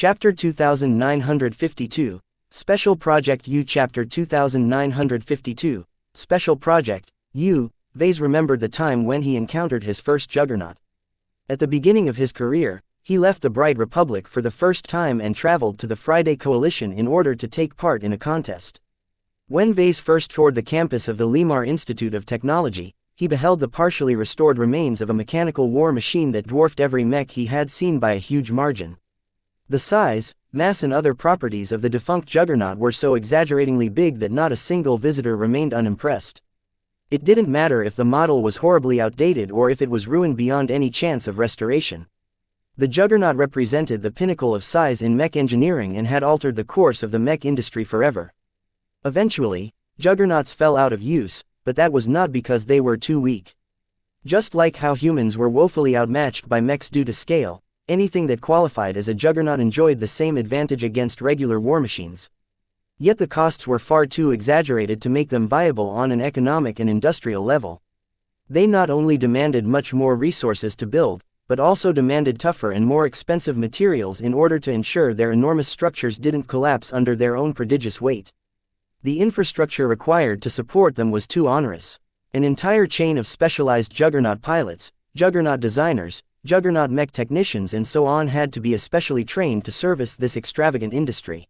Chapter 2952, Special Project U. Chapter 2952, Special Project U. Vase remembered the time when he encountered his first juggernaut. At the beginning of his career, he left the Bright Republic for the first time and traveled to the Friday Coalition in order to take part in a contest. When Vase first toured the campus of the Limar Institute of Technology, he beheld the partially restored remains of a mechanical war machine that dwarfed every mech he had seen by a huge margin. The size, mass and other properties of the defunct juggernaut were so exaggeratingly big that not a single visitor remained unimpressed. It didn't matter if the model was horribly outdated or if it was ruined beyond any chance of restoration. The juggernaut represented the pinnacle of size in mech engineering and had altered the course of the mech industry forever. Eventually, juggernauts fell out of use, but that was not because they were too weak. Just like how humans were woefully outmatched by mechs due to scale, anything that qualified as a juggernaut enjoyed the same advantage against regular war machines. Yet the costs were far too exaggerated to make them viable on an economic and industrial level. They not only demanded much more resources to build, but also demanded tougher and more expensive materials in order to ensure their enormous structures didn't collapse under their own prodigious weight. The infrastructure required to support them was too onerous. An entire chain of specialized juggernaut pilots, juggernaut designers, juggernaut mech technicians and so on had to be especially trained to service this extravagant industry.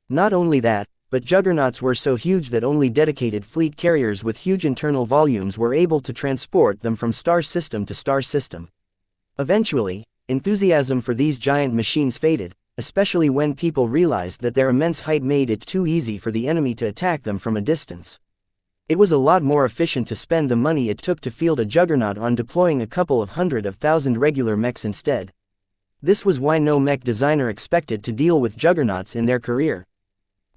Not only that, but juggernauts were so huge that only dedicated fleet carriers with huge internal volumes were able to transport them from star system to star system. Eventually, enthusiasm for these giant machines faded, especially when people realized that their immense height made it too easy for the enemy to attack them from a distance. It was a lot more efficient to spend the money it took to field a juggernaut on deploying a couple of 100,000 regular mechs instead. This was why no mech designer expected to deal with juggernauts in their career.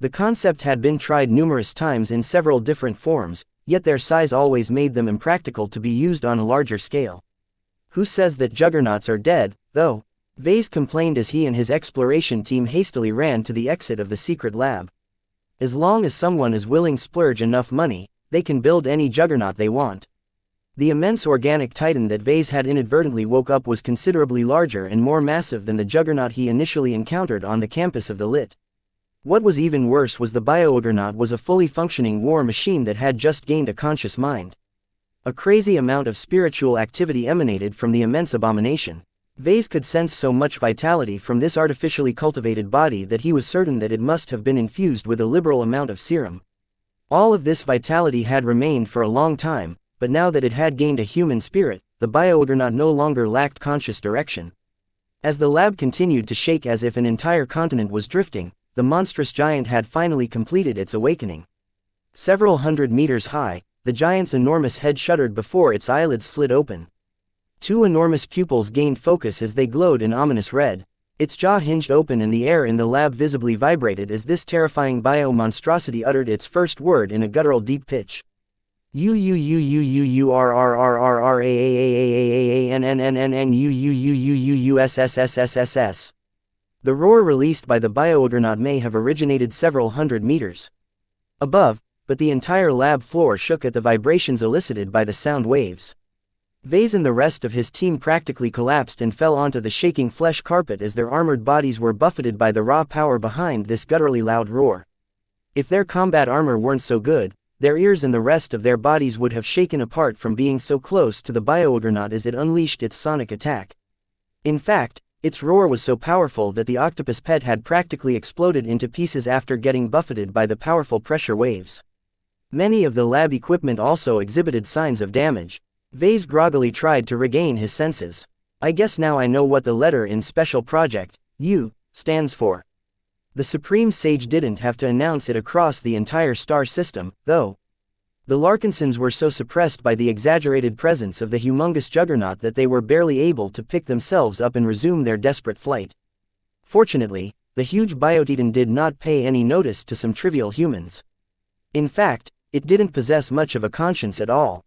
The concept had been tried numerous times in several different forms, yet their size always made them impractical to be used on a larger scale. Who says that juggernauts are dead, though? Vase complained as he and his exploration team hastily ran to the exit of the secret lab. As long as someone is willing to splurge enough money, they can build any juggernaut they want. The immense organic titan that Vase had inadvertently woke up was considerably larger and more massive than the juggernaut he initially encountered on the campus of the LIT. What was even worse was the bio-juggernaut was a fully functioning war machine that had just gained a conscious mind. A crazy amount of spiritual activity emanated from the immense abomination. Vase could sense so much vitality from this artificially cultivated body that he was certain that it must have been infused with a liberal amount of serum. All of this vitality had remained for a long time, but now that it had gained a human spirit, the bio-juggernaut no longer lacked conscious direction. As the lab continued to shake as if an entire continent was drifting, the monstrous giant had finally completed its awakening. Several hundred meters high, the giant's enormous head shuddered before its eyelids slid open. Two enormous pupils gained focus as they glowed in ominous red. Its jaw hinged open and the air in the lab visibly vibrated as this terrifying bio-monstrosity uttered its first word in a guttural deep pitch. U-U-U-U-U-R-R-R-A-A-A-A-N-N-N-N-U-U-U-U-U-S-S-S-S-S-S. The roar released by the bio-juggernaut may have originated several hundred meters above, but the entire lab floor shook at the vibrations elicited by the sound waves. Vase and the rest of his team practically collapsed and fell onto the shaking flesh carpet as their armored bodies were buffeted by the raw power behind this gutturally loud roar. If their combat armor weren't so good, their ears and the rest of their bodies would have shaken apart from being so close to the bio-juggernaut as it unleashed its sonic attack. In fact, its roar was so powerful that the octopus pet had practically exploded into pieces after getting buffeted by the powerful pressure waves. Many of the lab equipment also exhibited signs of damage. Vase groggily tried to regain his senses. I guess now I know what the letter in Special Project U stands for. The Supreme Sage didn't have to announce it across the entire star system, though. The Larkinsons were so suppressed by the exaggerated presence of the humongous juggernaut that they were barely able to pick themselves up and resume their desperate flight. Fortunately, the huge biotitan did not pay any notice to some trivial humans. In fact, it didn't possess much of a conscience at all.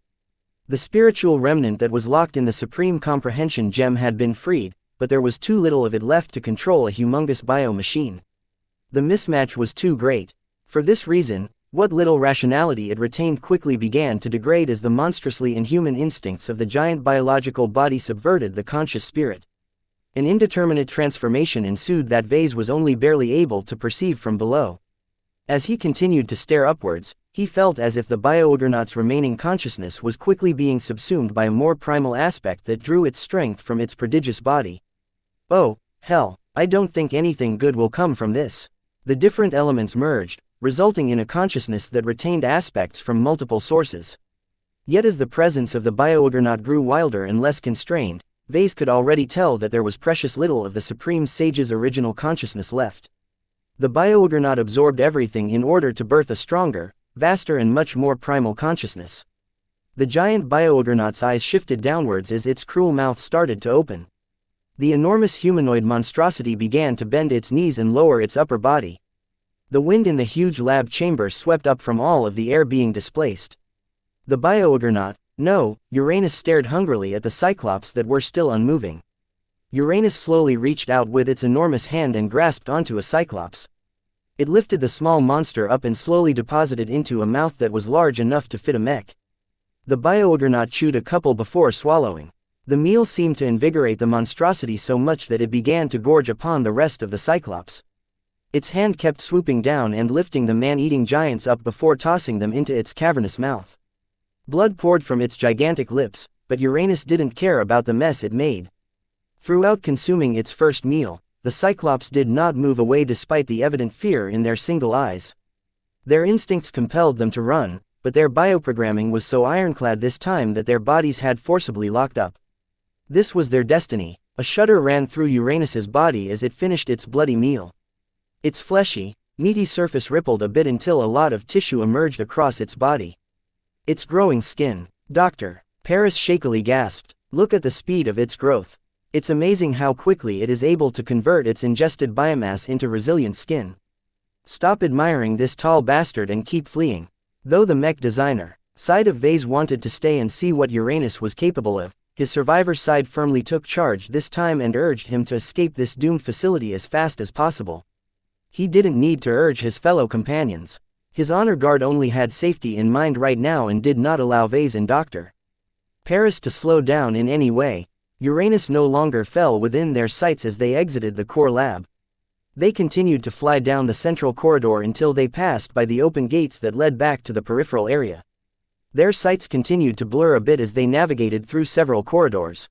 The spiritual remnant that was locked in the Supreme Comprehension Gem had been freed, but there was too little of it left to control a humongous bio-machine. The mismatch was too great. For this reason, what little rationality it retained quickly began to degrade as the monstrously inhuman instincts of the giant biological body subverted the conscious spirit. An indeterminate transformation ensued that Vase was only barely able to perceive from below. As he continued to stare upwards, he felt as if the biouggernaut's remaining consciousness was quickly being subsumed by a more primal aspect that drew its strength from its prodigious body. Oh, hell, I don't think anything good will come from this. The different elements merged, resulting in a consciousness that retained aspects from multiple sources. Yet as the presence of the biouggernaut grew wilder and less constrained, Vase could already tell that there was precious little of the Supreme Sage's original consciousness left. The biouggernaut absorbed everything in order to birth a stronger, vaster and much more primal consciousness. The giant biouggernaut's eyes shifted downwards as its cruel mouth started to open. The enormous humanoid monstrosity began to bend its knees and lower its upper body. The wind in the huge lab chamber swept up from all of the air being displaced. The biouggernaut, no, Uranus stared hungrily at the Cyclops that were still unmoving. Uranus slowly reached out with its enormous hand and grasped onto a Cyclops. It lifted the small monster up and slowly deposited into a mouth that was large enough to fit a mech. The biouggernaut chewed a couple before swallowing. The meal seemed to invigorate the monstrosity so much that it began to gorge upon the rest of the Cyclops. Its hand kept swooping down and lifting the man-eating giants up before tossing them into its cavernous mouth. Blood poured from its gigantic lips, but Uranus didn't care about the mess it made. Throughout consuming its first meal, the Cyclops did not move away despite the evident fear in their single eyes. Their instincts compelled them to run, but their bioprogramming was so ironclad this time that their bodies had forcibly locked up. This was their destiny. A shudder ran through Uranus's body as it finished its bloody meal. Its fleshy, meaty surface rippled a bit until a lot of tissue emerged across its body. Its growing skin. Doctor, Paris shakily gasped. Look at the speed of its growth. It's amazing how quickly it is able to convert its ingested biomass into resilient skin. Stop admiring this tall bastard and keep fleeing. Though the mech designer side of Vase wanted to stay and see what Uranus was capable of, his survivor's side firmly took charge this time and urged him to escape this doomed facility as fast as possible. He didn't need to urge his fellow companions. His honor guard only had safety in mind right now and did not allow Vase and Dr. Paris to slow down in any way. Uranus no longer fell within their sights as they exited the core lab. They continued to fly down the central corridor until they passed by the open gates that led back to the peripheral area. Their sights continued to blur a bit as they navigated through several corridors.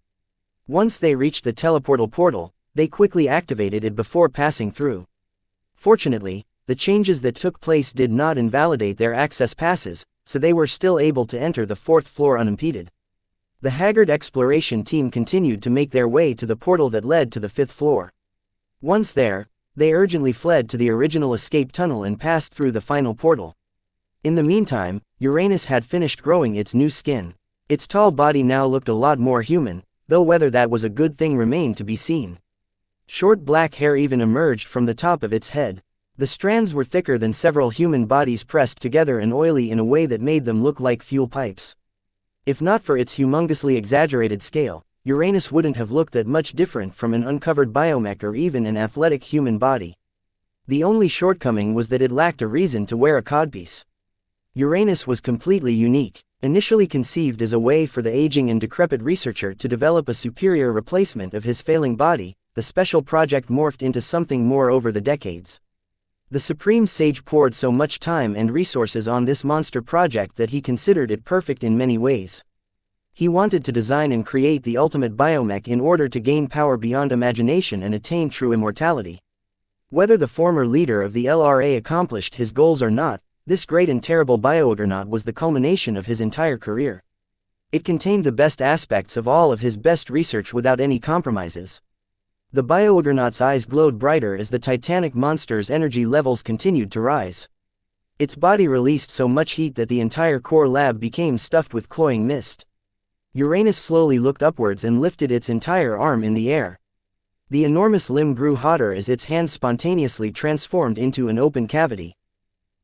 Once they reached the teleportal portal, they quickly activated it before passing through. Fortunately, the changes that took place did not invalidate their access passes, so they were still able to enter the fourth floor unimpeded. The haggard exploration team continued to make their way to the portal that led to the fifth floor. Once there, they urgently fled to the original escape tunnel and passed through the final portal. In the meantime, Uranus had finished growing its new skin. Its tall body now looked a lot more human, though whether that was a good thing remained to be seen. Short black hair even emerged from the top of its head. The strands were thicker than several human bodies pressed together and oily in a way that made them look like fuel pipes. If not for its humongously exaggerated scale, Uranus wouldn't have looked that much different from an uncovered biomech or even an athletic human body. The only shortcoming was that it lacked a reason to wear a codpiece. Uranus was completely unique, initially conceived as a way for the aging and decrepit researcher to develop a superior replacement of his failing body. The special project morphed into something more over the decades. The Supreme Sage poured so much time and resources on this monster project that he considered it perfect in many ways. He wanted to design and create the ultimate biomech in order to gain power beyond imagination and attain true immortality. Whether the former leader of the LRA accomplished his goals or not, this great and terrible biouggernaut was the culmination of his entire career. It contained the best aspects of all of his best research without any compromises. The biouggernaut's eyes glowed brighter as the titanic monster's energy levels continued to rise. Its body released so much heat that the entire core lab became stuffed with cloying mist. Uranus slowly looked upwards and lifted its entire arm in the air. The enormous limb grew hotter as its hand spontaneously transformed into an open cavity.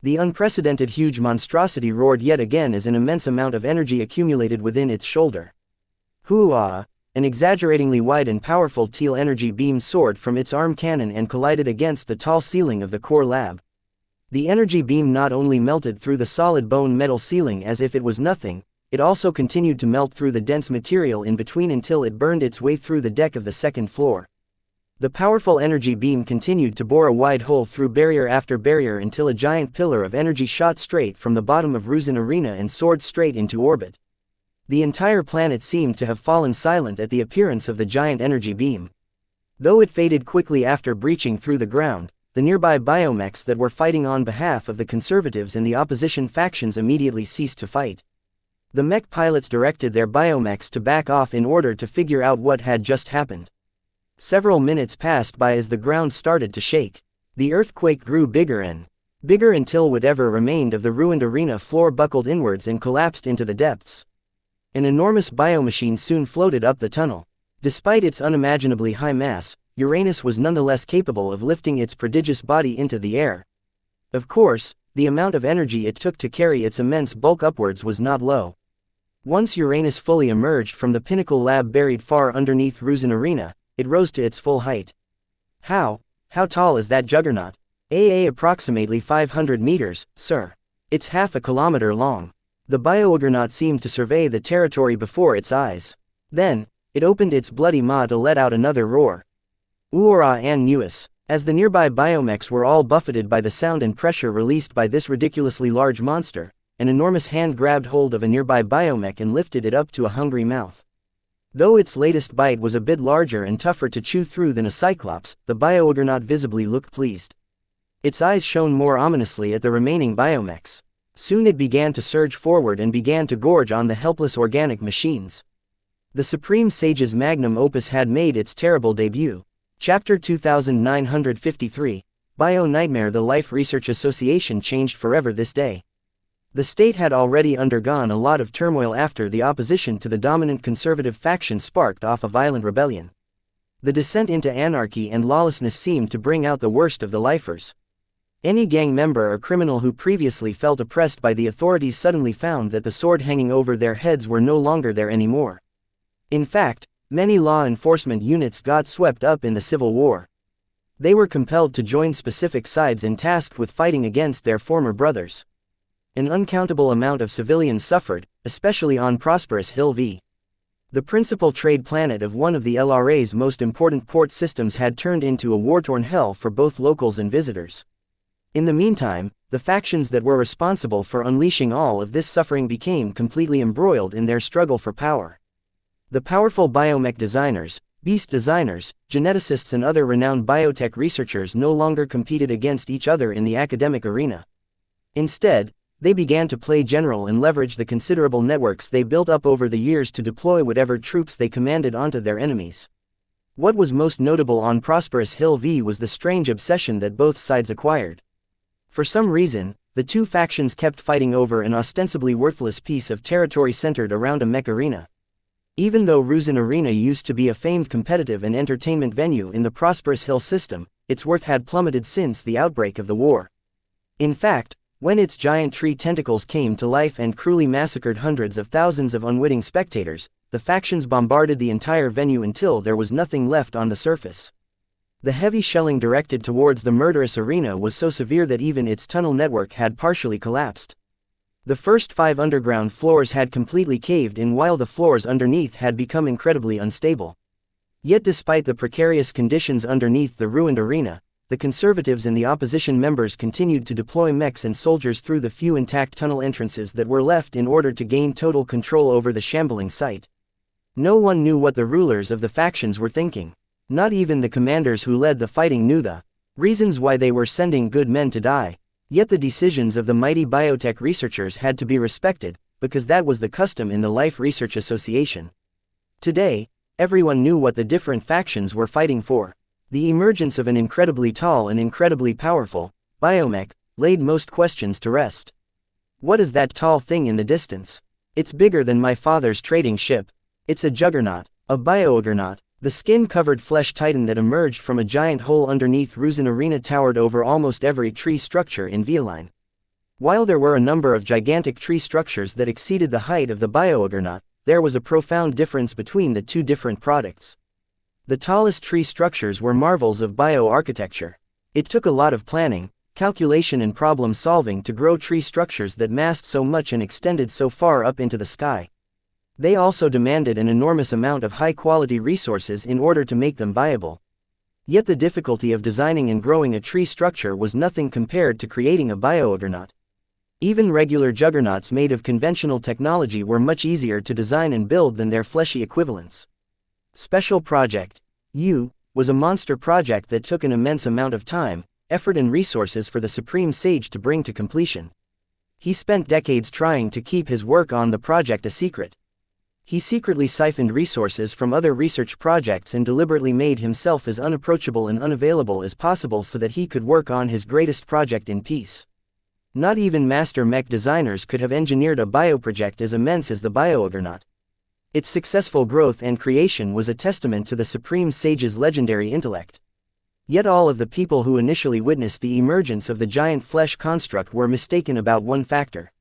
The unprecedented huge monstrosity roared yet again as an immense amount of energy accumulated within its shoulder. Hoo-ah! An exaggeratingly wide and powerful teal energy beam soared from its arm cannon and collided against the tall ceiling of the core lab. The energy beam not only melted through the solid bone metal ceiling as if it was nothing, it also continued to melt through the dense material in between until it burned its way through the deck of the second floor. The powerful energy beam continued to bore a wide hole through barrier after barrier until a giant pillar of energy shot straight from the bottom of Ruzin Arena and soared straight into orbit. The entire planet seemed to have fallen silent at the appearance of the giant energy beam. Though it faded quickly after breaching through the ground, the nearby biomechs that were fighting on behalf of the conservatives and the opposition factions immediately ceased to fight. The mech pilots directed their biomechs to back off in order to figure out what had just happened. Several minutes passed by as the ground started to shake. The earthquake grew bigger and bigger until whatever remained of the ruined arena floor buckled inwards and collapsed into the depths. An enormous biomachine soon floated up the tunnel. Despite its unimaginably high mass, Uranus was nonetheless capable of lifting its prodigious body into the air. Of course, the amount of energy it took to carry its immense bulk upwards was not low. Once Uranus fully emerged from the pinnacle lab buried far underneath Ruzin Arena, it rose to its full height. How tall is that juggernaut? Approximately 500 meters, sir. It's half a kilometer long. The biojuggernaut seemed to survey the territory before its eyes. Then, it opened its bloody maw to let out another roar. Uora an nuis. As the nearby biomechs were all buffeted by the sound and pressure released by this ridiculously large monster, an enormous hand grabbed hold of a nearby biomech and lifted it up to a hungry mouth. Though its latest bite was a bit larger and tougher to chew through than a cyclops, the biojuggernaut visibly looked pleased. Its eyes shone more ominously at the remaining biomechs. Soon it began to surge forward and began to gorge on the helpless organic machines. The Supreme Sage's magnum opus had made its terrible debut. Chapter 2953, Bio Nightmare. The Life Research Association changed forever this day. The state had already undergone a lot of turmoil after the opposition to the dominant conservative faction sparked off a violent rebellion. The descent into anarchy and lawlessness seemed to bring out the worst of the lifers. Any gang member or criminal who previously felt oppressed by the authorities suddenly found that the sword hanging over their heads were no longer there anymore. In fact, many law enforcement units got swept up in the Civil War. They were compelled to join specific sides and tasked with fighting against their former brothers. An uncountable amount of civilians suffered, especially on Prosperous Hill V. The principal trade planet of one of the LRA's most important port systems had turned into a war-torn hell for both locals and visitors. In the meantime, the factions that were responsible for unleashing all of this suffering became completely embroiled in their struggle for power. The powerful biomech designers, beast designers, geneticists and other renowned biotech researchers no longer competed against each other in the academic arena. Instead, they began to play general and leverage the considerable networks they built up over the years to deploy whatever troops they commanded onto their enemies. What was most notable on Prosperous Hill V was the strange obsession that both sides acquired. For some reason, the two factions kept fighting over an ostensibly worthless piece of territory centered around a mech arena. Even though Ruzin Arena used to be a famed competitive and entertainment venue in the Prosperous Hill system, its worth had plummeted since the outbreak of the war. In fact, when its giant tree tentacles came to life and cruelly massacred hundreds of thousands of unwitting spectators, the factions bombarded the entire venue until there was nothing left on the surface. The heavy shelling directed towards the murderous arena was so severe that even its tunnel network had partially collapsed. The first 5 underground floors had completely caved in while the floors underneath had become incredibly unstable. Yet despite the precarious conditions underneath the ruined arena, the conservatives and the opposition members continued to deploy mechs and soldiers through the few intact tunnel entrances that were left in order to gain total control over the shambling site. No one knew what the rulers of the factions were thinking. Not even the commanders who led the fighting knew the reasons why they were sending good men to die. Yet the decisions of the mighty biotech researchers had to be respected, because that was the custom in the Life Research Association. Today, everyone knew what the different factions were fighting for. The emergence of an incredibly tall and incredibly powerful biomech laid most questions to rest. What is that tall thing in the distance? It's bigger than my father's trading ship. It's a juggernaut, a biojuggernaut. The skin-covered flesh titan that emerged from a giant hole underneath Ruzin Arena towered over almost every tree structure in Vieline. While there were a number of gigantic tree structures that exceeded the height of the biojuggernaut, there was a profound difference between the two different products. The tallest tree structures were marvels of bioarchitecture. It took a lot of planning, calculation and problem-solving to grow tree structures that massed so much and extended so far up into the sky. They also demanded an enormous amount of high-quality resources in order to make them viable. Yet the difficulty of designing and growing a tree structure was nothing compared to creating a bio-juggernaut. Even regular juggernauts made of conventional technology were much easier to design and build than their fleshy equivalents. Special Project U was a monster project that took an immense amount of time, effort and resources for the Supreme Sage to bring to completion. He spent decades trying to keep his work on the project a secret. He secretly siphoned resources from other research projects and deliberately made himself as unapproachable and unavailable as possible so that he could work on his greatest project in peace. Not even master mech designers could have engineered a bioproject as immense as the bio-juggernaut. Its successful growth and creation was a testament to the Supreme Sage's legendary intellect. Yet all of the people who initially witnessed the emergence of the giant flesh construct were mistaken about one factor.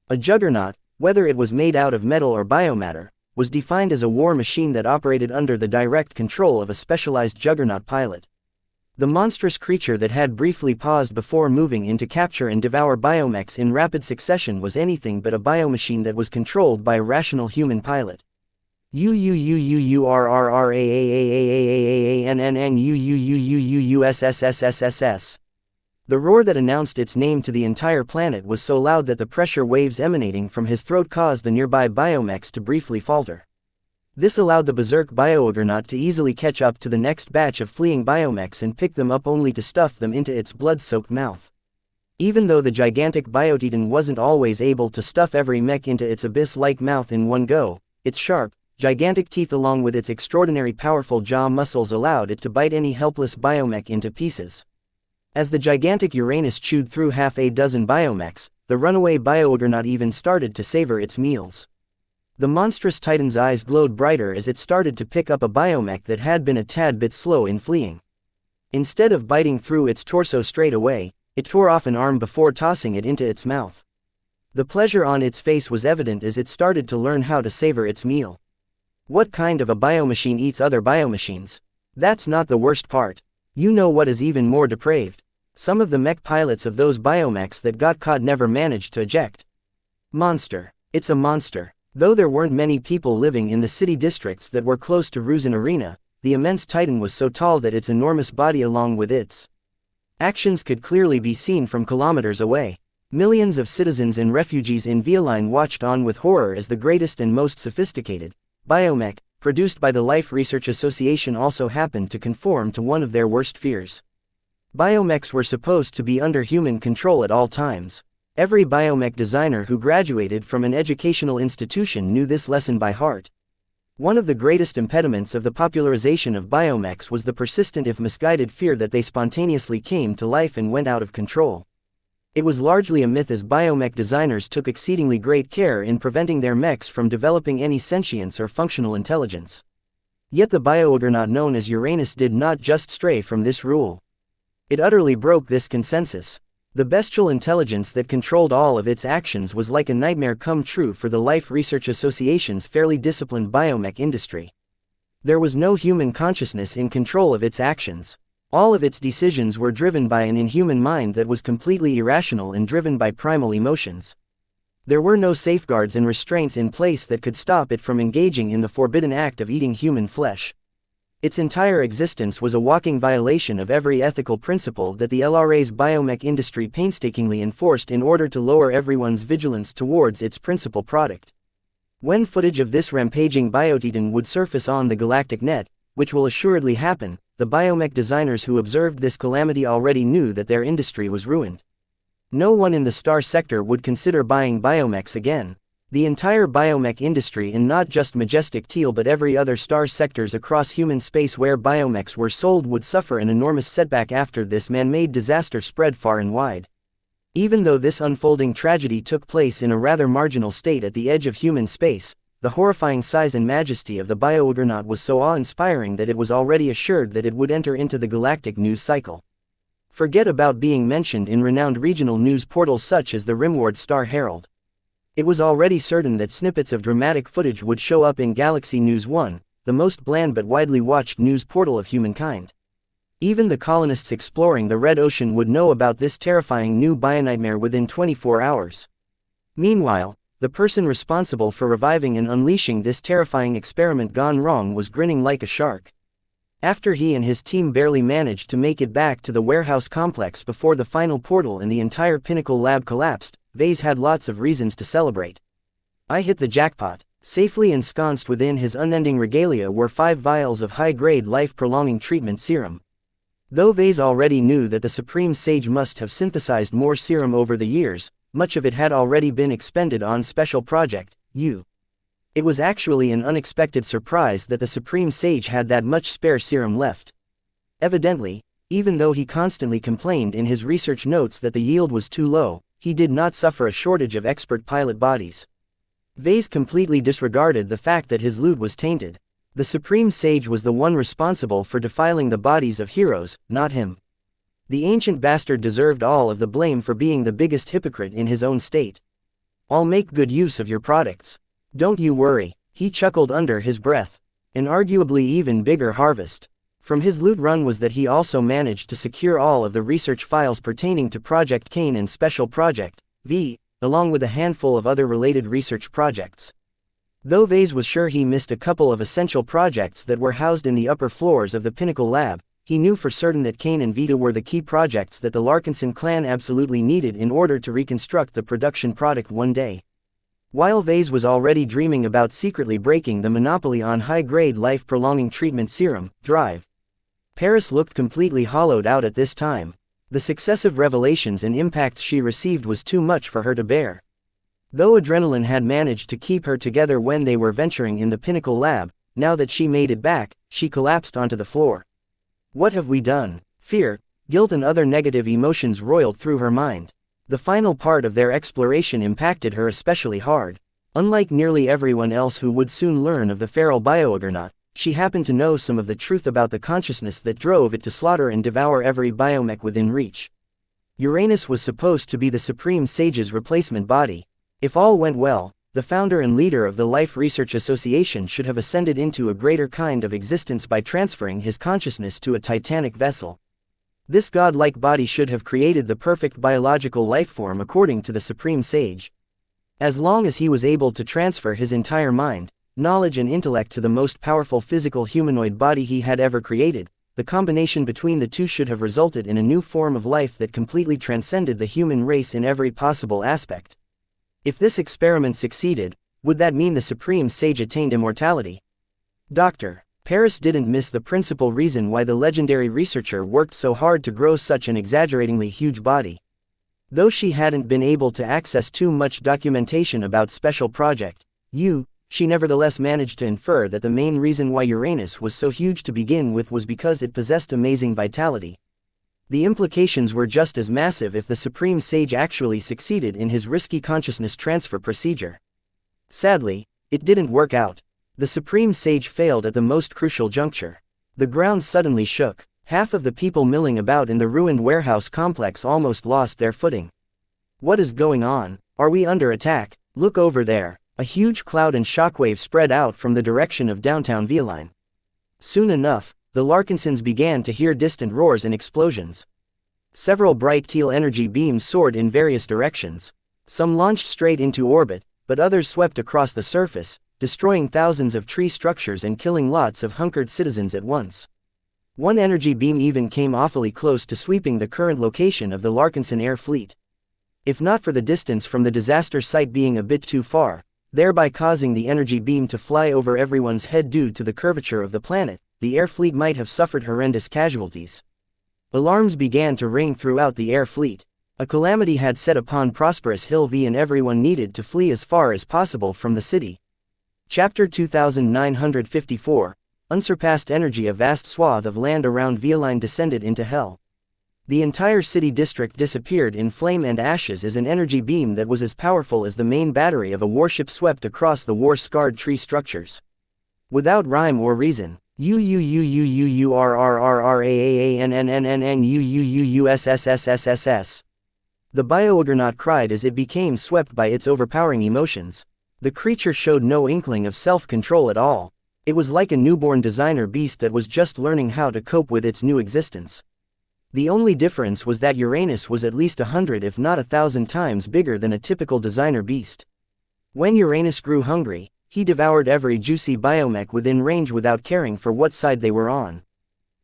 A juggernaut, whether it was made out of metal or biomatter, was defined as a war machine that operated under the direct control of a specialized juggernaut pilot. The monstrous creature that had briefly paused before moving in to capture and devour biomechs in rapid succession was anything but a biomachine that was controlled by a rational human pilot. UUUUURRAAAAANNNUUUUUUSSSSSS. The roar that announced its name to the entire planet was so loud that the pressure waves emanating from his throat caused the nearby biomechs to briefly falter. This allowed the berserk bio-juggernaut to easily catch up to the next batch of fleeing biomechs and pick them up only to stuff them into its blood-soaked mouth. Even though the gigantic biotitan wasn't always able to stuff every mech into its abyss-like mouth in one go, its sharp, gigantic teeth along with its extraordinary powerful jaw muscles allowed it to bite any helpless biomech into pieces. As the gigantic Uranus chewed through half a dozen biomechs, the runaway bio-juggernaut even started to savor its meals. The monstrous titan's eyes glowed brighter as it started to pick up a biomech that had been a tad bit slow in fleeing. Instead of biting through its torso straight away, it tore off an arm before tossing it into its mouth. The pleasure on its face was evident as it started to learn how to savor its meal. What kind of a biomachine eats other biomachines? That's not the worst part. You know what is even more depraved? Some of the mech pilots of those biomechs that got caught never managed to eject. Monster. It's a monster. Though there weren't many people living in the city districts that were close to Ruzin Arena, the immense titan was so tall that its enormous body along with its actions could clearly be seen from kilometers away. Millions of citizens and refugees in Vieline watched on with horror as the greatest and most sophisticated biomech, produced by the Life Research Association, also happened to conform to one of their worst fears. Biomechs were supposed to be under human control at all times. Every biomech designer who graduated from an educational institution knew this lesson by heart. One of the greatest impediments of the popularization of biomechs was the persistent if misguided fear that they spontaneously came to life and went out of control. It was largely a myth, as biomech designers took exceedingly great care in preventing their mechs from developing any sentience or functional intelligence. Yet the bio-juggernaut known as Uranus did not just stray from this rule. It utterly broke this consensus. The bestial intelligence that controlled all of its actions was like a nightmare come true for the Life Research Association's fairly disciplined biomech industry. There was no human consciousness in control of its actions. All of its decisions were driven by an inhuman mind that was completely irrational and driven by primal emotions. There were no safeguards and restraints in place that could stop it from engaging in the forbidden act of eating human flesh. Its entire existence was a walking violation of every ethical principle that the LRA's biomech industry painstakingly enforced in order to lower everyone's vigilance towards its principal product. When footage of this rampaging biotitan would surface on the galactic net, which will assuredly happen, the biomech designers who observed this calamity already knew that their industry was ruined. No one in the star sector would consider buying biomechs again. The entire biomech industry, and not just Majestic Teal but every other star sectors across human space where biomechs were sold, would suffer an enormous setback after this man-made disaster spread far and wide. Even though this unfolding tragedy took place in a rather marginal state at the edge of human space, the horrifying size and majesty of the bio-juggernaut was so awe-inspiring that it was already assured that it would enter into the galactic news cycle. Forget about being mentioned in renowned regional news portals such as the Rimward Star Herald. It was already certain that snippets of dramatic footage would show up in Galaxy News 1, the most bland but widely watched news portal of humankind. Even the colonists exploring the Red Ocean would know about this terrifying new bionightmare within 24 hours. Meanwhile, the person responsible for reviving and unleashing this terrifying experiment gone wrong was grinning like a shark. After he and his team barely managed to make it back to the warehouse complex before the final portal in the entire Pinnacle lab collapsed, Vase had lots of reasons to celebrate. I hit the jackpot. Safely ensconced within his unending regalia were 5 vials of high-grade life-prolonging treatment serum. Though Vase already knew that the Supreme Sage must have synthesized more serum over the years, much of it had already been expended on Special Project U. It was actually an unexpected surprise that the Supreme Sage had that much spare serum left. Evidently, even though he constantly complained in his research notes that the yield was too low, he did not suffer a shortage of expert pilot bodies. Vase completely disregarded the fact that his loot was tainted. The Supreme Sage was the one responsible for defiling the bodies of heroes, not him. The ancient bastard deserved all of the blame for being the biggest hypocrite in his own state. I'll make good use of your products. Don't you worry, he chuckled under his breath. An arguably even bigger harvest from his loot run was that he also managed to secure all of the research files pertaining to Project Cain and Special Project V, along with a handful of other related research projects. Though Vase was sure he missed a couple of essential projects that were housed in the upper floors of the Pinnacle lab, he knew for certain that Cain and Vita were the key projects that the Larkinson clan absolutely needed in order to reconstruct the production product one day. While Vase was already dreaming about secretly breaking the monopoly on high-grade life-prolonging treatment serum, Drive, Paris looked completely hollowed out at this time. The successive revelations and impacts she received was too much for her to bear. Though adrenaline had managed to keep her together when they were venturing in the Pinnacle lab, now that she made it back, she collapsed onto the floor. What have we done? Fear, guilt and other negative emotions roiled through her mind. The final part of their exploration impacted her especially hard. Unlike nearly everyone else who would soon learn of the feral bioargonaut, she happened to know some of the truth about the consciousness that drove it to slaughter and devour every biomech within reach. Uranus was supposed to be the Supreme Sage's replacement body. If all went well, the founder and leader of the Life Research Association should have ascended into a greater kind of existence by transferring his consciousness to a titanic vessel. This godlike body should have created the perfect biological life form according to the Supreme Sage. As long as he was able to transfer his entire mind, knowledge and intellect to the most powerful physical humanoid body he had ever created, the combination between the two should have resulted in a new form of life that completely transcended the human race in every possible aspect. If this experiment succeeded, would that mean the Supreme Sage attained immortality? Dr. Paris didn't miss the principal reason why the legendary researcher worked so hard to grow such an exaggeratingly huge body. Though she hadn't been able to access too much documentation about Special Project U, she nevertheless managed to infer that the main reason why Uranus was so huge to begin with was because it possessed amazing vitality. The implications were just as massive if the Supreme Sage actually succeeded in his risky consciousness transfer procedure. Sadly, it didn't work out. The Supreme Sage failed at the most crucial juncture. The ground suddenly shook. Half of the people milling about in the ruined warehouse complex almost lost their footing. What is going on? Are we under attack? Look over there. A huge cloud and shockwave spread out from the direction of downtown Vieline. Soon enough, the Larkinsons began to hear distant roars and explosions. Several bright teal energy beams soared in various directions. Some launched straight into orbit, but others swept across the surface, destroying thousands of tree structures and killing lots of hunkered citizens at once. One energy beam even came awfully close to sweeping the current location of the Larkinson air fleet. If not for the distance from the disaster site being a bit too far, thereby causing the energy beam to fly over everyone's head due to the curvature of the planet, the air fleet might have suffered horrendous casualties. Alarms began to ring throughout the air fleet. A calamity had set upon prosperous Hill V and everyone needed to flee as far as possible from the city. Chapter 2954, Unsurpassed Energy. A vast swath of land around Vieline descended into hell. The entire city district disappeared in flame and ashes as an energy beam that was as powerful as the main battery of a warship swept across the war-scarred tree structures. Without rhyme or reason, the bioargonaut cried as it became swept by its overpowering emotions. The creature showed no inkling of self-control at all. It was like a newborn designer beast that was just learning how to cope with its new existence. The only difference was that Uranus was at least 100 if not 1,000 times bigger than a typical designer beast. When Uranus grew hungry, he devoured every juicy biomech within range without caring for what side they were on.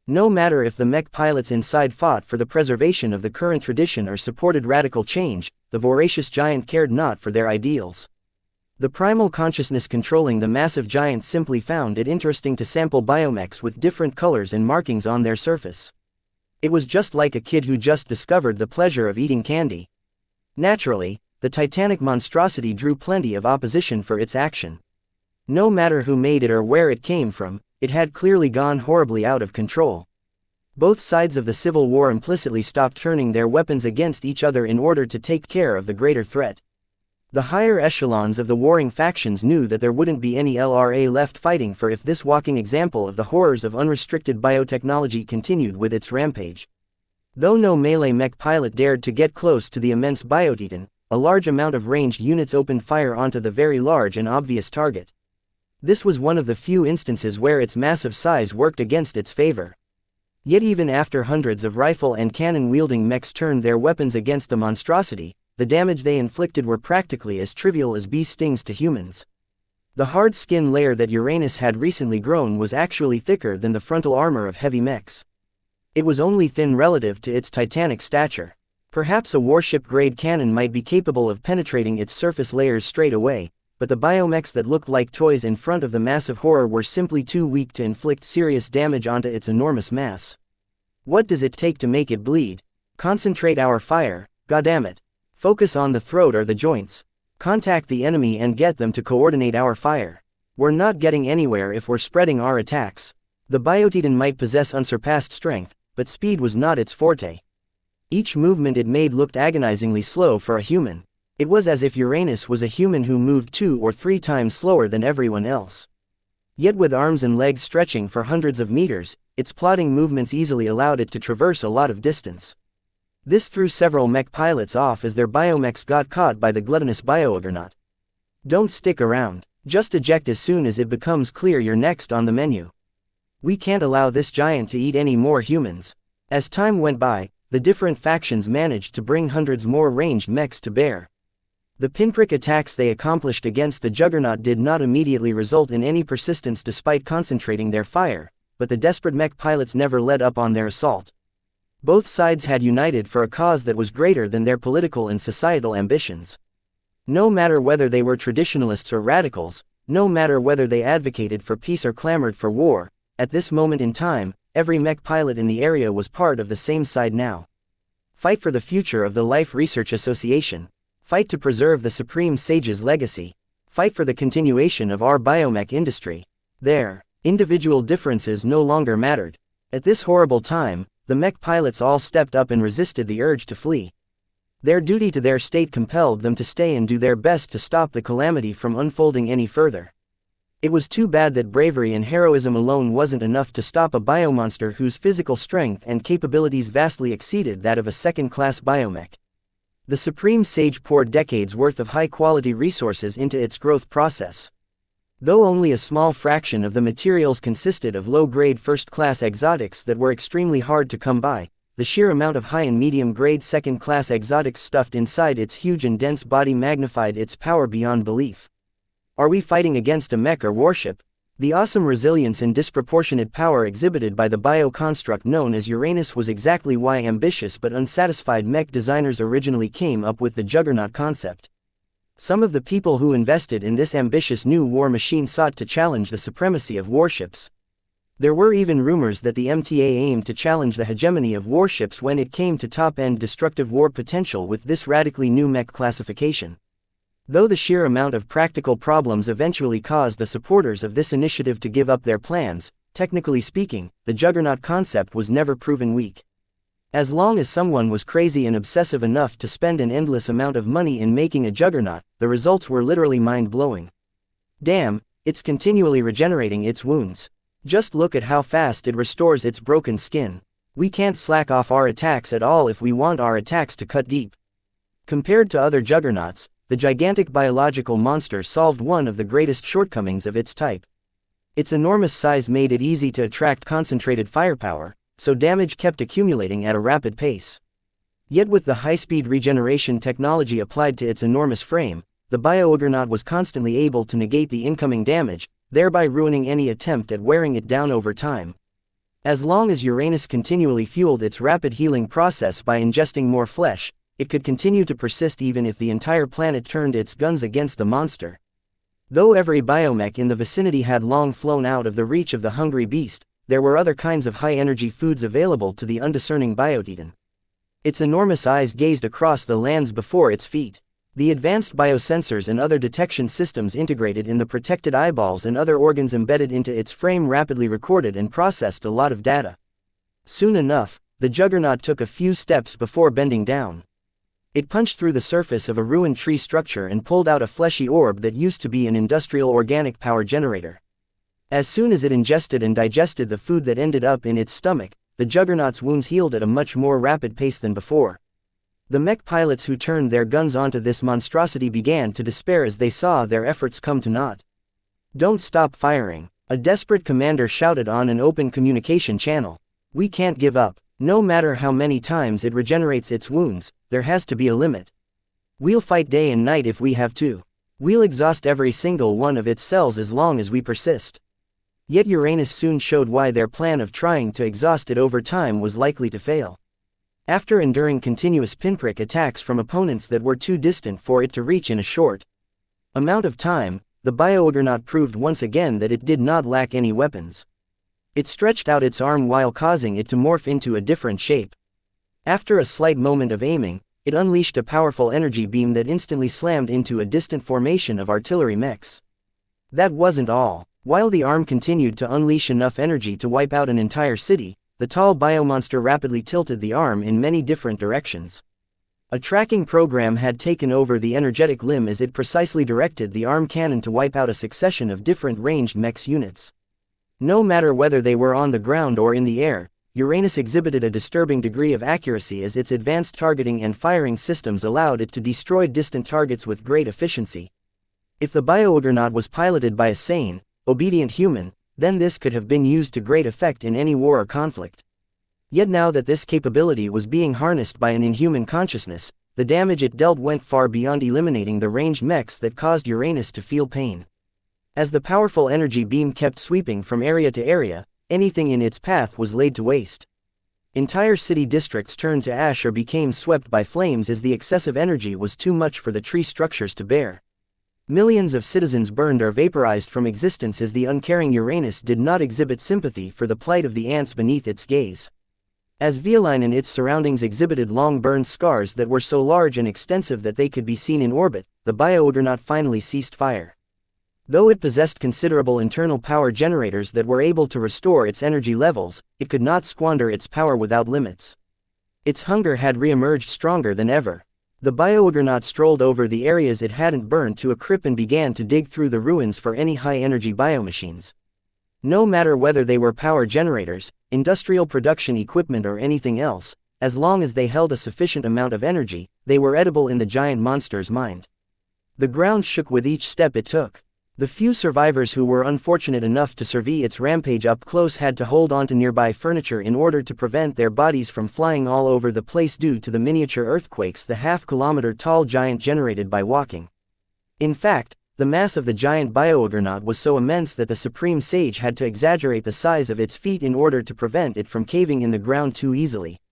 No matter if the mech pilots inside fought for the preservation of the current tradition or supported radical change, the voracious giant cared not for their ideals. The primal consciousness controlling the massive giant simply found it interesting to sample biomechs with different colors and markings on their surface. It was just like a kid who just discovered the pleasure of eating candy. Naturally, the titanic monstrosity drew plenty of opposition for its action. No matter who made it or where it came from, it had clearly gone horribly out of control. Both sides of the Civil War implicitly stopped turning their weapons against each other in order to take care of the greater threat. The higher echelons of the warring factions knew that there wouldn't be any LRA left fighting for if this walking example of the horrors of unrestricted biotechnology continued with its rampage. Though no melee mech pilot dared to get close to the immense Biotitan, a large amount of ranged units opened fire onto the very large and obvious target. This was one of the few instances where its massive size worked against its favor. Yet even after hundreds of rifle and cannon-wielding mechs turned their weapons against the monstrosity, the damage they inflicted were practically as trivial as bee stings to humans. The hard skin layer that Uranus had recently grown was actually thicker than the frontal armor of heavy mechs. It was only thin relative to its titanic stature. Perhaps a warship-grade cannon might be capable of penetrating its surface layers straight away, but the biomechs that looked like toys in front of the massive horror were simply too weak to inflict serious damage onto its enormous mass. What does it take to make it bleed? Concentrate our fire, goddammit. Focus on the throat or the joints. Contact the enemy and get them to coordinate our fire. We're not getting anywhere if we're spreading our attacks. The Biotitan might possess unsurpassed strength, but speed was not its forte. Each movement it made looked agonizingly slow for a human. It was as if Uranus was a human who moved 2 or 3 times slower than everyone else. Yet with arms and legs stretching for hundreds of meters, its plodding movements easily allowed it to traverse a lot of distance. This threw several mech pilots off as their biomechs got caught by the gluttonous biouggernaut. Don't stick around. Just eject as soon as it becomes clear you're next on the menu. We can't allow this giant to eat any more humans. As time went by, the different factions managed to bring hundreds more ranged mechs to bear. The pinprick attacks they accomplished against the juggernaut did not immediately result in any persistence despite concentrating their fire, but the desperate mech pilots never let up on their assault. Both sides had united for a cause that was greater than their political and societal ambitions. No matter whether they were traditionalists or radicals, no matter whether they advocated for peace or clamored for war, at this moment in time, every mech pilot in the area was part of the same side now. Fight for the future of the Life Research Association. Fight to preserve the Supreme Sage's legacy. Fight for the continuation of our biomech industry. Their individual differences no longer mattered. At this horrible time, the mech pilots all stepped up and resisted the urge to flee. Their duty to their state compelled them to stay and do their best to stop the calamity from unfolding any further. It was too bad that bravery and heroism alone wasn't enough to stop a biomonster whose physical strength and capabilities vastly exceeded that of a second-class biomech. The Supreme Sage poured decades worth of high-quality resources into its growth process. Though only a small fraction of the materials consisted of low-grade first-class exotics that were extremely hard to come by, the sheer amount of high and medium-grade second-class exotics stuffed inside its huge and dense body magnified its power beyond belief. Are we fighting against a mech or warship? The awesome resilience and disproportionate power exhibited by the bio-construct known as Uranus was exactly why ambitious but unsatisfied mech designers originally came up with the Juggernaut concept. Some of the people who invested in this ambitious new war machine sought to challenge the supremacy of warships. There were even rumors that the MTA aimed to challenge the hegemony of warships when it came to top-end destructive war potential with this radically new mech classification. Though the sheer amount of practical problems eventually caused the supporters of this initiative to give up their plans, technically speaking, the Juggernaut concept was never proven weak. As long as someone was crazy and obsessive enough to spend an endless amount of money in making a Juggernaut, the results were literally mind-blowing. Damn, it's continually regenerating its wounds. Just look at how fast it restores its broken skin. We can't slack off our attacks at all if we want our attacks to cut deep. Compared to other Juggernauts, the gigantic biological monster solved one of the greatest shortcomings of its type. Its enormous size made it easy to attract concentrated firepower, so damage kept accumulating at a rapid pace. Yet with the high-speed regeneration technology applied to its enormous frame, the Biouggernaut was constantly able to negate the incoming damage, thereby ruining any attempt at wearing it down over time. As long as Uranus continually fueled its rapid healing process by ingesting more flesh, it could continue to persist even if the entire planet turned its guns against the monster. Though every biomech in the vicinity had long flown out of the reach of the hungry beast, there were other kinds of high-energy foods available to the undiscerning Biotitan. Its enormous eyes gazed across the lands before its feet. The advanced biosensors and other detection systems integrated in the protected eyeballs and other organs embedded into its frame rapidly recorded and processed a lot of data. Soon enough, the juggernaut took a few steps before bending down. It punched through the surface of a ruined tree structure and pulled out a fleshy orb that used to be an industrial organic power generator. As soon as it ingested and digested the food that ended up in its stomach, the juggernaut's wounds healed at a much more rapid pace than before. The mech pilots who turned their guns onto this monstrosity began to despair as they saw their efforts come to naught. "Don't stop firing," a desperate commander shouted on an open communication channel. "We can't give up. No matter how many times it regenerates its wounds, there has to be a limit. We'll fight day and night if we have to. We'll exhaust every single one of its cells as long as we persist." Yet Uranus soon showed why their plan of trying to exhaust it over time was likely to fail. After enduring continuous pinprick attacks from opponents that were too distant for it to reach in a short amount of time, the Biooggernaut proved once again that it did not lack any weapons. It stretched out its arm while causing it to morph into a different shape. After a slight moment of aiming, it unleashed a powerful energy beam that instantly slammed into a distant formation of artillery mechs. That wasn't all. While the arm continued to unleash enough energy to wipe out an entire city, the tall biomonster rapidly tilted the arm in many different directions. A tracking program had taken over the energetic limb as it precisely directed the arm cannon to wipe out a succession of different ranged mechs units. No matter whether they were on the ground or in the air, Uranus exhibited a disturbing degree of accuracy as its advanced targeting and firing systems allowed it to destroy distant targets with great efficiency. If the Biooggernaut was piloted by a sane, obedient human, then this could have been used to great effect in any war or conflict. Yet now that this capability was being harnessed by an inhuman consciousness, the damage it dealt went far beyond eliminating the ranged mechs that caused Uranus to feel pain. As the powerful energy beam kept sweeping from area to area, anything in its path was laid to waste. Entire city districts turned to ash or became swept by flames as the excessive energy was too much for the tree structures to bear. Millions of citizens burned or vaporized from existence as the uncaring Uranus did not exhibit sympathy for the plight of the ants beneath its gaze. As Veoline and its surroundings exhibited long burned scars that were so large and extensive that they could be seen in orbit, the Biooggernaut finally ceased fire. Though it possessed considerable internal power generators that were able to restore its energy levels, it could not squander its power without limits. Its hunger had re-emerged stronger than ever. The Biooggernaut strolled over the areas it hadn't burned to a crypt and began to dig through the ruins for any high-energy biomachines. No matter whether they were power generators, industrial production equipment or anything else, as long as they held a sufficient amount of energy, they were edible in the giant monster's mind. The ground shook with each step it took. The few survivors who were unfortunate enough to survey its rampage up close had to hold on to nearby furniture in order to prevent their bodies from flying all over the place due to the miniature earthquakes the half-kilometer-tall giant generated by walking. In fact, the mass of the giant Biooggernaut was so immense that the Supreme Sage had to exaggerate the size of its feet in order to prevent it from caving in the ground too easily.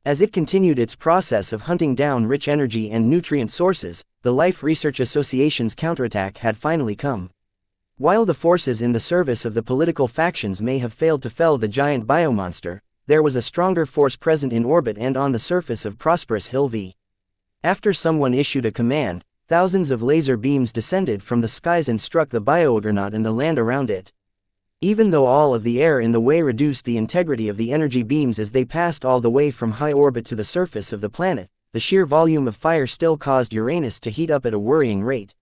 As it continued its process of hunting down rich energy and nutrient sources, the Life Research Association's counterattack had finally come. While the forces in the service of the political factions may have failed to fell the giant biomonster, there was a stronger force present in orbit and on the surface of Prosperous Hill V. After someone issued a command, thousands of laser beams descended from the skies and struck the Biooggernaut and the land around it. Even though all of the air in the way reduced the integrity of the energy beams as they passed all the way from high orbit to the surface of the planet, the sheer volume of fire still caused Uranus to heat up at a worrying rate.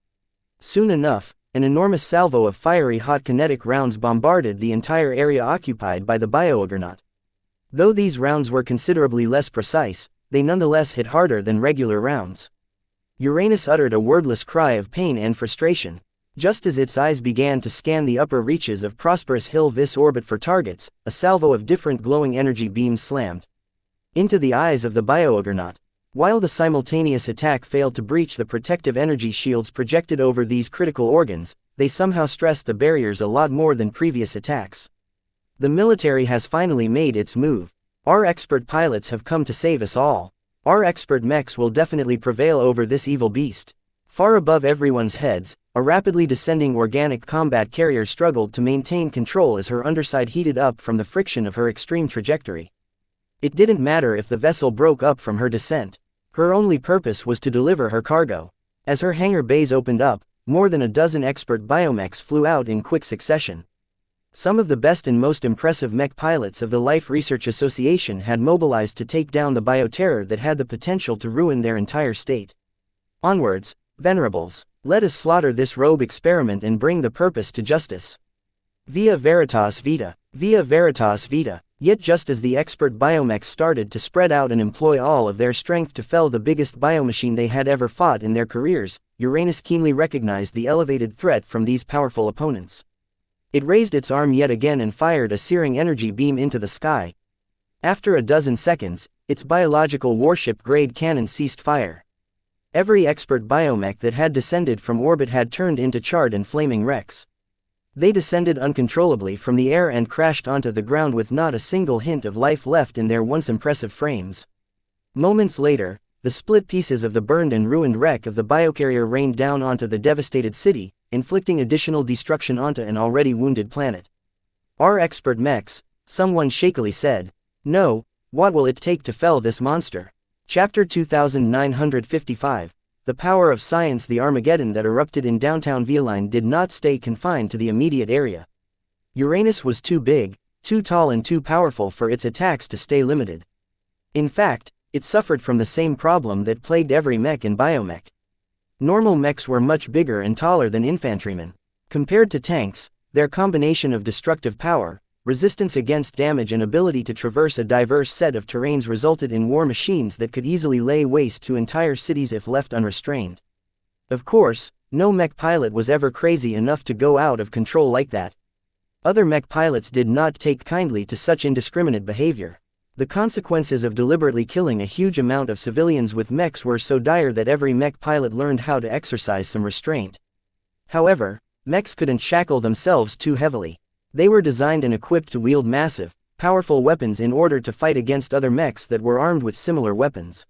Soon enough, an enormous salvo of fiery hot kinetic rounds bombarded the entire area occupied by the Biooggernaut. Though these rounds were considerably less precise, they nonetheless hit harder than regular rounds. Uranus uttered a wordless cry of pain and frustration. Just as its eyes began to scan the upper reaches of Prosperous Hill V's orbit for targets, a salvo of different glowing energy beams slammed into the eyes of the Biooggernaut. While the simultaneous attack failed to breach the protective energy shields projected over these critical organs, they somehow stressed the barriers a lot more than previous attacks. The military has finally made its move. Our expert pilots have come to save us all. Our expert mechs will definitely prevail over this evil beast. Far above everyone's heads, a rapidly descending organic combat carrier struggled to maintain control as her underside heated up from the friction of her extreme trajectory. It didn't matter if the vessel broke up from her descent. Her only purpose was to deliver her cargo. As her hangar bays opened up, more than a dozen expert biomechs flew out in quick succession. Some of the best and most impressive mech pilots of the Life Research Association had mobilized to take down the bioterror that had the potential to ruin their entire state. Onwards, venerables, let us slaughter this rogue experiment and bring the purpose to justice. Via Veritas Vita. Via Veritas Vita. Yet just as the expert biomechs started to spread out and employ all of their strength to fell the biggest biomachine they had ever fought in their careers, Uranus keenly recognized the elevated threat from these powerful opponents. It raised its arm yet again and fired a searing energy beam into the sky. After a dozen seconds, its biological warship-grade cannon ceased fire. Every expert biomech that had descended from orbit had turned into charred and flaming wrecks. They descended uncontrollably from the air and crashed onto the ground with not a single hint of life left in their once impressive frames. Moments later, the split pieces of the burned and ruined wreck of the biocarrier rained down onto the devastated city, inflicting additional destruction onto an already wounded planet. Our expert mechs, someone shakily said. No, what will it take to fell this monster? Chapter 2955. The power of science. The Armageddon that erupted in downtown Vieline did not stay confined to the immediate area. Uranus was too big, too tall and too powerful for its attacks to stay limited. In fact, it suffered from the same problem that plagued every mech and biomech. Normal mechs were much bigger and taller than infantrymen. Compared to tanks, their combination of destructive power, resistance against damage and ability to traverse a diverse set of terrains resulted in war machines that could easily lay waste to entire cities if left unrestrained. Of course, no mech pilot was ever crazy enough to go out of control like that. Other mech pilots did not take kindly to such indiscriminate behavior. The consequences of deliberately killing a huge amount of civilians with mechs were so dire that every mech pilot learned how to exercise some restraint. However, mechs couldn't shackle themselves too heavily. They were designed and equipped to wield massive, powerful weapons in order to fight against other mechs that were armed with similar weapons.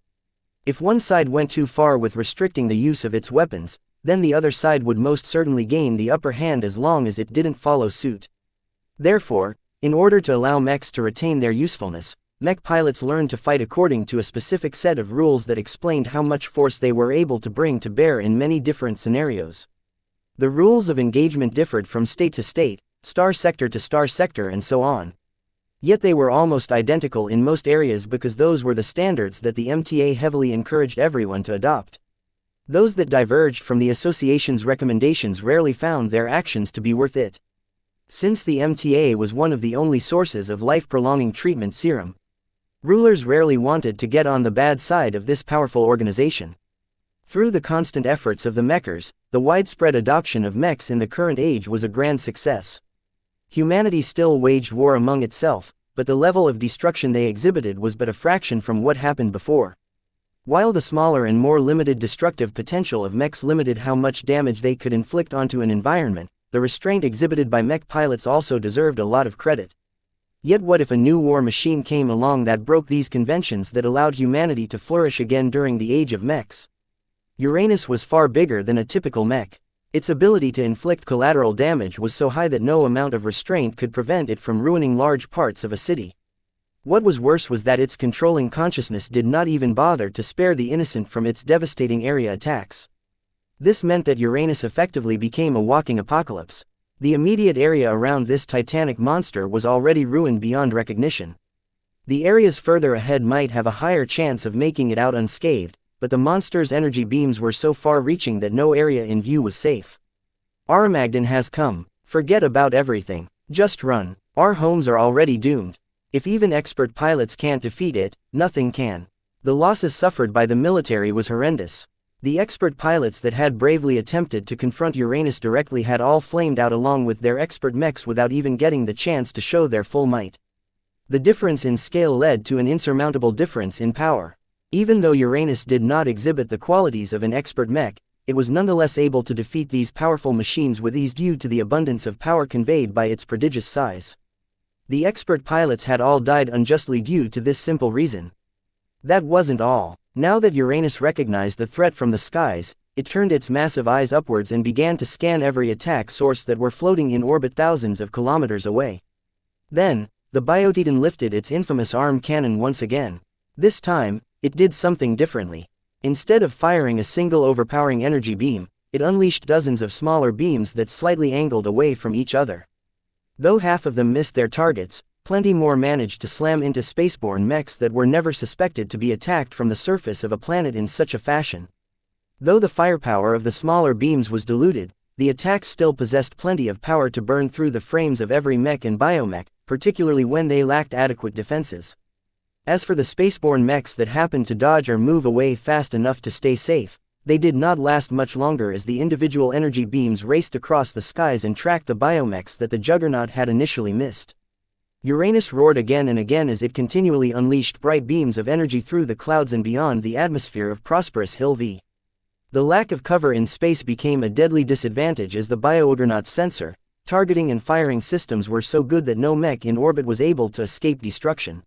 If one side went too far with restricting the use of its weapons, then the other side would most certainly gain the upper hand as long as it didn't follow suit. Therefore, in order to allow mechs to retain their usefulness, mech pilots learned to fight according to a specific set of rules that explained how much force they were able to bring to bear in many different scenarios. The rules of engagement differed from state to state, star sector to star sector and so on. Yet they were almost identical in most areas because those were the standards that the MTA heavily encouraged everyone to adopt. Those that diverged from the association's recommendations rarely found their actions to be worth it. Since the MTA was one of the only sources of life-prolonging treatment serum, rulers rarely wanted to get on the bad side of this powerful organization. Through the constant efforts of the mechers, the widespread adoption of mechs in the current age was a grand success. Humanity still waged war among itself, but the level of destruction they exhibited was but a fraction from what happened before. While the smaller and more limited destructive potential of mechs limited how much damage they could inflict onto an environment, the restraint exhibited by mech pilots also deserved a lot of credit. Yet what if a new war machine came along that broke these conventions that allowed humanity to flourish again during the age of mechs? Uranus was far bigger than a typical mech. Its ability to inflict collateral damage was so high that no amount of restraint could prevent it from ruining large parts of a city. What was worse was that its controlling consciousness did not even bother to spare the innocent from its devastating area attacks. This meant that Uranus effectively became a walking apocalypse. The immediate area around this titanic monster was already ruined beyond recognition. The areas further ahead might have a higher chance of making it out unscathed, but the monster's energy beams were so far-reaching that no area in view was safe. Armageddon has come. Forget about everything. Just run. Our homes are already doomed. If even expert pilots can't defeat it, nothing can. The losses suffered by the military was horrendous. The expert pilots that had bravely attempted to confront Uranus directly had all flamed out along with their expert mechs without even getting the chance to show their full might. The difference in scale led to an insurmountable difference in power. Even though Uranus did not exhibit the qualities of an expert mech, it was nonetheless able to defeat these powerful machines with ease due to the abundance of power conveyed by its prodigious size. The expert pilots had all died unjustly due to this simple reason. That wasn't all. Now that Uranus recognized the threat from the skies, it turned its massive eyes upwards and began to scan every attack source that were floating in orbit thousands of kilometers away. Then, the Biotitan lifted its infamous arm cannon once again. This time, it did something differently. Instead of firing a single overpowering energy beam, it unleashed dozens of smaller beams that slightly angled away from each other. Though half of them missed their targets, plenty more managed to slam into spaceborne mechs that were never suspected to be attacked from the surface of a planet in such a fashion. Though the firepower of the smaller beams was diluted, the attacks still possessed plenty of power to burn through the frames of every mech and biomech, particularly when they lacked adequate defenses. As for the spaceborne mechs that happened to dodge or move away fast enough to stay safe, they did not last much longer as the individual energy beams raced across the skies and tracked the biomechs that the Juggernaut had initially missed. Uranus roared again and again as it continually unleashed bright beams of energy through the clouds and beyond the atmosphere of prosperous Hill V. The lack of cover in space became a deadly disadvantage as the Juggernaut's sensor, targeting and firing systems were so good that no mech in orbit was able to escape destruction.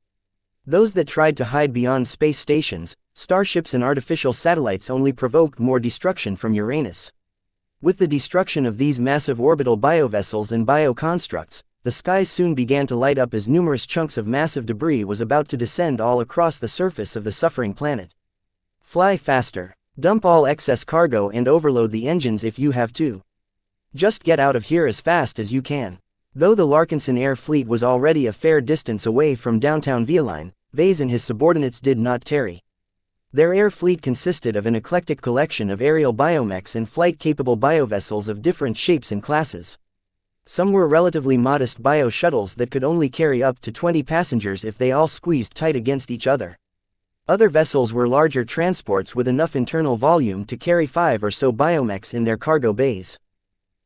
Those that tried to hide beyond space stations, starships and artificial satellites only provoked more destruction from Uranus. With the destruction of these massive orbital biovessels and bioconstructs, the skies soon began to light up as numerous chunks of massive debris was about to descend all across the surface of the suffering planet. Fly faster. Dump all excess cargo and overload the engines if you have to. Just get out of here as fast as you can. Though the Larkinson Air Fleet was already a fair distance away from downtown Vieline, Vase and his subordinates did not tarry. Their air fleet consisted of an eclectic collection of aerial biomechs and flight-capable biovessels of different shapes and classes. Some were relatively modest bio-shuttles that could only carry up to 20 passengers if they all squeezed tight against each other. Other vessels were larger transports with enough internal volume to carry 5 or so biomechs in their cargo bays.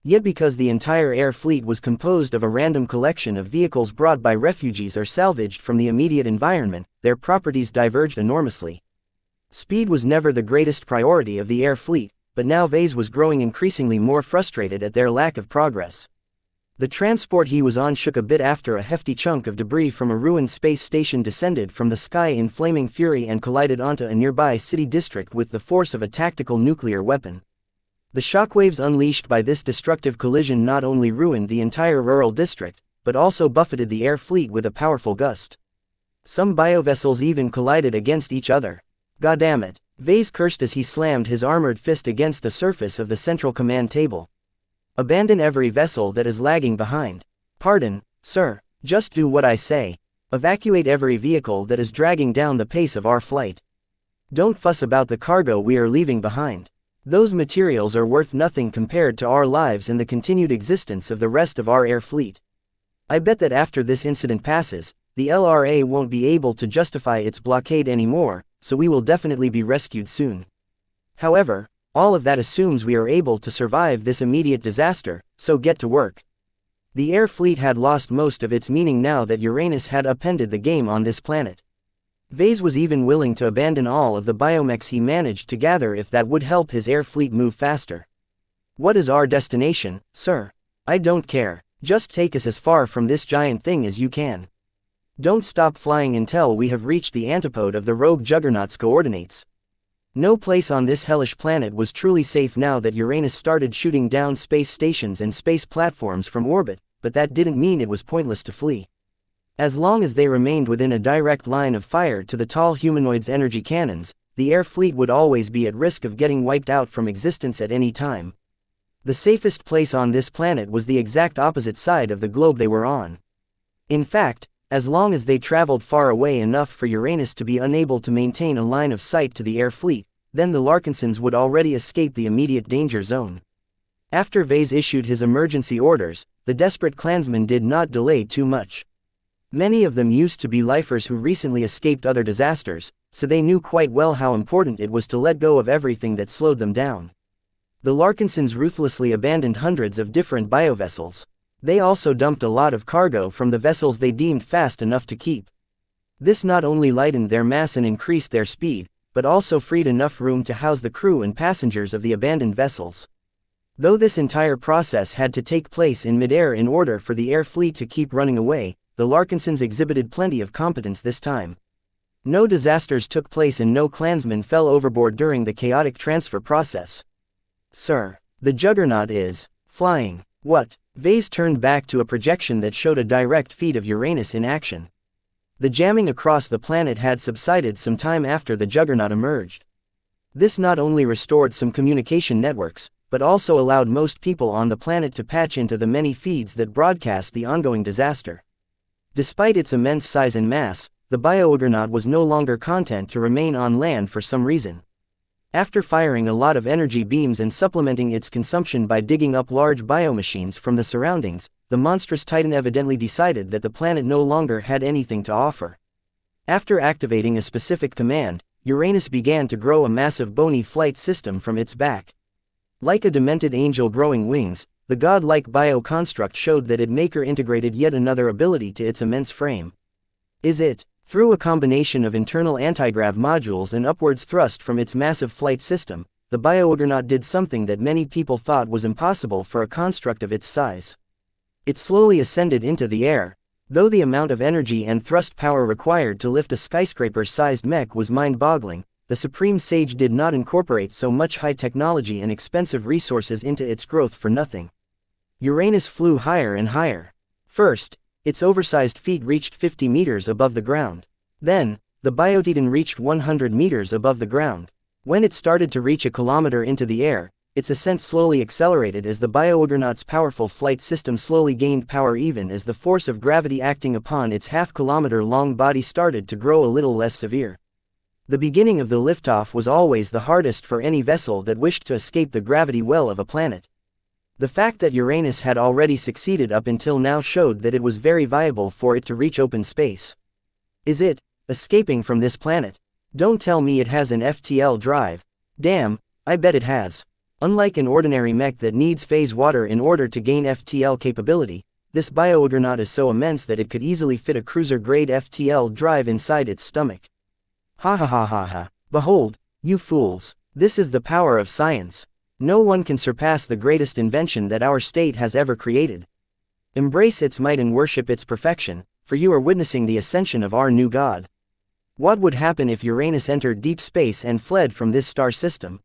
Yet because the entire air fleet was composed of a random collection of vehicles brought by refugees or salvaged from the immediate environment, their properties diverged enormously. Speed was never the greatest priority of the air fleet, but now Vase was growing increasingly more frustrated at their lack of progress. The transport he was on shook a bit after a hefty chunk of debris from a ruined space station descended from the sky in flaming fury and collided onto a nearby city district with the force of a tactical nuclear weapon. The shockwaves unleashed by this destructive collision not only ruined the entire rural district, but also buffeted the air fleet with a powerful gust. Some biovessels even collided against each other. Goddammit, Vase cursed as he slammed his armored fist against the surface of the central command table. Abandon every vessel that is lagging behind. Pardon, sir, just do what I say. Evacuate every vehicle that is dragging down the pace of our flight. Don't fuss about the cargo we are leaving behind. Those materials are worth nothing compared to our lives and the continued existence of the rest of our air fleet. I bet that after this incident passes, the LRA won't be able to justify its blockade anymore, so we will definitely be rescued soon. However, all of that assumes we are able to survive this immediate disaster, so get to work. The air fleet had lost most of its meaning now that Uranus had upended the game on this planet. Vase was even willing to abandon all of the biomechs he managed to gather if that would help his air fleet move faster. What is our destination, sir? I don't care, just take us as far from this giant thing as you can. Don't stop flying until we have reached the antipode of the rogue Juggernaut's coordinates. No place on this hellish planet was truly safe now that Uranus started shooting down space stations and space platforms from orbit, but that didn't mean it was pointless to flee. As long as they remained within a direct line of fire to the tall humanoids' energy cannons, the air fleet would always be at risk of getting wiped out from existence at any time. The safest place on this planet was the exact opposite side of the globe they were on. In fact, as long as they traveled far away enough for Uranus to be unable to maintain a line of sight to the air fleet, then the Larkinsons would already escape the immediate danger zone. After Vase issued his emergency orders, the desperate clansmen did not delay too much. Many of them used to be lifers who recently escaped other disasters, so they knew quite well how important it was to let go of everything that slowed them down. The Larkinsons ruthlessly abandoned hundreds of different biovessels. They also dumped a lot of cargo from the vessels they deemed fast enough to keep. This not only lightened their mass and increased their speed, but also freed enough room to house the crew and passengers of the abandoned vessels. Though this entire process had to take place in midair in order for the air fleet to keep running away, the Larkinsons exhibited plenty of competence this time. No disasters took place and no clansmen fell overboard during the chaotic transfer process. Sir, the Juggernaut is flying. What? Vase turned back to a projection that showed a direct feed of Uranus in action. The jamming across the planet had subsided some time after the Juggernaut emerged. This not only restored some communication networks, but also allowed most people on the planet to patch into the many feeds that broadcast the ongoing disaster. Despite its immense size and mass, the Bio-Juggernaut was no longer content to remain on land for some reason. After firing a lot of energy beams and supplementing its consumption by digging up large biomachines from the surroundings, the monstrous Titan evidently decided that the planet no longer had anything to offer. After activating a specific command, Uranus began to grow a massive bony flight system from its back. Like a demented angel growing wings, the godlike bio-construct showed that its maker integrated yet another ability to its immense frame. Is it? Through a combination of internal antigrav modules and upwards thrust from its massive flight system, the Bio-Juggernaut did something that many people thought was impossible for a construct of its size. It slowly ascended into the air. Though the amount of energy and thrust power required to lift a skyscraper-sized mech was mind-boggling, the Supreme Sage did not incorporate so much high technology and expensive resources into its growth for nothing. Uranus flew higher and higher. First, its oversized feet reached 50 meters above the ground. Then, the Biotitan reached 100 meters above the ground. When it started to reach a kilometer into the air, its ascent slowly accelerated as the Bio-Juggernaut's powerful flight system slowly gained power even as the force of gravity acting upon its half-kilometer-long body started to grow a little less severe. The beginning of the liftoff was always the hardest for any vessel that wished to escape the gravity well of a planet. The fact that Uranus had already succeeded up until now showed that it was very viable for it to reach open space. Is it escaping from this planet? Don't tell me it has an FTL drive. Damn, I bet it has. Unlike an ordinary mech that needs phase water in order to gain FTL capability, this Bio-Juggernaut is so immense that it could easily fit a cruiser-grade FTL drive inside its stomach. Ha ha ha ha ha. Behold, you fools, this is the power of science. No one can surpass the greatest invention that our state has ever created. Embrace its might and worship its perfection, for you are witnessing the ascension of our new god. What would happen if Uranus entered deep space and fled from this star system?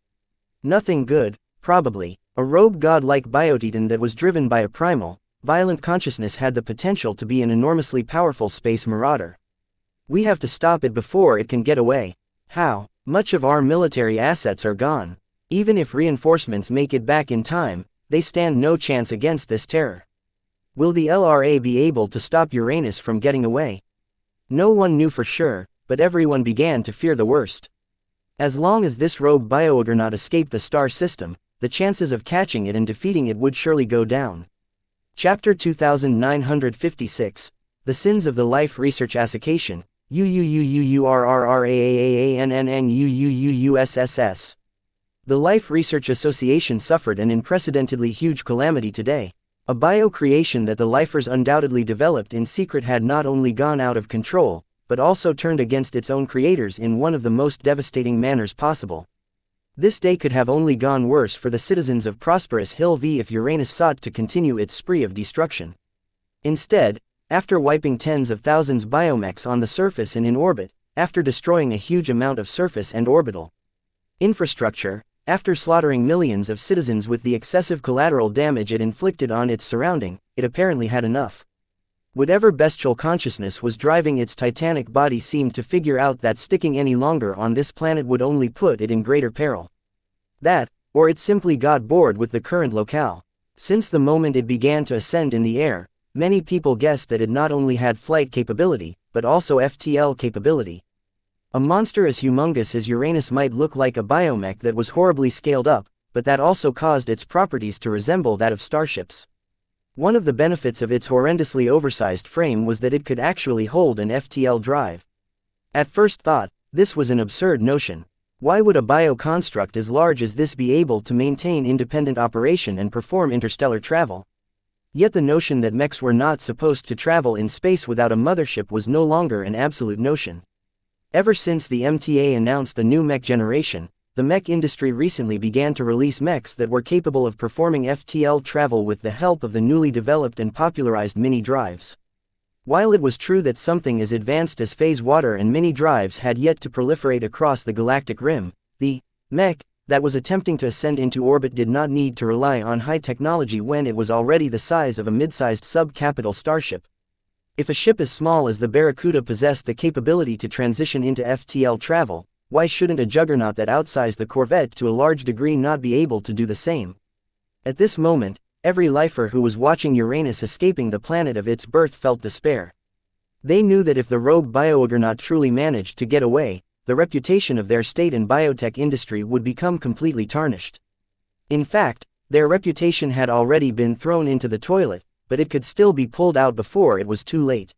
Nothing good, probably. A rogue god-like Biotitan that was driven by a primal, violent consciousness had the potential to be an enormously powerful space marauder. We have to stop it before it can get away. How? Much of our military assets are gone. Even if reinforcements make it back in time, they stand no chance against this terror. Will the LRA be able to stop Uranus from getting away? No one knew for sure, but everyone began to fear the worst. As long as this rogue Bio-Juggernaut escaped the star system, the chances of catching it and defeating it would surely go down. Chapter 2956, The Sins of the Life Research Association, UUUURRRAAANNNUUUUSSS. The Life Research Association suffered an unprecedentedly huge calamity today. A bio-creation that the lifers undoubtedly developed in secret had not only gone out of control, but also turned against its own creators in one of the most devastating manners possible. This day could have only gone worse for the citizens of prosperous Hill V if Uranus sought to continue its spree of destruction. Instead, after wiping tens of thousands biomechs on the surface and in orbit, after destroying a huge amount of surface and orbital infrastructure, after slaughtering millions of citizens with the excessive collateral damage it inflicted on its surrounding, it apparently had enough. Whatever bestial consciousness was driving its titanic body seemed to figure out that sticking any longer on this planet would only put it in greater peril. That, or it simply got bored with the current locale. Since the moment it began to ascend in the air, many people guessed that it not only had flight capability, but also FTL capability. A monster as humongous as Uranus might look like a biomech that was horribly scaled up, but that also caused its properties to resemble that of starships. One of the benefits of its horrendously oversized frame was that it could actually hold an FTL drive. At first thought, this was an absurd notion. Why would a bio-construct as large as this be able to maintain independent operation and perform interstellar travel? Yet the notion that mechs were not supposed to travel in space without a mothership was no longer an absolute notion. Ever since the MTA announced the new mech generation, the mech industry recently began to release mechs that were capable of performing FTL travel with the help of the newly developed and popularized mini drives. While it was true that something as advanced as phase water and mini-drives had yet to proliferate across the galactic rim, the Mech that was attempting to ascend into orbit did not need to rely on high technology when it was already the size of a mid-sized sub-capital starship. If a ship as small as the Barracuda possessed the capability to transition into FTL travel, why shouldn't a juggernaut that outsized the Corvette to a large degree not be able to do the same? At this moment, every lifer who was watching Uranus escaping the planet of its birth felt despair. They knew that if the rogue biojuggernaut truly managed to get away, the reputation of their state and biotech industry would become completely tarnished. In fact, their reputation had already been thrown into the toilet, but it could still be pulled out before it was too late.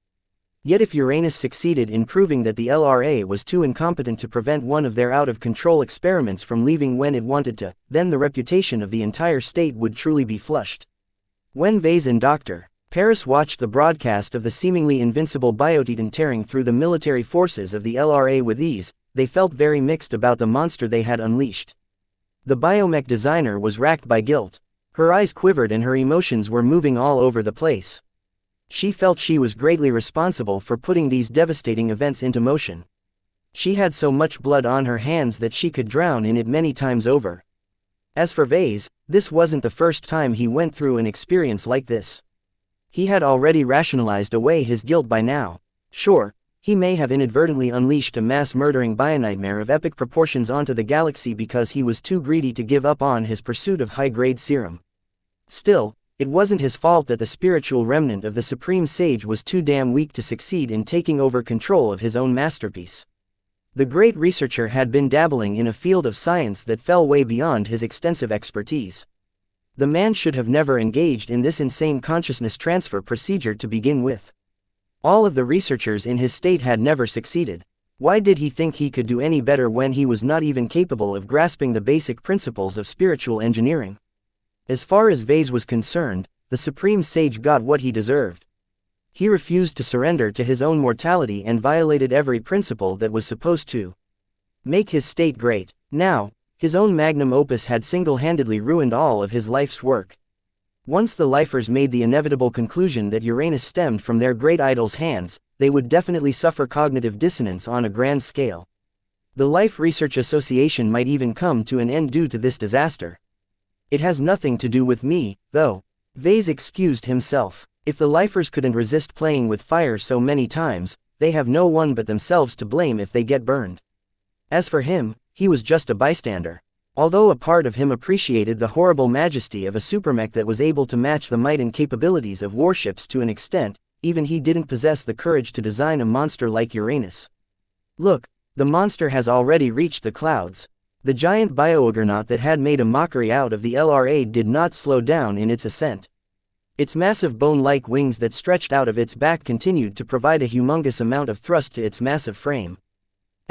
Yet if Uranus succeeded in proving that the LRA was too incompetent to prevent one of their out-of-control experiments from leaving when it wanted to, then the reputation of the entire state would truly be flushed. When Vase and Dr. Paris watched the broadcast of the seemingly invincible Biotitan tearing through the military forces of the LRA with ease, they felt very mixed about the monster they had unleashed. The biomech designer was racked by guilt. Her eyes quivered and her emotions were moving all over the place. She felt she was greatly responsible for putting these devastating events into motion. She had so much blood on her hands that she could drown in it many times over. As for Vase, this wasn't the first time he went through an experience like this. He had already rationalized away his guilt by now. Sure, he may have inadvertently unleashed a mass-murdering bionightmare of epic proportions onto the galaxy because he was too greedy to give up on his pursuit of high-grade serum. Still, it wasn't his fault that the spiritual remnant of the Supreme Sage was too damn weak to succeed in taking over control of his own masterpiece. The great researcher had been dabbling in a field of science that fell way beyond his extensive expertise. The man should have never engaged in this insane consciousness transfer procedure to begin with. All of the researchers in his state had never succeeded. Why did he think he could do any better when he was not even capable of grasping the basic principles of spiritual engineering? As far as Vase was concerned, the Supreme Sage got what he deserved. He refused to surrender to his own mortality and violated every principle that was supposed to make his state great. Now, his own magnum opus had single-handedly ruined all of his life's work. Once the lifers made the inevitable conclusion that Uranus stemmed from their great idol's hands, they would definitely suffer cognitive dissonance on a grand scale. The Life Research Association might even come to an end due to this disaster. It has nothing to do with me, though. Vase excused himself. If the lifers couldn't resist playing with fire so many times, they have no one but themselves to blame if they get burned. As for him, he was just a bystander. Although a part of him appreciated the horrible majesty of a supermech that was able to match the might and capabilities of warships to an extent, even he didn't possess the courage to design a monster like Uranus. Look, the monster has already reached the clouds. The giant biojuggernaut that had made a mockery out of the LRA did not slow down in its ascent. Its massive bone-like wings that stretched out of its back continued to provide a humongous amount of thrust to its massive frame.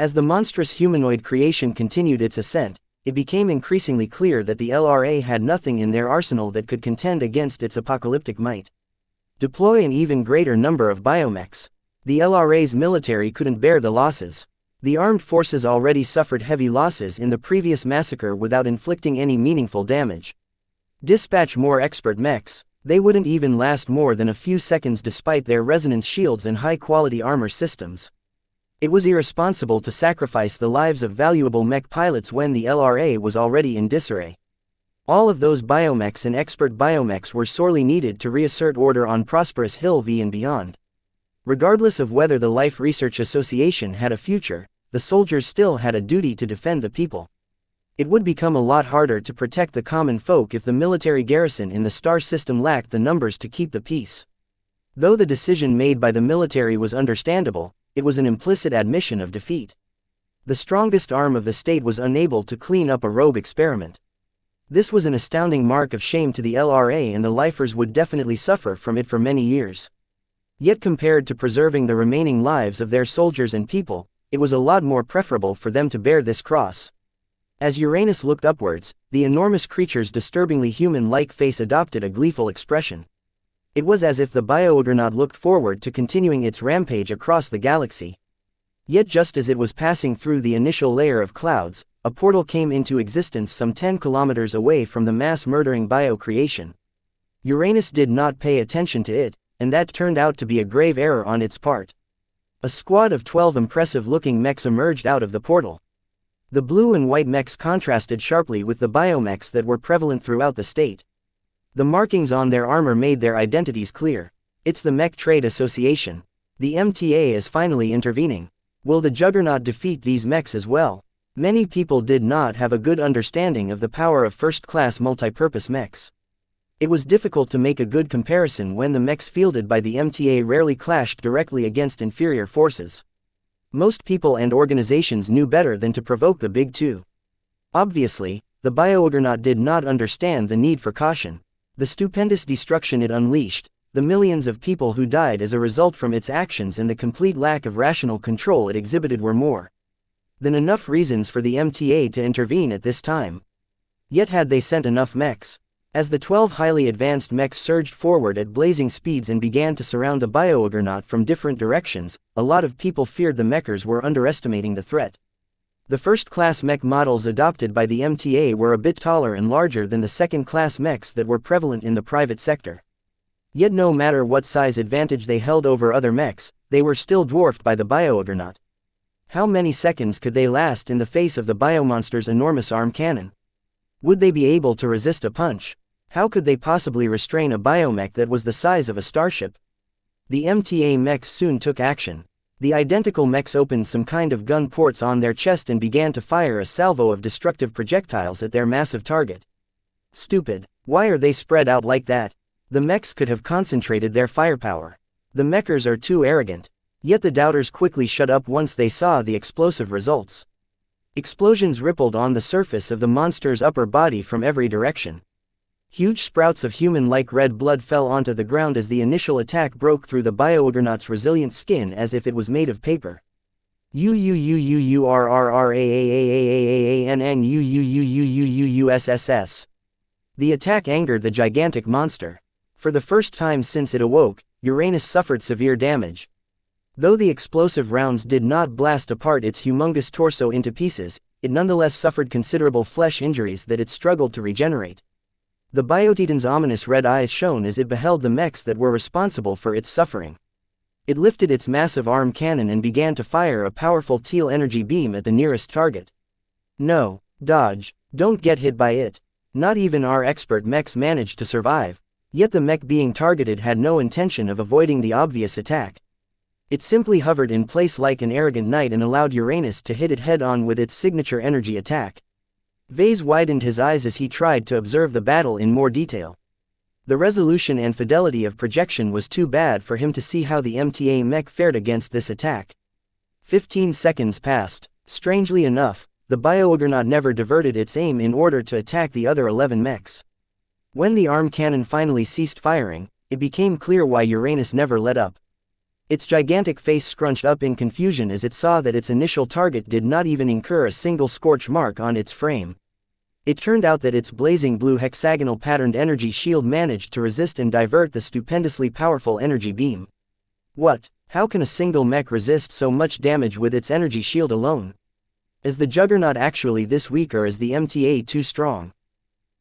As the monstrous humanoid creation continued its ascent, it became increasingly clear that the LRA had nothing in their arsenal that could contend against its apocalyptic might. Deploy an even greater number of biomechs. The LRA's military couldn't bear the losses. The armed forces already suffered heavy losses in the previous massacre without inflicting any meaningful damage. Dispatch more expert mechs. They wouldn't even last more than a few seconds despite their resonance shields and high-quality armor systems. It was irresponsible to sacrifice the lives of valuable mech pilots when the LRA was already in disarray. All of those biomechs and expert biomechs were sorely needed to reassert order on Prosperous Hill V and beyond. Regardless of whether the Life Research Association had a future, the soldiers still had a duty to defend the people. It would become a lot harder to protect the common folk if the military garrison in the star system lacked the numbers to keep the peace. Though the decision made by the military was understandable, it was an implicit admission of defeat. The strongest arm of the state was unable to clean up a rogue experiment. This was an astounding mark of shame to the LRA, and the lifers would definitely suffer from it for many years. Yet compared to preserving the remaining lives of their soldiers and people, it was a lot more preferable for them to bear this cross. As Uranus looked upwards, the enormous creature's disturbingly human-like face adopted a gleeful expression. It was as if the biojuggernaut looked forward to continuing its rampage across the galaxy. Yet just as it was passing through the initial layer of clouds, a portal came into existence some 10 kilometers away from the mass-murdering bio-creation. Uranus did not pay attention to it, and that turned out to be a grave error on its part. A squad of 12 impressive-looking mechs emerged out of the portal. The blue and white mechs contrasted sharply with the biomechs that were prevalent throughout the state. The markings on their armor made their identities clear. It's the Mech Trade Association. The MTA is finally intervening. Will the Juggernaut defeat these mechs as well? Many people did not have a good understanding of the power of first-class multipurpose mechs. It was difficult to make a good comparison when the mechs fielded by the MTA rarely clashed directly against inferior forces. Most people and organizations knew better than to provoke the big two. Obviously, the Biojuggernaut did not understand the need for caution. The stupendous destruction it unleashed, the millions of people who died as a result from its actions, and the complete lack of rational control it exhibited were more than enough reasons for the MTA to intervene at this time. Yet had they sent enough mechs? As the 12 highly advanced mechs surged forward at blazing speeds and began to surround the Biojuggernaut from different directions, a lot of people feared the mechers were underestimating the threat. The first-class mech models adopted by the MTA were a bit taller and larger than the second-class mechs that were prevalent in the private sector. Yet no matter what size advantage they held over other mechs, they were still dwarfed by the Biojuggernaut. How many seconds could they last in the face of the Biomonster's enormous arm cannon? Would they be able to resist a punch? How could they possibly restrain a biomech that was the size of a starship? The MTA mechs soon took action. The identical mechs opened some kind of gun ports on their chest and began to fire a salvo of destructive projectiles at their massive target. Stupid. Why are they spread out like that? The mechs could have concentrated their firepower. The mechers are too arrogant. Yet the doubters quickly shut up once they saw the explosive results. Explosions rippled on the surface of the monster's upper body from every direction. Huge sprouts of human-like red blood fell onto the ground as the initial attack broke through the Biojuggernaut's resilient skin as if it was made of paper. UUUURRAAAAAANNUUUUUUSSS. The attack angered the gigantic monster. For the first time since it awoke, Uranus suffered severe damage. Though the explosive rounds did not blast apart its humongous torso into pieces, it nonetheless suffered considerable flesh injuries that it struggled to regenerate. The Biotitan's ominous red eyes shone as it beheld the mechs that were responsible for its suffering. It lifted its massive arm cannon and began to fire a powerful teal energy beam at the nearest target. No, dodge, don't get hit by it. Not even our expert mechs managed to survive. Yet the mech being targeted had no intention of avoiding the obvious attack. It simply hovered in place like an arrogant knight and allowed Uranus to hit it head-on with its signature energy attack. Vase widened his eyes as he tried to observe the battle in more detail. The resolution and fidelity of projection was too bad for him to see how the MTA mech fared against this attack. 15 seconds passed. Strangely enough, the Biojuggernaut never diverted its aim in order to attack the other 11 mechs. When the arm cannon finally ceased firing, it became clear why Uranus never let up. Its gigantic face scrunched up in confusion as it saw that its initial target did not even incur a single scorch mark on its frame. It turned out that its blazing blue hexagonal patterned energy shield managed to resist and divert the stupendously powerful energy beam. What? How can a single mech resist so much damage with its energy shield alone? Is the Juggernaut actually this weak, or is the MTA too strong?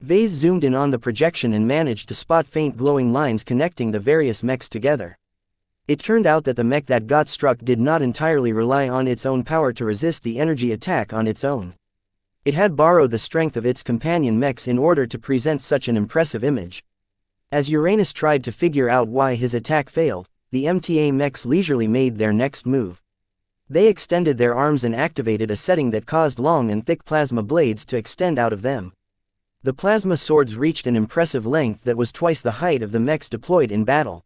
Vase zoomed in on the projection and managed to spot faint glowing lines connecting the various mechs together. It turned out that the mech that got struck did not entirely rely on its own power to resist the energy attack on its own. It had borrowed the strength of its companion mechs in order to present such an impressive image. As Uranus tried to figure out why his attack failed, the MTA mechs leisurely made their next move. They extended their arms and activated a setting that caused long and thick plasma blades to extend out of them. The plasma swords reached an impressive length that was twice the height of the mechs deployed in battle.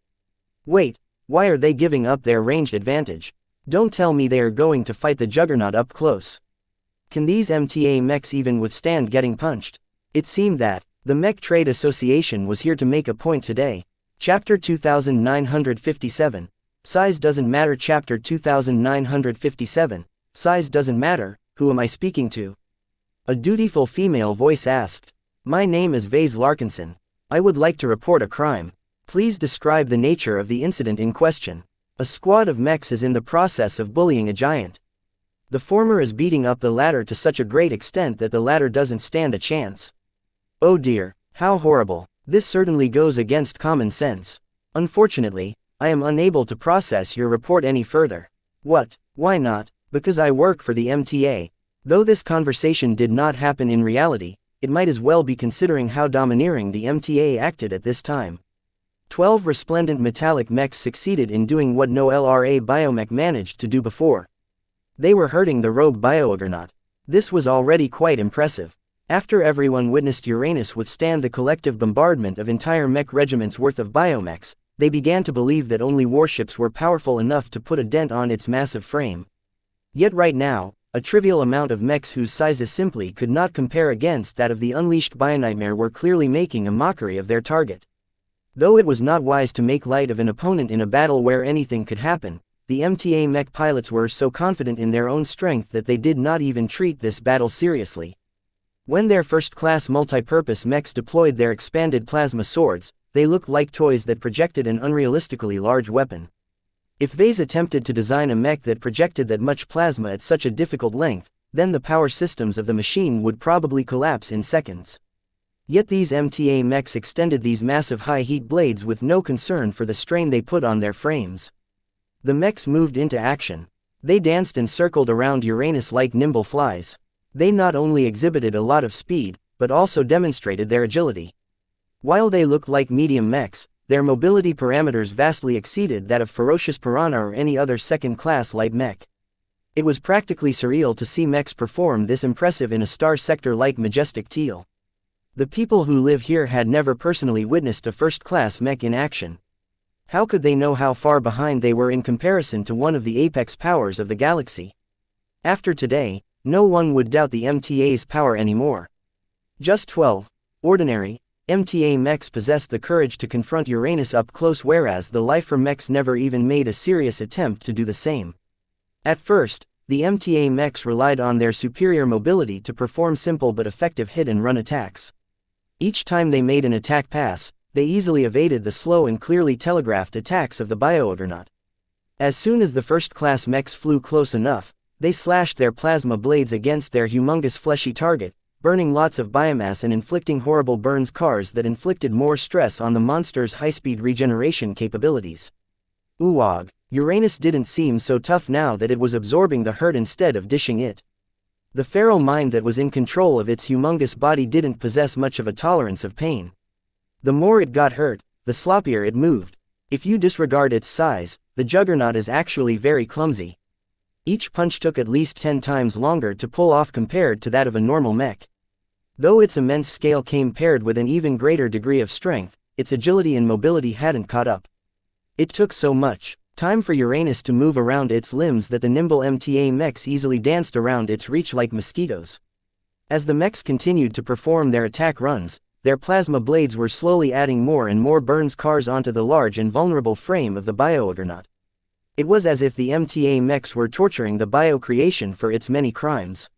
Wait. Why are they giving up their ranged advantage? Don't tell me they are going to fight the Juggernaut up close. Can these MTA mechs even withstand getting punched? It seemed that the Mech Trade Association was here to make a point today. Chapter 2957. Size doesn't matter. Chapter 2957. Size doesn't matter. Who am I speaking to? A dutiful female voice asked. My name is Vase Larkinson. I would like to report a crime. Please describe the nature of the incident in question. A squad of mechs is in the process of bullying a giant. The former is beating up the latter to such a great extent that the latter doesn't stand a chance. Oh dear, how horrible. This certainly goes against common sense. Unfortunately, I am unable to process your report any further. What? Why not? Because I work for the MTA. Though this conversation did not happen in reality, it might as well be considering how domineering the MTA acted at this time. 12 resplendent metallic mechs succeeded in doing what no LRA biomech managed to do before. They were hurting the rogue biouggernaut. This was already quite impressive. After everyone witnessed Uranus withstand the collective bombardment of entire mech regiments worth of biomechs, they began to believe that only warships were powerful enough to put a dent on its massive frame. Yet right now, a trivial amount of mechs whose sizes simply could not compare against that of the unleashed Bionightmare were clearly making a mockery of their target. Though it was not wise to make light of an opponent in a battle where anything could happen, the MTA mech pilots were so confident in their own strength that they did not even treat this battle seriously. When their first-class multi-purpose mechs deployed their expanded plasma swords, they looked like toys that projected an unrealistically large weapon. If Vase attempted to design a mech that projected that much plasma at such a difficult length, then the power systems of the machine would probably collapse in seconds. Yet these MTA mechs extended these massive high-heat blades with no concern for the strain they put on their frames. The mechs moved into action. They danced and circled around Uranus like nimble flies. They not only exhibited a lot of speed, but also demonstrated their agility. While they looked like medium mechs, their mobility parameters vastly exceeded that of Ferocious Piranha or any other second-class light mech. It was practically surreal to see mechs perform this impressive in a star sector-like majestic teal. The people who live here had never personally witnessed a first-class mech in action. How could they know how far behind they were in comparison to one of the apex powers of the galaxy? After today, no one would doubt the MTA's power anymore. Just 12 ordinary MTA mechs possessed the courage to confront Uranus up close, whereas the Lifer mechs never even made a serious attempt to do the same. At first, the MTA mechs relied on their superior mobility to perform simple but effective hit-and-run attacks. Each time they made an attack pass, they easily evaded the slow and clearly telegraphed attacks of the biouggernaut. As soon as the first-class mechs flew close enough, they slashed their plasma blades against their humongous fleshy target, burning lots of biomass and inflicting horrible burns that inflicted more stress on the monster's high-speed regeneration capabilities. Uwag, Uranus didn't seem so tough now that it was absorbing the hurt instead of dishing it. The feral mind that was in control of its humongous body didn't possess much of a tolerance of pain. The more it got hurt, the sloppier it moved. If you disregard its size, the juggernaut is actually very clumsy. Each punch took at least 10 times longer to pull off compared to that of a normal mech. Though its immense scale came paired with an even greater degree of strength, its agility and mobility hadn't caught up. It took so much time for Uranus to move around its limbs that the nimble MTA mechs easily danced around its reach like mosquitoes. As the mechs continued to perform their attack runs, their plasma blades were slowly adding more and more burns onto the large and vulnerable frame of the biouggernaut. It was as if the MTA mechs were torturing the bio-creation for its many crimes.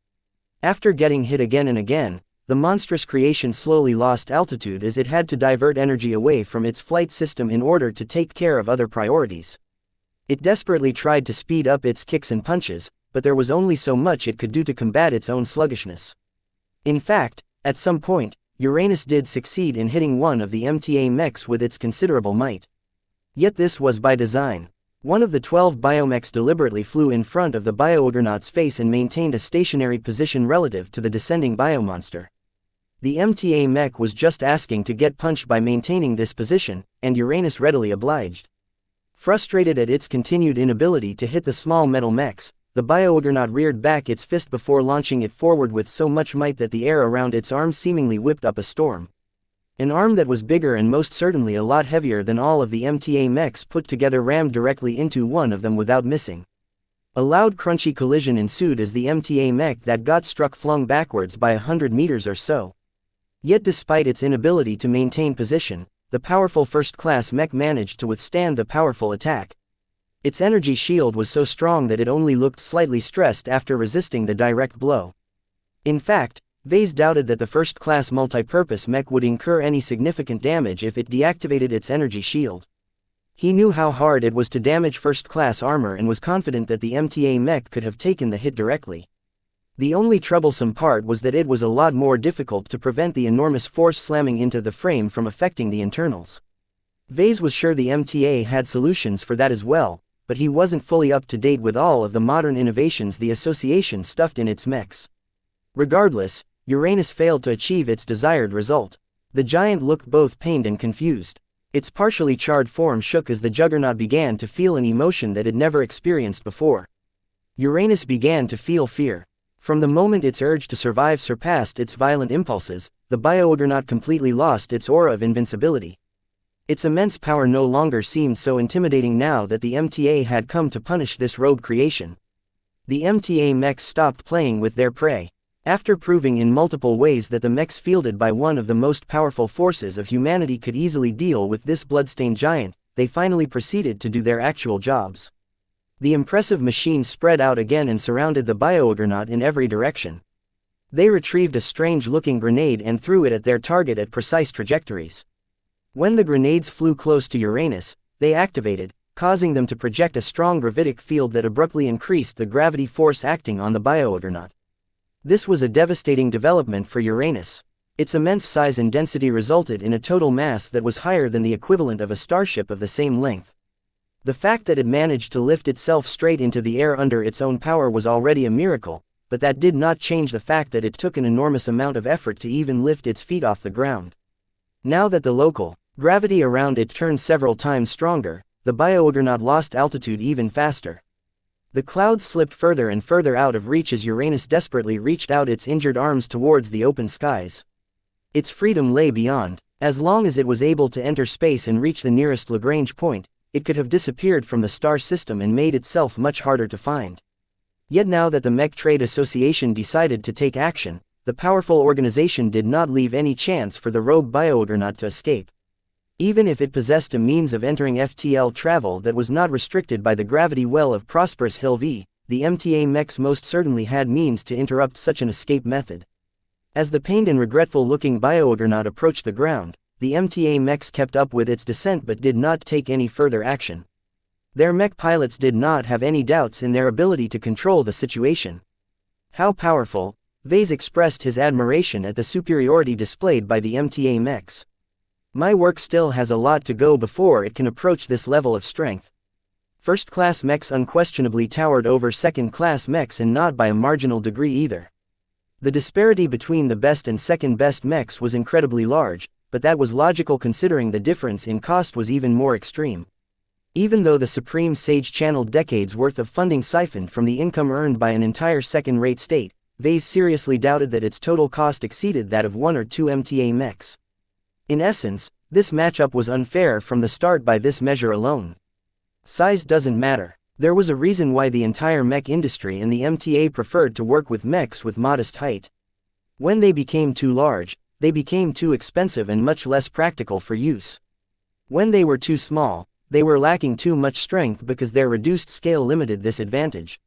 After getting hit again and again, the monstrous creation slowly lost altitude as it had to divert energy away from its flight system in order to take care of other priorities. It desperately tried to speed up its kicks and punches, but there was only so much it could do to combat its own sluggishness. In fact, at some point, Uranus did succeed in hitting one of the MTA mechs with its considerable might. Yet this was by design. One of the 12 biomechs deliberately flew in front of the biouggernaut's face and maintained a stationary position relative to the descending biomonster. The MTA mech was just asking to get punched by maintaining this position, and Uranus readily obliged. Frustrated at its continued inability to hit the small metal mechs, the biouggernaut reared back its fist before launching it forward with so much might that the air around its arm seemingly whipped up a storm. An arm that was bigger and most certainly a lot heavier than all of the MTA mechs put together rammed directly into one of them without missing. A loud crunchy collision ensued as the MTA mech that got struck flung backwards by 100 meters or so. Yet despite its inability to maintain position, the powerful first-class mech managed to withstand the powerful attack. Its energy shield was so strong that it only looked slightly stressed after resisting the direct blow. In fact, Vase doubted that the first-class multi-purpose mech would incur any significant damage if it deactivated its energy shield. He knew how hard it was to damage first-class armor and was confident that the MTA mech could have taken the hit directly. The only troublesome part was that it was a lot more difficult to prevent the enormous force slamming into the frame from affecting the internals. Vase was sure the MTA had solutions for that as well, but he wasn't fully up to date with all of the modern innovations the association stuffed in its mechs. Regardless, Uranus failed to achieve its desired result. The giant looked both pained and confused. Its partially charred form shook as the juggernaut began to feel an emotion that it never experienced before. Uranus began to feel fear. From the moment its urge to survive surpassed its violent impulses, the bio-juggernaut completely lost its aura of invincibility. Its immense power no longer seemed so intimidating now that the MTA had come to punish this rogue creation. The MTA mechs stopped playing with their prey. After proving in multiple ways that the mechs fielded by one of the most powerful forces of humanity could easily deal with this bloodstained giant, they finally proceeded to do their actual jobs. The impressive machine spread out again and surrounded the bio-juggernaut in every direction. They retrieved a strange-looking grenade and threw it at their target at precise trajectories. When the grenades flew close to Uranus, they activated, causing them to project a strong gravitic field that abruptly increased the gravity force acting on the bio-juggernaut. This was a devastating development for Uranus. Its immense size and density resulted in a total mass that was higher than the equivalent of a starship of the same length. The fact that it managed to lift itself straight into the air under its own power was already a miracle, but that did not change the fact that it took an enormous amount of effort to even lift its feet off the ground. Now that the local gravity around it turned several times stronger, the bio-juggernaut lost altitude even faster. The clouds slipped further and further out of reach as Uranus desperately reached out its injured arms towards the open skies. Its freedom lay beyond. As long as it was able to enter space and reach the nearest Lagrange point, it could have disappeared from the star system and made itself much harder to find. Yet now that the Mech Trade Association decided to take action, the powerful organization did not leave any chance for the rogue bio-juggernaut to escape. Even if it possessed a means of entering FTL travel that was not restricted by the gravity well of Prosperous Hill V, the MTA mechs most certainly had means to interrupt such an escape method. As the pained and regretful-looking bio-juggernaut approached the ground, the MTA mechs kept up with its descent but did not take any further action. Their mech pilots did not have any doubts in their ability to control the situation. How powerful! Vase expressed his admiration at the superiority displayed by the MTA mechs. My work still has a lot to go before it can approach this level of strength. First-class mechs unquestionably towered over second-class mechs and not by a marginal degree either. The disparity between the best and second-best mechs was incredibly large, but that was logical considering the difference in cost was even more extreme. Even though the Supreme Sage channeled decades worth of funding siphoned from the income earned by an entire second-rate state, Vase seriously doubted that its total cost exceeded that of one or two MTA mechs. In essence, this matchup was unfair from the start by this measure alone. Size doesn't matter. There was a reason why the entire mech industry and the MTA preferred to work with mechs with modest height. When they became too large, they became too expensive and much less practical for use. When they were too small, they were lacking too much strength because their reduced scale limited this advantage.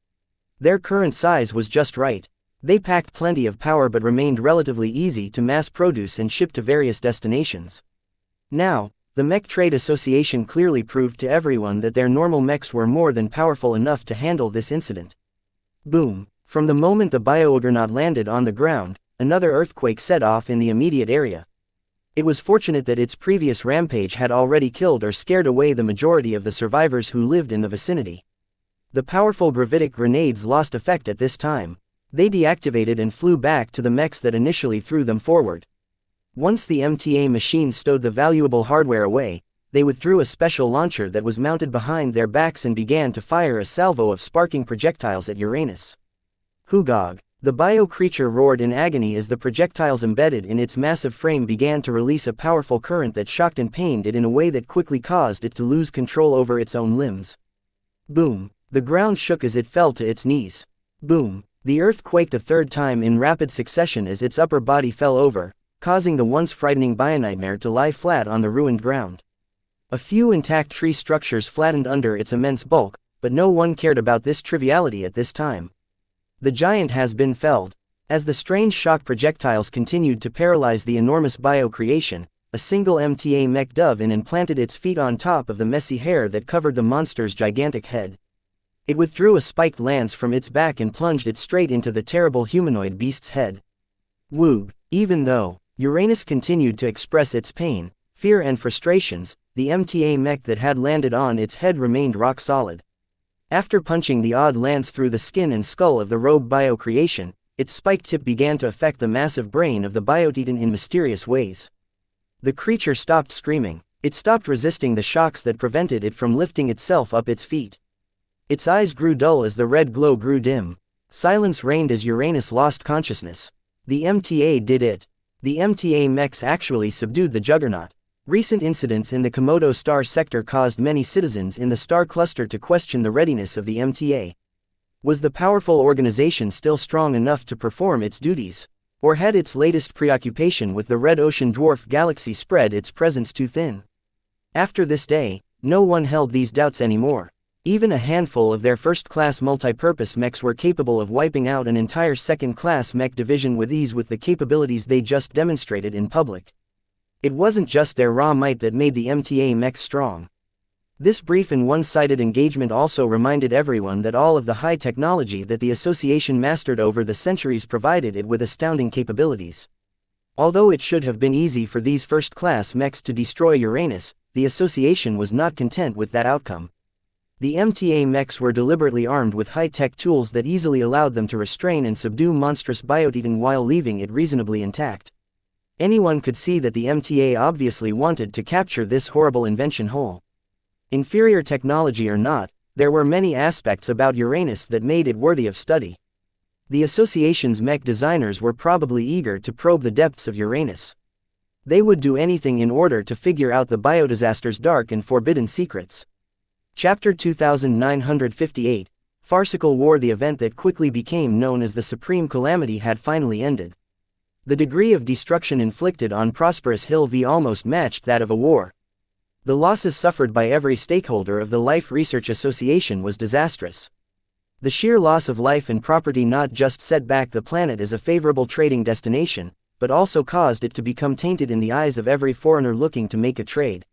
Their current size was just right. They packed plenty of power but remained relatively easy to mass produce and ship to various destinations. Now, the Mech Trade Association clearly proved to everyone that their normal mechs were more than powerful enough to handle this incident. Boom! From the moment the bio-juggernaut landed on the ground, another earthquake set off in the immediate area. It was fortunate that its previous rampage had already killed or scared away the majority of the survivors who lived in the vicinity. The powerful gravitic grenades lost effect at this time. They deactivated and flew back to the mechs that initially threw them forward. Once the MTA machine stowed the valuable hardware away, they withdrew a special launcher that was mounted behind their backs and began to fire a salvo of sparking projectiles at Uranus. Hugog! The bio-creature roared in agony as the projectiles embedded in its massive frame began to release a powerful current that shocked and pained it in a way that quickly caused it to lose control over its own limbs. Boom! The ground shook as it fell to its knees. Boom! The earth quaked a third time in rapid succession as its upper body fell over, causing the once frightening bio-nightmare to lie flat on the ruined ground. A few intact tree structures flattened under its immense bulk, but no one cared about this triviality at this time. The giant has been felled. As the strange shock projectiles continued to paralyze the enormous bio-creation, a single MTA mech dove in and planted its feet on top of the messy hair that covered the monster's gigantic head. It withdrew a spiked lance from its back and plunged it straight into the terrible humanoid beast's head. Woog! Even though Uranus continued to express its pain, fear and frustrations, the MTA mech that had landed on its head remained rock solid. After punching the odd lance through the skin and skull of the rogue bio-creation, its spiked tip began to affect the massive brain of the biotitan in mysterious ways. The creature stopped screaming. It stopped resisting the shocks that prevented it from lifting itself up its feet. Its eyes grew dull as the red glow grew dim. Silence reigned as Uranus lost consciousness. The MTA did it. The MTA mechs actually subdued the Juggernaut. Recent incidents in the Komodo star sector caused many citizens in the star cluster to question the readiness of the MTA. Was the powerful organization still strong enough to perform its duties? Or had its latest preoccupation with the red ocean dwarf galaxy spread its presence too thin? After this day, no one held these doubts anymore. Even a handful of their first-class multi-purpose mechs were capable of wiping out an entire second-class mech division with ease with the capabilities they just demonstrated in public. It wasn't just their raw might that made the MTA mechs strong. This brief and one-sided engagement also reminded everyone that all of the high technology that the association mastered over the centuries provided it with astounding capabilities. Although it should have been easy for these first-class mechs to destroy Uranus, the association was not content with that outcome. The MTA mechs were deliberately armed with high-tech tools that easily allowed them to restrain and subdue monstrous biotitan while leaving it reasonably intact. Anyone could see that the MTA obviously wanted to capture this horrible invention whole. Inferior technology or not, there were many aspects about Uranus that made it worthy of study. The association's mech designers were probably eager to probe the depths of Uranus. They would do anything in order to figure out the biodisaster's dark and forbidden secrets. Chapter 2958, Farcical War. The event that quickly became known as the Supreme Calamity had finally ended. The degree of destruction inflicted on Prosperous Hill V almost matched that of a war. The losses suffered by every stakeholder of the Life Research Association was disastrous. The sheer loss of life and property not just set back the planet as a favorable trading destination, but also caused it to become tainted in the eyes of every foreigner looking to make a trade.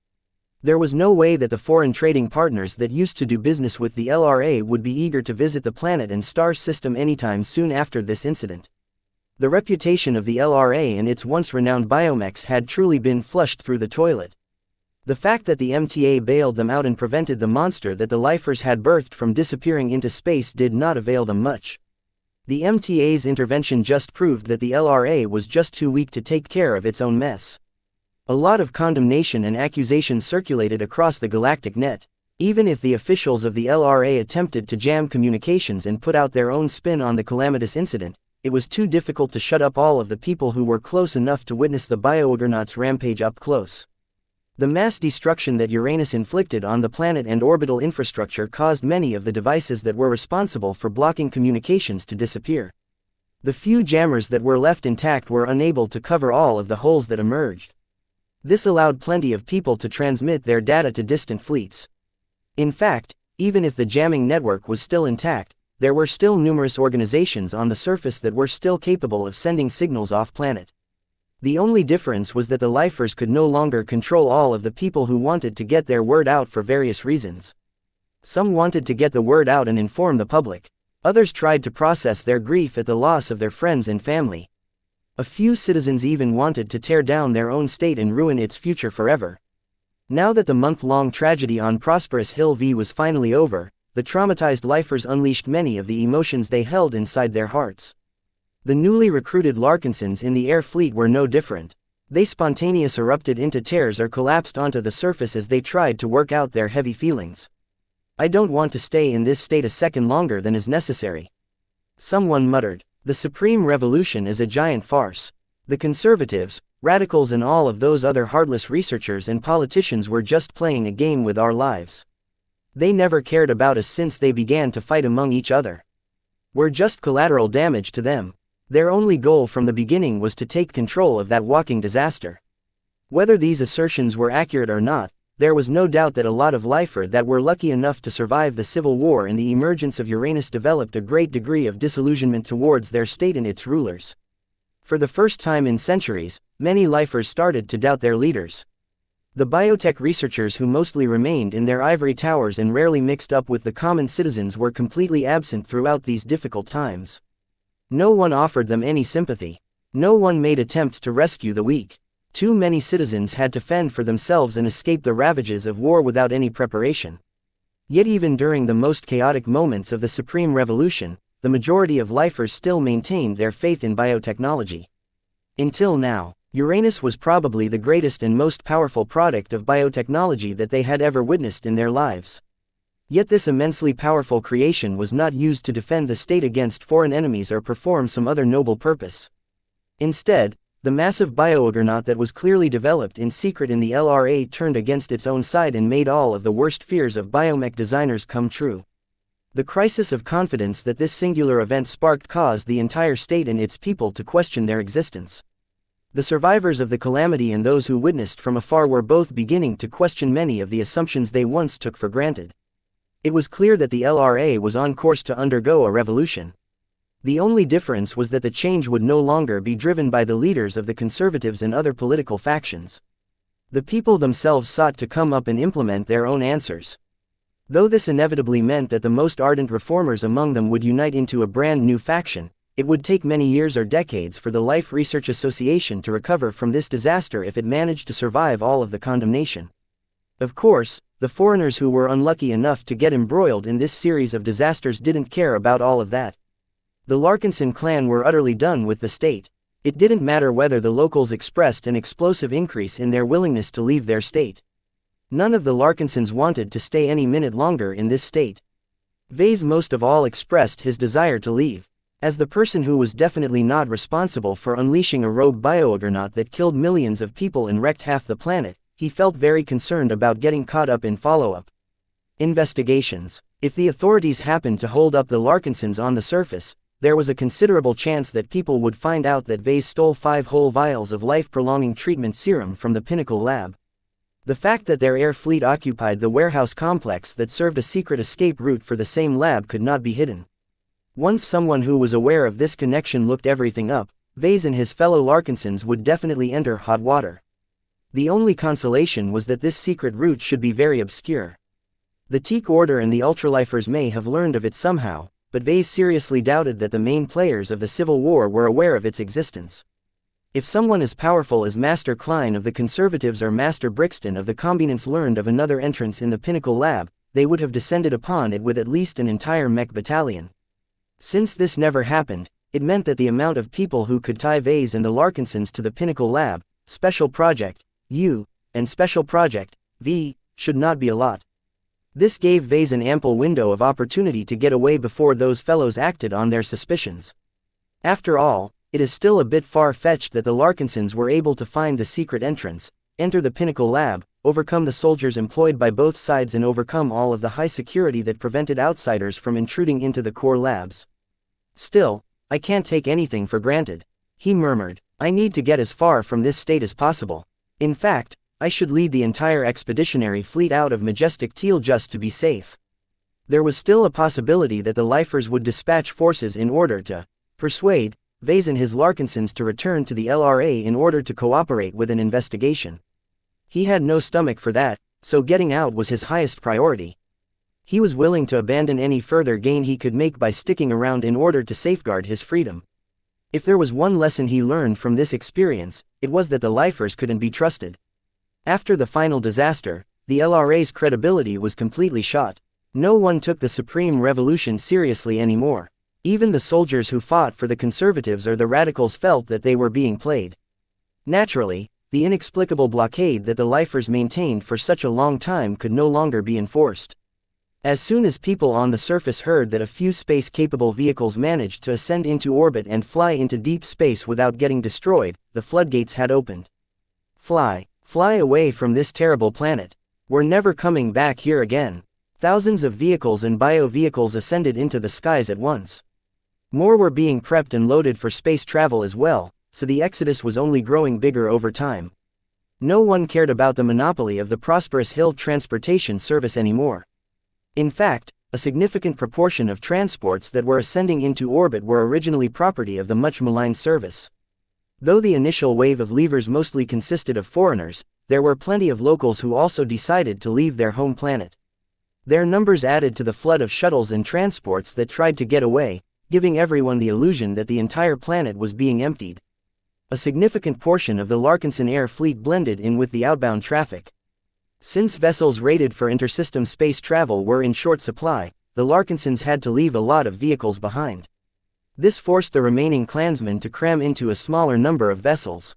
There was no way that the foreign trading partners that used to do business with the LRA would be eager to visit the planet and star system anytime soon after this incident. The reputation of the LRA and its once renowned biomechs had truly been flushed through the toilet. The fact that the MTA bailed them out and prevented the monster that the lifers had birthed from disappearing into space did not avail them much. The MTA's intervention just proved that the LRA was just too weak to take care of its own mess. A lot of condemnation and accusations circulated across the galactic net. Even if the officials of the LRA attempted to jam communications and put out their own spin on the calamitous incident, it was too difficult to shut up all of the people who were close enough to witness the Biojuggernauts rampage up close. The mass destruction that Uranus inflicted on the planet and orbital infrastructure caused many of the devices that were responsible for blocking communications to disappear. The few jammers that were left intact were unable to cover all of the holes that emerged. This allowed plenty of people to transmit their data to distant fleets. In fact, even if the jamming network was still intact, there were still numerous organizations on the surface that were still capable of sending signals off-planet. The only difference was that the lifers could no longer control all of the people who wanted to get their word out for various reasons. Some wanted to get the word out and inform the public. Others tried to process their grief at the loss of their friends and family. A few citizens even wanted to tear down their own state and ruin its future forever. Now that the month-long tragedy on Prosperous Hill V was finally over, the traumatized lifers unleashed many of the emotions they held inside their hearts. The newly recruited Larkinsons in the air fleet were no different. They spontaneously erupted into tears or collapsed onto the surface as they tried to work out their heavy feelings. "I don't want to stay in this state a second longer than is necessary," someone muttered. "The Supreme Revolution is a giant farce. The conservatives, radicals and all of those other heartless researchers and politicians were just playing a game with our lives. They never cared about us since they began to fight among each other. We're just collateral damage to them. Their only goal from the beginning was to take control of that walking disaster." Whether these assertions were accurate or not, there was no doubt that a lot of lifers that were lucky enough to survive the Civil War and the emergence of Uranus developed a great degree of disillusionment towards their state and its rulers. For the first time in centuries, many lifers started to doubt their leaders. The biotech researchers who mostly remained in their ivory towers and rarely mixed up with the common citizens were completely absent throughout these difficult times. No one offered them any sympathy. No one made attempts to rescue the weak. Too many citizens had to fend for themselves and escape the ravages of war without any preparation. Yet even during the most chaotic moments of the Supreme Revolution, the majority of lifers still maintained their faith in biotechnology. Until now, Uranus was probably the greatest and most powerful product of biotechnology that they had ever witnessed in their lives. Yet this immensely powerful creation was not used to defend the state against foreign enemies or perform some other noble purpose. Instead, the massive biouggernaut that was clearly developed in secret in the LRA turned against its own side and made all of the worst fears of biomech designers come true. The crisis of confidence that this singular event sparked caused the entire state and its people to question their existence. The survivors of the calamity and those who witnessed from afar were both beginning to question many of the assumptions they once took for granted. It was clear that the LRA was on course to undergo a revolution. The only difference was that the change would no longer be driven by the leaders of the conservatives and other political factions. The people themselves sought to come up and implement their own answers. Though this inevitably meant that the most ardent reformers among them would unite into a brand new faction, it would take many years or decades for the Life Research Association to recover from this disaster if it managed to survive all of the condemnation. Of course, the foreigners who were unlucky enough to get embroiled in this series of disasters didn't care about all of that. The Larkinson clan were utterly done with the state. It didn't matter whether the locals expressed an explosive increase in their willingness to leave their state. None of the Larkinsons wanted to stay any minute longer in this state. Vase most of all expressed his desire to leave. As the person who was definitely not responsible for unleashing a rogue biouggernaut that killed millions of people and wrecked half the planet, he felt very concerned about getting caught up in follow-up investigations. If the authorities happened to hold up the Larkinsons on the surface, there was a considerable chance that people would find out that Vase stole 5 whole vials of life-prolonging treatment serum from the Pinnacle lab. The fact that their air fleet occupied the warehouse complex that served a secret escape route for the same lab could not be hidden. Once someone who was aware of this connection looked everything up, Vase and his fellow Larkinsons would definitely enter hot water. The only consolation was that this secret route should be very obscure. The Teak Order and the Ultralifers may have learned of it somehow, but Vase seriously doubted that the main players of the Civil War were aware of its existence. If someone as powerful as Master Klein of the Conservatives or Master Brixton of the Combinants learned of another entrance in the Pinnacle lab, they would have descended upon it with at least an entire mech battalion. Since this never happened, it meant that the amount of people who could tie Vase and the Larkinsons to the Pinnacle lab, Special Project U, and Special Project V, should not be a lot. This gave Vase an ample window of opportunity to get away before those fellows acted on their suspicions. After all, it is still a bit far-fetched that the Larkinsons were able to find the secret entrance, enter the Pinnacle lab, overcome the soldiers employed by both sides and overcome all of the high security that prevented outsiders from intruding into the core labs. Still, I can't take anything for granted, he murmured. I need to get as far from this state as possible. In fact, I should lead the entire expeditionary fleet out of Majestic Teal just to be safe. There was still a possibility that the Lifers would dispatch forces in order to persuade Vase and his Larkinsons to return to the LRA in order to cooperate with an investigation. He had no stomach for that, so getting out was his highest priority. He was willing to abandon any further gain he could make by sticking around in order to safeguard his freedom. If there was one lesson he learned from this experience, it was that the Lifers couldn't be trusted. After the final disaster, the LRA's credibility was completely shot. No one took the Supreme Revolution seriously anymore. Even the soldiers who fought for the Conservatives or the Radicals felt that they were being played. Naturally, the inexplicable blockade that the Lifers maintained for such a long time could no longer be enforced. As soon as people on the surface heard that a few space-capable vehicles managed to ascend into orbit and fly into deep space without getting destroyed, the floodgates had opened. Fly away from this terrible planet. We're never coming back here again. Thousands of vehicles and bio-vehicles ascended into the skies at once. More were being prepped and loaded for space travel as well, so the exodus was only growing bigger over time. No one cared about the monopoly of the prosperous Hill transportation service anymore. In fact, a significant proportion of transports that were ascending into orbit were originally property of the much maligned service. Though the initial wave of leavers mostly consisted of foreigners, there were plenty of locals who also decided to leave their home planet. Their numbers added to the flood of shuttles and transports that tried to get away, giving everyone the illusion that the entire planet was being emptied. A significant portion of the Larkinson Air Fleet blended in with the outbound traffic. Since vessels rated for intersystem space travel were in short supply, the Larkinsons had to leave a lot of vehicles behind. This forced the remaining clansmen to cram into a smaller number of vessels.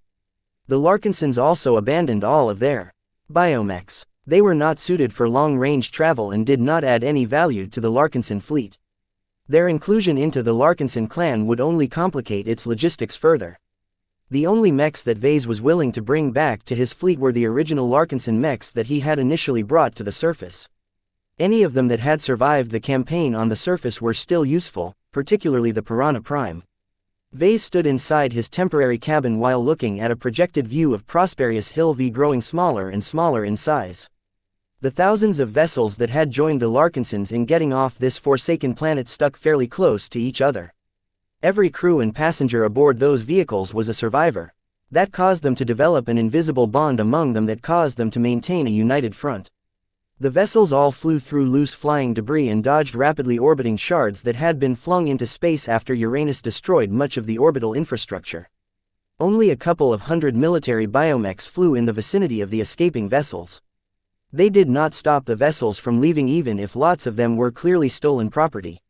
The Larkinsons also abandoned all of their biomechs. They were not suited for long-range travel and did not add any value to the Larkinson fleet. Their inclusion into the Larkinson clan would only complicate its logistics further. The only mechs that Vase was willing to bring back to his fleet were the original Larkinson mechs that he had initially brought to the surface. Any of them that had survived the campaign on the surface were still useful, particularly the Piranha Prime. Vase stood inside his temporary cabin while looking at a projected view of Prosperius Hill V growing smaller and smaller in size. The thousands of vessels that had joined the Larkinsons in getting off this forsaken planet stuck fairly close to each other. Every crew and passenger aboard those vehicles was a survivor. That caused them to develop an invisible bond among them that caused them to maintain a united front. The vessels all flew through loose flying debris and dodged rapidly orbiting shards that had been flung into space after Uranus destroyed much of the orbital infrastructure. Only a couple of hundred military biomechs flew in the vicinity of the escaping vessels. They did not stop the vessels from leaving even if lots of them were clearly stolen property.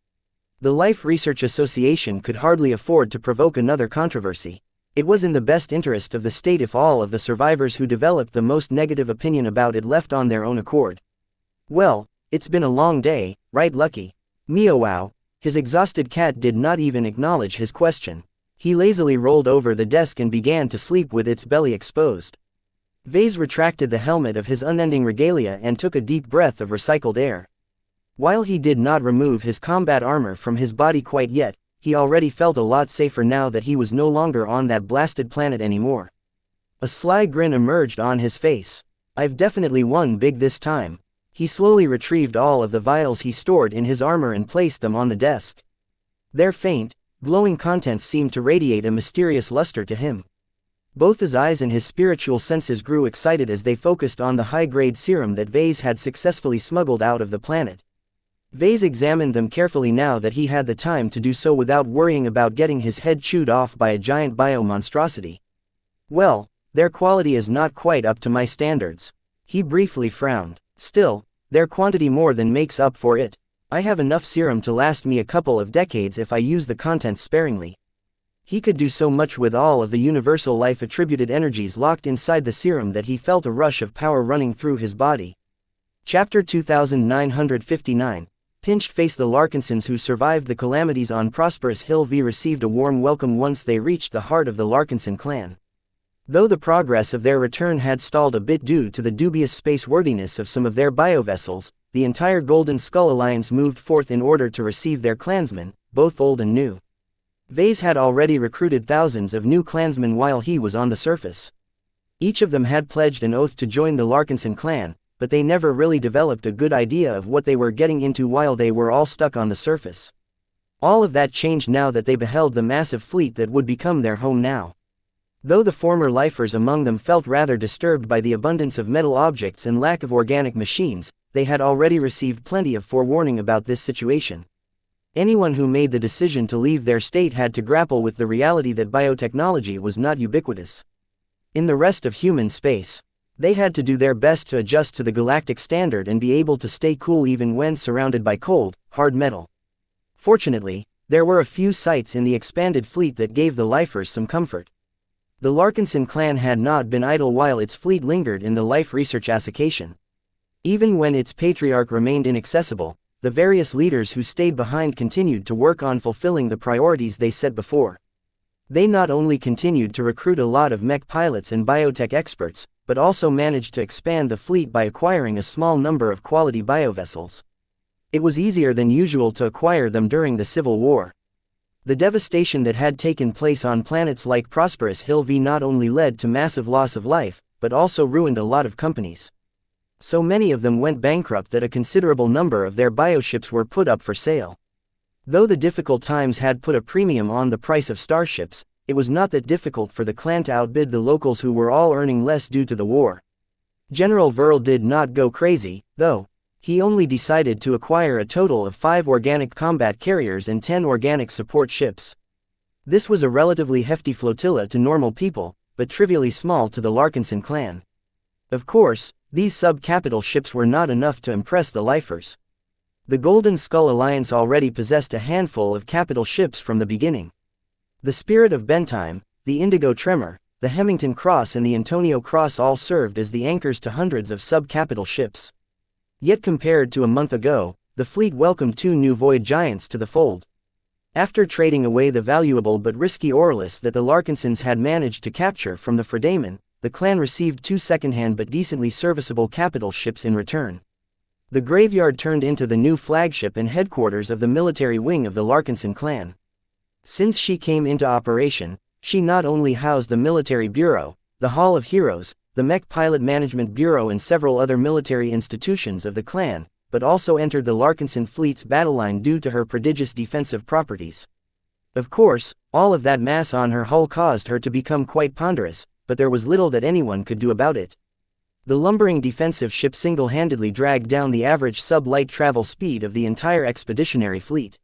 The Life Research Association could hardly afford to provoke another controversy. It was in the best interest of the state if all of the survivors who developed the most negative opinion about it left on their own accord. Well, it's been a long day, right Lucky? Meow. His exhausted cat did not even acknowledge his question. He lazily rolled over the desk and began to sleep with its belly exposed. Vase retracted the helmet of his unending regalia and took a deep breath of recycled air. While he did not remove his combat armor from his body quite yet, he already felt a lot safer now that he was no longer on that blasted planet anymore. A sly grin emerged on his face. I've definitely won big this time. He slowly retrieved all of the vials he stored in his armor and placed them on the desk. Their faint, glowing contents seemed to radiate a mysterious luster to him. Both his eyes and his spiritual senses grew excited as they focused on the high-grade serum that Vase had successfully smuggled out of the planet. Vase examined them carefully now that he had the time to do so without worrying about getting his head chewed off by a giant bio-monstrosity. Well, their quality is not quite up to my standards. He briefly frowned. Still, their quantity more than makes up for it. I have enough serum to last me a couple of decades if I use the contents sparingly. He could do so much with all of the universal life-attributed energies locked inside the serum that he felt a rush of power running through his body. Chapter 2959. Pinched Face. The Larkinsons who survived the calamities on Prosperous Hill V received a warm welcome once they reached the heart of the Larkinson clan. Though the progress of their return had stalled a bit due to the dubious space-worthiness of some of their biovessels, the entire Golden Skull Alliance moved forth in order to receive their clansmen, both old and new. Vase had already recruited thousands of new clansmen while he was on the surface. Each of them had pledged an oath to join the Larkinson clan, but they never really developed a good idea of what they were getting into while they were all stuck on the surface. All of that changed now that they beheld the massive fleet that would become their home now. Though the former lifers among them felt rather disturbed by the abundance of metal objects and lack of organic machines, they had already received plenty of forewarning about this situation. Anyone who made the decision to leave their state had to grapple with the reality that biotechnology was not ubiquitous in the rest of human space. They had to do their best to adjust to the galactic standard and be able to stay cool even when surrounded by cold, hard metal. Fortunately, there were a few sites in the expanded fleet that gave the lifers some comfort. The Larkinson clan had not been idle while its fleet lingered in the Life Research Association. Even when its patriarch remained inaccessible, the various leaders who stayed behind continued to work on fulfilling the priorities they set before. They not only continued to recruit a lot of mech pilots and biotech experts, but also managed to expand the fleet by acquiring a small number of quality biovessels. It was easier than usual to acquire them during the Civil War. The devastation that had taken place on planets like Prosperous Hill V not only led to massive loss of life, but also ruined a lot of companies. So many of them went bankrupt that a considerable number of their bioships were put up for sale. Though the difficult times had put a premium on the price of starships, it was not that difficult for the clan to outbid the locals who were all earning less due to the war. General Verl did not go crazy, though. He only decided to acquire a total of 5 organic combat carriers and 10 organic support ships. This was a relatively hefty flotilla to normal people, but trivially small to the Larkinson clan. Of course, these sub-capital ships were not enough to impress the lifers. The Golden Skull Alliance already possessed a handful of capital ships from the beginning. The Spirit of Bentime, the Indigo Tremor, the Hemington Cross and the Antonio Cross all served as the anchors to hundreds of sub-capital ships. Yet compared to a month ago, the fleet welcomed 2 new Void Giants to the fold. After trading away the valuable but risky Orlis that the Larkinsons had managed to capture from the Fredaman, the clan received 2 second-hand but decently serviceable capital ships in return. The Graveyard turned into the new flagship and headquarters of the military wing of the Larkinson clan. Since she came into operation, she not only housed the Military Bureau, the Hall of Heroes, the Mech Pilot Management Bureau and several other military institutions of the clan, but also entered the Larkinson fleet's battle line due to her prodigious defensive properties. Of course, all of that mass on her hull caused her to become quite ponderous, but there was little that anyone could do about it. The lumbering defensive ship single-handedly dragged down the average sub-light travel speed of the entire expeditionary fleet.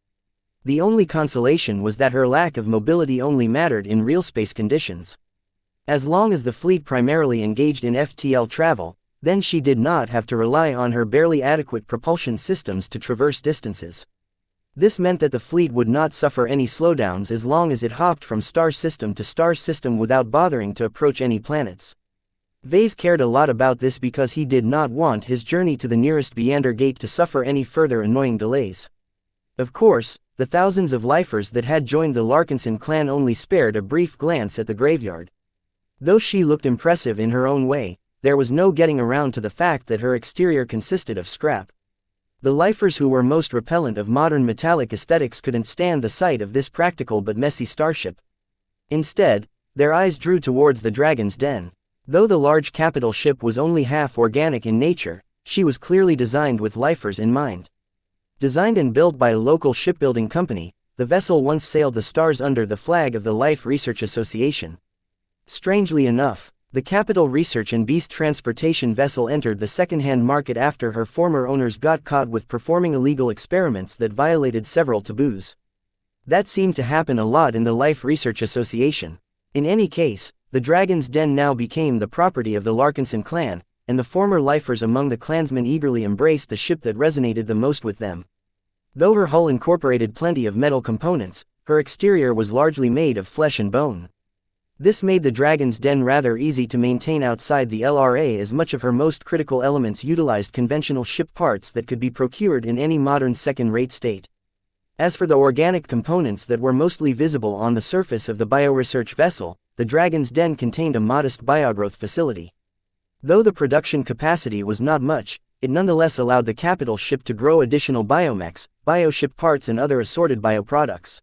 The only consolation was that her lack of mobility only mattered in real space conditions. As long as the fleet primarily engaged in FTL travel, then she did not have to rely on her barely adequate propulsion systems to traverse distances. This meant that the fleet would not suffer any slowdowns as long as it hopped from star system to star system without bothering to approach any planets. Vase cared a lot about this because he did not want his journey to the nearest Beander Gate to suffer any further annoying delays. Of course, the thousands of lifers that had joined the Larkinson clan only spared a brief glance at the Graveyard. Though she looked impressive in her own way, there was no getting around to the fact that her exterior consisted of scrap. The lifers who were most repellent of modern metallic aesthetics couldn't stand the sight of this practical but messy starship. Instead, their eyes drew towards the Dragon's Den. Though the large capital ship was only half organic in nature, she was clearly designed with lifers in mind. Designed and built by a local shipbuilding company, the vessel once sailed the stars under the flag of the Life Research Association. Strangely enough, the Capital Research and Beast Transportation vessel entered the second-hand market after her former owners got caught with performing illegal experiments that violated several taboos. That seemed to happen a lot in the Life Research Association. In any case, the Dragon's Den now became the property of the Larkinson clan, and the former lifers among the clansmen eagerly embraced the ship that resonated the most with them. Though her hull incorporated plenty of metal components, her exterior was largely made of flesh and bone. This made the Dragon's Den rather easy to maintain outside the LRA, as much of her most critical elements utilized conventional ship parts that could be procured in any modern second-rate state. As for the organic components that were mostly visible on the surface of the bioresearch vessel, the Dragon's Den contained a modest biogrowth facility. Though the production capacity was not much, it nonetheless allowed the capital ship to grow additional biomechs, bioship parts and other assorted bioproducts.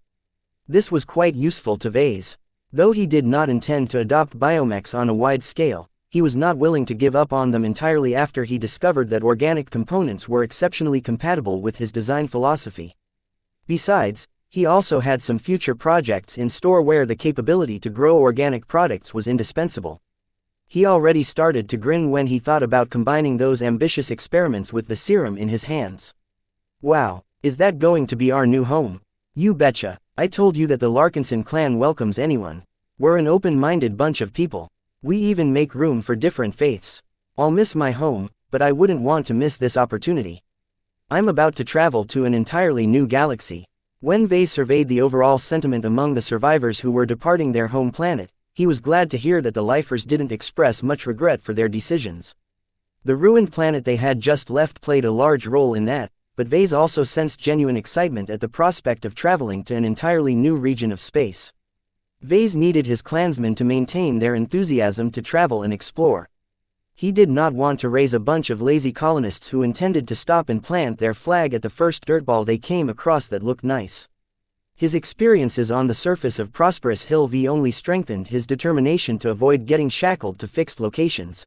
This was quite useful to Vase. Though he did not intend to adopt biomechs on a wide scale, he was not willing to give up on them entirely after he discovered that organic components were exceptionally compatible with his design philosophy. Besides, he also had some future projects in store where the capability to grow organic products was indispensable. He already started to grin when he thought about combining those ambitious experiments with the serum in his hands. Wow, is that going to be our new home? You betcha. I told you that the Larkinson clan welcomes anyone. We're an open-minded bunch of people. We even make room for different faiths. I'll miss my home, but I wouldn't want to miss this opportunity. I'm about to travel to an entirely new galaxy. When Vase surveyed the overall sentiment among the survivors who were departing their home planet, he was glad to hear that the lifers didn't express much regret for their decisions. The ruined planet they had just left played a large role in that, but Vase also sensed genuine excitement at the prospect of traveling to an entirely new region of space. Vase needed his clansmen to maintain their enthusiasm to travel and explore. He did not want to raise a bunch of lazy colonists who intended to stop and plant their flag at the first dirtball they came across that looked nice. His experiences on the surface of Prosperous Hill V only strengthened his determination to avoid getting shackled to fixed locations.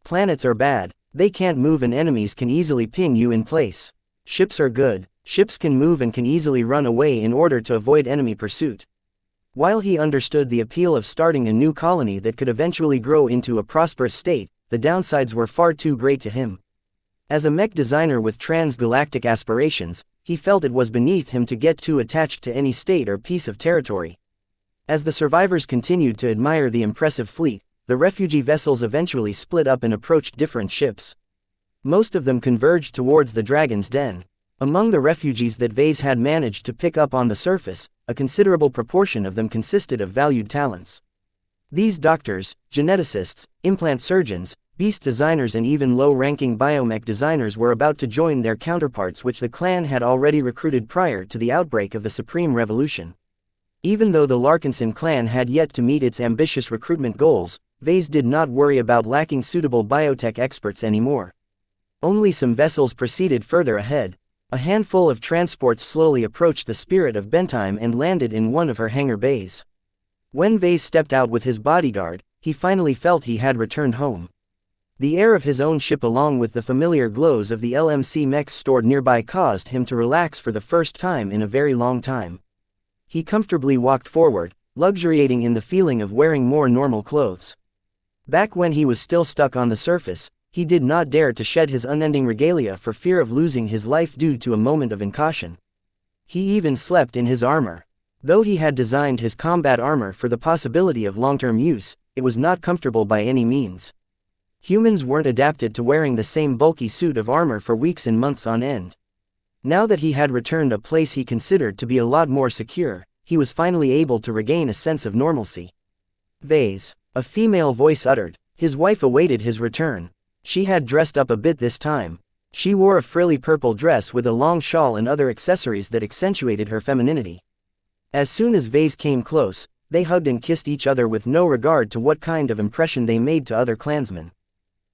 Planets are bad. They can't move and enemies can easily pin you in place. Ships are good. Ships can move and can easily run away in order to avoid enemy pursuit. While he understood the appeal of starting a new colony that could eventually grow into a prosperous state, the downsides were far too great to him. As a mech designer with transgalactic aspirations, he felt it was beneath him to get too attached to any state or piece of territory. As the survivors continued to admire the impressive fleet, the refugee vessels eventually split up and approached different ships. Most of them converged towards the Dragon's Den. Among the refugees that Vase had managed to pick up on the surface, a considerable proportion of them consisted of valued talents. These doctors, geneticists, implant surgeons, beast designers and even low-ranking biomech designers were about to join their counterparts which the clan had already recruited prior to the outbreak of the Supreme Revolution. Even though the Larkinson clan had yet to meet its ambitious recruitment goals, Vase did not worry about lacking suitable biotech experts anymore. Only some vessels proceeded further ahead. A handful of transports slowly approached the Spirit of Bentheim and landed in one of her hangar bays. When Vase stepped out with his bodyguard, he finally felt he had returned home. The air of his own ship along with the familiar glows of the LMC mechs stored nearby caused him to relax for the first time in a very long time. He comfortably walked forward, luxuriating in the feeling of wearing more normal clothes. Back when he was still stuck on the surface, he did not dare to shed his unending regalia for fear of losing his life due to a moment of incaution. He even slept in his armor. Though he had designed his combat armor for the possibility of long-term use, it was not comfortable by any means. Humans weren't adapted to wearing the same bulky suit of armor for weeks and months on end. Now that he had returned a place he considered to be a lot more secure, he was finally able to regain a sense of normalcy. Vase, a female voice uttered. His wife awaited his return. She had dressed up a bit this time. She wore a frilly purple dress with a long shawl and other accessories that accentuated her femininity. As soon as Vase came close, they hugged and kissed each other with no regard to what kind of impression they made to other clansmen.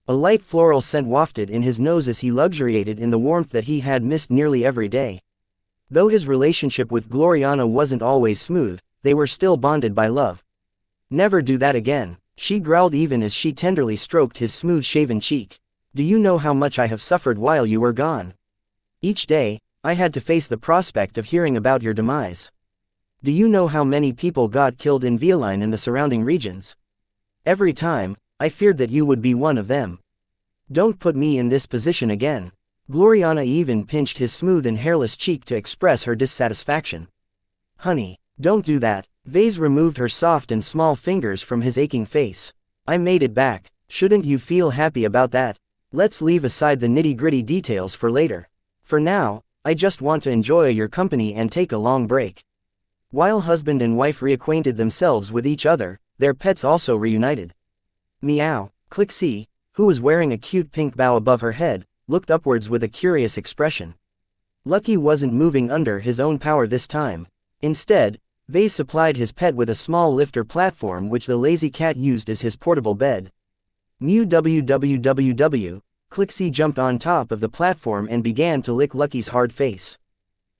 A light floral scent wafted in his nose as he luxuriated in the warmth that he had missed nearly every day. Though his relationship with Gloriana wasn't always smooth, they were still bonded by love. "Never do that again," she growled even as she tenderly stroked his smooth-shaven cheek. "Do you know how much I have suffered while you were gone? Each day, I had to face the prospect of hearing about your demise. Do you know how many people got killed in Vieline and the surrounding regions? Every time, I feared that you would be one of them. Don't put me in this position again." Gloriana even pinched his smooth and hairless cheek to express her dissatisfaction. "Honey, don't do that." Vase removed her soft and small fingers from his aching face. "I made it back. Shouldn't you feel happy about that? Let's leave aside the nitty-gritty details for later. For now, I just want to enjoy your company and take a long break." While husband and wife reacquainted themselves with each other, their pets also reunited. Meow. Clixie, who was wearing a cute pink bow above her head, looked upwards with a curious expression. Lucky wasn't moving under his own power this time. Instead, Vase supplied his pet with a small lifter platform which the lazy cat used as his portable bed. Mew www. Clixie jumped on top of the platform and began to lick Lucky's hard face.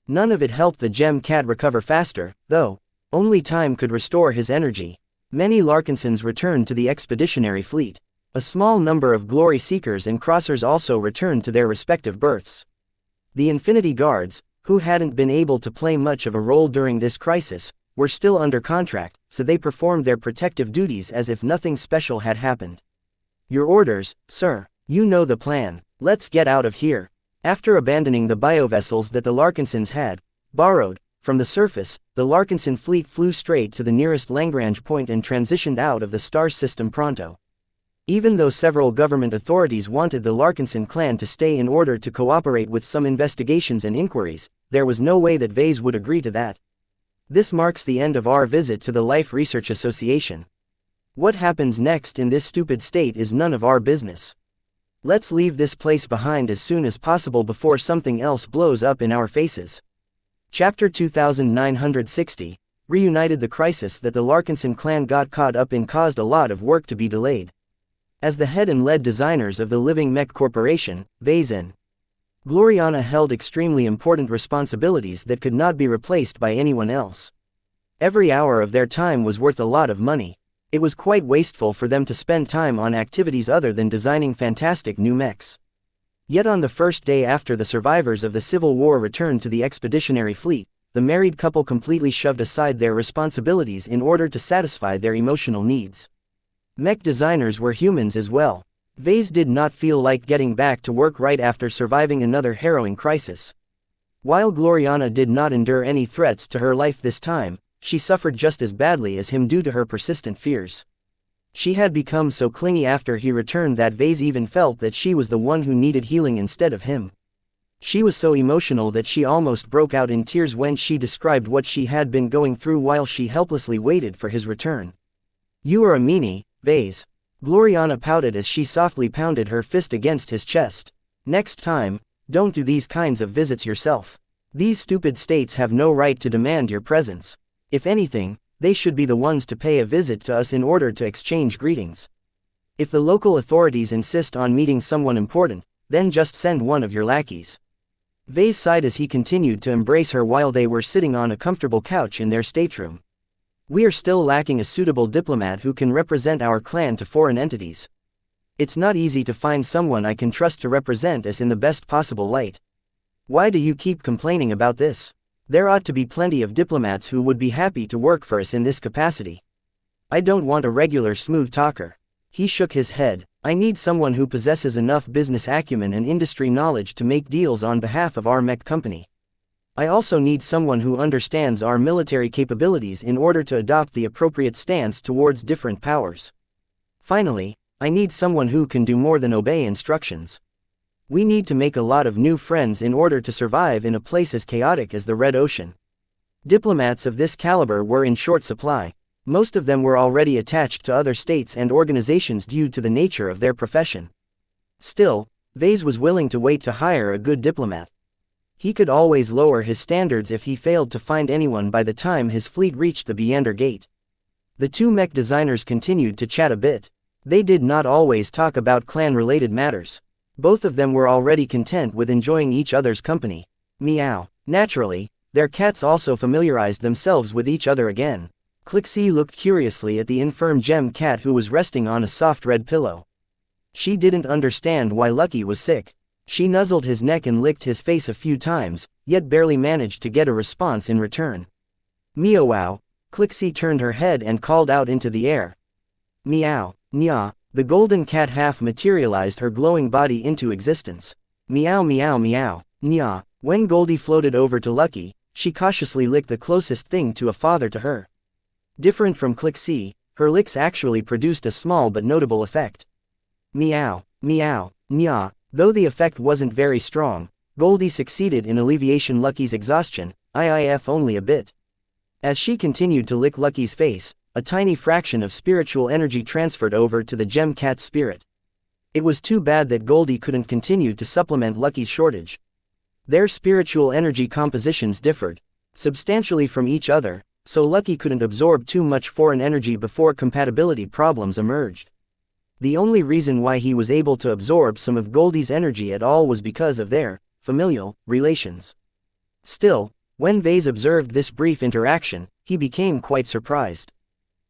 None of it helped the gem cat recover faster, though. Only time could restore his energy. Many Larkinsons returned to the expeditionary fleet. A small number of glory seekers and crossers also returned to their respective berths. The Infinity Guards, who hadn't been able to play much of a role during this crisis, were still under contract, so they performed their protective duties as if nothing special had happened. "Your orders, sir. You know the plan. Let's get out of here." After abandoning the biovessels that the Larkinsons had borrowed from the surface, the Larkinson fleet flew straight to the nearest Lagrange point and transitioned out of the star system pronto. Even though several government authorities wanted the Larkinson clan to stay in order to cooperate with some investigations and inquiries, there was no way that Vase would agree to that. This marks the end of our visit to the Life Research Association. What happens next in this stupid state is none of our business. Let's leave this place behind as soon as possible before something else blows up in our faces. Chapter 2960, reunited. The crisis that the Larkinson clan got caught up in caused a lot of work to be delayed. As the head and lead designers of the Living Mech Corporation, Vase and Gloriana held extremely important responsibilities that could not be replaced by anyone else. Every hour of their time was worth a lot of money. It was quite wasteful for them to spend time on activities other than designing fantastic new mechs. Yet on the first day after the survivors of the Civil War returned to the expeditionary fleet, the married couple completely shoved aside their responsibilities in order to satisfy their emotional needs. Mech designers were humans as well. Vase did not feel like getting back to work right after surviving another harrowing crisis. While Gloriana did not endure any threats to her life this time, she suffered just as badly as him due to her persistent fears. She had become so clingy after he returned that Vase even felt that she was the one who needed healing instead of him. She was so emotional that she almost broke out in tears when she described what she had been going through while she helplessly waited for his return. "You are a meanie, Vase." Gloriana pouted as she softly pounded her fist against his chest. "Next time, don't do these kinds of visits yourself. These stupid states have no right to demand your presence. If anything, they should be the ones to pay a visit to us in order to exchange greetings. If the local authorities insist on meeting someone important, then just send one of your lackeys." Vase sighed as he continued to embrace her while they were sitting on a comfortable couch in their stateroom. "We are still lacking a suitable diplomat who can represent our clan to foreign entities. It's not easy to find someone I can trust to represent us in the best possible light. Why do you keep complaining about this? There ought to be plenty of diplomats who would be happy to work for us in this capacity. I don't want a regular smooth talker." He shook his head. "I need someone who possesses enough business acumen and industry knowledge to make deals on behalf of our Mech company. I also need someone who understands our military capabilities in order to adopt the appropriate stance towards different powers. Finally, I need someone who can do more than obey instructions. We need to make a lot of new friends in order to survive in a place as chaotic as the Red Ocean." Diplomats of this caliber were in short supply. Most of them were already attached to other states and organizations due to the nature of their profession. Still, Vase was willing to wait to hire a good diplomat. He could always lower his standards if he failed to find anyone by the time his fleet reached the Beander Gate. The two Mech designers continued to chat a bit. They did not always talk about clan-related matters. Both of them were already content with enjoying each other's company. Meow. Naturally, their cats also familiarized themselves with each other again. Clixie looked curiously at the infirm gem cat who was resting on a soft red pillow. She didn't understand why Lucky was sick. She nuzzled his neck and licked his face a few times, yet barely managed to get a response in return. "Meow." Clixie turned her head and called out into the air. "Meow, nya." The golden cat half materialized her glowing body into existence. "Meow meow meow, nya." When Goldie floated over to Lucky, she cautiously licked the closest thing to a father to her. Different from Clixie, her licks actually produced a small but notable effect. "Meow, meow, nya." Though the effect wasn't very strong, Goldie succeeded in alleviating Lucky's exhaustion, if only a bit. As she continued to lick Lucky's face, a tiny fraction of spiritual energy transferred over to the gem cat's spirit. It was too bad that Goldie couldn't continue to supplement Lucky's shortage. Their spiritual energy compositions differed substantially from each other, so Lucky couldn't absorb too much foreign energy before compatibility problems emerged. The only reason why he was able to absorb some of Goldie's energy at all was because of their familial relations. Still, when Vase observed this brief interaction, he became quite surprised.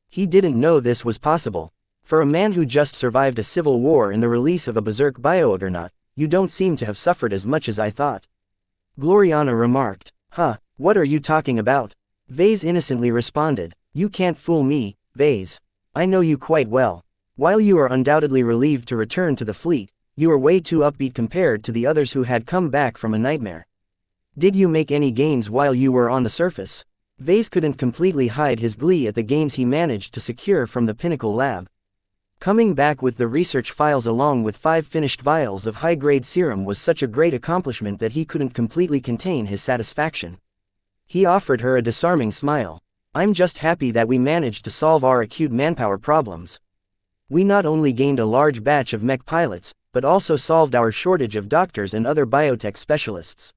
He didn't know this was possible. For a man who just survived a civil war and the release of a berserk bioaggernaut, you don't seem to have suffered as much as I thought. Gloriana remarked. "Huh, what are you talking about?" Vase innocently responded. "You can't fool me, Vase. I know you quite well. While you are undoubtedly relieved to return to the fleet, you are way too upbeat compared to the others who had come back from a nightmare. Did you make any gains while you were on the surface?" Vase couldn't completely hide his glee at the gains he managed to secure from the Pinnacle Lab. Coming back with the research files along with 5 finished vials of high-grade serum was such a great accomplishment that he couldn't completely contain his satisfaction. He offered her a disarming smile. "I'm just happy that we managed to solve our acute manpower problems. We not only gained a large batch of Mech pilots, but also solved our shortage of doctors and other biotech specialists.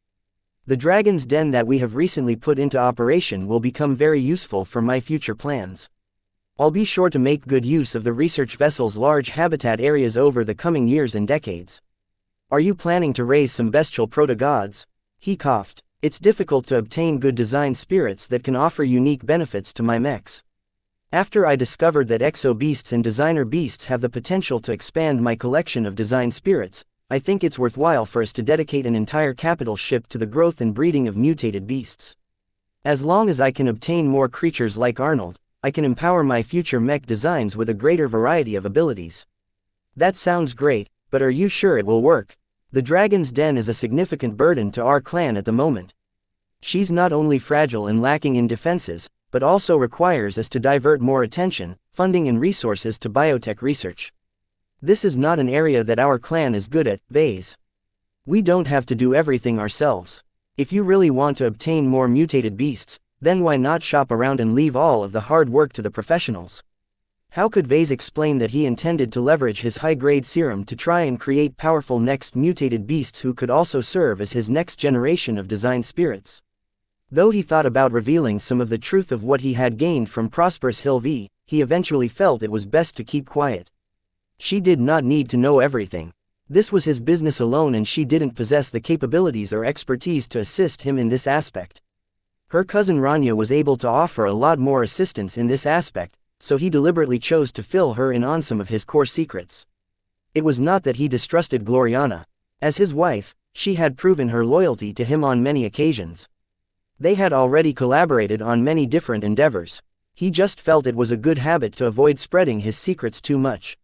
The Dragon's Den that we have recently put into operation will become very useful for my future plans. I'll be sure to make good use of the research vessel's large habitat areas over the coming years and decades. Are you planning to raise some bestial proto-gods?" He coughed. "It's difficult to obtain good design spirits that can offer unique benefits to my mechs. After I discovered that exo-beasts and designer beasts have the potential to expand my collection of design spirits, I think it's worthwhile for us to dedicate an entire capital ship to the growth and breeding of mutated beasts. As long as I can obtain more creatures like Arnold, I can empower my future mech designs with a greater variety of abilities." "That sounds great, but are you sure it will work? The Dragon's Den is a significant burden to our clan at the moment. She's not only fragile and lacking in defenses, but also requires us to divert more attention, funding and resources to biotech research. This is not an area that our clan is good at, Vase. We don't have to do everything ourselves. If you really want to obtain more mutated beasts, then why not shop around and leave all of the hard work to the professionals? How could Vase explain that he intended to leverage his high-grade serum to try and create powerful next mutated beasts who could also serve as his next generation of design spirits? Though he thought about revealing some of the truth of what he had gained from Prosperous Hill V, he eventually felt it was best to keep quiet. She did not need to know everything. This was his business alone and she didn't possess the capabilities or expertise to assist him in this aspect. Her cousin Rania was able to offer a lot more assistance in this aspect, so he deliberately chose to fill her in on some of his core secrets. It was not that he distrusted Gloriana. As his wife, she had proven her loyalty to him on many occasions. They had already collaborated on many different endeavors. He just felt it was a good habit to avoid spreading his secrets too much.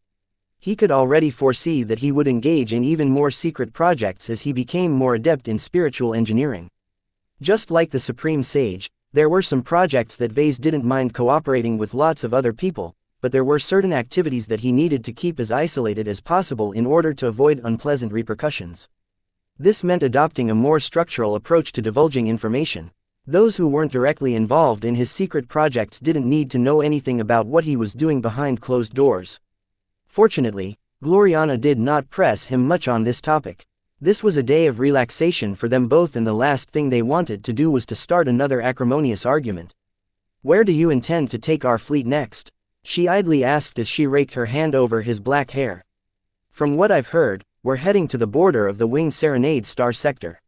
He could already foresee that he would engage in even more secret projects as he became more adept in spiritual engineering. Just like the Supreme Sage, there were some projects that Vase didn't mind cooperating with lots of other people, but there were certain activities that he needed to keep as isolated as possible in order to avoid unpleasant repercussions. This meant adopting a more structural approach to divulging information. Those who weren't directly involved in his secret projects didn't need to know anything about what he was doing behind closed doors. Fortunately, Gloriana did not press him much on this topic. This was a day of relaxation for them both and the last thing they wanted to do was to start another acrimonious argument. "Where do you intend to take our fleet next?" she idly asked as she raked her hand over his black hair. "From what I've heard, we're heading to the border of the Winged Serenade star sector.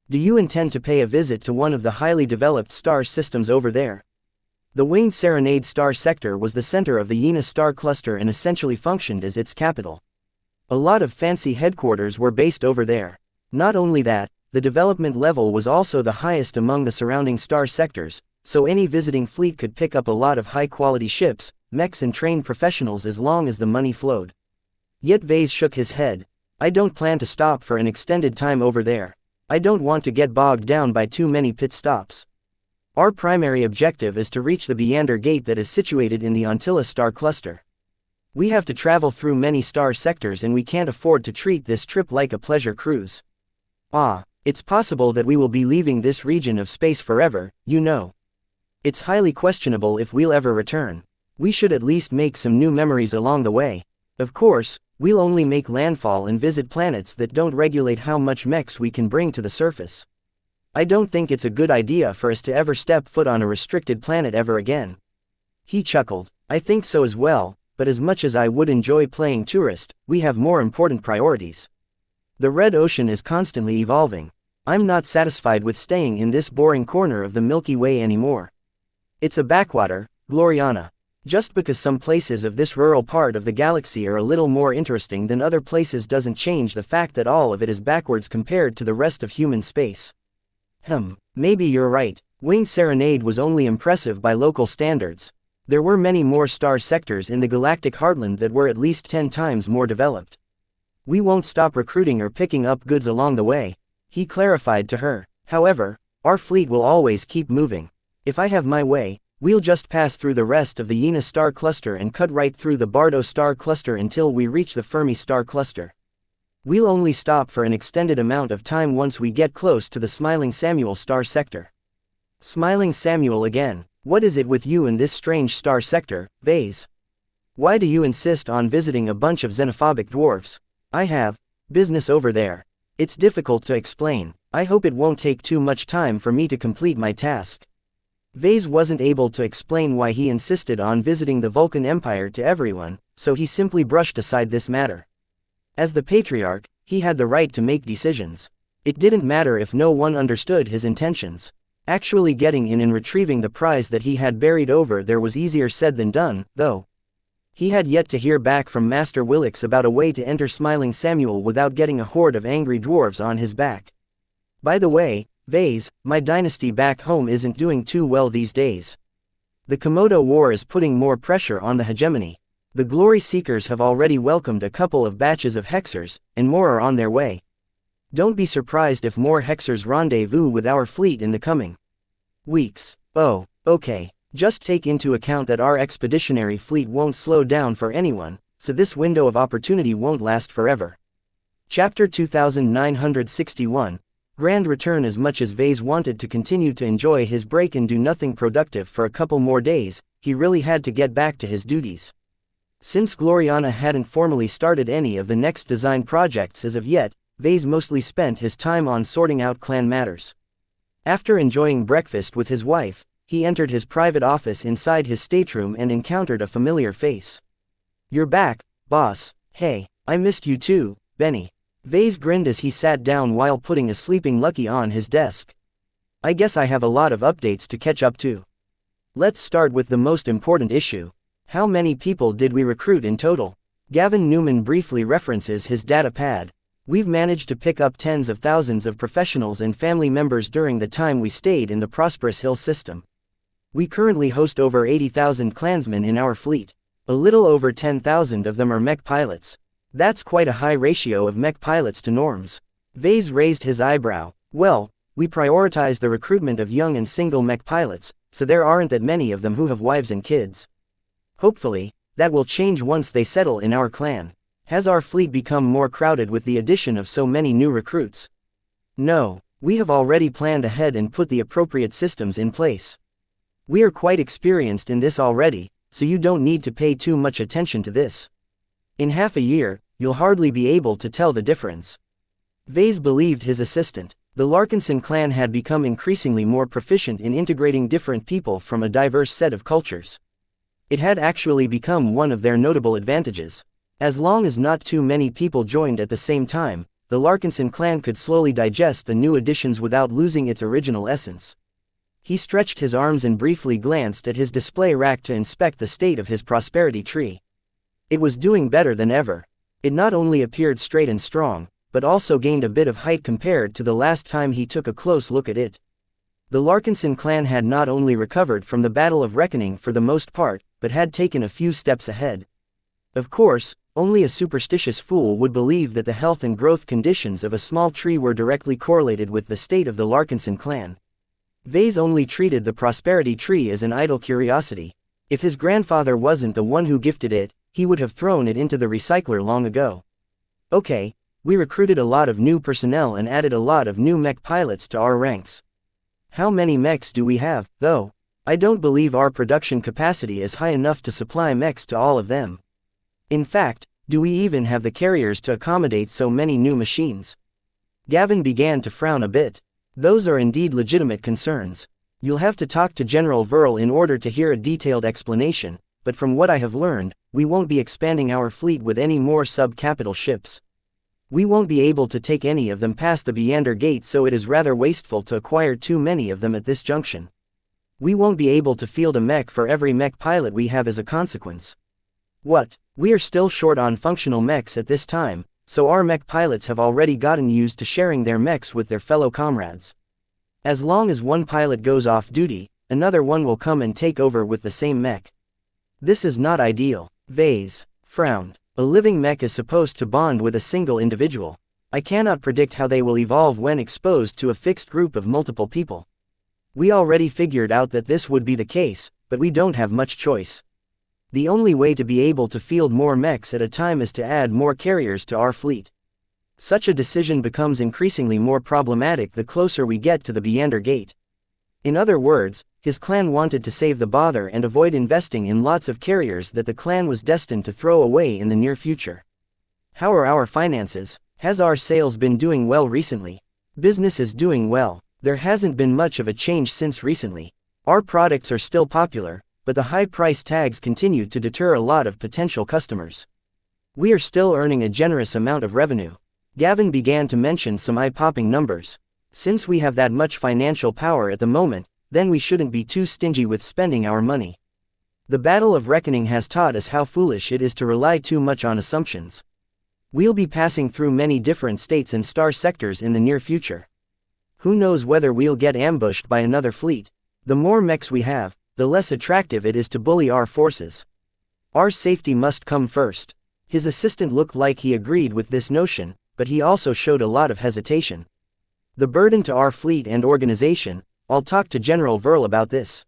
Do you intend to pay a visit to one of the highly developed star systems over there?" The Winged Serenade star sector was the center of the Yena star cluster and essentially functioned as its capital. A lot of fancy headquarters were based over there. Not only that, the development level was also the highest among the surrounding star sectors, so any visiting fleet could pick up a lot of high-quality ships, mechs and trained professionals as long as the money flowed. Yet Vase shook his head. "I don't plan to stop for an extended time over there. I don't want to get bogged down by too many pit stops. Our primary objective is to reach the Beander Gate that is situated in the Antilla star cluster. We have to travel through many star sectors and we can't afford to treat this trip like a pleasure cruise. It's possible that we will be leaving this region of space forever, you know. It's highly questionable if we'll ever return. We should at least make some new memories along the way. Of course, we'll only make landfall and visit planets that don't regulate how much mechs we can bring to the surface. I don't think it's a good idea for us to ever step foot on a restricted planet ever again." He chuckled. "I think so as well. But as much as I would enjoy playing tourist, we have more important priorities. The Red Ocean is constantly evolving. I'm not satisfied with staying in this boring corner of the Milky Way anymore. It's a backwater, Gloriana. Just because some places of this rural part of the galaxy are a little more interesting than other places doesn't change the fact that all of it is backwards compared to the rest of human space." Maybe you're right. Winged Serenade was only impressive by local standards. There were many more star sectors in the galactic heartland that were at least 10 times more developed. We won't stop recruiting or picking up goods along the way, he clarified to her. However, our fleet will always keep moving. If I have my way, we'll just pass through the rest of the Yena star cluster and cut right through the Bardo star cluster until we reach the Fermi star cluster. We'll only stop for an extended amount of time once we get close to the Smiling Samuel star sector. Smiling Samuel again. What is it with you in this strange star sector, Vase? Why do you insist on visiting a bunch of xenophobic dwarves? I have business over there. It's difficult to explain. I hope it won't take too much time for me to complete my task. Vase wasn't able to explain why he insisted on visiting the Vulcan Empire to everyone, so he simply brushed aside this matter. As the Patriarch, he had the right to make decisions. It didn't matter if no one understood his intentions. Actually getting in and retrieving the prize that he had buried over there was easier said than done, though. He had yet to hear back from Master Willix about a way to enter Smiling Samuel without getting a horde of angry dwarves on his back. By the way, Vase, my dynasty back home isn't doing too well these days. The Komodo War is putting more pressure on the hegemony. The Glory Seekers have already welcomed a couple of batches of Hexers, and more are on their way. Don't be surprised if more Hexers rendezvous with our fleet in the coming weeks. Oh, okay. Just take into account that our expeditionary fleet won't slow down for anyone, so this window of opportunity won't last forever. Chapter 2961, Grand Return. As much as Vase wanted to continue to enjoy his break and do nothing productive for a couple more days, he really had to get back to his duties. Since Gloriana hadn't formally started any of the next design projects as of yet, Vase mostly spent his time on sorting out clan matters. After enjoying breakfast with his wife, he entered his private office inside his stateroom and encountered a familiar face. "You're back, boss. Hey, I missed you too, Benny." Vase grinned as he sat down while putting a sleeping Lucky on his desk. "I guess I have a lot of updates to catch up to. Let's start with the most important issue. How many people did we recruit in total?" Gavin Newman briefly references his data pad. "We've managed to pick up tens of thousands of professionals and family members during the time we stayed in the Prosperous Hill system. We currently host over 80,000 clansmen in our fleet. A little over 10,000 of them are mech pilots. That's quite a high ratio of mech pilots to norms." Vase raised his eyebrow. "Well, we prioritize the recruitment of young and single mech pilots, so there aren't that many of them who have wives and kids. Hopefully, that will change once they settle in our clan. Has our fleet become more crowded with the addition of so many new recruits?" "No, we have already planned ahead and put the appropriate systems in place. We are quite experienced in this already, so you don't need to pay too much attention to this. In half a year, you'll hardly be able to tell the difference." Vase believed his assistant. The Larkinson clan had become increasingly more proficient in integrating different people from a diverse set of cultures. It had actually become one of their notable advantages. As long as not too many people joined at the same time, the Larkinson clan could slowly digest the new additions without losing its original essence. He stretched his arms and briefly glanced at his display rack to inspect the state of his prosperity tree. It was doing better than ever. It not only appeared straight and strong, but also gained a bit of height compared to the last time he took a close look at it. The Larkinson clan had not only recovered from the Battle of Reckoning for the most part, but had taken a few steps ahead. Of course, only a superstitious fool would believe that the health and growth conditions of a small tree were directly correlated with the state of the Larkinson clan. Vase only treated the prosperity tree as an idle curiosity. If his grandfather wasn't the one who gifted it, he would have thrown it into the recycler long ago. "Okay, we recruited a lot of new personnel and added a lot of new mech pilots to our ranks. How many mechs do we have, though? I don't believe our production capacity is high enough to supply mechs to all of them. In fact, do we even have the carriers to accommodate so many new machines?" Gavin began to frown a bit. "Those are indeed legitimate concerns. You'll have to talk to General Verl in order to hear a detailed explanation, but from what I have learned, we won't be expanding our fleet with any more sub-capital ships. We won't be able to take any of them past the Beander Gate, so it is rather wasteful to acquire too many of them at this junction. We won't be able to field a mech for every mech pilot we have as a consequence. What? We are still short on functional mechs at this time, so our mech pilots have already gotten used to sharing their mechs with their fellow comrades. As long as one pilot goes off duty, another one will come and take over with the same mech. This is not ideal." Vase frowned. "A living mech is supposed to bond with a single individual. I cannot predict how they will evolve when exposed to a fixed group of multiple people. We already figured out that this would be the case, but we don't have much choice. The only way to be able to field more mechs at a time is to add more carriers to our fleet. Such a decision becomes increasingly more problematic the closer we get to the Beander Gate." In other words, his clan wanted to save the bother and avoid investing in lots of carriers that the clan was destined to throw away in the near future. "How are our finances? Has our sales been doing well recently?" "Business is doing well. There hasn't been much of a change since recently. Our products are still popular, but the high price tags continue to deter a lot of potential customers. We are still earning a generous amount of revenue." Gavin began to mention some eye-popping numbers. "Since we have that much financial power at the moment, then we shouldn't be too stingy with spending our money. The Battle of Reckoning has taught us how foolish it is to rely too much on assumptions. We'll be passing through many different states and star sectors in the near future. Who knows whether we'll get ambushed by another fleet? The more mechs we have, the less attractive it is to bully our forces. Our safety must come first." His assistant looked like he agreed with this notion, but he also showed a lot of hesitation. "The burden to our fleet and organization, I'll talk to General Verl about this."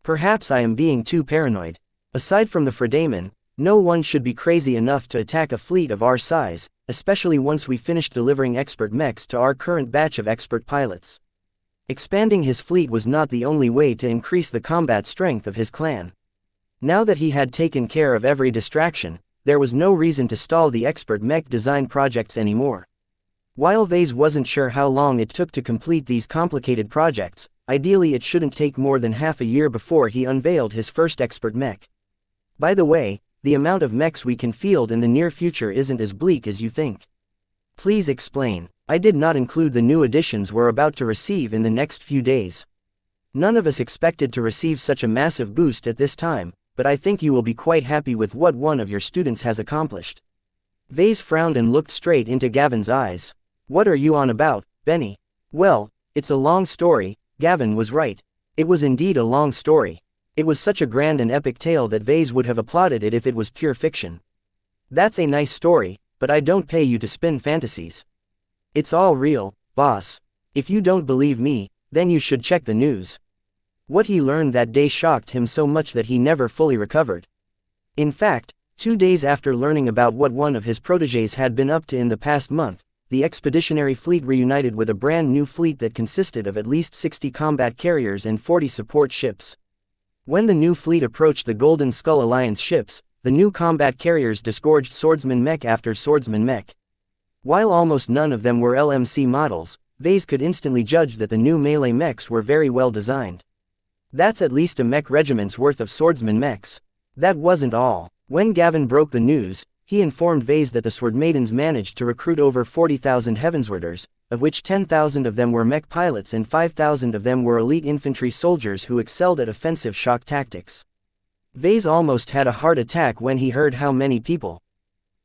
Perhaps I am being too paranoid. Aside from the Fredaman, no one should be crazy enough to attack a fleet of our size, especially once we finished delivering expert mechs to our current batch of expert pilots. Expanding his fleet was not the only way to increase the combat strength of his clan. Now that he had taken care of every distraction, there was no reason to stall the expert mech design projects anymore. While Vase wasn't sure how long it took to complete these complicated projects, ideally it shouldn't take more than half a year before he unveiled his first expert mech. By the way, the amount of mechs we can field in the near future isn't as bleak as you think. Please explain. I did not include the new additions we're about to receive in the next few days. None of us expected to receive such a massive boost at this time, but I think you will be quite happy with what one of your students has accomplished. Vase frowned and looked straight into Gavin's eyes. What are you on about, Benny? Well, it's a long story. Gavin was right. It was indeed a long story. It was such a grand and epic tale that Vase would have applauded it if it was pure fiction. That's a nice story, but I don't pay you to spin fantasies. It's all real, boss. If you don't believe me, then you should check the news. What he learned that day shocked him so much that he never fully recovered. In fact, 2 days after learning about what one of his protégés had been up to in the past month, the expeditionary fleet reunited with a brand new fleet that consisted of at least 60 combat carriers and 40 support ships. When the new fleet approached the Golden Skull Alliance ships, the new combat carriers disgorged swordsman mech after swordsman mech. While almost none of them were LMC models, Vase could instantly judge that the new melee mechs were very well designed. That's at least a mech regiment's worth of swordsman mechs. That wasn't all. When Gavin broke the news, he informed Vase that the Sword Maidens managed to recruit over 40,000 Heavenswarders, of which 10,000 of them were mech pilots and 5,000 of them were elite infantry soldiers who excelled at offensive shock tactics. Vase almost had a heart attack when he heard how many people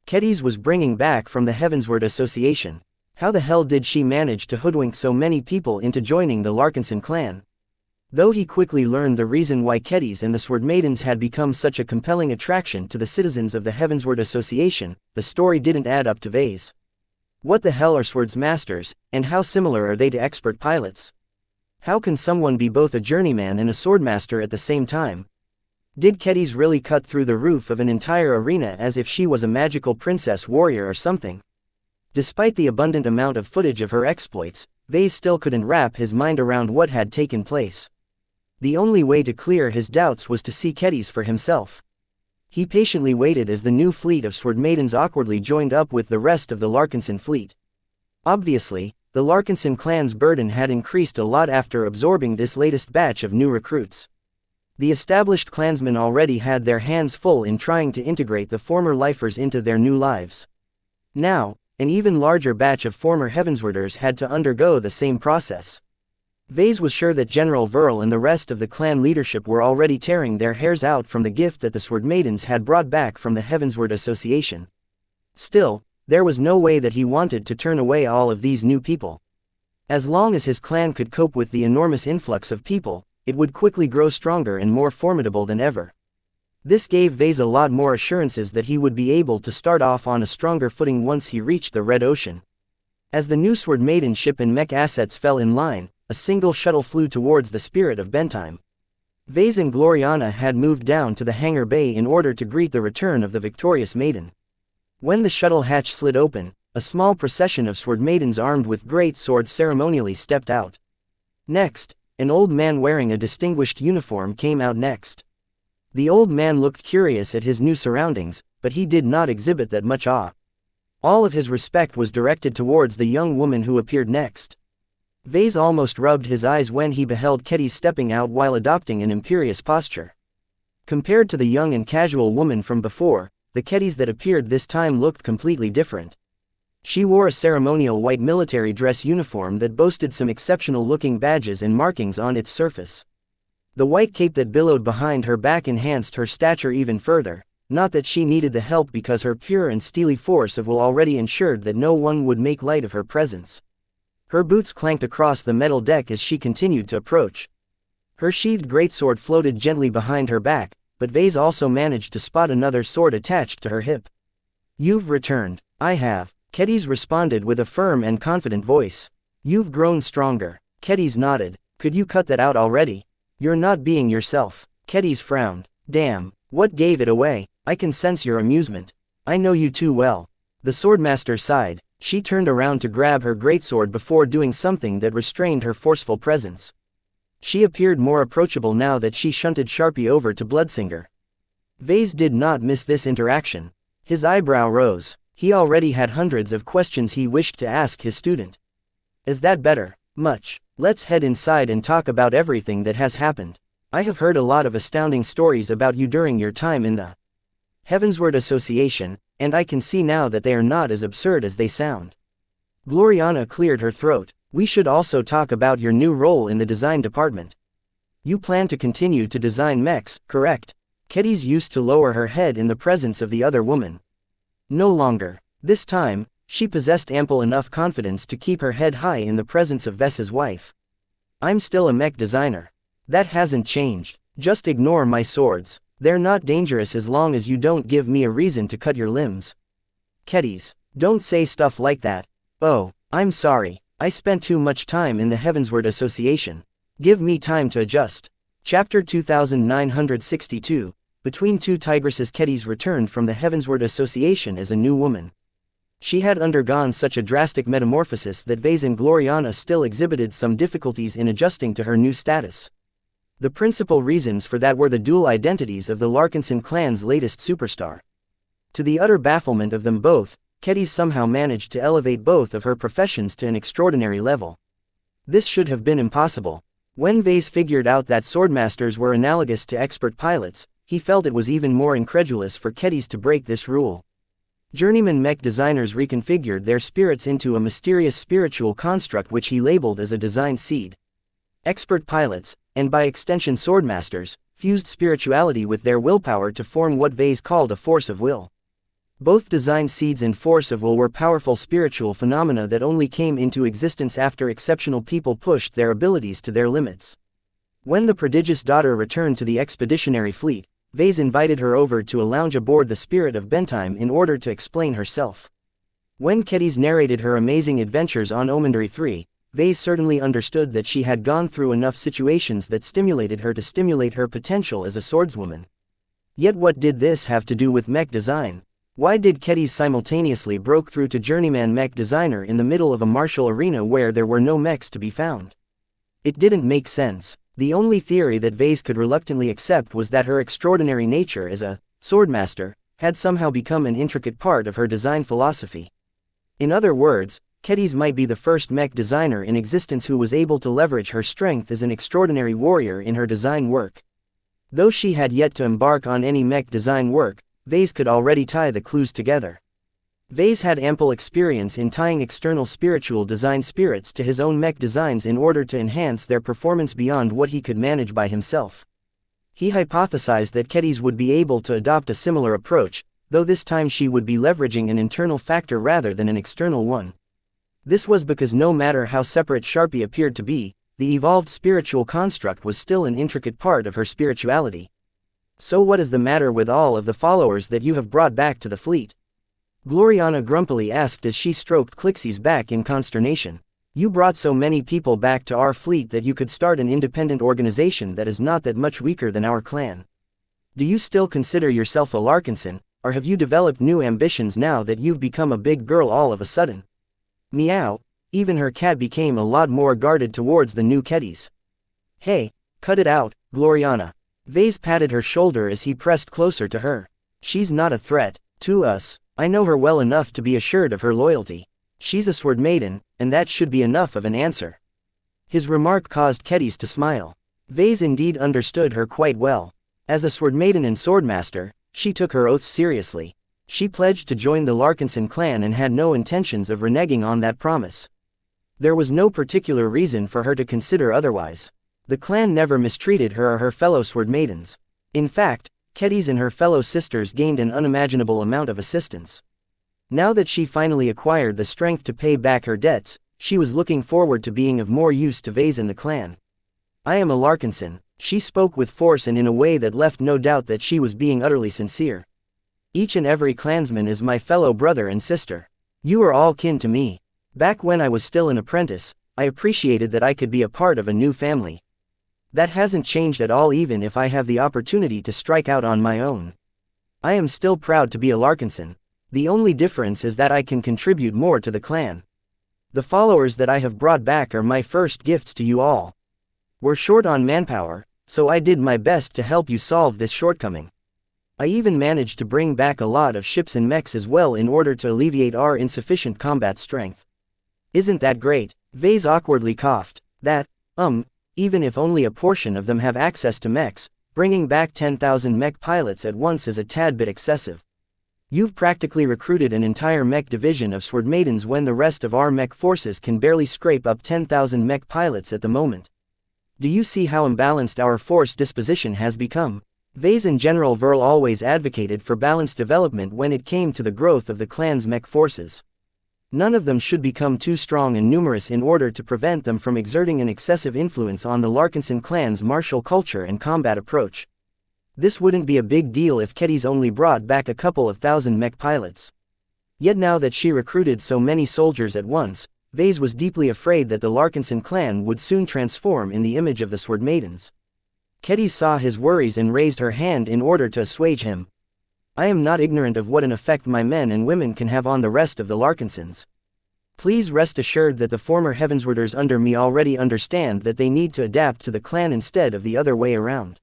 Kedis was bringing back from the Heavensward Association. How the hell did she manage to hoodwink so many people into joining the Larkinson clan? Though he quickly learned the reason why Kedis and the Sword Maidens had become such a compelling attraction to the citizens of the Heavensward Association, the story didn't add up to Vase. What the hell are Swords Masters, and how similar are they to expert pilots? How can someone be both a journeyman and a swordmaster at the same time? Did Kedis really cut through the roof of an entire arena as if she was a magical princess warrior or something? Despite the abundant amount of footage of her exploits, Vase still couldn't wrap his mind around what had taken place. The only way to clear his doubts was to see Kedis for himself. He patiently waited as the new fleet of Sword Maidens awkwardly joined up with the rest of the Larkinson fleet. Obviously, the Larkinson clan's burden had increased a lot after absorbing this latest batch of new recruits. The established clansmen already had their hands full in trying to integrate the former lifers into their new lives. Now, an even larger batch of former Heavenswarders had to undergo the same process. Vase was sure that General Verl and the rest of the clan leadership were already tearing their hairs out from the gift that the Sword Maidens had brought back from the Heavensward Association. Still, there was no way that he wanted to turn away all of these new people. As long as his clan could cope with the enormous influx of people, it would quickly grow stronger and more formidable than ever. This gave Vase a lot more assurances that he would be able to start off on a stronger footing once he reached the Red Ocean. As the new Sword Maiden ship and mech assets fell in line, a single shuttle flew towards the Spirit of Bentime. Vase and Gloriana had moved down to the hangar bay in order to greet the return of the victorious maiden. When the shuttle hatch slid open, a small procession of Sword Maidens armed with great swords ceremonially stepped out. Next, an old man wearing a distinguished uniform came out next. The old man looked curious at his new surroundings, but he did not exhibit that much awe. All of his respect was directed towards the young woman who appeared next. Vase almost rubbed his eyes when he beheld Kedis stepping out while adopting an imperious posture. Compared to the young and casual woman from before, the Kedis that appeared this time looked completely different. She wore a ceremonial white military dress uniform that boasted some exceptional-looking badges and markings on its surface. The white cape that billowed behind her back enhanced her stature even further, not that she needed the help because her pure and steely force of will already ensured that no one would make light of her presence. Her boots clanked across the metal deck as she continued to approach. Her sheathed greatsword floated gently behind her back, but Vase also managed to spot another sword attached to her hip. "You've returned." "I have," Kedis responded with a firm and confident voice. "You've grown stronger." Kedis nodded. "Could you cut that out already?" You're not being yourself. Kedis frowned. Damn, what gave it away? I can sense your amusement. I know you too well. The swordmaster sighed. She turned around to grab her greatsword before doing something that restrained her forceful presence. She appeared more approachable now that she shunted Sharpie over to Bloodsinger. Vase did not miss this interaction. His eyebrow rose. He already had hundreds of questions he wished to ask his student. Is that better? Much. Let's head inside and talk about everything that has happened. I have heard a lot of astounding stories about you during your time in the Heavensward Association, and I can see now that they are not as absurd as they sound. Gloriana cleared her throat. We should also talk about your new role in the design department. You plan to continue to design mechs, correct? Kedis used to lower her head in the presence of the other woman. No longer. This time, she possessed ample enough confidence to keep her head high in the presence of Ves's wife. I'm still a mech designer. That hasn't changed. Just ignore my swords. They're not dangerous as long as you don't give me a reason to cut your limbs. Kedis, don't say stuff like that. Oh, I'm sorry. I spent too much time in the Heavensward Association. Give me time to adjust. Chapter 2962. Between two tigresses. Kedis returned from the Heavensward Association as a new woman. She had undergone such a drastic metamorphosis that Vase and Gloriana still exhibited some difficulties in adjusting to her new status. The principal reasons for that were the dual identities of the Larkinson clan's latest superstar. To the utter bafflement of them both, Kedis somehow managed to elevate both of her professions to an extraordinary level. This should have been impossible. When Vase figured out that swordmasters were analogous to expert pilots, he felt it was even more incredulous for Kedis to break this rule. Journeyman mech designers reconfigured their spirits into a mysterious spiritual construct which he labeled as a design seed. Expert pilots, and by extension swordmasters, fused spirituality with their willpower to form what Vase called a force of will. Both design seeds and force of will were powerful spiritual phenomena that only came into existence after exceptional people pushed their abilities to their limits. When the prodigious daughter returned to the expeditionary fleet, Vase invited her over to a lounge aboard the Spirit of Bentime in order to explain herself. When Kedis narrated her amazing adventures on Omendery 3, Vase certainly understood that she had gone through enough situations that stimulated her to stimulate her potential as a swordswoman. Yet what did this have to do with mech design? Why did Kedis simultaneously broke through to journeyman mech designer in the middle of a martial arena where there were no mechs to be found? It didn't make sense. The only theory that Vase could reluctantly accept was that her extraordinary nature as a swordmaster had somehow become an intricate part of her design philosophy. In other words, Kedis might be the first mech designer in existence who was able to leverage her strength as an extraordinary warrior in her design work. Though she had yet to embark on any mech design work, Vase could already tie the clues together. Vase had ample experience in tying external spiritual design spirits to his own mech designs in order to enhance their performance beyond what he could manage by himself. He hypothesized that Kedis would be able to adopt a similar approach, though this time she would be leveraging an internal factor rather than an external one. This was because no matter how separate Sharpie appeared to be, the evolved spiritual construct was still an intricate part of her spirituality. So what is the matter with all of the followers that you have brought back to the fleet? Gloriana grumpily asked as she stroked Clixie's back in consternation. You brought so many people back to our fleet that you could start an independent organization that is not that much weaker than our clan. Do you still consider yourself a Larkinson, or have you developed new ambitions now that you've become a big girl all of a sudden? Meow. Even her cat became a lot more guarded towards the new Kedis. Hey, cut it out, Gloriana. Vase patted her shoulder as he pressed closer to her. She's not a threat to us. I know her well enough to be assured of her loyalty. She's a sword maiden, and that should be enough of an answer. His remark caused Kedis to smile. Vase indeed understood her quite well. As a sword maiden and swordmaster, she took her oaths seriously. She pledged to join the Larkinson clan and had no intentions of reneging on that promise. There was no particular reason for her to consider otherwise. The clan never mistreated her or her fellow sword maidens. In fact, Kedis and her fellow sisters gained an unimaginable amount of assistance. Now that she finally acquired the strength to pay back her debts, she was looking forward to being of more use to Vase and the clan. I am a Larkinson, she spoke with force and in a way that left no doubt that she was being utterly sincere. Each and every clansman is my fellow brother and sister. You are all kin to me. Back when I was still an apprentice, I appreciated that I could be a part of a new family. That hasn't changed at all even if I have the opportunity to strike out on my own. I am still proud to be a Larkinson. The only difference is that I can contribute more to the clan. The followers that I have brought back are my first gifts to you all. We're short on manpower, so I did my best to help you solve this shortcoming. I even managed to bring back a lot of ships and mechs as well in order to alleviate our insufficient combat strength. Isn't that great? Vase awkwardly coughed. That, even if only a portion of them have access to mechs, bringing back 10,000 mech pilots at once is a tad bit excessive. You've practically recruited an entire mech division of sword maidens when the rest of our mech forces can barely scrape up 10,000 mech pilots at the moment. Do you see how imbalanced our force disposition has become? Vase and General Verl always advocated for balanced development when it came to the growth of the clan's mech forces. None of them should become too strong and numerous in order to prevent them from exerting an excessive influence on the Larkinson clan's martial culture and combat approach. This wouldn't be a big deal if Kedis only brought back a couple of thousand mech pilots. Yet now that she recruited so many soldiers at once, Vase was deeply afraid that the Larkinson clan would soon transform in the image of the Sword Maidens. Kedis saw his worries and raised her hand in order to assuage him. I am not ignorant of what an effect my men and women can have on the rest of the Larkinsons. Please rest assured that the former Heavenswarders under me already understand that they need to adapt to the clan instead of the other way around.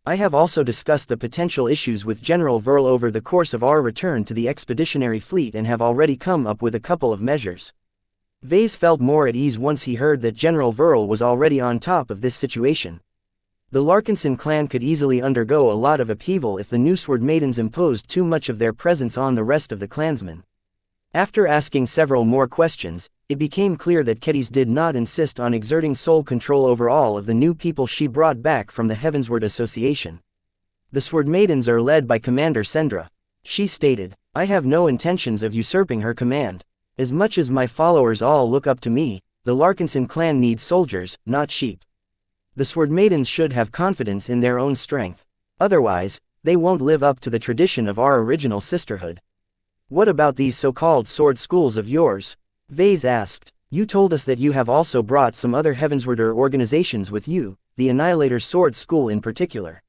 I have also discussed the potential issues with General Verl over the course of our return to the expeditionary fleet and have already come up with a couple of measures. Vase felt more at ease once he heard that General Verl was already on top of this situation. The Larkinson clan could easily undergo a lot of upheaval if the new Sword Maidens imposed too much of their presence on the rest of the clansmen. After asking several more questions, it became clear that Kedis did not insist on exerting sole control over all of the new people she brought back from the Heavensward Association. The Sword Maidens are led by Commander Sendra. She stated, I have no intentions of usurping her command. As much as my followers all look up to me, the Larkinson clan needs soldiers, not sheep. The Sword Maidens should have confidence in their own strength. Otherwise, they won't live up to the tradition of our original sisterhood. What about these so-called sword schools of yours? Vase asked. You told us that you have also brought some other Heavenswarder organizations with you, the Annihilator Sword School in particular.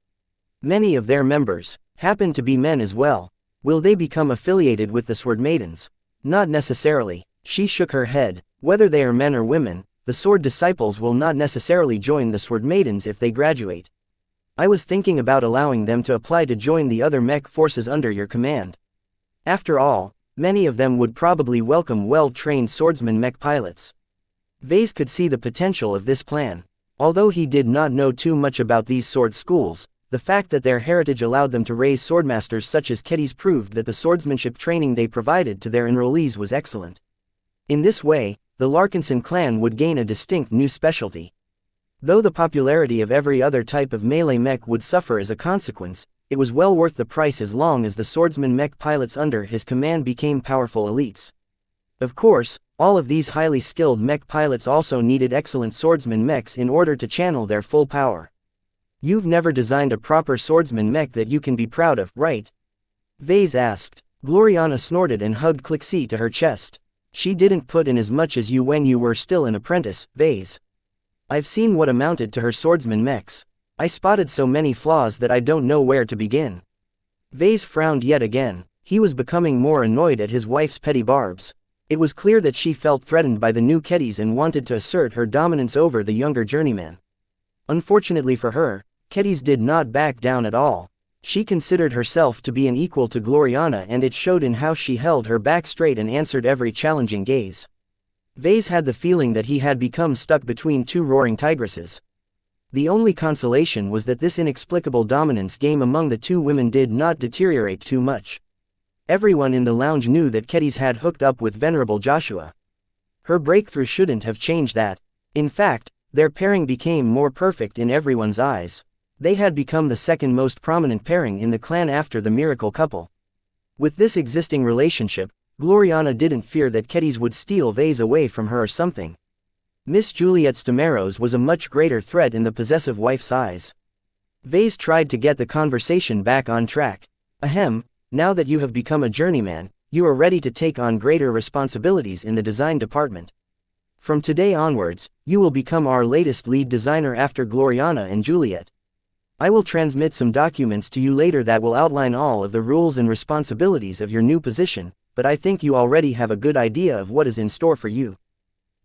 Many of their members happen to be men as well. Will they become affiliated with the Sword Maidens? Not necessarily. She shook her head. Whether they are men or women, the Sword Disciples will not necessarily join the Sword Maidens if they graduate. I was thinking about allowing them to apply to join the other mech forces under your command. After all, many of them would probably welcome well-trained swordsman mech pilots. Vase could see the potential of this plan. Although he did not know too much about these sword schools, the fact that their heritage allowed them to raise swordmasters such as Kedis proved that the swordsmanship training they provided to their enrollees was excellent. In this way, the Larkinson clan would gain a distinct new specialty. Though the popularity of every other type of melee mech would suffer as a consequence, it was well worth the price as long as the swordsman mech pilots under his command became powerful elites. Of course, all of these highly skilled mech pilots also needed excellent swordsman mechs in order to channel their full power. You've never designed a proper swordsman mech that you can be proud of, right? Vase asked. Gloriana snorted and hugged Clixie to her chest. She didn't put in as much as you when you were still an apprentice, Vase. I've seen what amounted to her swordsman mechs. I spotted so many flaws that I don't know where to begin. Vase frowned yet again. He was becoming more annoyed at his wife's petty barbs. It was clear that she felt threatened by the new Kedis and wanted to assert her dominance over the younger journeyman. Unfortunately for her, Kedis did not back down at all. She considered herself to be an equal to Gloriana and it showed in how she held her back straight and answered every challenging gaze. Vase had the feeling that he had become stuck between two roaring tigresses. The only consolation was that this inexplicable dominance game among the two women did not deteriorate too much. Everyone in the lounge knew that Kedis had hooked up with Venerable Joshua. Her breakthrough shouldn't have changed that. In fact, their pairing became more perfect in everyone's eyes. They had become the second most prominent pairing in the clan after the miracle couple. With this existing relationship, Gloriana didn't fear that Kedis would steal Vase away from her or something. Miss Juliet Stamaros was a much greater threat in the possessive wife's eyes. Vase tried to get the conversation back on track. Ahem, now that you have become a journeyman, you are ready to take on greater responsibilities in the design department. From today onwards, you will become our latest lead designer after Gloriana and Juliet. I will transmit some documents to you later that will outline all of the rules and responsibilities of your new position, but I think you already have a good idea of what is in store for you.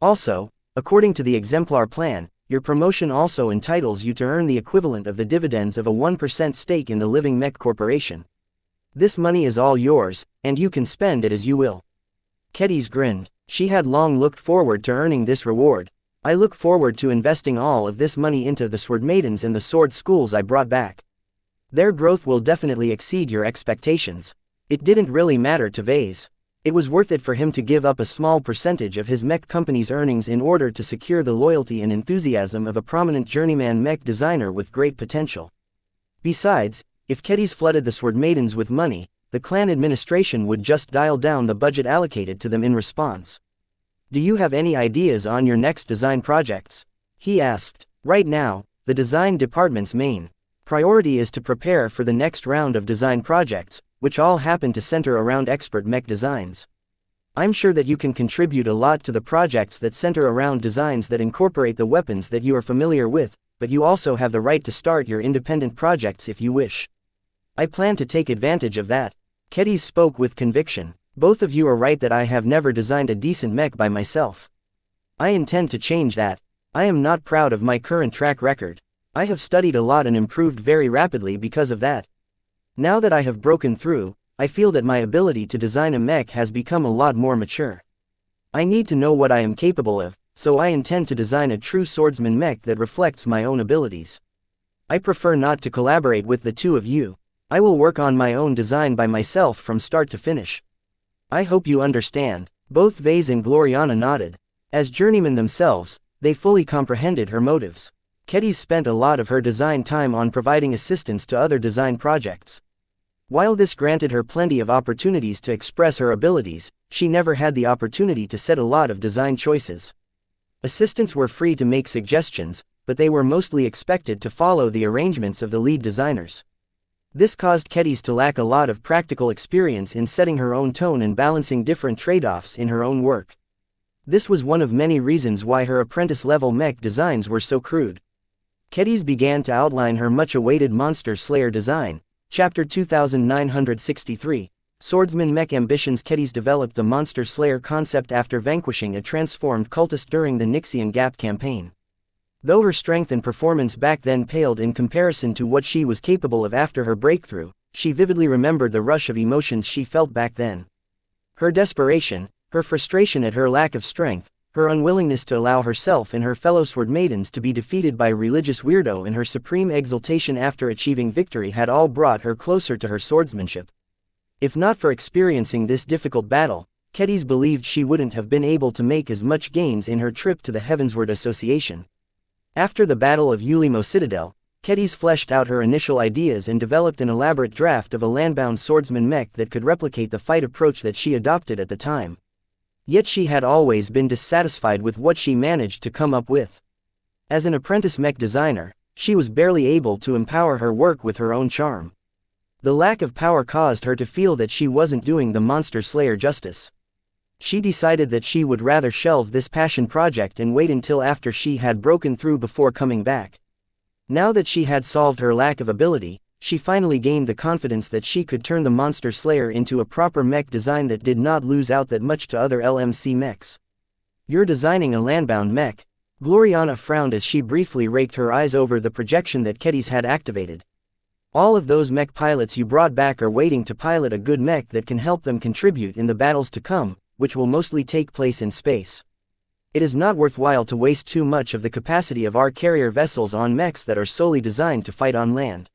Also, according to the exemplar plan, your promotion also entitles you to earn the equivalent of the dividends of a 1% stake in the living Mech Corporation. This money is all yours, and you can spend it as you will. Kedis grinned. She had long looked forward to earning this reward. I look forward to investing all of this money into the Sword Maidens and the sword schools I brought back. Their growth will definitely exceed your expectations. It didn't really matter to Vase. It was worth it for him to give up a small percentage of his Mech company's earnings in order to secure the loyalty and enthusiasm of a prominent journeyman Mech designer with great potential. Besides, if Kedis flooded the Sword Maidens with money, the clan administration would just dial down the budget allocated to them in response. Do you have any ideas on your next design projects? He asked. Right now, the design department's main priority is to prepare for the next round of design projects, which all happen to center around expert Mech designs. I'm sure that you can contribute a lot to the projects that center around designs that incorporate the weapons that you are familiar with, but you also have the right to start your independent projects if you wish. I plan to take advantage of that. Kedis spoke with conviction. Both of you are right that I have never designed a decent Mech by myself. I intend to change that. I am not proud of my current track record. I have studied a lot and improved very rapidly because of that. Now that I have broken through, I feel that my ability to design a Mech has become a lot more mature. I need to know what I am capable of, so I intend to design a true swordsman Mech that reflects my own abilities. I prefer not to collaborate with the two of you. I will work on my own design by myself from start to finish. I hope you understand. Both Vase and Gloriana nodded. As journeymen themselves, they fully comprehended her motives. Kedis spent a lot of her design time on providing assistance to other design projects. While this granted her plenty of opportunities to express her abilities, she never had the opportunity to set a lot of design choices. Assistants were free to make suggestions, but they were mostly expected to follow the arrangements of the lead designers. This caused Kedis to lack a lot of practical experience in setting her own tone and balancing different trade-offs in her own work. This was one of many reasons why her apprentice-level Mech designs were so crude. Kedis began to outline her much-awaited Monster Slayer design. Chapter 2963, Swordsman Mech Ambitions. Kedis developed the Monster Slayer concept after vanquishing a transformed cultist during the Nixian Gap campaign. Though her strength and performance back then paled in comparison to what she was capable of after her breakthrough, she vividly remembered the rush of emotions she felt back then. Her desperation, her frustration at her lack of strength, her unwillingness to allow herself and her fellow sword maidens to be defeated by a religious weirdo, and her supreme exultation after achieving victory had all brought her closer to her swordsmanship. If not for experiencing this difficult battle, Kedis believed she wouldn't have been able to make as much gains in her trip to the Heavensward Association. After the Battle of Ulimo Citadel, Kedis fleshed out her initial ideas and developed an elaborate draft of a landbound swordsman Mech that could replicate the fight approach that she adopted at the time. Yet she had always been dissatisfied with what she managed to come up with. As an apprentice Mech designer, she was barely able to empower her work with her own charm. The lack of power caused her to feel that she wasn't doing the Monster Slayer justice. She decided that she would rather shelve this passion project and wait until after she had broken through before coming back. Now that she had solved her lack of ability, she finally gained the confidence that she could turn the Monster Slayer into a proper Mech design that did not lose out that much to other LMC mechs. You're designing a landbound Mech. Gloriana frowned as she briefly raked her eyes over the projection that Kedis had activated. All of those Mech pilots you brought back are waiting to pilot a good Mech that can help them contribute in the battles to come, which will mostly take place in space. It is not worthwhile to waste too much of the capacity of our carrier vessels on mechs that are solely designed to fight on land.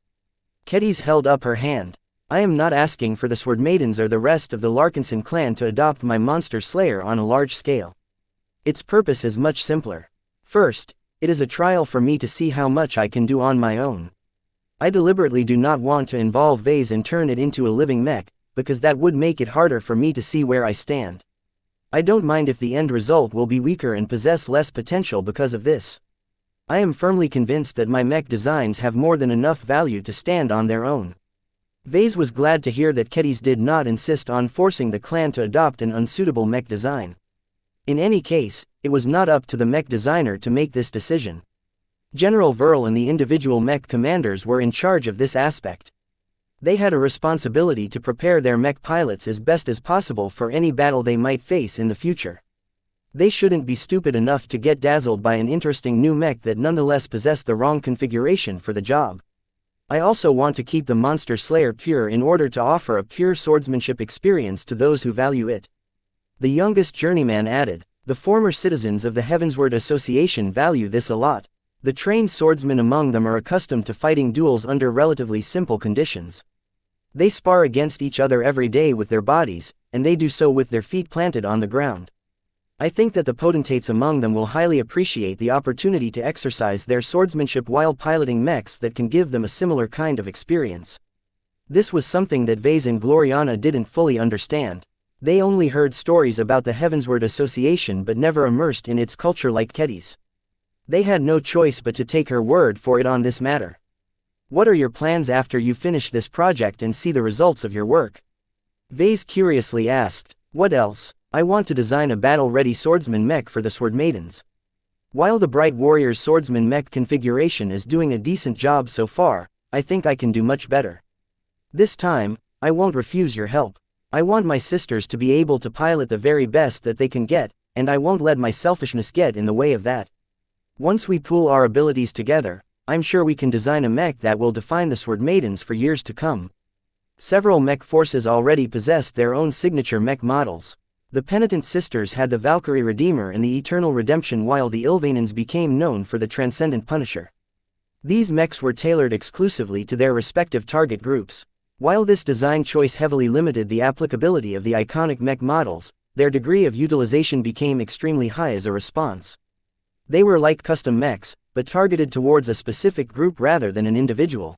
Kedis held up her hand. I am not asking for the Sword Maidens or the rest of the Larkinson clan to adopt my Monster Slayer on a large scale. Its purpose is much simpler. First, it is a trial for me to see how much I can do on my own. I deliberately do not want to involve Vase and turn it into a living Mech, because that would make it harder for me to see where I stand. I don't mind if the end result will be weaker and possess less potential because of this. I am firmly convinced that my Mech designs have more than enough value to stand on their own. Vase was glad to hear that Kedis did not insist on forcing the clan to adopt an unsuitable Mech design. In any case, it was not up to the mech designer to make this decision. General Verl and the individual mech commanders were in charge of this aspect. They had a responsibility to prepare their mech pilots as best as possible for any battle they might face in the future. They shouldn't be stupid enough to get dazzled by an interesting new mech that nonetheless possessed the wrong configuration for the job. I also want to keep the Monster Slayer pure in order to offer a pure swordsmanship experience to those who value it. The youngest journeyman added, the former citizens of the Heavensward Association value this a lot. The trained swordsmen among them are accustomed to fighting duels under relatively simple conditions. They spar against each other every day with their bodies, and they do so with their feet planted on the ground. I think that the potentates among them will highly appreciate the opportunity to exercise their swordsmanship while piloting mechs that can give them a similar kind of experience. This was something that Vase and Gloriana didn't fully understand. They only heard stories about the Heavensward Association but never immersed in its culture like Ketty's. They had no choice but to take her word for it on this matter. What are your plans after you finish this project and see the results of your work? Vase curiously asked. What else? I want to design a battle-ready swordsman mech for the Sword Maidens. While the Bright Warrior's swordsman mech configuration is doing a decent job so far, I think I can do much better. This time, I won't refuse your help. I want my sisters to be able to pilot the very best that they can get, and I won't let my selfishness get in the way of that. Once we pool our abilities together, I'm sure we can design a mech that will define the Sword Maidens for years to come. Several mech forces already possessed their own signature mech models. The Penitent Sisters had the Valkyrie Redeemer and the Eternal Redemption, while the Ilvanins became known for the Transcendent Punisher. These mechs were tailored exclusively to their respective target groups. While this design choice heavily limited the applicability of the iconic mech models, their degree of utilization became extremely high as a response. They were like custom mechs, but targeted towards a specific group rather than an individual.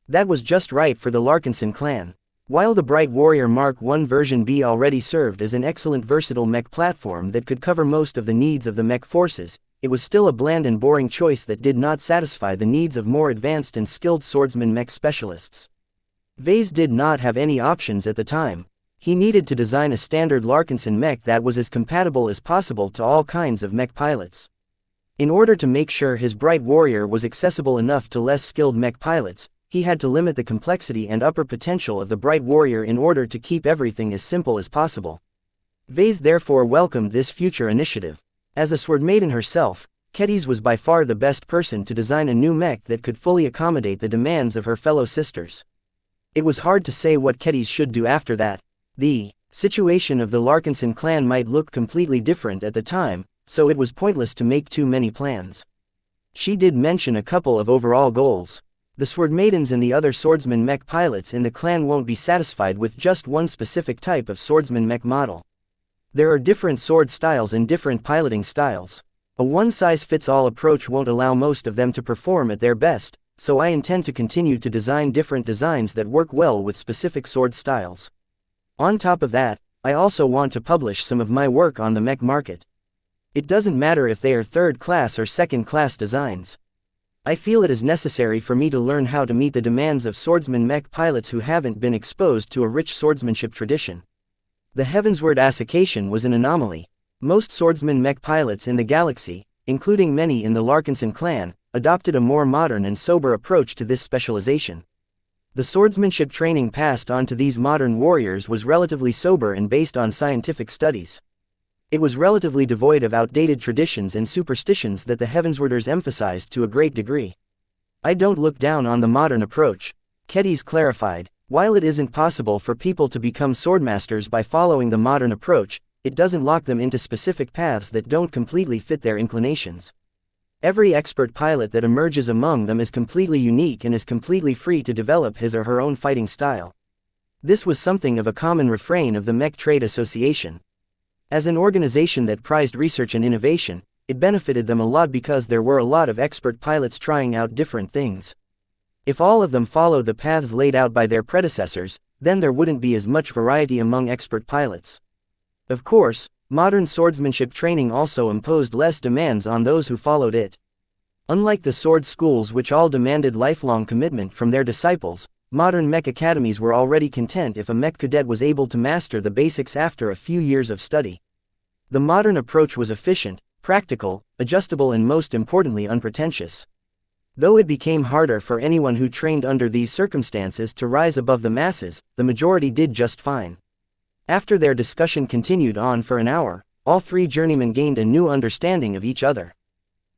That was just right for the Larkinson clan. While the Bright Warrior Mark I version B already served as an excellent versatile mech platform that could cover most of the needs of the mech forces, it was still a bland and boring choice that did not satisfy the needs of more advanced and skilled swordsman mech specialists. Vase did not have any options at the time. He needed to design a standard Larkinson mech that was as compatible as possible to all kinds of mech pilots. In order to make sure his Bright Warrior was accessible enough to less skilled mech pilots, he had to limit the complexity and upper potential of the Bright Warrior in order to keep everything as simple as possible. Vase therefore welcomed this future initiative. As a Sword Maiden herself, Ketty's was by far the best person to design a new mech that could fully accommodate the demands of her fellow sisters. It was hard to say what Ketty's should do after that. The situation of the Larkinson clan might look completely different at the time, so it was pointless to make too many plans. She did mention a couple of overall goals. The Sword Maidens and the other swordsman mech pilots in the clan won't be satisfied with just one specific type of swordsman mech model. There are different sword styles and different piloting styles. A one-size-fits-all approach won't allow most of them to perform at their best, so I intend to continue to design different designs that work well with specific sword styles. On top of that, I also want to publish some of my work on the mech market. It doesn't matter if they are third-class or second-class designs. I feel it is necessary for me to learn how to meet the demands of swordsman mech pilots who haven't been exposed to a rich swordsmanship tradition. The Heavensward Association was an anomaly. Most swordsman mech pilots in the galaxy, including many in the Larkinson clan, adopted a more modern and sober approach to this specialization. The swordsmanship training passed on to these modern warriors was relatively sober and based on scientific studies. It was relatively devoid of outdated traditions and superstitions that the Heavenswarders emphasized to a great degree. I don't look down on the modern approach, Ketty's clarified. While it isn't possible for people to become swordmasters by following the modern approach, it doesn't lock them into specific paths that don't completely fit their inclinations. Every expert pilot that emerges among them is completely unique and is completely free to develop his or her own fighting style. This was something of a common refrain of the Mech Trade Association. As an organization that prized research and innovation, it benefited them a lot because there were a lot of expert pilots trying out different things. If all of them followed the paths laid out by their predecessors, then there wouldn't be as much variety among expert pilots. Of course, modern swordsmanship training also imposed less demands on those who followed it. Unlike the sword schools which all demanded lifelong commitment from their disciples, modern mech academies were already content if a mech cadet was able to master the basics after a few years of study. The modern approach was efficient, practical, adjustable and most importantly unpretentious. Though it became harder for anyone who trained under these circumstances to rise above the masses, the majority did just fine. After their discussion continued on for an hour, all three journeymen gained a new understanding of each other.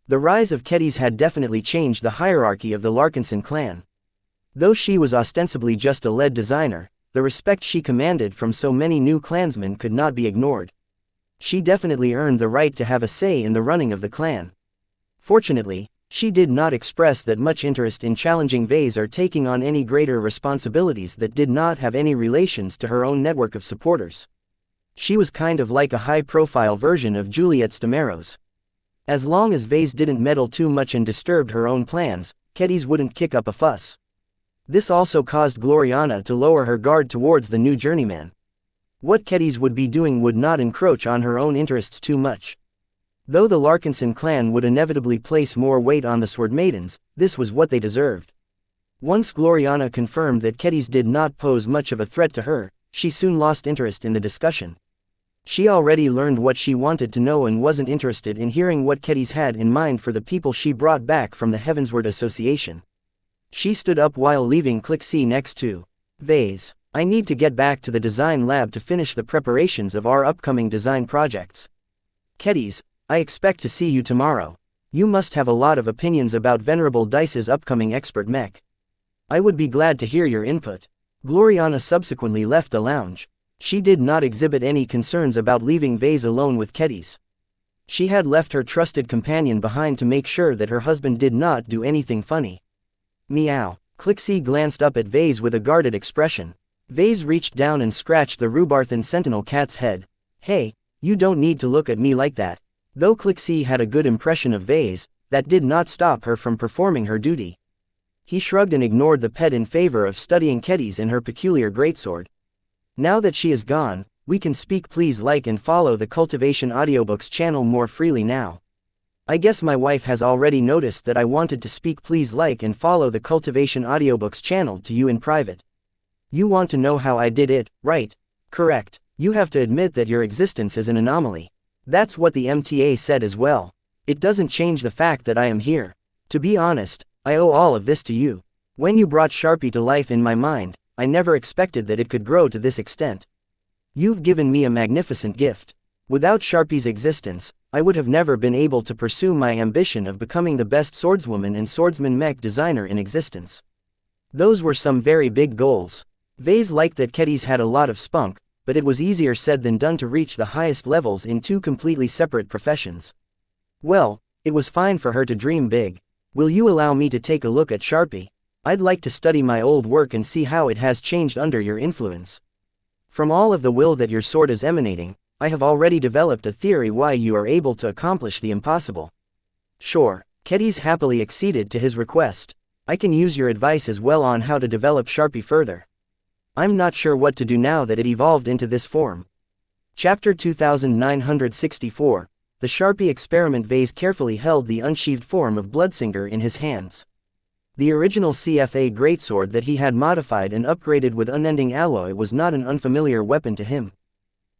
The rise of Kedis had definitely changed the hierarchy of the Larkinson clan. Though she was ostensibly just a lead designer, the respect she commanded from so many new clansmen could not be ignored. She definitely earned the right to have a say in the running of the clan. Fortunately, she did not express that much interest in challenging Vase or taking on any greater responsibilities that did not have any relations to her own network of supporters. She was kind of like a high-profile version of Juliet Stamaros. As long as Vase didn't meddle too much and disturbed her own plans, Kedis wouldn't kick up a fuss. This also caused Gloriana to lower her guard towards the new journeyman. What Kedis would be doing would not encroach on her own interests too much. Though the Larkinson clan would inevitably place more weight on the Sword Maidens, this was what they deserved. Once Gloriana confirmed that Kedis did not pose much of a threat to her, she soon lost interest in the discussion. She already learned what she wanted to know and wasn't interested in hearing what Kedis had in mind for the people she brought back from the Heavensward Association. She stood up while leaving Clixie next to Vase. I need to get back to the design lab to finish the preparations of our upcoming design projects. Kedis, I expect to see you tomorrow. You must have a lot of opinions about Venerable Dice's upcoming expert mech. I would be glad to hear your input. Gloriana subsequently left the lounge. She did not exhibit any concerns about leaving Vase alone with Kedis. She had left her trusted companion behind to make sure that her husband did not do anything funny. Meow. Clixie glanced up at Vase with a guarded expression. Vase reached down and scratched the Rubarthan sentinel cat's head. Hey, you don't need to look at me like that. Though Clixie had a good impression of Vase, that did not stop her from performing her duty. He shrugged and ignored the pet in favor of studying Kedis and her peculiar greatsword. Now that she is gone, we can speak. Please like and follow the Cultivation Audiobooks channel more freely now. I guess my wife has already noticed that I wanted to speak. Please like and follow the Cultivation Audiobooks channel to you in private. You want to know how I did it, right? Correct. You have to admit that your existence is an anomaly. That's what the MTA said as well. It doesn't change the fact that I am here. To be honest, I owe all of this to you. When you brought Sharpie to life in my mind, I never expected that it could grow to this extent. You've given me a magnificent gift. Without Sharpie's existence, I would have never been able to pursue my ambition of becoming the best swordswoman and swordsman mech designer in existence. Those were some very big goals. Vase liked that Kedis had a lot of spunk, but it was easier said than done to reach the highest levels in two completely separate professions. Well, it was fine for her to dream big. Will you allow me to take a look at Sharpie? I'd like to study my old work and see how it has changed under your influence. From all of the will that your sword is emanating, I have already developed a theory why you are able to accomplish the impossible. Sure, Kedis happily acceded to his request. I can use your advice as well on how to develop Sharpie further. I'm not sure what to do now that it evolved into this form. Chapter 2964, The Sharpie Experiment. Vase carefully held the unsheathed form of Bloodsinger in his hands. The original CFA greatsword that he had modified and upgraded with unending alloy was not an unfamiliar weapon to him.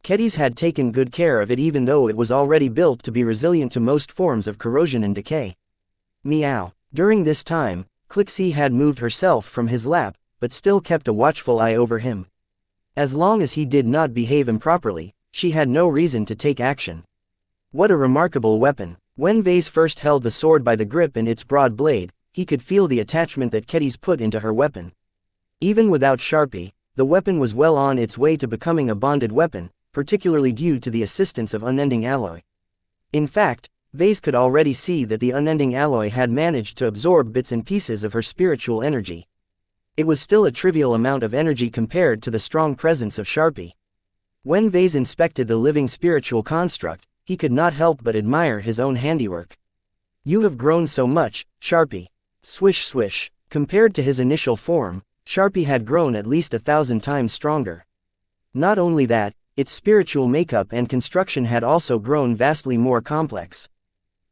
Kedis had taken good care of it even though it was already built to be resilient to most forms of corrosion and decay. Meow. During this time, Clixie had moved herself from his lap, but still kept a watchful eye over him. As long as he did not behave improperly, she had no reason to take action. What a remarkable weapon. When Vase first held the sword by the grip and its broad blade, he could feel the attachment that Kedis put into her weapon. Even without Sharpie, the weapon was well on its way to becoming a bonded weapon, particularly due to the assistance of unending alloy. In fact, Vase could already see that the unending alloy had managed to absorb bits and pieces of her spiritual energy. It was still a trivial amount of energy compared to the strong presence of Sharpie. When Vase inspected the living spiritual construct, he could not help but admire his own handiwork. You have grown so much, Sharpie. Swish swish. Compared to his initial form, Sharpie had grown at least 1,000 times stronger. Not only that, its spiritual makeup and construction had also grown vastly more complex.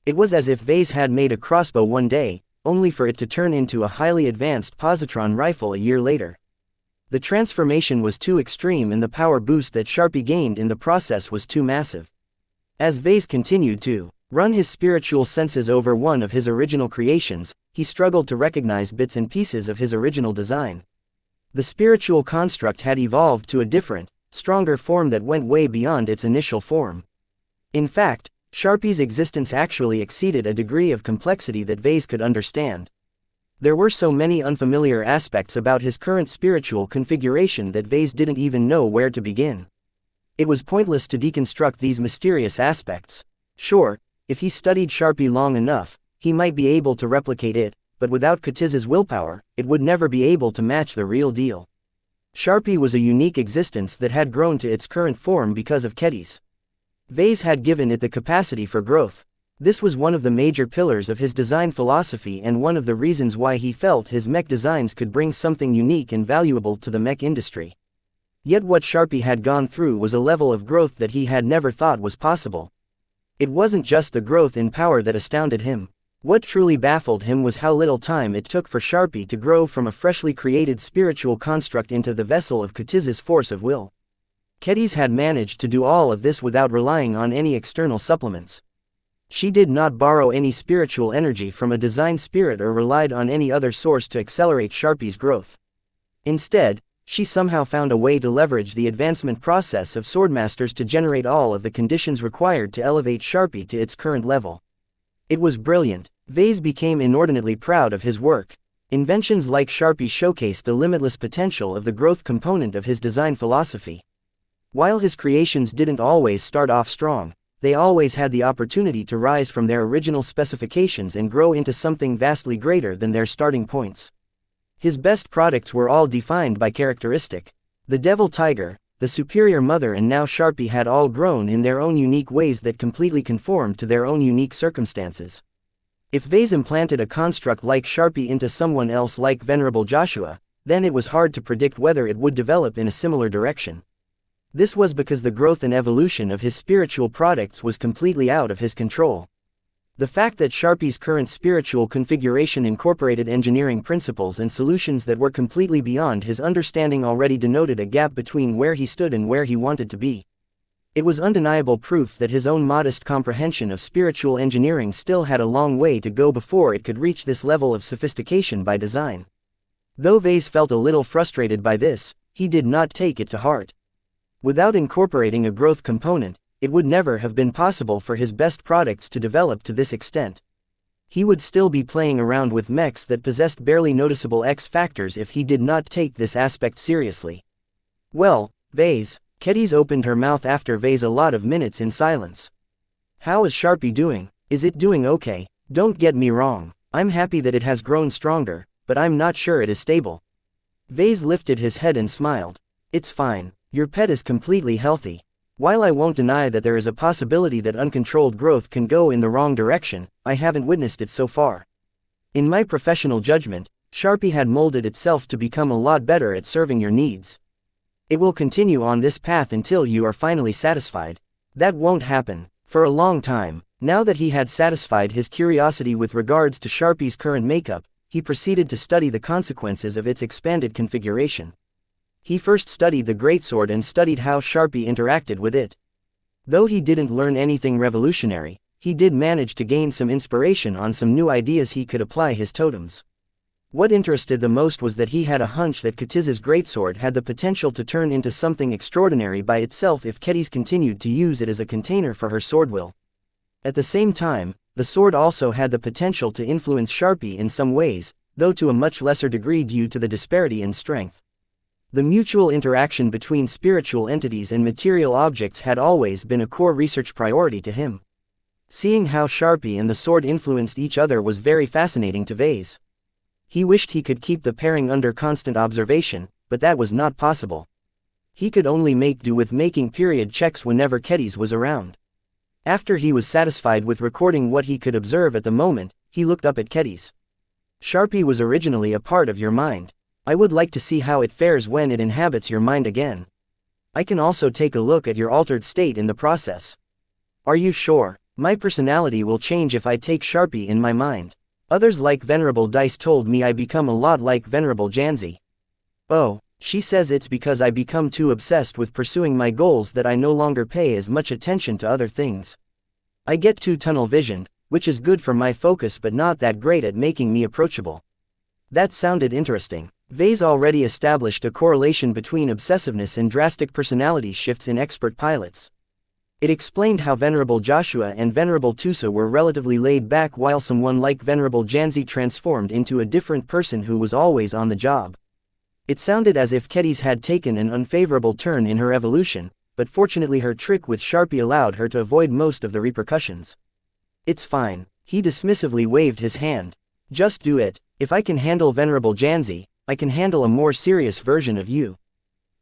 It was as if Vase had made a crossbow one day, only for it to turn into a highly advanced positron rifle a year later. The transformation was too extreme and the power boost that Sharpie gained in the process was too massive. As Vase continued to run his spiritual senses over one of his original creations, he struggled to recognize bits and pieces of his original design. The spiritual construct had evolved to a different, stronger form that went way beyond its initial form. In fact, Sharpie's existence actually exceeded a degree of complexity that Vase could understand. There were so many unfamiliar aspects about his current spiritual configuration that Vase didn't even know where to begin. It was pointless to deconstruct these mysterious aspects. Sure, if he studied Sharpie long enough, he might be able to replicate it, but without Kitiz's willpower, it would never be able to match the real deal. Sharpie was a unique existence that had grown to its current form because of Ketiz. Vase had given it the capacity for growth. This was one of the major pillars of his design philosophy and one of the reasons why he felt his mech designs could bring something unique and valuable to the mech industry. Yet what Sharpie had gone through was a level of growth that he had never thought was possible. It wasn't just the growth in power that astounded him. What truly baffled him was how little time it took for Sharpie to grow from a freshly created spiritual construct into the vessel of Kitiz's force of will. Ketiz had managed to do all of this without relying on any external supplements. She did not borrow any spiritual energy from a design spirit or relied on any other source to accelerate Sharpie's growth. Instead, she somehow found a way to leverage the advancement process of Swordmasters to generate all of the conditions required to elevate Sharpie to its current level. It was brilliant. Vase became inordinately proud of his work. Inventions like Sharpie showcased the limitless potential of the growth component of his design philosophy. While his creations didn't always start off strong, they always had the opportunity to rise from their original specifications and grow into something vastly greater than their starting points. His best products were all defined by characteristic. The Devil Tiger, the Superior Mother and now Sharpie had all grown in their own unique ways that completely conformed to their own unique circumstances. If Vase implanted a construct like Sharpie into someone else like Venerable Joshua, then it was hard to predict whether it would develop in a similar direction. This was because the growth and evolution of his spiritual products was completely out of his control. The fact that Sharpie's current spiritual configuration incorporated engineering principles and solutions that were completely beyond his understanding already denoted a gap between where he stood and where he wanted to be. It was undeniable proof that his own modest comprehension of spiritual engineering still had a long way to go before it could reach this level of sophistication by design. Though Vase felt a little frustrated by this, he did not take it to heart. Without incorporating a growth component, it would never have been possible for his best products to develop to this extent. He would still be playing around with mechs that possessed barely noticeable X factors if he did not take this aspect seriously. Well, Vase. Ketiz opened her mouth after Vase a lot of minutes in silence. How is Sharpie doing? Is it doing okay? Don't get me wrong, I'm happy that it has grown stronger, but I'm not sure it is stable. Vase lifted his head and smiled. It's fine, your pet is completely healthy. While I won't deny that there is a possibility that uncontrolled growth can go in the wrong direction, I haven't witnessed it so far. In my professional judgment, Sharpie had molded itself to become a lot better at serving your needs. It will continue on this path until you are finally satisfied. That won't happen for a long time. Now that he had satisfied his curiosity with regards to Sharpie's current makeup, he proceeded to study the consequences of its expanded configuration. He first studied the greatsword and studied how Sharpie interacted with it. Though he didn't learn anything revolutionary, he did manage to gain some inspiration on some new ideas he could apply his totems. What interested the most was that he had a hunch that Kitiz's greatsword had the potential to turn into something extraordinary by itself if Ketiz continued to use it as a container for her sword will. At the same time, the sword also had the potential to influence Sharpie in some ways, though to a much lesser degree due to the disparity in strength. The mutual interaction between spiritual entities and material objects had always been a core research priority to him. Seeing how Sharpie and the sword influenced each other was very fascinating to Vase. He wished he could keep the pairing under constant observation, but that was not possible. He could only make do with making period checks whenever Ketiz was around. After he was satisfied with recording what he could observe at the moment, he looked up at Ketiz. Sharpie was originally a part of your mind. I would like to see how it fares when it inhabits your mind again. I can also take a look at your altered state in the process. Are you sure? My personality will change if I take Sharpie in my mind. Others like Venerable Dice told me I become a lot like Venerable Janzi. Oh, she says it's because I become too obsessed with pursuing my goals that I no longer pay as much attention to other things. I get too tunnel-visioned, which is good for my focus but not that great at making me approachable. That sounded interesting. Vase already established a correlation between obsessiveness and drastic personality shifts in expert pilots. It explained how Venerable Joshua and Venerable Tusa were relatively laid back while someone like Venerable Janzi transformed into a different person who was always on the job. It sounded as if Kedis had taken an unfavorable turn in her evolution, but fortunately her trick with Sharpie allowed her to avoid most of the repercussions. It's fine. He dismissively waved his hand. Just do it. If I can handle Venerable Janzi, I can handle a more serious version of you.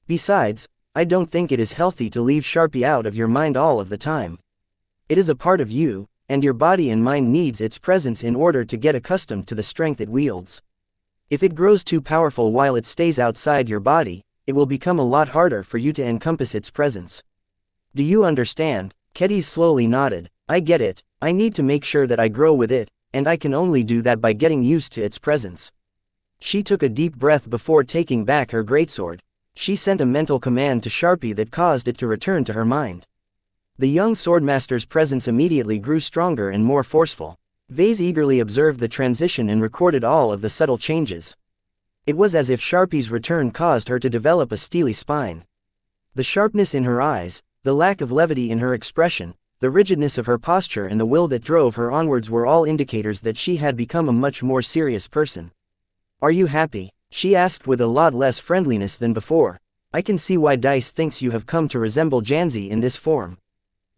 Besides, I don't think it is healthy to leave Sharpie out of your mind all of the time. It is a part of you, and your body and mind needs its presence in order to get accustomed to the strength it wields. If it grows too powerful while it stays outside your body, it will become a lot harder for you to encompass its presence. Do you understand? Kedis slowly nodded. I get it. I need to make sure that I grow with it, and I can only do that by getting used to its presence. She took a deep breath before taking back her greatsword. She sent a mental command to Sharpie that caused it to return to her mind. The young swordmaster's presence immediately grew stronger and more forceful. Vase eagerly observed the transition and recorded all of the subtle changes. It was as if Sharpie's return caused her to develop a steely spine. The sharpness in her eyes, the lack of levity in her expression, the rigidness of her posture and the will that drove her onwards were all indicators that she had become a much more serious person. Are you happy? She asked with a lot less friendliness than before. I can see why Dice thinks you have come to resemble Janzi in this form.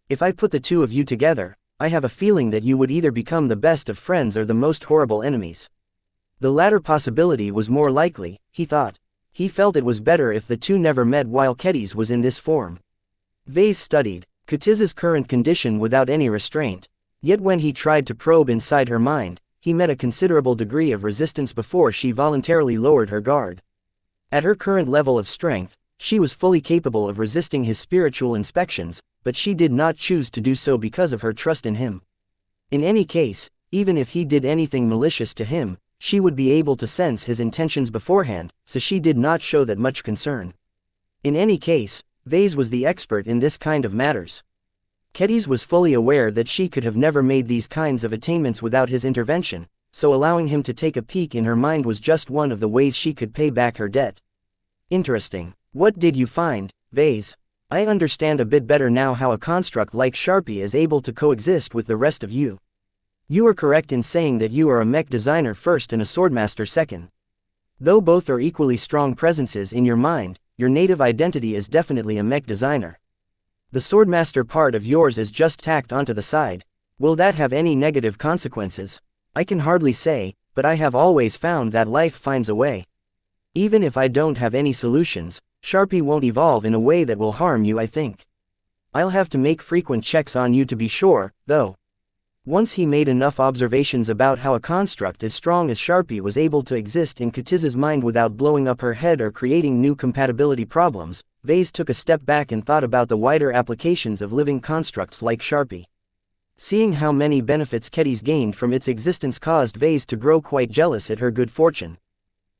If I put the two of you together, I have a feeling that you would either become the best of friends or the most horrible enemies. The latter possibility was more likely, he thought. He felt it was better if the two never met while Kedis was in this form. Vase studied Katiza's current condition without any restraint. Yet when he tried to probe inside her mind, he met a considerable degree of resistance before she voluntarily lowered her guard. At her current level of strength, she was fully capable of resisting his spiritual inspections, but she did not choose to do so because of her trust in him. In any case, even if he did anything malicious to him, she would be able to sense his intentions beforehand, so she did not show that much concern. In any case, Vase was the expert in this kind of matters. Kedis was fully aware that she could have never made these kinds of attainments without his intervention, so allowing him to take a peek in her mind was just one of the ways she could pay back her debt. Interesting. What did you find, Vase? I understand a bit better now how a construct like Sharpie is able to coexist with the rest of you. You are correct in saying that you are a mech designer first and a swordmaster second. Though both are equally strong presences in your mind, your native identity is definitely a mech designer. The swordmaster part of yours is just tacked onto the side. Will that have any negative consequences? I can hardly say, but I have always found that life finds a way. Even if I don't have any solutions, Sharpie won't evolve in a way that will harm you, I think. I'll have to make frequent checks on you to be sure, though. Once he made enough observations about how a construct as strong as Sharpie was able to exist in Katiza's mind without blowing up her head or creating new compatibility problems, Vase took a step back and thought about the wider applications of living constructs like Sharpie. Seeing how many benefits Kedis gained from its existence caused Vase to grow quite jealous at her good fortune.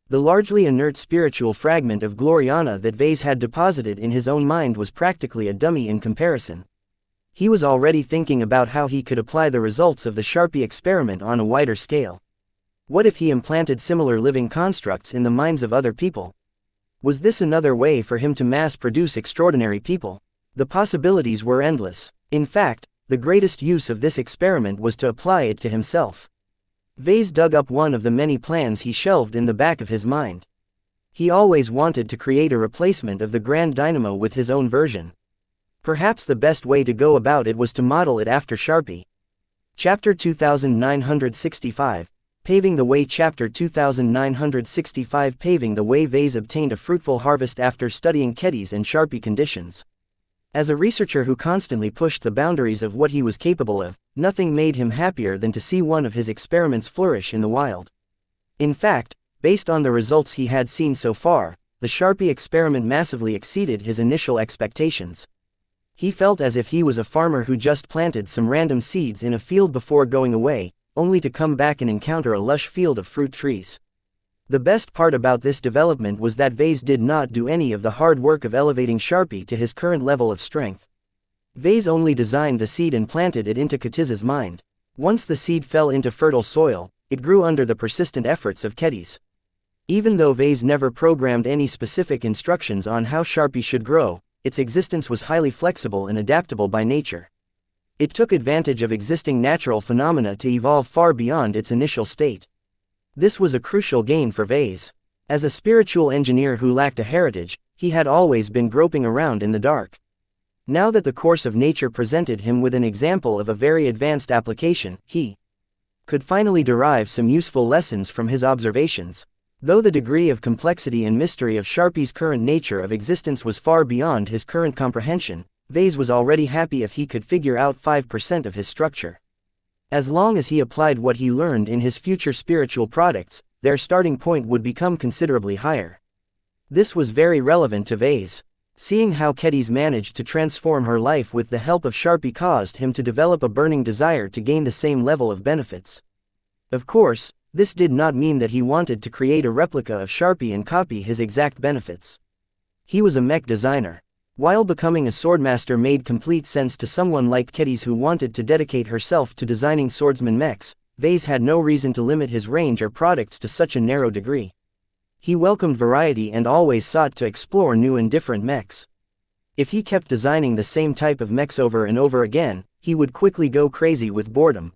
The largely inert spiritual fragment of Gloriana that Vase had deposited in his own mind was practically a dummy in comparison. He was already thinking about how he could apply the results of the Sharpie experiment on a wider scale. What if he implanted similar living constructs in the minds of other people? Was this another way for him to mass-produce extraordinary people? The possibilities were endless. In fact, the greatest use of this experiment was to apply it to himself. Vase dug up one of the many plans he shelved in the back of his mind. He always wanted to create a replacement of the Grand Dynamo with his own version. Perhaps the best way to go about it was to model it after Sharpie. Chapter 2965, Paving the Way. Chapter 2965, Paving the Way. Vase obtained a fruitful harvest after studying Kedis and Sharpie conditions. As a researcher who constantly pushed the boundaries of what he was capable of, nothing made him happier than to see one of his experiments flourish in the wild. In fact, based on the results he had seen so far, the Sharpie experiment massively exceeded his initial expectations. He felt as if he was a farmer who just planted some random seeds in a field before going away, only to come back and encounter a lush field of fruit trees. The best part about this development was that Vase did not do any of the hard work of elevating Sharpie to his current level of strength. Vase only designed the seed and planted it into Ketiza's mind. Once the seed fell into fertile soil, it grew under the persistent efforts of Ketiz. Even though Vase never programmed any specific instructions on how Sharpie should grow, its existence was highly flexible and adaptable by nature. It took advantage of existing natural phenomena to evolve far beyond its initial state. This was a crucial gain for Vase. As a spiritual engineer who lacked a heritage, he had always been groping around in the dark. Now that the course of nature presented him with an example of a very advanced application, he could finally derive some useful lessons from his observations. Though the degree of complexity and mystery of Sharpie's current nature of existence was far beyond his current comprehension, Vase was already happy if he could figure out 5% of his structure. As long as he applied what he learned in his future spiritual products, their starting point would become considerably higher. This was very relevant to Vase. Seeing how Ketiz managed to transform her life with the help of Sharpie caused him to develop a burning desire to gain the same level of benefits. Of course, this did not mean that he wanted to create a replica of Sharpie and copy his exact benefits. He was a mech designer. While becoming a swordmaster made complete sense to someone like Ketiz who wanted to dedicate herself to designing swordsman mechs, Vase had no reason to limit his range or products to such a narrow degree. He welcomed variety and always sought to explore new and different mechs. If he kept designing the same type of mechs over and over again, he would quickly go crazy with boredom.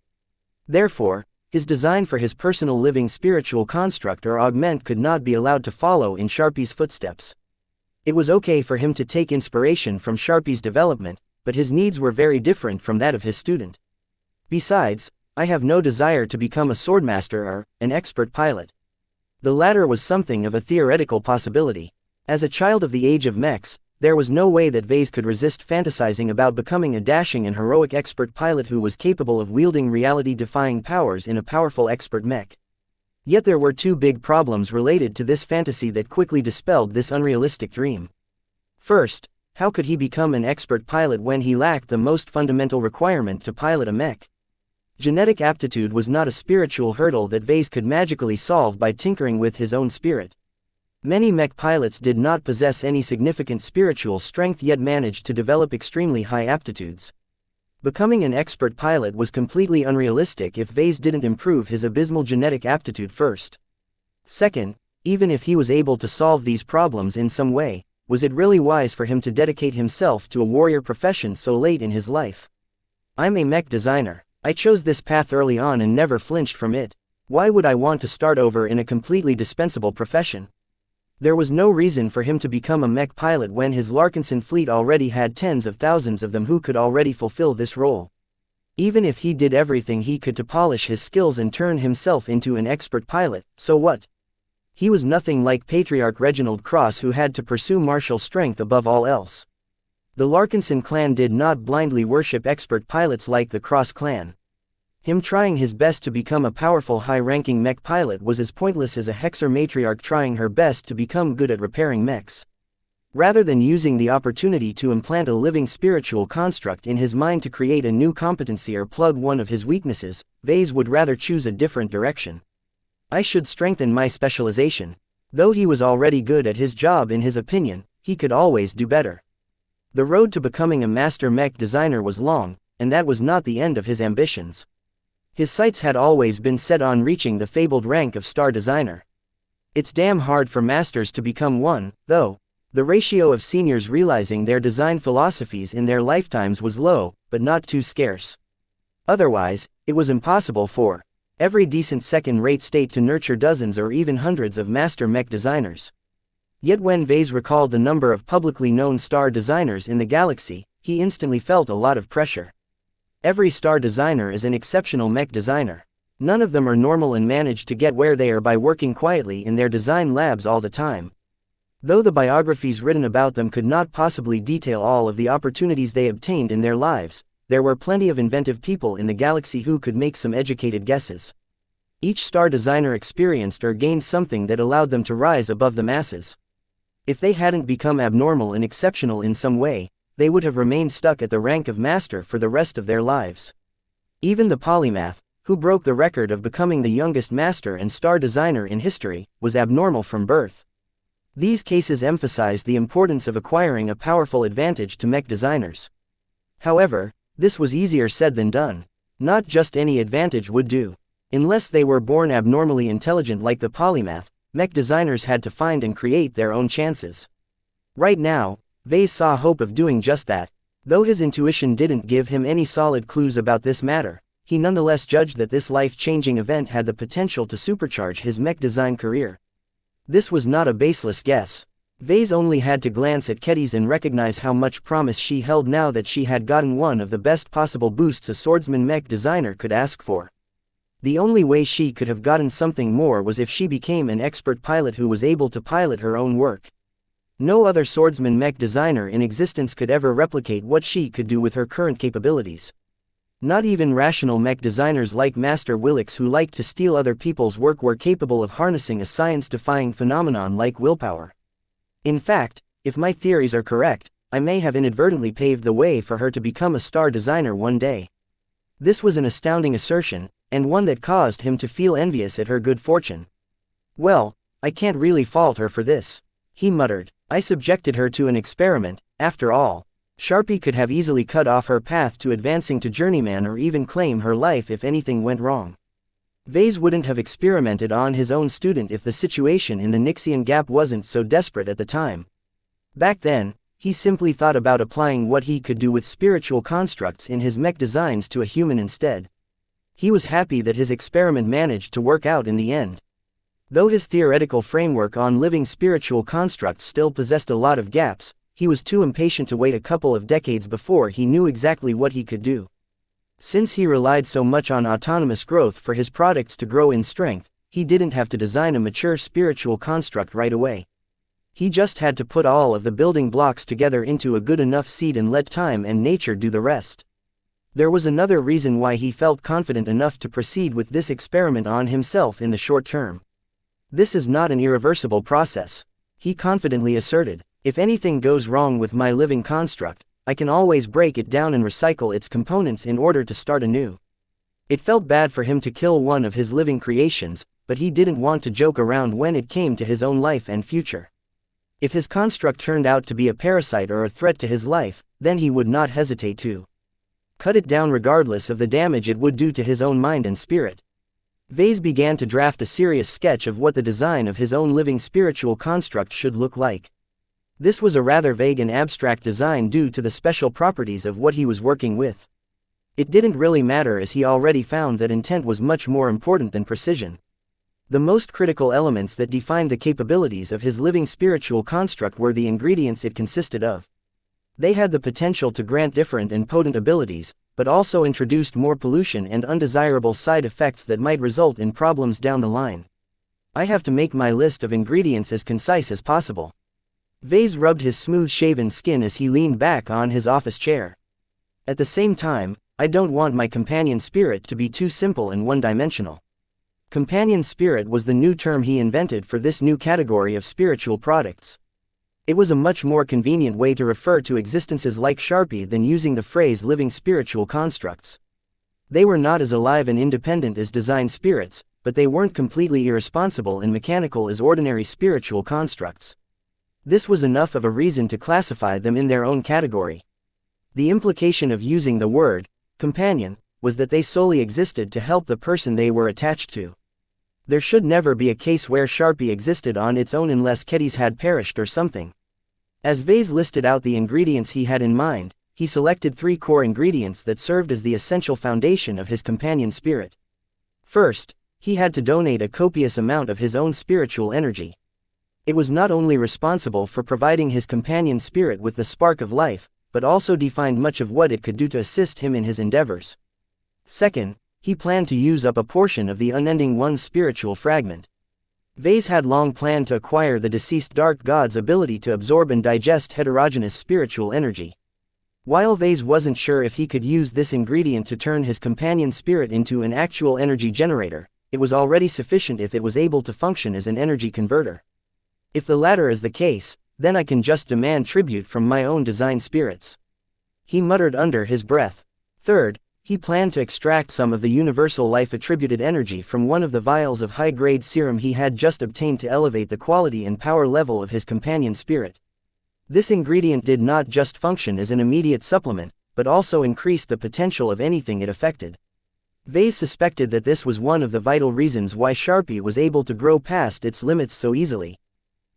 Therefore, his design for his personal living spiritual construct or augment could not be allowed to follow in Sharpie's footsteps. It was okay for him to take inspiration from Sharpie's development, but his needs were very different from that of his student. Besides, I have no desire to become a swordmaster or an expert pilot. The latter was something of a theoretical possibility. As a child of the age of mechs, there was no way that Vase could resist fantasizing about becoming a dashing and heroic expert pilot who was capable of wielding reality-defying powers in a powerful expert mech. Yet there were two big problems related to this fantasy that quickly dispelled this unrealistic dream. First, how could he become an expert pilot when he lacked the most fundamental requirement to pilot a mech? Genetic aptitude was not a spiritual hurdle that Vase could magically solve by tinkering with his own spirit. Many mech pilots did not possess any significant spiritual strength yet managed to develop extremely high aptitudes. Becoming an expert pilot was completely unrealistic if Vase didn't improve his abysmal genetic aptitude first. Second, even if he was able to solve these problems in some way, was it really wise for him to dedicate himself to a warrior profession so late in his life? I'm a mech designer. I chose this path early on and never flinched from it. Why would I want to start over in a completely dispensable profession? There was no reason for him to become a mech pilot when his Larkinson fleet already had tens of thousands of them who could already fulfill this role. Even if he did everything he could to polish his skills and turn himself into an expert pilot, so what? He was nothing like Patriarch Reginald Cross who had to pursue martial strength above all else. The Larkinson clan did not blindly worship expert pilots like the Cross clan. Him trying his best to become a powerful high-ranking mech pilot was as pointless as a Hexer matriarch trying her best to become good at repairing mechs. Rather than using the opportunity to implant a living spiritual construct in his mind to create a new competency or plug one of his weaknesses, Vase would rather choose a different direction. I should strengthen my specialization. Though he was already good at his job in his opinion, he could always do better. The road to becoming a master mech designer was long, and that was not the end of his ambitions. His sights had always been set on reaching the fabled rank of star designer. It's damn hard for masters to become one, though. The ratio of seniors realizing their design philosophies in their lifetimes was low, but not too scarce. Otherwise, it was impossible for every decent second-rate state to nurture dozens or even hundreds of master mech designers. Yet when Vase recalled the number of publicly known star designers in the galaxy, he instantly felt a lot of pressure. Every star designer is an exceptional mech designer. None of them are normal and manage to get where they are by working quietly in their design labs all the time. Though the biographies written about them could not possibly detail all of the opportunities they obtained in their lives, there were plenty of inventive people in the galaxy who could make some educated guesses. Each star designer experienced or gained something that allowed them to rise above the masses. If they hadn't become abnormal and exceptional in some way, they would have remained stuck at the rank of master for the rest of their lives. Even the polymath, who broke the record of becoming the youngest master and star designer in history, was abnormal from birth. These cases emphasized the importance of acquiring a powerful advantage to mech designers. However, this was easier said than done. Not just any advantage would do. Unless they were born abnormally intelligent like the polymath, mech designers had to find and create their own chances. Right now, Vase saw hope of doing just that. Though his intuition didn't give him any solid clues about this matter, he nonetheless judged that this life-changing event had the potential to supercharge his mech design career. This was not a baseless guess. Vase only had to glance at Kedis and recognize how much promise she held now that she had gotten one of the best possible boosts a swordsman mech designer could ask for. The only way she could have gotten something more was if she became an expert pilot who was able to pilot her own work. No other swordsman mech designer in existence could ever replicate what she could do with her current capabilities. Not even rational mech designers like Master Willix, who liked to steal other people's work, were capable of harnessing a science-defying phenomenon like willpower. In fact, if my theories are correct, I may have inadvertently paved the way for her to become a star designer one day. This was an astounding assertion, and one that caused him to feel envious at her good fortune. Well, I can't really fault her for this, he muttered. I subjected her to an experiment. After all, Sharpie could have easily cut off her path to advancing to journeyman or even claim her life if anything went wrong. Vase wouldn't have experimented on his own student if the situation in the Nixian Gap wasn't so desperate at the time. Back then, he simply thought about applying what he could do with spiritual constructs in his mech designs to a human instead. He was happy that his experiment managed to work out in the end. Though his theoretical framework on living spiritual constructs still possessed a lot of gaps, he was too impatient to wait a couple of decades before he knew exactly what he could do. Since he relied so much on autonomous growth for his products to grow in strength, he didn't have to design a mature spiritual construct right away. He just had to put all of the building blocks together into a good enough seed and let time and nature do the rest. There was another reason why he felt confident enough to proceed with this experiment on himself in the short term. This is not an irreversible process, he confidently asserted. If anything goes wrong with my living construct, I can always break it down and recycle its components in order to start anew. It felt bad for him to kill one of his living creations, but he didn't want to joke around when it came to his own life and future. If his construct turned out to be a parasite or a threat to his life, then he would not hesitate to cut it down regardless of the damage it would do to his own mind and spirit. Vase began to draft a serious sketch of what the design of his own living spiritual construct should look like. This was a rather vague and abstract design due to the special properties of what he was working with. It didn't really matter, as he already found that intent was much more important than precision. The most critical elements that defined the capabilities of his living spiritual construct were the ingredients it consisted of. They had the potential to grant different and potent abilities, but also introduced more pollution and undesirable side effects that might result in problems down the line. I have to make my list of ingredients as concise as possible. Vase rubbed his smooth-shaven skin as he leaned back on his office chair. At the same time, I don't want my companion spirit to be too simple and one-dimensional. Companion spirit was the new term he invented for this new category of spiritual products. It was a much more convenient way to refer to existences like Sharpie than using the phrase living spiritual constructs. They were not as alive and independent as design spirits, but they weren't completely irresponsible and mechanical as ordinary spiritual constructs. This was enough of a reason to classify them in their own category. The implication of using the word companion was that they solely existed to help the person they were attached to. There should never be a case where Sharpie existed on its own unless Kedis had perished or something. As Vase listed out the ingredients he had in mind, he selected 3 core ingredients that served as the essential foundation of his companion spirit. First, he had to donate a copious amount of his own spiritual energy. It was not only responsible for providing his companion spirit with the spark of life, but also defined much of what it could do to assist him in his endeavors. Second, he planned to use up a portion of the Unending One's spiritual fragment. Vase had long planned to acquire the deceased Dark God's ability to absorb and digest heterogeneous spiritual energy. While Vase wasn't sure if he could use this ingredient to turn his companion spirit into an actual energy generator, it was already sufficient if it was able to function as an energy converter. If the latter is the case, then I can just demand tribute from my own design spirits, he muttered under his breath. Third, he planned to extract some of the universal life-attributed energy from one of the vials of high-grade serum he had just obtained to elevate the quality and power level of his companion spirit. This ingredient did not just function as an immediate supplement, but also increased the potential of anything it affected. Vase suspected that this was one of the vital reasons why Sharpie was able to grow past its limits so easily.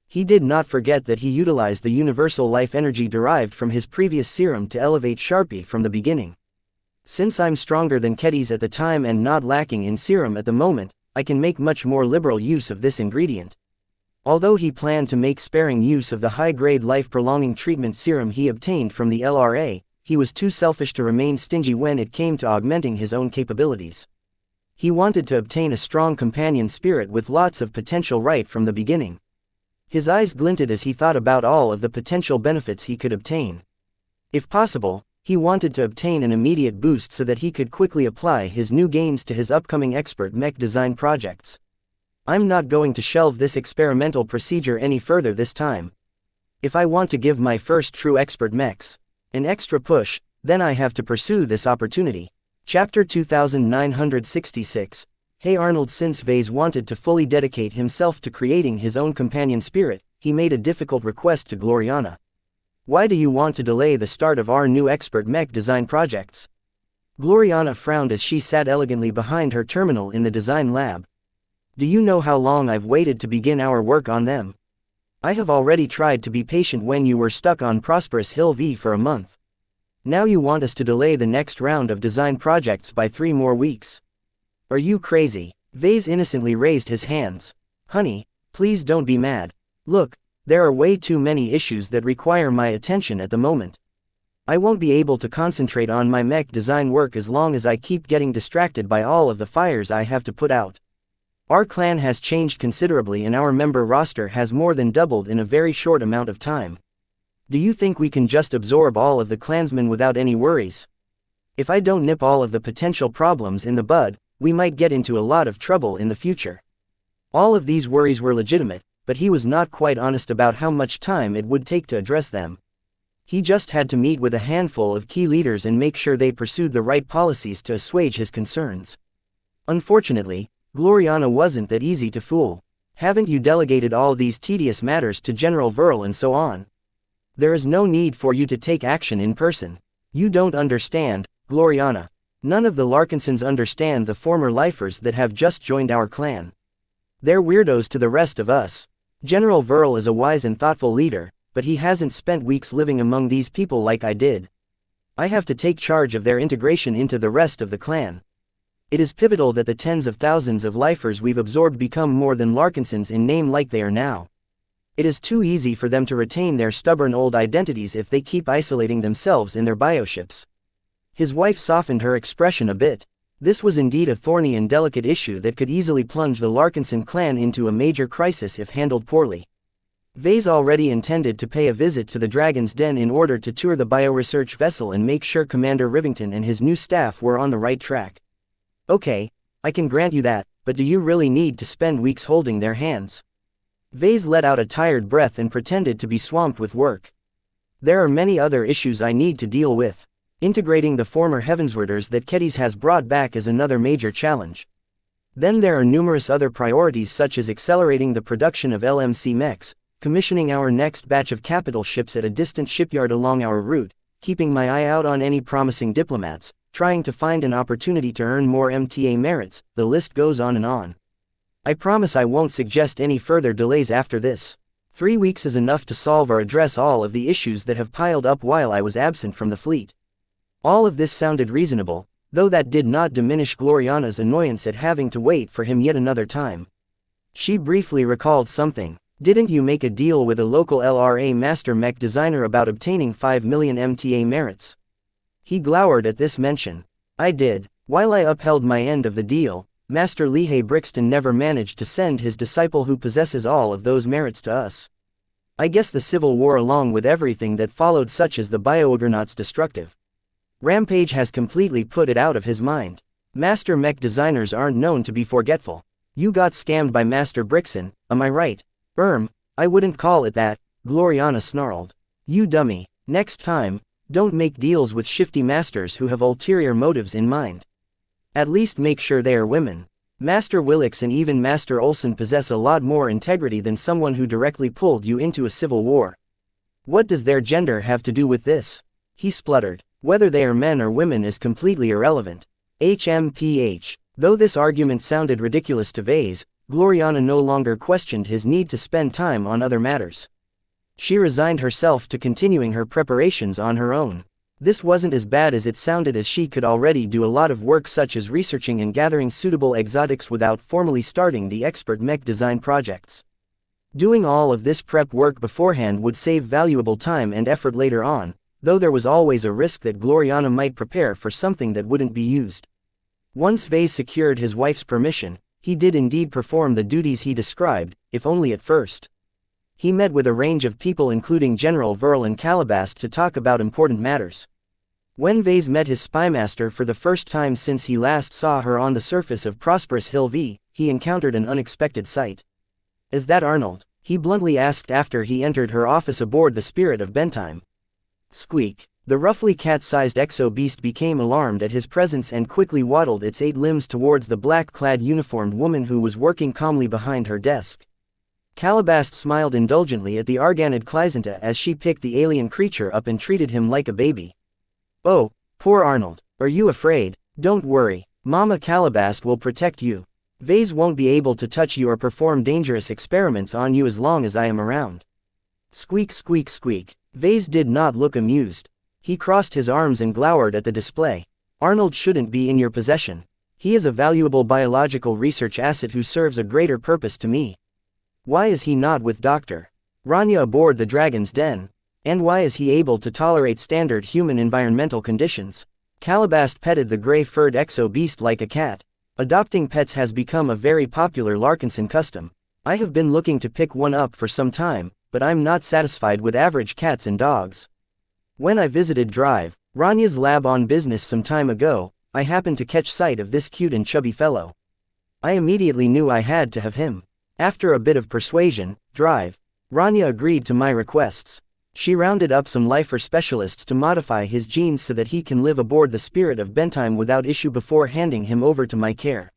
He did not forget that he utilized the universal life energy derived from his previous serum to elevate Sharpie from the beginning. Since I'm stronger than Kedis at the time and not lacking in serum at the moment, I can make much more liberal use of this ingredient. Although he planned to make sparing use of the high-grade life-prolonging treatment serum he obtained from the LRA, he was too selfish to remain stingy when it came to augmenting his own capabilities. He wanted to obtain a strong companion spirit with lots of potential right from the beginning. His eyes glinted as he thought about all of the potential benefits he could obtain. If possible, he wanted to obtain an immediate boost so that he could quickly apply his new gains to his upcoming expert mech design projects. I'm not going to shelve this experimental procedure any further this time. If I want to give my first true expert mechs an extra push, then I have to pursue this opportunity. Chapter 2966. Hey Arnold. Since Vase wanted to fully dedicate himself to creating his own companion spirit, he made a difficult request to Gloriana. Why do you want to delay the start of our new expert mech design projects? Gloriana frowned as she sat elegantly behind her terminal in the design lab. Do you know how long I've waited to begin our work on them? I have already tried to be patient when you were stuck on Prosperous Hill V for a month. Now you want us to delay the next round of design projects by 3 more weeks. Are you crazy? Vase innocently raised his hands. Honey, please don't be mad. Look, there are way too many issues that require my attention at the moment. I won't be able to concentrate on my mech design work as long as I keep getting distracted by all of the fires I have to put out. Our clan has changed considerably and our member roster has more than doubled in a very short amount of time. Do you think we can just absorb all of the clansmen without any worries? If I don't nip all of the potential problems in the bud, we might get into a lot of trouble in the future. All of these worries were legitimate, but he was not quite honest about how much time it would take to address them. He just had to meet with a handful of key leaders and make sure they pursued the right policies to assuage his concerns. Unfortunately, Gloriana wasn't that easy to fool. Haven't you delegated all these tedious matters to General Verl and so on? There is no need for you to take action in person. You don't understand, Gloriana. None of the Larkinsons understand the former lifers that have just joined our clan. They're weirdos to the rest of us. General Verl is a wise and thoughtful leader, but he hasn't spent weeks living among these people like I did. I have to take charge of their integration into the rest of the clan. It is pivotal that the tens of thousands of lifers we've absorbed become more than Larkinsons in name like they are now. It is too easy for them to retain their stubborn old identities if they keep isolating themselves in their bioships. His wife softened her expression a bit. This was indeed a thorny and delicate issue that could easily plunge the Larkinson clan into a major crisis if handled poorly. Vase already intended to pay a visit to the Dragon's Den in order to tour the bioresearch vessel and make sure Commander Rivington and his new staff were on the right track. Okay, I can grant you that, but do you really need to spend weeks holding their hands? Vase let out a tired breath and pretended to be swamped with work. There are many other issues I need to deal with. Integrating the former Heavenswarders that Kedis has brought back is another major challenge. Then there are numerous other priorities such as accelerating the production of LMC mechs, commissioning our next batch of capital ships at a distant shipyard along our route, keeping my eye out on any promising diplomats, trying to find an opportunity to earn more MTA merits. The list goes on and on. I promise I won't suggest any further delays after this. 3 weeks is enough to solve or address all of the issues that have piled up while I was absent from the fleet. All of this sounded reasonable, though that did not diminish Gloriana's annoyance at having to wait for him yet another time. She briefly recalled something. Didn't you make a deal with a local LRA master mech designer about obtaining 5 million MTA merits? He glowered at this mention. I did. While I upheld my end of the deal, Master Lehigh Brixton never managed to send his disciple who possesses all of those merits to us. I guess the Civil War along with everything that followed such as the Biougernauts' destructive rampage has completely put it out of his mind. Master mech designers aren't known to be forgetful. You got scammed by Master Brixton, am I right? I wouldn't call it that, Gloriana snarled. You dummy. Next time, don't make deals with shifty masters who have ulterior motives in mind. At least make sure they are women. Master Willix and even Master Olson possess a lot more integrity than someone who directly pulled you into a civil war. What does their gender have to do with this? He spluttered. Whether they are men or women is completely irrelevant. HMPH. Though this argument sounded ridiculous to Vase, Gloriana no longer questioned his need to spend time on other matters. She resigned herself to continuing her preparations on her own. This wasn't as bad as it sounded, as she could already do a lot of work such as researching and gathering suitable exotics without formally starting the expert mech design projects. Doing all of this prep work beforehand would save valuable time and effort later on, though there was always a risk that Gloriana might prepare for something that wouldn't be used. Once Vase secured his wife's permission, he did indeed perform the duties he described, if only at first. He met with a range of people including General Verl and Calabast to talk about important matters. When Vase met his spymaster for the first time since he last saw her on the surface of Prosperous Hill V, he encountered an unexpected sight. "Is that Arnold?" he bluntly asked after he entered her office aboard the Spirit of Bentime. Squeak. The roughly cat-sized exo-beast became alarmed at his presence and quickly waddled its 8 limbs towards the black-clad uniformed woman who was working calmly behind her desk. Calabast smiled indulgently at the Arganid Clysenta as she picked the alien creature up and treated him like a baby. "Oh, poor Arnold. Are you afraid? Don't worry. Mama Calabast will protect you. Vase won't be able to touch you or perform dangerous experiments on you as long as I am around." Squeak, squeak, squeak. Vase did not look amused. He crossed his arms and glowered at the display. "Arnold shouldn't be in your possession. He is a valuable biological research asset who serves a greater purpose to me. Why is he not with Dr. Rania aboard the Dragon's Den? And why is he able to tolerate standard human environmental conditions?" Calabast petted the gray-furred exo-beast like a cat. Adopting pets has become a very popular Larkinson custom. I have been looking to pick one up for some time, but I'm not satisfied with average cats and dogs. When I visited Drive, Rania's lab on business some time ago, I happened to catch sight of this cute and chubby fellow. I immediately knew I had to have him. After a bit of persuasion, Rania agreed to my requests. She rounded up some lifer specialists to modify his genes so that he can live aboard the Spirit of Bentime without issue before handing him over to my care.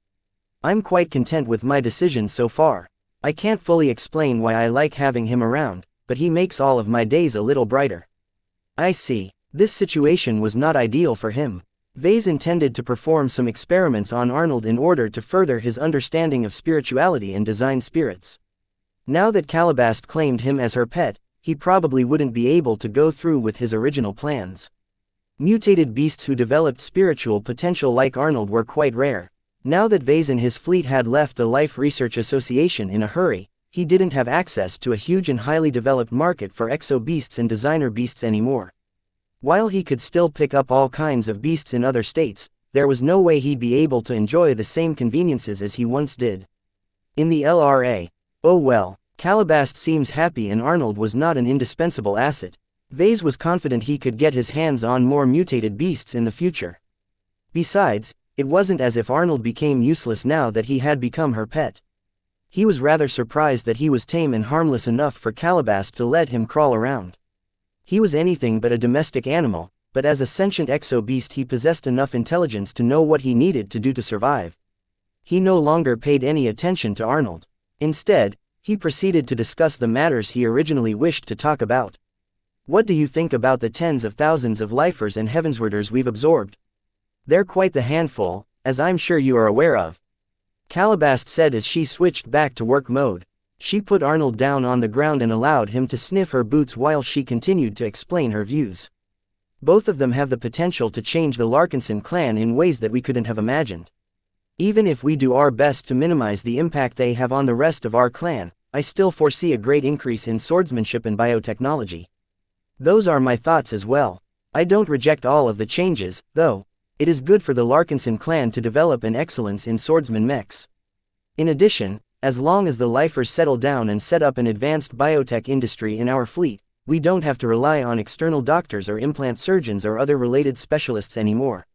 I'm quite content with my decision so far. I can't fully explain why I like having him around, but he makes all of my days a little brighter. I see. This situation was not ideal for him. Vase intended to perform some experiments on Arnold in order to further his understanding of spirituality and design spirits. Now that Calabast claimed him as her pet, he probably wouldn't be able to go through with his original plans. Mutated beasts who developed spiritual potential like Arnold were quite rare. Now that Vase and his fleet had left the Life Research Association in a hurry, he didn't have access to a huge and highly developed market for exo-beasts and designer beasts anymore. While he could still pick up all kinds of beasts in other states, there was no way he'd be able to enjoy the same conveniences as he once did. In the LRA. Oh well, Calabast seems happy and Arnold was not an indispensable asset. Vase was confident he could get his hands on more mutated beasts in the future. Besides, it wasn't as if Arnold became useless now that he had become her pet. He was rather surprised that he was tame and harmless enough for Calabast to let him crawl around. He was anything but a domestic animal, but as a sentient exo-beast he possessed enough intelligence to know what he needed to do to survive. He no longer paid any attention to Arnold. Instead, he proceeded to discuss the matters he originally wished to talk about. "What do you think about the tens of thousands of lifers and heavenswarders we've absorbed? They're quite the handful, as I'm sure you are aware of," Calabast said as she switched back to work mode. She put Arnold down on the ground and allowed him to sniff her boots while she continued to explain her views. "Both of them have the potential to change the Larkinson clan in ways that we couldn't have imagined. Even if we do our best to minimize the impact they have on the rest of our clan, I still foresee a great increase in swordsmanship and biotechnology. Those are my thoughts as well. I don't reject all of the changes, though. It is good for the Larkinson clan to develop an excellence in swordsman mechs. In addition, as long as the lifers settle down and set up an advanced biotech industry in our fleet, we don't have to rely on external doctors or implant surgeons or other related specialists anymore.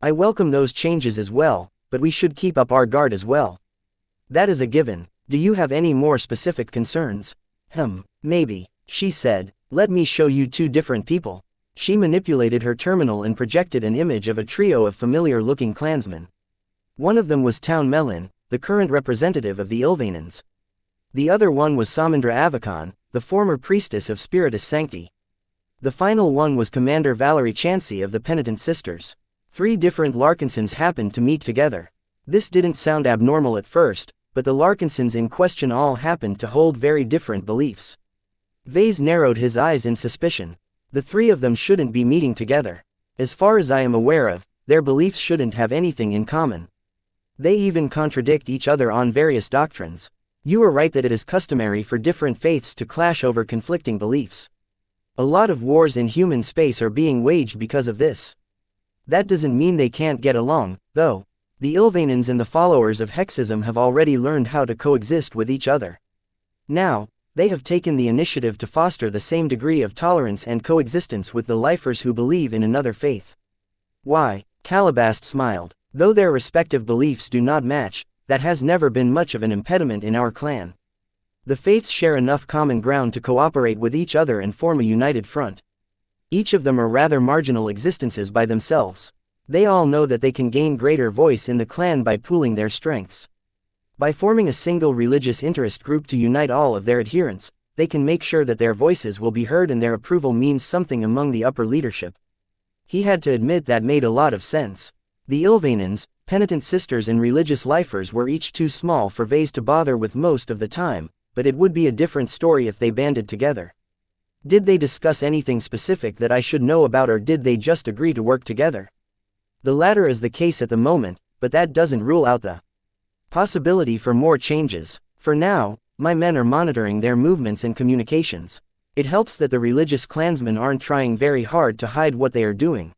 I welcome those changes as well, but we should keep up our guard as well. That is a given. Do you have any more specific concerns?" Maybe, she said. "Let me show you 2 different people." She manipulated her terminal and projected an image of a trio of familiar-looking clansmen. One of them was Town Melon, the current representative of the Ilvanans. The other one was Samandra Avacon, the former priestess of Spiritus Sancti. The final one was Commander Valerie Chansey of the Penitent Sisters. 3 different Larkinsons happened to meet together. This didn't sound abnormal at first, but the Larkinsons in question all happened to hold very different beliefs. Vase narrowed his eyes in suspicion. The 3 of them shouldn't be meeting together. As far as I am aware of, their beliefs shouldn't have anything in common. They even contradict each other on various doctrines. You are right that it is customary for different faiths to clash over conflicting beliefs. A lot of wars in human space are being waged because of this. That doesn't mean they can't get along, though. The Ilvanans and the followers of Hexism have already learned how to coexist with each other. Now, they have taken the initiative to foster the same degree of tolerance and coexistence with the lifers who believe in another faith. Why? Calabast smiled. Though their respective beliefs do not match, that has never been much of an impediment in our clan. The faiths share enough common ground to cooperate with each other and form a united front. Each of them are rather marginal existences by themselves. They all know that they can gain greater voice in the clan by pooling their strengths. By forming a single religious interest group to unite all of their adherents, they can make sure that their voices will be heard and their approval means something among the upper leadership. He had to admit that made a lot of sense. The Ilvanans, Penitent Sisters and religious lifers were each too small for Vase to bother with most of the time, but it would be a different story if they banded together. Did they discuss anything specific that I should know about, or did they just agree to work together? The latter is the case at the moment, but that doesn't rule out the possibility for more changes. For now, my men are monitoring their movements and communications. It helps that the religious clansmen aren't trying very hard to hide what they are doing.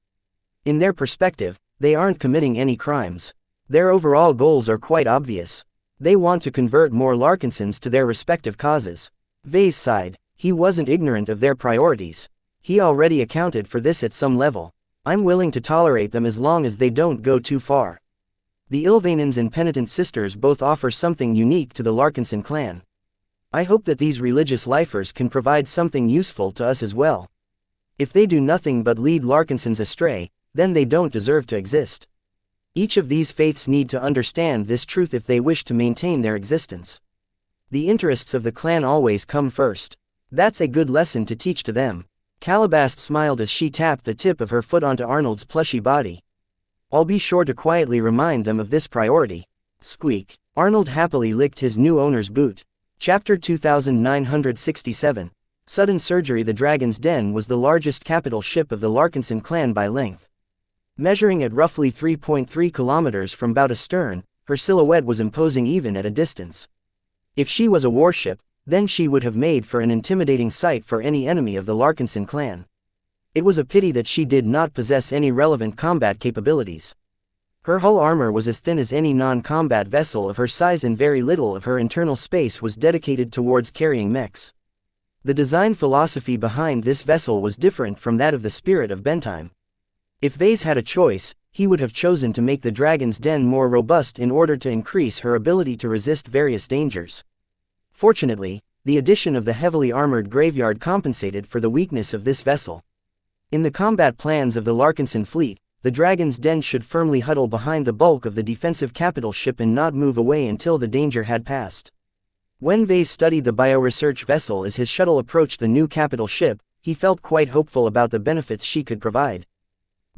In their perspective, they aren't committing any crimes. Their overall goals are quite obvious. They want to convert more Larkinsons to their respective causes. Vase sighed. He wasn't ignorant of their priorities. He already accounted for this at some level. I'm willing to tolerate them as long as they don't go too far. The Ilvanans and Penitent Sisters both offer something unique to the Larkinson clan. I hope that these religious lifers can provide something useful to us as well. If they do nothing but lead Larkinsons astray, then they don't deserve to exist. Each of these faiths need to understand this truth if they wish to maintain their existence. The interests of the clan always come first. That's a good lesson to teach to them. Calabast smiled as she tapped the tip of her foot onto Arnold's plushy body. I'll be sure to quietly remind them of this priority. Squeak. Arnold happily licked his new owner's boot. Chapter 2967. Sudden Surgery. The Dragon's Den was the largest capital ship of the Larkinson clan by length. Measuring at roughly 3.3 kilometers from bow to stern, her silhouette was imposing even at a distance. If she was a warship, then she would have made for an intimidating sight for any enemy of the Larkinson clan. It was a pity that she did not possess any relevant combat capabilities. Her hull armor was as thin as any non-combat vessel of her size, and very little of her internal space was dedicated towards carrying mechs. The design philosophy behind this vessel was different from that of the Spirit of Bentheim. If Vase had a choice, he would have chosen to make the Dragon's Den more robust in order to increase her ability to resist various dangers. Fortunately, the addition of the heavily armored graveyard compensated for the weakness of this vessel. In the combat plans of the Larkinson fleet, the Dragon's Den should firmly huddle behind the bulk of the defensive capital ship and not move away until the danger had passed. When Vase studied the bioresearch vessel as his shuttle approached the new capital ship, he felt quite hopeful about the benefits she could provide.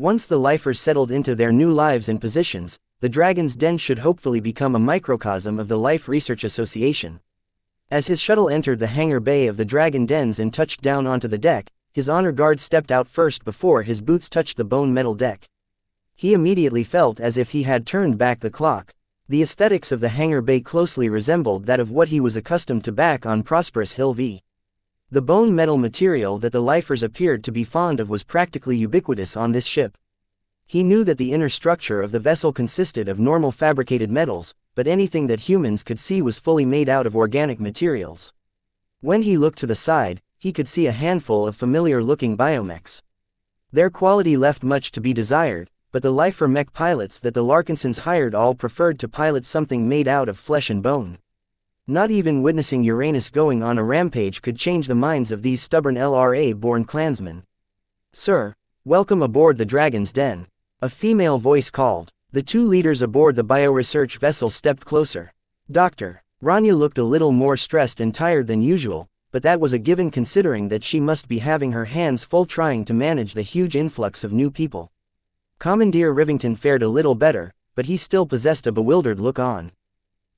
Once the lifers settled into their new lives and positions, the Dragon's Den should hopefully become a microcosm of the Life Research Association. As his shuttle entered the hangar bay of the Dragon Dens and touched down onto the deck, his honor guard stepped out first before his boots touched the bone metal deck. He immediately felt as if he had turned back the clock. The aesthetics of the hangar bay closely resembled that of what he was accustomed to back on Prosperous Hill V. The bone metal material that the lifers appeared to be fond of was practically ubiquitous on this ship. He knew that the inner structure of the vessel consisted of normal fabricated metals, but anything that humans could see was fully made out of organic materials. When he looked to the side, he could see a handful of familiar-looking biomechs. Their quality left much to be desired, but the lifer mech pilots that the Larkinsons hired all preferred to pilot something made out of flesh and bone. Not even witnessing Uranus going on a rampage could change the minds of these stubborn LRA-born clansmen. "Sir, welcome aboard the Dragon's Den," a female voice called. The two leaders aboard the bioresearch vessel stepped closer. "Doctor." Rania looked a little more stressed and tired than usual, but that was a given considering that she must be having her hands full trying to manage the huge influx of new people. Commandeer Rivington fared a little better, but he still possessed a bewildered look on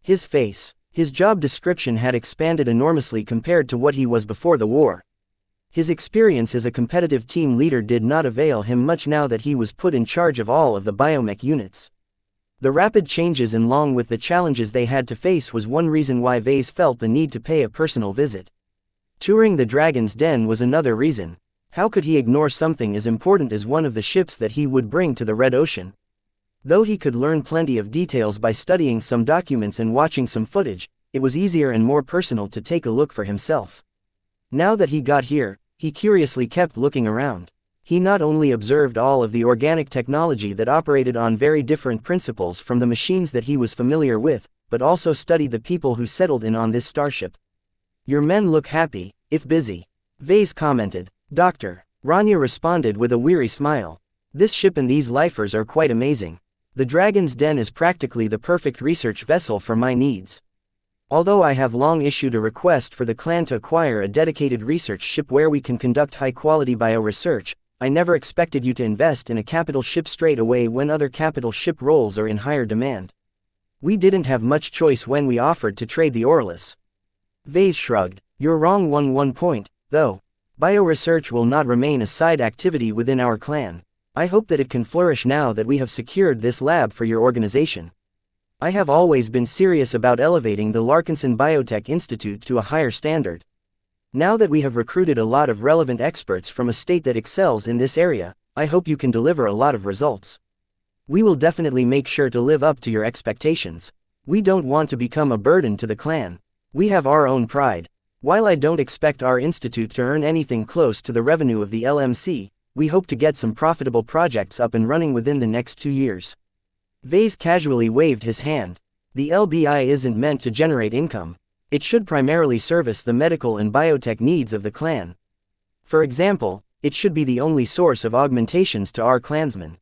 his face. His job description had expanded enormously compared to what he was before the war. His experience as a competitive team leader did not avail him much now that he was put in charge of all of the biomech units. The rapid changes along with the challenges they had to face was one reason why Vase felt the need to pay a personal visit. Touring the Dragon's Den was another reason. How could he ignore something as important as one of the ships that he would bring to the Red Ocean? Though he could learn plenty of details by studying some documents and watching some footage, it was easier and more personal to take a look for himself. Now that he got here, he curiously kept looking around. He not only observed all of the organic technology that operated on very different principles from the machines that he was familiar with, but also studied the people who settled in on this starship. "Your men look happy, if busy," Vase commented. "Doctor," Rania responded with a weary smile. "This ship and these lifers are quite amazing. The Dragon's Den is practically the perfect research vessel for my needs. Although I have long issued a request for the clan to acquire a dedicated research ship where we can conduct high-quality bioresearch, I never expected you to invest in a capital ship straight away when other capital ship roles are in higher demand. We didn't have much choice when we offered to trade the Orlis." Vase shrugged. "You're wrong on one point, though. Bioresearch will not remain a side activity within our clan. I hope that it can flourish now that we have secured this lab for your organization. I have always been serious about elevating the Larkinson Biotech Institute to a higher standard. Now that we have recruited a lot of relevant experts from a state that excels in this area, I hope you can deliver a lot of results. We will definitely make sure to live up to your expectations. We don't want to become a burden to the clan. We have our own pride. While I don't expect our institute to earn anything close to the revenue of the LMC, we hope to get some profitable projects up and running within the next 2 years." Vase casually waved his hand. "The LBI isn't meant to generate income. It should primarily service the medical and biotech needs of the clan. For example, it should be the only source of augmentations to our clansmen.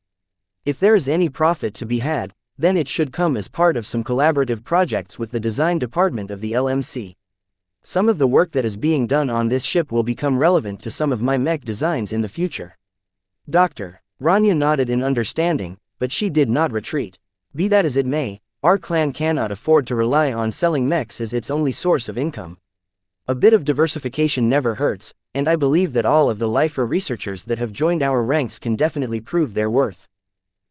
If there is any profit to be had, then it should come as part of some collaborative projects with the design department of the LMC. Some of the work that is being done on this ship will become relevant to some of my mech designs in the future." "Doctor," Rania nodded in understanding, but she did not retreat. "Be that as it may, our clan cannot afford to rely on selling mechs as its only source of income. A bit of diversification never hurts, and I believe that all of the lifer researchers that have joined our ranks can definitely prove their worth."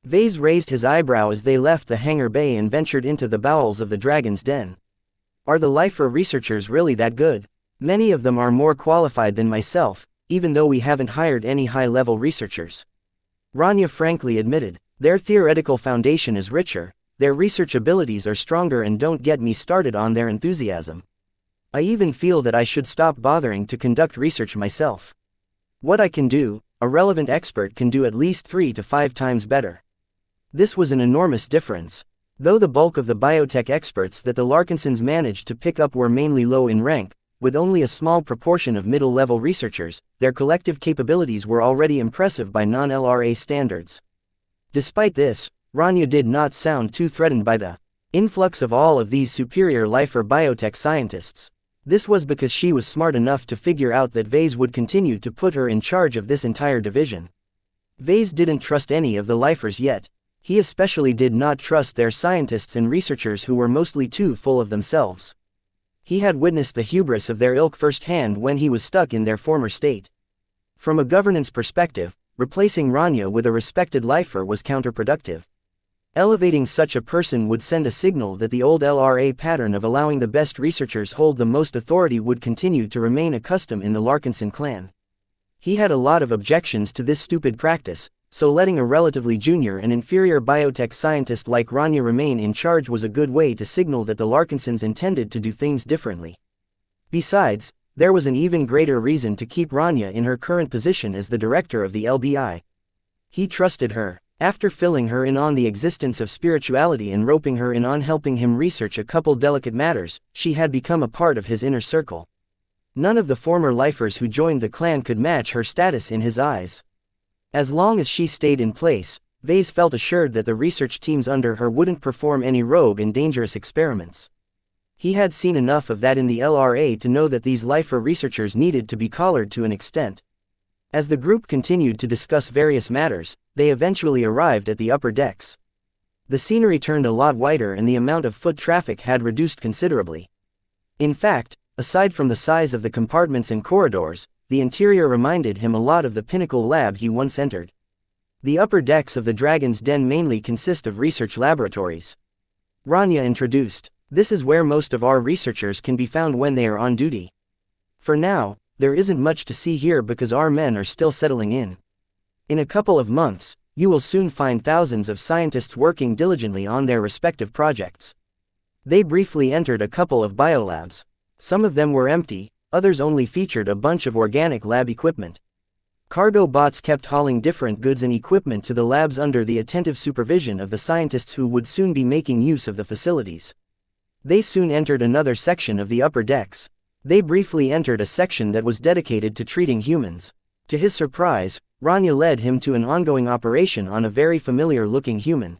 Vase raised his eyebrow as they left the hangar bay and ventured into the bowels of the Dragon's Den. "Are the lifer researchers really that good? Many of them are more qualified than myself, even though we haven't hired any high-level researchers," Rania frankly admitted. "Their theoretical foundation is richer, their research abilities are stronger, and don't get me started on their enthusiasm. I even feel that I should stop bothering to conduct research myself. What I can do, a relevant expert can do at least 3 to 5 times better." This was an enormous difference. Though the bulk of the biotech experts that the Larkinsons managed to pick up were mainly low in rank, with only a small proportion of middle-level researchers, their collective capabilities were already impressive by non-LRA standards. Despite this, Rania did not sound too threatened by the influx of all of these superior lifer biotech scientists. This was because she was smart enough to figure out that Vase would continue to put her in charge of this entire division. Vase didn't trust any of the lifers yet. He especially did not trust their scientists and researchers who were mostly too full of themselves. He had witnessed the hubris of their ilk firsthand when he was stuck in their former state. From a governance perspective, replacing Rania with a respected lifer was counterproductive. Elevating such a person would send a signal that the old LRA pattern of allowing the best researchers hold the most authority would continue to remain a custom in the Larkinson clan. He had a lot of objections to this stupid practice, so letting a relatively junior and inferior biotech scientist like Rania remain in charge was a good way to signal that the Larkinsons intended to do things differently. Besides, there was an even greater reason to keep Rania in her current position as the director of the LBI. He trusted her. After filling her in on the existence of spirituality and roping her in on helping him research a couple delicate matters, she had become a part of his inner circle. None of the former lifers who joined the clan could match her status in his eyes. As long as she stayed in place, Vase felt assured that the research teams under her wouldn't perform any rogue and dangerous experiments. He had seen enough of that in the LRA to know that these lifer researchers needed to be collared to an extent. As the group continued to discuss various matters, they eventually arrived at the upper decks. The scenery turned a lot wider and the amount of foot traffic had reduced considerably. In fact, aside from the size of the compartments and corridors, the interior reminded him a lot of the Pinnacle lab he once entered. The upper decks of the Dragon's Den mainly consist of research laboratories. Rania introduced. This is where most of our researchers can be found when they are on duty. For now, there isn't much to see here because our men are still settling in. In a couple of months, you will soon find thousands of scientists working diligently on their respective projects. They briefly entered a couple of biolabs. Some of them were empty, others only featured a bunch of organic lab equipment. Cargo bots kept hauling different goods and equipment to the labs under the attentive supervision of the scientists who would soon be making use of the facilities. They soon entered another section of the upper decks. They briefly entered a section that was dedicated to treating humans. To his surprise, Rania led him to an ongoing operation on a very familiar-looking human.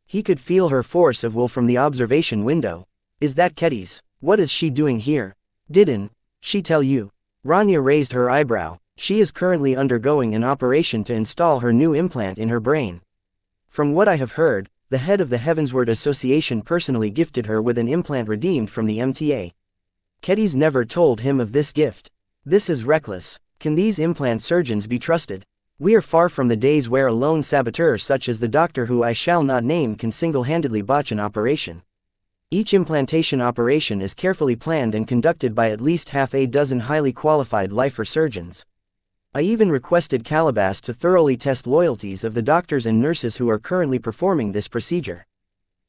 He could feel her force of will from the observation window. Is that Ketty's? What is she doing here? Didn't she tell you? Rania raised her eyebrow. She is currently undergoing an operation to install her new implant in her brain. From what I have heard, the head of the Heavensward Association personally gifted her with an implant redeemed from the MTA. Ketty's never told him of this gift. This is reckless. Can these implant surgeons be trusted? We are far from the days where a lone saboteur such as the doctor who I shall not name can single-handedly botch an operation. Each implantation operation is carefully planned and conducted by at least half a dozen highly qualified lifer surgeons. I even requested Calabas to thoroughly test loyalties of the doctors and nurses who are currently performing this procedure.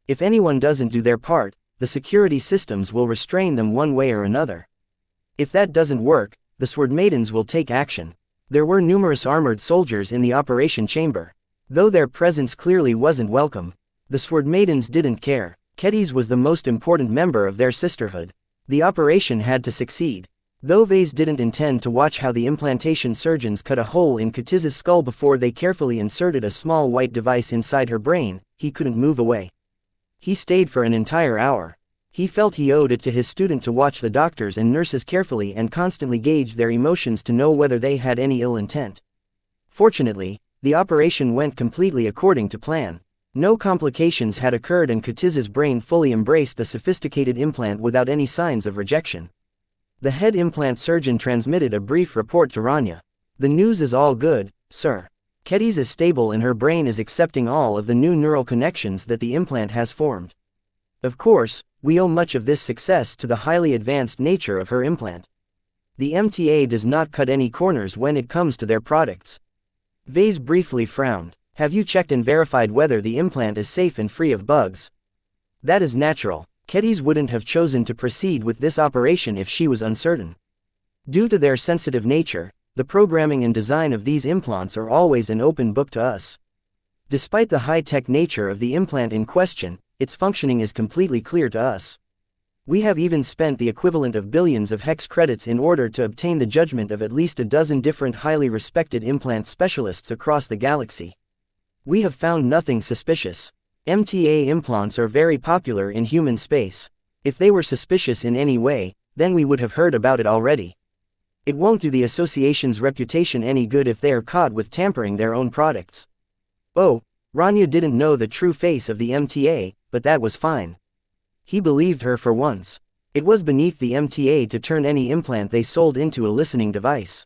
If anyone doesn't do their part, the security systems will restrain them one way or another. If that doesn't work, the Sword Maidens will take action. There were numerous armored soldiers in the operation chamber. Though their presence clearly wasn't welcome, the Sword Maidens didn't care. Ketty's was the most important member of their sisterhood. The operation had to succeed. Though Vase didn't intend to watch how the implantation surgeons cut a hole in Katiz's skull before they carefully inserted a small white device inside her brain, he couldn't move away. He stayed for an entire hour. He felt he owed it to his student to watch the doctors and nurses carefully and constantly gauge their emotions to know whether they had any ill intent. Fortunately, the operation went completely according to plan. No complications had occurred and Katiz's brain fully embraced the sophisticated implant without any signs of rejection. The head implant surgeon transmitted a brief report to Rania. The news is all good, sir. Ketty's is stable and her brain is accepting all of the new neural connections that the implant has formed. Of course, we owe much of this success to the highly advanced nature of her implant. The MTA does not cut any corners when it comes to their products. Vase briefly frowned. Have you checked and verified whether the implant is safe and free of bugs? That is natural. Ketty's wouldn't have chosen to proceed with this operation if she was uncertain. Due to their sensitive nature, the programming and design of these implants are always an open book to us. Despite the high-tech nature of the implant in question, its functioning is completely clear to us. We have even spent the equivalent of billions of hex credits in order to obtain the judgment of at least a dozen different highly respected implant specialists across the galaxy. We have found nothing suspicious. MTA implants are very popular in human space. If they were suspicious in any way, then we would have heard about it already. It won't do the association's reputation any good if they are caught with tampering their own products. Oh, Rania didn't know the true face of the MTA, but that was fine. He believed her for once. It was beneath the MTA to turn any implant they sold into a listening device.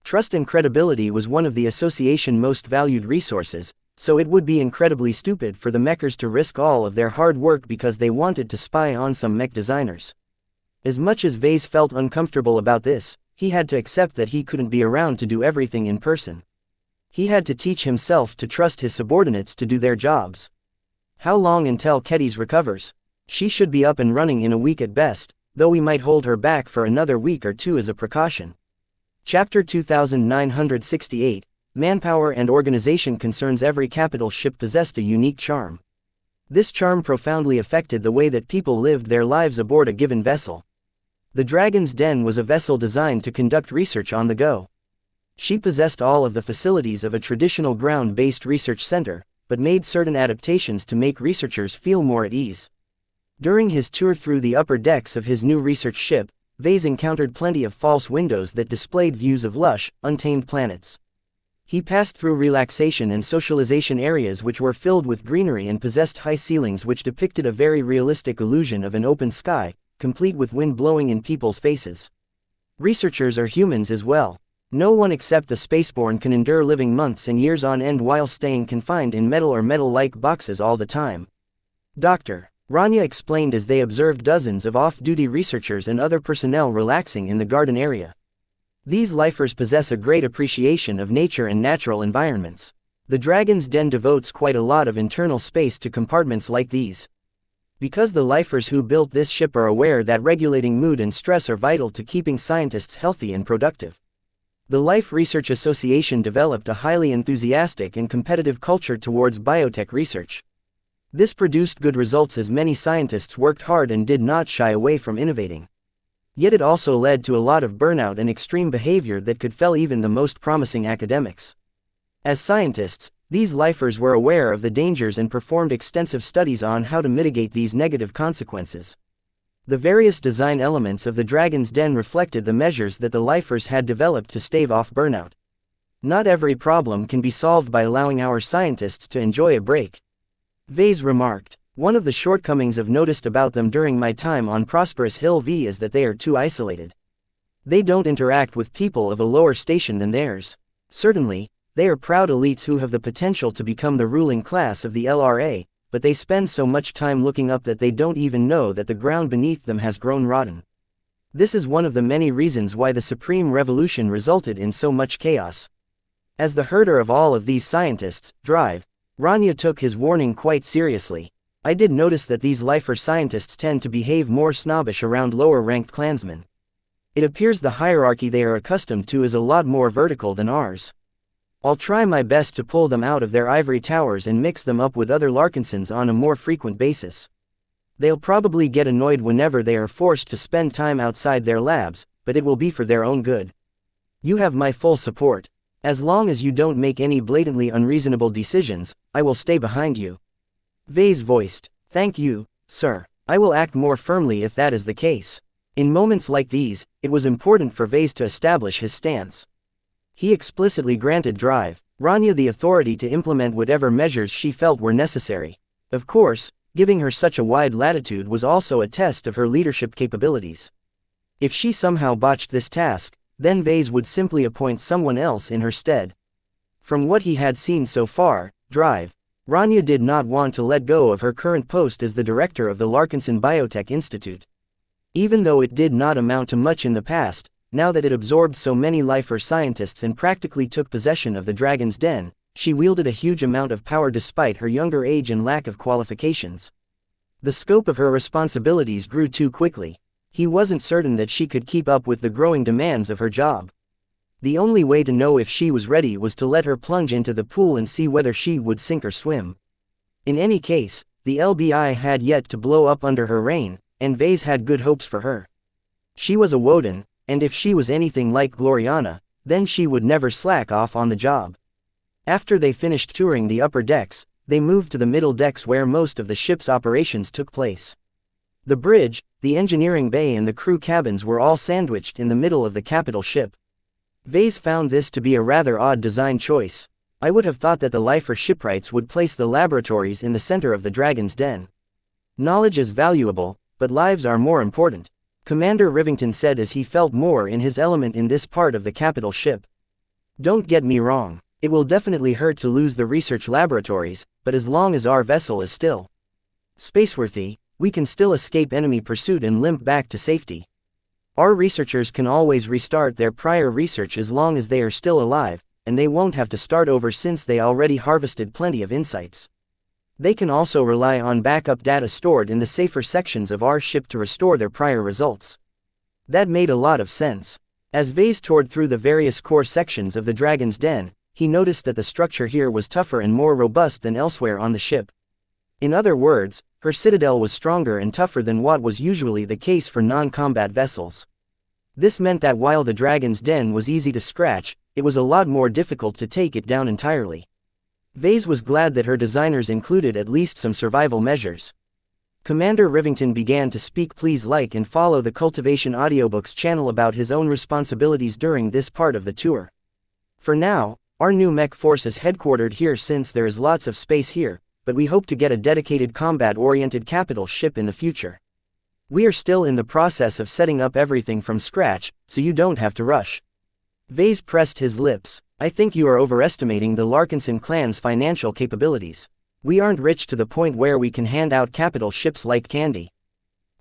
Trust and credibility was one of the association's most valued resources, so it would be incredibly stupid for the Mechers to risk all of their hard work because they wanted to spy on some mech designers. As much as Vase felt uncomfortable about this, he had to accept that he couldn't be around to do everything in person. He had to teach himself to trust his subordinates to do their jobs. How long until Ketty's recovers? She should be up and running in a week at best, though we might hold her back for another week or two as a precaution. Chapter 2968, Manpower and Organization concerns. Every capital ship possessed a unique charm. This charm profoundly affected the way that people lived their lives aboard a given vessel. The Dragon's Den was a vessel designed to conduct research on the go. She possessed all of the facilities of a traditional ground-based research center, but made certain adaptations to make researchers feel more at ease. During his tour through the upper decks of his new research ship, Vase encountered plenty of false windows that displayed views of lush, untamed planets. He passed through relaxation and socialization areas which were filled with greenery and possessed high ceilings which depicted a very realistic illusion of an open sky, complete with wind blowing in people's faces. Researchers are humans as well. No one except the spaceborne can endure living months and years on end while staying confined in metal or metal-like boxes all the time. Dr. Rania explained as they observed dozens of off-duty researchers and other personnel relaxing in the garden area. These lifers possess a great appreciation of nature and natural environments. The Dragon's Den devotes quite a lot of internal space to compartments like these. Because the lifers who built this ship are aware that regulating mood and stress are vital to keeping scientists healthy and productive. The Life Research Association developed a highly enthusiastic and competitive culture towards biotech research. This produced good results as many scientists worked hard and did not shy away from innovating. Yet it also led to a lot of burnout and extreme behavior that could fell even the most promising academics. As scientists, these lifers were aware of the dangers and performed extensive studies on how to mitigate these negative consequences. The various design elements of the Dragon's Den reflected the measures that the lifers had developed to stave off burnout. Not every problem can be solved by allowing our scientists to enjoy a break. Vase remarked. One of the shortcomings I've noticed about them during my time on Prosperous Hill V is that they are too isolated. They don't interact with people of a lower station than theirs. Certainly, they are proud elites who have the potential to become the ruling class of the LRA, but they spend so much time looking up that they don't even know that the ground beneath them has grown rotten. This is one of the many reasons why the Supreme Revolution resulted in so much chaos. As the herder of all of these scientists, Rania took his warning quite seriously. I did notice that these lifer scientists tend to behave more snobbish around lower-ranked clansmen. It appears the hierarchy they are accustomed to is a lot more vertical than ours. I'll try my best to pull them out of their ivory towers and mix them up with other Larkinsons on a more frequent basis. They'll probably get annoyed whenever they are forced to spend time outside their labs, but it will be for their own good. You have my full support. As long as you don't make any blatantly unreasonable decisions, I will stay behind you. Vase voiced. Thank you, sir. I will act more firmly if that is the case. In moments like these, it was important for Vase to establish his stance. He explicitly granted Rania the authority to implement whatever measures she felt were necessary. Of course, giving her such a wide latitude was also a test of her leadership capabilities. If she somehow botched this task, then Vase would simply appoint someone else in her stead. From what he had seen so far, Rania did not want to let go of her current post as the director of the Larkinson Biotech Institute. Even though it did not amount to much in the past, now that it absorbed so many lifer scientists and practically took possession of the Dragon's Den, she wielded a huge amount of power despite her younger age and lack of qualifications. The scope of her responsibilities grew too quickly. He wasn't certain that she could keep up with the growing demands of her job. The only way to know if she was ready was to let her plunge into the pool and see whether she would sink or swim. In any case, the LBI had yet to blow up under her reign, and Vase had good hopes for her. She was a Woden, and if she was anything like Gloriana, then she would never slack off on the job. After they finished touring the upper decks, they moved to the middle decks where most of the ship's operations took place. The bridge, the engineering bay and the crew cabins were all sandwiched in the middle of the capital ship. Vase found this to be a rather odd design choice. I would have thought that the lifer shipwrights would place the laboratories in the center of the Dragon's Den. Knowledge is valuable, but lives are more important, Commander Rivington said as he felt more in his element in this part of the capital ship. Don't get me wrong, it will definitely hurt to lose the research laboratories, but as long as our vessel is still spaceworthy, we can still escape enemy pursuit and limp back to safety. Our researchers can always restart their prior research as long as they are still alive, and they won't have to start over since they already harvested plenty of insights. They can also rely on backup data stored in the safer sections of our ship to restore their prior results. That made a lot of sense. As Vase toured through the various core sections of the Dragon's Den, he noticed that the structure here was tougher and more robust than elsewhere on the ship. In other words, her citadel was stronger and tougher than what was usually the case for non-combat vessels. This meant that while the Dragon's Den was easy to scratch, it was a lot more difficult to take it down entirely. Vase was glad that her designers included at least some survival measures. Commander Rivington began to speak. Please like and follow the Cultivation Audiobooks channel about his own responsibilities during this part of the tour. For now, our new mech force is headquartered here since there is lots of space here, but we hope to get a dedicated combat-oriented capital ship in the future. We are still in the process of setting up everything from scratch, so you don't have to rush. Vase pressed his lips. I think you are overestimating the Larkinson clan's financial capabilities. We aren't rich to the point where we can hand out capital ships like candy.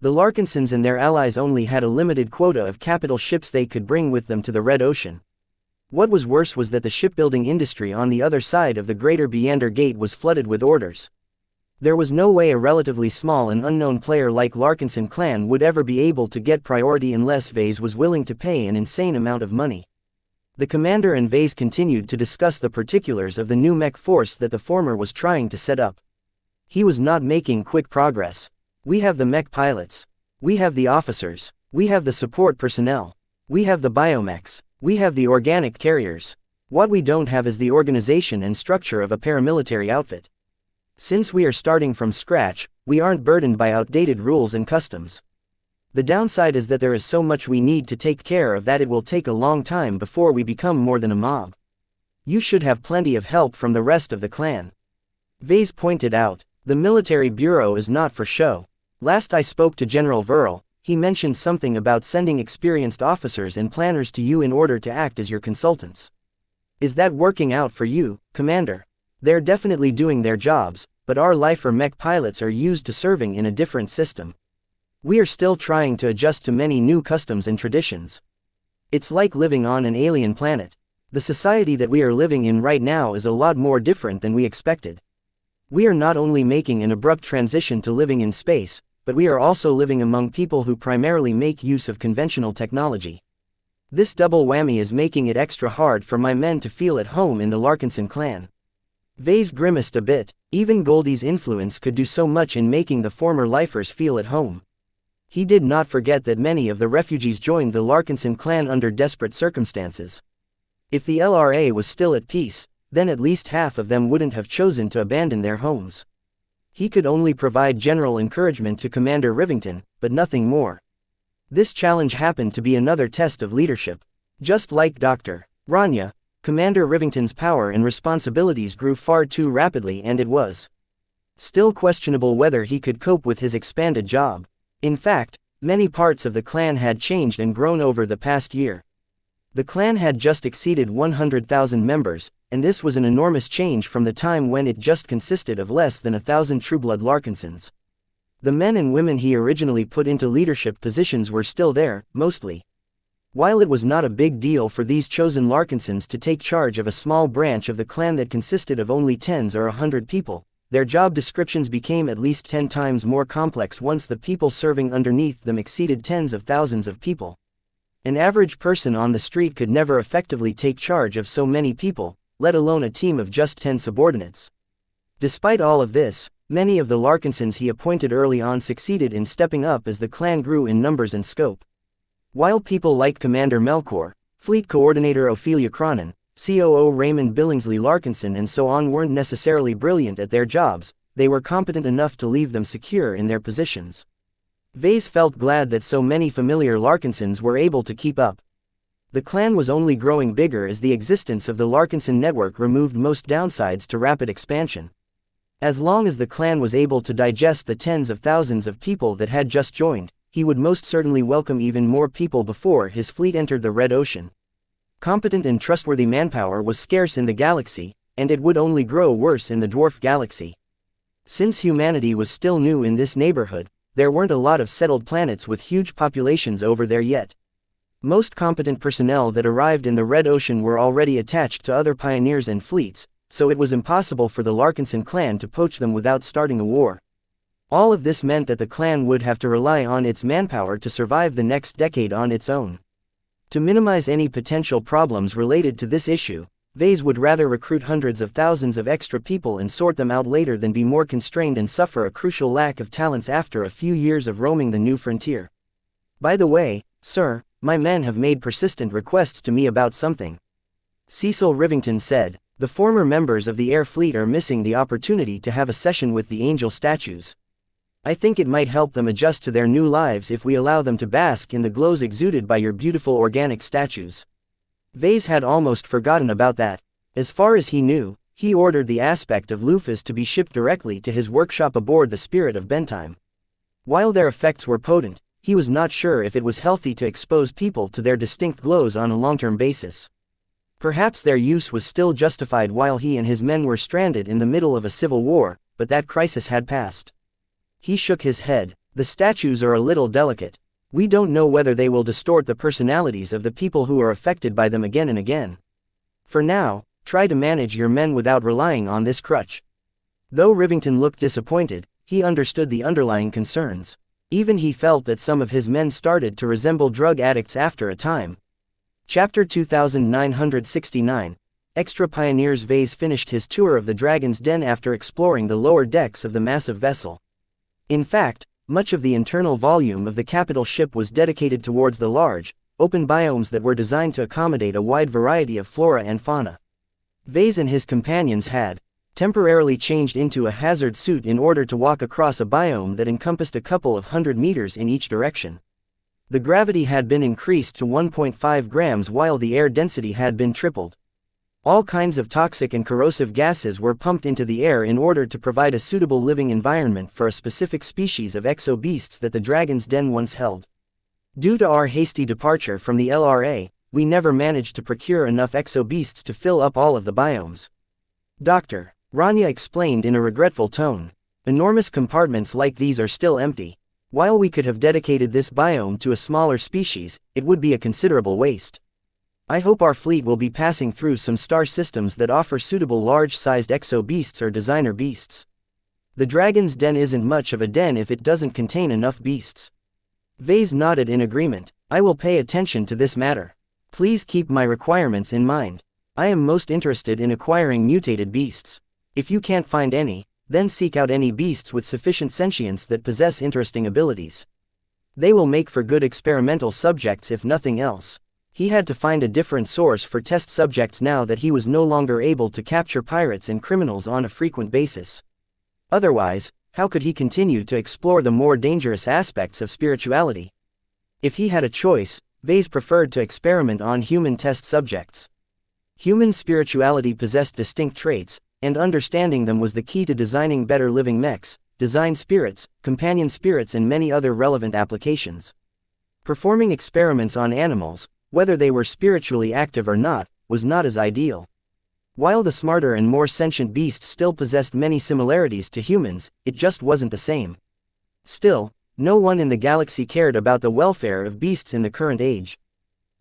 The Larkinsons and their allies only had a limited quota of capital ships they could bring with them to the Red Ocean. What was worse was that the shipbuilding industry on the other side of the Greater Beander Gate was flooded with orders. There was no way a relatively small and unknown player like Larkinson clan would ever be able to get priority unless Vase was willing to pay an insane amount of money. The commander and Vase continued to discuss the particulars of the new mech force that the former was trying to set up. He was not making quick progress. We have the mech pilots. We have the officers. We have the support personnel. We have the biomechs. We have the organic carriers. What we don't have is the organization and structure of a paramilitary outfit. Since we are starting from scratch, we aren't burdened by outdated rules and customs. The downside is that there is so much we need to take care of that it will take a long time before we become more than a mob. You should have plenty of help from the rest of the clan. Vase pointed out, the military bureau is not for show. Last I spoke to General Verl, he mentioned something about sending experienced officers and planners to you in order to act as your consultants. Is that working out for you, Commander? They're definitely doing their jobs, but our lifer mech pilots are used to serving in a different system. We are still trying to adjust to many new customs and traditions. It's like living on an alien planet. The society that we are living in right now is a lot more different than we expected. We are not only making an abrupt transition to living in space, but we are also living among people who primarily make use of conventional technology. This double whammy is making it extra hard for my men to feel at home in the Larkinson clan. Vase grimaced a bit. Even Goldie's influence could do so much in making the former lifers feel at home. He did not forget that many of the refugees joined the Larkinson clan under desperate circumstances. If the LRA was still at peace, then at least half of them wouldn't have chosen to abandon their homes. He could only provide general encouragement to Commander Rivington, but nothing more. This challenge happened to be another test of leadership. Just like Dr. Rania, Commander Rivington's power and responsibilities grew far too rapidly, and it was still questionable whether he could cope with his expanded job. In fact, many parts of the clan had changed and grown over the past year. The clan had just exceeded 100,000 members, and this was an enormous change from the time when it just consisted of less than 1,000 Trueblood Larkinsons. The men and women he originally put into leadership positions were still there, mostly. While it was not a big deal for these chosen Larkinsons to take charge of a small branch of the clan that consisted of only tens or 100 people, their job descriptions became at least 10 times more complex once the people serving underneath them exceeded tens of thousands of people. An average person on the street could never effectively take charge of so many people, let alone a team of just 10 subordinates. Despite all of this, many of the Larkinsons he appointed early on succeeded in stepping up as the clan grew in numbers and scope. While people like Commander Melkor, Fleet Coordinator Ophelia Cronin, COO Raymond Billingsley Larkinson and so on weren't necessarily brilliant at their jobs, they were competent enough to leave them secure in their positions. Vase felt glad that so many familiar Larkinsons were able to keep up. The clan was only growing bigger as the existence of the Larkinson network removed most downsides to rapid expansion. As long as the clan was able to digest the tens of thousands of people that had just joined, he would most certainly welcome even more people before his fleet entered the Red Ocean. Competent and trustworthy manpower was scarce in the galaxy, and it would only grow worse in the dwarf galaxy. Since humanity was still new in this neighborhood, there weren't a lot of settled planets with huge populations over there yet. Most competent personnel that arrived in the Red Ocean were already attached to other pioneers and fleets, so it was impossible for the Larkinson clan to poach them without starting a war. All of this meant that the clan would have to rely on its manpower to survive the next decade on its own. To minimize any potential problems related to this issue, Vase would rather recruit hundreds of thousands of extra people and sort them out later than be more constrained and suffer a crucial lack of talents after a few years of roaming the new frontier. By the way, sir, my men have made persistent requests to me about something. Cecil Rivington said, the former members of the Air Fleet are missing the opportunity to have a session with the angel statues. I think it might help them adjust to their new lives if we allow them to bask in the glows exuded by your beautiful organic statues. Vase had almost forgotten about that. As far as he knew, he ordered the aspect of loofahs to be shipped directly to his workshop aboard the Spirit of Bentime. While their effects were potent, he was not sure if it was healthy to expose people to their distinct glows on a long-term basis. Perhaps their use was still justified while he and his men were stranded in the middle of a civil war, but that crisis had passed. He shook his head. The statues are a little delicate. We don't know whether they will distort the personalities of the people who are affected by them again and again. For now, try to manage your men without relying on this crutch. Though Rivington looked disappointed, he understood the underlying concerns. Even he felt that some of his men started to resemble drug addicts after a time. Chapter 2969. Extra Pioneers. Vase finished his tour of the Dragon's Den after exploring the lower decks of the massive vessel. In fact, much of the internal volume of the capital ship was dedicated towards the large, open biomes that were designed to accommodate a wide variety of flora and fauna. Vase and his companions had temporarily changed into a hazard suit in order to walk across a biome that encompassed a couple of 100 meters in each direction. The gravity had been increased to 1.5 grams while the air density had been tripled. All kinds of toxic and corrosive gases were pumped into the air in order to provide a suitable living environment for a specific species of exo-beasts that the Dragon's Den once held. Due to our hasty departure from the LRA, we never managed to procure enough exo-beasts to fill up all of the biomes. Dr. Rania explained in a regretful tone. Enormous compartments like these are still empty. While we could have dedicated this biome to a smaller species, it would be a considerable waste. I hope our fleet will be passing through some star systems that offer suitable large-sized exo-beasts or designer beasts. The Dragon's Den isn't much of a den if it doesn't contain enough beasts. Vase nodded in agreement. I will pay attention to this matter. Please keep my requirements in mind. I am most interested in acquiring mutated beasts. If you can't find any, then seek out any beasts with sufficient sentience that possess interesting abilities. They will make for good experimental subjects if nothing else. He had to find a different source for test subjects now that he was no longer able to capture pirates and criminals on a frequent basis. Otherwise, how could he continue to explore the more dangerous aspects of spirituality? If he had a choice, Vase preferred to experiment on human test subjects. Human spirituality possessed distinct traits, and understanding them was the key to designing better living mechs, design spirits, companion spirits and many other relevant applications. Performing experiments on animals, whether they were spiritually active or not, was not as ideal. While the smarter and more sentient beasts still possessed many similarities to humans, it just wasn't the same. Still, no one in the galaxy cared about the welfare of beasts in the current age.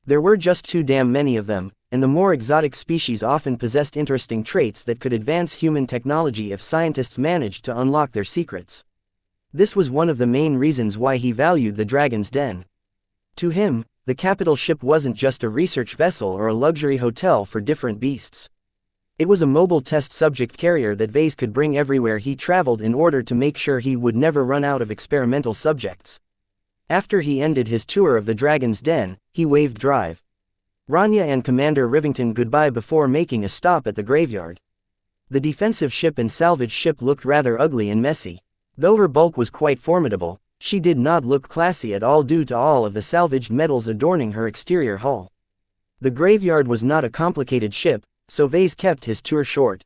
There were just too damn many of them, and the more exotic species often possessed interesting traits that could advance human technology if scientists managed to unlock their secrets. This was one of the main reasons why he valued the Dragon's Den. To him, the capital ship wasn't just a research vessel or a luxury hotel for different beasts. It was a mobile test subject carrier that Vase could bring everywhere he traveled in order to make sure he would never run out of experimental subjects. After he ended his tour of the Dragon's Den, he waved Drive Rania and Commander Rivington goodbye before making a stop at the graveyard. The defensive ship and salvage ship looked rather ugly and messy. Though her bulk was quite formidable, she did not look classy at all due to all of the salvaged metals adorning her exterior hull. The graveyard was not a complicated ship, so Vase kept his tour short.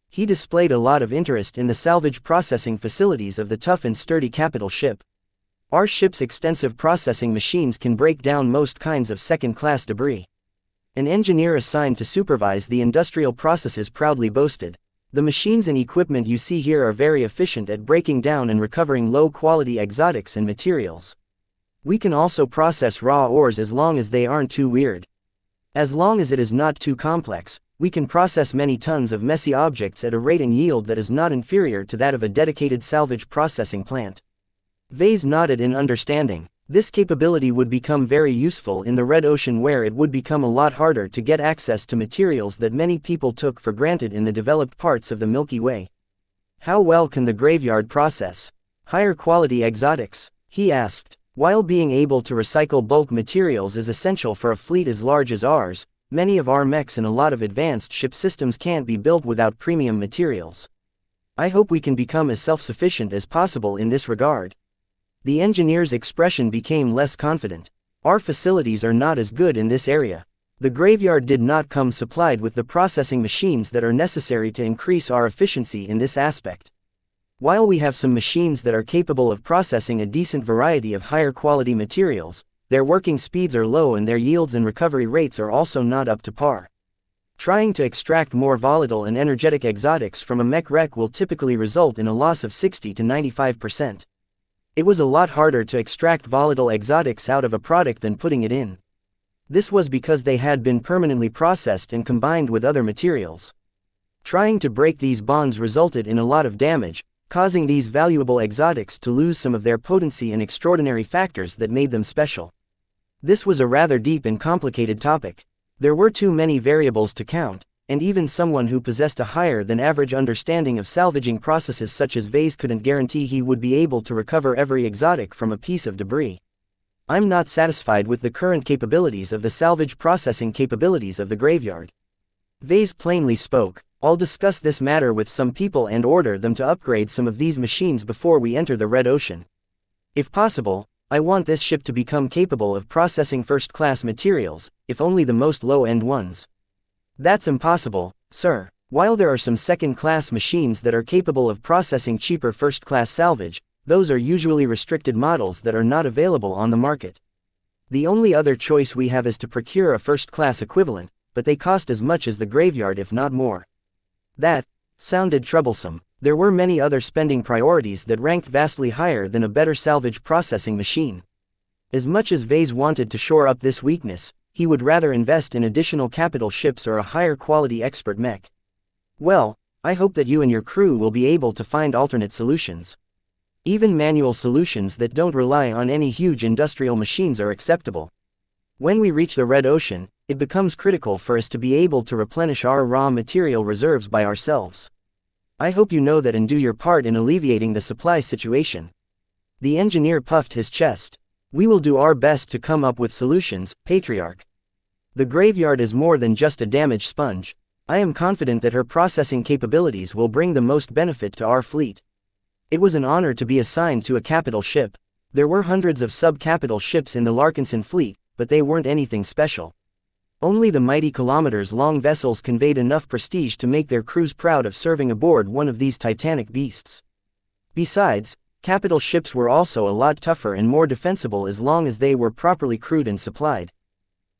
He displayed a lot of interest in the salvage processing facilities of the tough and sturdy capital ship. Our ship's extensive processing machines can break down most kinds of second-class debris. An engineer assigned to supervise the industrial processes proudly boasted. The machines and equipment you see here are very efficient at breaking down and recovering low-quality exotics and materials. We can also process raw ores as long as they aren't too weird. As long as it is not too complex, we can process many tons of messy objects at a rate and yield that is not inferior to that of a dedicated salvage processing plant. Vase nodded in understanding. This capability would become very useful in the Red Ocean, where it would become a lot harder to get access to materials that many people took for granted in the developed parts of the Milky Way. How well can the graveyard process higher quality exotics? He asked. While being able to recycle bulk materials is essential for a fleet as large as ours, many of our mechs and a lot of advanced ship systems can't be built without premium materials. I hope we can become as self-sufficient as possible in this regard. The engineer's expression became less confident. Our facilities are not as good in this area. The graveyard did not come supplied with the processing machines that are necessary to increase our efficiency in this aspect. While we have some machines that are capable of processing a decent variety of higher quality materials, their working speeds are low and their yields and recovery rates are also not up to par. Trying to extract more volatile and energetic exotics from a mech wreck will typically result in a loss of 60 to 95%. It was a lot harder to extract volatile exotics out of a product than putting it in. This was because they had been permanently processed and combined with other materials. Trying to break these bonds resulted in a lot of damage, causing these valuable exotics to lose some of their potency and extraordinary factors that made them special. This was a rather deep and complicated topic. There were too many variables to count, and even someone who possessed a higher than average understanding of salvaging processes such as Vase couldn't guarantee he would be able to recover every exotic from a piece of debris. I'm not satisfied with the current capabilities of the salvage processing capabilities of the graveyard. Vase plainly spoke. I'll discuss this matter with some people and order them to upgrade some of these machines before we enter the Red Ocean. If possible, I want this ship to become capable of processing first-class materials, if only the most low-end ones. That's impossible, sir. While there are some second-class machines that are capable of processing cheaper first-class salvage, those are usually restricted models that are not available on the market. The only other choice we have is to procure a first-class equivalent, but they cost as much as the graveyard if not more. That sounded troublesome. There were many other spending priorities that ranked vastly higher than a better salvage processing machine. As much as Vase wanted to shore up this weakness, he would rather invest in additional capital ships or a higher quality expert mech. Well, I hope that you and your crew will be able to find alternate solutions. Even manual solutions that don't rely on any huge industrial machines are acceptable. When we reach the Red Ocean, it becomes critical for us to be able to replenish our raw material reserves by ourselves. I hope you know that and do your part in alleviating the supply situation. The engineer puffed his chest. We will do our best to come up with solutions, Patriarch. The graveyard is more than just a damaged sponge. I am confident that her processing capabilities will bring the most benefit to our fleet. It was an honor to be assigned to a capital ship. There were hundreds of sub-capital ships in the Larkinson fleet, but they weren't anything special. Only the mighty kilometers-long vessels conveyed enough prestige to make their crews proud of serving aboard one of these titanic beasts. Besides, capital ships were also a lot tougher and more defensible as long as they were properly crewed and supplied.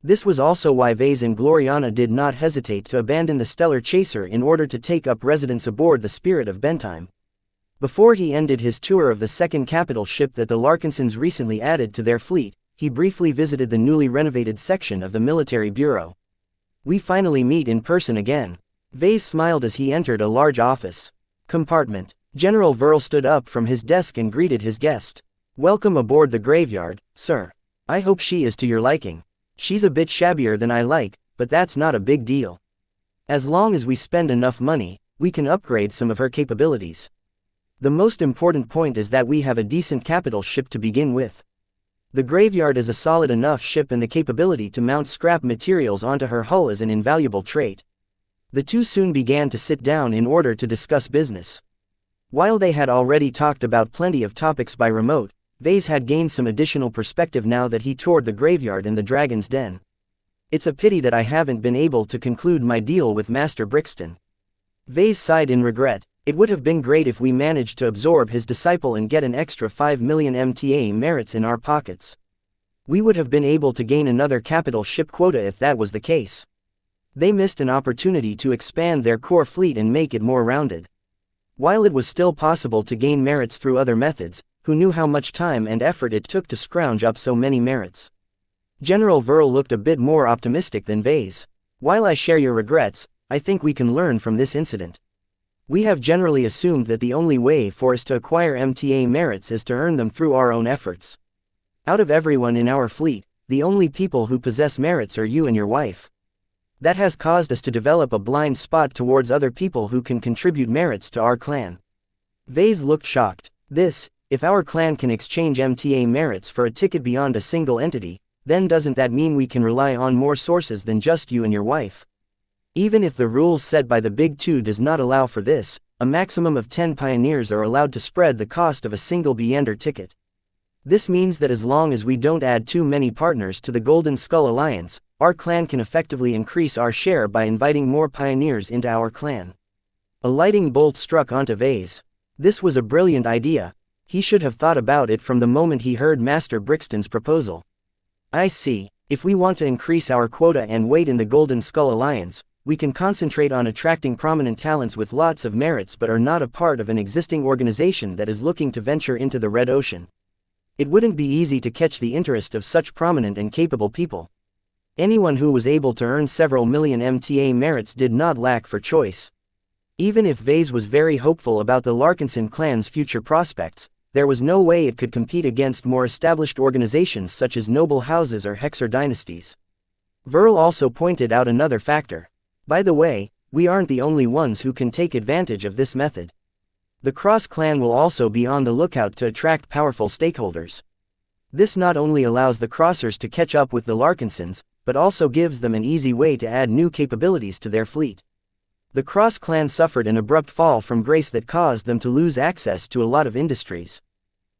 This was also why Vase and Gloriana did not hesitate to abandon the Stellar Chaser in order to take up residence aboard the Spirit of Bentime. Before he ended his tour of the second capital ship that the Larkinsons recently added to their fleet, he briefly visited the newly renovated section of the Military Bureau. We finally meet in person again. Vase smiled as he entered a large office compartment. General Verl stood up from his desk and greeted his guest. Welcome aboard the graveyard, sir. I hope she is to your liking. She's a bit shabbier than I like, but that's not a big deal. As long as we spend enough money, we can upgrade some of her capabilities. The most important point is that we have a decent capital ship to begin with. The graveyard is a solid enough ship and the capability to mount scrap materials onto her hull is an invaluable trait. The two soon began to sit down in order to discuss business. While they had already talked about plenty of topics by remote, Vase had gained some additional perspective now that he toured the graveyard and the Dragon's Den. It's a pity that I haven't been able to conclude my deal with Master Brixton. Vase sighed in regret. It would have been great if we managed to absorb his disciple and get an extra 5 million MTA merits in our pockets. We would have been able to gain another capital ship quota if that was the case. They missed an opportunity to expand their core fleet and make it more rounded. While it was still possible to gain merits through other methods, who knew how much time and effort it took to scrounge up so many merits? General Verl looked a bit more optimistic than Vase. While I share your regrets, I think we can learn from this incident. We have generally assumed that the only way for us to acquire MTA merits is to earn them through our own efforts. Out of everyone in our fleet, the only people who possess merits are you and your wife. That has caused us to develop a blind spot towards other people who can contribute merits to our clan. Vase looked shocked. If our clan can exchange MTA merits for a ticket beyond a single entity, then doesn't that mean we can rely on more sources than just you and your wife? Even if the rules set by the Big Two does not allow for this, a maximum of 10 pioneers are allowed to spread the cost of a single Beyonder ticket. This means that as long as we don't add too many partners to the Golden Skull Alliance, our clan can effectively increase our share by inviting more pioneers into our clan. A lightning bolt struck onto Vase. This was a brilliant idea. He should have thought about it from the moment he heard Master Brixton's proposal. I see. If we want to increase our quota and weight in the Golden Skull Alliance, we can concentrate on attracting prominent talents with lots of merits but are not a part of an existing organization that is looking to venture into the Red Ocean. It wouldn't be easy to catch the interest of such prominent and capable people. Anyone who was able to earn several million MTA merits did not lack for choice. Even if Vase was very hopeful about the Larkinson clan's future prospects, there was no way it could compete against more established organizations such as noble houses or Hexer dynasties. Verl also pointed out another factor. By the way, we aren't the only ones who can take advantage of this method. The Cross clan will also be on the lookout to attract powerful stakeholders. This not only allows the Crossers to catch up with the Larkinsons, but also gives them an easy way to add new capabilities to their fleet. The Cross clan suffered an abrupt fall from grace that caused them to lose access to a lot of industries.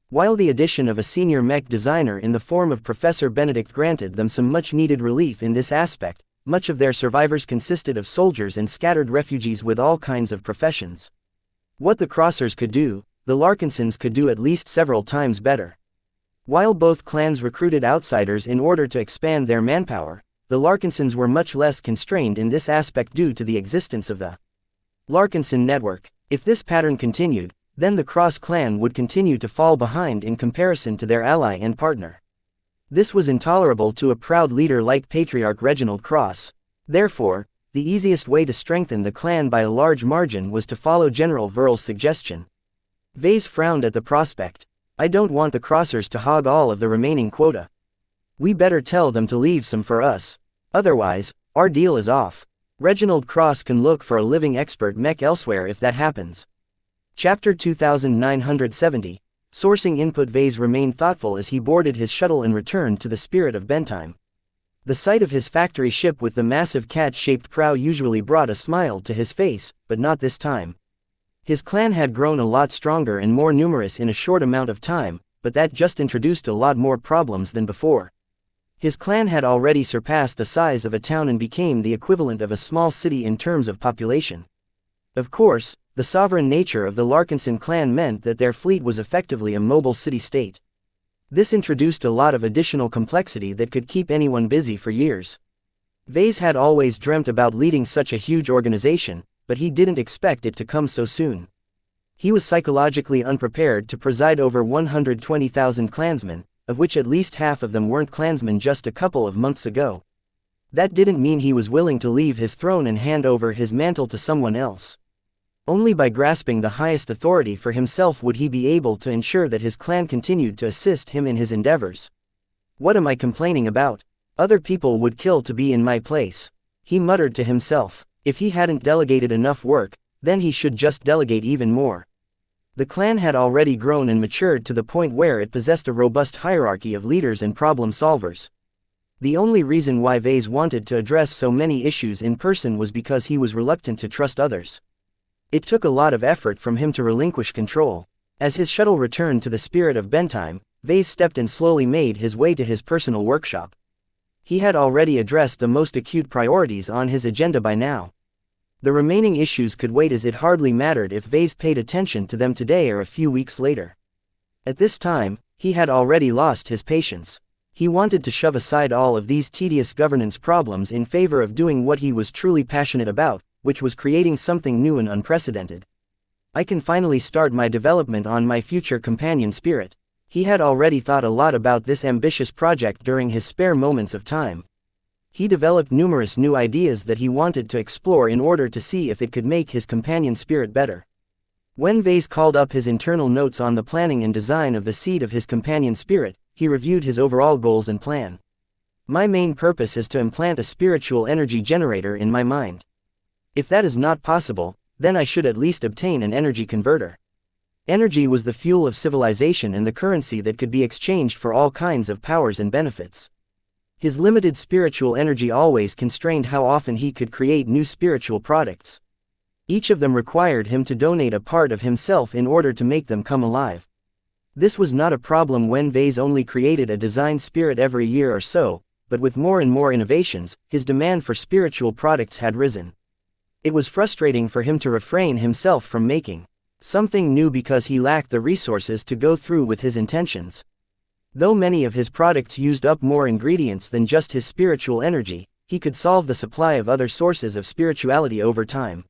While the addition of a senior mech designer in the form of Professor Benedict granted them some much-needed relief in this aspect, much of their survivors consisted of soldiers and scattered refugees with all kinds of professions. What the Crossers could do, the Larkinsons could do at least several times better. While both clans recruited outsiders in order to expand their manpower, the Larkinsons were much less constrained in this aspect due to the existence of the Larkinson network. If this pattern continued, then the Cross clan would continue to fall behind in comparison to their ally and partner. This was intolerable to a proud leader like Patriarch Reginald Cross. Therefore, the easiest way to strengthen the clan by a large margin was to follow General Verl's suggestion. Vase frowned at the prospect. I don't want the Crossers to hog all of the remaining quota. We better tell them to leave some for us. Otherwise, our deal is off. Reginald Cross can look for a living expert mech elsewhere if that happens. Chapter 2970. Sourcing input. Vase remained thoughtful as he boarded his shuttle and returned to the Spirit of Bentime. The sight of his factory ship with the massive cat-shaped prow usually brought a smile to his face, but not this time. His clan had grown a lot stronger and more numerous in a short amount of time, but that just introduced a lot more problems than before. His clan had already surpassed the size of a town and became the equivalent of a small city in terms of population. Of course, the sovereign nature of the Larkinson clan meant that their fleet was effectively a mobile city-state. This introduced a lot of additional complexity that could keep anyone busy for years. Vase had always dreamt about leading such a huge organization, but he didn't expect it to come so soon. He was psychologically unprepared to preside over 120,000 clansmen, of which at least half of them weren't clansmen just a couple of months ago. That didn't mean he was willing to leave his throne and hand over his mantle to someone else. Only by grasping the highest authority for himself would he be able to ensure that his clan continued to assist him in his endeavors. What am I complaining about? Other people would kill to be in my place. He muttered to himself. If he hadn't delegated enough work, then he should just delegate even more. The clan had already grown and matured to the point where it possessed a robust hierarchy of leaders and problem solvers. The only reason why Vase wanted to address so many issues in person was because he was reluctant to trust others. It took a lot of effort from him to relinquish control. As his shuttle returned to the Spirit of Bentime, Vase stepped and slowly made his way to his personal workshop. He had already addressed the most acute priorities on his agenda by now. The remaining issues could wait, as it hardly mattered if Vase paid attention to them today or a few weeks later. At this time, he had already lost his patience. He wanted to shove aside all of these tedious governance problems in favor of doing what he was truly passionate about, which was creating something new and unprecedented. I can finally start my development on my future companion spirit. He had already thought a lot about this ambitious project during his spare moments of time. He developed numerous new ideas that he wanted to explore in order to see if it could make his companion spirit better. When Vase called up his internal notes on the planning and design of the seed of his companion spirit, he reviewed his overall goals and plan. My main purpose is to implant a spiritual energy generator in my mind. If that is not possible, then I should at least obtain an energy converter. Energy was the fuel of civilization and the currency that could be exchanged for all kinds of powers and benefits. His limited spiritual energy always constrained how often he could create new spiritual products. Each of them required him to donate a part of himself in order to make them come alive. This was not a problem when Vase only created a design spirit every year or so, but with more and more innovations, his demand for spiritual products had risen. It was frustrating for him to refrain himself from making something new because he lacked the resources to go through with his intentions. Though many of his products used up more ingredients than just his spiritual energy, he could solve the supply of other sources of spirituality over time.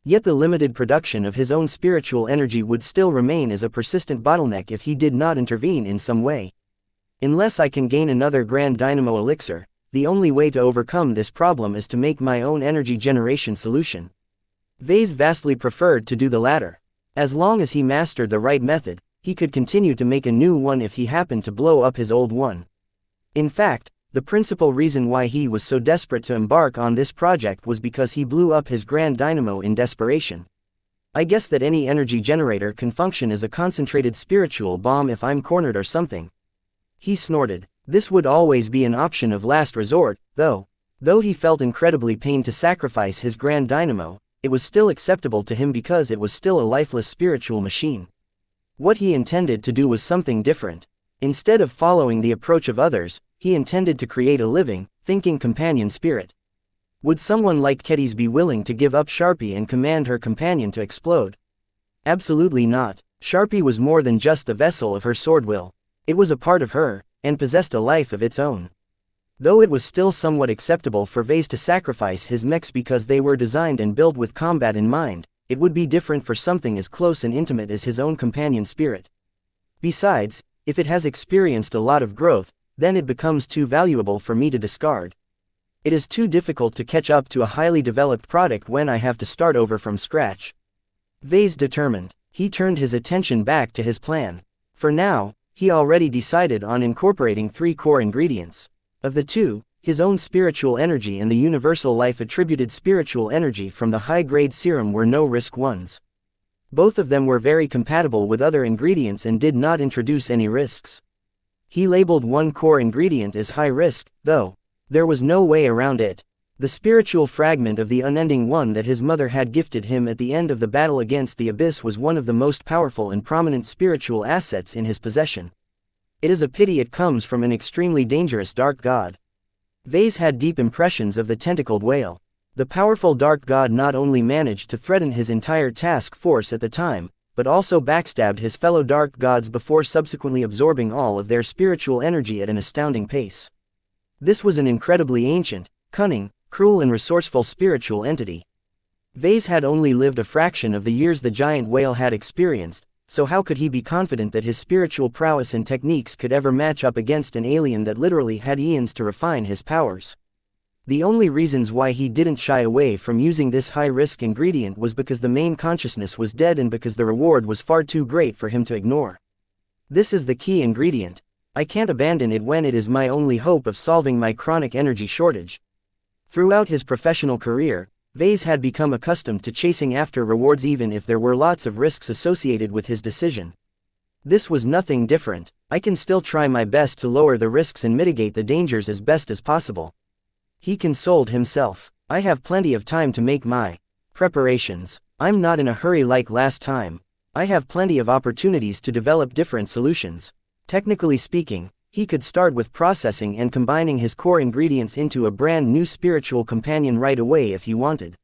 Yet the limited production of his own spiritual energy would still remain as a persistent bottleneck if he did not intervene in some way. Unless I can gain another Grand Dynamo elixir, the only way to overcome this problem is to make my own energy generation solution. Vase vastly preferred to do the latter. As long as he mastered the right method, he could continue to make a new one if he happened to blow up his old one. In fact, the principal reason why he was so desperate to embark on this project was because he blew up his Grand Dynamo in desperation. I guess that any energy generator can function as a concentrated spiritual bomb if I'm cornered or something. He snorted. This would always be an option of last resort, though. Though he felt incredibly pained to sacrifice his Grand Dynamo, it was still acceptable to him because it was still a lifeless spiritual machine. What he intended to do was something different. Instead of following the approach of others, he intended to create a living, thinking companion spirit. Would someone like Kedis be willing to give up Sharpie and command her companion to explode? Absolutely not. Sharpie was more than just the vessel of her sword will. It was a part of her, and possessed a life of its own. Though it was still somewhat acceptable for Vase to sacrifice his mechs because they were designed and built with combat in mind, it would be different for something as close and intimate as his own companion spirit. Besides, if it has experienced a lot of growth, then it becomes too valuable for me to discard. It is too difficult to catch up to a highly developed product when I have to start over from scratch. Vase determined. He turned his attention back to his plan. For now, he already decided on incorporating 3 core ingredients. Of the two, his own spiritual energy and the universal life-attributed spiritual energy from the high-grade serum were no-risk ones. Both of them were very compatible with other ingredients and did not introduce any risks. He labeled one core ingredient as high-risk, though. There was no way around it. The spiritual fragment of the unending one that his mother had gifted him at the end of the battle against the abyss was one of the most powerful and prominent spiritual assets in his possession. It is a pity it comes from an extremely dangerous dark god. Vase had deep impressions of the tentacled whale. The powerful dark god not only managed to threaten his entire task force at the time, but also backstabbed his fellow dark gods before subsequently absorbing all of their spiritual energy at an astounding pace. This was an incredibly ancient, cunning, cruel and resourceful spiritual entity. Vase had only lived a fraction of the years the giant whale had experienced, so how could he be confident that his spiritual prowess and techniques could ever match up against an alien that literally had eons to refine his powers? The only reasons why he didn't shy away from using this high-risk ingredient was because the main consciousness was dead and because the reward was far too great for him to ignore. This is the key ingredient. I can't abandon it when it is my only hope of solving my chronic energy shortage. Throughout his professional career, Vase had become accustomed to chasing after rewards even if there were lots of risks associated with his decision. This was nothing different. I can still try my best to lower the risks and mitigate the dangers as best as possible. He consoled himself. I have plenty of time to make my preparations. I'm not in a hurry like last time. I have plenty of opportunities to develop different solutions. Technically speaking, he could start with processing and combining his core ingredients into a brand new spiritual companion right away if he wanted.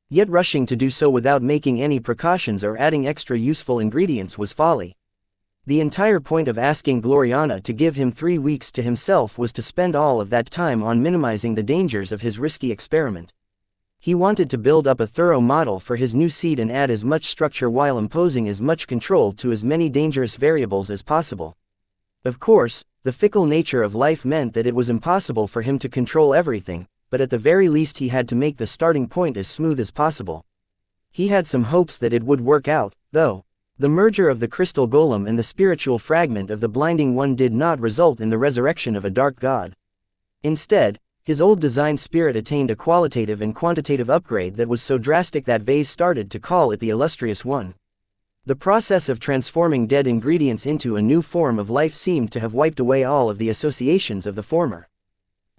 Yet rushing to do so without making any precautions or adding extra useful ingredients was folly. The entire point of asking Gloriana to give him 3 weeks to himself was to spend all of that time on minimizing the dangers of his risky experiment. He wanted to build up a thorough model for his new seed and add as much structure while imposing as much control to as many dangerous variables as possible. Of course, the fickle nature of life meant that it was impossible for him to control everything, but at the very least he had to make the starting point as smooth as possible. He had some hopes that it would work out, though. The merger of the crystal golem and the spiritual fragment of the blinding one did not result in the resurrection of a dark god. Instead, his old design spirit attained a qualitative and quantitative upgrade that was so drastic that Vase started to call it the illustrious one. The process of transforming dead ingredients into a new form of life seemed to have wiped away all of the associations of the former.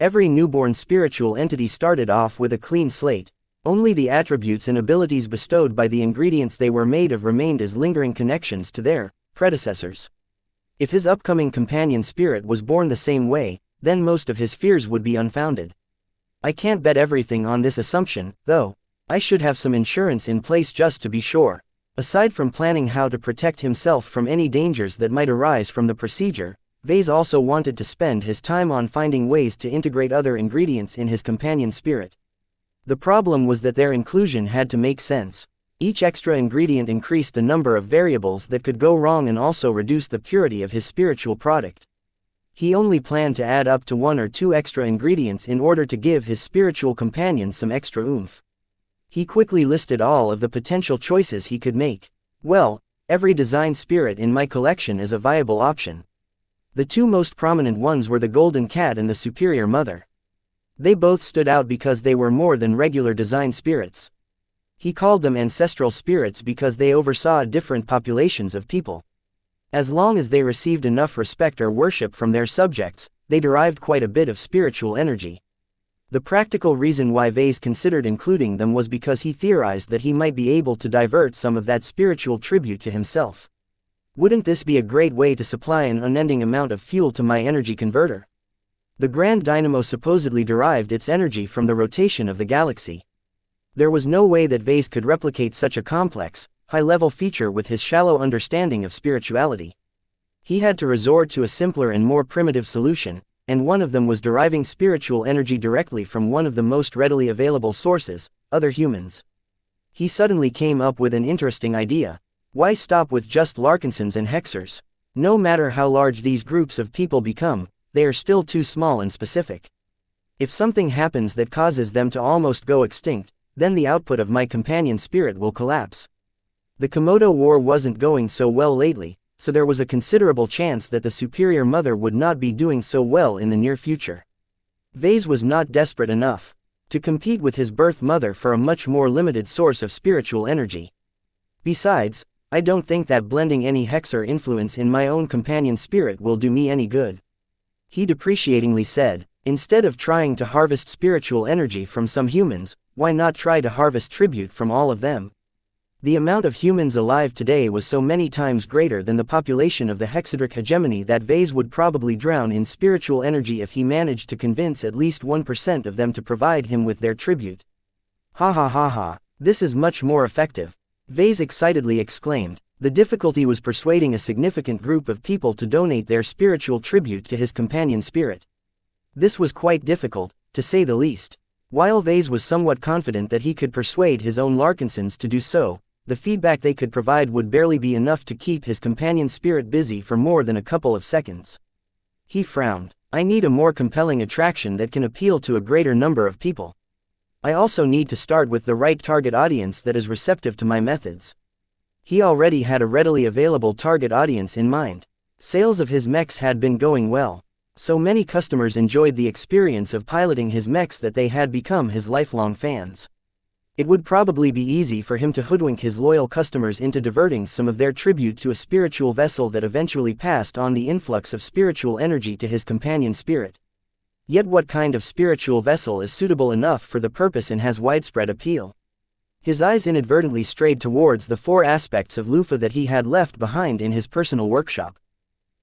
Every newborn spiritual entity started off with a clean slate. Only the attributes and abilities bestowed by the ingredients they were made of remained as lingering connections to their predecessors. If his upcoming companion spirit was born the same way, then most of his fears would be unfounded. I can't bet everything on this assumption, though. I should have some insurance in place just to be sure. Aside from planning how to protect himself from any dangers that might arise from the procedure, Vase also wanted to spend his time on finding ways to integrate other ingredients in his companion spirit. The problem was that their inclusion had to make sense. Each extra ingredient increased the number of variables that could go wrong and also reduced the purity of his spiritual product. He only planned to add up to 1 or 2 extra ingredients in order to give his spiritual companion some extra oomph. He quickly listed all of the potential choices he could make. Well, every design spirit in my collection is a viable option. The 2 most prominent ones were the Golden Cat and the Superior Mother. They both stood out because they were more than regular design spirits. He called them ancestral spirits because they oversaw different populations of people. As long as they received enough respect or worship from their subjects, they derived quite a bit of spiritual energy. The practical reason why Vase considered including them was because he theorized that he might be able to divert some of that spiritual tribute to himself. Wouldn't this be a great way to supply an unending amount of fuel to my energy converter? The Grand Dynamo supposedly derived its energy from the rotation of the galaxy. There was no way that Vase could replicate such a complex, high-level feature with his shallow understanding of spirituality. He had to resort to a simpler and more primitive solution, and one of them was deriving spiritual energy directly from one of the most readily available sources, other humans. He suddenly came up with an interesting idea. Why stop with just Larkinsons and Hexers? No matter how large these groups of people become, they are still too small and specific. If something happens that causes them to almost go extinct, then the output of my companion spirit will collapse. The Komodo War wasn't going so well lately, so there was a considerable chance that the Superior Mother would not be doing so well in the near future. Vase was not desperate enough to compete with his birth mother for a much more limited source of spiritual energy. Besides, I don't think that blending any Hexer influence in my own companion spirit will do me any good. He depreciatingly said, instead of trying to harvest spiritual energy from some humans, why not try to harvest tribute from all of them? The amount of humans alive today was so many times greater than the population of the Hexadric hegemony that Vase would probably drown in spiritual energy if he managed to convince at least 1% of them to provide him with their tribute. Ha ha ha ha, this is much more effective, Vase excitedly exclaimed. The difficulty was persuading a significant group of people to donate their spiritual tribute to his companion spirit. This was quite difficult, to say the least. While Vase was somewhat confident that he could persuade his own Larkinsons to do so, the feedback they could provide would barely be enough to keep his companion spirit busy for more than a couple of seconds. He frowned. I need a more compelling attraction that can appeal to a greater number of people. I also need to start with the right target audience that is receptive to my methods. He already had a readily available target audience in mind. Sales of his mechs had been going well. So many customers enjoyed the experience of piloting his mechs that they had become his lifelong fans. It would probably be easy for him to hoodwink his loyal customers into diverting some of their tribute to a spiritual vessel that eventually passed on the influx of spiritual energy to his companion spirit. Yet what kind of spiritual vessel is suitable enough for the purpose and has widespread appeal? His eyes inadvertently strayed towards the 4 aspects of Lufa that he had left behind in his personal workshop.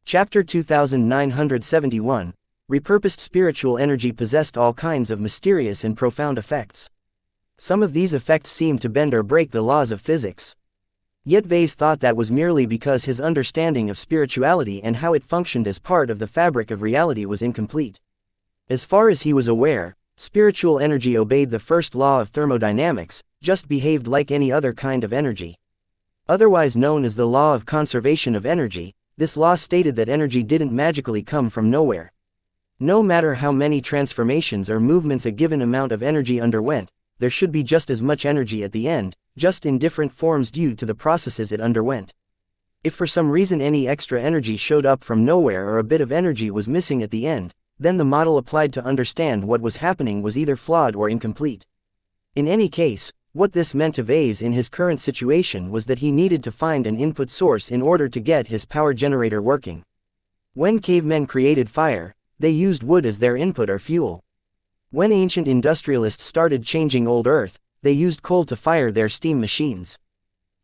Chapter 2971, Repurposed spiritual energy possessed all kinds of mysterious and profound effects. Some of these effects seemed to bend or break the laws of physics. Yet Vase thought that was merely because his understanding of spirituality and how it functioned as part of the fabric of reality was incomplete. As far as he was aware, spiritual energy obeyed the first law of thermodynamics, just behaved like any other kind of energy. Otherwise known as the law of conservation of energy, this law stated that energy didn't magically come from nowhere. No matter how many transformations or movements a given amount of energy underwent, there should be just as much energy at the end, just in different forms due to the processes it underwent. If for some reason any extra energy showed up from nowhere or a bit of energy was missing at the end, then the model applied to understand what was happening was either flawed or incomplete. In any case, what this meant to Vase in his current situation was that he needed to find an input source in order to get his power generator working. When cavemen created fire, they used wood as their input or fuel. When ancient industrialists started changing old earth, they used coal to fire their steam machines.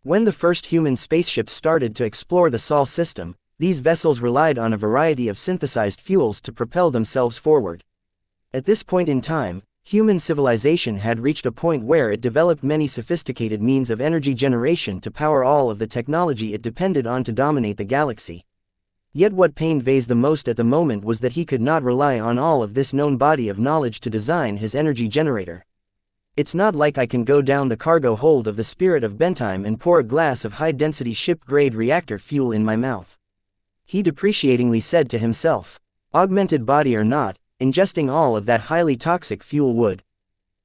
When the first human spaceships started to explore the Sol system, these vessels relied on a variety of synthesized fuels to propel themselves forward. At this point in time, human civilization had reached a point where it developed many sophisticated means of energy generation to power all of the technology it depended on to dominate the galaxy. Yet what pained Vase the most at the moment was that he could not rely on all of this known body of knowledge to design his energy generator. It's not like I can go down the cargo hold of the Spirit of Bentime and pour a glass of high-density ship-grade reactor fuel in my mouth. He depreciatingly said to himself. Augmented body or not, ingesting all of that highly toxic fuel would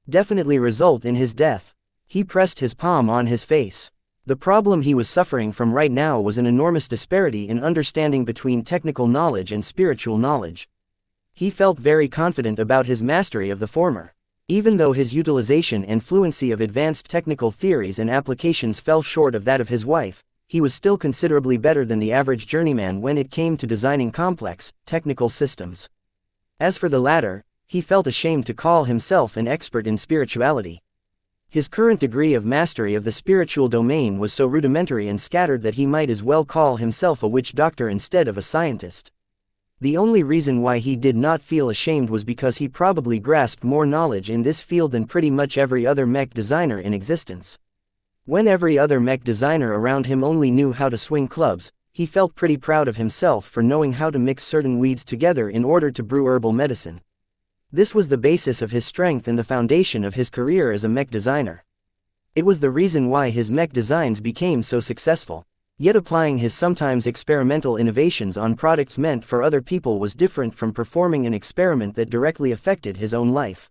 definitely result in his death. He pressed his palm on his face. The problem he was suffering from right now was an enormous disparity in understanding between technical knowledge and spiritual knowledge. He felt very confident about his mastery of the former. Even though his utilization and fluency of advanced technical theories and applications fell short of that of his wife, he was still considerably better than the average journeyman when it came to designing complex, technical systems. As for the latter, he felt ashamed to call himself an expert in spirituality. His current degree of mastery of the spiritual domain was so rudimentary and scattered that he might as well call himself a witch doctor instead of a scientist. The only reason why he did not feel ashamed was because he probably grasped more knowledge in this field than pretty much every other mech designer in existence. When every other mech designer around him only knew how to swing clubs, he felt pretty proud of himself for knowing how to mix certain weeds together in order to brew herbal medicine. This was the basis of his strength and the foundation of his career as a mech designer. It was the reason why his mech designs became so successful. Yet applying his sometimes experimental innovations on products meant for other people was different from performing an experiment that directly affected his own life.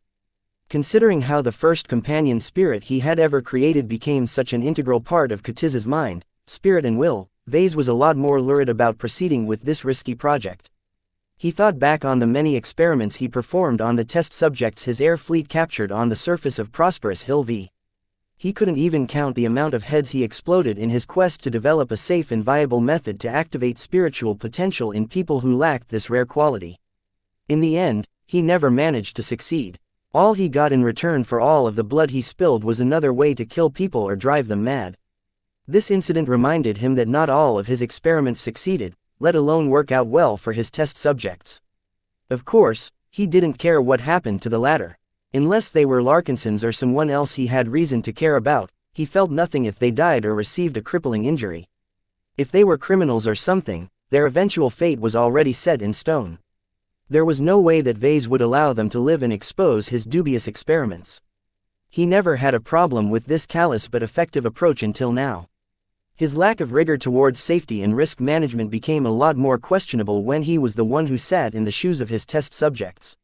Considering how the first companion spirit he had ever created became such an integral part of Katiz's mind, spirit and will, Vase was a lot more lurid about proceeding with this risky project. He thought back on the many experiments he performed on the test subjects his air fleet captured on the surface of Prosperous Hill V. He couldn't even count the amount of heads he exploded in his quest to develop a safe and viable method to activate spiritual potential in people who lacked this rare quality. In the end, he never managed to succeed. All he got in return for all of the blood he spilled was another way to kill people or drive them mad. This incident reminded him that not all of his experiments succeeded, let alone work out well for his test subjects. Of course, he didn't care what happened to the latter. Unless they were Larkinsons or someone else he had reason to care about, he felt nothing if they died or received a crippling injury. If they were criminals or something, their eventual fate was already set in stone. There was no way that Vase would allow them to live and expose his dubious experiments. He never had a problem with this callous but effective approach until now. His lack of rigor towards safety and risk management became a lot more questionable when he was the one who sat in the shoes of his test subjects.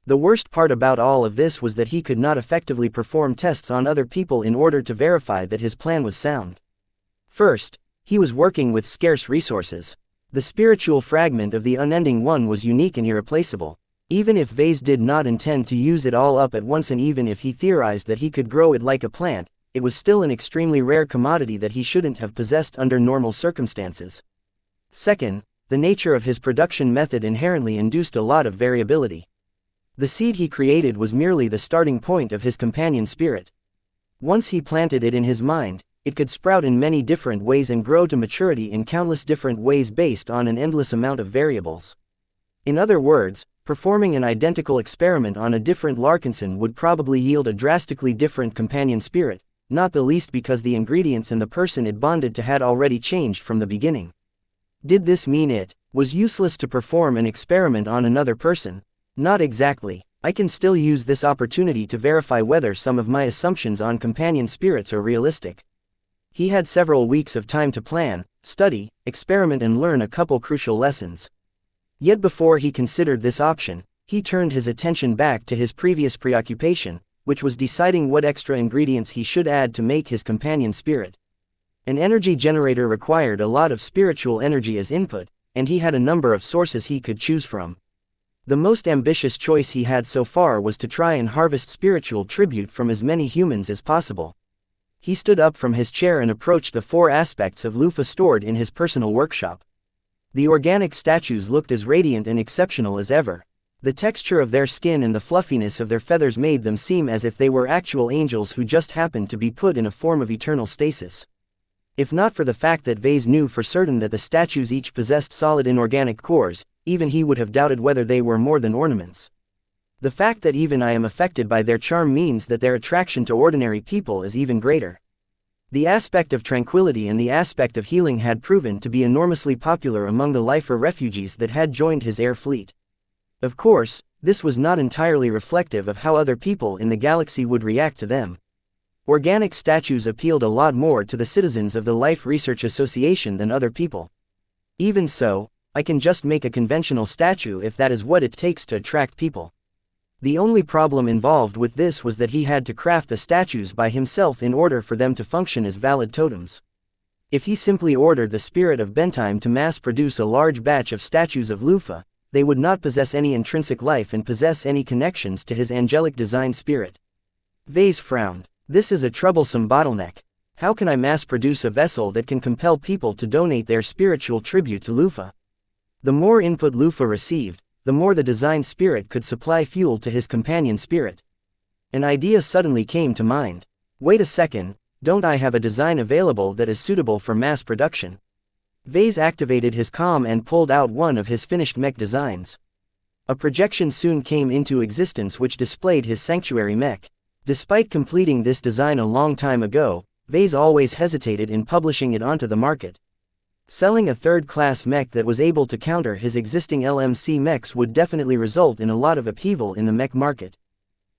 The worst part about all of this was that he could not effectively perform tests on other people in order to verify that his plan was sound. First, he was working with scarce resources. The spiritual fragment of the Unending One was unique and irreplaceable. Even if Vase did not intend to use it all up at once, and even if he theorized that he could grow it like a plant, it was still an extremely rare commodity that he shouldn't have possessed under normal circumstances. Second, the nature of his production method inherently induced a lot of variability. The seed he created was merely the starting point of his companion spirit. Once he planted it in his mind, it could sprout in many different ways and grow to maturity in countless different ways based on an endless amount of variables. In other words, performing an identical experiment on a different Larkinson would probably yield a drastically different companion spirit, not the least because the ingredients and the person it bonded to had already changed from the beginning. Did this mean it was useless to perform an experiment on another person? Not exactly. I can still use this opportunity to verify whether some of my assumptions on companion spirits are realistic. He had several weeks of time to plan, study, experiment and learn a couple crucial lessons. Yet before he considered this option, he turned his attention back to his previous preoccupation, which was deciding what extra ingredients he should add to make his companion spirit. An energy generator required a lot of spiritual energy as input, and he had a number of sources he could choose from. The most ambitious choice he had so far was to try and harvest spiritual tribute from as many humans as possible. He stood up from his chair and approached the 4 aspects of Lufa stored in his personal workshop. The organic statues looked as radiant and exceptional as ever. The texture of their skin and the fluffiness of their feathers made them seem as if they were actual angels who just happened to be put in a form of eternal stasis. If not for the fact that Vase knew for certain that the statues each possessed solid inorganic cores, even he would have doubted whether they were more than ornaments. The fact that even I am affected by their charm means that their attraction to ordinary people is even greater. The aspect of tranquility and the aspect of healing had proven to be enormously popular among the lifer refugees that had joined his air fleet. Of course, this was not entirely reflective of how other people in the galaxy would react to them. Organic statues appealed a lot more to the citizens of the Life Research Association than other people. Even so, I can just make a conventional statue if that is what it takes to attract people. The only problem involved with this was that he had to craft the statues by himself in order for them to function as valid totems. If he simply ordered the spirit of Bentime to mass-produce a large batch of statues of Lufa, they would not possess any intrinsic life and possess any connections to his angelic design spirit. Vase frowned. This is a troublesome bottleneck. How can I mass-produce a vessel that can compel people to donate their spiritual tribute to Lufa? The more input Lufa received, the more the design spirit could supply fuel to his companion spirit. An idea suddenly came to mind. Wait a second, don't I have a design available that is suitable for mass production? Vase activated his comm and pulled out one of his finished mech designs. A projection soon came into existence which displayed his sanctuary mech. Despite completing this design a long time ago, Vase always hesitated in publishing it onto the market. Selling a third-class mech that was able to counter his existing LMC mechs would definitely result in a lot of upheaval in the mech market.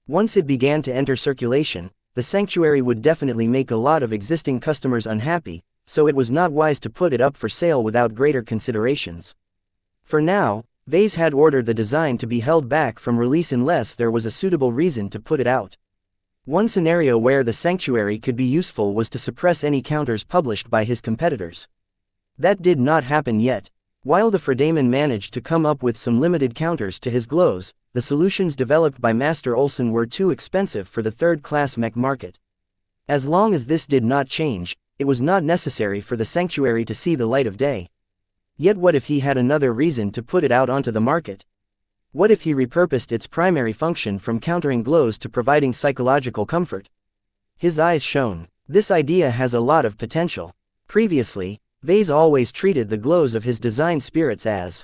Once it began to enter circulation, the sanctuary would definitely make a lot of existing customers unhappy, so it was not wise to put it up for sale without greater considerations. For now, Vase had ordered the design to be held back from release unless there was a suitable reason to put it out. One scenario where the sanctuary could be useful was to suppress any counters published by his competitors. That did not happen yet. While the Fredaman managed to come up with some limited counters to his glows, the solutions developed by Master Olsen were too expensive for the third-class mech market. As long as this did not change, it was not necessary for the sanctuary to see the light of day. Yet what if he had another reason to put it out onto the market? What if he repurposed its primary function from countering glows to providing psychological comfort? His eyes shone. This idea has a lot of potential. Previously, Vase always treated the glows of his design spirits as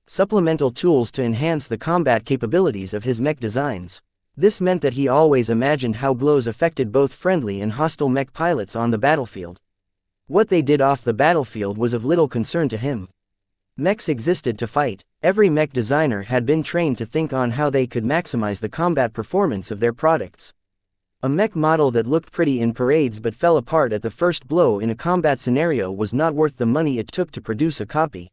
supplemental tools to enhance the combat capabilities of his mech designs. This meant that he always imagined how glows affected both friendly and hostile mech pilots on the battlefield. What they did off the battlefield was of little concern to him. Mechs existed to fight. Every mech designer had been trained to think on how they could maximize the combat performance of their products. A mech model that looked pretty in parades but fell apart at the first blow in a combat scenario was not worth the money it took to produce a copy.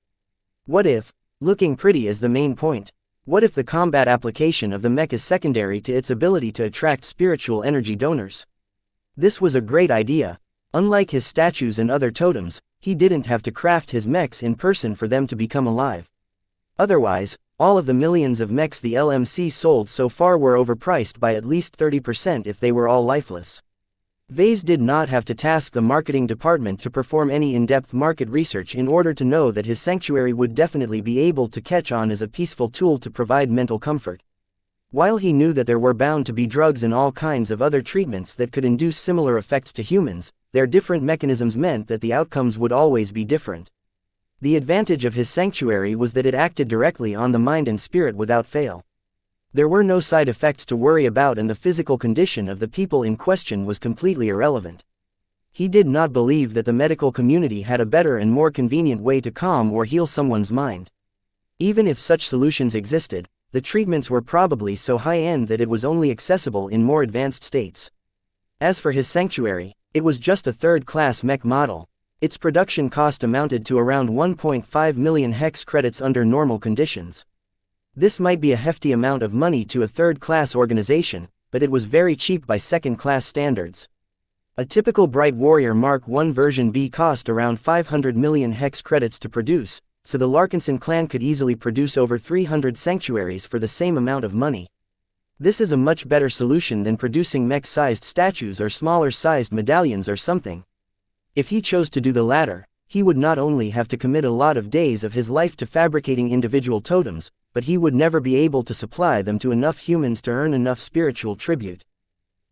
What if, looking pretty is the main point? What if the combat application of the mech is secondary to its ability to attract spiritual energy donors? This was a great idea. Unlike his statues and other totems, he didn't have to craft his mechs in person for them to become alive. Otherwise, all of the millions of mechs the LMC sold so far were overpriced by at least 30% if they were all lifeless. Vase did not have to task the marketing department to perform any in-depth market research in order to know that his sanctuary would definitely be able to catch on as a peaceful tool to provide mental comfort. While he knew that there were bound to be drugs and all kinds of other treatments that could induce similar effects to humans, their different mechanisms meant that the outcomes would always be different. The advantage of his sanctuary was that it acted directly on the mind and spirit without fail. There were no side effects to worry about and the physical condition of the people in question was completely irrelevant. He did not believe that the medical community had a better and more convenient way to calm or heal someone's mind. Even if such solutions existed, the treatments were probably so high-end that it was only accessible in more advanced states. As for his sanctuary, it was just a third-class mech model. Its production cost amounted to around 1.5 million hex credits under normal conditions. This might be a hefty amount of money to a third-class organization, but it was very cheap by second-class standards. A typical Bright Warrior Mark I version B cost around 500 million hex credits to produce, so the Larkinson clan could easily produce over 300 sanctuaries for the same amount of money. This is a much better solution than producing mech-sized statues or smaller-sized medallions or something. If he chose to do the latter, he would not only have to commit a lot of days of his life to fabricating individual totems, but he would never be able to supply them to enough humans to earn enough spiritual tribute.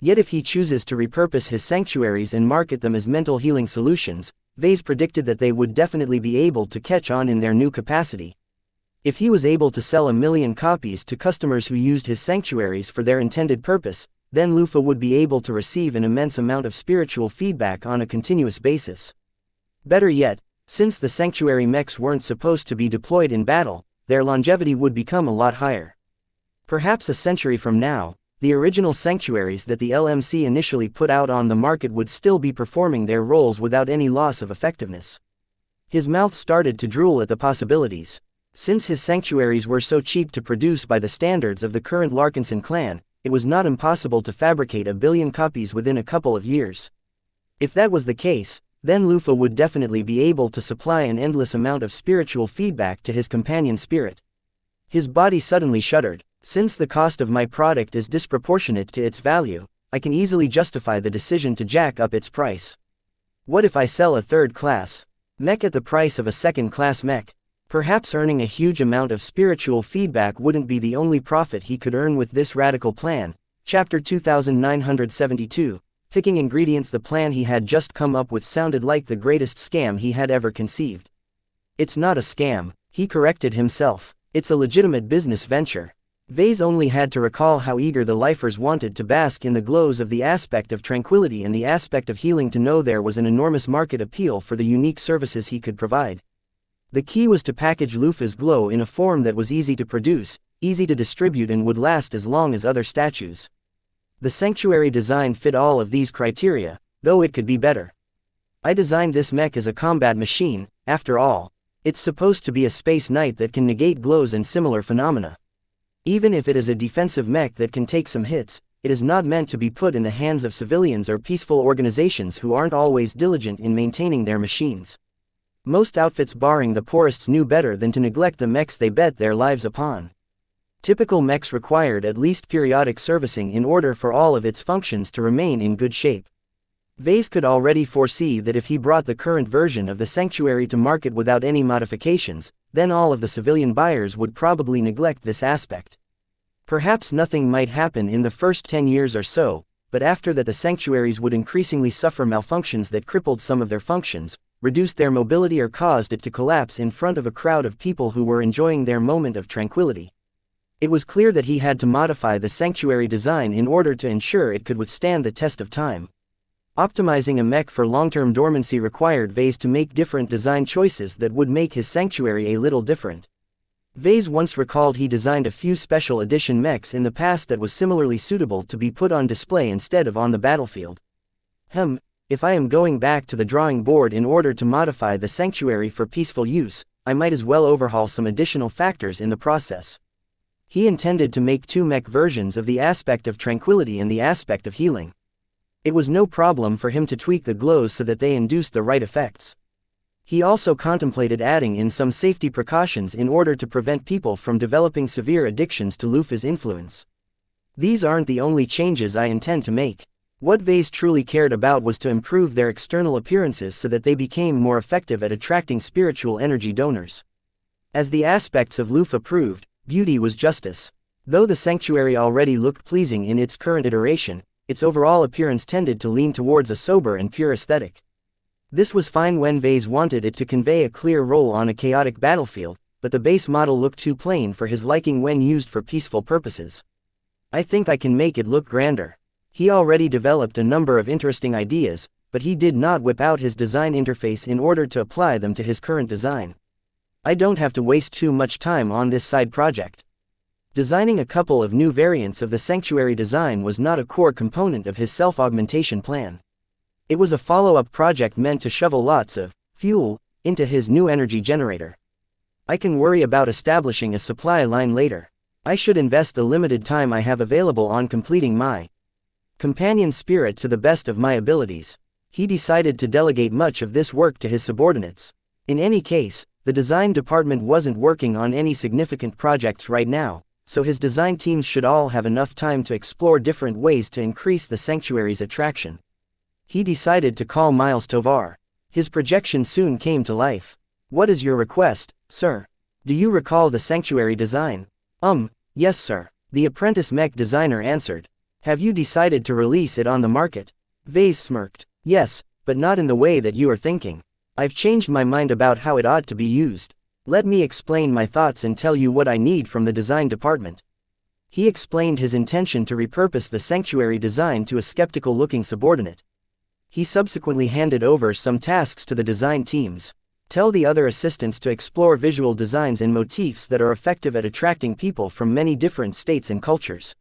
Yet if he chooses to repurpose his sanctuaries and market them as mental healing solutions, Vase predicted that they would definitely be able to catch on in their new capacity. If he was able to sell 1 million copies to customers who used his sanctuaries for their intended purpose, then Lufa would be able to receive an immense amount of spiritual feedback on a continuous basis. Better yet, since the sanctuary mechs weren't supposed to be deployed in battle, their longevity would become a lot higher. Perhaps a century from now, the original sanctuaries that the LMC initially put out on the market would still be performing their roles without any loss of effectiveness. His mouth started to drool at the possibilities. Since his sanctuaries were so cheap to produce by the standards of the current Larkinson clan, it was not impossible to fabricate 1 billion copies within a couple of years. If that was the case, then Lufa would definitely be able to supply an endless amount of spiritual feedback to his companion spirit. His body suddenly shuddered. Since the cost of my product is disproportionate to its value, I can easily justify the decision to jack up its price. What if I sell a third-class mech at the price of a second-class mech? Perhaps earning a huge amount of spiritual feedback wouldn't be the only profit he could earn with this radical plan. Chapter 2972. Picking ingredients. The plan he had just come up with sounded like the greatest scam he had ever conceived. It's not a scam, he corrected himself. It's a legitimate business venture. Vase only had to recall how eager the lifers wanted to bask in the glows of the aspect of tranquility and the aspect of healing to know there was an enormous market appeal for the unique services he could provide. The key was to package Lufa's glow in a form that was easy to produce, easy to distribute, and would last as long as other statues. The sanctuary design fit all of these criteria, though it could be better. I designed this mech as a combat machine. After all, it's supposed to be a space knight that can negate glows and similar phenomena. Even if it is a defensive mech that can take some hits, it is not meant to be put in the hands of civilians or peaceful organizations who aren't always diligent in maintaining their machines. Most outfits barring the poorest knew better than to neglect the mechs they bet their lives upon. Typical mechs required at least periodic servicing in order for all of its functions to remain in good shape. Vase could already foresee that if he brought the current version of the sanctuary to market without any modifications, then all of the civilian buyers would probably neglect this aspect. Perhaps nothing might happen in the first 10 years or so, but after that the sanctuaries would increasingly suffer malfunctions that crippled some of their functions, reduced their mobility, or caused it to collapse in front of a crowd of people who were enjoying their moment of tranquility. It was clear that he had to modify the sanctuary design in order to ensure it could withstand the test of time. Optimizing a mech for long-term dormancy required Vase to make different design choices that would make his sanctuary a little different. Vase once recalled he designed a few special edition mechs in the past that was similarly suitable to be put on display instead of on the battlefield. If I am going back to the drawing board in order to modify the sanctuary for peaceful use, I might as well overhaul some additional factors in the process. He intended to make 2 mech versions of the aspect of tranquility and the aspect of healing. It was no problem for him to tweak the glows so that they induced the right effects. He also contemplated adding in some safety precautions in order to prevent people from developing severe addictions to Lufa's influence. These aren't the only changes I intend to make. What Vase truly cared about was to improve their external appearances so that they became more effective at attracting spiritual energy donors. As the aspects of Lufa proved, beauty was justice. Though the sanctuary already looked pleasing in its current iteration, its overall appearance tended to lean towards a sober and pure aesthetic. This was fine when Vase wanted it to convey a clear role on a chaotic battlefield, but the base model looked too plain for his liking when used for peaceful purposes. I think I can make it look grander. He already developed a number of interesting ideas, but he did not whip out his design interface in order to apply them to his current design. I don't have to waste too much time on this side project. Designing a couple of new variants of the sanctuary design was not a core component of his self-augmentation plan. It was a follow-up project meant to shovel lots of fuel into his new energy generator. I can worry about establishing a supply line later. I should invest the limited time I have available on completing my companion spirit to the best of my abilities. He decided to delegate much of this work to his subordinates. In any case, the design department wasn't working on any significant projects right now, so his design teams should all have enough time to explore different ways to increase the sanctuary's attraction. He decided to call Miles Tovar. His projection soon came to life. "What is your request, sir?" Do you recall the sanctuary design? Yes sir, the apprentice mech designer answered. Have you decided to release it on the market? Vase smirked. Yes, but not in the way that you are thinking. I've changed my mind about how it ought to be used. Let me explain my thoughts and tell you what I need from the design department. He explained his intention to repurpose the sanctuary design to a skeptical-looking subordinate. He subsequently handed over some tasks to the design teams. Tell the other assistants to explore visual designs and motifs that are effective at attracting people from many different states and cultures.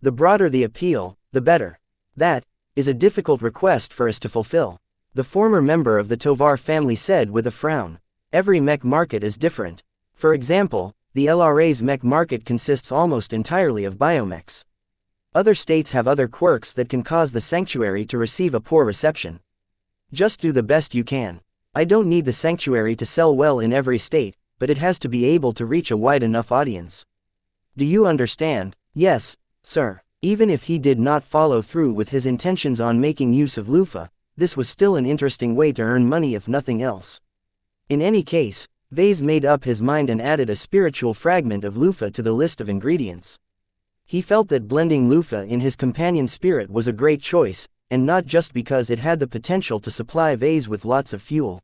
The broader the appeal, the better. That is a difficult request for us to fulfill, the former member of the Tovar family said with a frown. Every mech market is different. For example, the LRA's mech market consists almost entirely of biomechs. Other states have other quirks that can cause the sanctuary to receive a poor reception. Just do the best you can. I don't need the sanctuary to sell well in every state, but it has to be able to reach a wide enough audience. Do you understand? Yes, sir. Even if he did not follow through with his intentions on making use of loofah, this was still an interesting way to earn money if nothing else. In any case, Vase made up his mind and added a spiritual fragment of loofah to the list of ingredients. He felt that blending loofah in his companion spirit was a great choice, and not just because it had the potential to supply Vase with lots of fuel.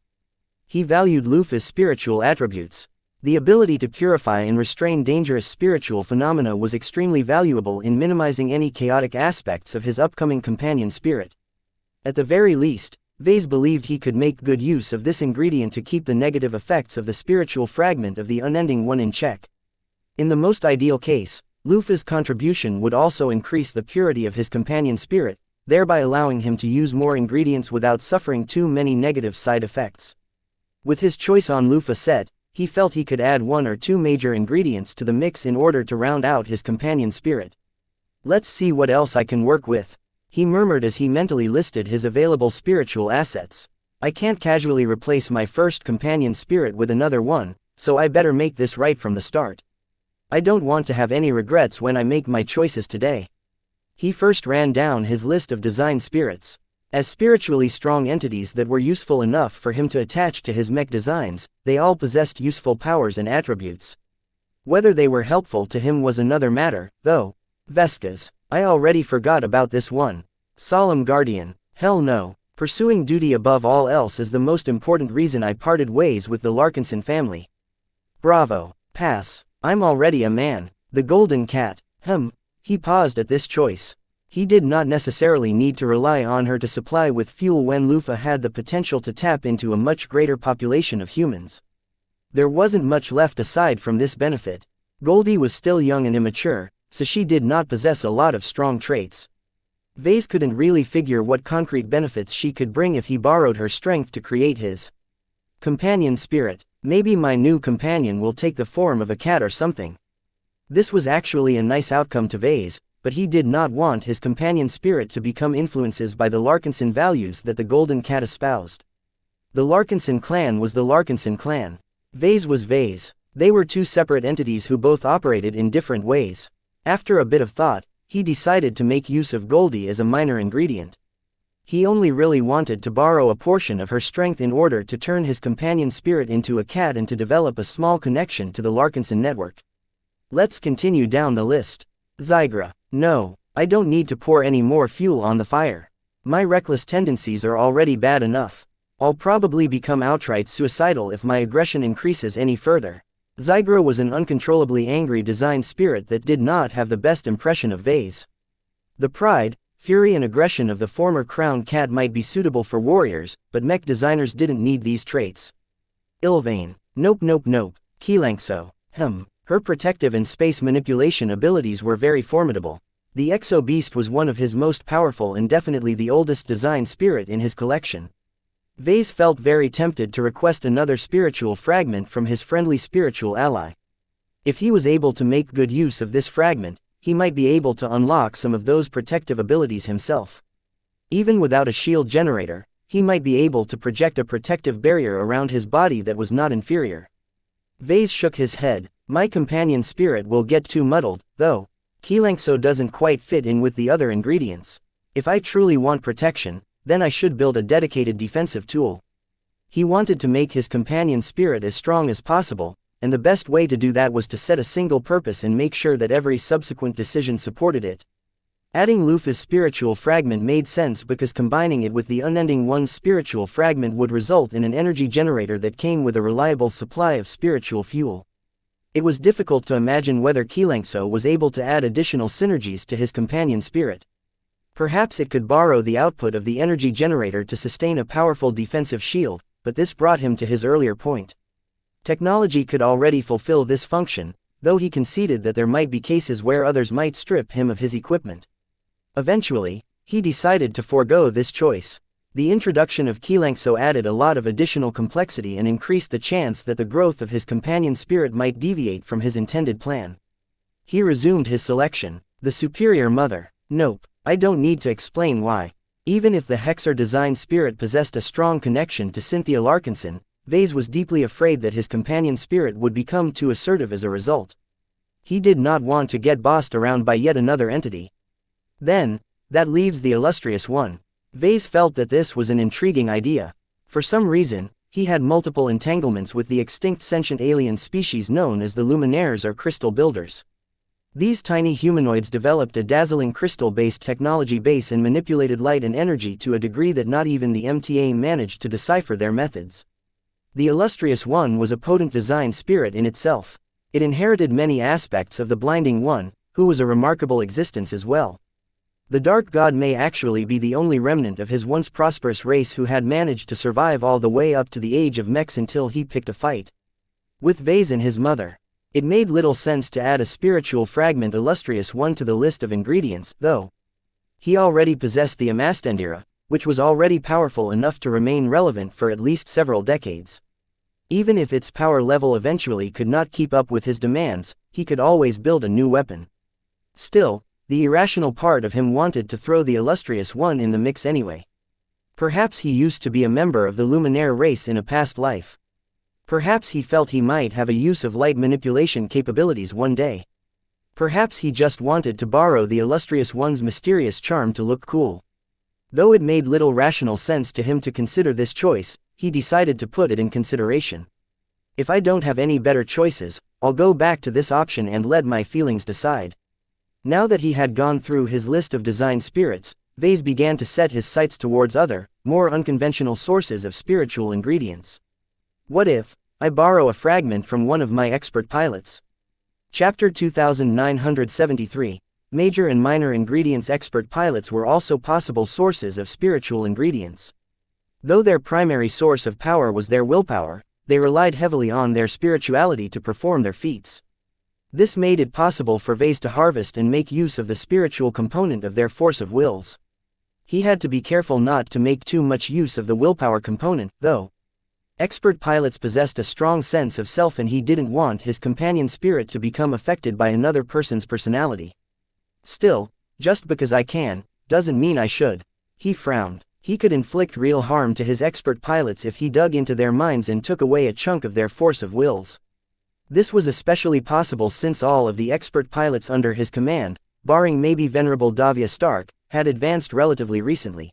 He valued loofah's spiritual attributes. The ability to purify and restrain dangerous spiritual phenomena was extremely valuable in minimizing any chaotic aspects of his upcoming companion spirit. At the very least, Vase believed he could make good use of this ingredient to keep the negative effects of the spiritual fragment of the unending one in check. In the most ideal case, loofah's contribution would also increase the purity of his companion spirit, thereby allowing him to use more ingredients without suffering too many negative side effects. With his choice on loofah set, he felt he could add one or two major ingredients to the mix in order to round out his companion spirit. Let's see what else I can work with, he murmured as he mentally listed his available spiritual assets. I can't casually replace my first companion spirit with another one, so I better make this right from the start. I don't want to have any regrets when I make my choices today. He first ran down his list of design spirits. As spiritually strong entities that were useful enough for him to attach to his mech designs, they all possessed useful powers and attributes. Whether they were helpful to him was another matter, though. Veskas. I already forgot about this one. Solemn Guardian. Hell no. Pursuing duty above all else is the most important reason I parted ways with the Larkinson family. Bravo. Pass. I'm already a man. The Golden Cat. He paused at this choice. He did not necessarily need to rely on her to supply with fuel when loofah had the potential to tap into a much greater population of humans. There wasn't much left aside from this benefit. Goldie was still young and immature, so she did not possess a lot of strong traits. Vase couldn't really figure what concrete benefits she could bring if he borrowed her strength to create his companion spirit. Maybe my new companion will take the form of a cat or something. This was actually a nice outcome to Vase, but he did not want his companion spirit to become influences by the Larkinson values that the Golden Cat espoused. The Larkinson clan was the Larkinson clan. Vase was Vase. They were two separate entities who both operated in different ways. After a bit of thought, he decided to make use of Goldie as a minor ingredient. He only really wanted to borrow a portion of her strength in order to turn his companion spirit into a cat and to develop a small connection to the Larkinson network. Let's continue down the list. Zygra. No, I don't need to pour any more fuel on the fire. My reckless tendencies are already bad enough. I'll probably become outright suicidal if my aggression increases any further. Zygra was an uncontrollably angry design spirit that did not have the best impression of Vase. The pride, fury and aggression of the former crown cat might be suitable for warriors, but mech designers didn't need these traits. Ilvain. Nope. Keelankso. Her protective and space manipulation abilities were very formidable. The Exo-Beast was one of his most powerful and definitely the oldest design spirit in his collection. Vase felt very tempted to request another spiritual fragment from his friendly spiritual ally. If he was able to make good use of this fragment, he might be able to unlock some of those protective abilities himself. Even without a shield generator, he might be able to project a protective barrier around his body that was not inferior. Vase shook his head. My companion spirit will get too muddled, though. Keelankso doesn't quite fit in with the other ingredients. If I truly want protection, then I should build a dedicated defensive tool. He wanted to make his companion spirit as strong as possible, and the best way to do that was to set a single purpose and make sure that every subsequent decision supported it. Adding Luffy's spiritual fragment made sense because combining it with the unending one's spiritual fragment would result in an energy generator that came with a reliable supply of spiritual fuel. It was difficult to imagine whether Keelangso was able to add additional synergies to his companion spirit. Perhaps it could borrow the output of the energy generator to sustain a powerful defensive shield, but this brought him to his earlier point. Technology could already fulfill this function, though he conceded that there might be cases where others might strip him of his equipment. Eventually, he decided to forego this choice. The introduction of Keelangso added a lot of additional complexity and increased the chance that the growth of his companion spirit might deviate from his intended plan. He resumed his selection. The Superior Mother. Nope, I don't need to explain why. Even if the Hexer design spirit possessed a strong connection to Cynthia Larkinson, Vase was deeply afraid that his companion spirit would become too assertive as a result. He did not want to get bossed around by yet another entity. Then, that leaves the Illustrious One. Vase felt that this was an intriguing idea. For some reason, he had multiple entanglements with the extinct sentient alien species known as the Luminaires or Crystal Builders. These tiny humanoids developed a dazzling crystal-based technology base and manipulated light and energy to a degree that not even the MTA managed to decipher their methods. The Illustrious One was a potent design spirit in itself. It inherited many aspects of the Blinding One, who was a remarkable existence as well. The Dark God may actually be the only remnant of his once prosperous race who had managed to survive all the way up to the age of mechs until he picked a fight with Vase and his mother. It made little sense to add a spiritual fragment Illustrious One to the list of ingredients, though. He already possessed the Amastendira, which was already powerful enough to remain relevant for at least several decades. Even if its power level eventually could not keep up with his demands, he could always build a new weapon. Still, the irrational part of him wanted to throw the Illustrious One in the mix anyway. Perhaps he used to be a member of the Luminaire race in a past life. Perhaps he felt he might have a use of light manipulation capabilities one day. Perhaps he just wanted to borrow the Illustrious One's mysterious charm to look cool. Though it made little rational sense to him to consider this choice, he decided to put it in consideration. If I don't have any better choices, I'll go back to this option and let my feelings decide. Now that he had gone through his list of design spirits, Vase began to set his sights towards other, more unconventional sources of spiritual ingredients. What if I borrow a fragment from one of my expert pilots? Chapter 2973. Major and minor ingredients. Expert pilots were also possible sources of spiritual ingredients. Though their primary source of power was their willpower, they relied heavily on their spirituality to perform their feats. This made it possible for Vase to harvest and make use of the spiritual component of their force of wills. He had to be careful not to make too much use of the willpower component, though. Expert pilots possessed a strong sense of self and he didn't want his companion spirit to become affected by another person's personality. Still, just because I can, doesn't mean I should. He frowned. He could inflict real harm to his expert pilots if he dug into their minds and took away a chunk of their force of wills. This was especially possible since all of the expert pilots under his command, barring maybe Venerable Davia Stark, had advanced relatively recently.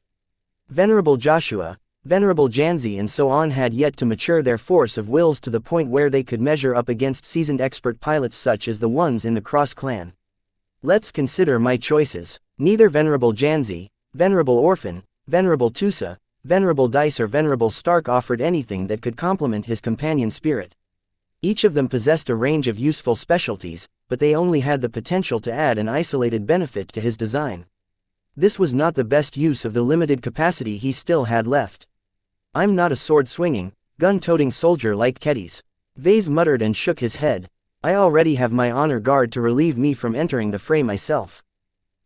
Venerable Joshua, Venerable Janzi and so on had yet to mature their force of wills to the point where they could measure up against seasoned expert pilots such as the ones in the Cross clan. Let's consider my choices. Neither Venerable Janzi, Venerable Orphan, Venerable Tusa, Venerable Dice or Venerable Stark offered anything that could complement his companion spirit. Each of them possessed a range of useful specialties, but they only had the potential to add an isolated benefit to his design. This was not the best use of the limited capacity he still had left. I'm not a sword-swinging, gun-toting soldier like Kedis. Vase muttered and shook his head. I already have my honor guard to relieve me from entering the fray myself.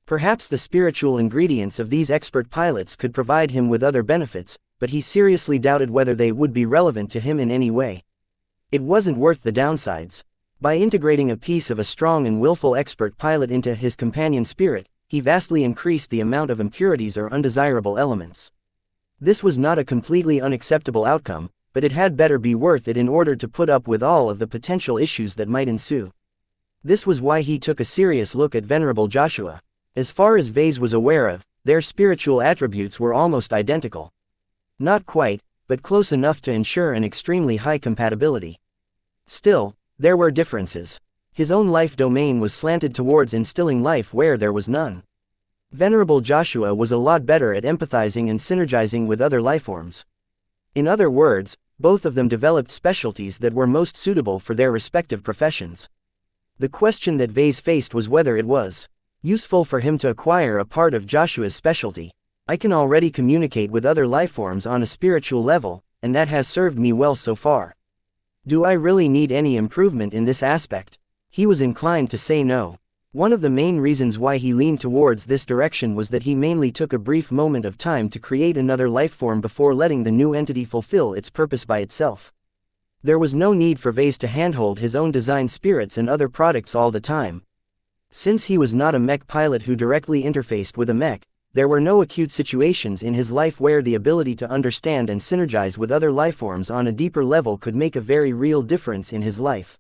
Perhaps the spiritual ingredients of these expert pilots could provide him with other benefits, but he seriously doubted whether they would be relevant to him in any way. It wasn't worth the downsides. By integrating a piece of a strong and willful expert pilot into his companion spirit, he vastly increased the amount of impurities or undesirable elements. This was not a completely unacceptable outcome, but it had better be worth it in order to put up with all of the potential issues that might ensue. This was why he took a serious look at Venerable Joshua. As far as Vase was aware of, their spiritual attributes were almost identical. Not quite, but close enough to ensure an extremely high compatibility. Still, There were differences. His own life domain was slanted towards instilling life where there was none. Venerable Joshua was a lot better at empathizing and synergizing with other lifeforms. In other words, both of them developed specialties that were most suitable for their respective professions. The question that Vase faced was whether it was useful for him to acquire a part of Joshua's specialty. I can already communicate with other lifeforms on a spiritual level, and that has served me well so far. Do I really need any improvement in this aspect? He was inclined to say no. One of the main reasons why he leaned towards this direction was that he mainly took a brief moment of time to create another lifeform before letting the new entity fulfill its purpose by itself. There was no need for Vase to handhold his own design spirits and other products all the time. Since he was not a mech pilot who directly interfaced with a mech, there were no acute situations in his life where the ability to understand and synergize with other lifeforms on a deeper level could make a very real difference in his life.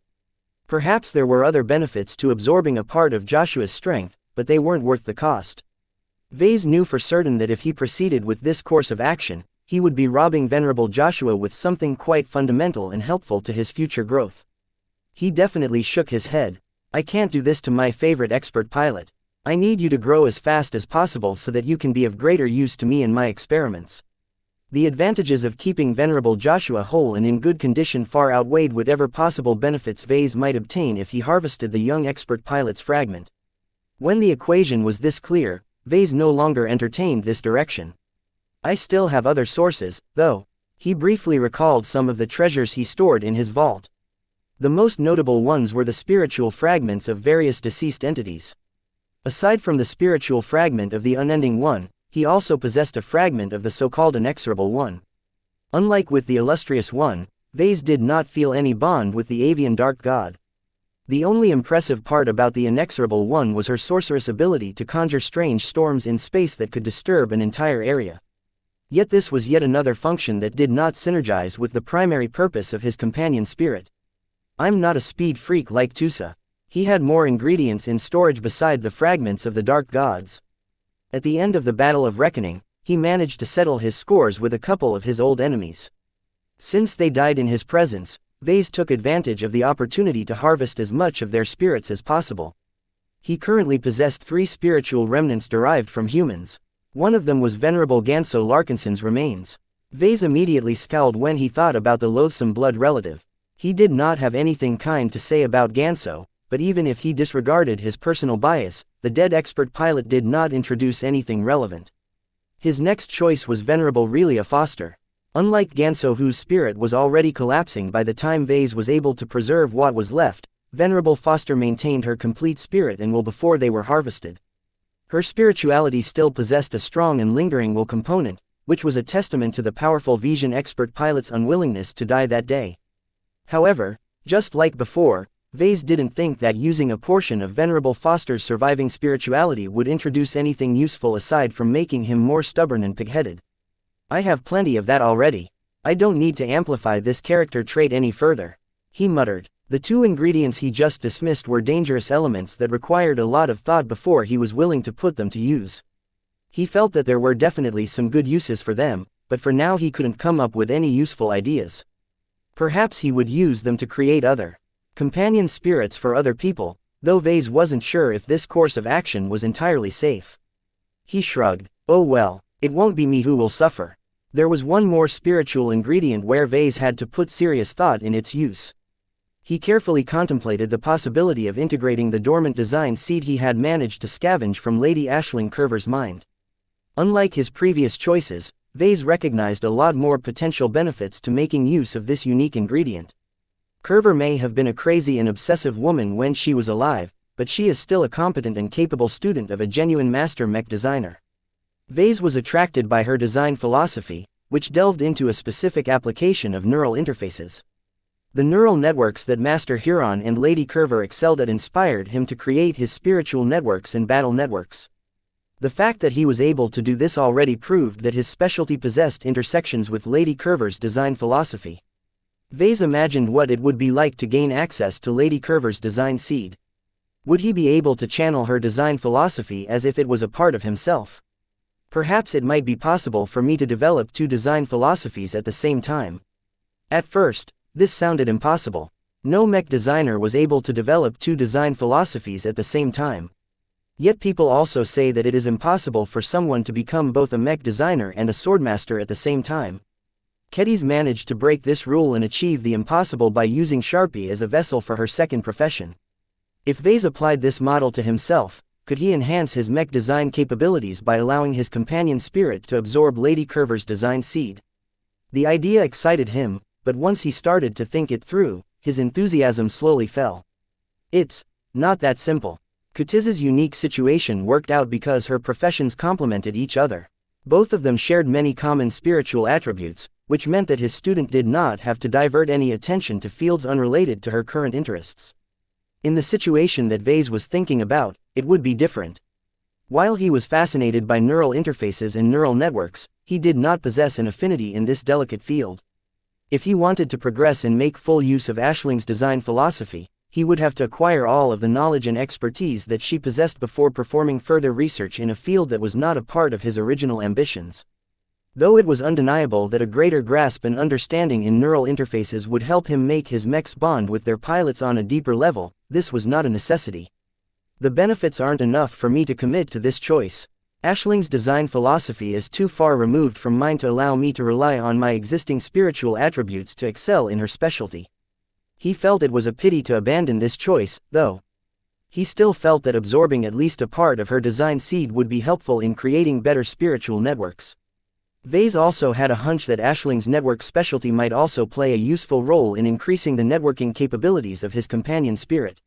Perhaps there were other benefits to absorbing a part of Joshua's strength, but they weren't worth the cost. Vase knew for certain that if he proceeded with this course of action, he would be robbing Venerable Joshua with something quite fundamental and helpful to his future growth. He definitely shook his head. I can't do this to my favorite expert pilot. I need you to grow as fast as possible so that you can be of greater use to me in my experiments. The advantages of keeping Venerable Joshua whole and in good condition far outweighed whatever possible benefits Vase might obtain if he harvested the young expert pilot's fragment. When the equation was this clear, Vase no longer entertained this direction. I still have other sources, though. He briefly recalled some of the treasures he stored in his vault. The most notable ones were the spiritual fragments of various deceased entities. Aside from the spiritual fragment of the Unending One, he also possessed a fragment of the so-called Inexorable One. Unlike with the Illustrious One, Vase did not feel any bond with the avian dark god. The only impressive part about the Inexorable One was her sorceress ability to conjure strange storms in space that could disturb an entire area. Yet this was yet another function that did not synergize with the primary purpose of his companion spirit. I'm not a speed freak like Tusa. He had more ingredients in storage beside the fragments of the dark gods. At the end of the Battle of Reckoning, he managed to settle his scores with a couple of his old enemies. Since they died in his presence, Vase took advantage of the opportunity to harvest as much of their spirits as possible. He currently possessed 3 spiritual remnants derived from humans. One of them was Venerable Ganso Larkinson's remains. Vase immediately scowled when he thought about the loathsome blood relative. He did not have anything kind to say about Ganso, but even if he disregarded his personal bias, the dead expert pilot did not introduce anything relevant. His next choice was Venerable Relia Foster. Unlike Ganso, whose spirit was already collapsing by the time Vase was able to preserve what was left, Venerable Foster maintained her complete spirit and will before they were harvested. Her spirituality still possessed a strong and lingering will component, which was a testament to the powerful Vision expert pilot's unwillingness to die that day. However, just like before, Vase didn't think that using a portion of Venerable Foster's surviving spirituality would introduce anything useful aside from making him more stubborn and pig-headed. I have plenty of that already. I don't need to amplify this character trait any further, he muttered. The 2 ingredients he just dismissed were dangerous elements that required a lot of thought before he was willing to put them to use. He felt that there were definitely some good uses for them, but for now he couldn't come up with any useful ideas. Perhaps he would use them to create other companion spirits for other people, though Vase wasn't sure if this course of action was entirely safe. He shrugged. Oh well, it won't be me who will suffer. There was one more spiritual ingredient where Vase had to put serious thought in its use. He carefully contemplated the possibility of integrating the dormant design seed he had managed to scavenge from Lady Aisling Curver's mind. Unlike his previous choices, Vase recognized a lot more potential benefits to making use of this unique ingredient. Curver may have been a crazy and obsessive woman when she was alive, but she is still a competent and capable student of a genuine master mech designer. Vase was attracted by her design philosophy, which delved into a specific application of neural interfaces. The neural networks that Master Huron and Lady Curver excelled at inspired him to create his spiritual networks and battle networks. The fact that he was able to do this already proved that his specialty possessed intersections with Lady Curver's design philosophy. Vase imagined what it would be like to gain access to Lady Curver's design seed. Would he be able to channel her design philosophy as if it was a part of himself? Perhaps it might be possible for me to develop 2 design philosophies at the same time. At first, this sounded impossible. No mech designer was able to develop two design philosophies at the same time. Yet people also say that it is impossible for someone to become both a mech designer and a swordmaster at the same time. Kedis managed to break this rule and achieve the impossible by using Sharpie as a vessel for her second profession. If Vase applied this model to himself, could he enhance his mech design capabilities by allowing his companion spirit to absorb Lady Curver's design seed? The idea excited him, but once he started to think it through, his enthusiasm slowly fell. It's not that simple. Kutiz's unique situation worked out because her professions complemented each other. Both of them shared many common spiritual attributes, which meant that his student did not have to divert any attention to fields unrelated to her current interests. In the situation that Vase was thinking about, it would be different. While he was fascinated by neural interfaces and neural networks, he did not possess an affinity in this delicate field. If he wanted to progress and make full use of Aisling's design philosophy, he would have to acquire all of the knowledge and expertise that she possessed before performing further research in a field that was not a part of his original ambitions. Though it was undeniable that a greater grasp and understanding in neural interfaces would help him make his mechs bond with their pilots on a deeper level, this was not a necessity. The benefits aren't enough for me to commit to this choice. Aisling's design philosophy is too far removed from mine to allow me to rely on my existing spiritual attributes to excel in her specialty. He felt it was a pity to abandon this choice, though. He still felt that absorbing at least a part of her design seed would be helpful in creating better spiritual networks. Vase also had a hunch that Aisling's network specialty might also play a useful role in increasing the networking capabilities of his companion spirit.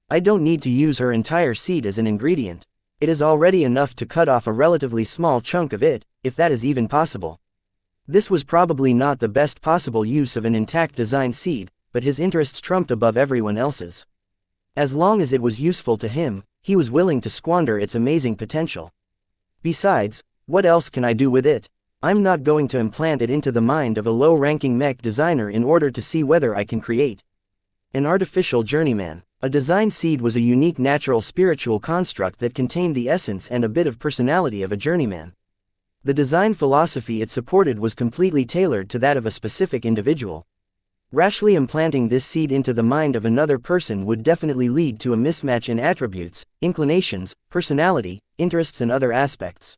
I don't need to use her entire seed as an ingredient. It is already enough to cut off a relatively small chunk of it, if that is even possible. This was probably not the best possible use of an intact design seed, but his interests trumped above everyone else's. As long as it was useful to him, he was willing to squander its amazing potential. Besides, what else can I do with it? I'm not going to implant it into the mind of a low-ranking mech designer in order to see whether I can create an artificial journeyman. A design seed was a unique natural spiritual construct that contained the essence and a bit of personality of a journeyman. The design philosophy it supported was completely tailored to that of a specific individual. Rashly implanting this seed into the mind of another person would definitely lead to a mismatch in attributes, inclinations, personality, interests and other aspects.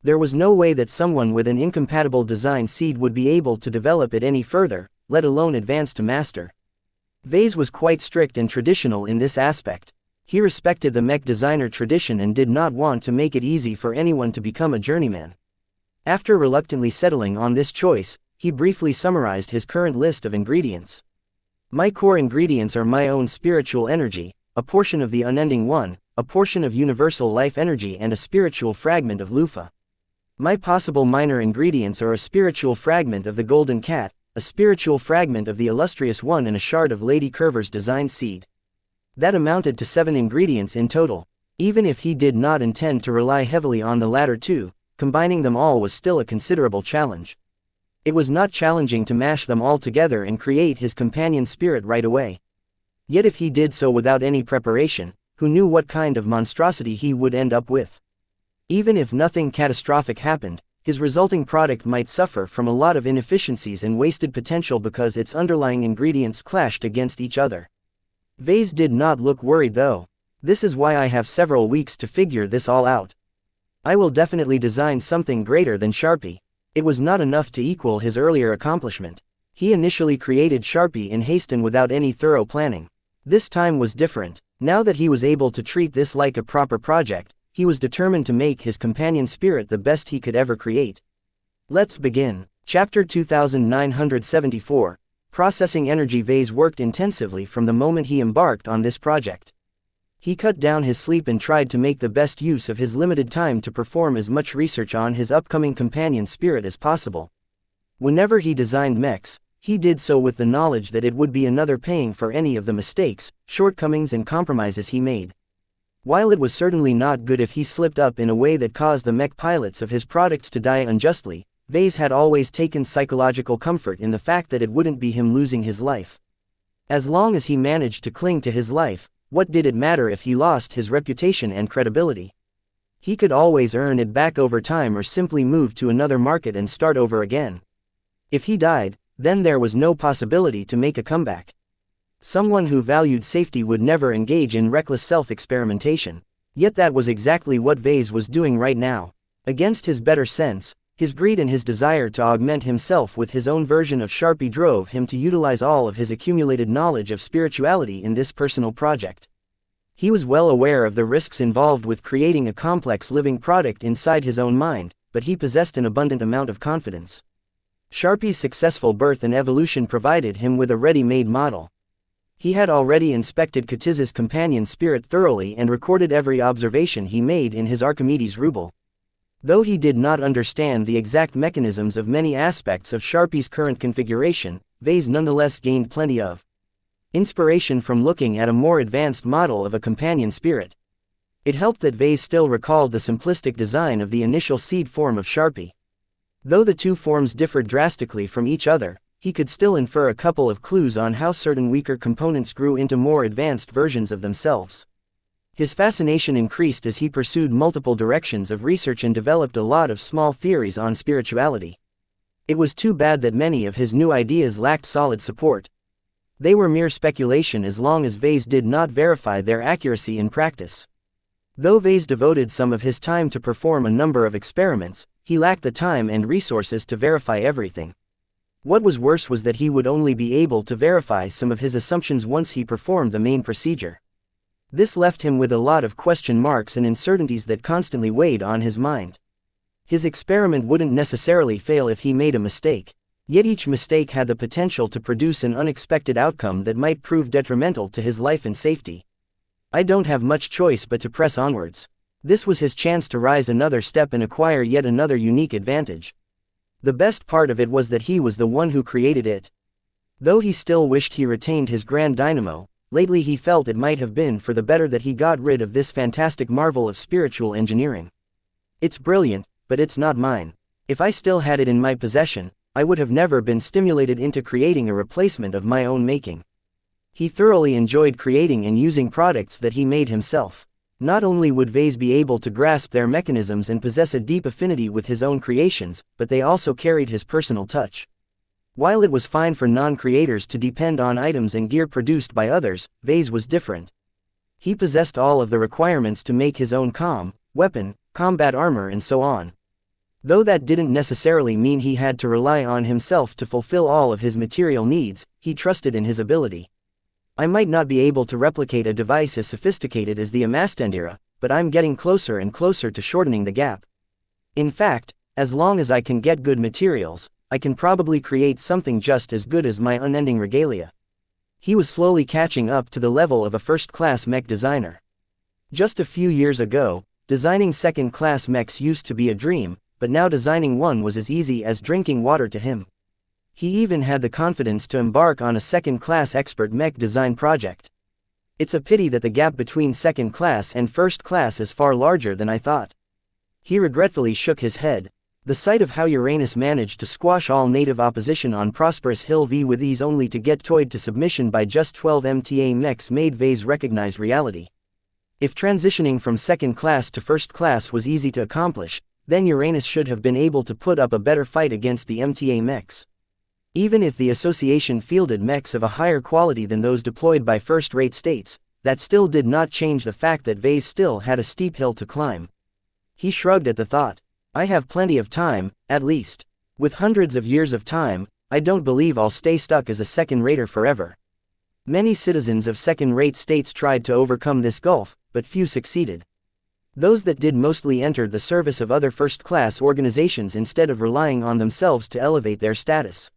There was no way that someone with an incompatible design seed would be able to develop it any further, let alone advance to master. Vase was quite strict and traditional in this aspect. He respected the mech designer tradition and did not want to make it easy for anyone to become a journeyman. After reluctantly settling on this choice, he briefly summarized his current list of ingredients. My core ingredients are my own spiritual energy, a portion of the unending one, a portion of universal life energy and a spiritual fragment of Lufa. My possible minor ingredients are a spiritual fragment of the golden cat, a spiritual fragment of the illustrious one and a shard of Lady Curver's design seed. That amounted to 7 ingredients in total. Even if he did not intend to rely heavily on the latter two, combining them all was still a considerable challenge. It was not challenging to mash them all together and create his companion spirit right away. Yet if he did so without any preparation, who knew what kind of monstrosity he would end up with? Even if nothing catastrophic happened, his resulting product might suffer from a lot of inefficiencies and wasted potential because its underlying ingredients clashed against each other. Vase did not look worried though. This is why I have several weeks to figure this all out. I will definitely design something greater than Sharpie. It was not enough to equal his earlier accomplishment. He initially created Sharpie in haste and without any thorough planning. This time was different. Now that he was able to treat this like a proper project, he was determined to make his companion spirit the best he could ever create. Let's begin. Chapter 2974. Processing energy. Vase worked intensively from the moment he embarked on this project. He cut down his sleep and tried to make the best use of his limited time to perform as much research on his upcoming companion spirit as possible. Whenever he designed mechs, he did so with the knowledge that it would be another paying for any of the mistakes, shortcomings and compromises he made. While it was certainly not good if he slipped up in a way that caused the mech pilots of his products to die unjustly, Vase had always taken psychological comfort in the fact that it wouldn't be him losing his life. As long as he managed to cling to his life, what did it matter if he lost his reputation and credibility? He could always earn it back over time or simply move to another market and start over again. If he died, then there was no possibility to make a comeback. Someone who valued safety would never engage in reckless self-experimentation. Yet that was exactly what Vase was doing right now. Against his better sense, his greed and his desire to augment himself with his own version of Sharpie drove him to utilize all of his accumulated knowledge of spirituality in this personal project. He was well aware of the risks involved with creating a complex living product inside his own mind, but he possessed an abundant amount of confidence. Sharpie's successful birth and evolution provided him with a ready-made model. He had already inspected Katiz's companion spirit thoroughly and recorded every observation he made in his Archimedes ruble. Though he did not understand the exact mechanisms of many aspects of Sharpie's current configuration, Vase nonetheless gained plenty of inspiration from looking at a more advanced model of a companion spirit. It helped that Vase still recalled the simplistic design of the initial seed form of Sharpie. Though the two forms differed drastically from each other, he could still infer a couple of clues on how certain weaker components grew into more advanced versions of themselves. His fascination increased as he pursued multiple directions of research and developed a lot of small theories on spirituality. It was too bad that many of his new ideas lacked solid support. They were mere speculation as long as Vase did not verify their accuracy in practice. Though Vase devoted some of his time to perform a number of experiments, he lacked the time and resources to verify everything. What was worse was that he would only be able to verify some of his assumptions once he performed the main procedure. This left him with a lot of question marks and uncertainties that constantly weighed on his mind. His experiment wouldn't necessarily fail if he made a mistake. Yet each mistake had the potential to produce an unexpected outcome that might prove detrimental to his life and safety. I don't have much choice but to press onwards. This was his chance to rise another step and acquire yet another unique advantage. The best part of it was that he was the one who created it. Though he still wished he retained his grand dynamo, lately he felt it might have been for the better that he got rid of this fantastic marvel of spiritual engineering. It's brilliant, but it's not mine. If I still had it in my possession, I would have never been stimulated into creating a replacement of my own making. He thoroughly enjoyed creating and using products that he made himself. Not only would Vase be able to grasp their mechanisms and possess a deep affinity with his own creations, but they also carried his personal touch. While it was fine for non-creators to depend on items and gear produced by others, Vase was different. He possessed all of the requirements to make his own weapon, combat armor and so on. Though that didn't necessarily mean he had to rely on himself to fulfill all of his material needs, he trusted in his ability. I might not be able to replicate a device as sophisticated as the Amastandira, but I'm getting closer and closer to shortening the gap. In fact, as long as I can get good materials, I can probably create something just as good as my unending regalia. He was slowly catching up to the level of a first-class mech designer. Just a few years ago, designing second-class mechs used to be a dream, but now designing one was as easy as drinking water to him. He even had the confidence to embark on a second-class expert mech design project. It's a pity that the gap between second-class and first-class is far larger than I thought. He regretfully shook his head. The sight of how Uranus managed to squash all native opposition on Prosperous Hill V with ease only to get toyed to submission by just 12 MTA mechs made Vase recognize reality. If transitioning from second class to first class was easy to accomplish, then Uranus should have been able to put up a better fight against the MTA mechs. Even if the association fielded mechs of a higher quality than those deployed by first-rate states, that still did not change the fact that Vase still had a steep hill to climb. He shrugged at the thought. I have plenty of time, at least. With hundreds of years of time, I don't believe I'll stay stuck as a second-rater forever. Many citizens of second-rate states tried to overcome this gulf, but few succeeded. Those that did mostly entered the service of other first-class organizations instead of relying on themselves to elevate their status.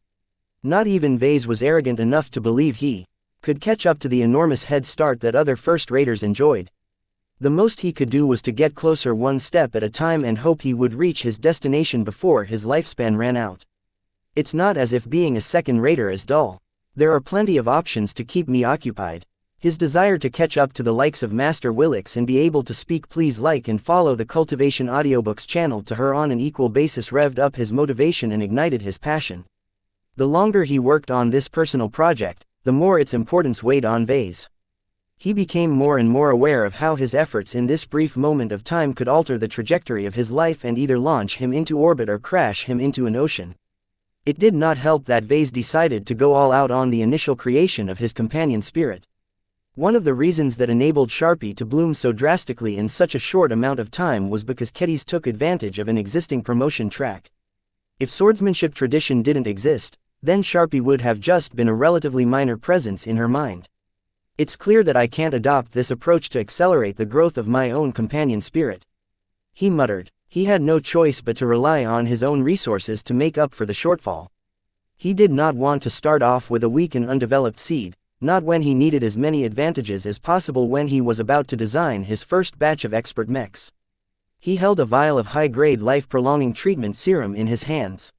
Not even Vase was arrogant enough to believe he could catch up to the enormous head start that other first-raters enjoyed. The most he could do was to get closer one step at a time and hope he would reach his destination before his lifespan ran out. It's not as if being a second-rater is dull. There are plenty of options to keep me occupied. His desire to catch up to the likes of Master Willix and be able to speak please like and follow the Cultivation Audiobooks channel to her on an equal basis revved up his motivation and ignited his passion. The longer he worked on this personal project, the more its importance weighed on Vase. He became more and more aware of how his efforts in this brief moment of time could alter the trajectory of his life and either launch him into orbit or crash him into an ocean. It did not help that Vase decided to go all out on the initial creation of his companion spirit. One of the reasons that enabled Sharpie to bloom so drastically in such a short amount of time was because Kedis took advantage of an existing promotion track. If swordsmanship tradition didn't exist, then Sharpie would have just been a relatively minor presence in her mind. It's clear that I can't adopt this approach to accelerate the growth of my own companion spirit, he muttered. He had no choice but to rely on his own resources to make up for the shortfall. He did not want to start off with a weak and undeveloped seed, not when he needed as many advantages as possible when he was about to design his first batch of expert mechs. He held a vial of high-grade life-prolonging treatment serum in his hands.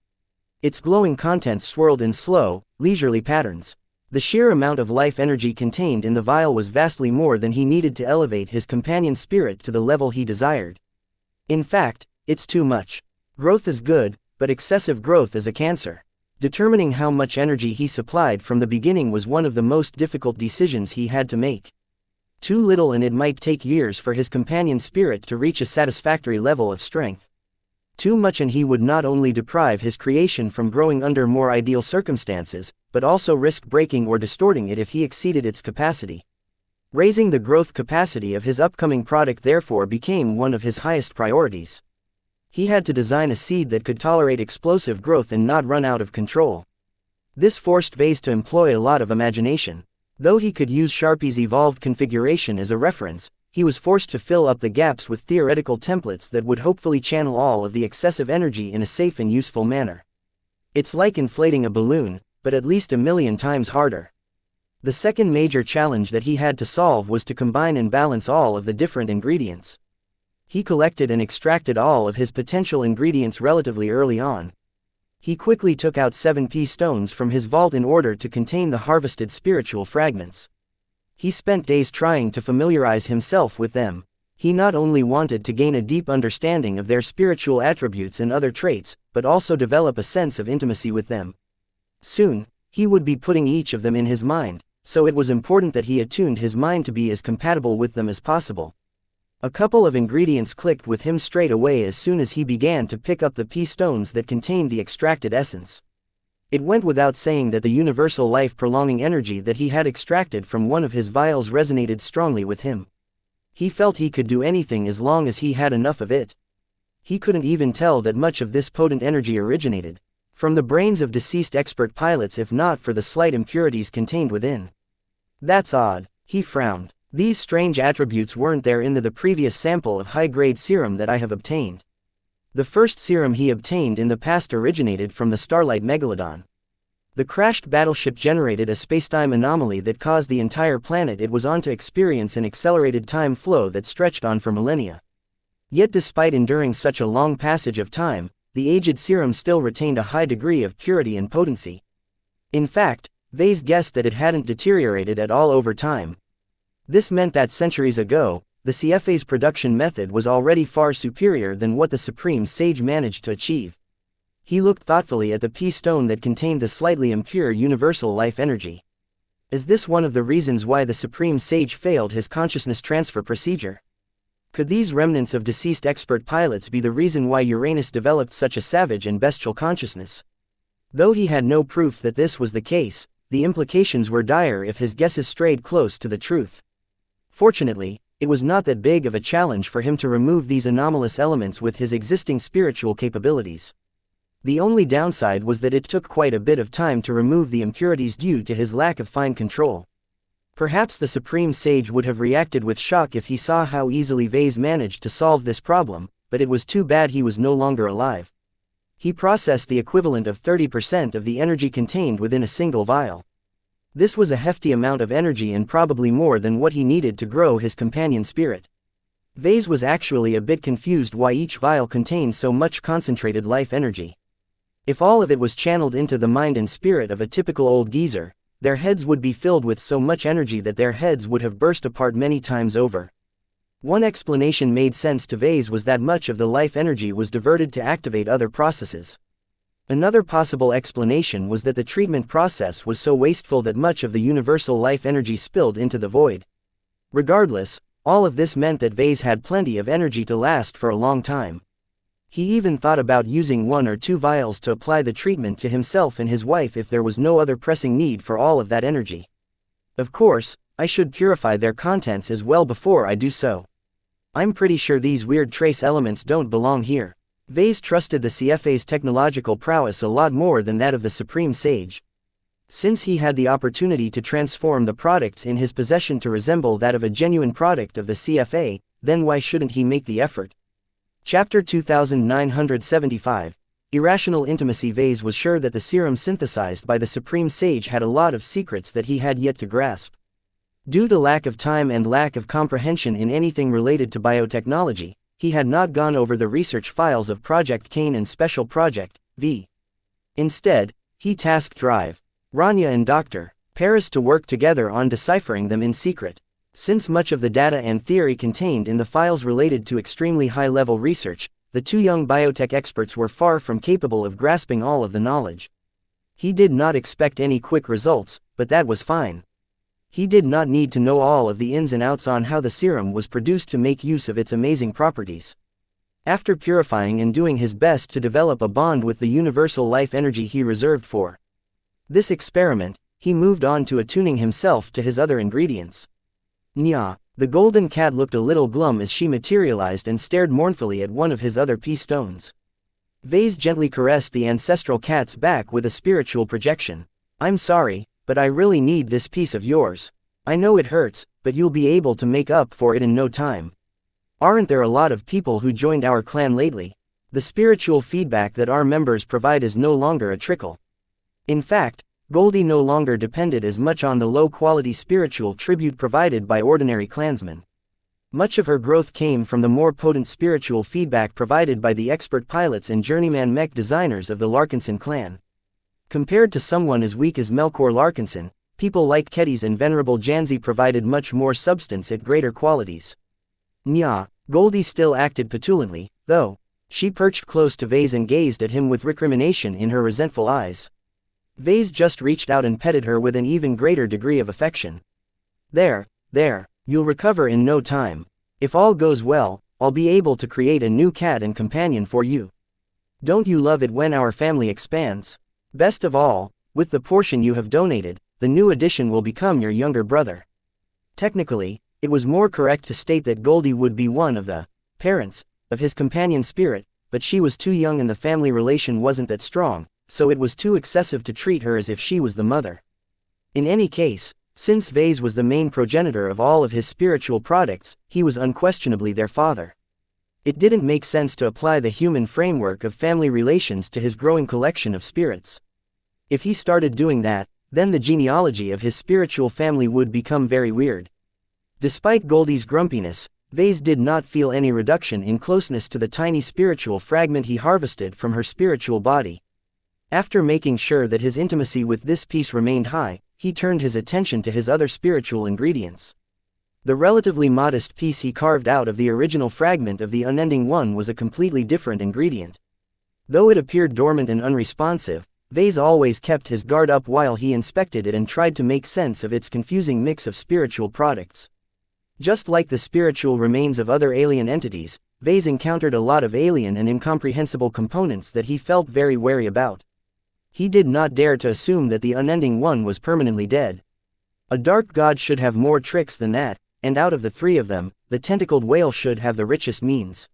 Its glowing contents swirled in slow, leisurely patterns. The sheer amount of life energy contained in the vial was vastly more than he needed to elevate his companion spirit to the level he desired. In fact, it's too much. Growth is good, but excessive growth is a cancer. Determining how much energy he supplied from the beginning was one of the most difficult decisions he had to make. Too little and it might take years for his companion spirit to reach a satisfactory level of strength. Too much and he would not only deprive his creation from growing under more ideal circumstances, but also risk breaking or distorting it if he exceeded its capacity. Raising the growth capacity of his upcoming product therefore became one of his highest priorities. He had to design a seed that could tolerate explosive growth and not run out of control. This forced Vase to employ a lot of imagination. Though he could use Sharpie's evolved configuration as a reference, he was forced to fill up the gaps with theoretical templates that would hopefully channel all of the excessive energy in a safe and useful manner. It's like inflating a balloon, but at least 1,000,000 times harder. The second major challenge that he had to solve was to combine and balance all of the different ingredients. He collected and extracted all of his potential ingredients relatively early on. He quickly took out 7 P stones from his vault in order to contain the harvested spiritual fragments. He spent days trying to familiarize himself with them. He not only wanted to gain a deep understanding of their spiritual attributes and other traits, but also develop a sense of intimacy with them. Soon, he would be putting each of them in his mind, so it was important that he attuned his mind to be as compatible with them as possible. A couple of ingredients clicked with him straight away as soon as he began to pick up the P stones that contained the extracted essence. It went without saying that the universal life-prolonging energy that he had extracted from one of his vials resonated strongly with him. He felt he could do anything as long as he had enough of it. He couldn't even tell that much of this potent energy originated from the brains of deceased expert pilots if not for the slight impurities contained within. That's odd, he frowned. These strange attributes weren't there in the previous sample of high-grade serum that I have obtained. The first serum he obtained in the past originated from the Starlight Megalodon. The crashed battleship generated a spacetime anomaly that caused the entire planet it was on to experience an accelerated time flow that stretched on for millennia. Yet despite enduring such a long passage of time, the aged serum still retained a high degree of purity and potency. In fact, Vase guessed that it hadn't deteriorated at all over time. This meant that centuries ago, the CFA's production method was already far superior than what the Supreme Sage managed to achieve. He looked thoughtfully at the P stone that contained the slightly impure universal life energy. Is this one of the reasons why the Supreme Sage failed his consciousness transfer procedure? Could these remnants of deceased expert pilots be the reason why Uranus developed such a savage and bestial consciousness? Though he had no proof that this was the case, the implications were dire if his guesses strayed close to the truth. Fortunately, it was not that big of a challenge for him to remove these anomalous elements with his existing spiritual capabilities. The only downside was that it took quite a bit of time to remove the impurities due to his lack of fine control. Perhaps the Supreme Sage would have reacted with shock if he saw how easily Vase managed to solve this problem, but it was too bad he was no longer alive. He processed the equivalent of 30% of the energy contained within a single vial. This was a hefty amount of energy and probably more than what he needed to grow his companion spirit. Vase was actually a bit confused why each vial contained so much concentrated life energy. If all of it was channeled into the mind and spirit of a typical old geezer, their heads would be filled with so much energy that their heads would have burst apart many times over. One explanation made sense to Vase was that much of the life energy was diverted to activate other processes. Another possible explanation was that the treatment process was so wasteful that much of the universal life energy spilled into the void. Regardless, all of this meant that Vase had plenty of energy to last for a long time. He even thought about using 1 or 2 vials to apply the treatment to himself and his wife if there was no other pressing need for all of that energy. Of course, I should purify their contents as well before I do so. I'm pretty sure these weird trace elements don't belong here. Vase trusted the CFA's technological prowess a lot more than that of the Supreme Sage. Since he had the opportunity to transform the products in his possession to resemble that of a genuine product of the CFA, then why shouldn't he make the effort? Chapter 2975. Irrational Intimacy. Vase was sure that the serum synthesized by the Supreme Sage had a lot of secrets that he had yet to grasp. Due to lack of time and lack of comprehension in anything related to biotechnology, he had not gone over the research files of Project Cain and Special Project V. Instead, he tasked Drive, Rania and Dr. Paris to work together on deciphering them in secret. Since much of the data and theory contained in the files related to extremely high-level research, the 2 young biotech experts were far from capable of grasping all of the knowledge. He did not expect any quick results, but that was fine. He did not need to know all of the ins and outs on how the serum was produced to make use of its amazing properties. After purifying and doing his best to develop a bond with the universal life energy he reserved for this experiment, he moved on to attuning himself to his other ingredients. Nya, the golden cat looked a little glum as she materialized and stared mournfully at one of his other pea stones. Vase gently caressed the ancestral cat's back with a spiritual projection. I'm sorry, but I really need this piece of yours. I know it hurts, but you'll be able to make up for it in no time. Aren't there a lot of people who joined our clan lately? The spiritual feedback that our members provide is no longer a trickle. In fact, Goldie no longer depended as much on the low-quality spiritual tribute provided by ordinary clansmen. Much of her growth came from the more potent spiritual feedback provided by the expert pilots and journeyman mech designers of the Larkinson clan. Compared to someone as weak as Melkor Larkinson, people like Kedis and Venerable Janzi provided much more substance at greater qualities. Nya, Goldie still acted petulantly, though. She perched close to Vase and gazed at him with recrimination in her resentful eyes. Vase just reached out and petted her with an even greater degree of affection. There, you'll recover in no time. If all goes well, I'll be able to create a new cat and companion for you. Don't you love it when our family expands? Best of all, with the portion you have donated, the new addition will become your younger brother. Technically, it was more correct to state that Goldie would be one of the parents of his companion spirit, but she was too young and the family relation wasn't that strong, so it was too excessive to treat her as if she was the mother. In any case, since Vase was the main progenitor of all of his spiritual products, he was unquestionably their father. It didn't make sense to apply the human framework of family relations to his growing collection of spirits. If he started doing that, then the genealogy of his spiritual family would become very weird. Despite Goldie's grumpiness, Vase did not feel any reduction in closeness to the tiny spiritual fragment he harvested from her spiritual body. After making sure that his intimacy with this piece remained high, he turned his attention to his other spiritual ingredients. The relatively modest piece he carved out of the original fragment of the Unending One was a completely different ingredient. Though it appeared dormant and unresponsive, Vase always kept his guard up while he inspected it and tried to make sense of its confusing mix of spiritual products. Just like the spiritual remains of other alien entities, Vase encountered a lot of alien and incomprehensible components that he felt very wary about. He did not dare to assume that the Unending One was permanently dead. A dark god should have more tricks than that, and out of the 3 of them, the tentacled whale should have the richest means.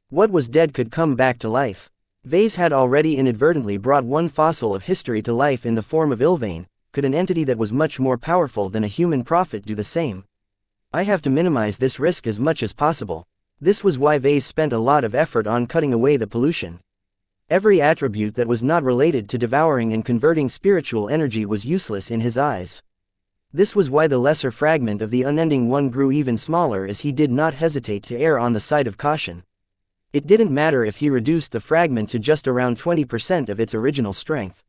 What was dead could come back to life. Vase had already inadvertently brought one fossil of history to life in the form of Ilvain. Could an entity that was much more powerful than a human prophet do the same? I have to minimize this risk as much as possible. This was why Vase spent a lot of effort on cutting away the pollution. Every attribute that was not related to devouring and converting spiritual energy was useless in his eyes. This was why the lesser fragment of the Unending One grew even smaller, as he did not hesitate to err on the side of caution. It didn't matter if he reduced the fragment to just around 20% of its original strength.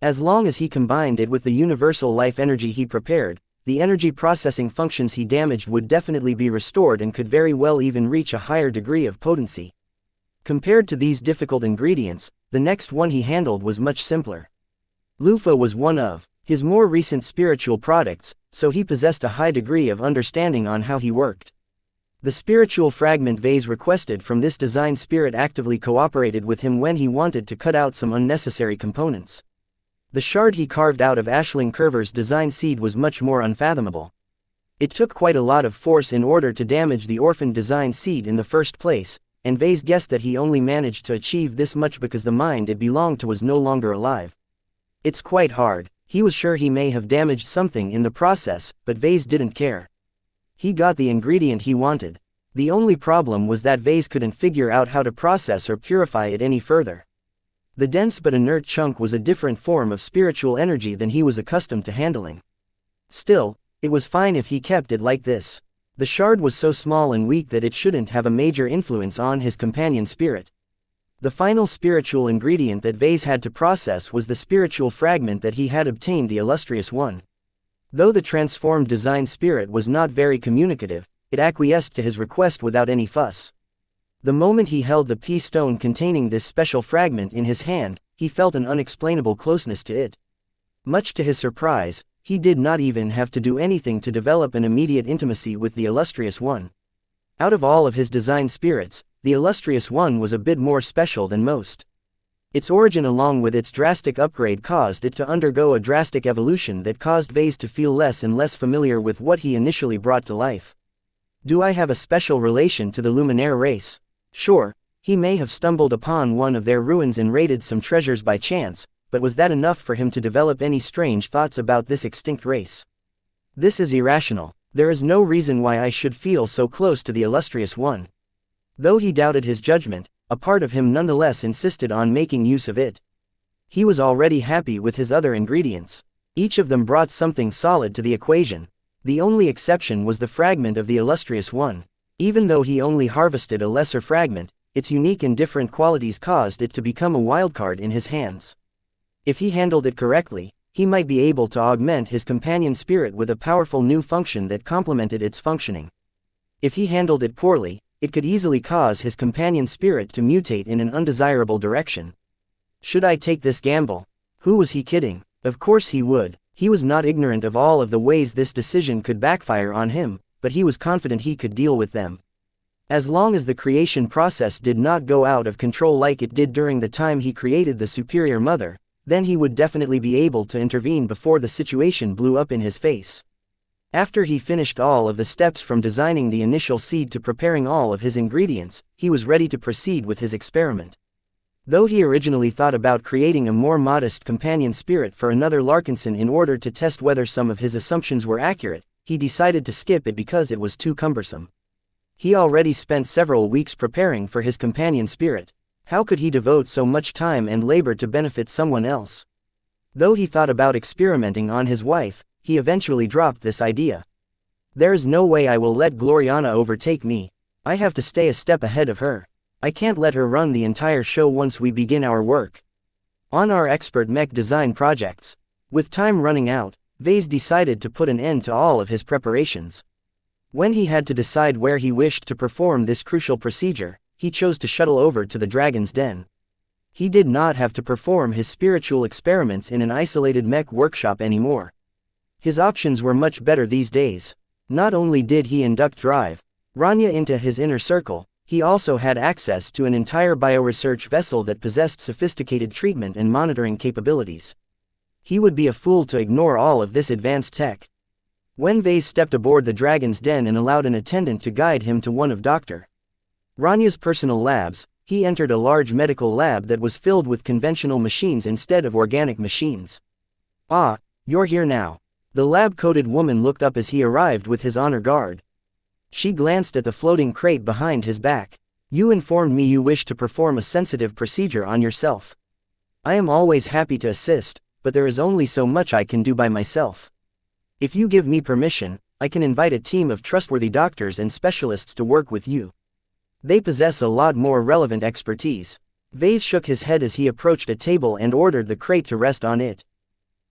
As long as he combined it with the universal life energy he prepared, the energy processing functions he damaged would definitely be restored and could very well even reach a higher degree of potency. Compared to these difficult ingredients, the next one he handled was much simpler. Lufa was one of his more recent spiritual products, so he possessed a high degree of understanding on how he worked. The spiritual fragment Vase requested from this design spirit actively cooperated with him when he wanted to cut out some unnecessary components. The shard he carved out of Ashling Curver's design seed was much more unfathomable. It took quite a lot of force in order to damage the orphan design seed in the first place, and Vase guessed that he only managed to achieve this much because the mind it belonged to was no longer alive. It's quite hard. He was sure he may have damaged something in the process, but Vase didn't care. He got the ingredient he wanted. The only problem was that Vase couldn't figure out how to process or purify it any further. The dense but inert chunk was a different form of spiritual energy than he was accustomed to handling. Still, it was fine if he kept it like this. The shard was so small and weak that it shouldn't have a major influence on his companion spirit. The final spiritual ingredient that Vase had to process was the spiritual fragment that he had obtained, the illustrious one. Though the transformed design spirit was not very communicative, it acquiesced to his request without any fuss. The moment he held the pea stone containing this special fragment in his hand, he felt an unexplainable closeness to it. Much to his surprise, he did not even have to do anything to develop an immediate intimacy with the illustrious one. Out of all of his design spirits, the illustrious one was a bit more special than most. Its origin along with its drastic upgrade caused it to undergo a drastic evolution that caused Vase to feel less and less familiar with what he initially brought to life. Do I have a special relation to the Luminaire race? Sure, he may have stumbled upon one of their ruins and raided some treasures by chance, but was that enough for him to develop any strange thoughts about this extinct race? This is irrational. There is no reason why I should feel so close to the illustrious one. Though he doubted his judgment, a part of him nonetheless insisted on making use of it. He was already happy with his other ingredients. Each of them brought something solid to the equation. The only exception was the fragment of the illustrious one. Even though he only harvested a lesser fragment, its unique and different qualities caused it to become a wildcard in his hands. If he handled it correctly, he might be able to augment his companion spirit with a powerful new function that complemented its functioning. If he handled it poorly, it could easily cause his companion spirit to mutate in an undesirable direction. Should I take this gamble? Who was he kidding? Of course he would. He was not ignorant of all of the ways this decision could backfire on him, but he was confident he could deal with them. As long as the creation process did not go out of control like it did during the time he created the Superior Mother, then he would definitely be able to intervene before the situation blew up in his face. After he finished all of the steps from designing the initial seed to preparing all of his ingredients, he was ready to proceed with his experiment. Though he originally thought about creating a more modest companion spirit for another Larkinson in order to test whether some of his assumptions were accurate, he decided to skip it because it was too cumbersome. He already spent several weeks preparing for his companion spirit. How could he devote so much time and labor to benefit someone else? Though he thought about experimenting on his wife, he eventually dropped this idea. There is no way I will let Gloriana overtake me. I have to stay a step ahead of her. I can't let her run the entire show once we begin our work on our expert mech design projects. With time running out, Vase decided to put an end to all of his preparations. When he had to decide where he wished to perform this crucial procedure, he chose to shuttle over to the Dragon's Den. He did not have to perform his spiritual experiments in an isolated mech workshop anymore. His options were much better these days. Not only did he induct Drive Rania into his inner circle, he also had access to an entire bioresearch vessel that possessed sophisticated treatment and monitoring capabilities. He would be a fool to ignore all of this advanced tech. When Vase stepped aboard the Dragon's Den and allowed an attendant to guide him to one of Dr. Rania's personal labs, he entered a large medical lab that was filled with conventional machines instead of organic machines. Ah, you're here now. The lab-coated woman looked up as he arrived with his honor guard. She glanced at the floating crate behind his back. You informed me you wish to perform a sensitive procedure on yourself. I am always happy to assist, but there is only so much I can do by myself. If you give me permission, I can invite a team of trustworthy doctors and specialists to work with you. They possess a lot more relevant expertise. Vase shook his head as he approached a table and ordered the crate to rest on it.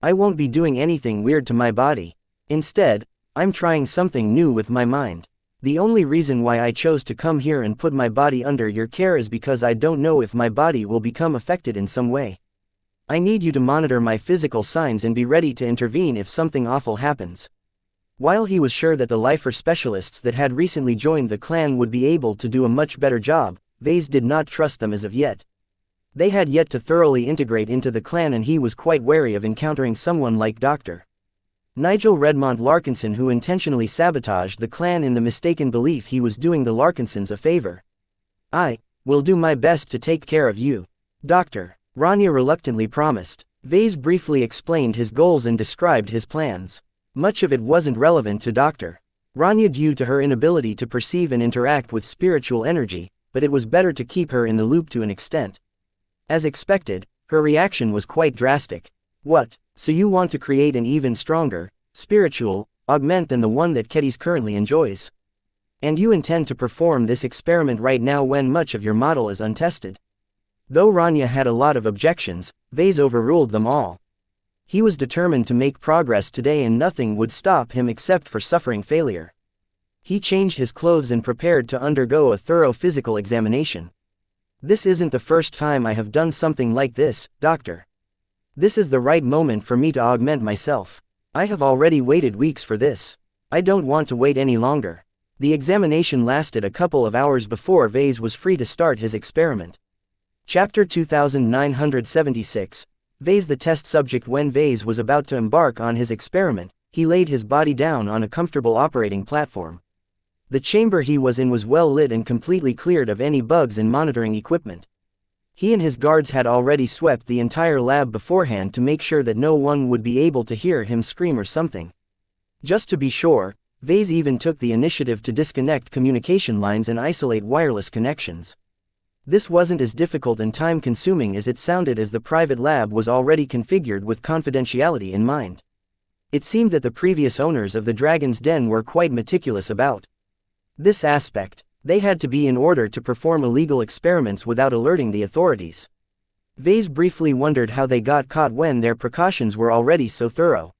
I won't be doing anything weird to my body. Instead, I'm trying something new with my mind. The only reason why I chose to come here and put my body under your care is because I don't know if my body will become affected in some way. I need you to monitor my physical signs and be ready to intervene if something awful happens. While he was sure that the lifer specialists that had recently joined the clan would be able to do a much better job, Vase did not trust them as of yet. They had yet to thoroughly integrate into the clan, and he was quite wary of encountering someone like Dr. Nigel Redmond Larkinson, who intentionally sabotaged the clan in the mistaken belief he was doing the Larkinsons a favor. "I will do my best to take care of you, Doctor," Rania reluctantly promised. Vase briefly explained his goals and described his plans. Much of it wasn't relevant to Dr. Rania due to her inability to perceive and interact with spiritual energy, but it was better to keep her in the loop to an extent. As expected, her reaction was quite drastic. "What, so you want to create an even stronger, spiritual, augment than the one that Kedis currently enjoys? And you intend to perform this experiment right now when much of your model is untested?" Though Rania had a lot of objections, Vase overruled them all. He was determined to make progress today, and nothing would stop him except for suffering failure. He changed his clothes and prepared to undergo a thorough physical examination. "This isn't the first time I have done something like this, Doctor. This is the right moment for me to augment myself. I have already waited weeks for this. I don't want to wait any longer." The examination lasted a couple of hours before Vase was free to start his experiment. Chapter 2976. Vase the test subject. When Vase was about to embark on his experiment, he laid his body down on a comfortable operating platform. The chamber he was in was well lit and completely cleared of any bugs and monitoring equipment. He and his guards had already swept the entire lab beforehand to make sure that no one would be able to hear him scream or something. Just to be sure, Vase even took the initiative to disconnect communication lines and isolate wireless connections. This wasn't as difficult and time-consuming as it sounded, as the private lab was already configured with confidentiality in mind. It seemed that the previous owners of the Dragon's Den were quite meticulous about this aspect. They had to be in order to perform illegal experiments without alerting the authorities. Vase briefly wondered how they got caught when their precautions were already so thorough.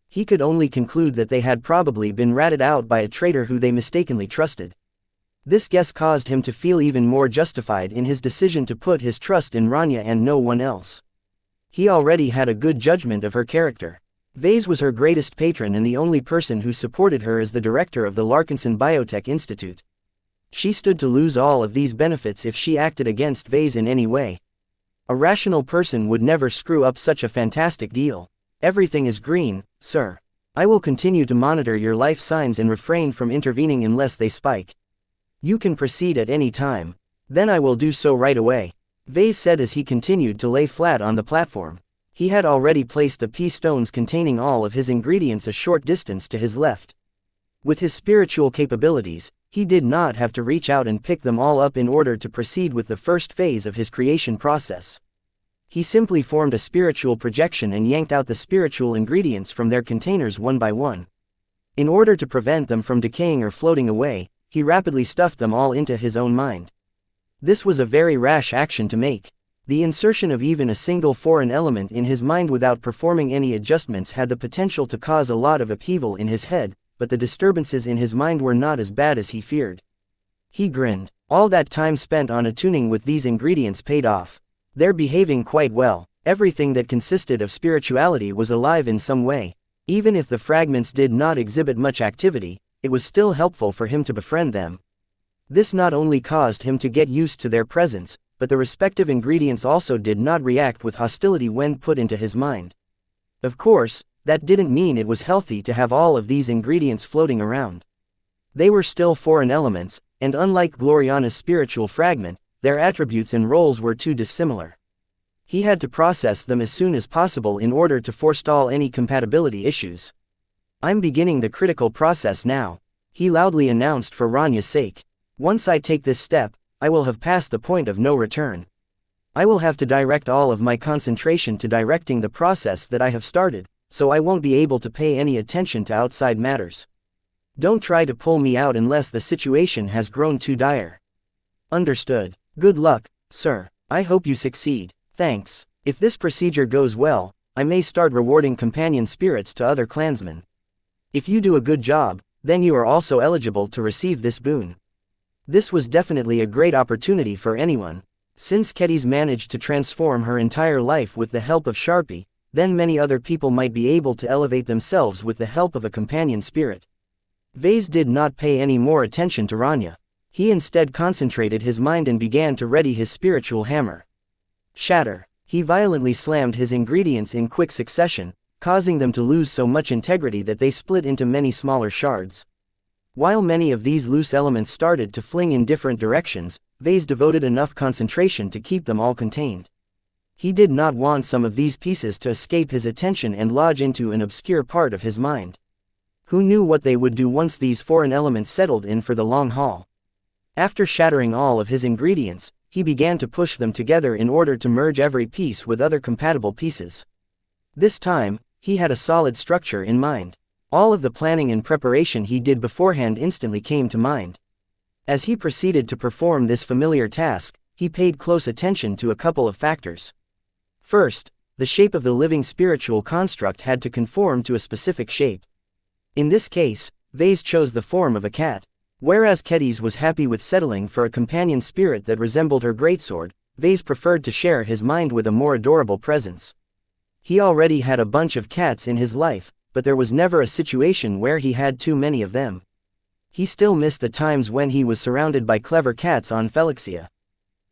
He could only conclude that they had probably been ratted out by a traitor who they mistakenly trusted. This guess caused him to feel even more justified in his decision to put his trust in Rania and no one else. He already had a good judgment of her character. Vase was her greatest patron and the only person who supported her as the director of the Larkinson Biotech Institute. She stood to lose all of these benefits if she acted against Vase in any way. A rational person would never screw up such a fantastic deal. "Everything is green, sir. I will continue to monitor your life signs and refrain from intervening unless they spike. You can proceed at any time." "Then I will do so right away," Vase said as he continued to lay flat on the platform. He had already placed the pea stones containing all of his ingredients a short distance to his left. With his spiritual capabilities, he did not have to reach out and pick them all up in order to proceed with the first phase of his creation process. He simply formed a spiritual projection and yanked out the spiritual ingredients from their containers one by one. In order to prevent them from decaying or floating away, he rapidly stuffed them all into his own mind. This was a very rash action to make. The insertion of even a single foreign element in his mind without performing any adjustments had the potential to cause a lot of upheaval in his head, but the disturbances in his mind were not as bad as he feared. He grinned. All that time spent on attuning with these ingredients paid off. They're behaving quite well. Everything that consisted of spirituality was alive in some way. Even if the fragments did not exhibit much activity, it was still helpful for him to befriend them. This not only caused him to get used to their presence, but the respective ingredients also did not react with hostility when put into his mind. Of course, that didn't mean it was healthy to have all of these ingredients floating around. They were still foreign elements, and unlike Gloriana's spiritual fragment, their attributes and roles were too dissimilar. He had to process them as soon as possible in order to forestall any compatibility issues. "I'm beginning the critical process now," he loudly announced for Rania's sake. "Once I take this step, I will have passed the point of no return. I will have to direct all of my concentration to directing the process that I have started, so I won't be able to pay any attention to outside matters. Don't try to pull me out unless the situation has grown too dire." "Understood. Good luck, sir. I hope you succeed." "Thanks. If this procedure goes well, I may start rewarding companion spirits to other clansmen. If you do a good job, then you are also eligible to receive this boon." This was definitely a great opportunity for anyone. Since Kedis managed to transform her entire life with the help of Sharpie, then many other people might be able to elevate themselves with the help of a companion spirit. Vase did not pay any more attention to Rania. He instead concentrated his mind and began to ready his spiritual hammer. Shatter. He violently slammed his ingredients in quick succession, causing them to lose so much integrity that they split into many smaller shards. While many of these loose elements started to fling in different directions, Vase devoted enough concentration to keep them all contained. He did not want some of these pieces to escape his attention and lodge into an obscure part of his mind. Who knew what they would do once these foreign elements settled in for the long haul? After shattering all of his ingredients, he began to push them together in order to merge every piece with other compatible pieces. This time, he had a solid structure in mind. All of the planning and preparation he did beforehand instantly came to mind. As he proceeded to perform this familiar task, he paid close attention to a couple of factors. First, the shape of the living spiritual construct had to conform to a specific shape. In this case, Vase chose the form of a cat. Whereas Kedis was happy with settling for a companion spirit that resembled her greatsword, Vase preferred to share his mind with a more adorable presence. He already had a bunch of cats in his life, but there was never a situation where he had too many of them. He still missed the times when he was surrounded by clever cats on Felixia.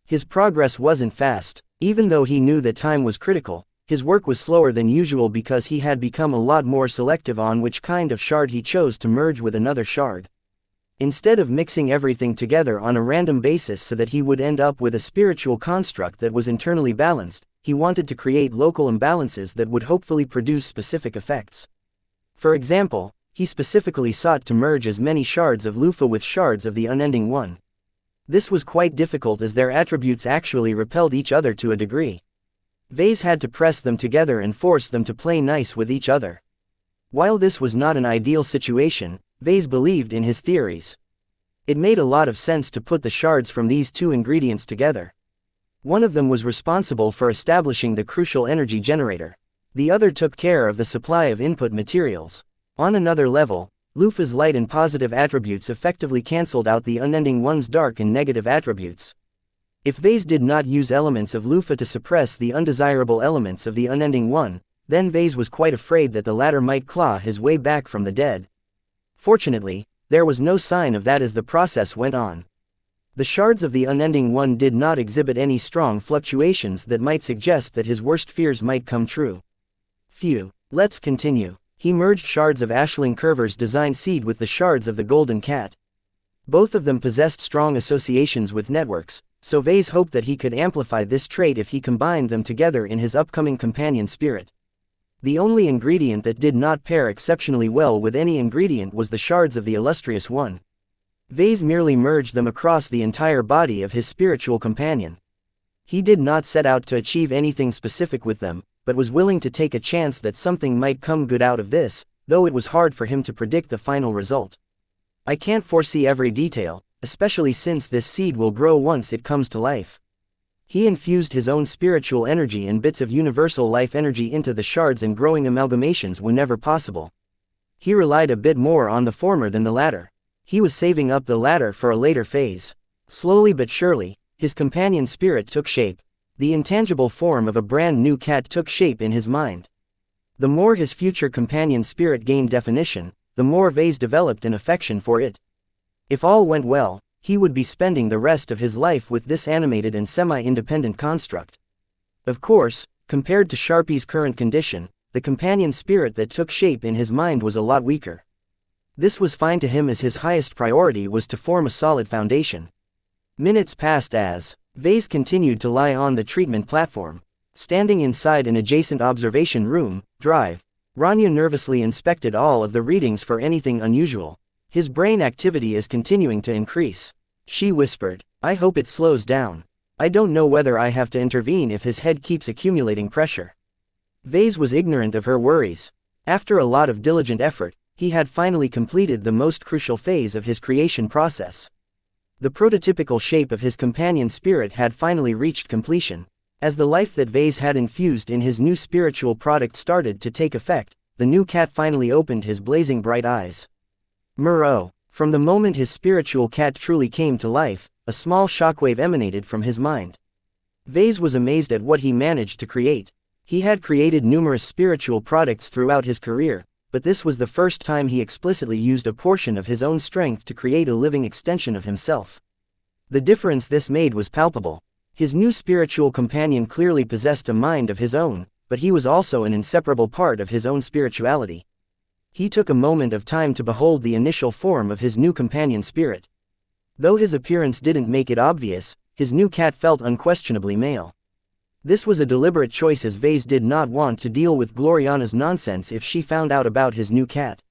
His progress wasn't fast. Even though he knew that time was critical, his work was slower than usual because he had become a lot more selective on which kind of shard he chose to merge with another shard. Instead of mixing everything together on a random basis so that he would end up with a spiritual construct that was internally balanced, he wanted to create local imbalances that would hopefully produce specific effects. For example, he specifically sought to merge as many shards of Lufa with shards of the Unending One. This was quite difficult as their attributes actually repelled each other to a degree. Vase had to press them together and force them to play nice with each other. While this was not an ideal situation, Vase believed in his theories. It made a lot of sense to put the shards from these two ingredients together. One of them was responsible for establishing the crucial energy generator. The other took care of the supply of input materials. On another level, Lufa's light and positive attributes effectively cancelled out the Unending One's dark and negative attributes. If Vase did not use elements of Lufa to suppress the undesirable elements of the Unending One, then Vase was quite afraid that the latter might claw his way back from the dead. Fortunately, there was no sign of that as the process went on. The shards of the Unending One did not exhibit any strong fluctuations that might suggest that his worst fears might come true. Phew, let's continue. He merged shards of Ashling Curver's design seed with the shards of the Golden Cat. Both of them possessed strong associations with networks, so Vase hoped that he could amplify this trait if he combined them together in his upcoming companion spirit. The only ingredient that did not pair exceptionally well with any ingredient was the shards of the Illustrious One. Vase merely merged them across the entire body of his spiritual companion. He did not set out to achieve anything specific with them, but was willing to take a chance that something might come good out of this, though it was hard for him to predict the final result. I can't foresee every detail, especially since this seed will grow once it comes to life. He infused his own spiritual energy and bits of universal life energy into the shards and growing amalgamations whenever possible. He relied a bit more on the former than the latter. He was saving up the latter for a later phase. Slowly but surely, his companion spirit took shape. The intangible form of a brand new cat took shape in his mind. The more his future companion spirit gained definition, the more Vase developed an affection for it. If all went well, he would be spending the rest of his life with this animated and semi-independent construct. Of course, compared to Sharpie's current condition, the companion spirit that took shape in his mind was a lot weaker. This was fine to him as his highest priority was to form a solid foundation. Minutes passed as Vase continued to lie on the treatment platform. Standing inside an adjacent observation room, Drive, Rania nervously inspected all of the readings for anything unusual. His brain activity is continuing to increase. She whispered, "I hope it slows down. I don't know whether I have to intervene if his head keeps accumulating pressure." Vase was ignorant of her worries. After a lot of diligent effort, he had finally completed the most crucial phase of his creation process. The prototypical shape of his companion spirit had finally reached completion. As the life that Vase had infused in his new spiritual product started to take effect, the new cat finally opened his blazing bright eyes. Murrow. From the moment his spiritual cat truly came to life, a small shockwave emanated from his mind. Vase was amazed at what he managed to create. He had created numerous spiritual products throughout his career, but this was the first time he explicitly used a portion of his own strength to create a living extension of himself. The difference this made was palpable. His new spiritual companion clearly possessed a mind of his own, but he was also an inseparable part of his own spirituality. He took a moment of time to behold the initial form of his new companion spirit. Though his appearance didn't make it obvious, his new cat felt unquestionably male. This was a deliberate choice, as Vase did not want to deal with Gloriana's nonsense if she found out about his new cat.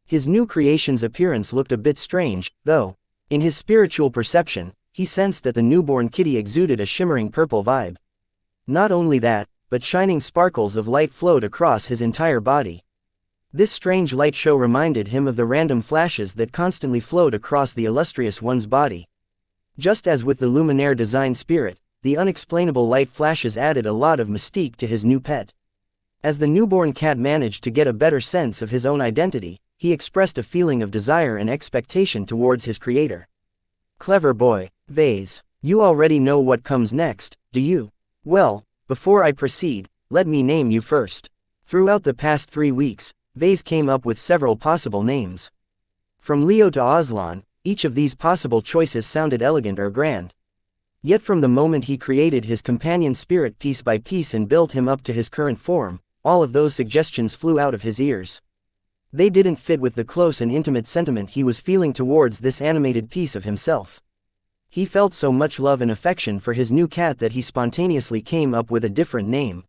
His new creation's appearance looked a bit strange, though. In his spiritual perception, he sensed that the newborn kitty exuded a shimmering purple vibe. Not only that, but shining sparkles of light flowed across his entire body. This strange light show reminded him of the random flashes that constantly flowed across the illustrious one's body. Just as with the Luminaire design spirit, the unexplainable light flashes added a lot of mystique to his new pet. As the newborn cat managed to get a better sense of his own identity, he expressed a feeling of desire and expectation towards his creator. Clever boy, Vase. You already know what comes next, do you? Well, before I proceed, let me name you first. Throughout the past 3 weeks, Vase came up with several possible names. From Leo to Aslan, each of these possible choices sounded elegant or grand. Yet from the moment he created his companion spirit piece by piece and built him up to his current form, all of those suggestions flew out of his ears. They didn't fit with the close and intimate sentiment he was feeling towards this animated piece of himself. He felt so much love and affection for his new cat that he spontaneously came up with a different name.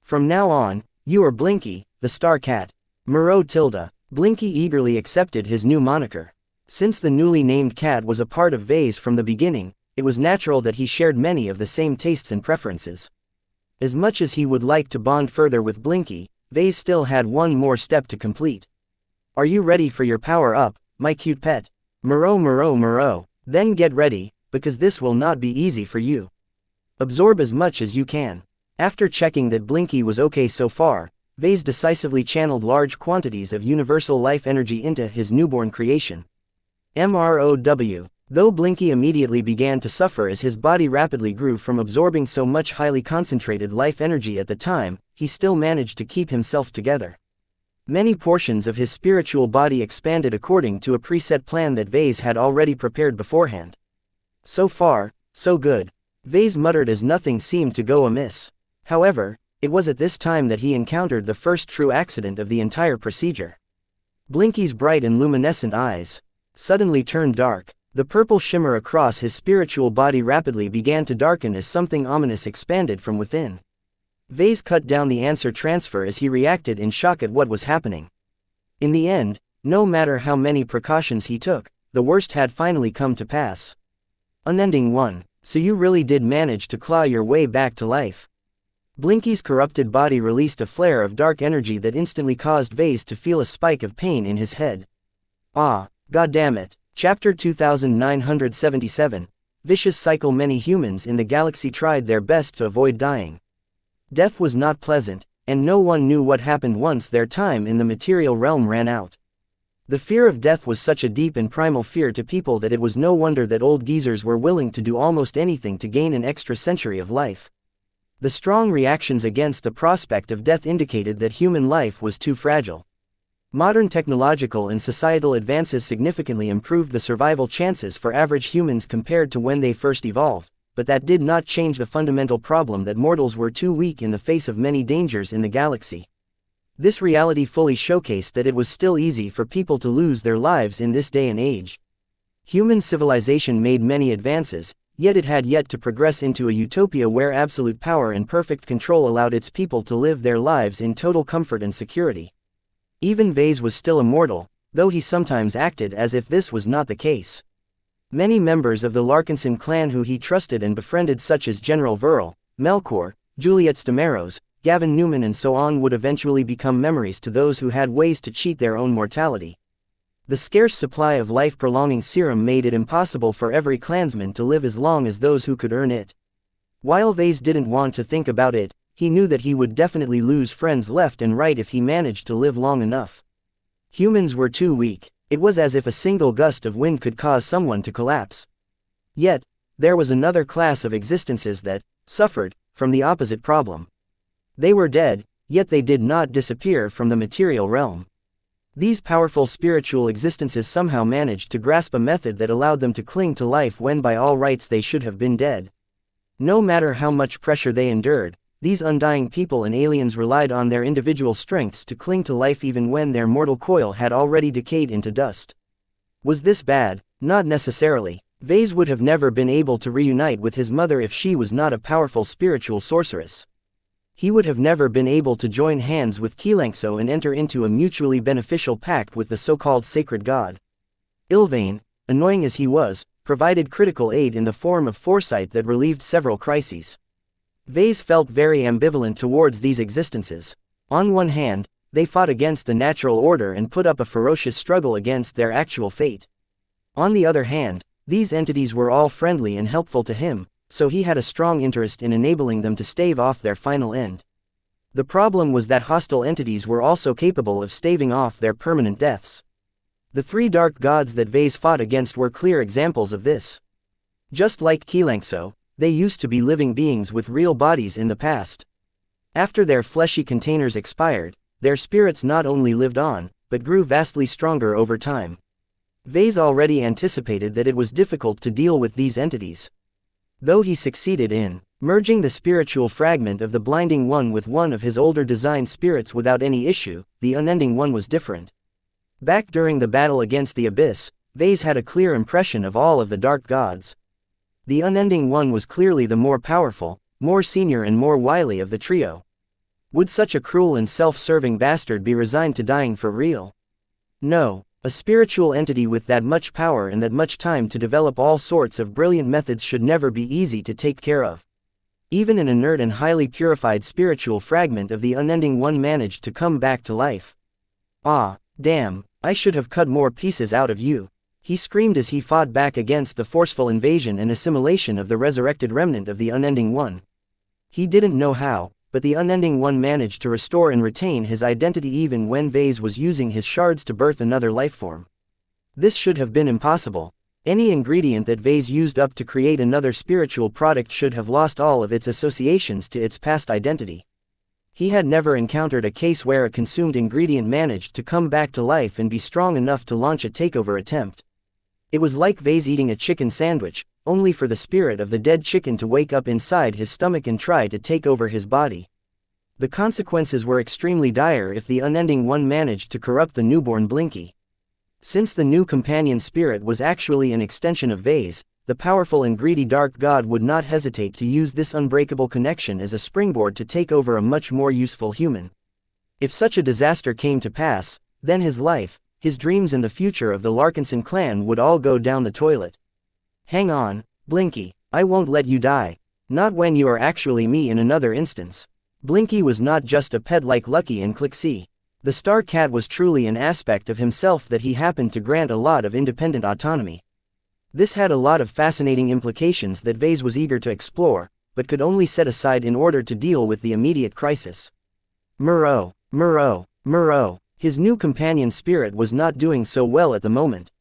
From now on, you are Blinky, the star cat. Moreau Tilda. Blinky eagerly accepted his new moniker. Since the newly named cat was a part of Vase from the beginning, it was natural that he shared many of the same tastes and preferences. As much as he would like to bond further with Blinky, Vase still had one more step to complete. Are you ready for your power-up, my cute pet? Moreau. Then get ready, because this will not be easy for you. Absorb as much as you can. After checking that Blinky was okay so far, Vase decisively channeled large quantities of universal life energy into his newborn creation. MROW. Though Blinky immediately began to suffer as his body rapidly grew from absorbing so much highly concentrated life energy at the time, he still managed to keep himself together. Many portions of his spiritual body expanded according to a preset plan that Vase had already prepared beforehand. So far, so good. Vase muttered as nothing seemed to go amiss. However, it was at this time that he encountered the first true accident of the entire procedure. Blinky's bright and luminescent eyes suddenly turned dark. The purple shimmer across his spiritual body rapidly began to darken as something ominous expanded from within. Vase cut down the answer transfer as he reacted in shock at what was happening. In the end, no matter how many precautions he took, the worst had finally come to pass. Unending one, so you really did manage to claw your way back to life. Blinky's corrupted body released a flare of dark energy that instantly caused Vase to feel a spike of pain in his head. Ah, goddammit. Chapter 2977. Vicious cycle. Many humans in the galaxy tried their best to avoid dying. Death was not pleasant, and no one knew what happened once their time in the material realm ran out. The fear of death was such a deep and primal fear to people that it was no wonder that old geezers were willing to do almost anything to gain an extra century of life. The strong reactions against the prospect of death indicated that human life was too fragile. Modern technological and societal advances significantly improved the survival chances for average humans compared to when they first evolved, but that did not change the fundamental problem that mortals were too weak in the face of many dangers in the galaxy. This reality fully showcased that it was still easy for people to lose their lives in this day and age. Human civilization made many advances, yet it had yet to progress into a utopia where absolute power and perfect control allowed its people to live their lives in total comfort and security. Even Vase was still immortal, though he sometimes acted as if this was not the case. Many members of the Larkinson clan who he trusted and befriended, such as General Verl, Melkor, Juliet Stamaros, Gavin Newman and so on, would eventually become memories to those who had ways to cheat their own mortality. The scarce supply of life-prolonging serum made it impossible for every clansman to live as long as those who could earn it. While Vase didn't want to think about it, he knew that he would definitely lose friends left and right if he managed to live long enough. Humans were too weak. It was as if a single gust of wind could cause someone to collapse. Yet, there was another class of existences that suffered from the opposite problem. They were dead, yet they did not disappear from the material realm. These powerful spiritual existences somehow managed to grasp a method that allowed them to cling to life when by all rights they should have been dead. No matter how much pressure they endured, these undying people and aliens relied on their individual strengths to cling to life even when their mortal coil had already decayed into dust. Was this bad? Not necessarily. Vase would have never been able to reunite with his mother if she was not a powerful spiritual sorceress. He would have never been able to join hands with Keelangso and enter into a mutually beneficial pact with the so-called sacred god. Ilvain, annoying as he was, provided critical aid in the form of foresight that relieved several crises. Vase felt very ambivalent towards these existences. On one hand, they fought against the natural order and put up a ferocious struggle against their actual fate. On the other hand, these entities were all friendly and helpful to him, so he had a strong interest in enabling them to stave off their final end. The problem was that hostile entities were also capable of staving off their permanent deaths. The three dark gods that Vase fought against were clear examples of this. Just like Keelangso, they used to be living beings with real bodies in the past. After their fleshy containers expired, their spirits not only lived on, but grew vastly stronger over time. Vase already anticipated that it was difficult to deal with these entities. Though he succeeded in merging the spiritual fragment of the Blinding One with one of his older design spirits without any issue, the Unending One was different. Back during the battle against the Abyss, Vase had a clear impression of all of the dark gods. The Unending One was clearly the more powerful, more senior and more wily of the trio. Would such a cruel and self-serving bastard be resigned to dying for real? No. A spiritual entity with that much power and that much time to develop all sorts of brilliant methods should never be easy to take care of. Even an inert and highly purified spiritual fragment of the Unending One managed to come back to life. Ah, damn, I should have cut more pieces out of you, he screamed as he fought back against the forceful invasion and assimilation of the resurrected remnant of the Unending One. He didn't know how, but the Unending One managed to restore and retain his identity even when Vase was using his shards to birth another lifeform. This should have been impossible. Any ingredient that Vase used up to create another spiritual product should have lost all of its associations to its past identity. He had never encountered a case where a consumed ingredient managed to come back to life and be strong enough to launch a takeover attempt. It was like Vase eating a chicken sandwich, only for the spirit of the dead chicken to wake up inside his stomach and try to take over his body. The consequences were extremely dire if the Unending One managed to corrupt the newborn Blinky. Since the new companion spirit was actually an extension of Vase, the powerful and greedy dark god would not hesitate to use this unbreakable connection as a springboard to take over a much more useful human. If such a disaster came to pass, then his life, his dreams and the future of the Larkinson clan would all go down the toilet. Hang on, Blinky, I won't let you die. Not when you are actually me in another instance. Blinky was not just a pet like Lucky and Clixie. The Star Cat was truly an aspect of himself that he happened to grant a lot of independent autonomy. This had a lot of fascinating implications that Vase was eager to explore, but could only set aside in order to deal with the immediate crisis. Murrow, Murrow, Murrow. His new companion spirit was not doing so well at the moment.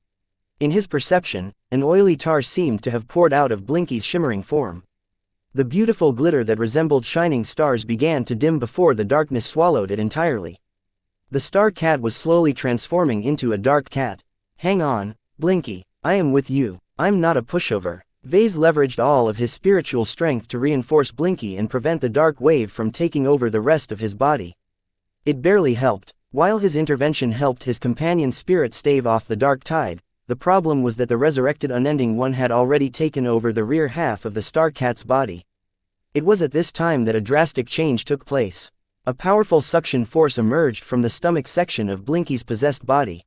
In his perception, an oily tar seemed to have poured out of Blinky's shimmering form. The beautiful glitter that resembled shining stars began to dim before the darkness swallowed it entirely. The Star Cat was slowly transforming into a dark cat. Hang on, Blinky, I am with you, I'm not a pushover. Vase leveraged all of his spiritual strength to reinforce Blinky and prevent the dark wave from taking over the rest of his body. It barely helped. While his intervention helped his companion spirit stave off the dark tide, the problem was that the resurrected Unending One had already taken over the rear half of the Star Cat's body. It was at this time that a drastic change took place. A powerful suction force emerged from the stomach section of Blinky's possessed body.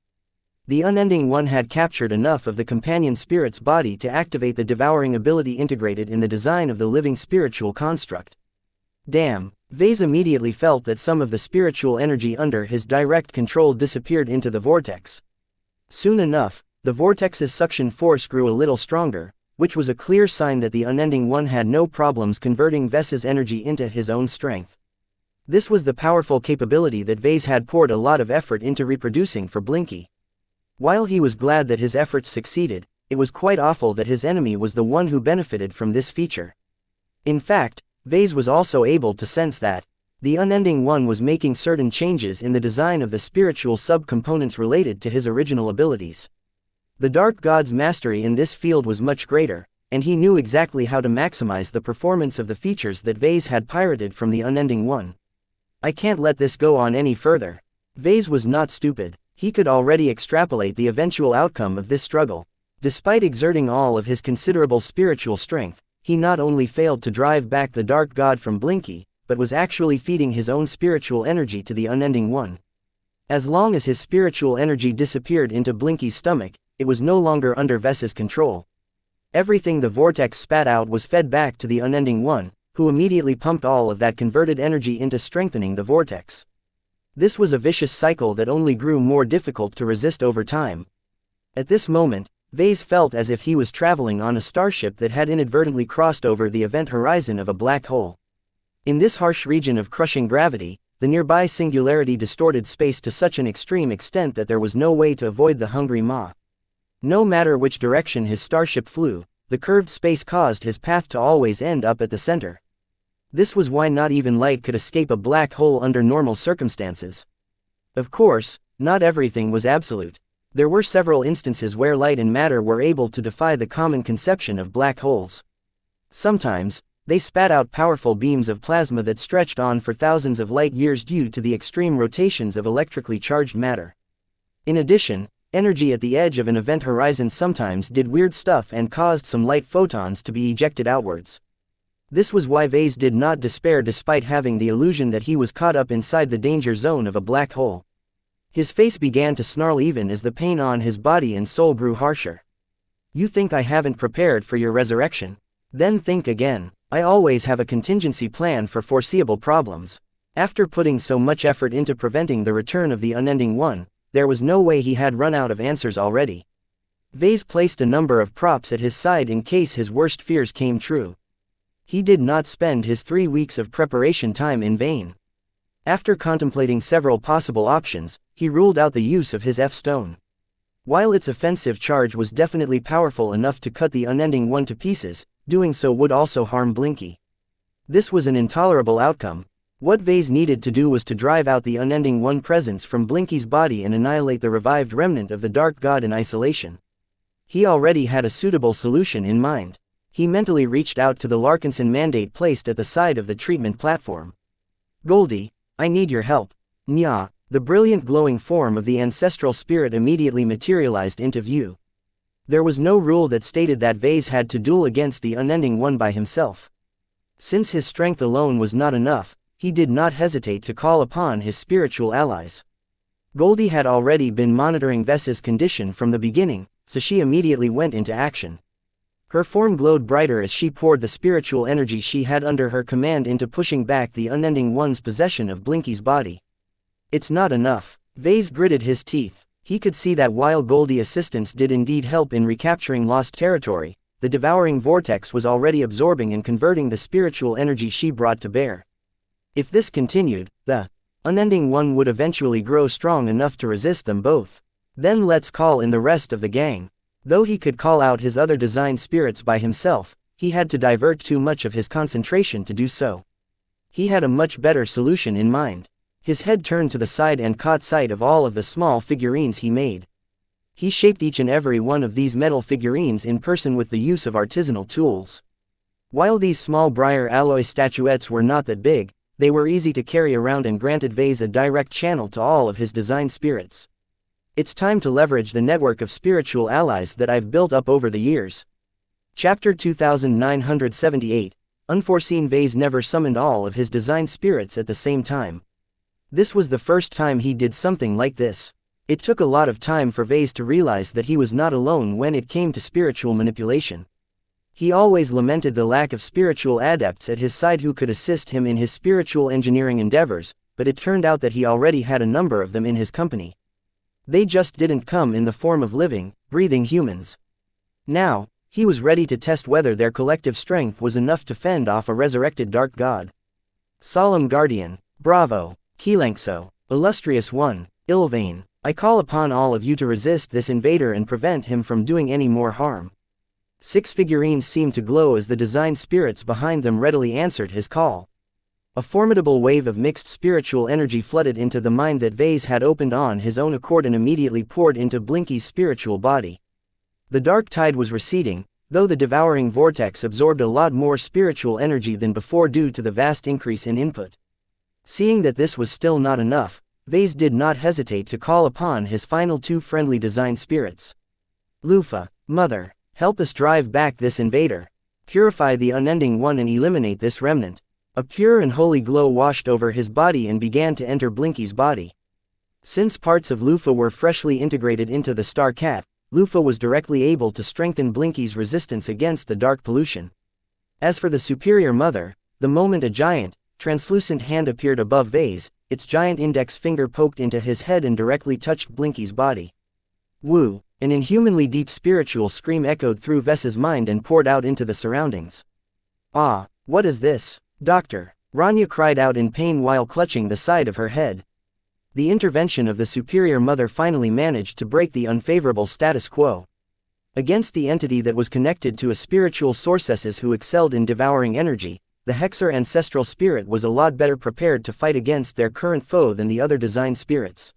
The Unending One had captured enough of the companion spirit's body to activate the devouring ability integrated in the design of the living spiritual construct. Damn, Vase immediately felt that some of the spiritual energy under his direct control disappeared into the vortex. Soon enough, the vortex's suction force grew a little stronger, which was a clear sign that the Unending One had no problems converting Ves's energy into his own strength. This was the powerful capability that Vase had poured a lot of effort into reproducing for Blinky. While he was glad that his efforts succeeded, it was quite awful that his enemy was the one who benefited from this feature. In fact, Vase was also able to sense that The Unending One was making certain changes in the design of the spiritual subcomponents related to his original abilities. The Dark God's mastery in this field was much greater, and he knew exactly how to maximize the performance of the features that Vase had pirated from the Unending One. I can't let this go on any further. Vase was not stupid. He could already extrapolate the eventual outcome of this struggle. Despite exerting all of his considerable spiritual strength, he not only failed to drive back the Dark God from Blinky, but was actually feeding his own spiritual energy to the Unending One. As long as his spiritual energy disappeared into Blinky's stomach, it was no longer under Ves's control. Everything the vortex spat out was fed back to the Unending One, who immediately pumped all of that converted energy into strengthening the vortex. This was a vicious cycle that only grew more difficult to resist over time. At this moment, Vase felt as if he was traveling on a starship that had inadvertently crossed over the event horizon of a black hole. In this harsh region of crushing gravity, the nearby singularity distorted space to such an extreme extent that there was no way to avoid the hungry maw. No matter which direction his starship flew, the curved space caused his path to always end up at the center. This was why not even light could escape a black hole under normal circumstances. Of course, not everything was absolute. There were several instances where light and matter were able to defy the common conception of black holes. Sometimes, they spat out powerful beams of plasma that stretched on for thousands of light years due to the extreme rotations of electrically charged matter. In addition, energy at the edge of an event horizon sometimes did weird stuff and caused some light photons to be ejected outwards. This was why Vase did not despair despite having the illusion that he was caught up inside the danger zone of a black hole. His face began to snarl even as the pain on his body and soul grew harsher. You think I haven't prepared for your resurrection? Then think again. I always have a contingency plan for foreseeable problems. After putting so much effort into preventing the return of the Unending One, there was no way he had run out of answers already. Vase placed a number of props at his side in case his worst fears came true. He did not spend his 3 weeks of preparation time in vain. After contemplating several possible options, he ruled out the use of his F-Stone. While its offensive charge was definitely powerful enough to cut the Unending One to pieces, doing so would also harm Blinky. This was an intolerable outcome. What Vase needed to do was to drive out the Unending One presence from Blinky's body and annihilate the revived remnant of the Dark God in isolation. He already had a suitable solution in mind. He mentally reached out to the Larkinson mandate placed at the side of the treatment platform. Goldie, I need your help. Nya, the brilliant glowing form of the ancestral spirit immediately materialized into view. There was no rule that stated that Vase had to duel against the Unending One by himself. Since his strength alone was not enough, he did not hesitate to call upon his spiritual allies. Goldie had already been monitoring Ves's condition from the beginning, so she immediately went into action. Her form glowed brighter as she poured the spiritual energy she had under her command into pushing back the Unending One's possession of Blinky's body. It's not enough. Vase gritted his teeth. He could see that while Goldie's assistance did indeed help in recapturing lost territory, the devouring vortex was already absorbing and converting the spiritual energy she brought to bear. If this continued, the Unending One would eventually grow strong enough to resist them both. Then let's call in the rest of the gang. Though he could call out his other design spirits by himself, he had to divert too much of his concentration to do so. He had a much better solution in mind. His head turned to the side and caught sight of all of the small figurines he made. He shaped each and every one of these metal figurines in person with the use of artisanal tools. While these small briar alloy statuettes were not that big, they were easy to carry around and granted Vase a direct channel to all of his design spirits. It's time to leverage the network of spiritual allies that I've built up over the years. Chapter 2978. Unforeseen. Vase never summoned all of his design spirits at the same time. This was the first time he did something like this. It took a lot of time for Vase to realize that he was not alone when it came to spiritual manipulation. He always lamented the lack of spiritual adepts at his side who could assist him in his spiritual engineering endeavors, but it turned out that he already had a number of them in his company. They just didn't come in the form of living, breathing humans. Now, he was ready to test whether their collective strength was enough to fend off a resurrected Dark God. Solemn Guardian, Bravo, Kilankso, Illustrious One, Ilvain, I call upon all of you to resist this invader and prevent him from doing any more harm. 6 figurines seemed to glow as the design spirits behind them readily answered his call. A formidable wave of mixed spiritual energy flooded into the mind that Vase had opened on his own accord and immediately poured into Blinky's spiritual body. The dark tide was receding, though the devouring vortex absorbed a lot more spiritual energy than before due to the vast increase in input. Seeing that this was still not enough, Vase did not hesitate to call upon his final two friendly design spirits. Lufa, Mother, help us drive back this invader. Purify the unending one and eliminate this remnant. A pure and holy glow washed over his body and began to enter Blinky's body. Since parts of Lufa were freshly integrated into the Star Cat, Lufa was directly able to strengthen Blinky's resistance against the dark pollution. As for the superior mother, the moment a giant, translucent hand appeared above Vase, its giant index finger poked into his head and directly touched Blinky's body. Woo! An inhumanly deep spiritual scream echoed through Ves's mind and poured out into the surroundings. Ah, what is this? Doctor, Rania cried out in pain while clutching the side of her head. The intervention of the superior mother finally managed to break the unfavorable status quo. Against the entity that was connected to a spiritual sorceress who excelled in devouring energy, the Hexer ancestral spirit was a lot better prepared to fight against their current foe than the other design spirits.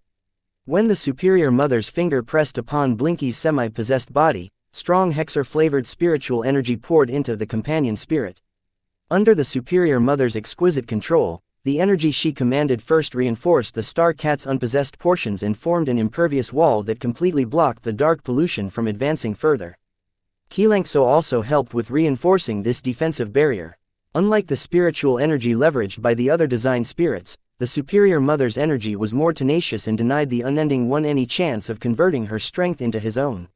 When the superior mother's finger pressed upon Blinky's semi-possessed body, strong Hexer-flavored spiritual energy poured into the companion spirit. Under the superior mother's exquisite control, the energy she commanded first reinforced the Star Cat's unpossessed portions and formed an impervious wall that completely blocked the dark pollution from advancing further. Kilankso also helped with reinforcing this defensive barrier. Unlike the spiritual energy leveraged by the other design spirits, the superior mother's energy was more tenacious and denied the unending one any chance of converting her strength into his own.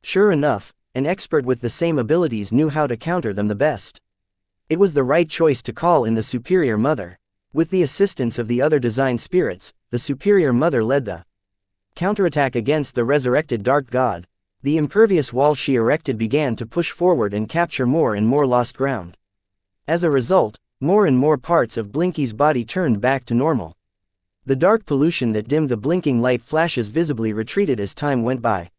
Sure enough, an expert with the same abilities knew how to counter them the best. It was the right choice to call in the superior mother. With the assistance of the other design spirits, the superior mother led the counterattack against the resurrected dark god. The impervious wall she erected began to push forward and capture more and more lost ground. As a result, more and more parts of Blinky's body turned back to normal. The dark pollution that dimmed the blinking light flashes visibly retreated as time went by.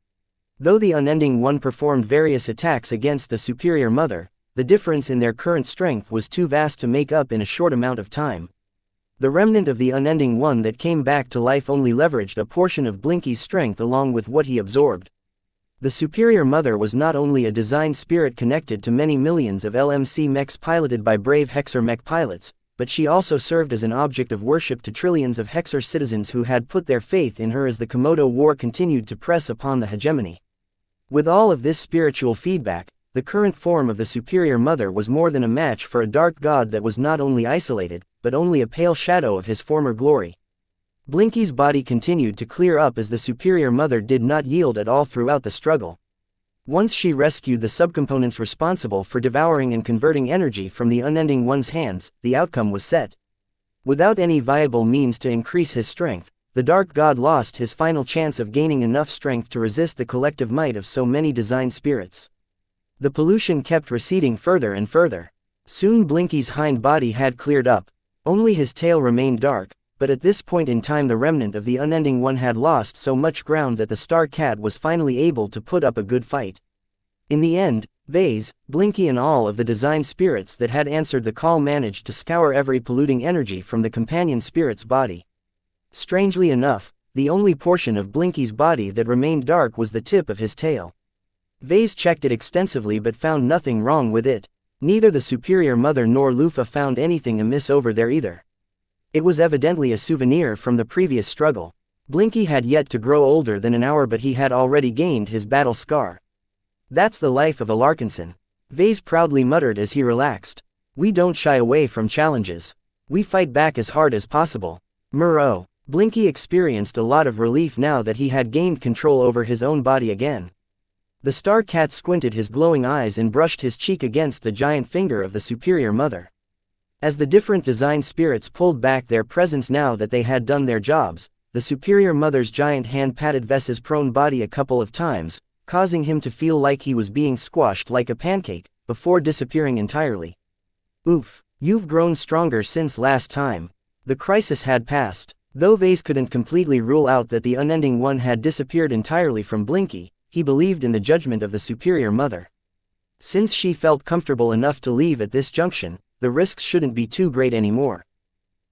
Though the unending one performed various attacks against the superior mother, the difference in their current strength was too vast to make up in a short amount of time. The remnant of the unending one that came back to life only leveraged a portion of Blinky's strength along with what he absorbed. The superior mother was not only a design spirit connected to many millions of LMC mechs piloted by brave Hexer mech pilots, but she also served as an object of worship to trillions of Hexer citizens who had put their faith in her as the Komodo War continued to press upon the hegemony. With all of this spiritual feedback, the current form of the superior mother was more than a match for a dark god that was not only isolated, but only a pale shadow of his former glory. Blinky's body continued to clear up as the superior mother did not yield at all throughout the struggle. Once she rescued the subcomponents responsible for devouring and converting energy from the unending one's hands, the outcome was set. Without any viable means to increase his strength, the dark god lost his final chance of gaining enough strength to resist the collective might of so many design spirits. The pollution kept receding further and further. Soon Blinky's hind body had cleared up. Only his tail remained dark, but at this point in time the remnant of the unending one had lost so much ground that the Star Cat was finally able to put up a good fight. In the end, Vase, Blinky and all of the design spirits that had answered the call managed to scour every polluting energy from the companion spirit's body. Strangely enough, the only portion of Blinky's body that remained dark was the tip of his tail. Vase checked it extensively but found nothing wrong with it. Neither the superior mother nor Lufa found anything amiss over there either. It was evidently a souvenir from the previous struggle. Blinky had yet to grow older than an hour but he had already gained his battle scar. That's the life of a Larkinson. Vase proudly muttered as he relaxed. We don't shy away from challenges. We fight back as hard as possible. Murrow. Blinky experienced a lot of relief now that he had gained control over his own body again. The Star Cat squinted his glowing eyes and brushed his cheek against the giant finger of the superior mother. As the different design spirits pulled back their presence now that they had done their jobs, the superior mother's giant hand patted Ves's prone body a couple of times, causing him to feel like he was being squashed like a pancake, before disappearing entirely. Oof, you've grown stronger since last time. The crisis had passed. Though Vase couldn't completely rule out that the unending one had disappeared entirely from Blinky, he believed in the judgment of the superior mother. Since she felt comfortable enough to leave at this junction, the risks shouldn't be too great anymore.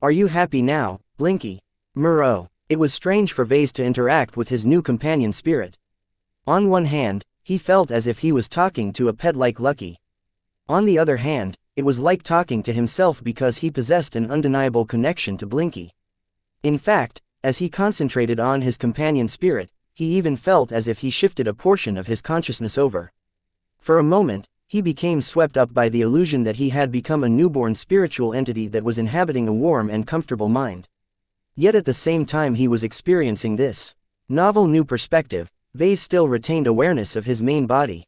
Are you happy now, Blinky? Muro. It was strange for Vase to interact with his new companion spirit. On one hand, he felt as if he was talking to a pet like Lucky. On the other hand, it was like talking to himself because he possessed an undeniable connection to Blinky. In fact, as he concentrated on his companion spirit, he even felt as if he shifted a portion of his consciousness over. For a moment, he became swept up by the illusion that he had become a newborn spiritual entity that was inhabiting a warm and comfortable mind. Yet at the same time he was experiencing this novel new perspective, Vase still retained awareness of his main body.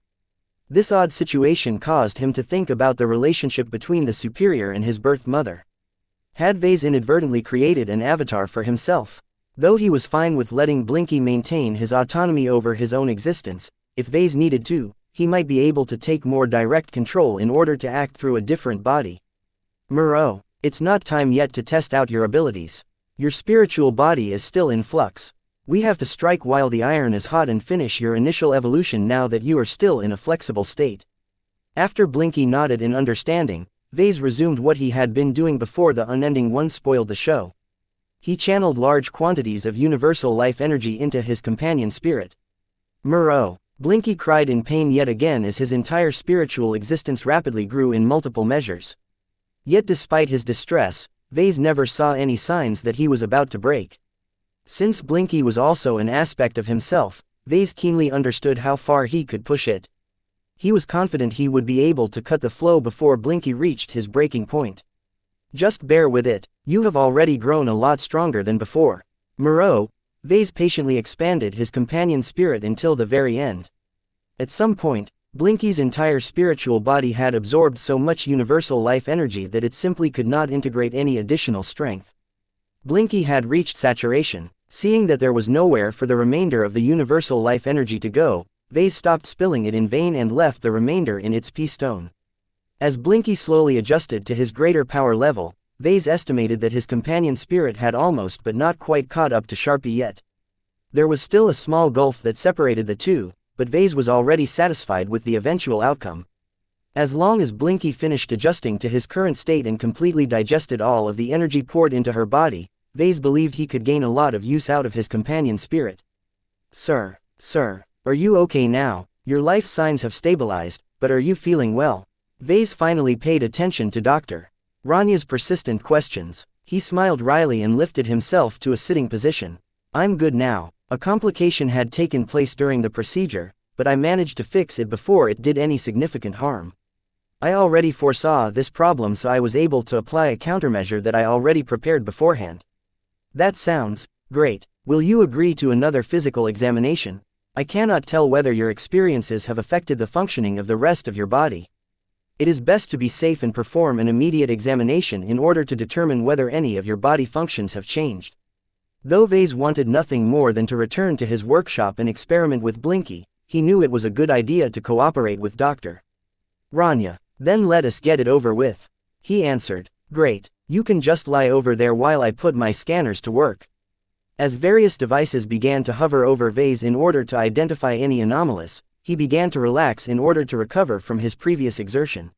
This odd situation caused him to think about the relationship between the superior and his birth mother. Had Vase inadvertently created an avatar for himself? Though he was fine with letting Blinky maintain his autonomy over his own existence, if Vase needed to, he might be able to take more direct control in order to act through a different body. Muro, it's not time yet to test out your abilities. Your spiritual body is still in flux. We have to strike while the iron is hot and finish your initial evolution now that you are still in a flexible state. After Blinky nodded in understanding, Vase resumed what he had been doing before the unending one spoiled the show. He channeled large quantities of universal life energy into his companion spirit. Muro. Blinky cried in pain yet again as his entire spiritual existence rapidly grew in multiple measures. Yet despite his distress, Vase never saw any signs that he was about to break. Since Blinky was also an aspect of himself, Vase keenly understood how far he could push it. He was confident he would be able to cut the flow before Blinky reached his breaking point. Just bear with it, you have already grown a lot stronger than before. Muro. Vase patiently expanded his companion spirit until the very end. At some point, Blinky's entire spiritual body had absorbed so much universal life energy that it simply could not integrate any additional strength. Blinky had reached saturation. Seeing that there was nowhere for the remainder of the universal life energy to go, Vase stopped spilling it in vain and left the remainder in its P-stone. As Blinky slowly adjusted to his greater power level, Vase estimated that his companion spirit had almost but not quite caught up to Sharpie yet. There was still a small gulf that separated the two, but Vase was already satisfied with the eventual outcome. As long as Blinky finished adjusting to his current state and completely digested all of the energy poured into her body, Vase believed he could gain a lot of use out of his companion spirit. Sir, are you okay now? Your life signs have stabilized, but are you feeling well? Vase finally paid attention to Dr. Ranya's persistent questions. He smiled wryly and lifted himself to a sitting position. I'm good now. A complication had taken place during the procedure, but I managed to fix it before it did any significant harm. I already foresaw this problem, so I was able to apply a countermeasure that I already prepared beforehand. That sounds great. Will you agree to another physical examination? I cannot tell whether your experiences have affected the functioning of the rest of your body. It is best to be safe and perform an immediate examination in order to determine whether any of your body functions have changed. Though Vase wanted nothing more than to return to his workshop and experiment with Blinky, he knew it was a good idea to cooperate with Dr. Ranya. Then let us get it over with. He answered. Great, you can just lie over there while I put my scanners to work. As various devices began to hover over Vase in order to identify any anomalous, he began to relax in order to recover from his previous exertion.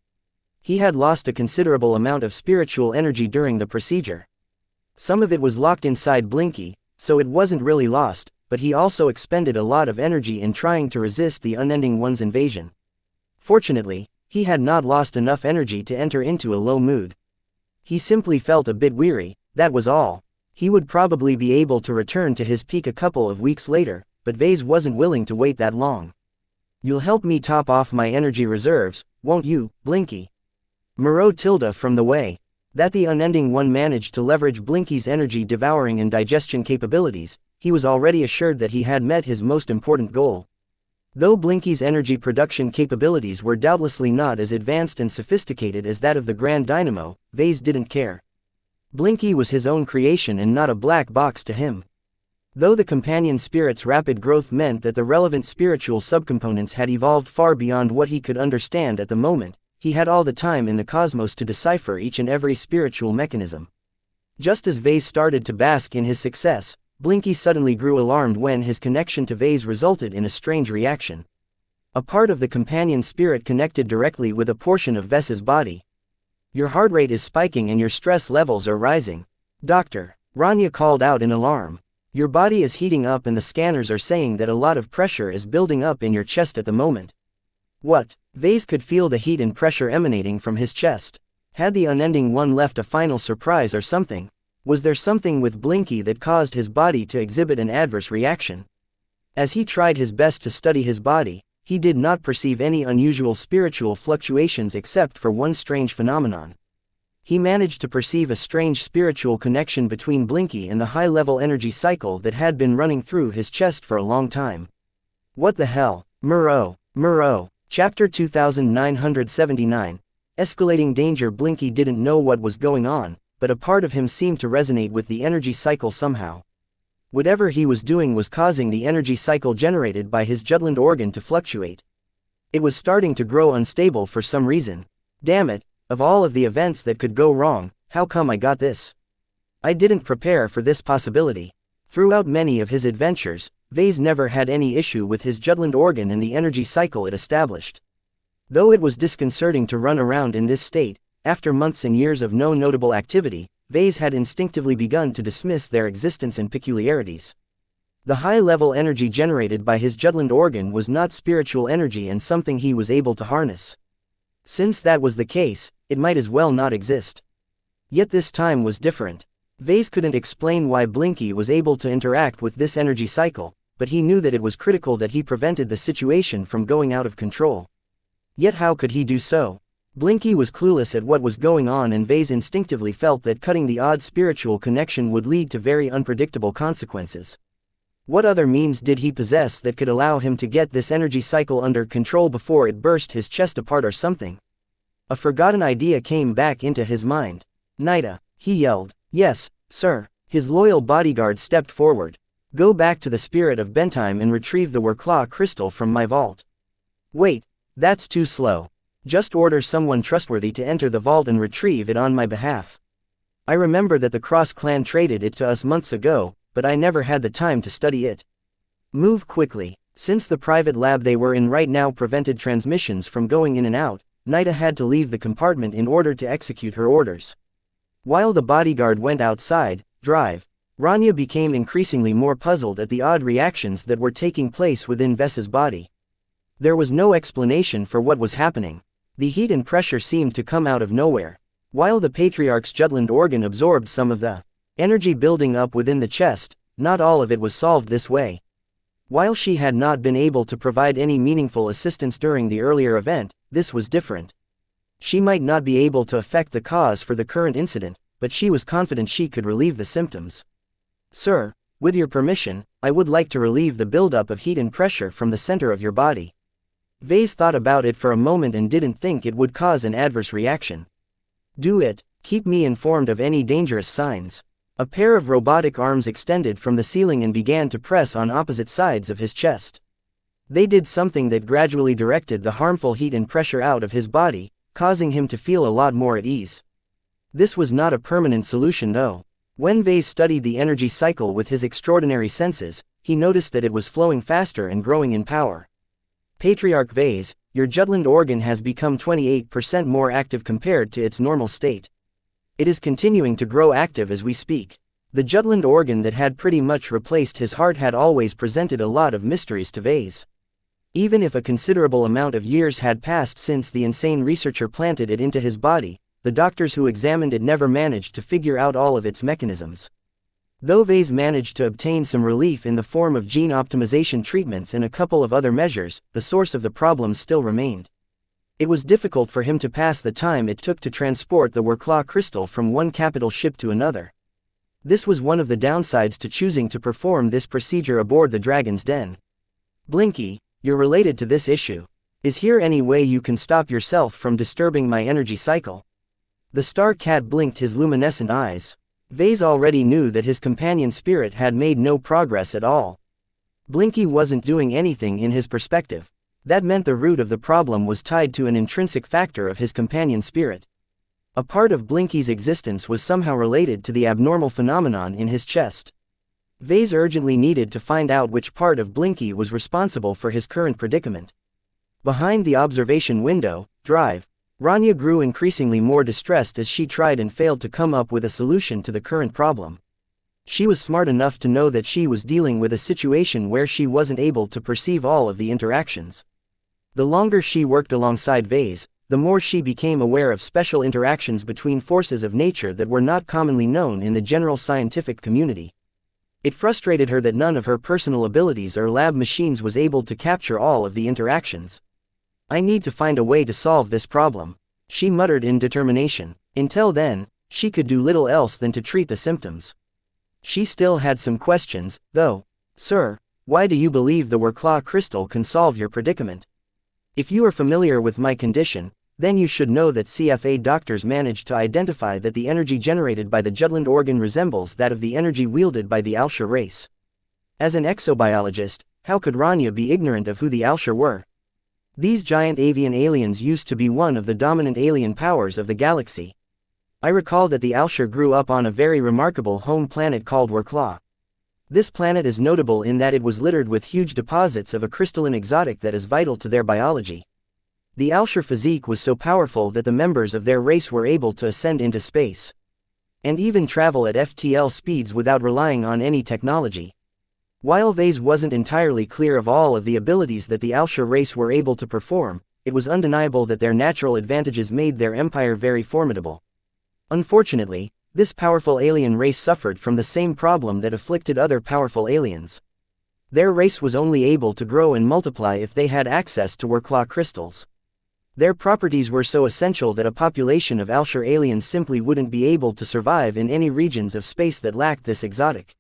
He had lost a considerable amount of spiritual energy during the procedure. Some of it was locked inside Blinky, so it wasn't really lost, but he also expended a lot of energy in trying to resist the unending one's invasion. Fortunately, he had not lost enough energy to enter into a low mood. He simply felt a bit weary, that was all. He would probably be able to return to his peak a couple of weeks later, but Vase wasn't willing to wait that long. You'll help me top off my energy reserves, won't you, Blinky? Muro tilde from the way that the unending one managed to leverage Blinky's energy devouring and digestion capabilities, he was already assured that he had met his most important goal. Though Blinky's energy production capabilities were doubtlessly not as advanced and sophisticated as that of the Grand Dynamo, Vase didn't care. Blinky was his own creation and not a black box to him. Though the companion spirit's rapid growth meant that the relevant spiritual subcomponents had evolved far beyond what he could understand at the moment, he had all the time in the cosmos to decipher each and every spiritual mechanism. Just as Vase started to bask in his success, Blinky suddenly grew alarmed when his connection to Vase resulted in a strange reaction. A part of the companion spirit connected directly with a portion of Vase's body. Your heart rate is spiking and your stress levels are rising. Doctor, Rania called out in alarm. Your body is heating up and the scanners are saying that a lot of pressure is building up in your chest at the moment. What? Vase could feel the heat and pressure emanating from his chest. Had the unending one left a final surprise or something? Was there something with Blinky that caused his body to exhibit an adverse reaction? As he tried his best to study his body, he did not perceive any unusual spiritual fluctuations except for one strange phenomenon. He managed to perceive a strange spiritual connection between Blinky and the high-level energy cycle that had been running through his chest for a long time. What the hell? Muro. Chapter 2979. Escalating danger. Blinky didn't know what was going on, but a part of him seemed to resonate with the energy cycle somehow. Whatever he was doing was causing the energy cycle generated by his Jutland organ to fluctuate. It was starting to grow unstable for some reason. Damn it, of all of the events that could go wrong, how come I got this? I didn't prepare for this possibility. Throughout many of his adventures, Vase never had any issue with his Jutland organ and the energy cycle it established. Though it was disconcerting to run around in this state, after months and years of no notable activity, Vase had instinctively begun to dismiss their existence and peculiarities. The high-level energy generated by his Jutland organ was not spiritual energy and something he was able to harness. Since that was the case, it might as well not exist. Yet this time was different. Vase couldn't explain why Blinky was able to interact with this energy cycle, but he knew that it was critical that he prevented the situation from going out of control. Yet how could he do so? Blinky was clueless at what was going on and Vase instinctively felt that cutting the odd spiritual connection would lead to very unpredictable consequences. What other means did he possess that could allow him to get this energy cycle under control before it burst his chest apart or something? A forgotten idea came back into his mind. Nida, he yelled. Yes, sir. His loyal bodyguard stepped forward. Go back to the Spirit of Bentime and retrieve the Werklaw crystal from my vault. Wait, that's too slow. Just order someone trustworthy to enter the vault and retrieve it on my behalf. I remember that the Cross clan traded it to us months ago, but I never had the time to study it. Move quickly. Since the private lab they were in right now prevented transmissions from going in and out, Nida had to leave the compartment in order to execute her orders. While the bodyguard went outside, Rania became increasingly more puzzled at the odd reactions that were taking place within Vess's body. There was no explanation for what was happening. The heat and pressure seemed to come out of nowhere. While the Patriarch's Jutland organ absorbed some of the energy building up within the chest, not all of it was solved this way. While she had not been able to provide any meaningful assistance during the earlier event, this was different. She might not be able to affect the cause for the current incident, but she was confident she could relieve the symptoms. Sir, with your permission, I would like to relieve the buildup of heat and pressure from the center of your body. Vase thought about it for a moment and didn't think it would cause an adverse reaction. Do it. Keep me informed of any dangerous signs. A pair of robotic arms extended from the ceiling and began to press on opposite sides of his chest. They did something that gradually directed the harmful heat and pressure out of his body, causing him to feel a lot more at ease. This was not a permanent solution though. When Vase studied the energy cycle with his extraordinary senses, he noticed that it was flowing faster and growing in power. Patriarch Vase, your Jutland organ has become 28% more active compared to its normal state. It is continuing to grow active as we speak. The Jutland organ that had pretty much replaced his heart had always presented a lot of mysteries to Vase. Even if a considerable amount of years had passed since the insane researcher planted it into his body, the doctors who examined it never managed to figure out all of its mechanisms. Though Vase managed to obtain some relief in the form of gene optimization treatments and a couple of other measures, the source of the problem still remained. It was difficult for him to pass the time it took to transport the Werklaw crystal from one capital ship to another. This was one of the downsides to choosing to perform this procedure aboard the Dragon's Den. Blinky, you're related to this issue. Is here any way you can stop yourself from disturbing my energy cycle? The star cat blinked his luminescent eyes. Vase already knew that his companion spirit had made no progress at all. Blinky wasn't doing anything in his perspective. That meant the root of the problem was tied to an intrinsic factor of his companion spirit. A part of Blinky's existence was somehow related to the abnormal phenomenon in his chest. Vase urgently needed to find out which part of Blinky was responsible for his current predicament. Behind the observation window, Rania grew increasingly more distressed as she tried and failed to come up with a solution to the current problem. She was smart enough to know that she was dealing with a situation where she wasn't able to perceive all of the interactions. The longer she worked alongside Vase, the more she became aware of special interactions between forces of nature that were not commonly known in the general scientific community. It frustrated her that none of her personal abilities or lab machines was able to capture all of the interactions. "I need to find a way to solve this problem," she muttered in determination. Until then, she could do little else than to treat the symptoms. She still had some questions, though. "Sir, why do you believe the Wurklaw crystal can solve your predicament? If you are familiar with my condition, then you should know that CFA doctors managed to identify that the energy generated by the Jutland organ resembles that of the energy wielded by the Alshar race. As an exobiologist, how could Rania be ignorant of who the Alshar were? These giant avian aliens used to be one of the dominant alien powers of the galaxy. I recall that the Alshar grew up on a very remarkable home planet called Wurklaw. This planet is notable in that it was littered with huge deposits of a crystalline exotic that is vital to their biology. The Alshar physique was so powerful that the members of their race were able to ascend into space and even travel at FTL speeds without relying on any technology. While Vase wasn't entirely clear of all of the abilities that the Alshar race were able to perform, it was undeniable that their natural advantages made their empire very formidable. Unfortunately, this powerful alien race suffered from the same problem that afflicted other powerful aliens. Their race was only able to grow and multiply if they had access to Wurklaw crystals. Their properties were so essential that a population of Alshar aliens simply wouldn't be able to survive in any regions of space that lacked this exotic.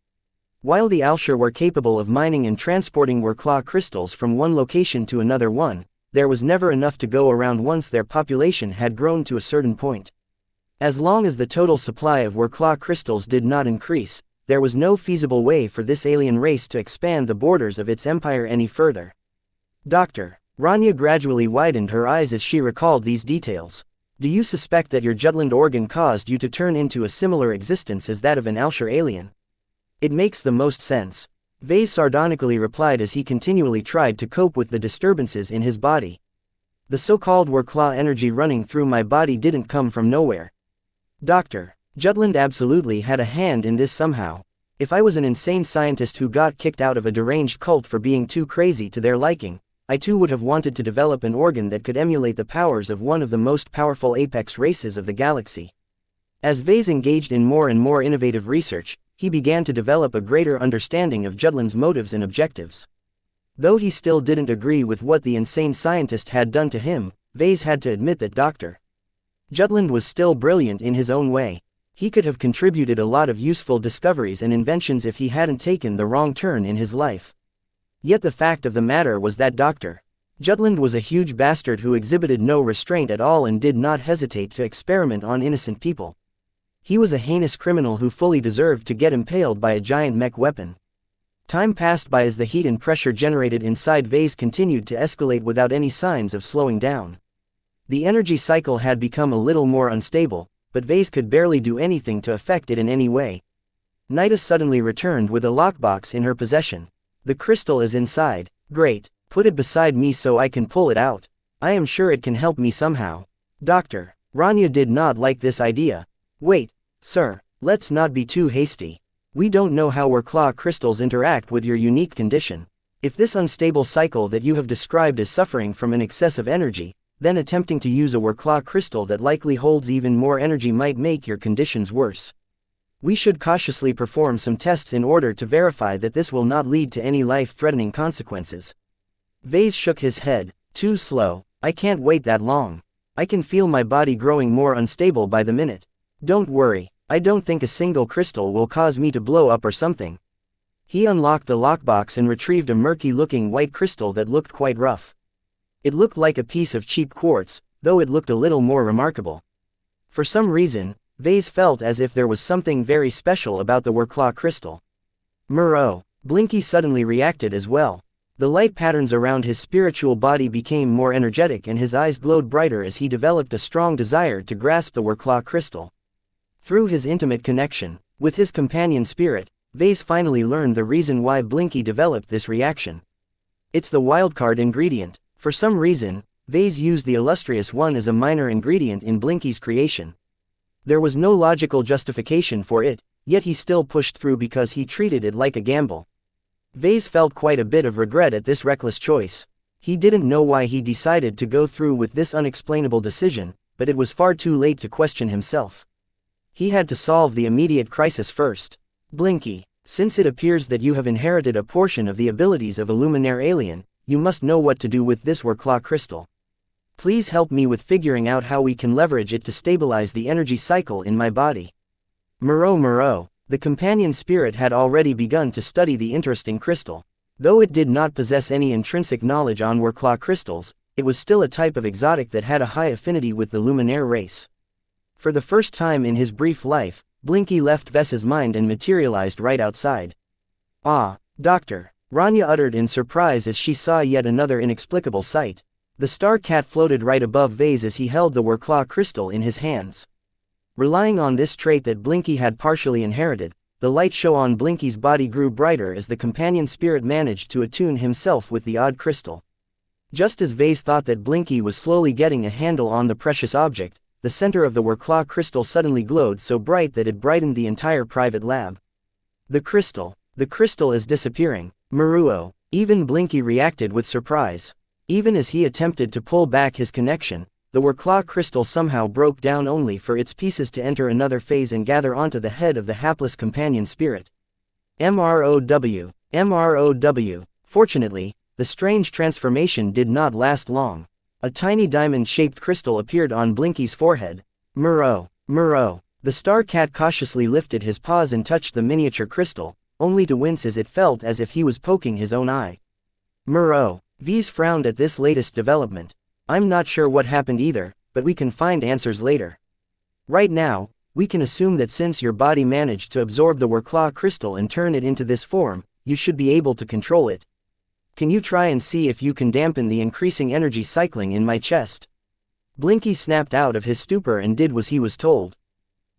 While the Alshar were capable of mining and transporting Wurklaw crystals from one location to another one, there was never enough to go around once their population had grown to a certain point. As long as the total supply of Wurklaw crystals did not increase, there was no feasible way for this alien race to expand the borders of its empire any further. Doctor. Rania gradually widened her eyes as she recalled these details. "Do you suspect that your Jutland organ caused you to turn into a similar existence as that of an Alshar alien?" "It makes the most sense," Vase sardonically replied as he continually tried to cope with the disturbances in his body. "The so-called Wurklaw energy running through my body didn't come from nowhere. Doctor, Jutland absolutely had a hand in this somehow. If I was an insane scientist who got kicked out of a deranged cult for being too crazy to their liking, I too would have wanted to develop an organ that could emulate the powers of one of the most powerful apex races of the galaxy." As Vase engaged in more and more innovative research, he began to develop a greater understanding of Jutland's motives and objectives. Though he still didn't agree with what the insane scientist had done to him, Vase had to admit that Dr. Jutland was still brilliant in his own way. He could have contributed a lot of useful discoveries and inventions if he hadn't taken the wrong turn in his life. Yet the fact of the matter was that Dr. Jutland was a huge bastard who exhibited no restraint at all and did not hesitate to experiment on innocent people. He was a heinous criminal who fully deserved to get impaled by a giant mech weapon. Time passed by as the heat and pressure generated inside Vase continued to escalate without any signs of slowing down. The energy cycle had become a little more unstable, but Vase could barely do anything to affect it in any way. Nida suddenly returned with a lockbox in her possession. "The crystal is inside. Great. Put it beside me so I can pull it out. I am sure it can help me somehow." Doctor. Rania did not like this idea. "Wait, sir, let's not be too hasty. We don't know how Wurklaw crystals interact with your unique condition. If this unstable cycle that you have described is suffering from an excess of energy, then attempting to use a Wurklaw crystal that likely holds even more energy might make your conditions worse. We should cautiously perform some tests in order to verify that this will not lead to any life-threatening consequences." Vase shook his head. "Too slow. I can't wait that long. I can feel my body growing more unstable by the minute. Don't worry, I don't think a single crystal will cause me to blow up or something." He unlocked the lockbox and retrieved a murky-looking white crystal that looked quite rough. It looked like a piece of cheap quartz, though it looked a little more remarkable. For some reason, Vase felt as if there was something very special about the Wurklaw crystal. Muro. Blinky suddenly reacted as well. The light patterns around his spiritual body became more energetic and his eyes glowed brighter as he developed a strong desire to grasp the Wurklaw crystal. Through his intimate connection with his companion spirit, Vase finally learned the reason why Blinky developed this reaction. It's the wildcard ingredient. For some reason, Vase used the illustrious one as a minor ingredient in Blinky's creation. There was no logical justification for it, yet he still pushed through because he treated it like a gamble. Vase felt quite a bit of regret at this reckless choice. He didn't know why he decided to go through with this unexplainable decision, but it was far too late to question himself. He had to solve the immediate crisis first. Blinky, since it appears that you have inherited a portion of the abilities of a luminaire alien, you must know what to do with this Warclaw crystal. Please help me with figuring out how we can leverage it to stabilize the energy cycle in my body. Moreau, the companion spirit had already begun to study the interesting crystal. Though it did not possess any intrinsic knowledge on Warclaw crystals, it was still a type of exotic that had a high affinity with the luminaire race. For the first time in his brief life, Blinky left Vess's mind and materialized right outside. "Ah, Doctor," Rania uttered in surprise as she saw yet another inexplicable sight. The star cat floated right above Vase as he held the Warclaw crystal in his hands. Relying on this trait that Blinky had partially inherited, the light show on Blinky's body grew brighter as the companion spirit managed to attune himself with the odd crystal. Just as Vase thought that Blinky was slowly getting a handle on the precious object, the center of the Warclaw crystal suddenly glowed so bright that it brightened the entire private lab. The crystal is disappearing. Moreau, even Blinky reacted with surprise. Even as he attempted to pull back his connection, the Warclaw crystal somehow broke down only for its pieces to enter another phase and gather onto the head of the hapless companion spirit. MROW. Fortunately, the strange transformation did not last long. A tiny diamond-shaped crystal appeared on Blinky's forehead. Moreau. The star cat cautiously lifted his paws and touched the miniature crystal, only to wince as it felt as if he was poking his own eye. Moreau. Vase frowned at this latest development. "I'm not sure what happened either, but we can find answers later. Right now, we can assume that since your body managed to absorb the Warclaw crystal and turn it into this form, you should be able to control it. Can you try and see if you can dampen the increasing energy cycling in my chest?" Blinky snapped out of his stupor and did as he was told.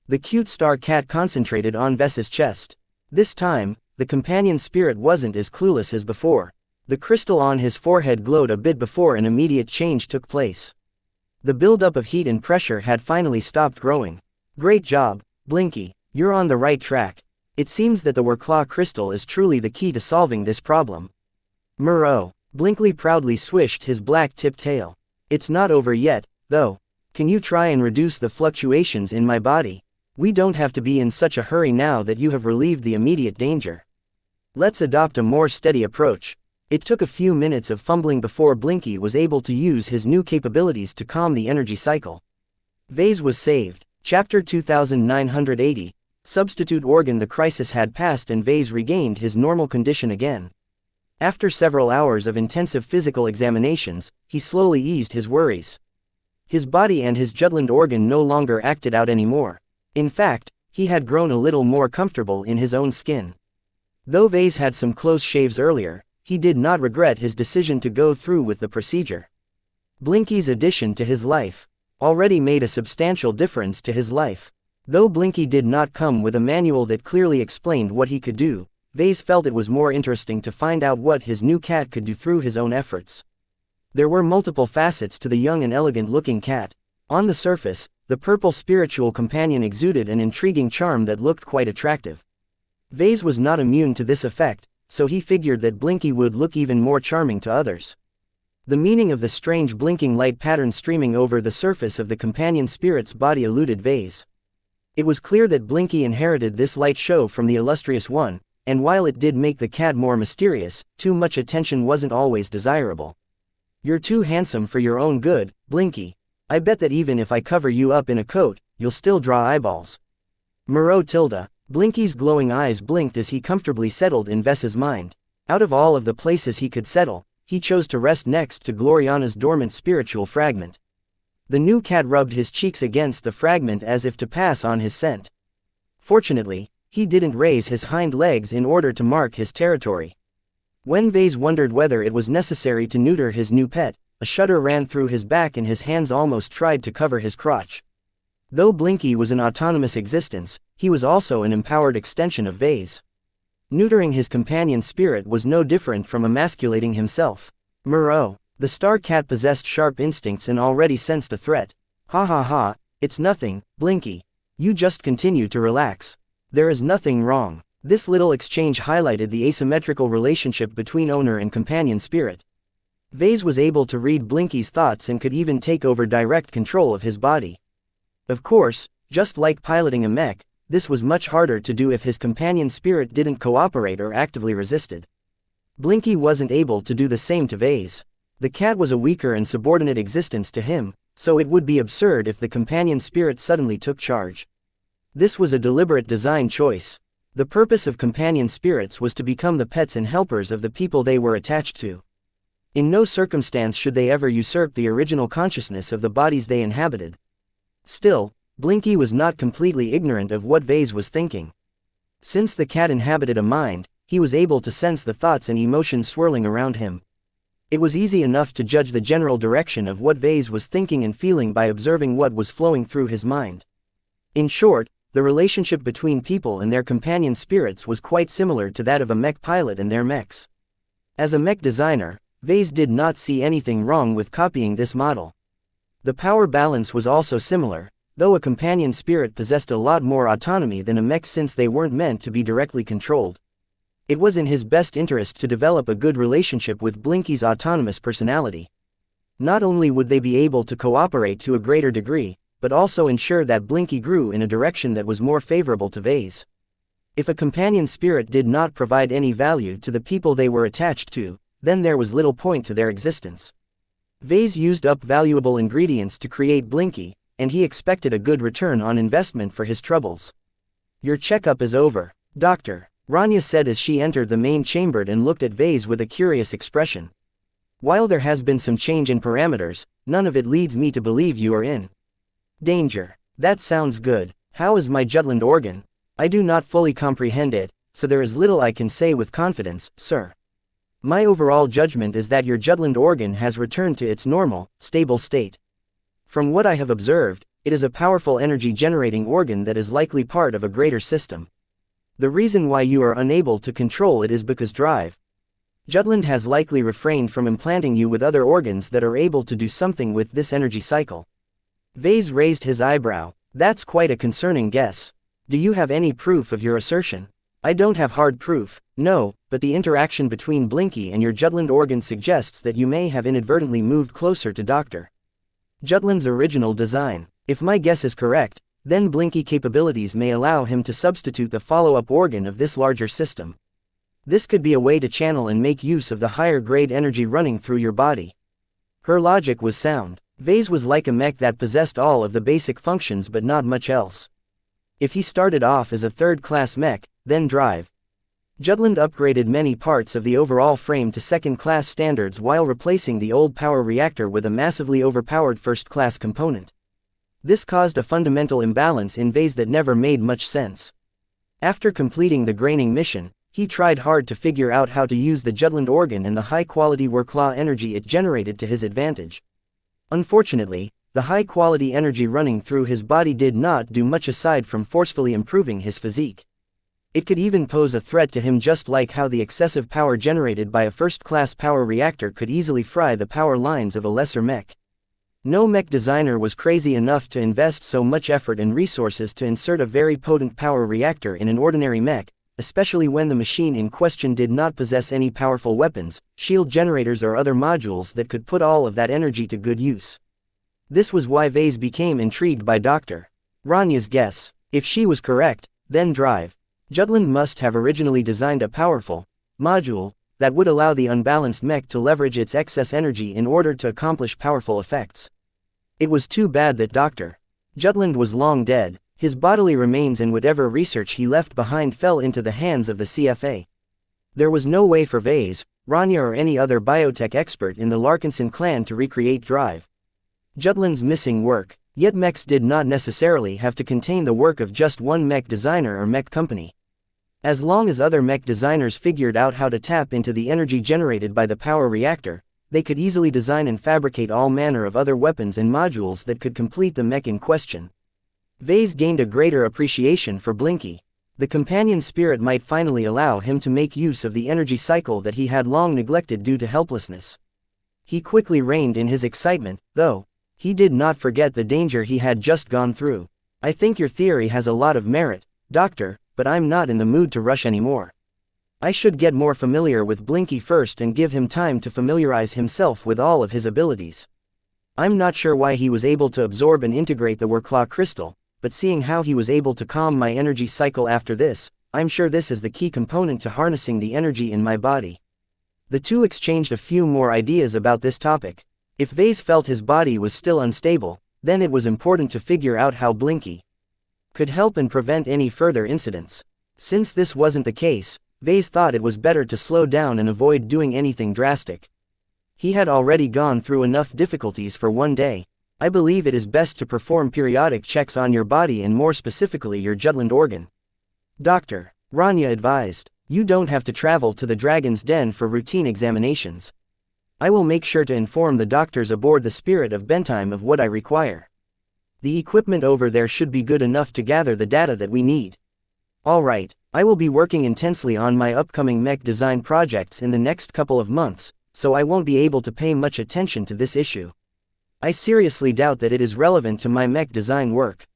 The cute star cat concentrated on Vess's chest. This time, the companion spirit wasn't as clueless as before. The crystal on his forehead glowed a bit before an immediate change took place. The buildup of heat and pressure had finally stopped growing. "Great job, Blinky, you're on the right track. It seems that the Warclaw crystal is truly the key to solving this problem." Moreau. Blinky proudly swished his black-tipped tail. "It's not over yet, though. Can you try and reduce the fluctuations in my body? We don't have to be in such a hurry now that you have relieved the immediate danger. Let's adopt a more steady approach." It took a few minutes of fumbling before Blinky was able to use his new capabilities to calm the energy cycle. Vase was saved. Chapter 2980. Substitute organ. The crisis had passed and Vase regained his normal condition again. After several hours of intensive physical examinations, he slowly eased his worries. His body and his Jutland organ no longer acted out anymore. In fact, he had grown a little more comfortable in his own skin. Though Vase had some close shaves earlier, he did not regret his decision to go through with the procedure. Blinky's addition to his life already made a substantial difference to his life. Though Blinky did not come with a manual that clearly explained what he could do, Vase felt it was more interesting to find out what his new cat could do through his own efforts. There were multiple facets to the young and elegant-looking cat. On the surface, the purple spiritual companion exuded an intriguing charm that looked quite attractive. Vase was not immune to this effect, so he figured that Blinky would look even more charming to others. The meaning of the strange blinking light pattern streaming over the surface of the companion spirit's body eluded Vase. It was clear that Blinky inherited this light show from the illustrious one, and while it did make the cat more mysterious, too much attention wasn't always desirable. "You're too handsome for your own good, Blinky. I bet that even if I cover you up in a coat, you'll still draw eyeballs." Moreau. Blinky's glowing eyes blinked as he comfortably settled in Vess's mind. Out of all of the places he could settle, he chose to rest next to Gloriana's dormant spiritual fragment. The new cat rubbed his cheeks against the fragment as if to pass on his scent. Fortunately, he didn't raise his hind legs in order to mark his territory. When Vase wondered whether it was necessary to neuter his new pet, a shudder ran through his back and his hands almost tried to cover his crotch. Though Blinky was an autonomous existence, he was also an empowered extension of Vase. Neutering his companion spirit was no different from emasculating himself. Moreau. The star cat possessed sharp instincts and already sensed a threat. Ha ha ha, it's nothing, Blinky. You just continue to relax. There is nothing wrong. This little exchange highlighted the asymmetrical relationship between owner and companion spirit. Vase was able to read Blinky's thoughts and could even take over direct control of his body. Of course, just like piloting a mech, this was much harder to do if his companion spirit didn't cooperate or actively resisted. Blinky wasn't able to do the same to Vase. The cat was a weaker and subordinate existence to him, so it would be absurd if the companion spirit suddenly took charge. This was a deliberate design choice. The purpose of companion spirits was to become the pets and helpers of the people they were attached to. In no circumstance should they ever usurp the original consciousness of the bodies they inhabited. Still, Blinky was not completely ignorant of what Vase was thinking. Since the cat inhabited a mind, he was able to sense the thoughts and emotions swirling around him. It was easy enough to judge the general direction of what Vase was thinking and feeling by observing what was flowing through his mind. In short, the relationship between people and their companion spirits was quite similar to that of a mech pilot and their mechs. As a mech designer, Vase did not see anything wrong with copying this model. The power balance was also similar, though a companion spirit possessed a lot more autonomy than a mech since they weren't meant to be directly controlled. It was in his best interest to develop a good relationship with Blinky's autonomous personality. Not only would they be able to cooperate to a greater degree, but also ensure that Blinky grew in a direction that was more favorable to Vase. If a companion spirit did not provide any value to the people they were attached to, then there was little point to their existence. Vase used up valuable ingredients to create Blinky, and he expected a good return on investment for his troubles. Your checkup is over, Doctor, Rania said as she entered the main chamber and looked at Vase with a curious expression. While there has been some change in parameters, none of it leads me to believe you are in danger. That sounds good. How is my Jutland organ? I do not fully comprehend it, so there is little I can say with confidence, sir. My overall judgment is that your Jutland organ has returned to its normal, stable state. From what I have observed, it is a powerful energy-generating organ that is likely part of a greater system. The reason why you are unable to control it is because drive. Jutland has likely refrained from implanting you with other organs that are able to do something with this energy cycle. Vase raised his eyebrow. That's quite a concerning guess. Do you have any proof of your assertion? I don't have hard proof, no, but the interaction between Blinky and your Jutland organ suggests that you may have inadvertently moved closer to Dr. Jutland's original design. If my guess is correct, then Blinky capabilities may allow him to substitute the follow-up organ of this larger system. This could be a way to channel and make use of the higher-grade energy running through your body. Her logic was sound. Vase was like a mech that possessed all of the basic functions but not much else. If he started off as a third-class mech, then drive. Jutland upgraded many parts of the overall frame to second-class standards while replacing the old power reactor with a massively overpowered first-class component. This caused a fundamental imbalance in Vase that never made much sense. After completing the graining mission, he tried hard to figure out how to use the Jutland organ and the high-quality worklaw energy it generated to his advantage. Unfortunately, the high-quality energy running through his body did not do much aside from forcefully improving his physique. It could even pose a threat to him, just like how the excessive power generated by a first-class power reactor could easily fry the power lines of a lesser mech. No mech designer was crazy enough to invest so much effort and resources to insert a very potent power reactor in an ordinary mech, especially when the machine in question did not possess any powerful weapons, shield generators or other modules that could put all of that energy to good use. This was why Vase became intrigued by Dr. Rania's guess. If she was correct, then drive. Jutland must have originally designed a powerful module that would allow the unbalanced mech to leverage its excess energy in order to accomplish powerful effects. It was too bad that Dr. Jutland was long dead. His bodily remains and whatever research he left behind fell into the hands of the CFA. There was no way for Vase, Rania or any other biotech expert in the Larkinson clan to recreate drive. Jutland's missing work, yet mechs did not necessarily have to contain the work of just one mech designer or mech company. As long as other mech designers figured out how to tap into the energy generated by the power reactor, they could easily design and fabricate all manner of other weapons and modules that could complete the mech in question. Vase gained a greater appreciation for Blinky. The companion spirit might finally allow him to make use of the energy cycle that he had long neglected due to helplessness. He quickly reined in his excitement, though. He did not forget the danger he had just gone through. I think your theory has a lot of merit, Doctor, but I'm not in the mood to rush anymore. I should get more familiar with Blinky first and give him time to familiarize himself with all of his abilities. I'm not sure why he was able to absorb and integrate the Wurklaw crystal, but seeing how he was able to calm my energy cycle after this, I'm sure this is the key component to harnessing the energy in my body. The two exchanged a few more ideas about this topic. If Vase felt his body was still unstable, then it was important to figure out how Blinky could help and prevent any further incidents. Since this wasn't the case, Vase thought it was better to slow down and avoid doing anything drastic. He had already gone through enough difficulties for one day. I believe it is best to perform periodic checks on your body and more specifically your Jutland organ. Doctor, Rania advised, you don't have to travel to the Dragon's Den for routine examinations. I will make sure to inform the doctors aboard the Spirit of Bentime of what I require. The equipment over there should be good enough to gather the data that we need. Alright, I will be working intensely on my upcoming mech design projects in the next couple of months, so I won't be able to pay much attention to this issue. I seriously doubt that it is relevant to my mech design work.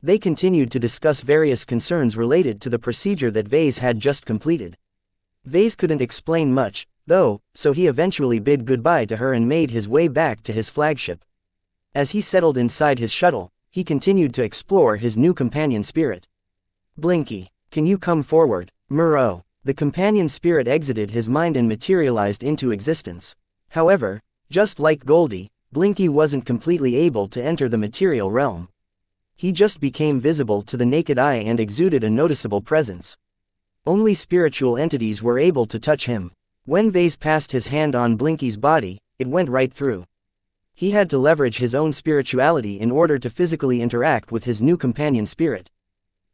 They continued to discuss various concerns related to the procedure that Vase had just completed. Vase couldn't explain much, though, so he eventually bid goodbye to her and made his way back to his flagship. As he settled inside his shuttle, he continued to explore his new companion spirit. Blinky, can you come forward, Muro? The companion spirit exited his mind and materialized into existence. However, just like Goldie, Blinky wasn't completely able to enter the material realm. He just became visible to the naked eye and exuded a noticeable presence. Only spiritual entities were able to touch him. When Vase passed his hand on Blinky's body, it went right through. He had to leverage his own spirituality in order to physically interact with his new companion spirit.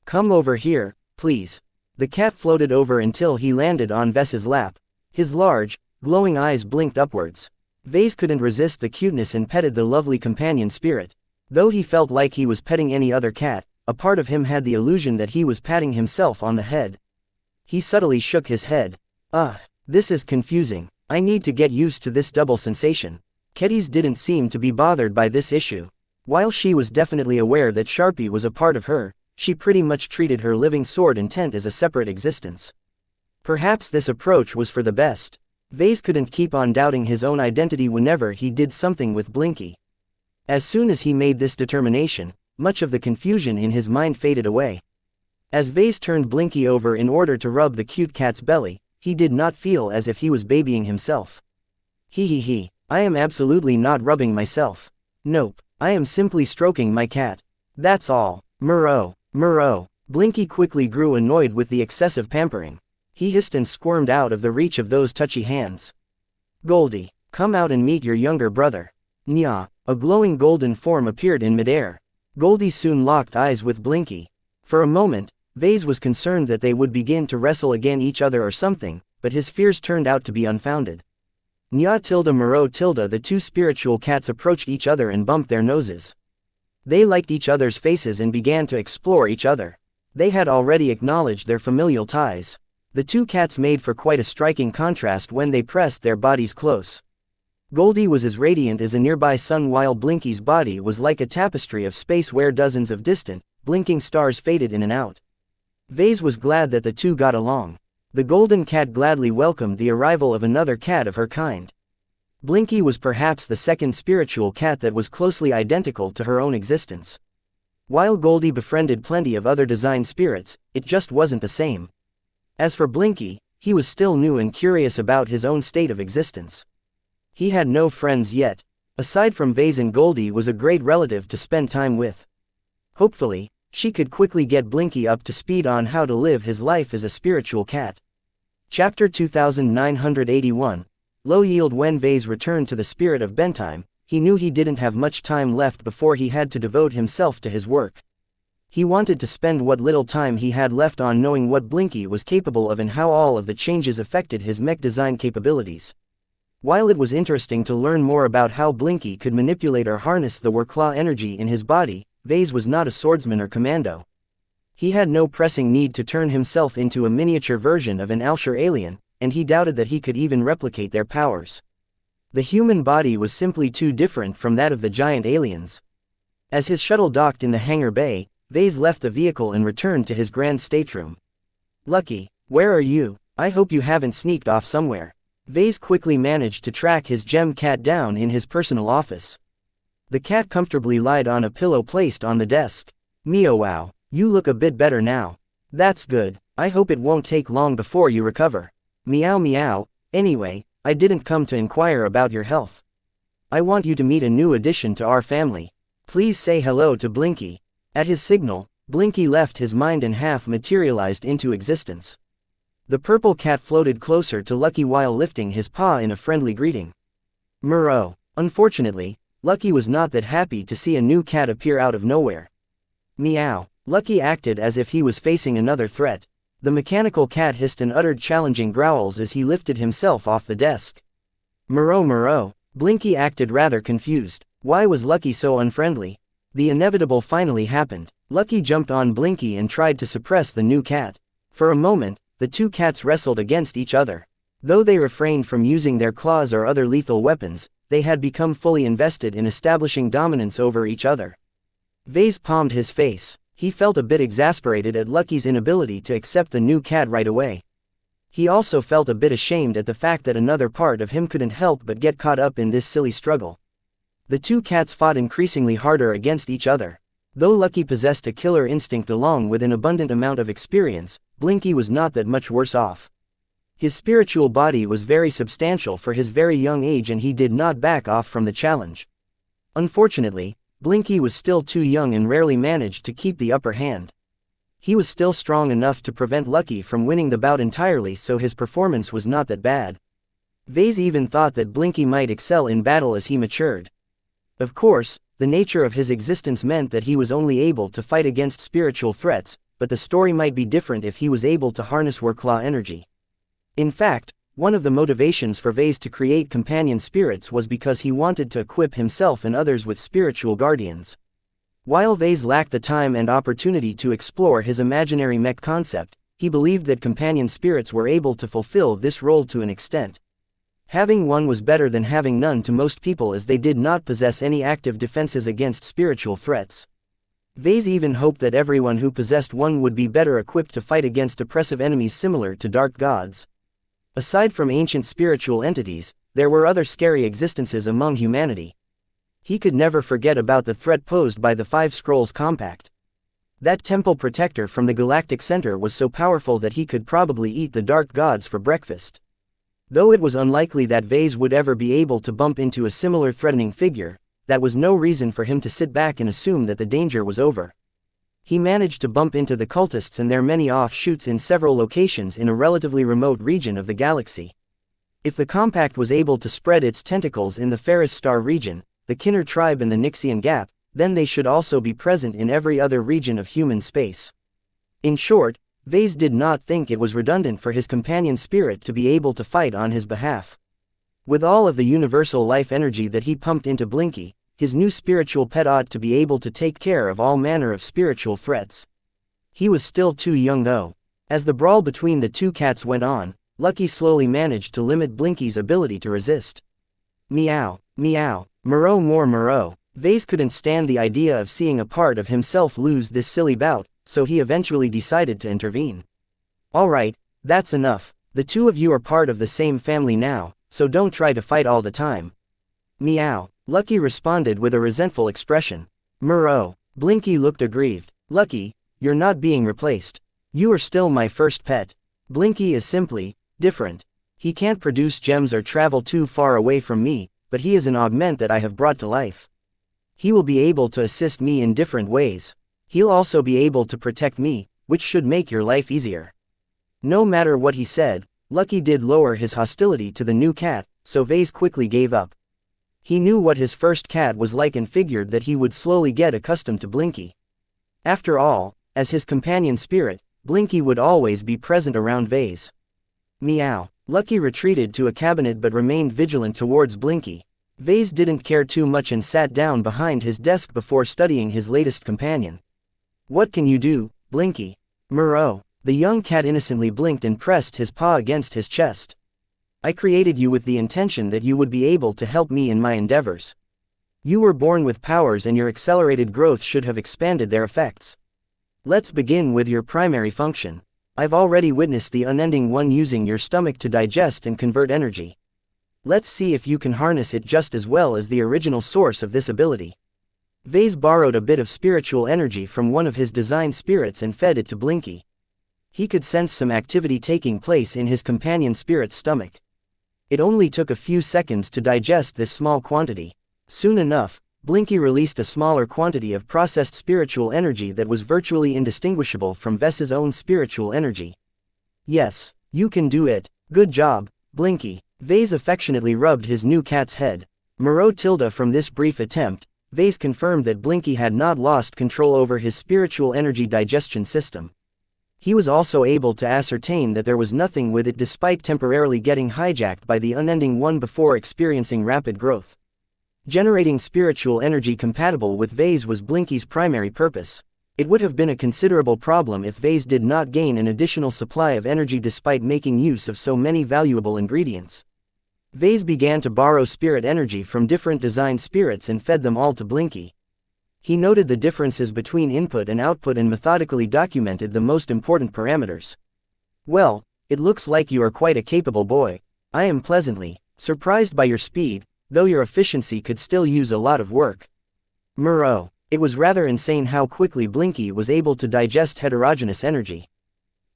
Come over here, please. The cat floated over until he landed on Ves's lap. His large, glowing eyes blinked upwards. Vase couldn't resist the cuteness and petted the lovely companion spirit. Though he felt like he was petting any other cat, a part of him had the illusion that he was patting himself on the head. He subtly shook his head. This is confusing. I need to get used to this double sensation. Keddies didn't seem to be bothered by this issue. While she was definitely aware that Sharpie was a part of her, she pretty much treated her living sword intent as a separate existence. Perhaps this approach was for the best. Vase couldn't keep on doubting his own identity whenever he did something with Blinky. As soon as he made this determination, much of the confusion in his mind faded away. As Vase turned Blinky over in order to rub the cute cat's belly, he did not feel as if he was babying himself. He, I am absolutely not rubbing myself. Nope, I am simply stroking my cat. That's all. Muro. Blinky quickly grew annoyed with the excessive pampering. He hissed and squirmed out of the reach of those touchy hands. Goldie, come out and meet your younger brother. Nya, a glowing golden form appeared in midair. Goldie soon locked eyes with Blinky. For a moment, Vase was concerned that they would begin to wrestle against each other or something, but his fears turned out to be unfounded. Nya tilde Muro tilde the two spiritual cats approached each other and bumped their noses. They liked each other's faces and began to explore each other. They had already acknowledged their familial ties. The two cats made for quite a striking contrast when they pressed their bodies close. Goldie was as radiant as a nearby sun while Blinky's body was like a tapestry of space where dozens of distant, blinking stars faded in and out. Vase was glad that the two got along. The golden cat gladly welcomed the arrival of another cat of her kind. Blinky was perhaps the second spiritual cat that was closely identical to her own existence. While Goldie befriended plenty of other design spirits, it just wasn't the same. As for Blinky, he was still new and curious about his own state of existence. He had no friends yet. Aside from Vase, and Goldie was a great relative to spend time with. Hopefully, she could quickly get Blinky up to speed on how to live his life as a spiritual cat. Chapter 2981. Low yield. When Vase returned to the Spirit of Bentime, he knew he didn't have much time left before he had to devote himself to his work. He wanted to spend what little time he had left on knowing what Blinky was capable of and how all of the changes affected his mech design capabilities. While it was interesting to learn more about how Blinky could manipulate or harness the Wurklaw energy in his body, Vase was not a swordsman or commando. He had no pressing need to turn himself into a miniature version of an Alshur alien, and he doubted that he could even replicate their powers. The human body was simply too different from that of the giant aliens. As his shuttle docked in the hangar bay, Vase left the vehicle and returned to his grand stateroom. Lucky, where are you? I hope you haven't sneaked off somewhere. Vase quickly managed to track his gem cat down in his personal office. The cat comfortably lied on a pillow placed on the desk. Meow wow, you look a bit better now. That's good, I hope it won't take long before you recover. Meow meow, anyway, I didn't come to inquire about your health. I want you to meet a new addition to our family. Please say hello to Blinky. At his signal, Blinky left his mind and half materialized into existence. The purple cat floated closer to Lucky while lifting his paw in a friendly greeting. Murrow. Unfortunately, Lucky was not that happy to see a new cat appear out of nowhere. Meow. Lucky acted as if he was facing another threat. The mechanical cat hissed and uttered challenging growls as he lifted himself off the desk. Murrow Murrow. Blinky acted rather confused. Why was Lucky so unfriendly? The inevitable finally happened. Lucky jumped on Blinky and tried to suppress the new cat. For a moment, the two cats wrestled against each other. Though they refrained from using their claws or other lethal weapons, they had become fully invested in establishing dominance over each other. Vase palmed his face. He felt a bit exasperated at Lucky's inability to accept the new cat right away. He also felt a bit ashamed at the fact that another part of him couldn't help but get caught up in this silly struggle. The two cats fought increasingly harder against each other. Though Lucky possessed a killer instinct along with an abundant amount of experience, Blinky was not that much worse off. His spiritual body was very substantial for his very young age and he did not back off from the challenge. Unfortunately, Blinky was still too young and rarely managed to keep the upper hand. He was still strong enough to prevent Lucky from winning the bout entirely, so his performance was not that bad. Vase even thought that Blinky might excel in battle as he matured. Of course, the nature of his existence meant that he was only able to fight against spiritual threats, but the story might be different if he was able to harness Warclaw energy. In fact, one of the motivations for Vase to create companion spirits was because he wanted to equip himself and others with spiritual guardians. While Vase lacked the time and opportunity to explore his imaginary mech concept, he believed that companion spirits were able to fulfill this role to an extent. Having one was better than having none to most people, as they did not possess any active defenses against spiritual threats. Vase even hoped that everyone who possessed one would be better equipped to fight against oppressive enemies similar to dark gods. Aside from ancient spiritual entities, there were other scary existences among humanity. He could never forget about the threat posed by the Five Scrolls Compact. That temple protector from the Galactic Center was so powerful that he could probably eat the dark gods for breakfast. Though it was unlikely that Vase would ever be able to bump into a similar threatening figure, that was no reason for him to sit back and assume that the danger was over. He managed to bump into the cultists and their many offshoots in several locations in a relatively remote region of the galaxy. If the Compact was able to spread its tentacles in the Ferris Star region, the Kinner tribe and the Nixian Gap, then they should also be present in every other region of human space. In short, Vase did not think it was redundant for his companion spirit to be able to fight on his behalf. With all of the universal life energy that he pumped into Blinky, his new spiritual pet ought to be able to take care of all manner of spiritual threats. He was still too young though. As the brawl between the two cats went on, Lucky slowly managed to limit Blinky's ability to resist. Meow, meow, Murrow more Murrow. Vase couldn't stand the idea of seeing a part of himself lose this silly bout, so he eventually decided to intervene. Alright, that's enough. The two of you are part of the same family now, so don't try to fight all the time. Meow. Lucky responded with a resentful expression. Murrow. Blinky looked aggrieved. Lucky, you're not being replaced. You are still my first pet. Blinky is simply different. He can't produce gems or travel too far away from me, but he is an augment that I have brought to life. He will be able to assist me in different ways. He'll also be able to protect me, which should make your life easier. No matter what he said, Lucky did lower his hostility to the new cat, so Vase quickly gave up. He knew what his first cat was like and figured that he would slowly get accustomed to Blinky. After all, as his companion spirit, Blinky would always be present around Vase. Meow. Lucky retreated to a cabinet but remained vigilant towards Blinky. Vase didn't care too much and sat down behind his desk before studying his latest companion. What can you do, Blinky? Murrow. The young cat innocently blinked and pressed his paw against his chest. I created you with the intention that you would be able to help me in my endeavors. You were born with powers and your accelerated growth should have expanded their effects. Let's begin with your primary function. I've already witnessed the unending one using your stomach to digest and convert energy. Let's see if you can harness it just as well as the original source of this ability. Vase borrowed a bit of spiritual energy from one of his design spirits and fed it to Blinky. He could sense some activity taking place in his companion spirit's stomach. It only took a few seconds to digest this small quantity. Soon enough, Blinky released a smaller quantity of processed spiritual energy that was virtually indistinguishable from Ves's own spiritual energy. Yes, you can do it. Good job, Blinky. Vase affectionately rubbed his new cat's head. From this brief attempt, Vase confirmed that Blinky had not lost control over his spiritual energy digestion system. He was also able to ascertain that there was nothing with it despite temporarily getting hijacked by the unending one before experiencing rapid growth. Generating spiritual energy compatible with Vase was Blinky's primary purpose. It would have been a considerable problem if Vase did not gain an additional supply of energy despite making use of so many valuable ingredients. Vase began to borrow spirit energy from different design spirits and fed them all to Blinky. He noted the differences between input and output and methodically documented the most important parameters. Well, it looks like you are quite a capable boy. I am pleasantly surprised by your speed, though your efficiency could still use a lot of work. Muro. It was rather insane how quickly Blinky was able to digest heterogeneous energy.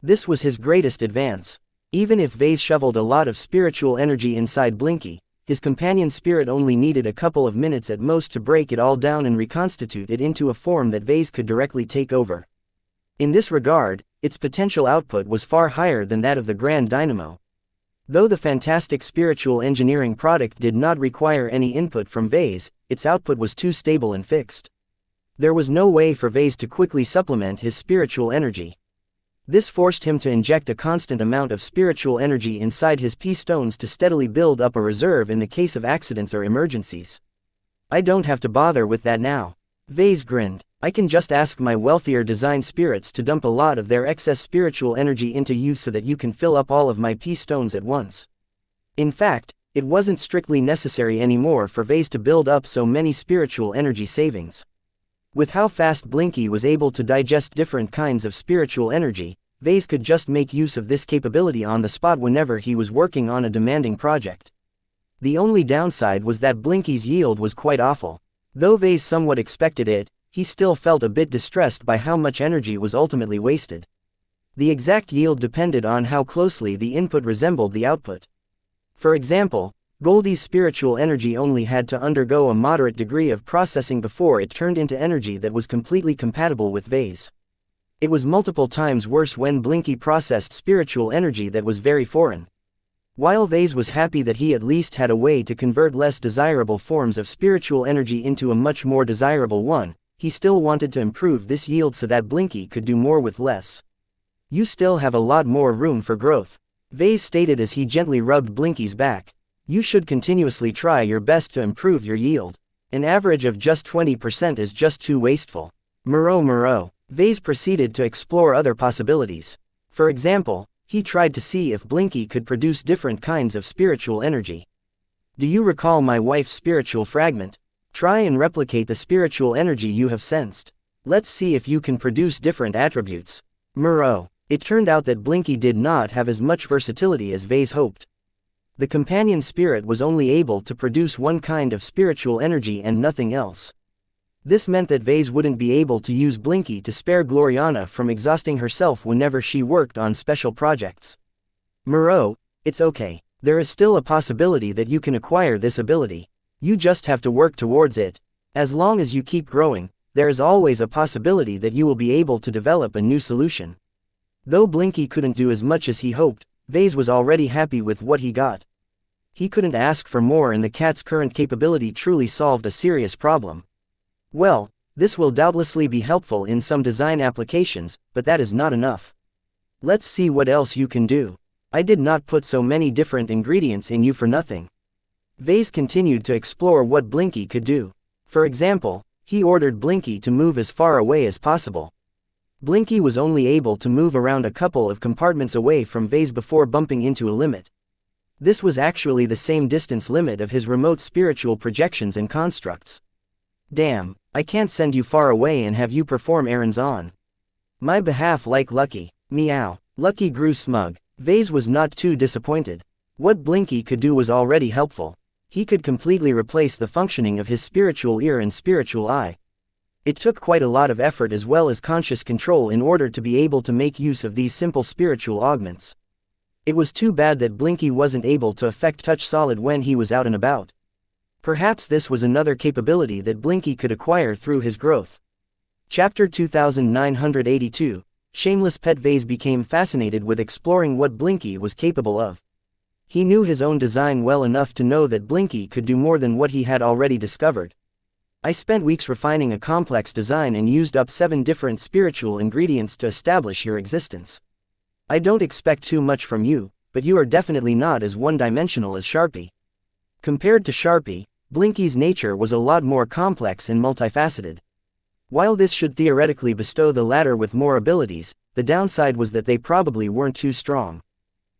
This was his greatest advance. Even if Vase shoveled a lot of spiritual energy inside Blinky, his companion spirit only needed a couple of minutes at most to break it all down and reconstitute it into a form that Vase could directly take over. In this regard, its potential output was far higher than that of the Grand Dynamo. Though the fantastic spiritual engineering product did not require any input from Vase, its output was too stable and fixed. There was no way for Vase to quickly supplement his spiritual energy. This forced him to inject a constant amount of spiritual energy inside his P-stones to steadily build up a reserve in the case of accidents or emergencies. I don't have to bother with that now. Vase grinned. I can just ask my wealthier design spirits to dump a lot of their excess spiritual energy into you so that you can fill up all of my P-stones at once. In fact, it wasn't strictly necessary anymore for Vase to build up so many spiritual energy savings. With how fast Blinky was able to digest different kinds of spiritual energy, Vase could just make use of this capability on the spot whenever he was working on a demanding project. The only downside was that Blinky's yield was quite awful. Though Vase somewhat expected it, he still felt a bit distressed by how much energy was ultimately wasted. The exact yield depended on how closely the input resembled the output. For example, Goldie's spiritual energy only had to undergo a moderate degree of processing before it turned into energy that was completely compatible with Vase. It was multiple times worse when Blinky processed spiritual energy that was very foreign. While Vase was happy that he at least had a way to convert less desirable forms of spiritual energy into a much more desirable one, he still wanted to improve this yield so that Blinky could do more with less. You still have a lot more room for growth, Vase stated as he gently rubbed Blinky's back. You should continuously try your best to improve your yield. An average of just 20% is just too wasteful. Muro. Vase proceeded to explore other possibilities. For example, he tried to see if Blinky could produce different kinds of spiritual energy. Do you recall my wife's spiritual fragment? Try and replicate the spiritual energy you have sensed. Let's see if you can produce different attributes. Muro. It turned out that Blinky did not have as much versatility as Vase hoped. The companion spirit was only able to produce one kind of spiritual energy and nothing else. This meant that Vase wouldn't be able to use Blinky to spare Gloriana from exhausting herself whenever she worked on special projects. Muro, it's okay. There is still a possibility that you can acquire this ability. You just have to work towards it. As long as you keep growing, there is always a possibility that you will be able to develop a new solution. Though Blinky couldn't do as much as he hoped, Vase was already happy with what he got. He couldn't ask for more, and the cat's current capability truly solved a serious problem. Well, this will doubtlessly be helpful in some design applications, but that is not enough. Let's see what else you can do. I did not put so many different ingredients in you for nothing. Vase continued to explore what Blinky could do. For example, he ordered Blinky to move as far away as possible. Blinky was only able to move around a couple of compartments away from Vase before bumping into a limit. This was actually the same distance limit of his remote spiritual projections and constructs. Damn, I can't send you far away and have you perform errands on my behalf like Lucky. Meow. Lucky grew smug. Vase was not too disappointed. What Blinky could do was already helpful. He could completely replace the functioning of his spiritual ear and spiritual eye. It took quite a lot of effort as well as conscious control in order to be able to make use of these simple spiritual augments. It was too bad that Blinky wasn't able to affect Touch Solid when he was out and about. Perhaps this was another capability that Blinky could acquire through his growth. Chapter 2982, Shameless Pet. Vase became fascinated with exploring what Blinky was capable of. He knew his own design well enough to know that Blinky could do more than what he had already discovered. I spent weeks refining a complex design and used up 7 different spiritual ingredients to establish your existence. I don't expect too much from you, but you are definitely not as one-dimensional as Sharpie. Compared to Sharpie, Blinky's nature was a lot more complex and multifaceted. While this should theoretically bestow the latter with more abilities, the downside was that they probably weren't too strong.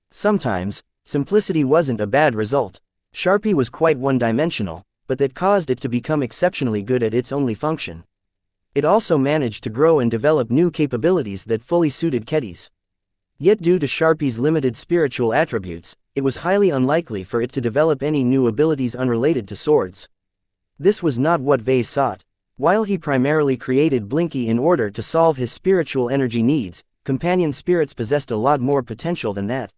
Sometimes, simplicity wasn't a bad result. Sharpie was quite one-dimensional, but that caused it to become exceptionally good at its only function. It also managed to grow and develop new capabilities that fully suited Keddy's. Yet due to Sharpie's limited spiritual attributes, it was highly unlikely for it to develop any new abilities unrelated to swords. This was not what Vase sought. While he primarily created Blinky in order to solve his spiritual energy needs, companion spirits possessed a lot more potential than that.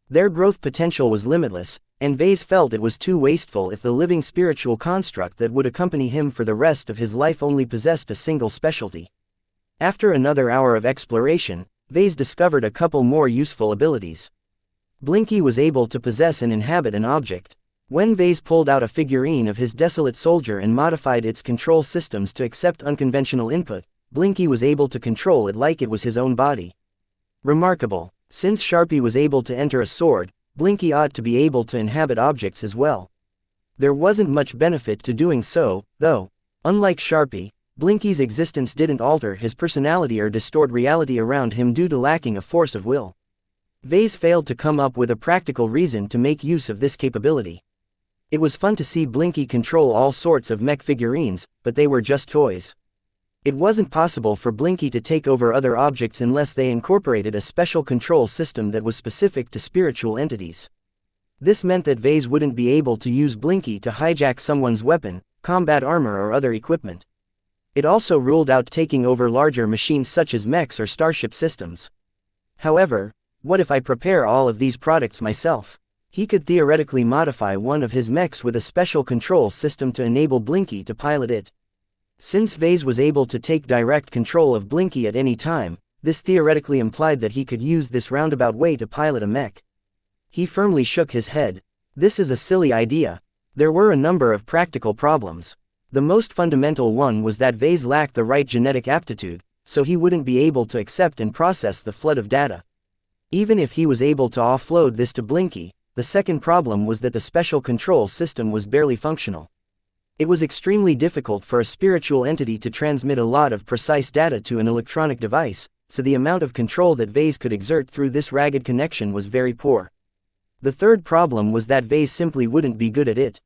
Their growth potential was limitless, and Vase felt it was too wasteful if the living spiritual construct that would accompany him for the rest of his life only possessed a single specialty. After another hour of exploration, Vase discovered a couple more useful abilities. Blinky was able to possess and inhabit an object. When Vase pulled out a figurine of his desolate soldier and modified its control systems to accept unconventional input, Blinky was able to control it like it was his own body. Remarkable. Since Sharpie was able to enter a sword, Blinky ought to be able to inhabit objects as well. There wasn't much benefit to doing so, though. Unlike Sharpie, Blinky's existence didn't alter his personality or distort reality around him due to lacking a force of will. Vase failed to come up with a practical reason to make use of this capability. It was fun to see Blinky control all sorts of mech figurines, but they were just toys. It wasn't possible for Blinky to take over other objects unless they incorporated a special control system that was specific to spiritual entities. This meant that Vase wouldn't be able to use Blinky to hijack someone's weapon, combat armor or other equipment. It also ruled out taking over larger machines such as mechs or starship systems. However, what if I prepare all of these products myself? He could theoretically modify one of his mechs with a special control system to enable Blinky to pilot it. Since Vase was able to take direct control of Blinky at any time, this theoretically implied that he could use this roundabout way to pilot a mech. He firmly shook his head. This is a silly idea. There were a number of practical problems. The most fundamental one was that Vase lacked the right genetic aptitude, so he wouldn't be able to accept and process the flood of data. Even if he was able to offload this to Blinky, the second problem was that the special control system was barely functional. It was extremely difficult for a spiritual entity to transmit a lot of precise data to an electronic device, so the amount of control that Vase could exert through this ragged connection was very poor. The third problem was that Vase simply wouldn't be good at it.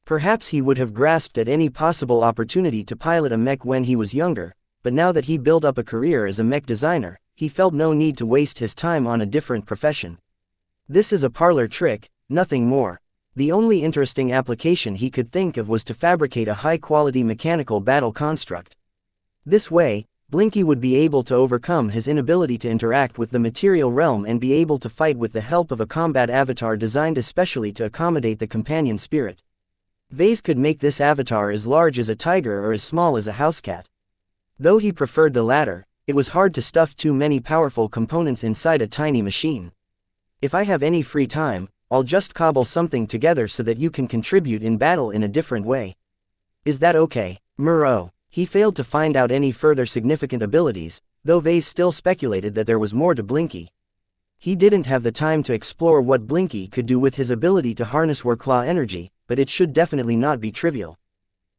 Perhaps he would have grasped at any possible opportunity to pilot a mech when he was younger, but now that he built up a career as a mech designer, he felt no need to waste his time on a different profession. This is a parlor trick, nothing more. The only interesting application he could think of was to fabricate a high-quality mechanical battle construct. This way, Blinky would be able to overcome his inability to interact with the material realm and be able to fight with the help of a combat avatar designed especially to accommodate the companion spirit. Vase could make this avatar as large as a tiger or as small as a house cat. Though he preferred the latter, it was hard to stuff too many powerful components inside a tiny machine. If I have any free time, I'll just cobble something together so that you can contribute in battle in a different way. Is that okay? Muro. He failed to find out any further significant abilities, though Vase still speculated that there was more to Blinky. He didn't have the time to explore what Blinky could do with his ability to harness Warclaw energy, but it should definitely not be trivial.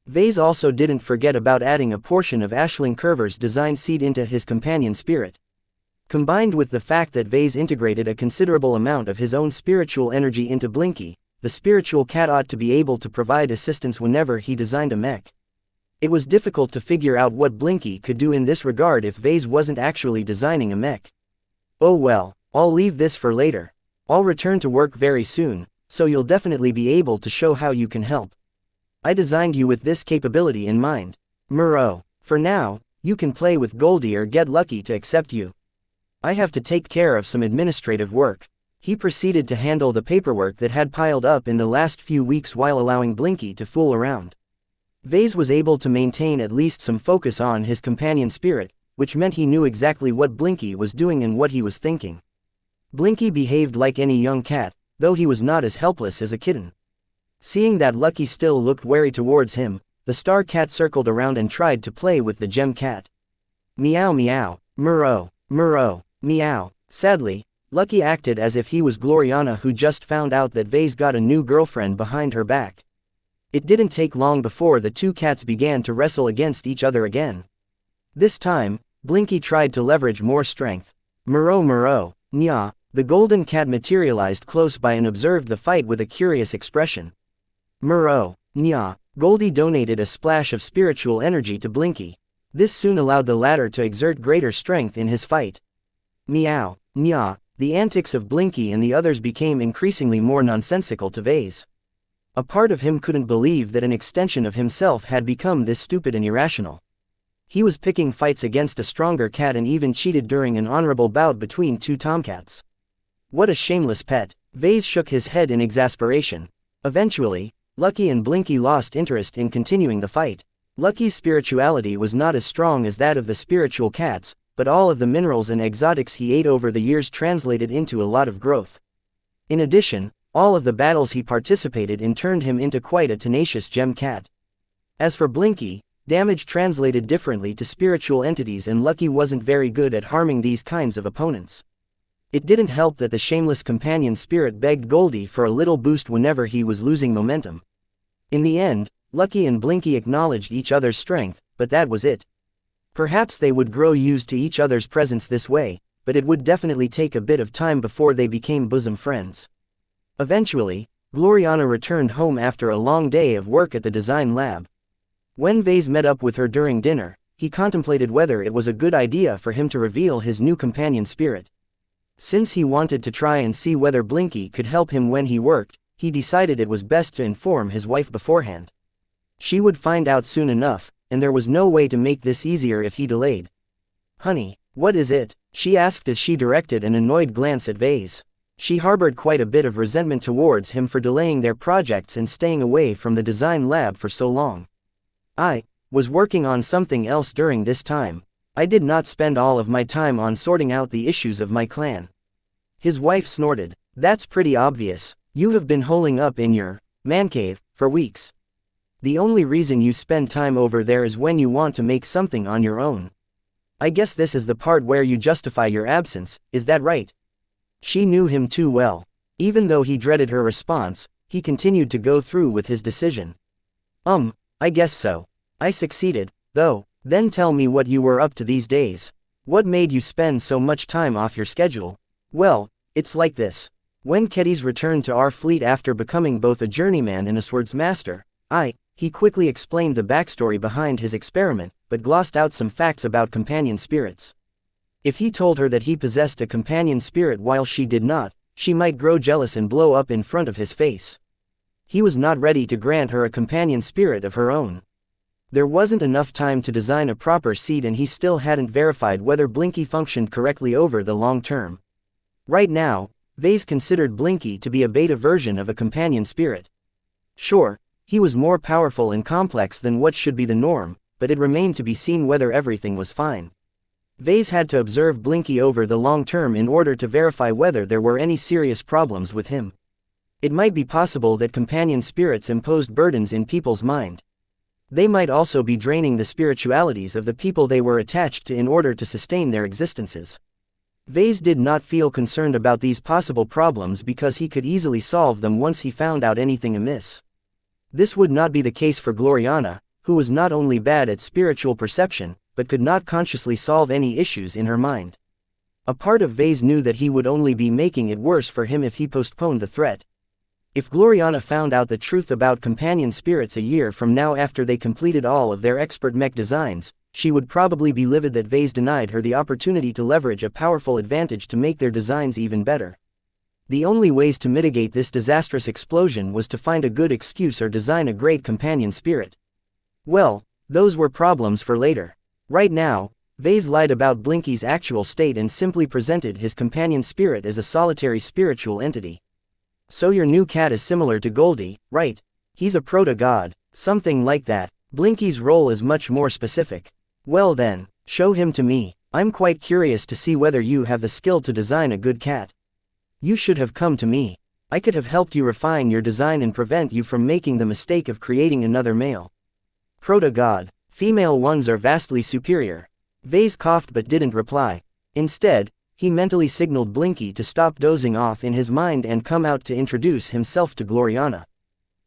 Vase also didn't forget about adding a portion of Ashling Curver's design seed into his companion spirit. Combined with the fact that Vase integrated a considerable amount of his own spiritual energy into Blinky, the spiritual cat ought to be able to provide assistance whenever he designed a mech. It was difficult to figure out what Blinky could do in this regard if Vase wasn't actually designing a mech. Oh well, I'll leave this for later. I'll return to work very soon, so you'll definitely be able to show how you can help. I designed you with this capability in mind. Muro. For now, you can play with Goldie or get lucky to accept you. I have to take care of some administrative work. He proceeded to handle the paperwork that had piled up in the last few weeks while allowing Blinky to fool around. Vase was able to maintain at least some focus on his companion spirit, which meant he knew exactly what Blinky was doing and what he was thinking. Blinky behaved like any young cat, though he was not as helpless as a kitten. Seeing that Lucky still looked wary towards him, the star cat circled around and tried to play with the gem cat. Meow meow, Muro, Muro, meow. Sadly, Lucky acted as if he was Gloriana, who just found out that Vase got a new girlfriend behind her back. It didn't take long before the two cats began to wrestle against each other again. This time, Blinky tried to leverage more strength. Muro Muro, nya. The golden cat materialized close by and observed the fight with a curious expression. Muro, nya. Goldie donated a splash of spiritual energy to Blinky. This soon allowed the latter to exert greater strength in his fight. Meow, nya. The antics of Blinky and the others became increasingly more nonsensical to Vase. A part of him couldn't believe that an extension of himself had become this stupid and irrational. He was picking fights against a stronger cat and even cheated during an honorable bout between two tomcats. What a shameless pet. Vase shook his head in exasperation. Eventually, Lucky and Blinky lost interest in continuing the fight. Lucky's spirituality was not as strong as that of the spiritual cats, but all of the minerals and exotics he ate over the years translated into a lot of growth. In addition, all of the battles he participated in turned him into quite a tenacious gem cat. As for Blinky, damage translated differently to spiritual entities, and Lucky wasn't very good at harming these kinds of opponents. It didn't help that the shameless companion spirit begged Goldie for a little boost whenever he was losing momentum. In the end, Lucky and Blinky acknowledged each other's strength, but that was it. Perhaps they would grow used to each other's presence this way, but it would definitely take a bit of time before they became bosom friends. Eventually, Gloriana returned home after a long day of work at the design lab. When Vase met up with her during dinner, he contemplated whether it was a good idea for him to reveal his new companion spirit. Since he wanted to try and see whether Blinky could help him when he worked, he decided it was best to inform his wife beforehand. She would find out soon enough, and there was no way to make this easier if he delayed. "Honey, what is it?" she asked as she directed an annoyed glance at Vase. She harbored quite a bit of resentment towards him for delaying their projects and staying away from the design lab for so long. "I was working on something else during this time. I did not spend all of my time on sorting out the issues of my clan." His wife snorted. "That's pretty obvious. You have been holing up in your man cave for weeks. The only reason you spend time over there is when you want to make something on your own. I guess this is the part where you justify your absence, is that right?" She knew him too well. Even though he dreaded her response, he continued to go through with his decision. I guess so. I succeeded, though. Then tell me what you were up to these days. What made you spend so much time off your schedule?" "Well, it's like this. When Kedis returned to our fleet after becoming both a journeyman and a swordsmaster, he quickly explained the backstory behind his experiment, but glossed out some facts about companion spirits. If he told her that he possessed a companion spirit while she did not, she might grow jealous and blow up in front of his face. He was not ready to grant her a companion spirit of her own. There wasn't enough time to design a proper seed, and he still hadn't verified whether Blinky functioned correctly over the long term. Right now, Vase considered Blinky to be a beta version of a companion spirit. Sure, he was more powerful and complex than what should be the norm, but it remained to be seen whether everything was fine. Vase had to observe Blinky over the long term in order to verify whether there were any serious problems with him. It might be possible that companion spirits imposed burdens in people's mind. They might also be draining the spiritualities of the people they were attached to in order to sustain their existences. Vase did not feel concerned about these possible problems because he could easily solve them once he found out anything amiss. This would not be the case for Gloriana, who was not only bad at spiritual perception, but could not consciously solve any issues in her mind. A part of Vase knew that he would only be making it worse for him if he postponed the threat. If Gloriana found out the truth about companion spirits a year from now after they completed all of their expert mech designs, she would probably be livid that Vase denied her the opportunity to leverage a powerful advantage to make their designs even better. The only ways to mitigate this disastrous explosion was to find a good excuse or design a great companion spirit. Well, those were problems for later. Right now, Vase lied about Blinky's actual state and simply presented his companion spirit as a solitary spiritual entity. So your new cat is similar to Goldie, right? He's a proto-god, something like that. Blinky's role is much more specific. Well then, show him to me. I'm quite curious to see whether you have the skill to design a good cat. You should have come to me. I could have helped you refine your design and prevent you from making the mistake of creating another male. Proto-god. Female ones are vastly superior. Vase coughed but didn't reply. Instead, he mentally signaled Blinky to stop dozing off in his mind and come out to introduce himself to Gloriana.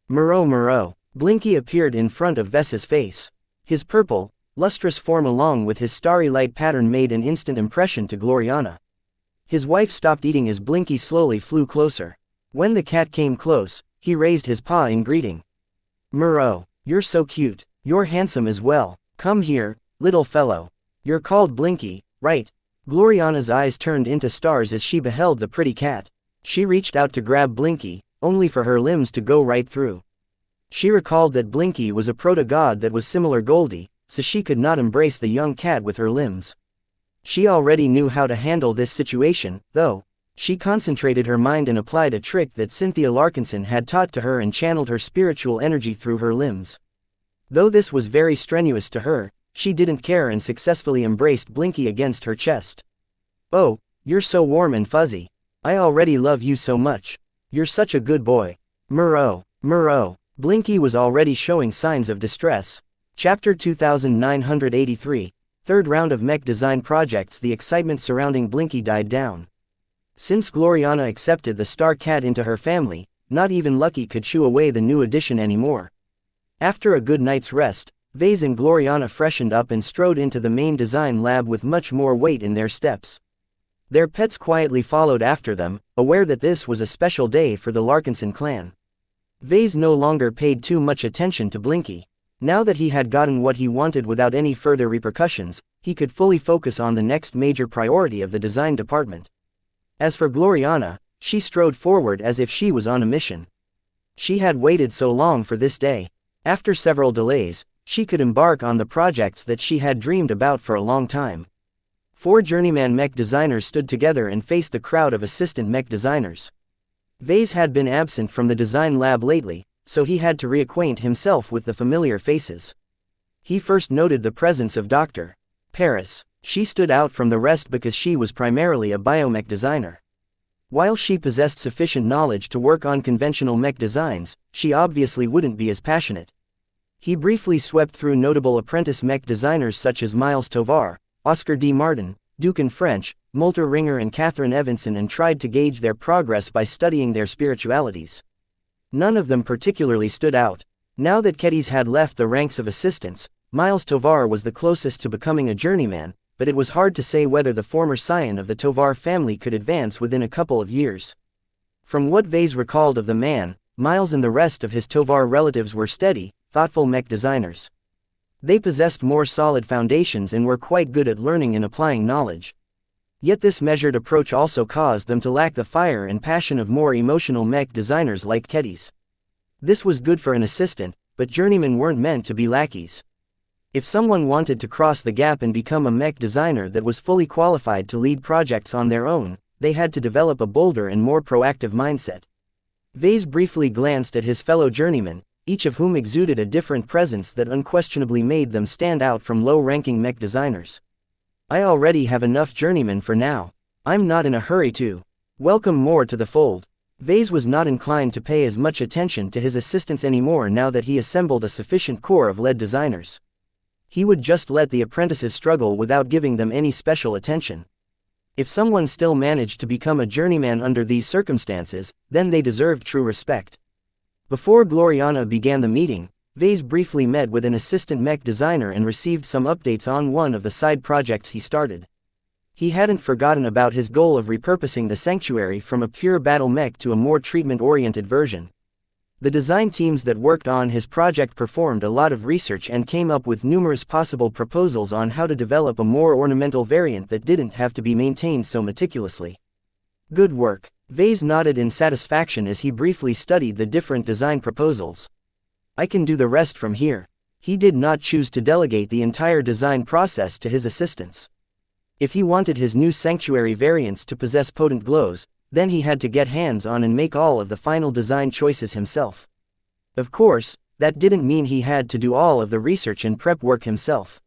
Moreau. Blinky appeared in front of Ves's face. His purple, lustrous form along with his starry light pattern made an instant impression to Gloriana. His wife stopped eating as Blinky slowly flew closer. When the cat came close, he raised his paw in greeting. Moreau, you're so cute. You're handsome as well. Come here, little fellow. You're called Blinky, right? Gloriana's eyes turned into stars as she beheld the pretty cat. She reached out to grab Blinky, only for her limbs to go right through. She recalled that Blinky was a proto-god that was similar Goldie, so she could not embrace the young cat with her limbs. She already knew how to handle this situation, though. She concentrated her mind and applied a trick that Cynthia Larkinson had taught to her and channeled her spiritual energy through her limbs. Though this was very strenuous to her, she didn't care and successfully embraced Blinky against her chest. Oh, you're so warm and fuzzy. I already love you so much. You're such a good boy. Moreau. Blinky was already showing signs of distress. Chapter 2983, Third round of mech design projects. The excitement surrounding Blinky died down. Since Gloriana accepted the star cat into her family, not even Lucky could shoo away the new addition anymore. After a good night's rest, Vase and Gloriana freshened up and strode into the main design lab with much more weight in their steps. Their pets quietly followed after them, aware that this was a special day for the Larkinson clan. Vase no longer paid too much attention to Blinky. Now that he had gotten what he wanted without any further repercussions, he could fully focus on the next major priority of the design department. As for Gloriana, she strode forward as if she was on a mission. She had waited so long for this day. After several delays, she could embark on the projects that she had dreamed about for a long time. 4 journeyman mech designers stood together and faced the crowd of assistant mech designers. Vase had been absent from the design lab lately, so he had to reacquaint himself with the familiar faces. He first noted the presence of Dr. Paris. She stood out from the rest because she was primarily a biomech designer. While she possessed sufficient knowledge to work on conventional mech designs, she obviously wouldn't be as passionate. He briefly swept through notable apprentice mech designers such as Miles Tovar, Oscar D. Martin, Duke French, Molter Ringer and Catherine Evanson and tried to gauge their progress by studying their spiritualities. None of them particularly stood out. Now that Keddies had left the ranks of assistants, Miles Tovar was the closest to becoming a journeyman, but it was hard to say whether the former scion of the Tovar family could advance within a couple of years. From what Vase recalled of the man, Miles and the rest of his Tovar relatives were steady, thoughtful mech designers. They possessed more solid foundations and were quite good at learning and applying knowledge. Yet this measured approach also caused them to lack the fire and passion of more emotional mech designers like Keddies. This was good for an assistant, but journeymen weren't meant to be lackeys. If someone wanted to cross the gap and become a mech designer that was fully qualified to lead projects on their own, they had to develop a bolder and more proactive mindset. Vase briefly glanced at his fellow journeymen, each of whom exuded a different presence that unquestionably made them stand out from low-ranking mech designers. I already have enough journeymen for now. I'm not in a hurry to welcome more to the fold. Vase was not inclined to pay as much attention to his assistants anymore now that he assembled a sufficient core of lead designers. He would just let the apprentices struggle without giving them any special attention. If someone still managed to become a journeyman under these circumstances, then they deserved true respect. Before Gloriana began the meeting, Vase briefly met with an assistant mech designer and received some updates on one of the side projects he started. He hadn't forgotten about his goal of repurposing the sanctuary from a pure battle mech to a more treatment-oriented version. The design teams that worked on his project performed a lot of research and came up with numerous possible proposals on how to develop a more ornamental variant that didn't have to be maintained so meticulously. Good work. Vase nodded in satisfaction as he briefly studied the different design proposals. I can do the rest from here. He did not choose to delegate the entire design process to his assistants. If he wanted his new sanctuary variants to possess potent glows, then he had to get hands-on and make all of the final design choices himself. Of course, that didn't mean he had to do all of the research and prep work himself.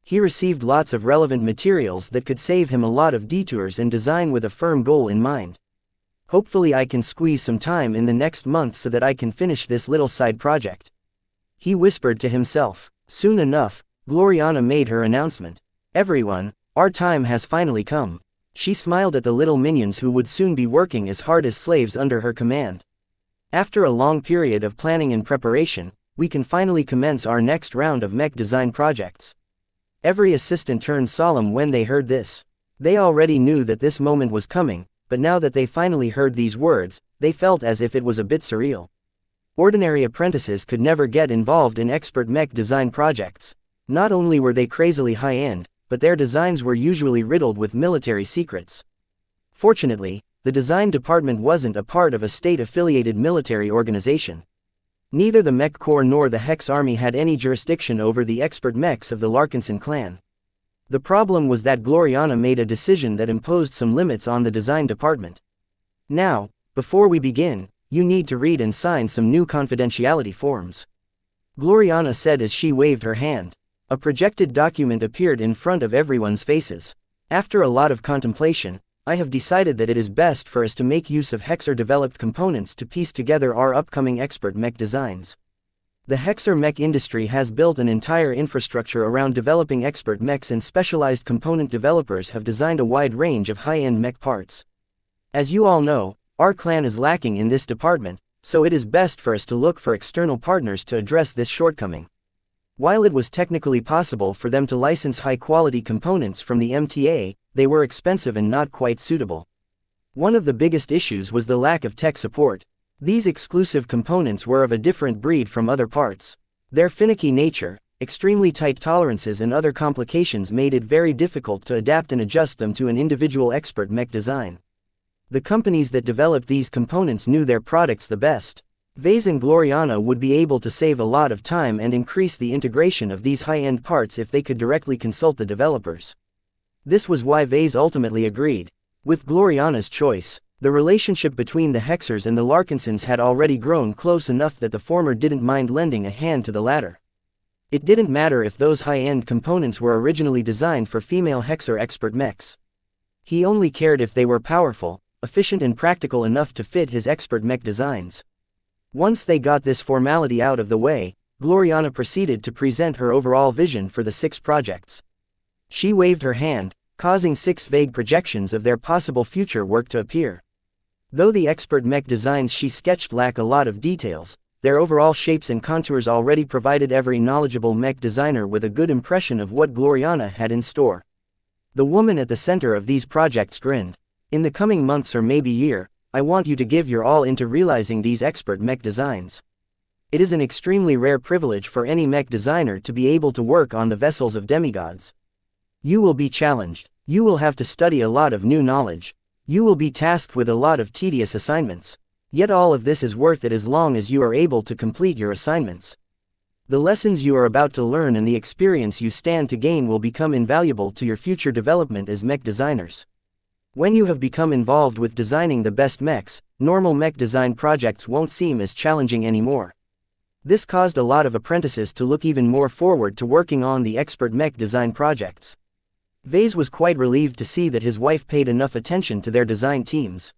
He received lots of relevant materials that could save him a lot of detours and design with a firm goal in mind. Hopefully I can squeeze some time in the next month so that I can finish this little side project. He whispered to himself. Soon enough, Gloriana made her announcement. Everyone, our time has finally come. She smiled at the little minions who would soon be working as hard as slaves under her command. After a long period of planning and preparation, we can finally commence our next round of mech design projects. Every assistant turned solemn when they heard this. They already knew that this moment was coming, but now that they finally heard these words, they felt as if it was a bit surreal. Ordinary apprentices could never get involved in expert mech design projects. Not only were they crazily high-end, but their designs were usually riddled with military secrets. Fortunately, the design department wasn't a part of a state-affiliated military organization. Neither the Mech Corps nor the Hex Army had any jurisdiction over the expert mechs of the Larkinson clan. The problem was that Gloriana made a decision that imposed some limits on the design department. Now, before we begin, you need to read and sign some new confidentiality forms. Gloriana said as she waved her hand. A projected document appeared in front of everyone's faces. After a lot of contemplation, I have decided that it is best for us to make use of Hexer-developed components to piece together our upcoming expert mech designs. The Hexer mech industry has built an entire infrastructure around developing expert mechs, and specialized component developers have designed a wide range of high-end mech parts. As you all know, our clan is lacking in this department, so it is best for us to look for external partners to address this shortcoming. While it was technically possible for them to license high-quality components from the MTA, they were expensive and not quite suitable. One of the biggest issues was the lack of tech support. These exclusive components were of a different breed from other parts. Their finicky nature, extremely tight tolerances and other complications made it very difficult to adapt and adjust them to an individual expert mech design. The companies that developed these components knew their products the best. Vase and Gloriana would be able to save a lot of time and increase the integration of these high-end parts if they could directly consult the developers. This was why Vase ultimately agreed. With Gloriana's choice, the relationship between the Hexers and the Larkinsons had already grown close enough that the former didn't mind lending a hand to the latter. It didn't matter if those high-end components were originally designed for female Hexer expert mechs. He only cared if they were powerful, efficient and practical enough to fit his expert mech designs. Once they got this formality out of the way, Gloriana proceeded to present her overall vision for the 6 projects. She waved her hand, causing 6 vague projections of their possible future work to appear. Though the expert mech designs she sketched lack a lot of details, their overall shapes and contours already provided every knowledgeable mech designer with a good impression of what Gloriana had in store. The woman at the center of these projects grinned. In the coming months or maybe year, I want you to give your all into realizing these expert mech designs. It is an extremely rare privilege for any mech designer to be able to work on the vessels of demigods. You will be challenged. You will have to study a lot of new knowledge. You will be tasked with a lot of tedious assignments. Yet all of this is worth it as long as you are able to complete your assignments. The lessons you are about to learn and the experience you stand to gain will become invaluable to your future development as mech designers. When you have become involved with designing the best mechs, normal mech design projects won't seem as challenging anymore. This caused a lot of apprentices to look even more forward to working on the expert mech design projects. Vase was quite relieved to see that his wife paid enough attention to their design teams.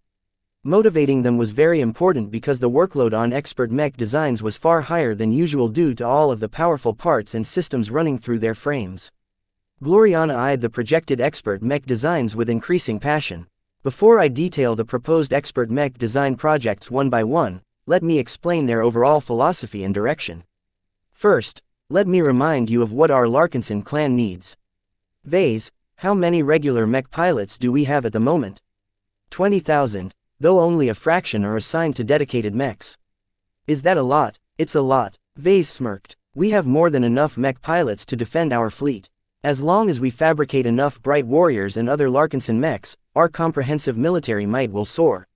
Motivating them was very important because the workload on expert mech designs was far higher than usual due to all of the powerful parts and systems running through their frames. Gloriana eyed the projected expert mech designs with increasing passion. Before I detail the proposed expert mech design projects one by one, let me explain their overall philosophy and direction. First, let me remind you of what our Larkinson clan needs. Vase, How many regular mech pilots do we have at the moment? 20,000, though only a fraction are assigned to dedicated mechs. Is that a lot? It's a lot. Vase smirked. We have more than enough mech pilots to defend our fleet. As long as we fabricate enough Bright Warriors and other Larkinson mechs, our comprehensive military might will soar.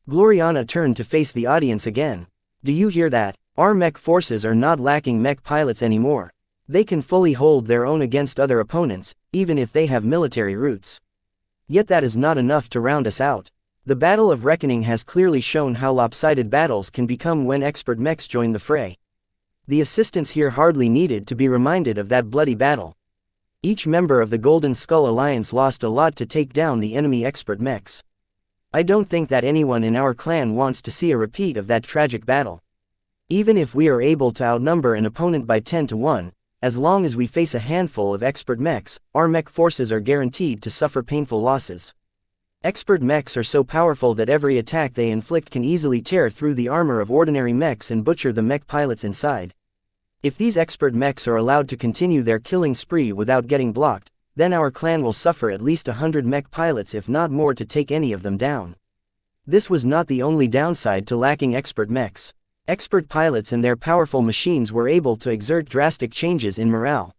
Gloriana turned to face the audience again. Do you hear that? Our mech forces are not lacking mech pilots anymore. They can fully hold their own against other opponents, even if they have military roots. Yet that is not enough to round us out. The Battle of Reckoning has clearly shown how lopsided battles can become when expert mechs join the fray. The assistants here hardly needed to be reminded of that bloody battle. Each member of the Golden Skull Alliance lost a lot to take down the enemy expert mechs. I don't think that anyone in our clan wants to see a repeat of that tragic battle. Even if we are able to outnumber an opponent by 10 to 1, as long as we face a handful of expert mechs, our mech forces are guaranteed to suffer painful losses. Expert mechs are so powerful that every attack they inflict can easily tear through the armor of ordinary mechs and butcher the mech pilots inside. If these expert mechs are allowed to continue their killing spree without getting blocked, then our clan will suffer at least 100 mech pilots if not more to take any of them down. This was not the only downside to lacking expert mechs. Expert pilots and their powerful machines were able to exert drastic changes in morale.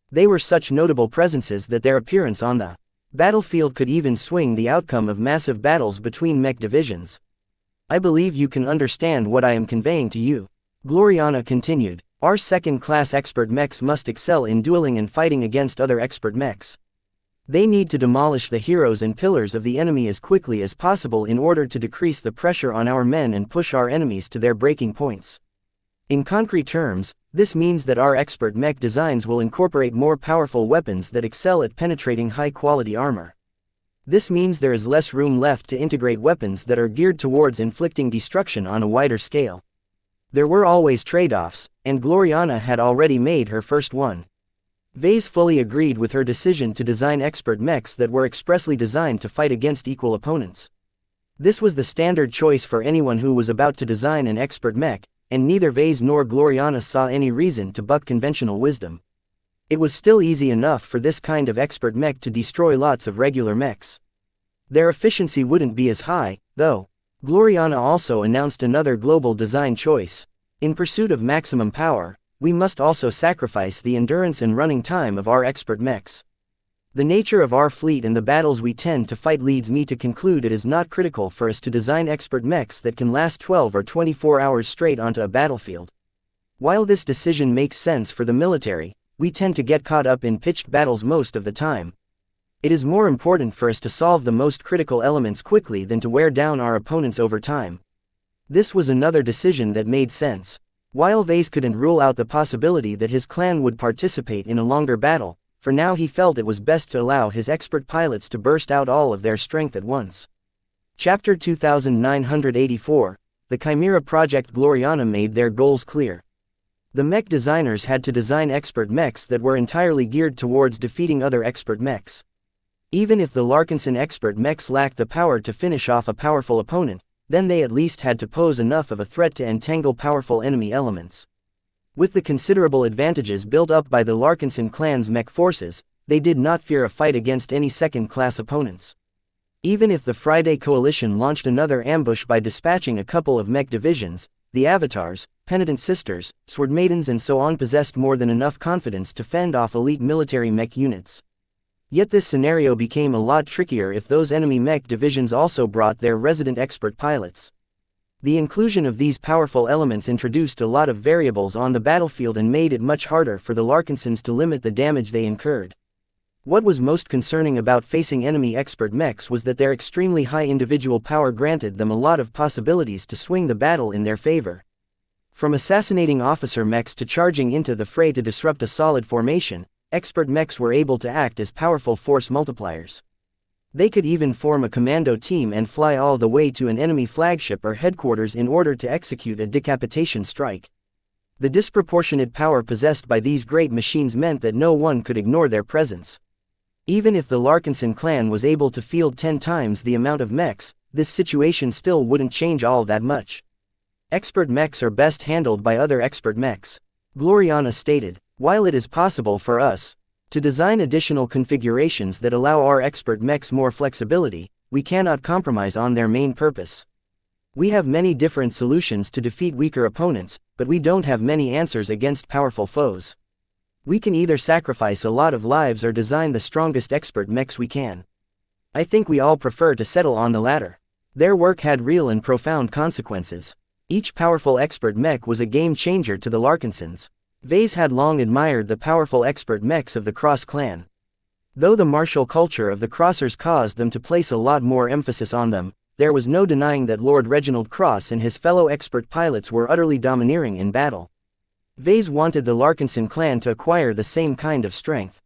They were such notable presences that their appearance on the battlefield could even swing the outcome of massive battles between mech divisions. I believe you can understand what I am conveying to you. Gloriana continued. Our second-class expert mechs must excel in dueling and fighting against other expert mechs. They need to demolish the heroes and pillars of the enemy as quickly as possible in order to decrease the pressure on our men and push our enemies to their breaking points. In concrete terms, this means that our expert mech designs will incorporate more powerful weapons that excel at penetrating high-quality armor. This means there is less room left to integrate weapons that are geared towards inflicting destruction on a wider scale. There were always trade-offs, and Gloriana had already made her first one. Vase fully agreed with her decision to design expert mechs that were expressly designed to fight against equal opponents. This was the standard choice for anyone who was about to design an expert mech, and neither Vase nor Gloriana saw any reason to buck conventional wisdom. It was still easy enough for this kind of expert mech to destroy lots of regular mechs. Their efficiency wouldn't be as high, though. Gloriana also announced another global design choice. In pursuit of maximum power, we must also sacrifice the endurance and running time of our expert mechs. The nature of our fleet and the battles we tend to fight leads me to conclude it is not critical for us to design expert mechs that can last 12 or 24 hours straight onto a battlefield. While this decision makes sense for the military, we tend to get caught up in pitched battles most of the time. It is more important for us to solve the most critical elements quickly than to wear down our opponents over time. This was another decision that made sense. While Vase couldn't rule out the possibility that his clan would participate in a longer battle, for now he felt it was best to allow his expert pilots to burst out all of their strength at once. Chapter 2984, The Chimera Project. Gloriana made their goals clear. The mech designers had to design expert mechs that were entirely geared towards defeating other expert mechs. Even if the Larkinson expert mechs lacked the power to finish off a powerful opponent, then they at least had to pose enough of a threat to entangle powerful enemy elements. With the considerable advantages built up by the Larkinson clan's mech forces, they did not fear a fight against any second-class opponents. Even if the Friday Coalition launched another ambush by dispatching a couple of mech divisions, the Avatars, Penitent Sisters, Sword Maidens and so on possessed more than enough confidence to fend off elite military mech units. Yet this scenario became a lot trickier if those enemy mech divisions also brought their resident expert pilots. The inclusion of these powerful elements introduced a lot of variables on the battlefield and made it much harder for the Larkinsons to limit the damage they incurred. What was most concerning about facing enemy expert mechs was that their extremely high individual power granted them a lot of possibilities to swing the battle in their favor. From assassinating officer mechs to charging into the fray to disrupt a solid formation, expert mechs were able to act as powerful force multipliers. They could even form a commando team and fly all the way to an enemy flagship or headquarters in order to execute a decapitation strike. The disproportionate power possessed by these great machines meant that no one could ignore their presence. Even if the Larkinson clan was able to field 10 times the amount of mechs, this situation still wouldn't change all that much. Expert mechs are best handled by other expert mechs. Gloriana stated. While it is possible for us To design additional configurations that allow our expert mechs more flexibility, we cannot compromise on their main purpose. We have many different solutions to defeat weaker opponents, but we don't have many answers against powerful foes. We can either sacrifice a lot of lives or design the strongest expert mechs we can. I think we all prefer to settle on the latter. Their work had real and profound consequences. Each powerful expert mech was a game changer to the Larkinsons. Vase had long admired the powerful expert mechs of the Cross clan. Though the martial culture of the Crossers caused them to place a lot more emphasis on them, there was no denying that Lord Reginald Cross and his fellow expert pilots were utterly domineering in battle. Vase wanted the Larkinson clan to acquire the same kind of strength.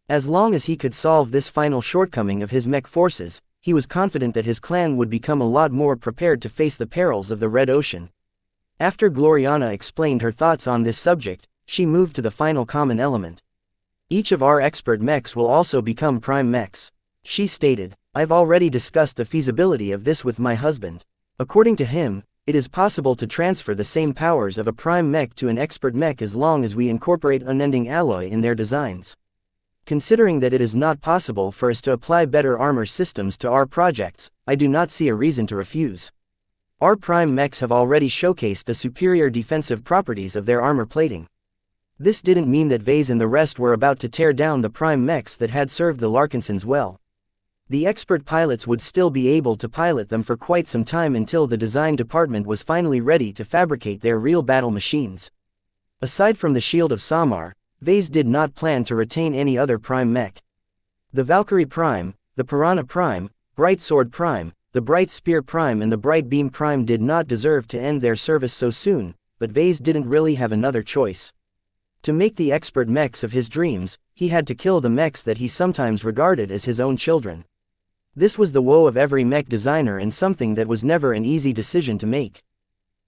As long as he could solve this final shortcoming of his mech forces, he was confident that his clan would become a lot more prepared to face the perils of the Red Ocean. After Gloriana explained her thoughts on this subject, she moved to the final common element. Each of our expert mechs will also become prime mechs. She stated, I've already discussed the feasibility of this with my husband. According to him, it is possible to transfer the same powers of a prime mech to an expert mech as long as we incorporate unending alloy in their designs. Considering that it is not possible for us to apply better armor systems to our projects, I do not see a reason to refuse. Our prime mechs have already showcased the superior defensive properties of their armor plating. This didn't mean that Vase and the rest were about to tear down the prime mechs that had served the Larkinsons well. The expert pilots would still be able to pilot them for quite some time until the design department was finally ready to fabricate their real battle machines. Aside from the Shield of Samar, Vase did not plan to retain any other prime mech. The Valkyrie Prime, the Piranha Prime, Bright Sword Prime, the Bright Spear Prime and the Bright Beam Prime did not deserve to end their service so soon, but Vase didn't really have another choice. To make the expert mechs of his dreams, he had to kill the mechs that he sometimes regarded as his own children. This was the woe of every mech designer and something that was never an easy decision to make.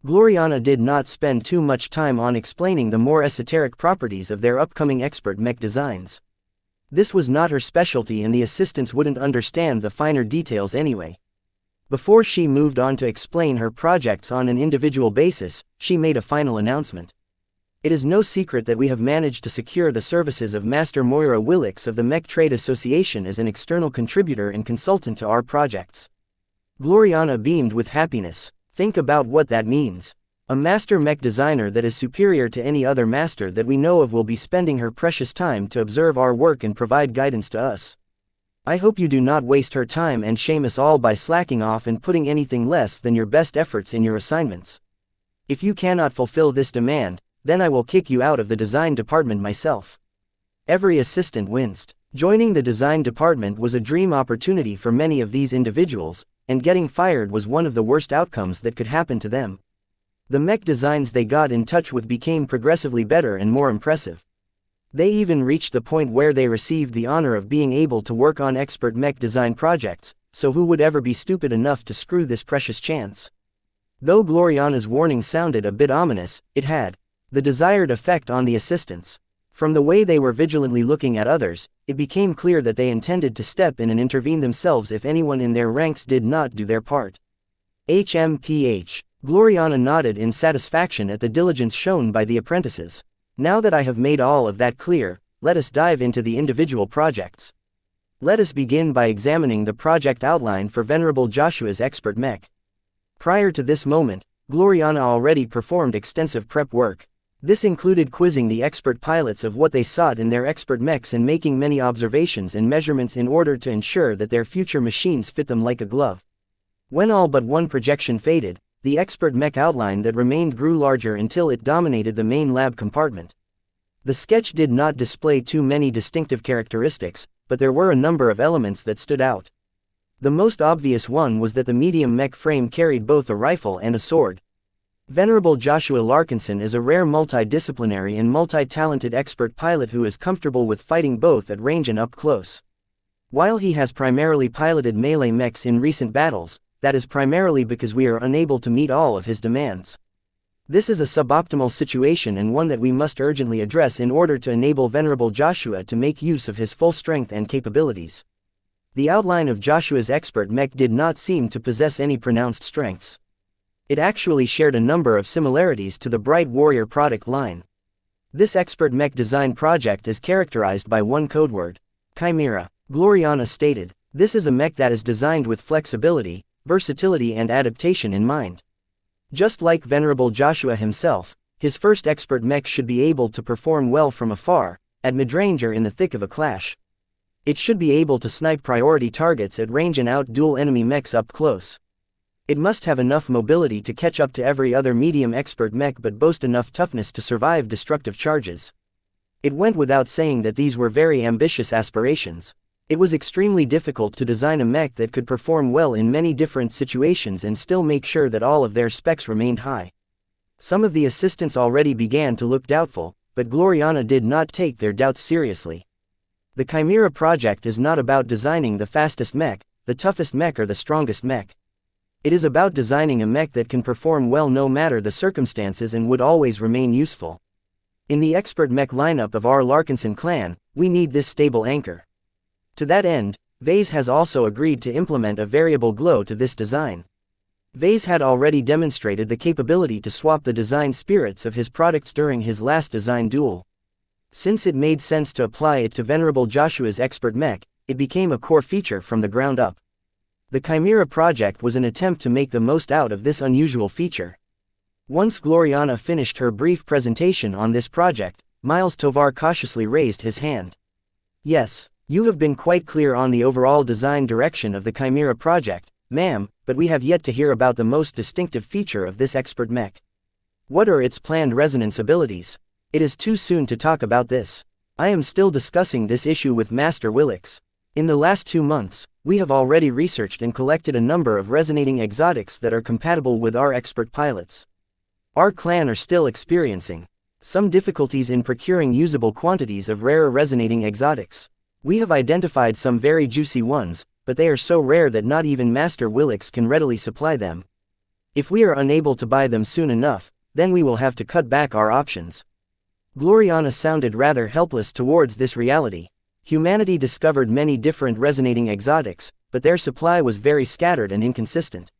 Gloriana did not spend too much time on explaining the more esoteric properties of their upcoming expert mech designs. This was not her specialty and the assistants wouldn't understand the finer details anyway. Before she moved on to explain her projects on an individual basis, she made a final announcement. It is no secret that we have managed to secure the services of Master Moira Willix of the Mech Trade Association as an external contributor and consultant to our projects. Gloriana beamed with happiness. Think about what that means. A master mech designer that is superior to any other master that we know of will be spending her precious time to observe our work and provide guidance to us. I hope you do not waste her time and shame us all by slacking off and putting anything less than your best efforts in your assignments. If you cannot fulfill this demand, then I will kick you out of the design department myself. Every assistant winced. Joining the design department was a dream opportunity for many of these individuals, and getting fired was one of the worst outcomes that could happen to them. The mech designs they got in touch with became progressively better and more impressive. They even reached the point where they received the honor of being able to work on expert mech design projects, so who would ever be stupid enough to screw this precious chance? Though Gloriana's warning sounded a bit ominous, it had the desired effect on the assistants. From the way they were vigilantly looking at others, it became clear that they intended to step in and intervene themselves if anyone in their ranks did not do their part. HMPH. Gloriana nodded in satisfaction at the diligence shown by the apprentices. Now that I have made all of that clear, let us dive into the individual projects. Let us begin by examining the project outline for Venerable Joshua's expert mech. Prior to this moment, Gloriana already performed extensive prep work. This included quizzing the expert pilots of what they sought in their expert mechs and making many observations and measurements in order to ensure that their future machines fit them like a glove. When all but one projection faded, the expert mech outline that remained grew larger until it dominated the main lab compartment. The sketch did not display too many distinctive characteristics, but there were a number of elements that stood out. The most obvious one was that the medium mech frame carried both a rifle and a sword. Venerable Joshua Larkinson is a rare multidisciplinary and multi-talented expert pilot who is comfortable with fighting both at range and up close. While he has primarily piloted melee mechs in recent battles, that is primarily because we are unable to meet all of his demands. This is a suboptimal situation and one that we must urgently address in order to enable Venerable Joshua to make use of his full strength and capabilities. The outline of Joshua's expert mech did not seem to possess any pronounced strengths. It actually shared a number of similarities to the Bright Warrior product line. This expert mech design project is characterized by one code word: Chimera. Gloriana stated, "This is a mech that is designed with flexibility, versatility and adaptation in mind. Just like Venerable Joshua himself, his first expert mech should be able to perform well from afar, at midrange or in the thick of a clash. It should be able to snipe priority targets at range and out-duel enemy mechs up close. It must have enough mobility to catch up to every other medium expert mech but boast enough toughness to survive destructive charges." It went without saying that these were very ambitious aspirations. It was extremely difficult to design a mech that could perform well in many different situations and still make sure that all of their specs remained high. Some of the assistants already began to look doubtful, but Gloriana did not take their doubts seriously. The Chimera project is not about designing the fastest mech, the toughest mech or the strongest mech. It is about designing a mech that can perform well no matter the circumstances and would always remain useful. In the expert mech lineup of our Larkinson clan, we need this stable anchor. To that end, Vase has also agreed to implement a variable glow to this design. Vase had already demonstrated the capability to swap the design spirits of his products during his last design duel. Since it made sense to apply it to Venerable Joshua's expert mech, it became a core feature from the ground up. The Chimera project was an attempt to make the most out of this unusual feature. Once Gloriana finished her brief presentation on this project, Miles Tovar cautiously raised his hand. "Yes, you have been quite clear on the overall design direction of the Chimera project, ma'am, but we have yet to hear about the most distinctive feature of this expert mech. What are its planned resonance abilities? It is too soon to talk about this. I am still discussing this issue with Master Willix. In the last 2 months, we have already researched and collected a number of resonating exotics that are compatible with our expert pilots. Our clan are still experiencing some difficulties in procuring usable quantities of rarer resonating exotics. We have identified some very juicy ones, but they are so rare that not even Master Willix can readily supply them. If we are unable to buy them soon enough, then we will have to cut back our options." Gloriana sounded rather helpless towards this reality. Humanity discovered many different resonating exotics, but their supply was very scattered and inconsistent.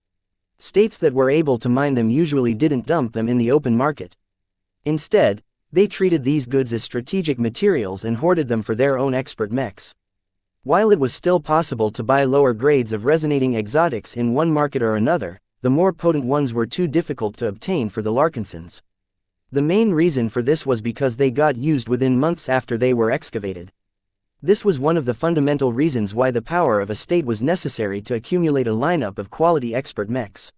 States that were able to mine them usually didn't dump them in the open market. Instead, they treated these goods as strategic materials and hoarded them for their own expert mechs. While it was still possible to buy lower grades of resonating exotics in one market or another, the more potent ones were too difficult to obtain for the Larkinsons. The main reason for this was because they got used within months after they were excavated. This was one of the fundamental reasons why the power of a state was necessary to accumulate a lineup of quality expert mechs.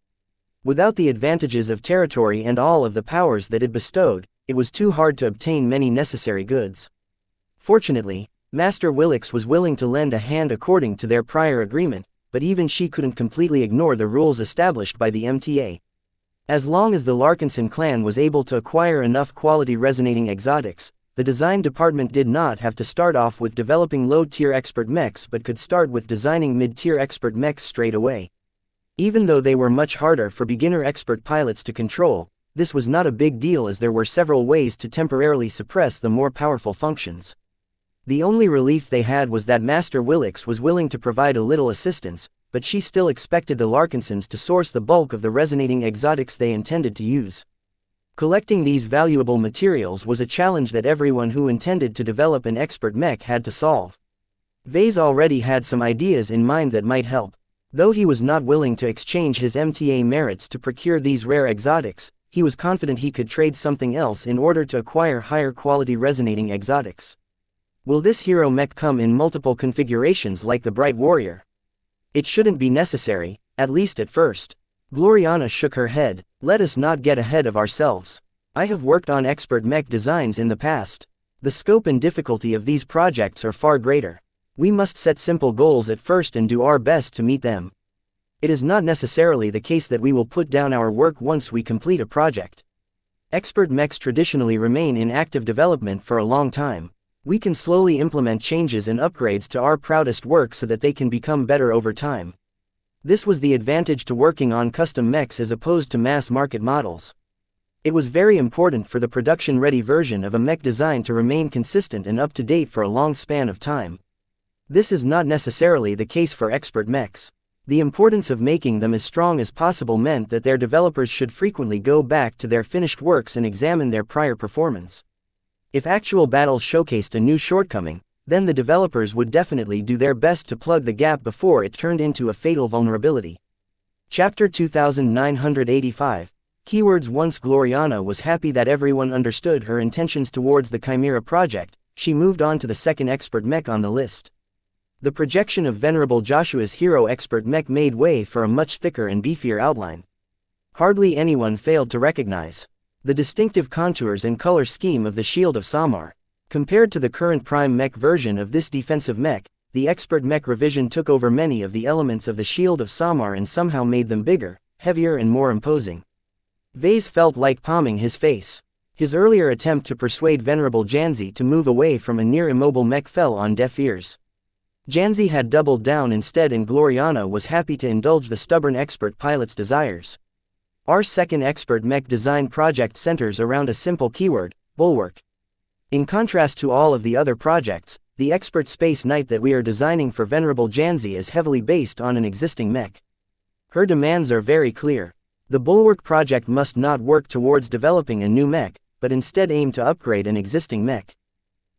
Without the advantages of territory and all of the powers that it bestowed, it was too hard to obtain many necessary goods. Fortunately, Master Willix was willing to lend a hand according to their prior agreement, but even she couldn't completely ignore the rules established by the MTA. As long as the Larkinson clan was able to acquire enough quality resonating exotics, the design department did not have to start off with developing low-tier expert mechs but could start with designing mid-tier expert mechs straight away. Even though they were much harder for beginner expert pilots to control, this was not a big deal as there were several ways to temporarily suppress the more powerful functions. The only relief they had was that Master Willix was willing to provide a little assistance, but she still expected the Larkinsons to source the bulk of the resonating exotics they intended to use. Collecting these valuable materials was a challenge that everyone who intended to develop an expert mech had to solve. Vase already had some ideas in mind that might help. Though he was not willing to exchange his MTA merits to procure these rare exotics, he was confident he could trade something else in order to acquire higher quality resonating exotics. Will this hero mech come in multiple configurations like the Bright Warrior? It shouldn't be necessary, at least at first. Gloriana shook her head. Let us not get ahead of ourselves. I have worked on expert mech designs in the past. The scope and difficulty of these projects are far greater. We must set simple goals at first and do our best to meet them. It is not necessarily the case that we will put down our work once we complete a project. Expert mechs traditionally remain in active development for a long time. We can slowly implement changes and upgrades to our proudest work so that they can become better over time. This was the advantage to working on custom mechs as opposed to mass market models. It was very important for the production-ready version of a mech design to remain consistent and up to date for a long span of time. This is not necessarily the case for expert mechs. The importance of making them as strong as possible meant that their developers should frequently go back to their finished works and examine their prior performance. If actual battles showcased a new shortcoming, then the developers would definitely do their best to plug the gap before it turned into a fatal vulnerability. Chapter 2985. Keywords. Once Gloriana was happy that everyone understood her intentions towards the Chimera project, she moved on to the second expert mech on the list. The projection of Venerable Joshua's hero expert mech made way for a much thicker and beefier outline. Hardly anyone failed to recognize the distinctive contours and color scheme of the Shield of Samar. Compared to the current Prime Mech version of this defensive mech, the Expert Mech revision took over many of the elements of the Shield of Samar and somehow made them bigger, heavier and more imposing. Vase felt like palming his face. His earlier attempt to persuade Venerable Janzi to move away from a near-immobile mech fell on deaf ears. Janzi had doubled down instead, and Gloriana was happy to indulge the stubborn expert pilot's desires. Our second expert mech design project centers around a simple keyword: bulwark. In contrast to all of the other projects, the expert Space Knight that we are designing for Venerable Janzi is heavily based on an existing mech. Her demands are very clear. The Bulwark project must not work towards developing a new mech, but instead aim to upgrade an existing mech.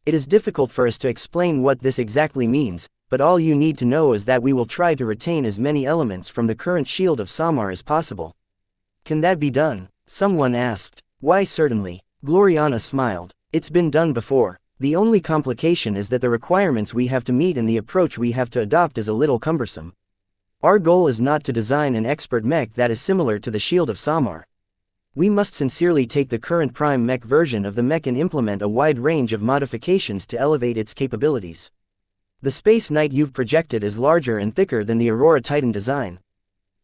It is difficult for us to explain what this exactly means, but all you need to know is that we will try to retain as many elements from the current Shield of Samar as possible. Can that be done? Someone asked. Why, certainly. Gloriana smiled. It's been done before. The only complication is that the requirements we have to meet and the approach we have to adopt is a little cumbersome. Our goal is not to design an expert mech that is similar to the Shield of Samar. We must sincerely take the current Prime Mech version of the mech and implement a wide range of modifications to elevate its capabilities. The Space Knight you've projected is larger and thicker than the Aurora Titan design.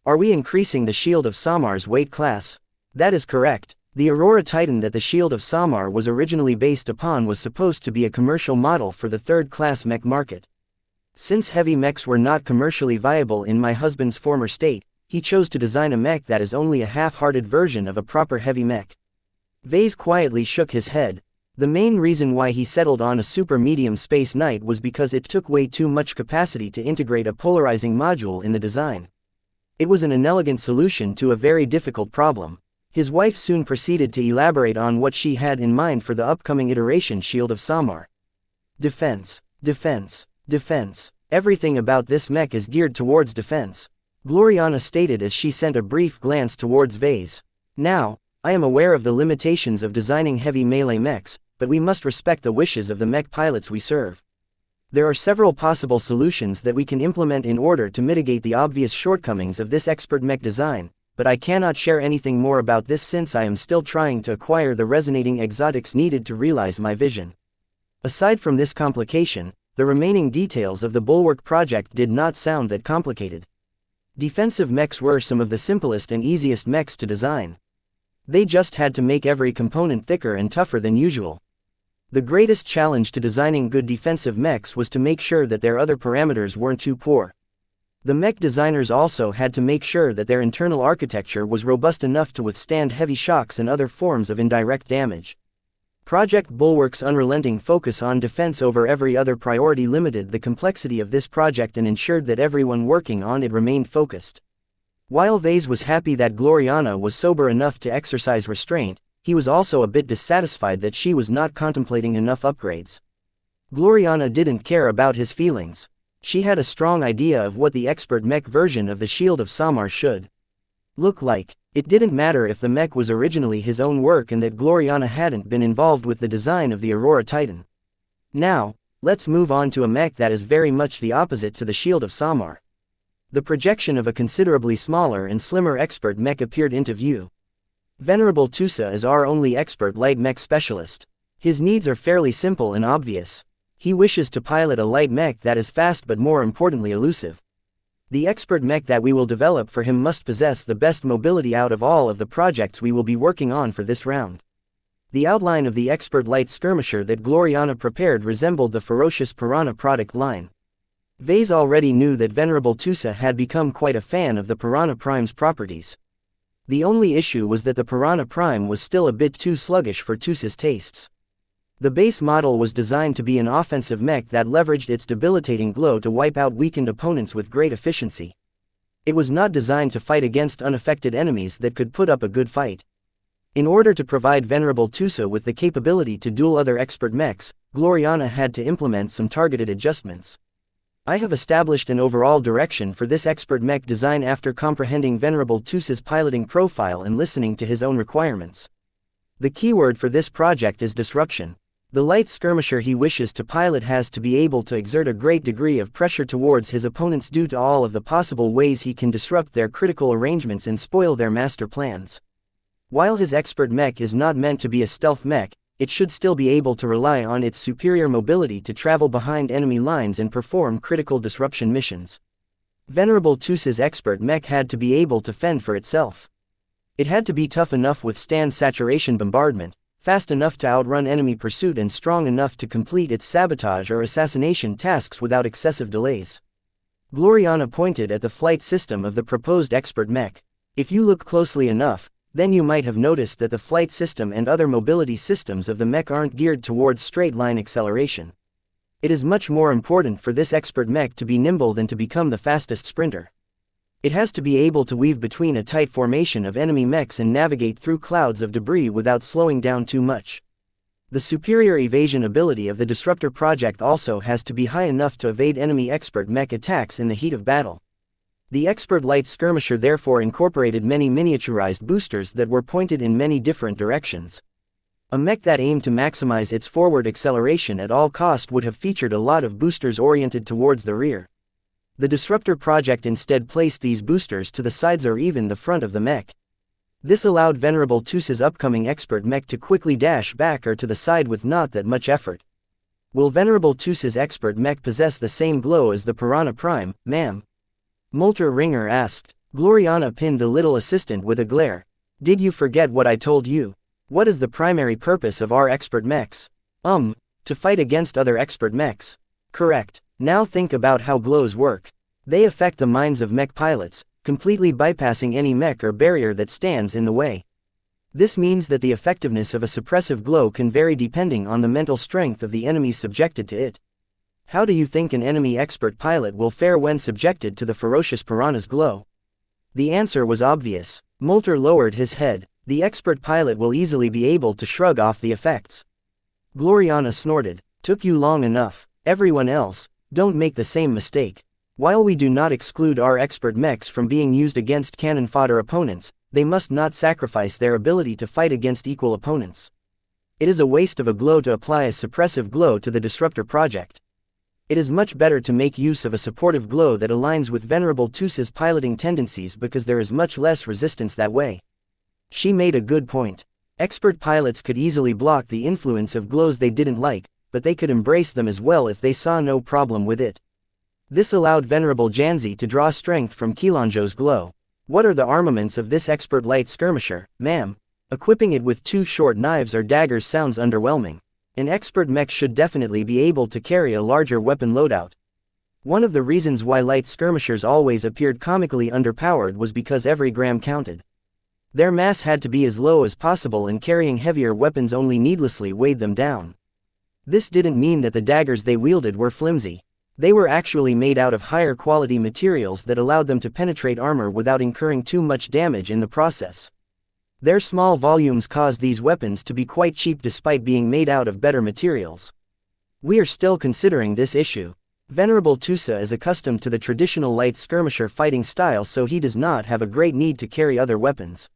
Are we increasing the Shield of Samar's weight class? That is correct. The Aurora Titan that the Shield of Samar was originally based upon was supposed to be a commercial model for the third-class mech market. Since heavy mechs were not commercially viable in my husband's former state, he chose to design a mech that is only a half-hearted version of a proper heavy mech. Vase quietly shook his head. The main reason why he settled on a super-medium Space Knight was because it took way too much capacity to integrate a polarizing module in the design. It was an inelegant solution to a very difficult problem. His wife soon proceeded to elaborate on what she had in mind for the upcoming iteration Shield of Samar. Defense, defense, defense. Everything about this mech is geared towards defense, Gloriana stated as she sent a brief glance towards Vase. Now, I am aware of the limitations of designing heavy melee mechs, but we must respect the wishes of the mech pilots we serve. There are several possible solutions that we can implement in order to mitigate the obvious shortcomings of this expert mech design, but I cannot share anything more about this since I am still trying to acquire the resonating exotics needed to realize my vision. Aside from this complication, the remaining details of the Bulwark project did not sound that complicated. Defensive mechs were some of the simplest and easiest mechs to design. They just had to make every component thicker and tougher than usual. The greatest challenge to designing good defensive mechs was to make sure that their other parameters weren't too poor. The mech designers also had to make sure that their internal architecture was robust enough to withstand heavy shocks and other forms of indirect damage. Project Bulwark's unrelenting focus on defense over every other priority limited the complexity of this project and ensured that everyone working on it remained focused. While Vase was happy that Gloriana was sober enough to exercise restraint, he was also a bit dissatisfied that she was not contemplating enough upgrades. Gloriana didn't care about his feelings. She had a strong idea of what the expert mech version of the Shield of Samar should look like. It didn't matter if the mech was originally his own work and that Gloriana hadn't been involved with the design of the Aurora Titan. Now, let's move on to a mech that is very much the opposite to the Shield of Samar. The projection of a considerably smaller and slimmer expert mech appeared into view. Venerable Tusa is our only expert light mech specialist. His needs are fairly simple and obvious. He wishes to pilot a light mech that is fast but more importantly elusive. The expert mech that we will develop for him must possess the best mobility out of all of the projects we will be working on for this round. The outline of the expert light skirmisher that Gloriana prepared resembled the ferocious Piranha product line. Vase already knew that Venerable Tusa had become quite a fan of the Piranha Prime's properties. The only issue was that the Piranha Prime was still a bit too sluggish for Tusa's tastes. The base model was designed to be an offensive mech that leveraged its debilitating glow to wipe out weakened opponents with great efficiency. It was not designed to fight against unaffected enemies that could put up a good fight. In order to provide Venerable Tusa with the capability to duel other expert mechs, Gloriana had to implement some targeted adjustments. I have established an overall direction for this expert mech design after comprehending Venerable Tusa's piloting profile and listening to his own requirements. The keyword for this project is disruption. The light skirmisher he wishes to pilot has to be able to exert a great degree of pressure towards his opponents due to all of the possible ways he can disrupt their critical arrangements and spoil their master plans. While his expert mech is not meant to be a stealth mech, it should still be able to rely on its superior mobility to travel behind enemy lines and perform critical disruption missions. Venerable Tusa's expert mech had to be able to fend for itself. It had to be tough enough to withstand saturation bombardment, fast enough to outrun enemy pursuit and strong enough to complete its sabotage or assassination tasks without excessive delays. Gloriana pointed at the flight system of the proposed expert mech. If you look closely enough, then you might have noticed that the flight system and other mobility systems of the mech aren't geared towards straight-line acceleration. It is much more important for this expert mech to be nimble than to become the fastest sprinter. It has to be able to weave between a tight formation of enemy mechs and navigate through clouds of debris without slowing down too much. The superior evasion ability of the Disruptor project also has to be high enough to evade enemy expert mech attacks in the heat of battle. The expert light skirmisher therefore incorporated many miniaturized boosters that were pointed in many different directions. A mech that aimed to maximize its forward acceleration at all cost would have featured a lot of boosters oriented towards the rear. The Disruptor project instead placed these boosters to the sides or even the front of the mech. This allowed Venerable Tusa's upcoming expert mech to quickly dash back or to the side with not that much effort. Will Venerable Tusa's expert mech possess the same glow as the Piranha Prime, ma'am? Molter Ringer asked. Gloriana pinned the little assistant with a glare. Did you forget what I told you? What is the primary purpose of our expert mechs? To fight against other expert mechs. Correct. Now think about how glows work. They affect the minds of mech pilots, completely bypassing any mech or barrier that stands in the way. This means that the effectiveness of a suppressive glow can vary depending on the mental strength of the enemies subjected to it. How do you think an enemy expert pilot will fare when subjected to the ferocious piranha's glow? The answer was obvious. Molter lowered his head. The expert pilot will easily be able to shrug off the effects. Gloriana snorted. Took you long enough. Everyone else, don't make the same mistake. While we do not exclude our expert mechs from being used against cannon fodder opponents, they must not sacrifice their ability to fight against equal opponents. It is a waste of a glow to apply a suppressive glow to the Disruptor project. It is much better to make use of a supportive glow that aligns with Venerable Tusa's piloting tendencies because there is much less resistance that way. She made a good point. Expert pilots could easily block the influence of glows they didn't like, but they could embrace them as well if they saw no problem with it. This allowed Venerable Janzi to draw strength from Kilanjo's glow. What are the armaments of this expert light skirmisher, ma'am? Equipping it with 2 short knives or daggers sounds underwhelming. An expert mech should definitely be able to carry a larger weapon loadout. One of the reasons why light skirmishers always appeared comically underpowered was because every gram counted. Their mass had to be as low as possible and carrying heavier weapons only needlessly weighed them down. This didn't mean that the daggers they wielded were flimsy. They were actually made out of higher quality materials that allowed them to penetrate armor without incurring too much damage in the process. Their small volumes caused these weapons to be quite cheap despite being made out of better materials. We are still considering this issue. Venerable Tusa is accustomed to the traditional light skirmisher fighting style, so he does not have a great need to carry other weapons.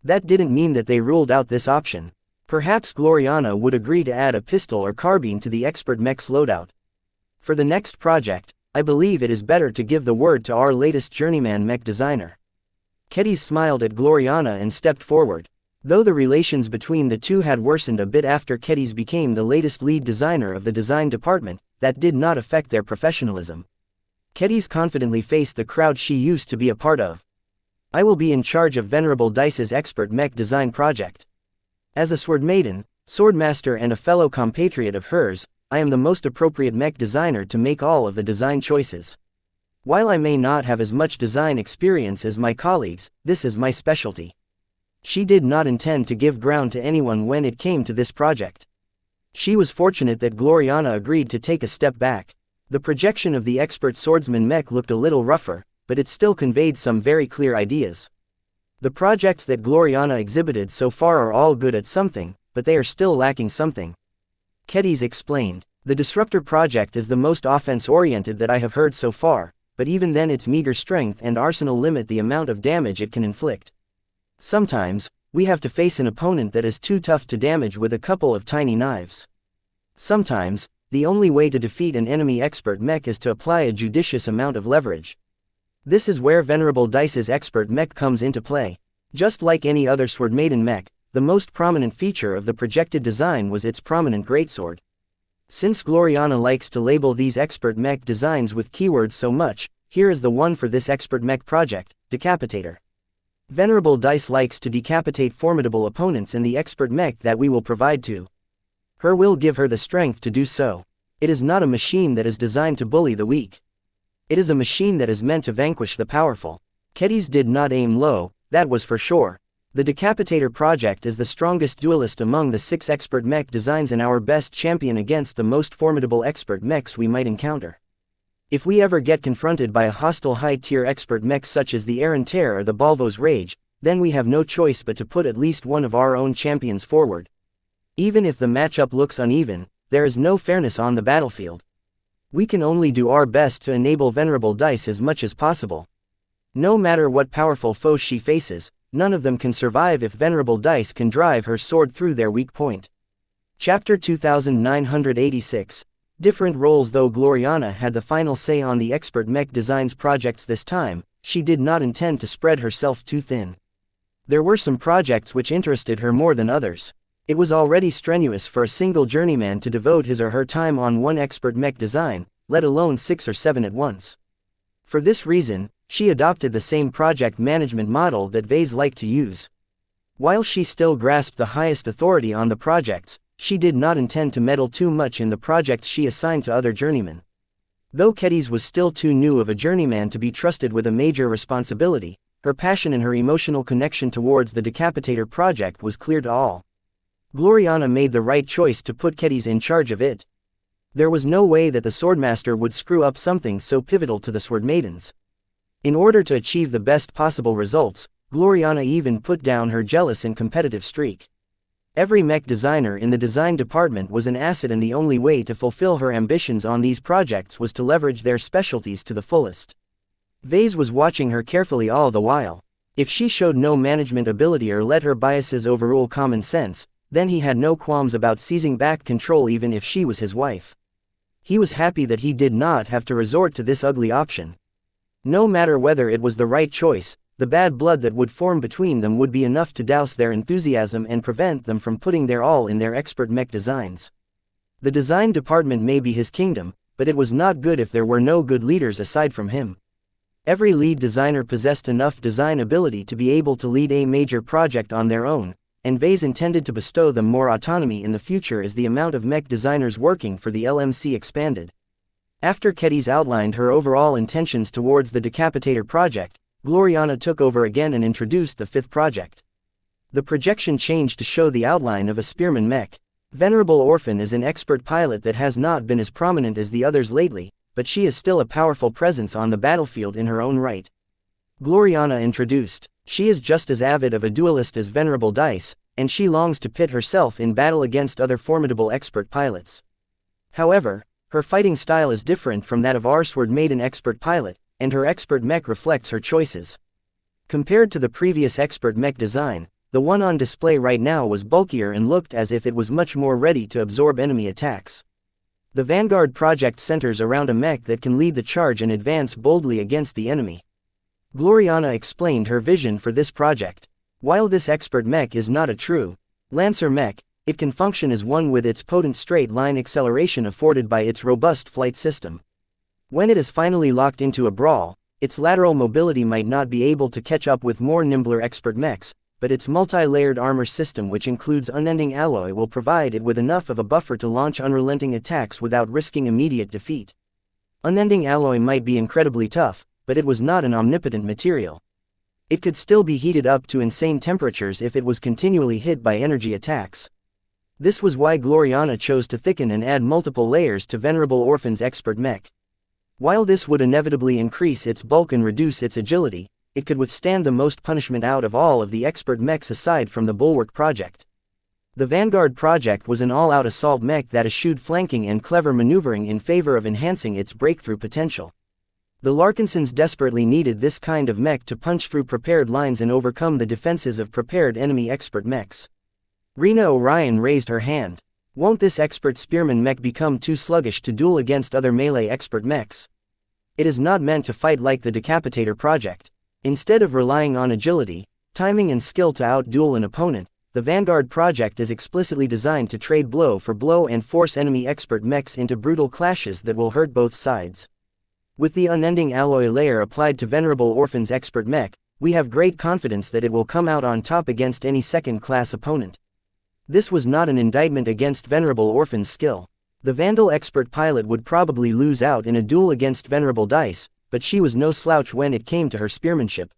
That didn't mean that they ruled out this option. Perhaps Gloriana would agree to add a pistol or carbine to the expert mech's loadout. For the next project, I believe it is better to give the word to our latest journeyman mech designer. Kedis smiled at Gloriana and stepped forward. Though the relations between the two had worsened a bit after Kedis became the latest lead designer of the design department, that did not affect their professionalism. Kedis confidently faced the crowd she used to be a part of. I will be in charge of Venerable Dice's expert mech design project. As a sword maiden, swordmaster and a fellow compatriot of hers, I am the most appropriate mech designer to make all of the design choices. While I may not have as much design experience as my colleagues, this is my specialty. She did not intend to give ground to anyone when it came to this project. She was fortunate that Gloriana agreed to take a step back. The projection of the expert swordsman mech looked a little rougher, but it still conveyed some very clear ideas. The projects that Gloriana exhibited so far are all good at something, but they are still lacking something. Kedis explained. The Disruptor project is the most offense-oriented that I have heard so far, but even then its meager strength and arsenal limit the amount of damage it can inflict. Sometimes, we have to face an opponent that is too tough to damage with a couple of tiny knives. Sometimes, the only way to defeat an enemy expert mech is to apply a judicious amount of leverage. This is where Venerable Dice's expert mech comes into play. Just like any other Swordmaiden mech, the most prominent feature of the projected design was its prominent greatsword. Since Gloriana likes to label these expert mech designs with keywords so much, here is the one for this expert mech project, Decapitator. Venerable Dice likes to decapitate formidable opponents in the expert mech that we will provide to her will give her the strength to do so. It is not a machine that is designed to bully the weak. It is a machine that is meant to vanquish the powerful. Kedis did not aim low, that was for sure. The Decapitator project is the strongest duelist among the 6 expert mech designs and our best champion against the most formidable expert mechs we might encounter. If we ever get confronted by a hostile high-tier expert mech such as the Aaron Tear or the Balvo's Rage, then we have no choice but to put at least one of our own champions forward. Even if the matchup looks uneven, there is no fairness on the battlefield. We can only do our best to enable Venerable Dice as much as possible. No matter what powerful foes she faces, none of them can survive if Venerable Dice can drive her sword through their weak point. Chapter 2986. Different roles. Though Gloriana had the final say on the expert mech designs projects this time, she did not intend to spread herself too thin. There were some projects which interested her more than others. It was already strenuous for a single journeyman to devote his or her time on one expert mech design, let alone 6 or 7 at once. For this reason, she adopted the same project management model that Vase liked to use. While she still grasped the highest authority on the projects, she did not intend to meddle too much in the projects she assigned to other journeymen. Though Kedis was still too new of a journeyman to be trusted with a major responsibility, her passion and her emotional connection towards the Decapitator project was clear to all. Gloriana made the right choice to put Kedis in charge of it. There was no way that the Swordmaster would screw up something so pivotal to the Swordmaidens. In order to achieve the best possible results, Gloriana even put down her jealous and competitive streak. Every mech designer in the design department was an asset, and the only way to fulfill her ambitions on these projects was to leverage their specialties to the fullest. Vase was watching her carefully all the while. If she showed no management ability or let her biases overrule common sense, then he had no qualms about seizing back control even if she was his wife. He was happy that he did not have to resort to this ugly option. No matter whether it was the right choice, the bad blood that would form between them would be enough to douse their enthusiasm and prevent them from putting their all in their expert mech designs. The design department may be his kingdom, but it was not good if there were no good leaders aside from him. Every lead designer possessed enough design ability to be able to lead a major project on their own, and Vase intended to bestow them more autonomy in the future as the amount of mech designers working for the LMC expanded. After Kedis outlined her overall intentions towards the Decapitator project, Gloriana took over again and introduced the 5th project. The projection changed to show the outline of a spearman mech. Venerable Orphan is an expert pilot that has not been as prominent as the others lately, but she is still a powerful presence on the battlefield in her own right. Gloriana introduced. She is just as avid of a duelist as Venerable Dice, and she longs to pit herself in battle against other formidable expert pilots. However, her fighting style is different from that of our Swordmaiden expert pilot, and her expert mech reflects her choices. Compared to the previous expert mech design, the one on display right now was bulkier and looked as if it was much more ready to absorb enemy attacks. The Vanguard project centers around a mech that can lead the charge and advance boldly against the enemy. Gloriana explained her vision for this project. While this expert mech is not a true Lancer mech, it can function as one with its potent straight-line acceleration afforded by its robust flight system. When it is finally locked into a brawl, its lateral mobility might not be able to catch up with more nimbler expert mechs, but its multi-layered armor system, which includes unending alloy, will provide it with enough of a buffer to launch unrelenting attacks without risking immediate defeat. Unending alloy might be incredibly tough, but it was not an omnipotent material. It could still be heated up to insane temperatures if it was continually hit by energy attacks. This was why Gloriana chose to thicken and add multiple layers to Venerable Orphan's expert mech. While this would inevitably increase its bulk and reduce its agility, it could withstand the most punishment out of all of the expert mechs aside from the Bulwark project. The Vanguard project was an all-out assault mech that eschewed flanking and clever maneuvering in favor of enhancing its breakthrough potential. The Larkinsons desperately needed this kind of mech to punch through prepared lines and overcome the defenses of prepared enemy expert mechs. Rena Orion raised her hand. Won't this expert spearman mech become too sluggish to duel against other melee expert mechs? It is not meant to fight like the Decapitator project. Instead of relying on agility, timing and skill to out-duel an opponent, the Vanguard project is explicitly designed to trade blow for blow and force enemy expert mechs into brutal clashes that will hurt both sides. With the unending alloy layer applied to Venerable Orphan's expert mech, we have great confidence that it will come out on top against any second-class opponent. This was not an indictment against Venerable Orphan's skill. The Vandal expert pilot would probably lose out in a duel against Venerable Dice, but she was no slouch when it came to her spearmanship.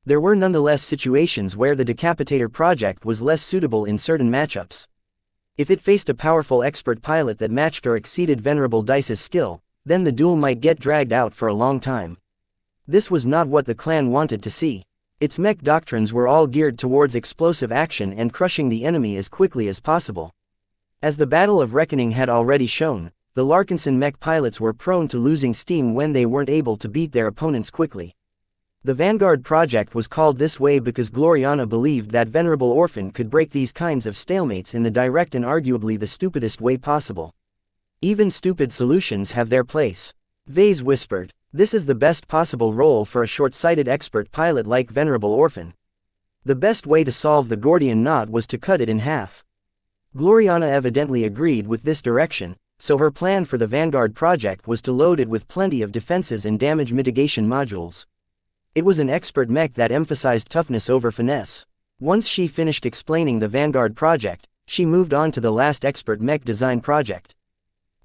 There were nonetheless situations where the Decapitator project was less suitable in certain matchups. If it faced a powerful expert pilot that matched or exceeded Venerable Dice's skill, then the duel might get dragged out for a long time. This was not what the clan wanted to see. Its mech doctrines were all geared towards explosive action and crushing the enemy as quickly as possible. As the Battle of Reckoning had already shown, the Larkinson mech pilots were prone to losing steam when they weren't able to beat their opponents quickly. The Vanguard project was called this way because Gloriana believed that Venerable Orphan could break these kinds of stalemates in the direct and arguably the stupidest way possible. Even stupid solutions have their place. Vase whispered, "This is the best possible role for a short-sighted expert pilot like Venerable Orphan. The best way to solve the Gordian knot was to cut it in half." Gloriana evidently agreed with this direction, so her plan for the Vanguard project was to load it with plenty of defenses and damage mitigation modules. It was an expert mech that emphasized toughness over finesse. Once she finished explaining the Vanguard project, she moved on to the last expert mech design project.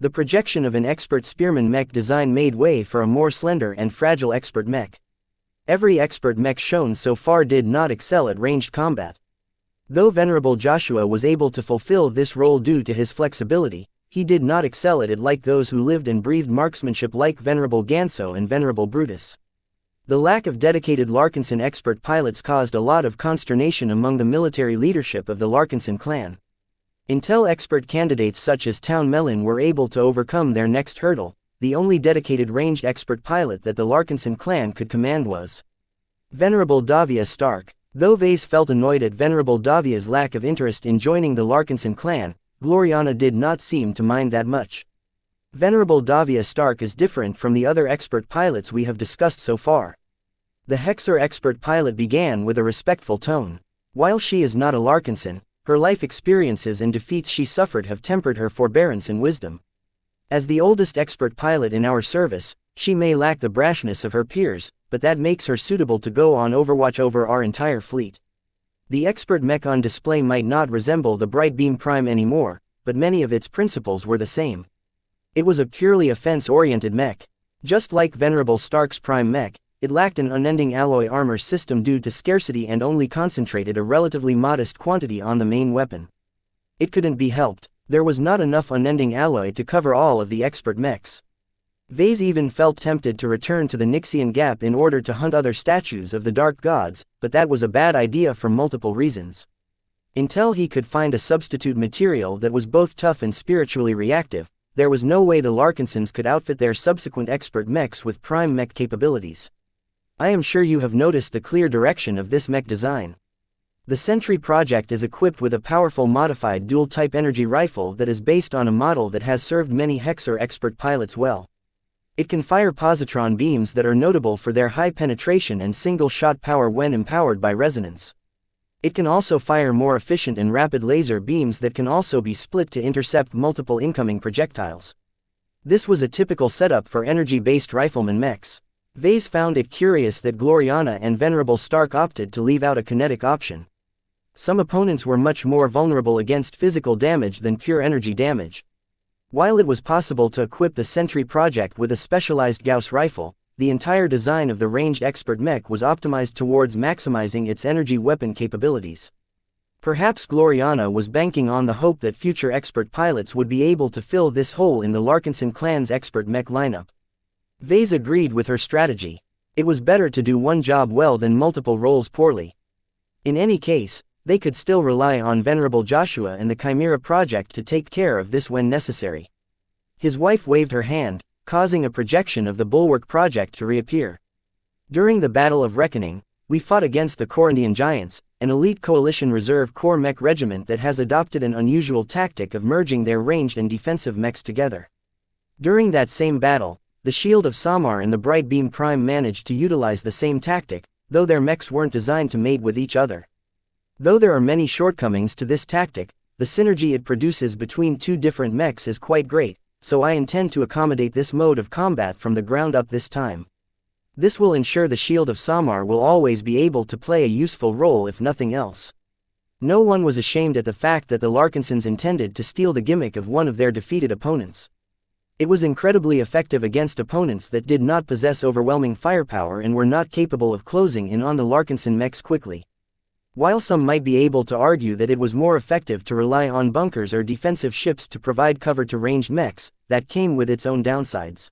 The projection of an expert spearman mech design made way for a more slender and fragile expert mech. Every expert mech shown so far did not excel at ranged combat. Though Venerable Joshua was able to fulfill this role due to his flexibility, he did not excel at it like those who lived and breathed marksmanship like Venerable Ganso and Venerable Brutus. The lack of dedicated Larkinson expert pilots caused a lot of consternation among the military leadership of the Larkinson clan. Until expert candidates such as Town Melon were able to overcome their next hurdle, the only dedicated ranged expert pilot that the Larkinson clan could command was Venerable Davia Stark. Though Vase felt annoyed at Venerable Davia's lack of interest in joining the Larkinson clan, Gloriana did not seem to mind that much. Venerable Davia Stark is different from the other expert pilots we have discussed so far. The Hexer expert pilot began with a respectful tone. While she is not a Larkinson, her life experiences and defeats she suffered have tempered her forbearance and wisdom. As the oldest expert pilot in our service, she may lack the brashness of her peers, but that makes her suitable to go on overwatch over our entire fleet. The expert mech on display might not resemble the Bright Beam Prime anymore, but many of its principles were the same. It was a purely offense-oriented mech. Just like Venerable Stark's Prime mech, it lacked an unending alloy armor system due to scarcity and only concentrated a relatively modest quantity on the main weapon. It couldn't be helped, there was not enough unending alloy to cover all of the expert mechs. Vase even felt tempted to return to the Nixian Gap in order to hunt other statues of the Dark Gods, but that was a bad idea for multiple reasons. Until he could find a substitute material that was both tough and spiritually reactive, there was no way the Larkinsons could outfit their subsequent expert mechs with prime mech capabilities. I am sure you have noticed the clear direction of this mech design. The Sentry project is equipped with a powerful modified dual-type energy rifle that is based on a model that has served many Hexer expert pilots well. It can fire positron beams that are notable for their high penetration and single-shot power when empowered by resonance. It can also fire more efficient and rapid laser beams that can also be split to intercept multiple incoming projectiles. This was a typical setup for energy-based rifleman mechs. Vase found it curious that Gloriana and Venerable Stark opted to leave out a kinetic option. Some opponents were much more vulnerable against physical damage than pure energy damage. While it was possible to equip the Sentry project with a specialized Gauss rifle, the entire design of the ranged expert mech was optimized towards maximizing its energy weapon capabilities. Perhaps Gloriana was banking on the hope that future expert pilots would be able to fill this hole in the Larkinson clan's expert mech lineup. Vase agreed with her strategy. It was better to do one job well than multiple roles poorly. In any case, they could still rely on Venerable Joshua and the Chimera Project to take care of this when necessary. His wife waved her hand, causing a projection of the Bulwark Project to reappear. During the Battle of Reckoning, we fought against the Corinthian Giants, an elite coalition reserve corps mech regiment that has adopted an unusual tactic of merging their ranged and defensive mechs together. During that same battle, the Shield of Samar and the Bright Beam Prime managed to utilize the same tactic, though their mechs weren't designed to mate with each other. Though there are many shortcomings to this tactic, the synergy it produces between two different mechs is quite great, so I intend to accommodate this mode of combat from the ground up this time. This will ensure the Shield of Samar will always be able to play a useful role if nothing else. No one was ashamed at the fact that the Larkinsons intended to steal the gimmick of one of their defeated opponents. It was incredibly effective against opponents that did not possess overwhelming firepower and were not capable of closing in on the Larkinson mechs quickly. While some might be able to argue that it was more effective to rely on bunkers or defensive ships to provide cover to ranged mechs, that came with its own downsides.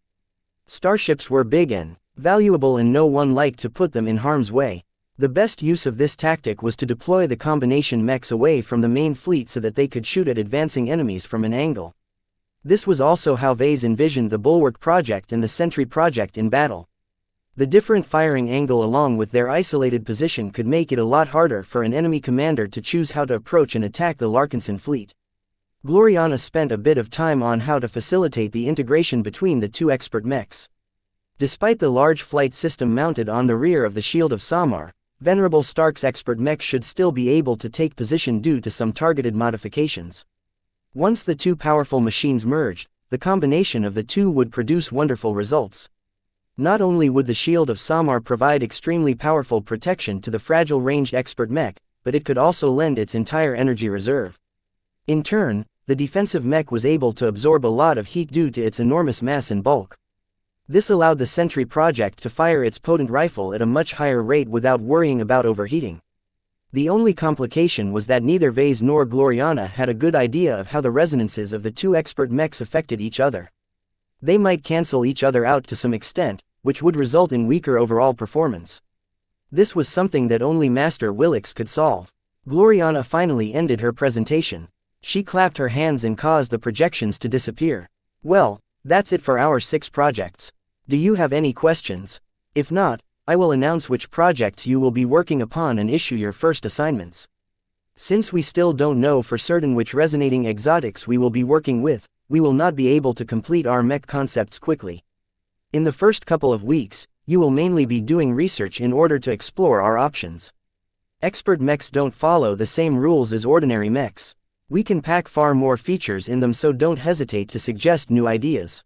Starships were big and valuable and no one liked to put them in harm's way. The best use of this tactic was to deploy the combination mechs away from the main fleet so that they could shoot at advancing enemies from an angle. This was also how Vase envisioned the Bulwark Project and the Sentry Project in battle. The different firing angle along with their isolated position could make it a lot harder for an enemy commander to choose how to approach and attack the Larkinson fleet. Gloriana spent a bit of time on how to facilitate the integration between the two expert mechs. Despite the large flight system mounted on the rear of the Shield of Samar, Venerable Stark's expert mech should still be able to take position due to some targeted modifications. Once the two powerful machines merged, the combination of the two would produce wonderful results. Not only would the Shield of Samar provide extremely powerful protection to the fragile ranged expert mech, but it could also lend its entire energy reserve. In turn, the defensive mech was able to absorb a lot of heat due to its enormous mass and bulk. This allowed the Sentry Project to fire its potent rifle at a much higher rate without worrying about overheating. The only complication was that neither Vase nor Gloriana had a good idea of how the resonances of the two expert mechs affected each other. They might cancel each other out to some extent, which would result in weaker overall performance. This was something that only Master Willix could solve. Gloriana finally ended her presentation. She clapped her hands and caused the projections to disappear. Well, that's it for our 6 projects. Do you have any questions? If not, I will announce which projects you will be working upon and issue your first assignments. Since we still don't know for certain which resonating exotics we will be working with, we will not be able to complete our mech concepts quickly. In the first couple of weeks, you will mainly be doing research in order to explore our options. Expert mechs don't follow the same rules as ordinary mechs. We can pack far more features in them, so don't hesitate to suggest new ideas.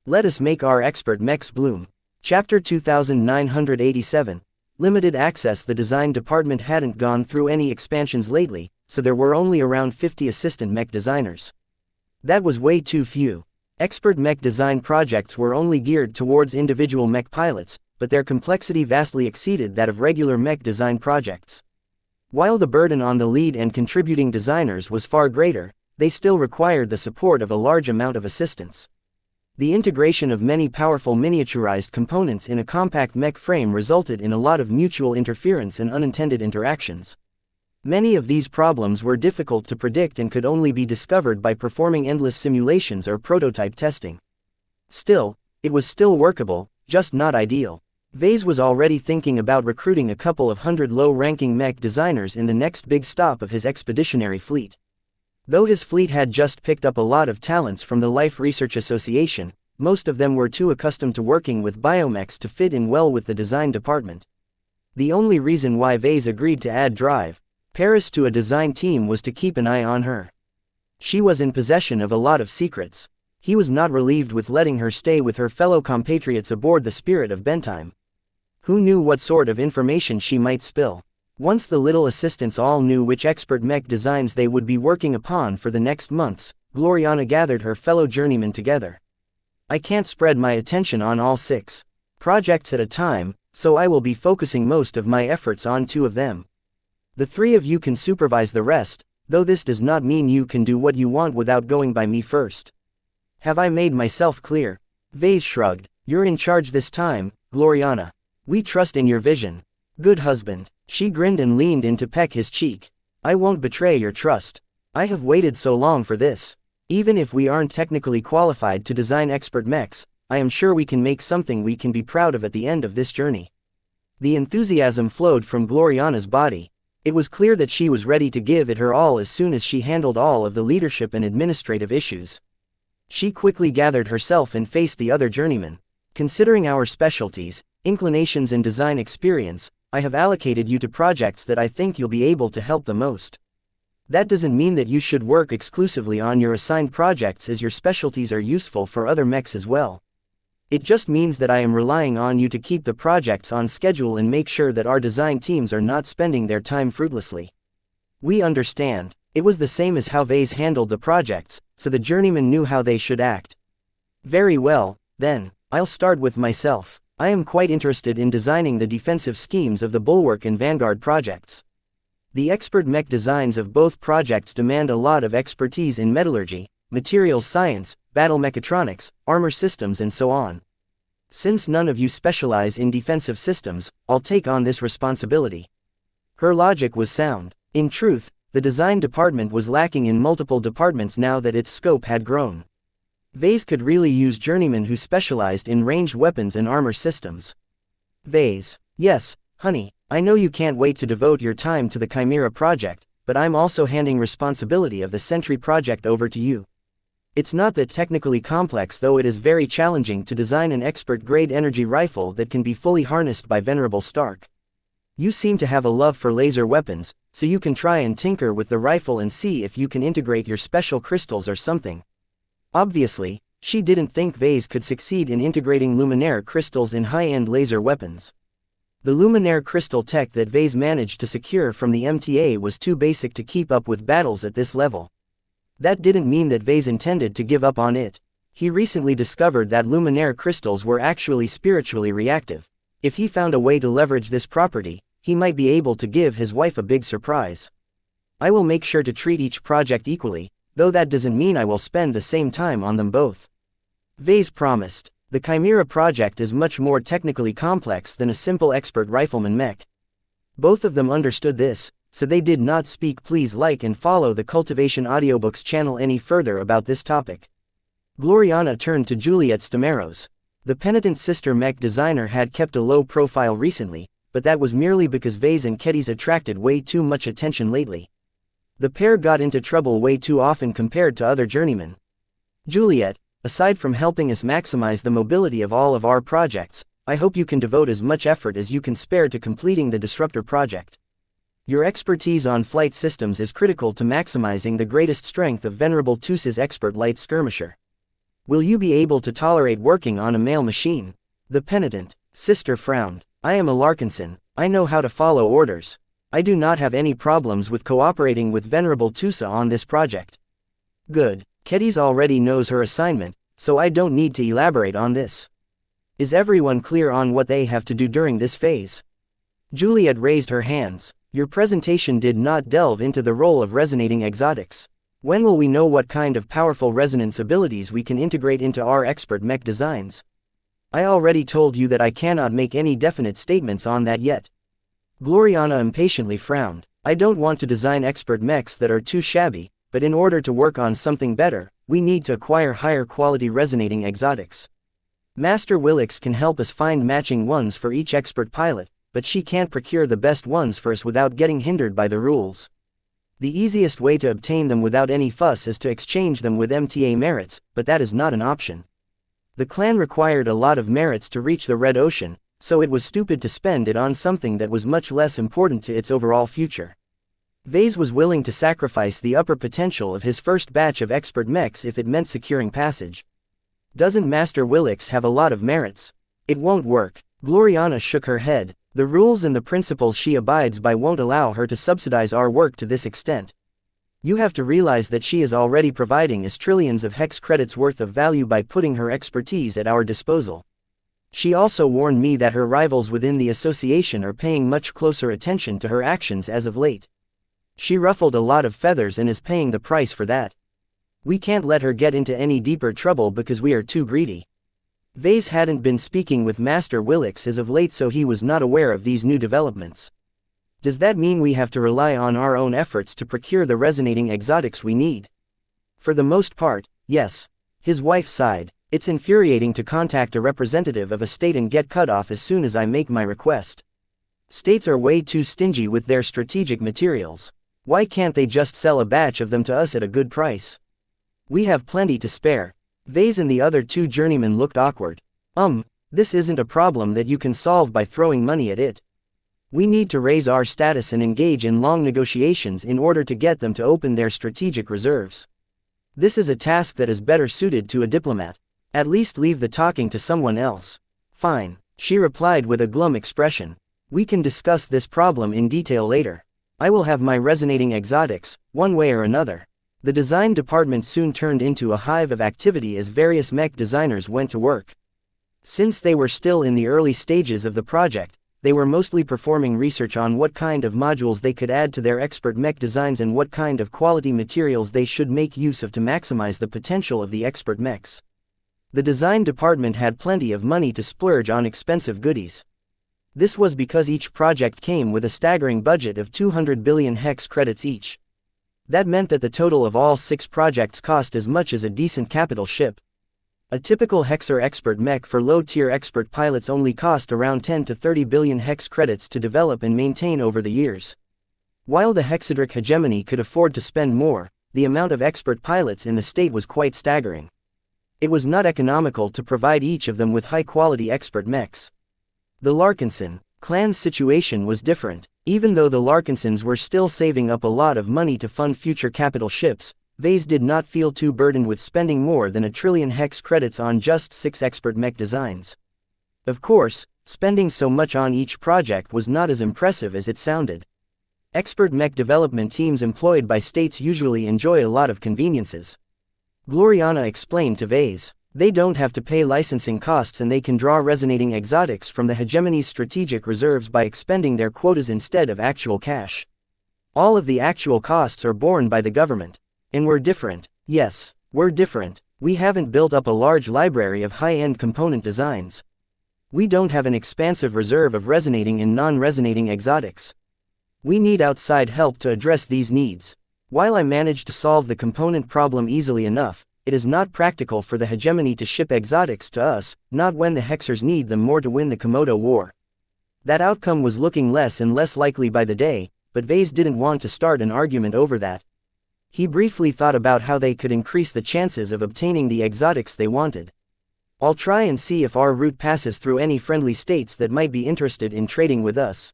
Let us make our expert mechs bloom. Chapter 2987. Limited access. The design department hadn't gone through any expansions lately, so there were only around 50 assistant mech designers. That was way too few. Expert mech design projects were only geared towards individual mech pilots, but their complexity vastly exceeded that of regular mech design projects. While the burden on the lead and contributing designers was far greater, they still required the support of a large amount of assistants. The integration of many powerful miniaturized components in a compact mech frame resulted in a lot of mutual interference and unintended interactions. Many of these problems were difficult to predict and could only be discovered by performing endless simulations or prototype testing. Still, it was still workable, just not ideal. Vase was already thinking about recruiting a couple of hundred low-ranking mech designers in the next big stop of his expeditionary fleet. Though his fleet had just picked up a lot of talents from the Life Research Association, most of them were too accustomed to working with biomechs to fit in well with the design department. The only reason why Vase agreed to add Drive Paris to a design team was to keep an eye on her. She was in possession of a lot of secrets. He was not relieved with letting her stay with her fellow compatriots aboard the Spirit of Bentime. Who knew what sort of information she might spill? Once the little assistants all knew which expert mech designs they would be working upon for the next months, Gloriana gathered her fellow journeymen together. I can't spread my attention on all 6 projects at a time, so I will be focusing most of my efforts on 2 of them. The 3 of you can supervise the rest, though this does not mean you can do what you want without going by me first. Have I made myself clear? Vase shrugged. You're in charge this time, Gloriana. We trust in your vision. Good husband. She grinned and leaned in to peck his cheek. I won't betray your trust. I have waited so long for this. Even if we aren't technically qualified to design expert mechs, I am sure we can make something we can be proud of at the end of this journey. The enthusiasm flowed from Gloriana's body. It was clear that she was ready to give it her all as soon as she handled all of the leadership and administrative issues. She quickly gathered herself and faced the other journeyman. Considering our specialties, inclinations and design experience, I have allocated you to projects that I think you'll be able to help the most. That doesn't mean that you should work exclusively on your assigned projects, as your specialties are useful for other mechs as well. It just means that I am relying on you to keep the projects on schedule and make sure that our design teams are not spending their time fruitlessly. We understand. It was the same as how Vase handled the projects, so the journeyman knew how they should act. Very well, then, I'll start with myself. I am quite interested in designing the defensive schemes of the Bulwark and Vanguard projects. The expert mech designs of both projects demand a lot of expertise in metallurgy, materials science, battle mechatronics, armor systems and so on. Since none of you specialize in defensive systems, I'll take on this responsibility. Her logic was sound. In truth, the design department was lacking in multiple departments now that its scope had grown. Vase could really use journeymen who specialized in ranged weapons and armor systems. Vase. Yes, honey, I know you can't wait to devote your time to the Chimera project, but I'm also handing responsibility of the Sentry project over to you. It's not that technically complex, though it is very challenging to design an expert-grade energy rifle that can be fully harnessed by Venerable Stark. You seem to have a love for laser weapons, so you can try and tinker with the rifle and see if you can integrate your special crystals or something. Obviously, she didn't think Vase could succeed in integrating luminaire crystals in high-end laser weapons. The luminaire crystal tech that Vase managed to secure from the MTA was too basic to keep up with battles at this level. That didn't mean that Vase intended to give up on it. He recently discovered that luminaire crystals were actually spiritually reactive. If he found a way to leverage this property, he might be able to give his wife a big surprise. I will make sure to treat each project equally, though that doesn't mean I will spend the same time on them both. Vase promised. The Chimera project is much more technically complex than a simple expert rifleman mech. Both of them understood this, so they did not speak. Please like and follow the Cultivation Audiobooks channel any further about this topic. Gloriana turned to Juliet Stamaros. The penitent sister mech designer had kept a low profile recently, but that was merely because Vase and Kedis attracted way too much attention lately. The pair got into trouble way too often compared to other journeymen. Juliet, aside from helping us maximize the mobility of all of our projects, I hope you can devote as much effort as you can spare to completing the Disruptor project. Your expertise on flight systems is critical to maximizing the greatest strength of Venerable Tus's expert light skirmisher. Will you be able to tolerate working on a male machine? The penitent sister frowned. I am a Larkinson. I know how to follow orders. I do not have any problems with cooperating with Venerable Tusa on this project. Good. Kedis already knows her assignment, so I don't need to elaborate on this. Is everyone clear on what they have to do during this phase? Juliet raised her hands. Your presentation did not delve into the role of resonating exotics. When will we know what kind of powerful resonance abilities we can integrate into our expert mech designs? I already told you that I cannot make any definite statements on that yet. Gloriana impatiently frowned. I don't want to design expert mechs that are too shabby, but in order to work on something better, we need to acquire higher quality resonating exotics. Master Willix can help us find matching ones for each expert pilot, but she can't procure the best ones for us without getting hindered by the rules. The easiest way to obtain them without any fuss is to exchange them with MTA merits, but that is not an option. The clan required a lot of merits to reach the Red Ocean, so it was stupid to spend it on something that was much less important to its overall future. Vase was willing to sacrifice the upper potential of his first batch of expert mechs if it meant securing passage. Doesn't Master Willix have a lot of merits? It won't work. Gloriana shook her head. The rules and the principles she abides by won't allow her to subsidize our work to this extent. You have to realize that she is already providing us trillions of hex credits worth of value by putting her expertise at our disposal. She also warned me that her rivals within the association are paying much closer attention to her actions as of late. She ruffled a lot of feathers and is paying the price for that. We can't let her get into any deeper trouble because we are too greedy. Vase hadn't been speaking with Master Willix as of late, so he was not aware of these new developments. Does that mean we have to rely on our own efforts to procure the resonating exotics we need? For the most part, yes. His wife sighed. It's infuriating to contact a representative of a state and get cut off as soon as I make my request. States are way too stingy with their strategic materials. Why can't they just sell a batch of them to us at a good price? We have plenty to spare. Vase and the other two journeymen looked awkward. This isn't a problem that you can solve by throwing money at it. We need to raise our status and engage in long negotiations in order to get them to open their strategic reserves. This is a task that is better suited to a diplomat. At least leave the talking to someone else. Fine, she replied with a glum expression. We can discuss this problem in detail later. I will have my resonating exotics, one way or another. The design department soon turned into a hive of activity as various mech designers went to work. Since they were still in the early stages of the project, they were mostly performing research on what kind of modules they could add to their expert mech designs and what kind of quality materials they should make use of to maximize the potential of the expert mechs. The design department had plenty of money to splurge on expensive goodies. This was because each project came with a staggering budget of 200 billion hex credits each. That meant that the total of all 6 projects cost as much as a decent capital ship. A typical Hexer expert mech for low-tier expert pilots only cost around 10 to 30 billion hex credits to develop and maintain over the years. While the Hexadric hegemony could afford to spend more, the amount of expert pilots in the state was quite staggering. It was not economical to provide each of them with high-quality expert mechs. The Larkinson clan's situation was different. Even though the Larkinsons were still saving up a lot of money to fund future capital ships, Vase did not feel too burdened with spending more than 1 trillion hex credits on just 6 expert mech designs. Of course, spending so much on each project was not as impressive as it sounded. Expert mech development teams employed by states usually enjoy a lot of conveniences. Gloriana explained to Vase. They don't have to pay licensing costs and they can draw resonating exotics from the hegemony's strategic reserves by expending their quotas instead of actual cash. All of the actual costs are borne by the government. And we're different. Yes, we're different. We haven't built up a large library of high-end component designs. We don't have an expansive reserve of resonating and non-resonating exotics. We need outside help to address these needs. While I managed to solve the component problem easily enough, it is not practical for the hegemony to ship exotics to us, not when the Hexers need them more to win the Komodo War. That outcome was looking less and less likely by the day, but Vase didn't want to start an argument over that. He briefly thought about how they could increase the chances of obtaining the exotics they wanted. I'll try and see if our route passes through any friendly states that might be interested in trading with us.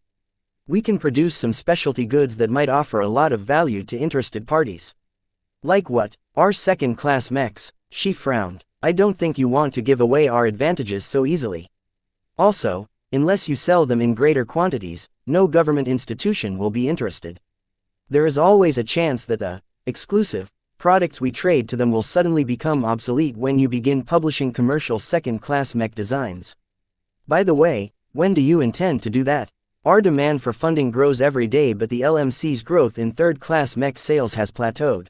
We can produce some specialty goods that might offer a lot of value to interested parties. Like what? Our second-class mechs. She frowned. I don't think you want to give away our advantages so easily. Also, unless you sell them in greater quantities, no government institution will be interested. There is always a chance that the exclusive products we trade to them will suddenly become obsolete when you begin publishing commercial second-class mech designs. By the way, when do you intend to do that? Our demand for funding grows every day, but the LMC's growth in third-class mech sales has plateaued.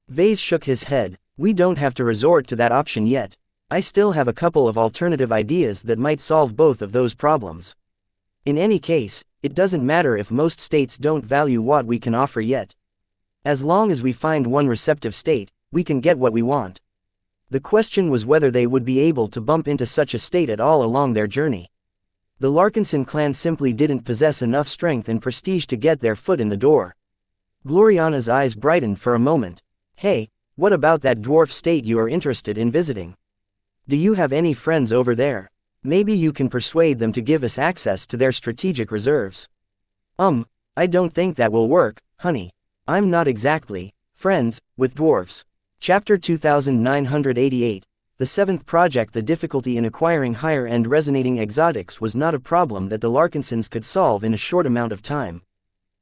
Vase shook his head. We don't have to resort to that option yet. I still have a couple of alternative ideas that might solve both of those problems. In any case, it doesn't matter if most states don't value what we can offer yet. As long as we find one receptive state, we can get what we want. The question was whether they would be able to bump into such a state at all along their journey. The Larkinson clan simply didn't possess enough strength and prestige to get their foot in the door. Gloriana's eyes brightened for a moment. Hey, what about that dwarf state you are interested in visiting? Do you have any friends over there? Maybe you can persuade them to give us access to their strategic reserves. I don't think that will work, honey. I'm not exactly friends with dwarves. Chapter 2988. The 7th project. The difficulty in acquiring higher-end resonating exotics was not a problem that the Larkinsons could solve in a short amount of time.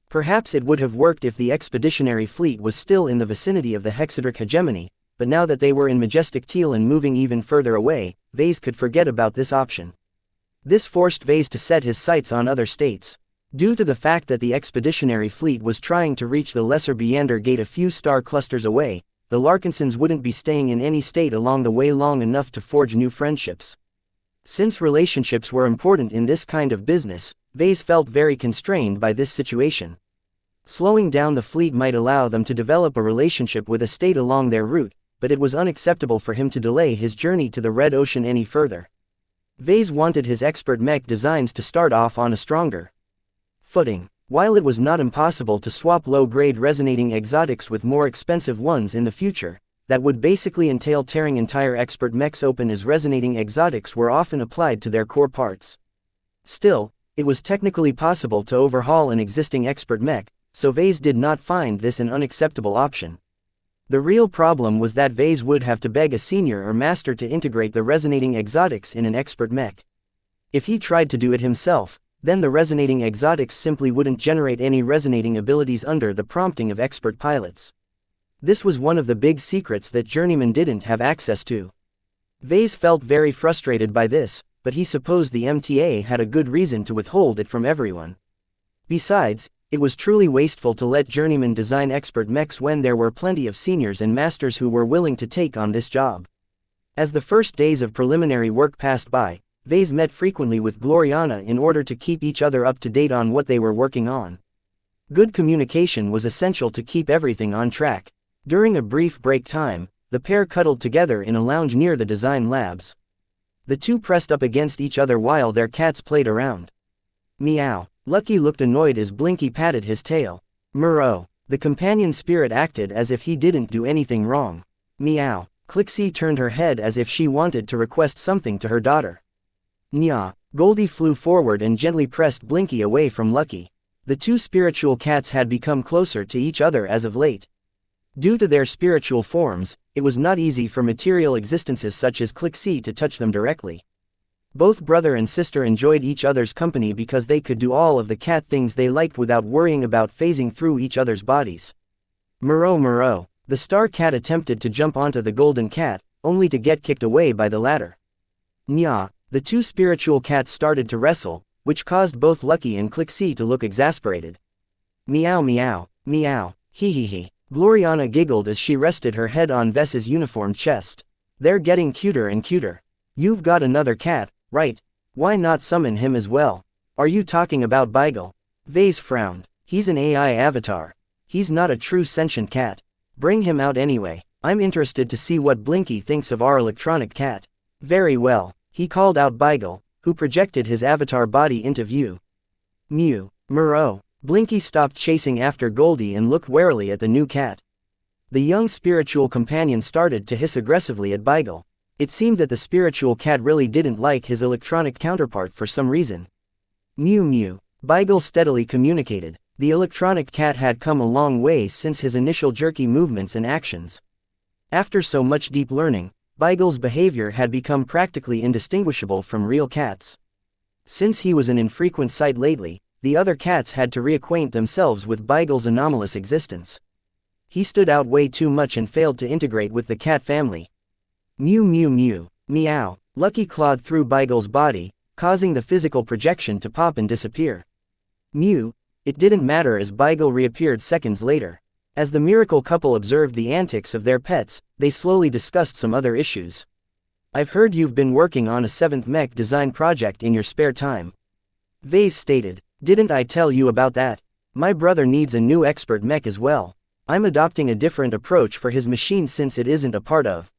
Perhaps it would have worked if the expeditionary fleet was still in the vicinity of the Hexadric hegemony, but now that they were in Majestic Teal and moving even further away, Vase could forget about this option. This forced Vase to set his sights on other states. Due to the fact that the expeditionary fleet was trying to reach the Lesser Beander Gate a few star clusters away, the Larkinsons wouldn't be staying in any state along the way long enough to forge new friendships. Since relationships were important in this kind of business, Vase felt very constrained by this situation. Slowing down the fleet might allow them to develop a relationship with a state along their route, but it was unacceptable for him to delay his journey to the Red Ocean any further. Vase wanted his expert mech designs to start off on a stronger footing. While it was not impossible to swap low-grade resonating exotics with more expensive ones in the future, that would basically entail tearing entire expert mechs open, as resonating exotics were often applied to their core parts. Still, it was technically possible to overhaul an existing expert mech, so Vase did not find this an unacceptable option. The real problem was that Vase would have to beg a senior or master to integrate the resonating exotics in an expert mech. If he tried to do it himself, then the resonating exotics simply wouldn't generate any resonating abilities under the prompting of expert pilots. This was one of the big secrets that journeymen didn't have access to. Vase felt very frustrated by this, but he supposed the MTA had a good reason to withhold it from everyone. Besides, it was truly wasteful to let journeymen design expert mechs when there were plenty of seniors and masters who were willing to take on this job. As the first days of preliminary work passed by, Vase met frequently with Gloriana in order to keep each other up to date on what they were working on. Good communication was essential to keep everything on track. During a brief break time, the pair cuddled together in a lounge near the design labs. The two pressed up against each other while their cats played around. Meow. Lucky looked annoyed as Blinky patted his tail. Murrow. The companion spirit acted as if he didn't do anything wrong. Meow. Clixie turned her head as if she wanted to request something to her daughter. Nya. Goldie flew forward and gently pressed Blinky away from Lucky. The two spiritual cats had become closer to each other as of late. Due to their spiritual forms, it was not easy for material existences such as Clixie to touch them directly. Both brother and sister enjoyed each other's company because they could do all of the cat things they liked without worrying about phasing through each other's bodies. Murrow. The star cat attempted to jump onto the golden cat, only to get kicked away by the latter. Nya. The two spiritual cats started to wrestle, which caused both Lucky and Clixie to look exasperated. Meow. Hee. Gloriana giggled as she rested her head on Ves's uniformed chest. They're getting cuter and cuter. You've got another cat, right? Why not summon him as well? Are you talking about Beagle? Vase frowned. He's an AI avatar. He's not a true sentient cat. Bring him out anyway. I'm interested to see what Blinky thinks of our electronic cat. Very well. He called out Beagle, who projected his avatar body into view. Mew. Murrow. Blinky stopped chasing after Goldie and looked warily at the new cat. The young spiritual companion started to hiss aggressively at Beagle. It seemed that the spiritual cat really didn't like his electronic counterpart for some reason. Mew. Beagle steadily communicated. The electronic cat had come a long way since his initial jerky movements and actions. After so much deep learning, Beagle's behavior had become practically indistinguishable from real cats. Since he was an infrequent sight lately, the other cats had to reacquaint themselves with Beagle's anomalous existence. He stood out way too much and failed to integrate with the cat family. Mew. Meow. Lucky clawed through Beagle's body, causing the physical projection to pop and disappear. Mew. It didn't matter as Beagle reappeared seconds later. As the miracle couple observed the antics of their pets, they slowly discussed some other issues. I've heard you've been working on a 7th mech design project in your spare time. Vase stated. Didn't I tell you about that? My brother needs a new expert mech as well. I'm adopting a different approach for his machine since it isn't a part of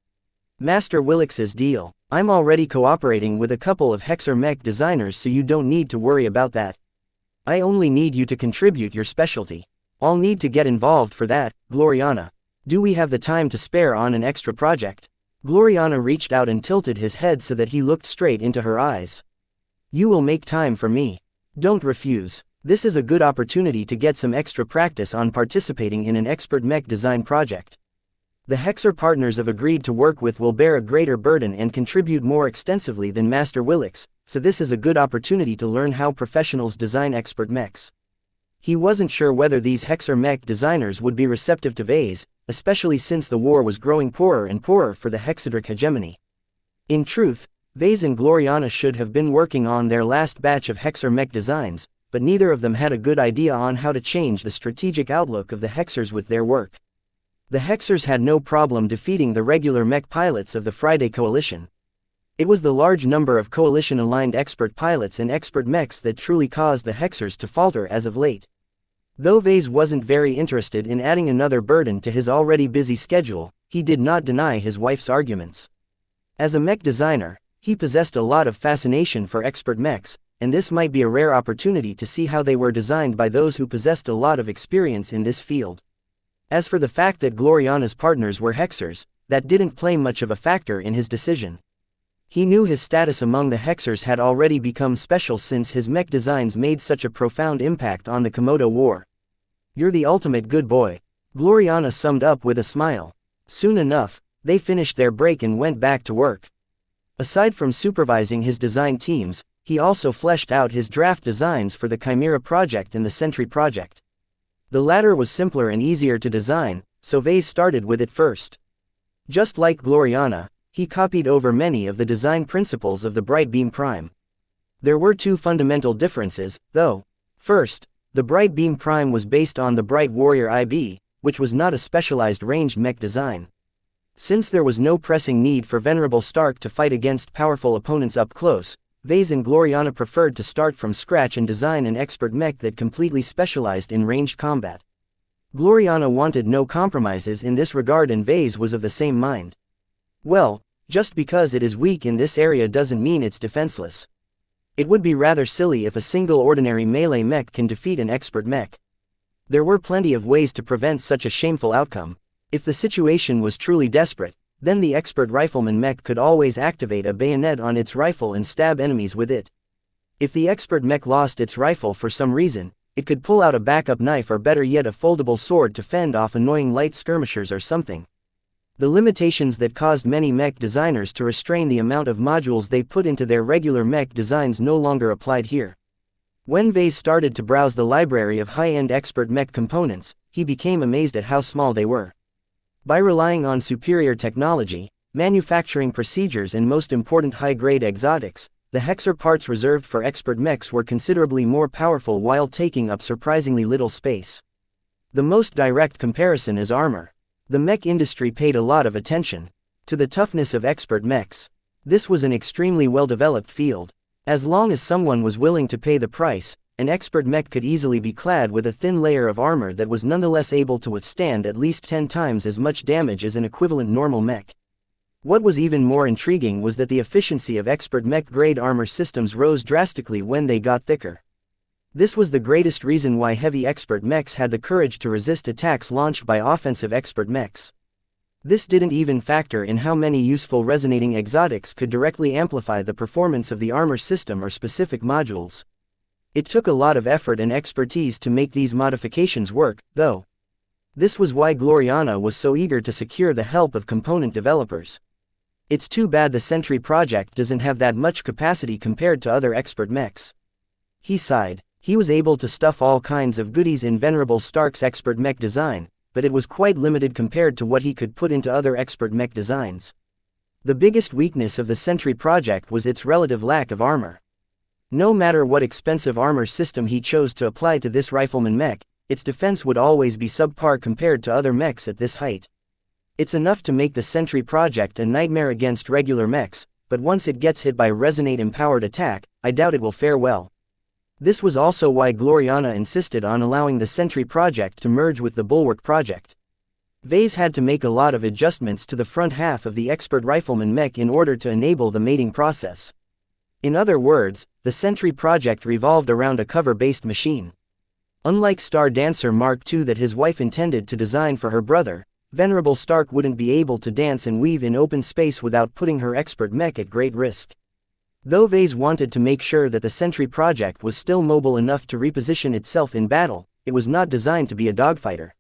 Master Willix's deal. I'm already cooperating with a couple of Hexer mech designers, so you don't need to worry about that. I only need you to contribute your specialty. I'll need to get involved for that. Gloriana. Do we have the time to spare on an extra project? Gloriana reached out and tilted his head so that he looked straight into her eyes. You will make time for me. Don't refuse. This is a good opportunity to get some extra practice on participating in an expert mech design project. The Hexer partners I've agreed to work with will bear a greater burden and contribute more extensively than Master Willix, so this is a good opportunity to learn how professionals design expert mechs. He wasn't sure whether these Hexer mech designers would be receptive to Vase, especially since the war was growing poorer and poorer for the Hexadric hegemony. In truth, Vase and Gloriana should have been working on their last batch of Hexer mech designs, but neither of them had a good idea on how to change the strategic outlook of the Hexers with their work. The Hexers had no problem defeating the regular mech pilots of the Friday Coalition. It was the large number of coalition-aligned expert pilots and expert mechs that truly caused the Hexers to falter as of late. Though Vase wasn't very interested in adding another burden to his already busy schedule, he did not deny his wife's arguments. As a mech designer, he possessed a lot of fascination for expert mechs, and this might be a rare opportunity to see how they were designed by those who possessed a lot of experience in this field. As for the fact that Gloriana's partners were Hexers, that didn't play much of a factor in his decision. He knew his status among the Hexers had already become special since his mech designs made such a profound impact on the Komodo War. "You're the ultimate good boy," Gloriana summed up with a smile. Soon enough, they finished their break and went back to work. Aside from supervising his design teams, he also fleshed out his draft designs for the Chimera project and the Sentry project. The latter was simpler and easier to design, so Vase started with it first. Just like Gloriana, he copied over many of the design principles of the Bright Beam Prime. There were two fundamental differences, though. First, the Bright Beam Prime was based on the Bright Warrior IB, which was not a specialized ranged mech design. Since there was no pressing need for Venerable Stark to fight against powerful opponents up close, Vase and Gloriana preferred to start from scratch and design an expert mech that completely specialized in ranged combat. Gloriana wanted no compromises in this regard and Vase was of the same mind. Well, just because it is weak in this area doesn't mean it's defenseless. It would be rather silly if a single ordinary melee mech can defeat an expert mech. There were plenty of ways to prevent such a shameful outcome. If the situation was truly desperate, then the expert rifleman mech could always activate a bayonet on its rifle and stab enemies with it. If the expert mech lost its rifle for some reason, it could pull out a backup knife or better yet a foldable sword to fend off annoying light skirmishers or something. The limitations that caused many mech designers to restrain the amount of modules they put into their regular mech designs no longer applied here. When Vase started to browse the library of high-end expert mech components, he became amazed at how small they were. By relying on superior technology, manufacturing procedures and most important high-grade exotics, the Hexer parts reserved for expert mechs were considerably more powerful while taking up surprisingly little space. The most direct comparison is armor. The mech industry paid a lot of attention to the toughness of expert mechs. This was an extremely well-developed field. As long as someone was willing to pay the price, an expert mech could easily be clad with a thin layer of armor that was nonetheless able to withstand at least 10 times as much damage as an equivalent normal mech. What was even more intriguing was that the efficiency of expert mech-grade armor systems rose drastically when they got thicker. This was the greatest reason why heavy expert mechs had the courage to resist attacks launched by offensive expert mechs. This didn't even factor in how many useful resonating exotics could directly amplify the performance of the armor system or specific modules. It took a lot of effort and expertise to make these modifications work, though. This was why Gloriana was so eager to secure the help of component developers. It's too bad the Sentry project doesn't have that much capacity compared to other expert mechs. He sighed. He was able to stuff all kinds of goodies in Venerable Stark's expert mech design, but it was quite limited compared to what he could put into other expert mech designs. The biggest weakness of the Sentry project was its relative lack of armor. No matter what expensive armor system he chose to apply to this rifleman mech, its defense would always be subpar compared to other mechs at this height. It's enough to make the Sentry project a nightmare against regular mechs, but once it gets hit by resonate-empowered attack, I doubt it will fare well. This was also why Gloriana insisted on allowing the Sentry project to merge with the Bulwark project. Vase had to make a lot of adjustments to the front half of the expert rifleman mech in order to enable the mating process. In other words, the Sentry project revolved around a cover-based machine. Unlike Star Dancer Mark II that his wife intended to design for her brother, Venerable Stark wouldn't be able to dance and weave in open space without putting her expert mech at great risk. Though Vase wanted to make sure that the Sentry project was still mobile enough to reposition itself in battle, it was not designed to be a dogfighter.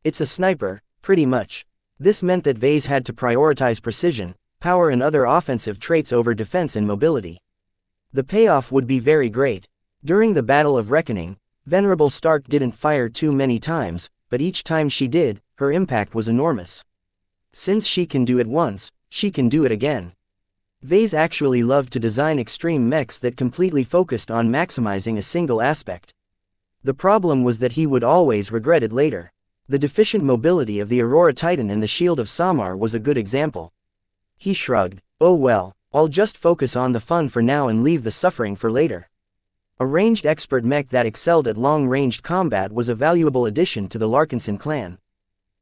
It's a sniper, pretty much. This meant that Vase had to prioritize precision, power and other offensive traits over defense and mobility. The payoff would be very great. During the Battle of Reckoning, Venerable Stark didn't fire too many times, but each time she did, her impact was enormous. Since she can do it once, she can do it again. Vase actually loved to design extreme mechs that completely focused on maximizing a single aspect. The problem was that he would always regret it later. The deficient mobility of the Aurora Titan and the Shield of Samar was a good example. He shrugged. Oh well, I'll just focus on the fun for now and leave the suffering for later. A ranged expert mech that excelled at long-ranged combat was a valuable addition to the Larkinson clan.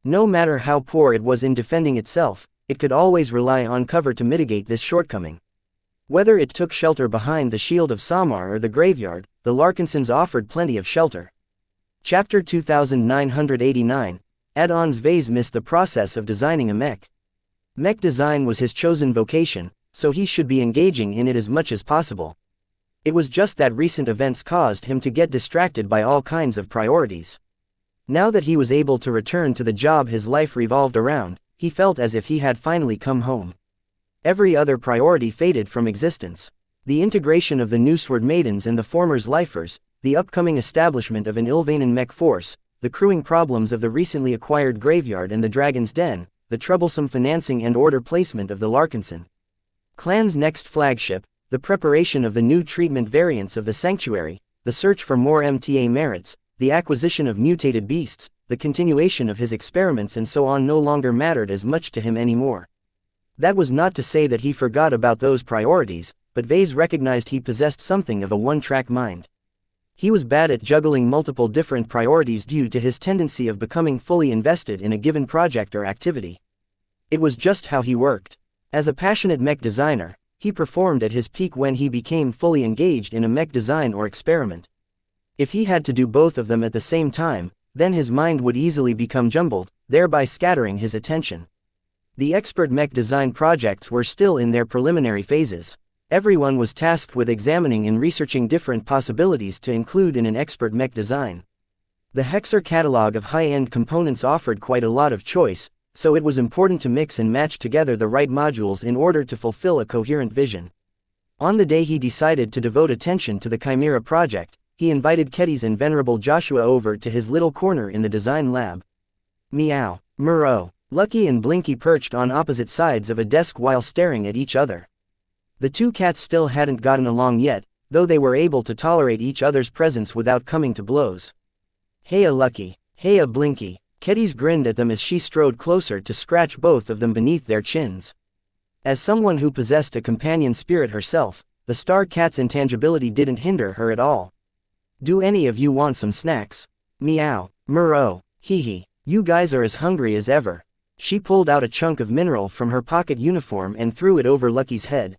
No matter how poor it was in defending itself, it could always rely on cover to mitigate this shortcoming. Whether it took shelter behind the Shield of Samar or the graveyard, the Larkinsons offered plenty of shelter. Chapter 2989, Add-ons. Vase missed the process of designing a mech. Mech design was his chosen vocation, so he should be engaging in it as much as possible. It was just that recent events caused him to get distracted by all kinds of priorities. Now that he was able to return to the job his life revolved around, he felt as if he had finally come home. Every other priority faded from existence. The integration of the new Sword Maidens and the former's lifers, the upcoming establishment of an Ilvanan mech force, the crewing problems of the recently acquired graveyard and the Dragon's Den, the troublesome financing and order placement of the Larkinson clan's next flagship, the preparation of the new treatment variants of the Sanctuary, the search for more MTA merits, the acquisition of mutated beasts, the continuation of his experiments and so on no longer mattered as much to him anymore. That was not to say that he forgot about those priorities, but Vase recognized he possessed something of a one-track mind. He was bad at juggling multiple different priorities due to his tendency of becoming fully invested in a given project or activity. It was just how he worked. As a passionate mech designer, he performed at his peak when he became fully engaged in a mech design or experiment. If he had to do both of them at the same time, then his mind would easily become jumbled, thereby scattering his attention. The expert mech design projects were still in their preliminary phases. Everyone was tasked with examining and researching different possibilities to include in an expert mech design. The Hexer catalog of high-end components offered quite a lot of choice, so it was important to mix and match together the right modules in order to fulfill a coherent vision. On the day he decided to devote attention to the Chimera project, he invited Keddies and Venerable Joshua over to his little corner in the design lab. Meow, Murrow, Lucky and Blinky perched on opposite sides of a desk while staring at each other. The two cats still hadn't gotten along yet, though they were able to tolerate each other's presence without coming to blows. "Heya Lucky, heya Blinky." Keddies grinned at them as she strode closer to scratch both of them beneath their chins. As someone who possessed a companion spirit herself, the star cat's intangibility didn't hinder her at all. "Do any of you want some snacks?" "Meow, Murrow, hee. You guys are as hungry as ever." She pulled out a chunk of mineral from her pocket uniform and threw it over Lucky's head.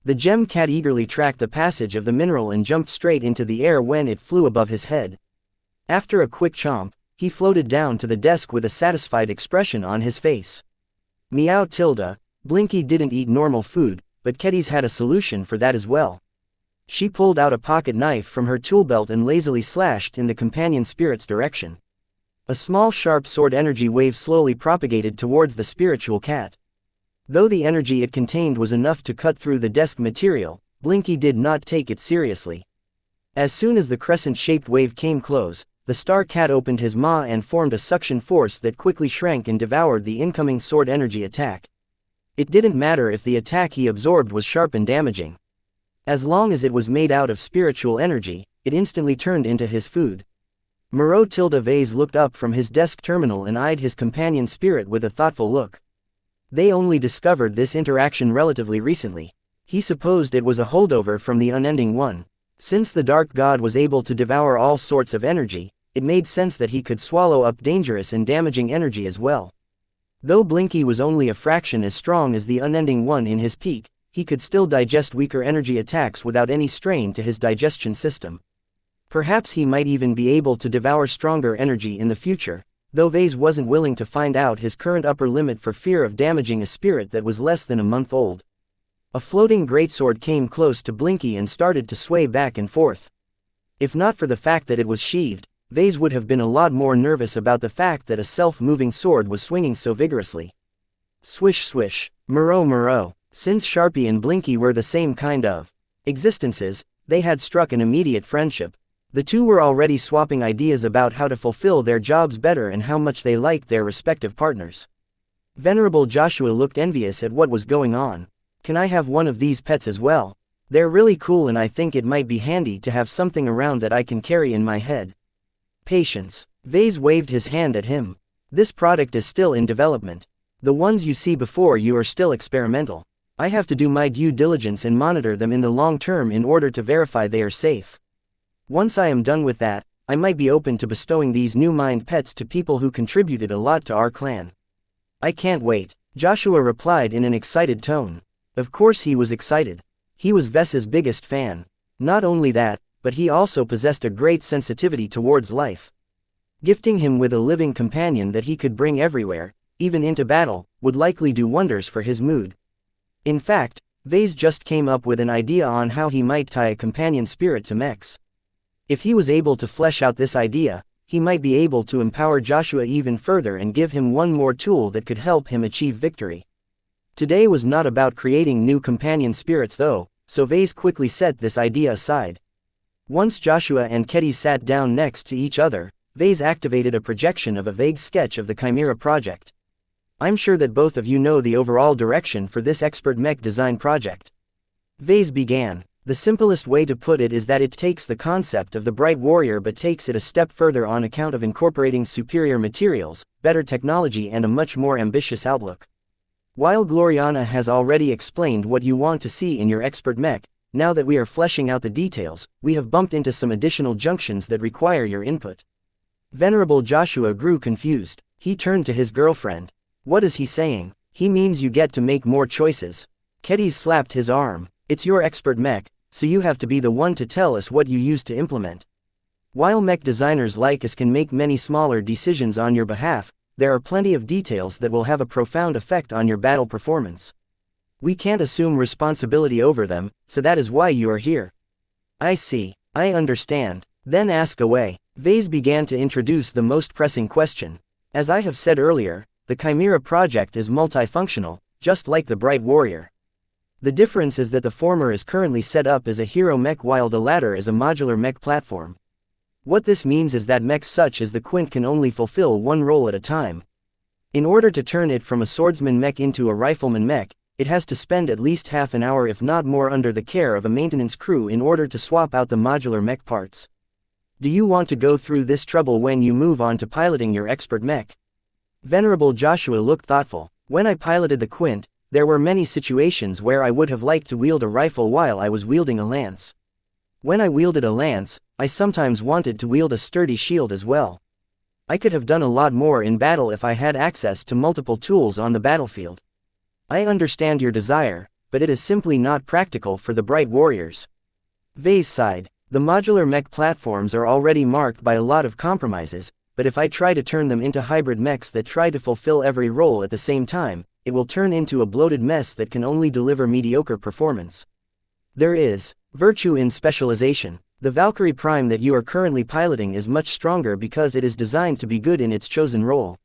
The gem cat eagerly tracked the passage of the mineral and jumped straight into the air when it flew above his head. After a quick chomp, he floated down to the desk with a satisfied expression on his face. Meow Tilda, Blinky didn't eat normal food, but Keddies had a solution for that as well. She pulled out a pocket knife from her tool belt and lazily slashed in the companion spirit's direction. A small sharp sword energy wave slowly propagated towards the spiritual cat. Though the energy it contained was enough to cut through the desk material, Blinky did not take it seriously. As soon as the crescent-shaped wave came close, the star cat opened his maw and formed a suction force that quickly shrank and devoured the incoming sword energy attack. It didn't matter if the attack he absorbed was sharp and damaging. As long as it was made out of spiritual energy, it instantly turned into his food. Moreau Tilda Vase looked up from his desk terminal and eyed his companion spirit with a thoughtful look. They only discovered this interaction relatively recently. He supposed it was a holdover from the Unending One. Since the Dark God was able to devour all sorts of energy, it made sense that he could swallow up dangerous and damaging energy as well. Though Blinky was only a fraction as strong as the Unending One in his peak, he could still digest weaker energy attacks without any strain to his digestion system. Perhaps he might even be able to devour stronger energy in the future, though Vase wasn't willing to find out his current upper limit for fear of damaging a spirit that was less than a month old. A floating greatsword came close to Blinky and started to sway back and forth. If not for the fact that it was sheathed, Vase would have been a lot more nervous about the fact that a self-moving sword was swinging so vigorously. Swish swish, Murrow. Since Sharpie and Blinky were the same kind of existences, they had struck an immediate friendship. The two were already swapping ideas about how to fulfill their jobs better and how much they liked their respective partners. Venerable Joshua looked envious at what was going on. "Can I have one of these pets as well? They're really cool and I think it might be handy to have something around that I can carry in my head." "Patience." Vase waved his hand at him. "This product is still in development. The ones you see before you are still experimental. I have to do my due diligence and monitor them in the long term in order to verify they are safe. Once I am done with that, I might be open to bestowing these new mind pets to people who contributed a lot to our clan. I can't wait, Joshua replied in an excited tone. Of course he was excited. He was Vess's biggest fan. Not only that, but he also possessed a great sensitivity towards life. Gifting him with a living companion that he could bring everywhere, even into battle, would likely do wonders for his mood. In fact, Vase just came up with an idea on how he might tie a companion spirit to Mechs. If he was able to flesh out this idea, he might be able to empower Joshua even further and give him one more tool that could help him achieve victory. Today was not about creating new companion spirits though, so Vase quickly set this idea aside. Once Joshua and Keddy sat down next to each other, Vase activated a projection of a vague sketch of the Chimera project. I'm sure that both of you know the overall direction for this expert mech design project. Vase began. The simplest way to put it is that it takes the concept of the Bright Warrior but takes it a step further on account of incorporating superior materials, better technology and a much more ambitious outlook. While Gloriana has already explained what you want to see in your expert mech, now that we are fleshing out the details, we have bumped into some additional junctions that require your input. Venerable Joshua grew confused. He turned to his girlfriend. What is he saying? He means you get to make more choices. Keddy slapped his arm. It's your expert mech, so you have to be the one to tell us what you use to implement. While mech designers like us can make many smaller decisions on your behalf, there are plenty of details that will have a profound effect on your battle performance. We can't assume responsibility over them, so that is why you are here. I see. I understand. Then ask away. Vase began to introduce the most pressing question. As I have said earlier, the Chimera project is multifunctional, just like the Bright Warrior. The difference is that the former is currently set up as a hero mech while the latter is a modular mech platform. What this means is that mechs such as the Quint can only fulfill one role at a time. In order to turn it from a swordsman mech into a rifleman mech, it has to spend at least half an hour if not more under the care of a maintenance crew in order to swap out the modular mech parts. Do you want to go through this trouble when you move on to piloting your expert mech? Venerable Joshua looked thoughtful. When I piloted the Quint, there were many situations where I would have liked to wield a rifle while I was wielding a lance. When I wielded a lance, I sometimes wanted to wield a sturdy shield as well. I could have done a lot more in battle if I had access to multiple tools on the battlefield. I understand your desire, but it is simply not practical for the Bright Warriors. Vase sighed. The modular mech platforms are already marked by a lot of compromises, but if I try to turn them into hybrid mechs that try to fulfill every role at the same time, it will turn into a bloated mess that can only deliver mediocre performance. There is virtue in specialization. The Valkyrie Prime that you are currently piloting is much stronger because it is designed to be good in its chosen role.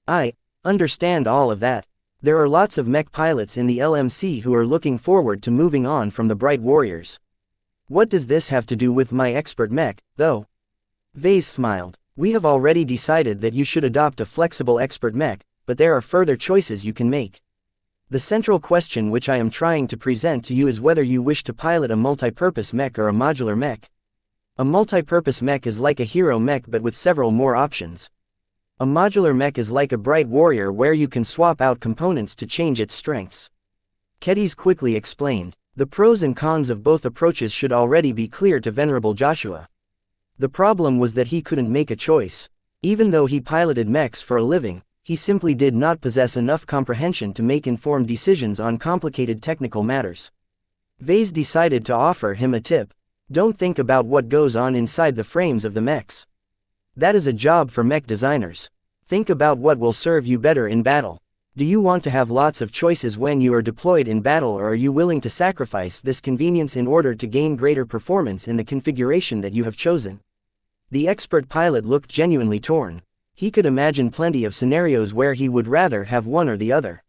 I understand all of that. There are lots of mech pilots in the LMC who are looking forward to moving on from the Bright Warriors. What does this have to do with my expert mech, though? Vase smiled. We have already decided that you should adopt a flexible expert mech, but there are further choices you can make. The central question which I am trying to present to you is whether you wish to pilot a multi-purpose mech or a modular mech. A multi-purpose mech is like a hero mech but with several more options. A modular mech is like a Bright Warrior where you can swap out components to change its strengths. Keddy quickly explained. The pros and cons of both approaches should already be clear to Venerable Joshua. The problem was that he couldn't make a choice. Even though he piloted mechs for a living, he simply did not possess enough comprehension to make informed decisions on complicated technical matters. Vase decided to offer him a tip. Don't think about what goes on inside the frames of the mechs. That is a job for mech designers. Think about what will serve you better in battle. Do you want to have lots of choices when you are deployed in battle, or are you willing to sacrifice this convenience in order to gain greater performance in the configuration that you have chosen? The expert pilot looked genuinely torn. He could imagine plenty of scenarios where he would rather have one or the other.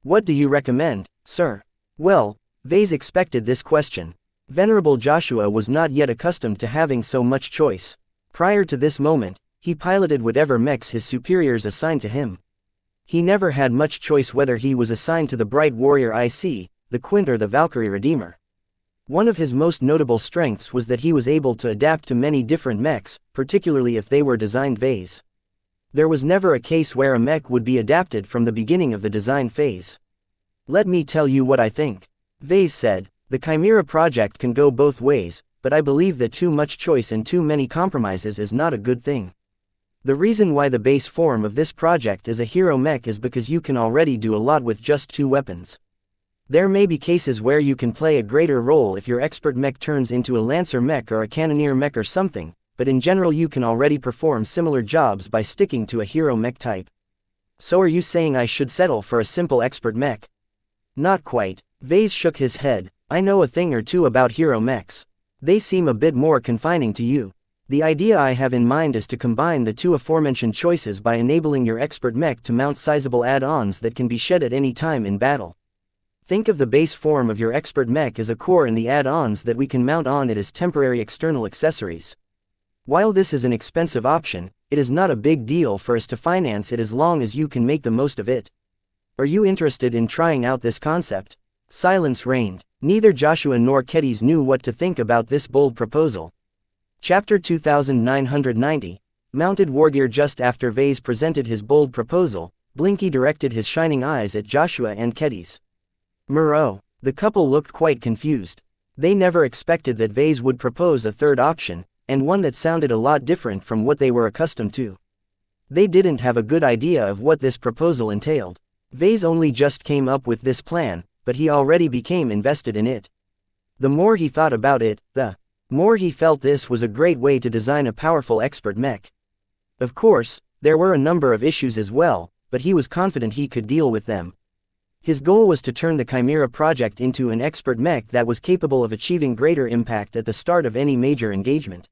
What do you recommend, sir? Well, Vase expected this question. Venerable Joshua was not yet accustomed to having so much choice. Prior to this moment, he piloted whatever mechs his superiors assigned to him. He never had much choice whether he was assigned to the Bright Warrior IC, the Quint or the Valkyrie Redeemer. One of his most notable strengths was that he was able to adapt to many different mechs, particularly if they were designed Vase. There was never a case where a mech would be adapted from the beginning of the design phase. Let me tell you what I think. Vase said, the Chimera project can go both ways, but I believe that too much choice and too many compromises is not a good thing. The reason why the base form of this project is a hero mech is because you can already do a lot with just 2 weapons. There may be cases where you can play a greater role if your expert mech turns into a lancer mech or a cannoneer mech or something, but in general you can already perform similar jobs by sticking to a hero mech type. So are you saying I should settle for a simple expert mech? Not quite. Vase shook his head. I know a thing or two about hero mechs. They seem a bit more confining to you. The idea I have in mind is to combine the 2 aforementioned choices by enabling your expert mech to mount sizable add-ons that can be shed at any time in battle. Think of the base form of your expert mech as a core and the add-ons that we can mount on it as temporary external accessories. While this is an expensive option, it is not a big deal for us to finance it as long as you can make the most of it. Are you interested in trying out this concept? Silence reigned. Neither Joshua nor Kedis knew what to think about this bold proposal. Chapter 2990. Mounted Wargear. Just after Vase presented his bold proposal, Blinky directed his shining eyes at Joshua and Kedis. Moreau. The couple looked quite confused. They never expected that Vase would propose a third option, and one that sounded a lot different from what they were accustomed to. They didn't have a good idea of what this proposal entailed. Vase only just came up with this plan, but he already became invested in it. The more he thought about it, the more he felt this was a great way to design a powerful expert mech. Of course, there were a number of issues as well, but he was confident he could deal with them. His goal was to turn the Chimera project into an expert mech that was capable of achieving greater impact at the start of any major engagement.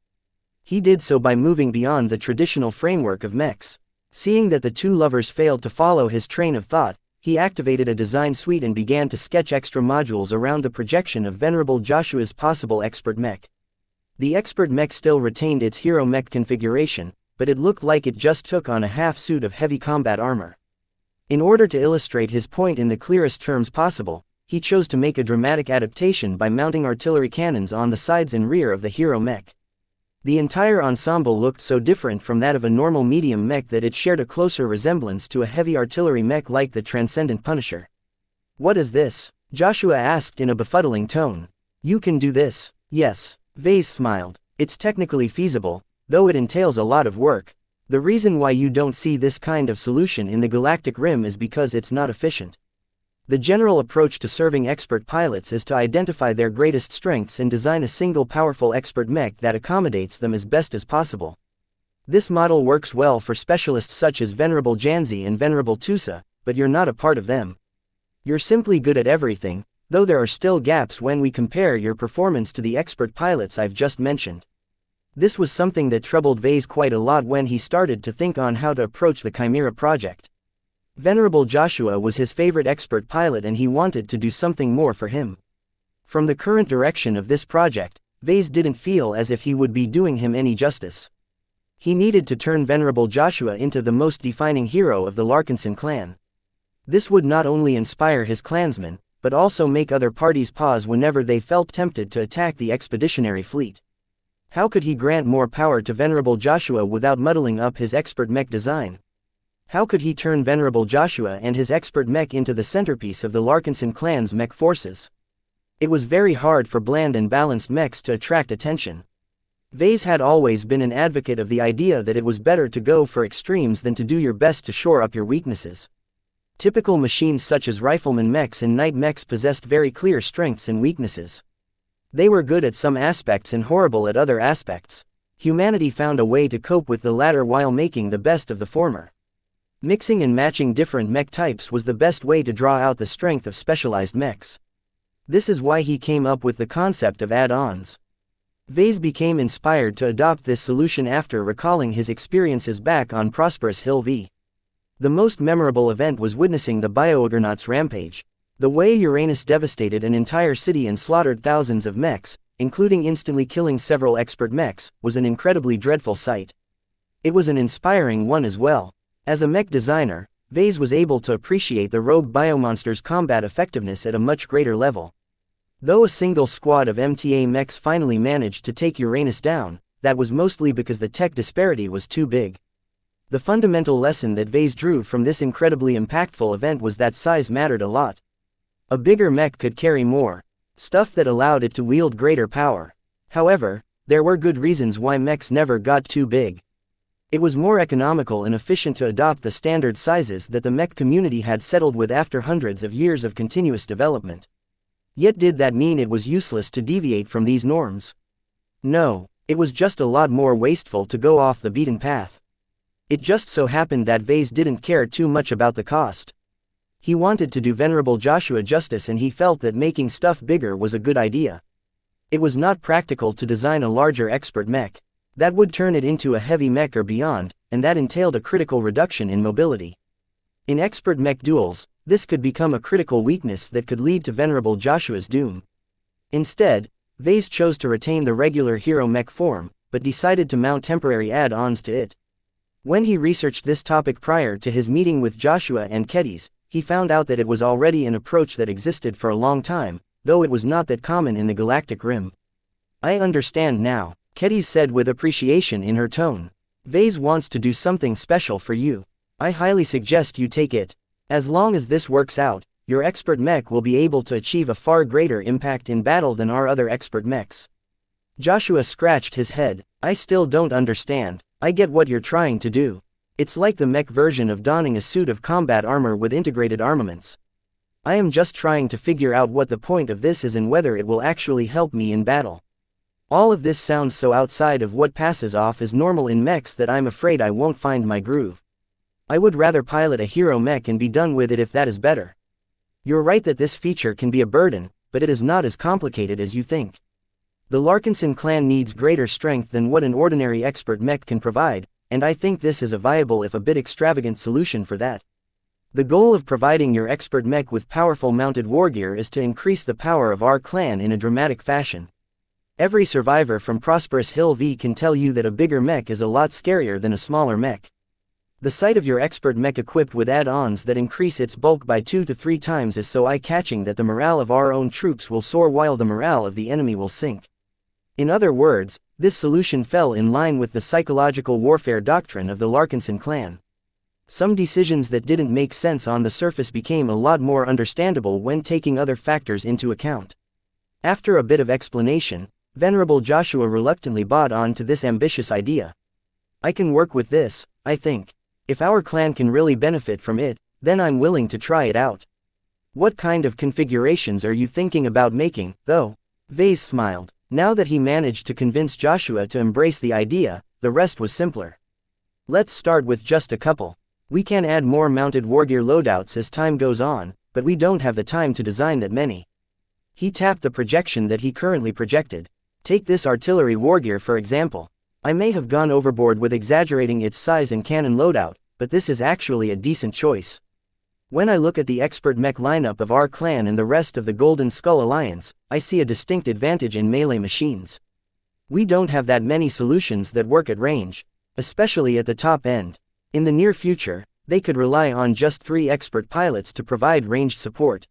He did so by moving beyond the traditional framework of mechs. Seeing that the 2 lovers failed to follow his train of thought, he activated a design suite and began to sketch extra modules around the projection of Venerable Joshua's possible expert mech. The expert mech still retained its hero mech configuration, but it looked like it just took on a half suit of heavy combat armor. In order to illustrate his point in the clearest terms possible, he chose to make a dramatic adaptation by mounting artillery cannons on the sides and rear of the hero mech. The entire ensemble looked so different from that of a normal medium mech that it shared a closer resemblance to a heavy artillery mech like the Transcendent Punisher. What is this? Joshua asked in a befuddling tone. You can do this? Yes. Vase smiled. It's technically feasible, though it entails a lot of work. The reason why you don't see this kind of solution in the Galactic Rim is because it's not efficient. The general approach to serving expert pilots is to identify their greatest strengths and design a single powerful expert mech that accommodates them as best as possible. This model works well for specialists such as Venerable Janzi and Venerable Tusa, but you're not a part of them. You're simply good at everything, though there are still gaps when we compare your performance to the expert pilots I've just mentioned. This was something that troubled Vase quite a lot when he started to think on how to approach the Chimera project. Venerable Joshua was his favorite expert pilot and he wanted to do something more for him. From the current direction of this project, Vase didn't feel as if he would be doing him any justice. He needed to turn Venerable Joshua into the most defining hero of the Larkinson clan. This would not only inspire his clansmen, but also make other parties pause whenever they felt tempted to attack the expeditionary fleet. How could he grant more power to Venerable Joshua without muddling up his expert mech design? How could he turn Venerable Joshua and his expert mech into the centerpiece of the Larkinson clan's mech forces? It was very hard for bland and balanced mechs to attract attention. Vase had always been an advocate of the idea that it was better to go for extremes than to do your best to shore up your weaknesses. Typical machines such as rifleman mechs and knight mechs possessed very clear strengths and weaknesses. They were good at some aspects and horrible at other aspects. Humanity found a way to cope with the latter while making the best of the former. Mixing and matching different mech types was the best way to draw out the strength of specialized mechs. This is why he came up with the concept of add-ons. Vase became inspired to adopt this solution after recalling his experiences back on Prosperous Hill V. The most memorable event was witnessing the Bioargonauts rampage. The way Uranus devastated an entire city and slaughtered thousands of mechs, including instantly killing several expert mechs, was an incredibly dreadful sight. It was an inspiring one as well. As a mech designer, Vase was able to appreciate the rogue biomonster's combat effectiveness at a much greater level. Though a single squad of MTA mechs finally managed to take Uranus down, that was mostly because the tech disparity was too big. The fundamental lesson that Vase drew from this incredibly impactful event was that size mattered a lot. A bigger mech could carry more stuff that allowed it to wield greater power. However, there were good reasons why mechs never got too big. It was more economical and efficient to adopt the standard sizes that the mech community had settled with after hundreds of years of continuous development. Yet did that mean it was useless to deviate from these norms? No, it was just a lot more wasteful to go off the beaten path. It just so happened that Vase didn't care too much about the cost. He wanted to do Venerable Joshua justice, and he felt that making stuff bigger was a good idea. It was not practical to design a larger expert mech. That would turn it into a heavy mech or beyond, and that entailed a critical reduction in mobility. In expert mech duels, this could become a critical weakness that could lead to Venerable Joshua's doom. Instead, Vase chose to retain the regular hero mech form, but decided to mount temporary add-ons to it. When he researched this topic prior to his meeting with Joshua and Kedis, he found out that it was already an approach that existed for a long time, though it was not that common in the Galactic Rim. "I understand now," Kedis said with appreciation in her tone. "Vase wants to do something special for you. I highly suggest you take it. As long as this works out, your expert mech will be able to achieve a far greater impact in battle than our other expert mechs." Joshua scratched his head. "I still don't understand. I get what you're trying to do. It's like the mech version of donning a suit of combat armor with integrated armaments. I am just trying to figure out what the point of this is and whether it will actually help me in battle. All of this sounds so outside of what passes off as normal in mechs that I'm afraid I won't find my groove. I would rather pilot a hero mech and be done with it if that is better." You're right that this feature can be a burden, but it is not as complicated as you think. The Larkinson clan needs greater strength than what an ordinary expert mech can provide, and I think this is a viable if a bit extravagant solution for that. The goal of providing your expert mech with powerful mounted wargear is to increase the power of our clan in a dramatic fashion. Every survivor from Prosperous Hill V can tell you that a bigger mech is a lot scarier than a smaller mech. The sight of your expert mech equipped with add-ons that increase its bulk by 2 to 3 times is so eye-catching that the morale of our own troops will soar while the morale of the enemy will sink. In other words, this solution fell in line with the psychological warfare doctrine of the Larkinson clan. Some decisions that didn't make sense on the surface became a lot more understandable when taking other factors into account. After a bit of explanation, Venerable Joshua reluctantly bought on to this ambitious idea. "I can work with this, I think. If our clan can really benefit from it, then I'm willing to try it out." "What kind of configurations are you thinking about making, though?" Vase smiled. Now that he managed to convince Joshua to embrace the idea, the rest was simpler. "Let's start with just a couple. We can add more mounted wargear loadouts as time goes on, but we don't have the time to design that many." He tapped the projection that he currently projected. "Take this artillery wargear for example. I may have gone overboard with exaggerating its size and cannon loadout, but this is actually a decent choice. When I look at the expert mech lineup of our clan and the rest of the Golden Skull Alliance, I see a distinct advantage in melee machines. We don't have that many solutions that work at range, especially at the top end. In the near future, they could rely on just 3 expert pilots to provide ranged support.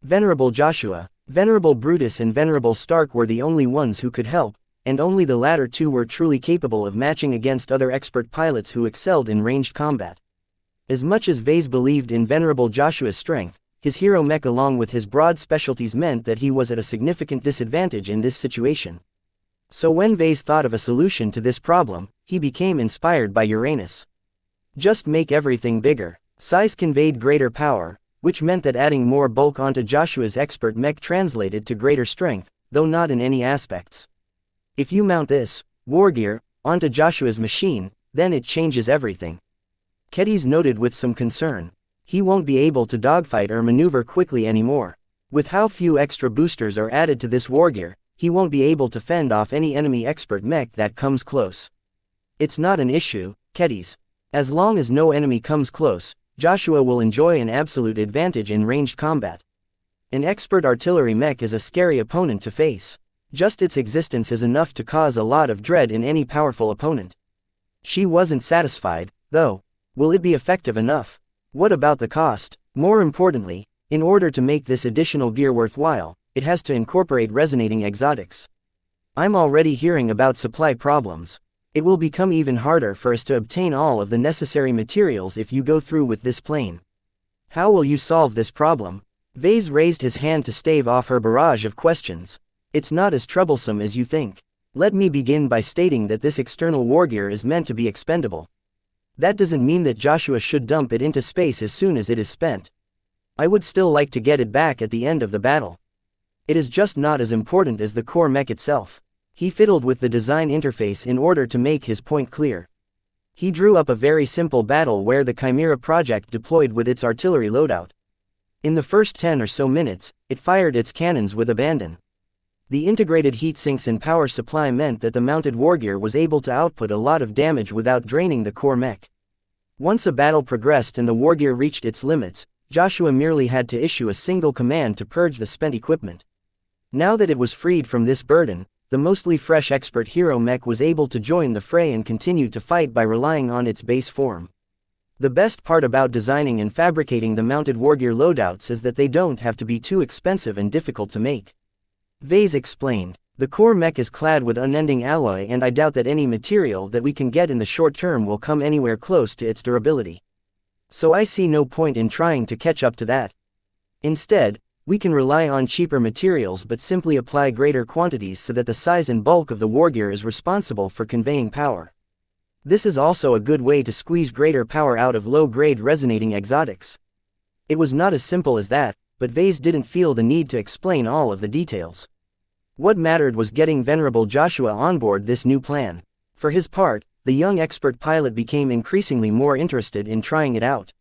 Venerable Joshua, Venerable Brutus and Venerable Stark were the only ones who could help, and only the latter 2 were truly capable of matching against other expert pilots who excelled in ranged combat. As much as Vase believed in Venerable Joshua's strength, his hero mech along with his broad specialties meant that he was at a significant disadvantage in this situation. So when Vase thought of a solution to this problem, he became inspired by Uranus. Just make everything bigger. Size conveyed greater power, which meant that adding more bulk onto Joshua's expert mech translated to greater strength, though not in any aspects. If you mount this wargear onto Joshua's machine, then it changes everything. Kedis noted with some concern. He won't be able to dogfight or maneuver quickly anymore. With how few extra boosters are added to this wargear, he won't be able to fend off any enemy expert mech that comes close. It's not an issue, Kedis. As long as no enemy comes close, Joshua will enjoy an absolute advantage in ranged combat. An expert artillery mech is a scary opponent to face. Just its existence is enough to cause a lot of dread in any powerful opponent. She wasn't satisfied, though. Will it be effective enough? What about the cost? More importantly, in order to make this additional gear worthwhile, it has to incorporate resonating exotics. I'm already hearing about supply problems. It will become even harder for us to obtain all of the necessary materials if you go through with this plane. How will you solve this problem? Vase raised his hand to stave off her barrage of questions. It's not as troublesome as you think. Let me begin by stating that this external wargear is meant to be expendable. That doesn't mean that Joshua should dump it into space as soon as it is spent. I would still like to get it back at the end of the battle. It is just not as important as the core mech itself. He fiddled with the design interface in order to make his point clear. He drew up a very simple battle where the Chimera project deployed with its artillery loadout. In the first 10 or so minutes, it fired its cannons with abandon. The integrated heat sinks and power supply meant that the mounted wargear was able to output a lot of damage without draining the core mech. Once a battle progressed and the wargear reached its limits, Joshua merely had to issue a single command to purge the spent equipment. Now that it was freed from this burden, the mostly fresh expert hero mech was able to join the fray and continue to fight by relying on its base form. The best part about designing and fabricating the mounted wargear loadouts is that they don't have to be too expensive and difficult to make. Vase explained, the core mech is clad with unending alloy and I doubt that any material that we can get in the short term will come anywhere close to its durability. So I see no point in trying to catch up to that. Instead, we can rely on cheaper materials but simply apply greater quantities so that the size and bulk of the wargear is responsible for conveying power. This is also a good way to squeeze greater power out of low-grade resonating exotics. It was not as simple as that, but Vase didn't feel the need to explain all of the details. What mattered was getting Venerable Joshua on board this new plan. For his part, the young expert pilot became increasingly more interested in trying it out.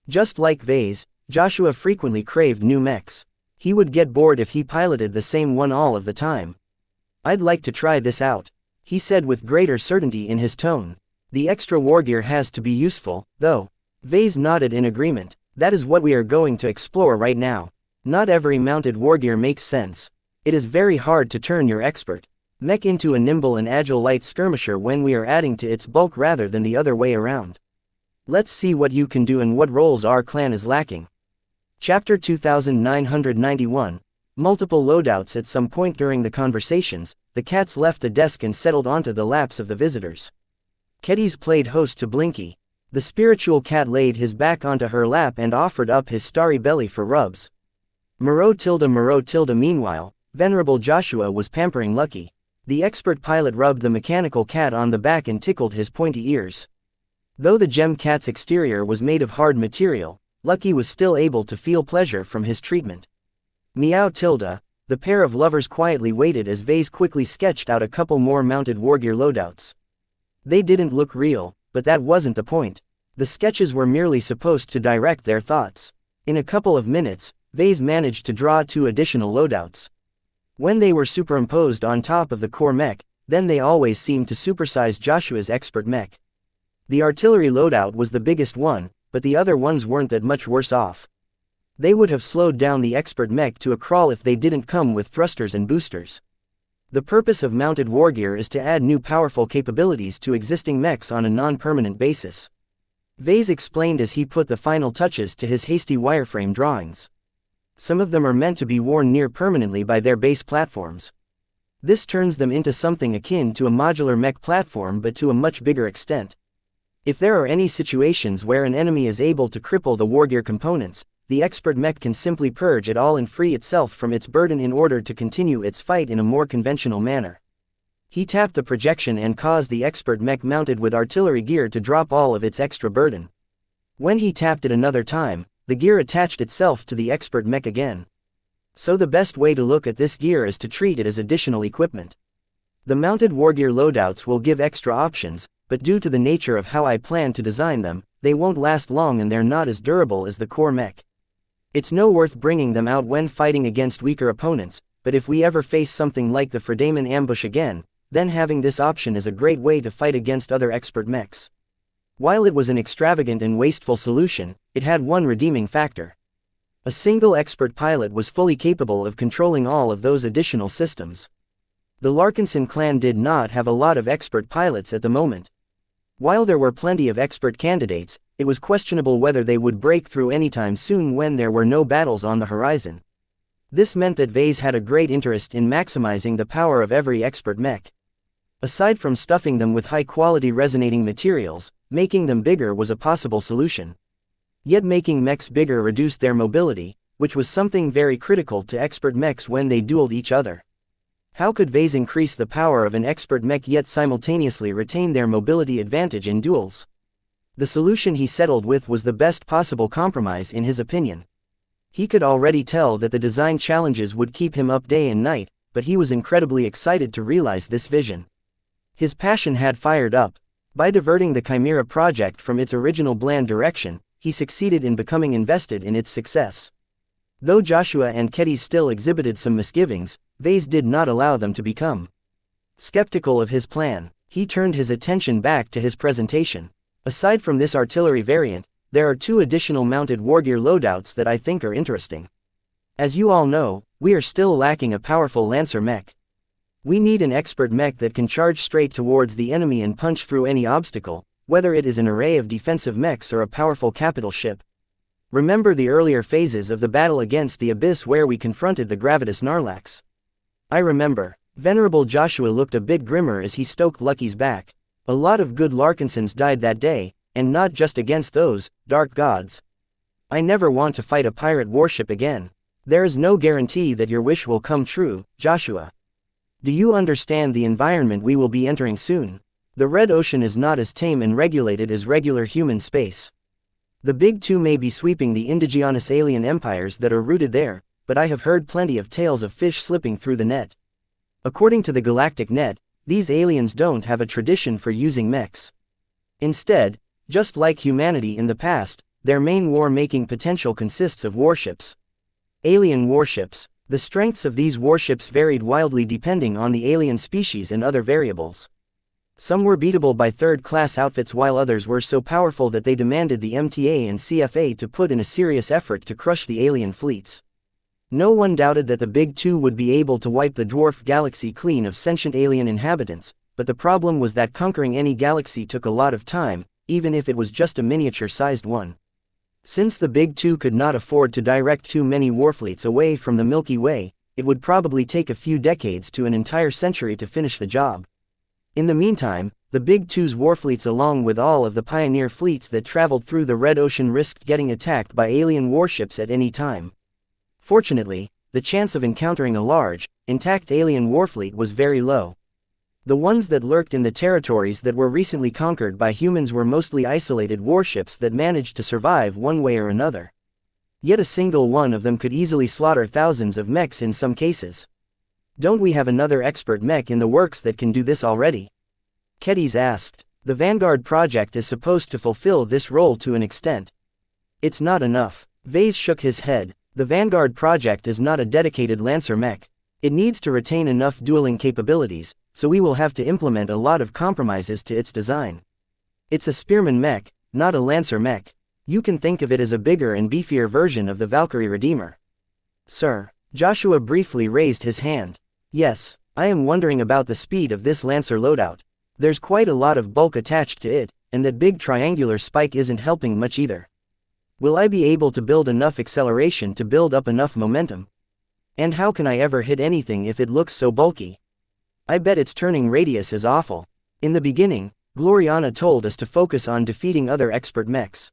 Just like Vase, Joshua frequently craved new mechs. He would get bored if he piloted the same one all of the time. I'd like to try this out, he said with greater certainty in his tone. The extra wargear has to be useful, though. Vase nodded in agreement. That is what we are going to explore right now. Not every mounted wargear makes sense. It is very hard to turn your expert mech into a nimble and agile light skirmisher when we are adding to its bulk rather than the other way around. Let's see what you can do and what roles our clan is lacking. Chapter 2991. Multiple loadouts. At some point during the conversations, the cats left the desk and settled onto the laps of the visitors. Keddies played host to Blinky. The spiritual cat laid his back onto her lap and offered up his starry belly for rubs. Moreau tilde. Meanwhile, Venerable Joshua was pampering Lucky. The expert pilot rubbed the mechanical cat on the back and tickled his pointy ears. Though the gem cat's exterior was made of hard material, Lucky was still able to feel pleasure from his treatment. Meow tilde. The pair of lovers quietly waited as Vase quickly sketched out a couple more mounted wargear loadouts. They didn't look real, but that wasn't the point. The sketches were merely supposed to direct their thoughts. In a couple of minutes, Vase managed to draw 2 additional loadouts. When they were superimposed on top of the core mech, then they always seemed to supersize Joshua's expert mech. The artillery loadout was the biggest one, but the other ones weren't that much worse off. They would have slowed down the expert mech to a crawl if they didn't come with thrusters and boosters. The purpose of mounted wargear is to add new powerful capabilities to existing mechs on a non-permanent basis. Vase explained as he put the final touches to his hasty wireframe drawings. Some of them are meant to be worn near permanently by their base platforms. This turns them into something akin to a modular mech platform but to a much bigger extent. If there are any situations where an enemy is able to cripple the wargear components, the expert mech can simply purge it all and free itself from its burden in order to continue its fight in a more conventional manner. He tapped the projection and caused the expert mech mounted with artillery gear to drop all of its extra burden. When he tapped it another time, the gear attached itself to the expert mech again. So the best way to look at this gear is to treat it as additional equipment. The mounted wargear loadouts will give extra options, but due to the nature of how I plan to design them, they won't last long and they're not as durable as the core mech. It's no worth bringing them out when fighting against weaker opponents, but if we ever face something like the Fredaman ambush again, then having this option is a great way to fight against other expert mechs. While it was an extravagant and wasteful solution, it had one redeeming factor. A single expert pilot was fully capable of controlling all of those additional systems. The Larkinson clan did not have a lot of expert pilots at the moment. While there were plenty of expert candidates, it was questionable whether they would break through anytime soon when there were no battles on the horizon. This meant that Vase had a great interest in maximizing the power of every expert mech. Aside from stuffing them with high-quality resonating materials, making them bigger was a possible solution. Yet making mechs bigger reduced their mobility, which was something very critical to expert mechs when they dueled each other. How could Vase increase the power of an expert mech yet simultaneously retain their mobility advantage in duels? The solution he settled with was the best possible compromise in his opinion. He could already tell that the design challenges would keep him up day and night, but he was incredibly excited to realize this vision. His passion had fired up. By diverting the Chimera project from its original bland direction, he succeeded in becoming invested in its success. Though Joshua and Keddy still exhibited some misgivings, Vase did not allow them to become skeptical of his plan. He turned his attention back to his presentation. Aside from this artillery variant, there are 2 additional mounted wargear loadouts that I think are interesting. As you all know, we are still lacking a powerful Lancer mech. We need an expert mech that can charge straight towards the enemy and punch through any obstacle, whether it is an array of defensive mechs or a powerful capital ship. Remember the earlier phases of the battle against the Abyss where we confronted the Gravitas Narlax? I remember. Venerable Joshua looked a bit grimmer as he stroked Lucky's back. A lot of good Larkinsons died that day, and not just against those dark gods. I never want to fight a pirate warship again. There is no guarantee that your wish will come true, Joshua. Do you understand the environment we will be entering soon? The Red Ocean is not as tame and regulated as regular human space. The Big Two may be sweeping the indigenous alien empires that are rooted there, but I have heard plenty of tales of fish slipping through the net. According to the Galactic Net, these aliens don't have a tradition for using mechs. Instead, just like humanity in the past, their main war-making potential consists of warships. Alien warships. The strengths of these warships varied wildly depending on the alien species and other variables. Some were beatable by third-class outfits while others were so powerful that they demanded the MTA and CFA to put in a serious effort to crush the alien fleets. No one doubted that the Big Two would be able to wipe the dwarf galaxy clean of sentient alien inhabitants, but the problem was that conquering any galaxy took a lot of time, even if it was just a miniature-sized one. Since the Big Two could not afford to direct too many warfleets away from the Milky Way, it would probably take a few decades to an entire century to finish the job. In the meantime, the Big Two's warfleets along with all of the pioneer fleets that traveled through the Red Ocean risked getting attacked by alien warships at any time. Fortunately, the chance of encountering a large, intact alien warfleet was very low. The ones that lurked in the territories that were recently conquered by humans were mostly isolated warships that managed to survive one way or another. Yet a single one of them could easily slaughter thousands of mechs in some cases. Don't we have another expert mech in the works that can do this already? Kedys asked. The Vanguard project is supposed to fulfill this role to an extent. It's not enough. Vase shook his head. The Vanguard project is not a dedicated Lancer mech. It needs to retain enough dueling capabilities, so we will have to implement a lot of compromises to its design. It's a Spearman mech, not a Lancer mech. You can think of it as a bigger and beefier version of the Valkyrie Redeemer. Sir. Joshua briefly raised his hand. Yes, I am wondering about the speed of this Lancer loadout. There's quite a lot of bulk attached to it, and that big triangular spike isn't helping much either. Will I be able to build enough acceleration to build up enough momentum? And how can I ever hit anything if it looks so bulky? I bet its turning radius is awful. In the beginning, Gloriana told us to focus on defeating other expert mechs.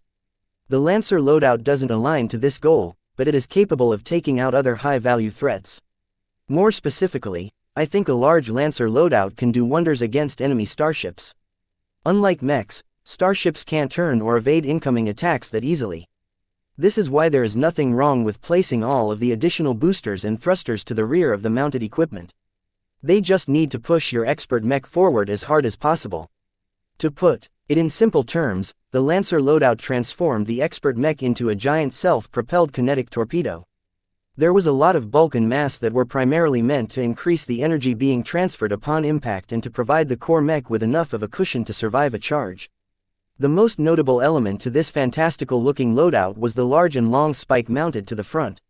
The Lancer loadout doesn't align to this goal, but it is capable of taking out other high-value threats. More specifically, I think a large Lancer loadout can do wonders against enemy starships. Unlike mechs, starships can't turn or evade incoming attacks that easily. This is why there is nothing wrong with placing all of the additional boosters and thrusters to the rear of the mounted equipment. They just need to push your expert mech forward as hard as possible. To put it in simple terms, the Lancer loadout transformed the expert mech into a giant self-propelled kinetic torpedo. There was a lot of bulk and mass that were primarily meant to increase the energy being transferred upon impact and to provide the core mech with enough of a cushion to survive a charge. The most notable element to this fantastical-looking loadout was the large and long spike mounted to the front.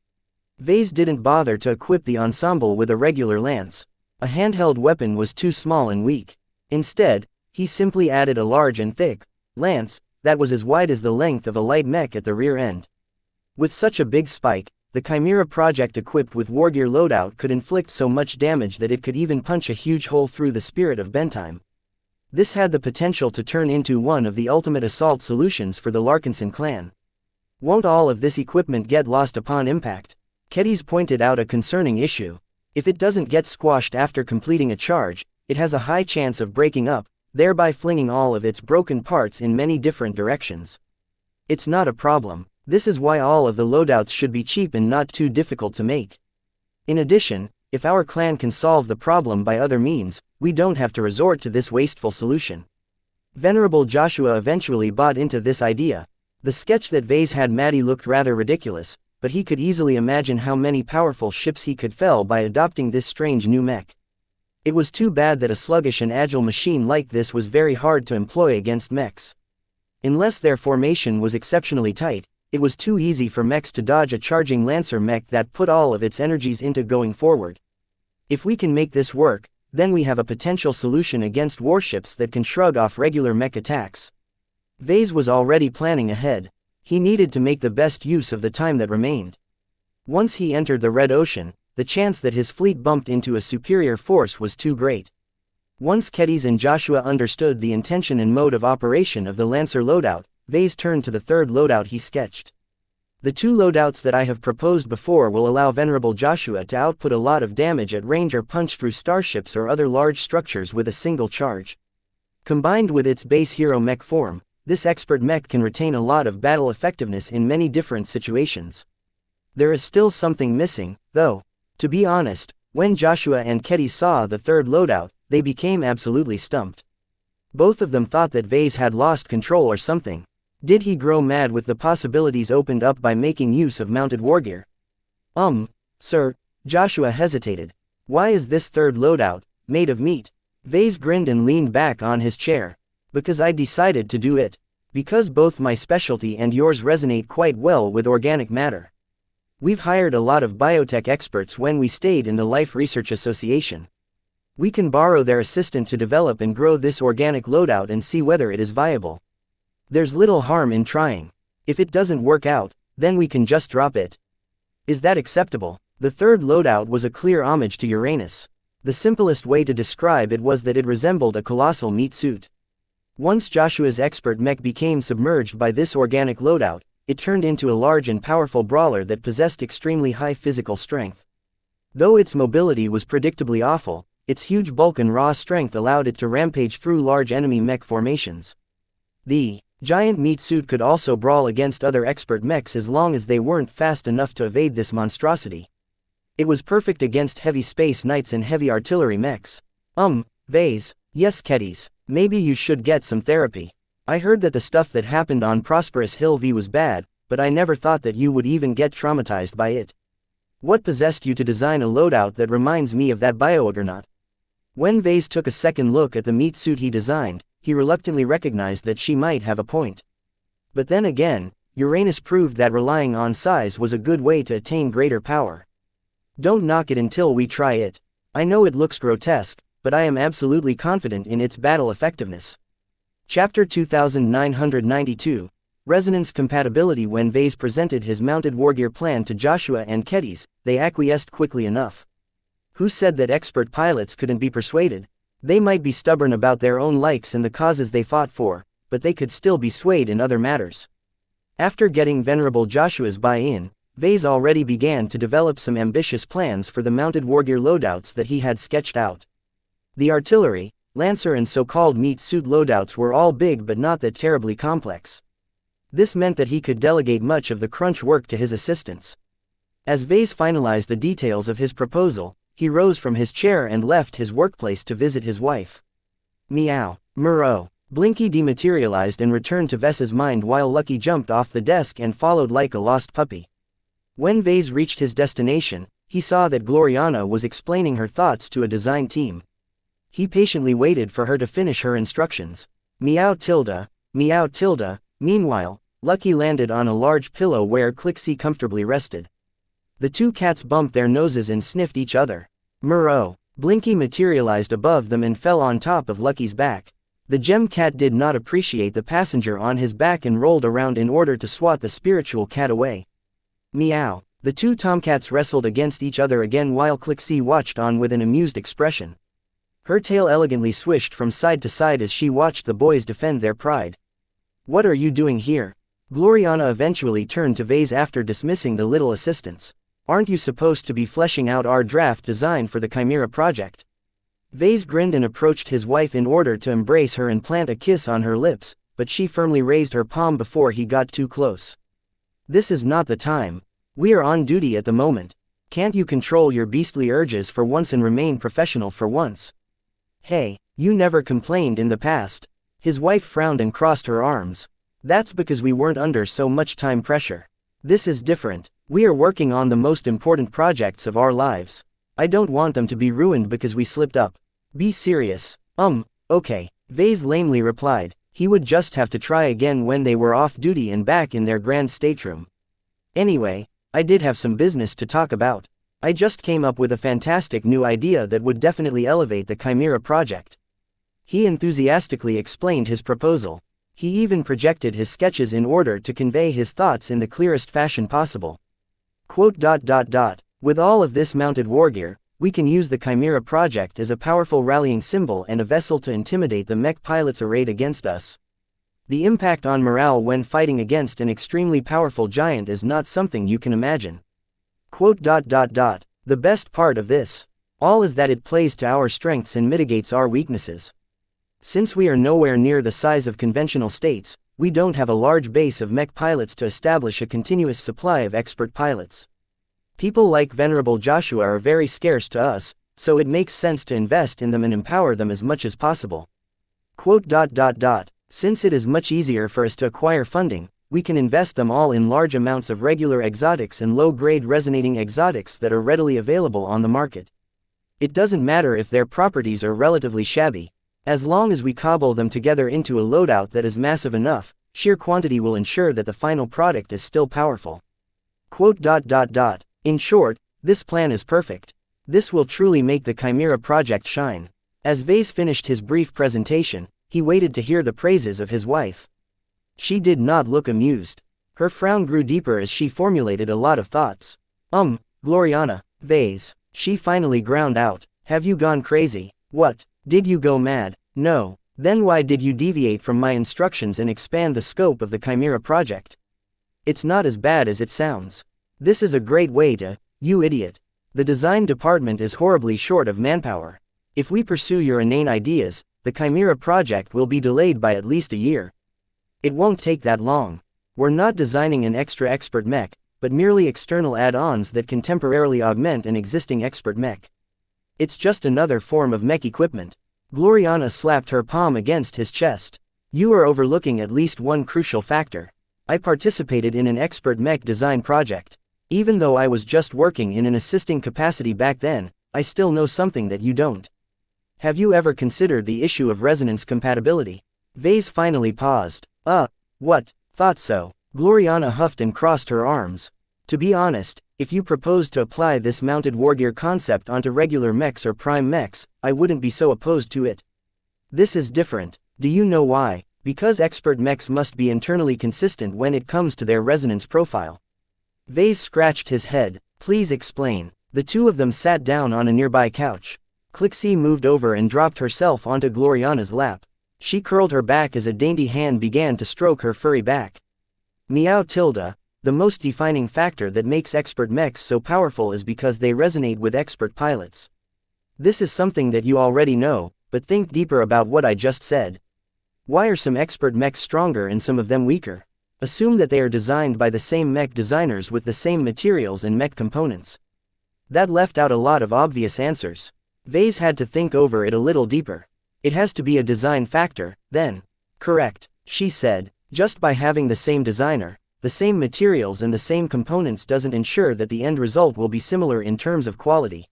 Vase didn't bother to equip the ensemble with a regular lance. A handheld weapon was too small and weak. Instead, he simply added a large and thick lance that was as wide as the length of a light mech at the rear end. With such a big spike, the Chimera project equipped with wargear loadout could inflict so much damage that it could even punch a huge hole through the spirit of Bentime. This had the potential to turn into one of the ultimate assault solutions for the Larkinson clan. Won't all of this equipment get lost upon impact? Kedis pointed out a concerning issue. If it doesn't get squashed after completing a charge, it has a high chance of breaking up, thereby flinging all of its broken parts in many different directions. It's not a problem. This is why all of the loadouts should be cheap and not too difficult to make. In addition, if our clan can solve the problem by other means, we don't have to resort to this wasteful solution. Venerable Joshua eventually bought into this idea. The sketch that Vase had Maddie looked rather ridiculous, but he could easily imagine how many powerful ships he could fell by adopting this strange new mech. It was too bad that a sluggish and agile machine like this was very hard to employ against mechs. Unless their formation was exceptionally tight, it was too easy for mechs to dodge a charging lancer mech that put all of its energies into going forward. If we can make this work, then we have a potential solution against warships that can shrug off regular mech attacks. Vase was already planning ahead. He needed to make the best use of the time that remained. Once he entered the Red Ocean, the chance that his fleet bumped into a superior force was too great. Once Kedis and Joshua understood the intention and mode of operation of the Lancer loadout, Vase turned to the third loadout he sketched. The two loadouts that I have proposed before will allow Venerable Joshua to output a lot of damage at range or punch through starships or other large structures with a single charge. Combined with its base hero mech form, this expert mech can retain a lot of battle effectiveness in many different situations. There is still something missing, though. To be honest, when Joshua and Kedis saw the third loadout, they became absolutely stumped. Both of them thought that Vase had lost control or something. Did he grow mad with the possibilities opened up by making use of mounted wargear? Sir, Joshua hesitated. Why is this third loadout made of meat? Vase grinned and leaned back on his chair. Because I decided to do it. Because both my specialty and yours resonate quite well with organic matter. We've hired a lot of biotech experts when we stayed in the Life Research Association. We can borrow their assistance to develop and grow this organic loadout and see whether it is viable. There's little harm in trying. If it doesn't work out, then we can just drop it. Is that acceptable? The third loadout was a clear homage to Uranus. The simplest way to describe it was that it resembled a colossal meat suit. Once Joshua's expert mech became submerged by this organic loadout, it turned into a large and powerful brawler that possessed extremely high physical strength. Though its mobility was predictably awful, its huge bulk and raw strength allowed it to rampage through large enemy mech formations. The giant meat suit could also brawl against other expert mechs as long as they weren't fast enough to evade this monstrosity. It was perfect against heavy space knights and heavy artillery mechs. Vase. Yes, Kedis, maybe you should get some therapy. I heard that the stuff that happened on Prosperous Hill V was bad, but I never thought that you would even get traumatized by it. What possessed you to design a loadout that reminds me of that bioargonaut? When Vase took a second look at the meat suit he designed, he reluctantly recognized that she might have a point. But then again, Uranus proved that relying on size was a good way to attain greater power. Don't knock it until we try it. I know it looks grotesque, but I am absolutely confident in its battle effectiveness. Chapter 2992, Resonance Compatibility. When Vase presented his mounted wargear plan to Joshua and Kedis, they acquiesced quickly enough. Who said that expert pilots couldn't be persuaded? They might be stubborn about their own likes and the causes they fought for, but they could still be swayed in other matters. After getting Venerable Joshua's buy-in, Vase already began to develop some ambitious plans for the mounted wargear loadouts that he had sketched out. The artillery, lancer and so-called meat suit loadouts were all big but not that terribly complex. This meant that he could delegate much of the crunch work to his assistants. As Vase finalized the details of his proposal, he rose from his chair and left his workplace to visit his wife. Meow. Murrow. Blinky dematerialized and returned to Vess's mind while Lucky jumped off the desk and followed like a lost puppy. When Vase reached his destination, he saw that Gloriana was explaining her thoughts to a design team. He patiently waited for her to finish her instructions. Meow tilde. Meow tilde. Meanwhile, Lucky landed on a large pillow where Clixie comfortably rested. The two cats bumped their noses and sniffed each other. Murrow. Blinky materialized above them and fell on top of Lucky's back. The gem cat did not appreciate the passenger on his back and rolled around in order to swat the spiritual cat away. Meow. The two tomcats wrestled against each other again while Clixie watched on with an amused expression. Her tail elegantly swished from side to side as she watched the boys defend their pride. What are you doing here? Gloriana eventually turned to Vase after dismissing the little assistants. Aren't you supposed to be fleshing out our draft design for the Chimera project? Vase grinned and approached his wife in order to embrace her and plant a kiss on her lips, but she firmly raised her palm before he got too close. This is not the time. We are on duty at the moment. Can't you control your beastly urges for once and remain professional for once? Hey, you never complained in the past. His wife frowned and crossed her arms. That's because we weren't under so much time pressure. This is different. We are working on the most important projects of our lives. I don't want them to be ruined because we slipped up. Be serious. Okay, Vase lamely replied. He would just have to try again when they were off duty and back in their grand stateroom. Anyway, I did have some business to talk about. I just came up with a fantastic new idea that would definitely elevate the Chimera project. He enthusiastically explained his proposal. He even projected his sketches in order to convey his thoughts in the clearest fashion possible. With all of this mounted wargear, we can use the Chimera project as a powerful rallying symbol and a vessel to intimidate the Mech pilots arrayed against us. The impact on morale when fighting against an extremely powerful giant is not something you can imagine. The best part of this all is that it plays to our strengths and mitigates our weaknesses. Since we are nowhere near the size of conventional states, we don't have a large base of Mech pilots to establish a continuous supply of expert pilots. People like Venerable Joshua are very scarce to us, so it makes sense to invest in them and empower them as much as possible. Since it is much easier for us to acquire funding, we can invest them all in large amounts of regular exotics and low-grade resonating exotics that are readily available on the market. It doesn't matter if their properties are relatively shabby. As long as we cobble them together into a loadout that is massive enough, sheer quantity will ensure that the final product is still powerful. In short, this plan is perfect. This will truly make the Chimera project shine. As Vase finished his brief presentation, he waited to hear the praises of his wife. She did not look amused. Her frown grew deeper as she formulated a lot of thoughts. Gloriana, Vase, she finally ground out. Have you gone crazy? What? Did you go mad? No. Then why did you deviate from my instructions and expand the scope of the Chimera project? It's not as bad as it sounds. This is a great way to, you idiot. The design department is horribly short of manpower. If we pursue your inane ideas, the Chimera project will be delayed by at least a year. It won't take that long. We're not designing an extra expert mech, but merely external add-ons that can temporarily augment an existing expert mech. It's just another form of mech equipment. Gloriana slapped her palm against his chest. You are overlooking at least one crucial factor. I participated in an expert mech design project. Even though I was just working in an assisting capacity back then, I still know something that you don't. Have you ever considered the issue of resonance compatibility? Vase finally paused. What? Thought so. Gloriana huffed and crossed her arms. To be honest, if you proposed to apply this mounted wargear concept onto regular mechs or prime mechs, I wouldn't be so opposed to it. This is different. Do you know why? Because expert mechs must be internally consistent when it comes to their resonance profile. Vase scratched his head. Please explain. The two of them sat down on a nearby couch. Clixie moved over and dropped herself onto Gloriana's lap. She curled her back as a dainty hand began to stroke her furry back. Meow tilde. The most defining factor that makes expert mechs so powerful is because they resonate with expert pilots. This is something that you already know, but think deeper about what I just said. Why are some expert mechs stronger and some of them weaker? Assume that they are designed by the same mech designers with the same materials and mech components. That left out a lot of obvious answers. Vase had to think over it a little deeper. It has to be a design factor, then. Correct, she said. Just by having the same designer, the same materials and the same components doesn't ensure that the end result will be similar in terms of quality.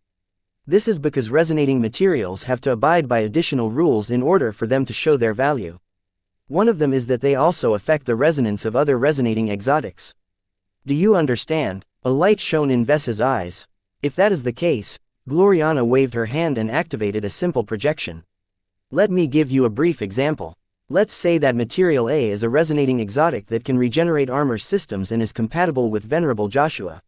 This is because resonating materials have to abide by additional rules in order for them to show their value. One of them is that they also affect the resonance of other resonating exotics. Do you understand? A light shone in Vess's eyes. If that is the case, Gloriana waved her hand and activated a simple projection. Let me give you a brief example. Let's say that Material A is a resonating exotic that can regenerate armor systems and is compatible with Venerable Joshua.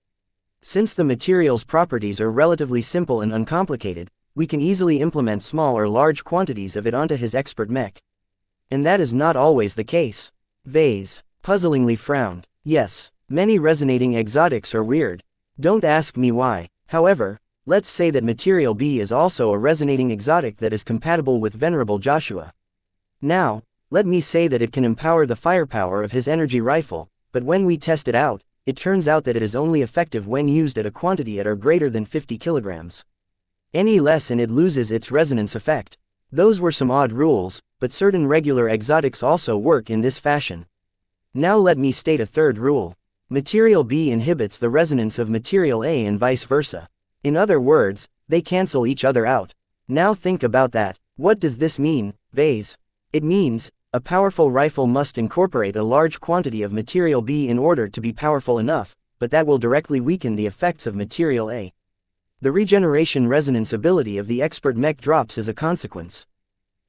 Since the material's properties are relatively simple and uncomplicated, we can easily implement small or large quantities of it onto his expert mech. And that is not always the case. Vase. puzzlingly frowned. Yes, many resonating exotics are weird. Don't ask me why. However, let's say that Material B is also a resonating exotic that is compatible with Venerable Joshua. Now, let me say that it can empower the firepower of his energy rifle, but when we test it out, it turns out that it is only effective when used at a quantity at or greater than 50 kilograms. Any less and it loses its resonance effect. Those were some odd rules, but certain regular exotics also work in this fashion. Now let me state a third rule. Material B inhibits the resonance of Material A and vice versa. In other words, they cancel each other out. Now think about that. What does this mean, Vase? It means, a powerful rifle must incorporate a large quantity of Material B in order to be powerful enough, but that will directly weaken the effects of Material A. The regeneration resonance ability of the expert mech drops as a consequence.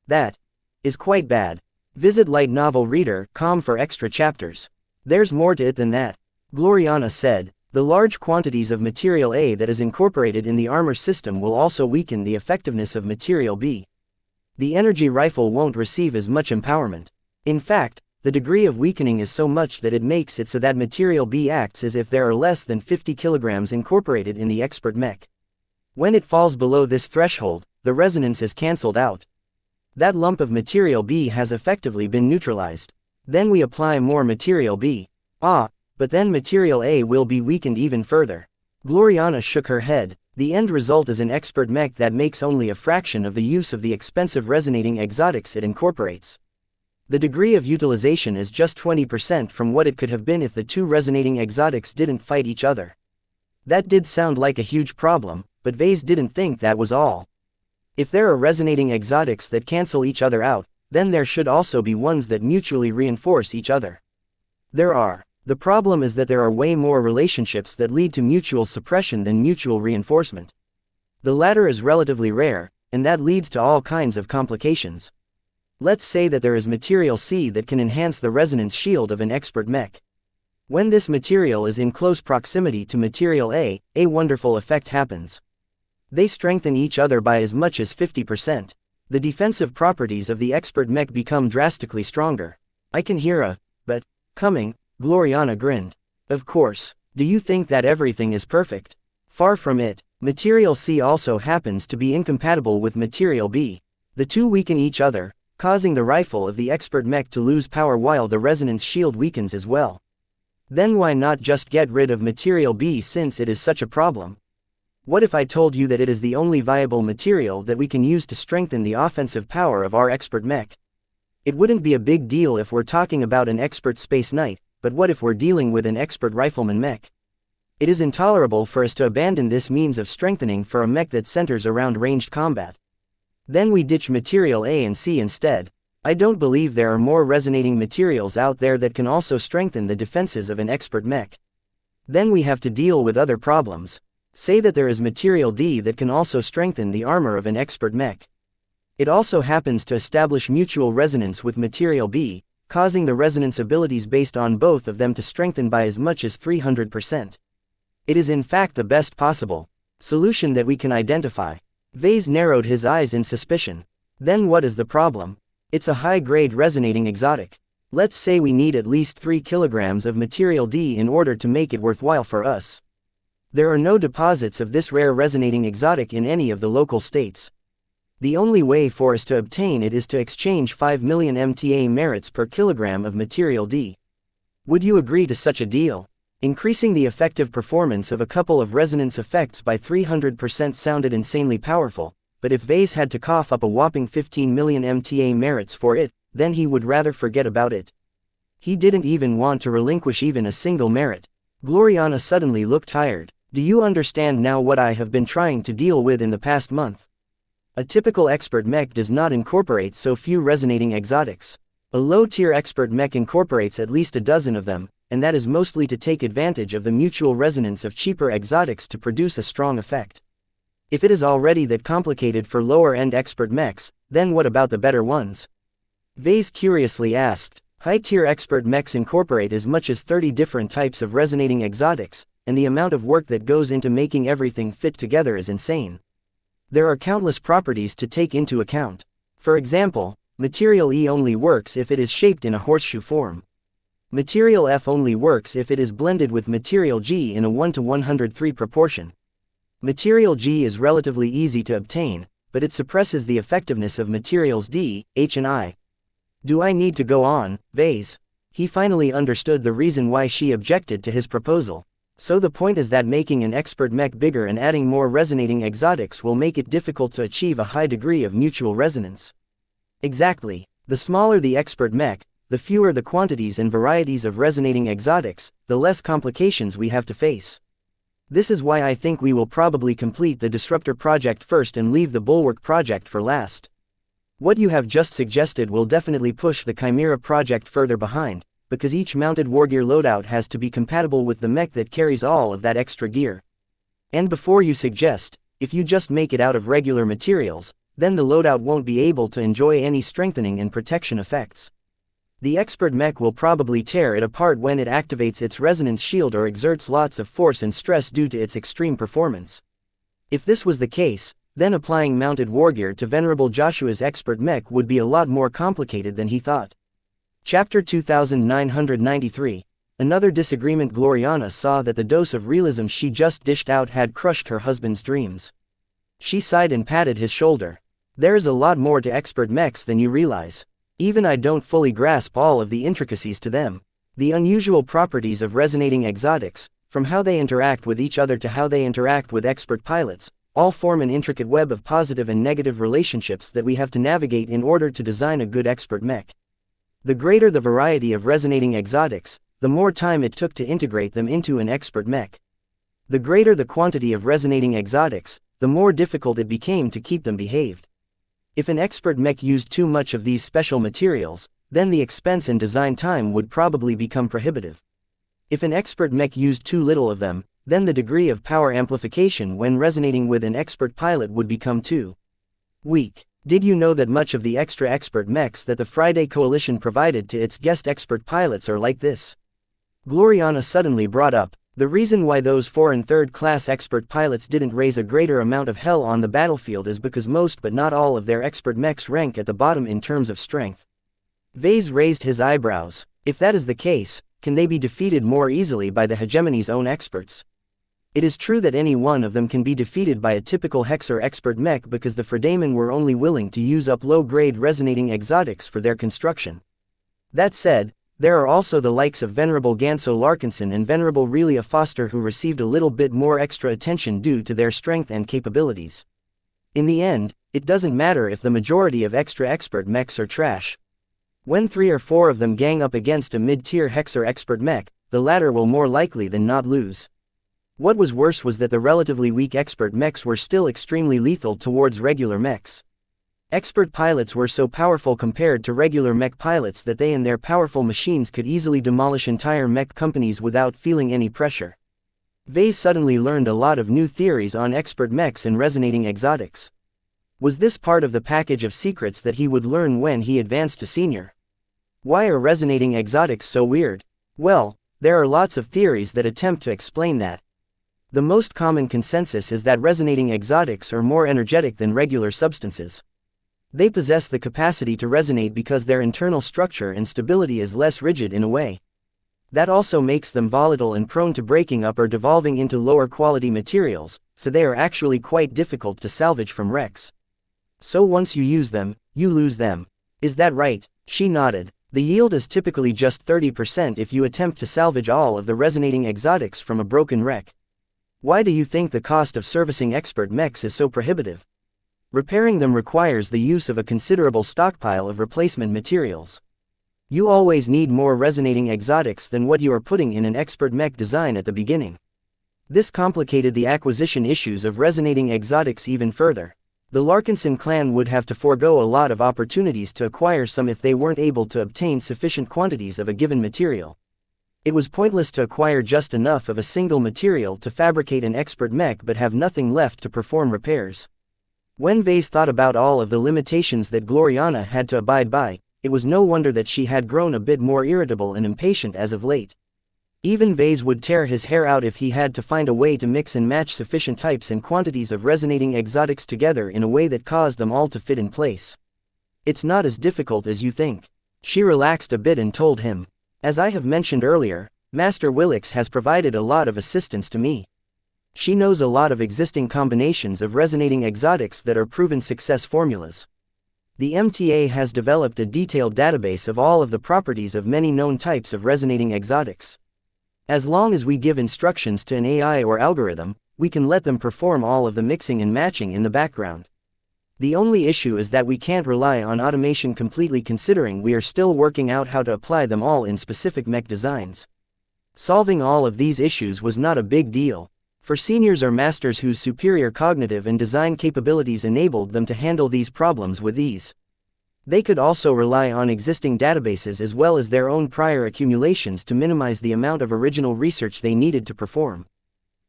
That is quite bad. Visit Light Novel Reader, for extra chapters. There's more to it than that. Gloriana said, the large quantities of Material A that is incorporated in the armor system will also weaken the effectiveness of Material B. The energy rifle won't receive as much empowerment. In fact, the degree of weakening is so much that it makes it so that Material B acts as if there are less than 50 kilograms incorporated in the expert mech. When it falls below this threshold, the resonance is cancelled out. That lump of Material B has effectively been neutralized. Then we apply more Material B. But then Material A will be weakened even further. Gloriana shook her head. The end result is an expert mech that makes only a fraction of the use of the expensive resonating exotics it incorporates. The degree of utilization is just 20% from what it could have been if the two resonating exotics didn't fight each other. That did sound like a huge problem, but Vase didn't think that was all. If there are resonating exotics that cancel each other out, then there should also be ones that mutually reinforce each other. There are. The problem is that there are way more relationships that lead to mutual suppression than mutual reinforcement. The latter is relatively rare, and that leads to all kinds of complications. Let's say that there is Material C that can enhance the resonance shield of an expert mech. When this material is in close proximity to Material A wonderful effect happens. They strengthen each other by as much as 50%. The defensive properties of the expert mech become drastically stronger. I can hear a but coming. Gloriana grinned. Of course. Do you think that everything is perfect? Far from it. Material C also happens to be incompatible with Material B. The two weaken each other, causing the rifle of the expert mech to lose power while the resonance shield weakens as well. Then why not just get rid of Material B since it is such a problem? What if I told you that it is the only viable material that we can use to strengthen the offensive power of our expert mech? It wouldn't be a big deal if we're talking about an expert space knight, but what if we're dealing with an expert rifleman mech? It is intolerable for us to abandon this means of strengthening for a mech that centers around ranged combat. Then we ditch Material A and C instead. I don't believe there are more resonating materials out there that can also strengthen the defenses of an expert mech. Then we have to deal with other problems. Say that there is Material D that can also strengthen the armor of an expert mech. It also happens to establish mutual resonance with Material B, causing the resonance abilities based on both of them to strengthen by as much as 300%. It is in fact the best possible solution that we can identify. Vase narrowed his eyes in suspicion. Then what is the problem? It's a high-grade resonating exotic. Let's say we need at least 3 kilograms of Material D in order to make it worthwhile for us. There are no deposits of this rare resonating exotic in any of the local states. The only way for us to obtain it is to exchange 5 million MTA merits per kilogram of Material D. Would you agree to such a deal? Increasing the effective performance of a couple of resonance effects by 300% sounded insanely powerful, but if Vase had to cough up a whopping 15 million MTA merits for it, then he would rather forget about it. He didn't even want to relinquish even a single merit. Gloriana suddenly looked tired. Do you understand now what I have been trying to deal with in the past month? A typical expert mech does not incorporate so few resonating exotics. A low-tier expert mech incorporates at least a dozen of them, and that is mostly to take advantage of the mutual resonance of cheaper exotics to produce a strong effect. If it is already that complicated for lower-end expert mechs, then what about the better ones? Vase curiously asked. High-tier expert mechs incorporate as much as 30 different types of resonating exotics, and the amount of work that goes into making everything fit together is insane. There are countless properties to take into account. For example, Material E only works if it is shaped in a horseshoe form. Material F only works if it is blended with material G in a 1:103 proportion. Material G is relatively easy to obtain, but it suppresses the effectiveness of materials D, H and I. Do I need to go on, Vase? He finally understood the reason why she objected to his proposal. So the point is that making an expert mech bigger and adding more resonating exotics will make it difficult to achieve a high degree of mutual resonance. Exactly. The smaller the expert mech, the fewer the quantities and varieties of resonating exotics, the less complications we have to face. This is why I think we will probably complete the Disruptor project first and leave the Bulwark project for last. What you have just suggested will definitely push the Chimera project further behind, because each mounted wargear loadout has to be compatible with the mech that carries all of that extra gear. And before you suggest, if you just make it out of regular materials, then the loadout won't be able to enjoy any strengthening and protection effects. The expert mech will probably tear it apart when it activates its resonance shield or exerts lots of force and stress due to its extreme performance. If this was the case, then applying mounted wargear to Venerable Joshua's expert mech would be a lot more complicated than he thought. Chapter 2993. Another disagreement. Gloriana saw that the dose of realism she just dished out had crushed her husband's dreams. She sighed and patted his shoulder. There's a lot more to expert mechs than you realize. Even I don't fully grasp all of the intricacies to them. The unusual properties of resonating exotics, from how they interact with each other to how they interact with expert pilots, all form an intricate web of positive and negative relationships that we have to navigate in order to design a good expert mech. The greater the variety of resonating exotics, the more time it took to integrate them into an expert mech. The greater the quantity of resonating exotics, the more difficult it became to keep them behaved. If an expert mech used too much of these special materials, then the expense and design time would probably become prohibitive. If an expert mech used too little of them, then the degree of power amplification when resonating with an expert pilot would become too weak. Did you know that much of the extra expert mechs that the Friday Coalition provided to its guest expert pilots are like this? Gloriana suddenly brought up, the reason why those 4 and 3rd class expert pilots didn't raise a greater amount of hell on the battlefield is because most but not all of their expert mechs rank at the bottom in terms of strength. Vase raised his eyebrows. If that is the case, can they be defeated more easily by the hegemony's own experts? It is true that any one of them can be defeated by a typical Hexer expert mech because the Fredamen were only willing to use up low-grade resonating exotics for their construction. That said, there are also the likes of Venerable Ganso Larkinson and Venerable Relia Foster who received a little bit more extra attention due to their strength and capabilities. In the end, it doesn't matter if the majority of extra expert mechs are trash. When 3 or 4 of them gang up against a mid-tier Hexer expert mech, the latter will more likely than not lose. What was worse was that the relatively weak expert mechs were still extremely lethal towards regular mechs. Expert pilots were so powerful compared to regular mech pilots that they and their powerful machines could easily demolish entire mech companies without feeling any pressure. Vase suddenly learned a lot of new theories on expert mechs and resonating exotics. Was this part of the package of secrets that he would learn when he advanced to senior? Why are resonating exotics so weird? Well, there are lots of theories that attempt to explain that. The most common consensus is that resonating exotics are more energetic than regular substances. They possess the capacity to resonate because their internal structure and stability is less rigid in a way. That also makes them volatile and prone to breaking up or devolving into lower quality materials, so they are actually quite difficult to salvage from wrecks. So once you use them, you lose them. Is that right? She nodded. The yield is typically just 30% if you attempt to salvage all of the resonating exotics from a broken wreck. Why do you think the cost of servicing expert mechs is so prohibitive? Repairing them requires the use of a considerable stockpile of replacement materials. You always need more resonating exotics than what you are putting in an expert mech design at the beginning. This complicated the acquisition issues of resonating exotics even further. The Larkinson clan would have to forego a lot of opportunities to acquire some if they weren't able to obtain sufficient quantities of a given material. It was pointless to acquire just enough of a single material to fabricate an expert mech but have nothing left to perform repairs. When Vase thought about all of the limitations that Gloriana had to abide by, it was no wonder that she had grown a bit more irritable and impatient as of late. Even Vase would tear his hair out if he had to find a way to mix and match sufficient types and quantities of resonating exotics together in a way that caused them all to fit in place. It's not as difficult as you think. She relaxed a bit and told him. As I have mentioned earlier, Master Willix has provided a lot of assistance to me. She knows a lot of existing combinations of resonating exotics that are proven success formulas. The MTA has developed a detailed database of all of the properties of many known types of resonating exotics. As long as we give instructions to an AI or algorithm, we can let them perform all of the mixing and matching in the background. The only issue is that we can't rely on automation completely, considering we are still working out how to apply them all in specific mech designs. Solving all of these issues was not a big deal. For seniors or masters whose superior cognitive and design capabilities enabled them to handle these problems with ease. They could also rely on existing databases as well as their own prior accumulations to minimize the amount of original research they needed to perform.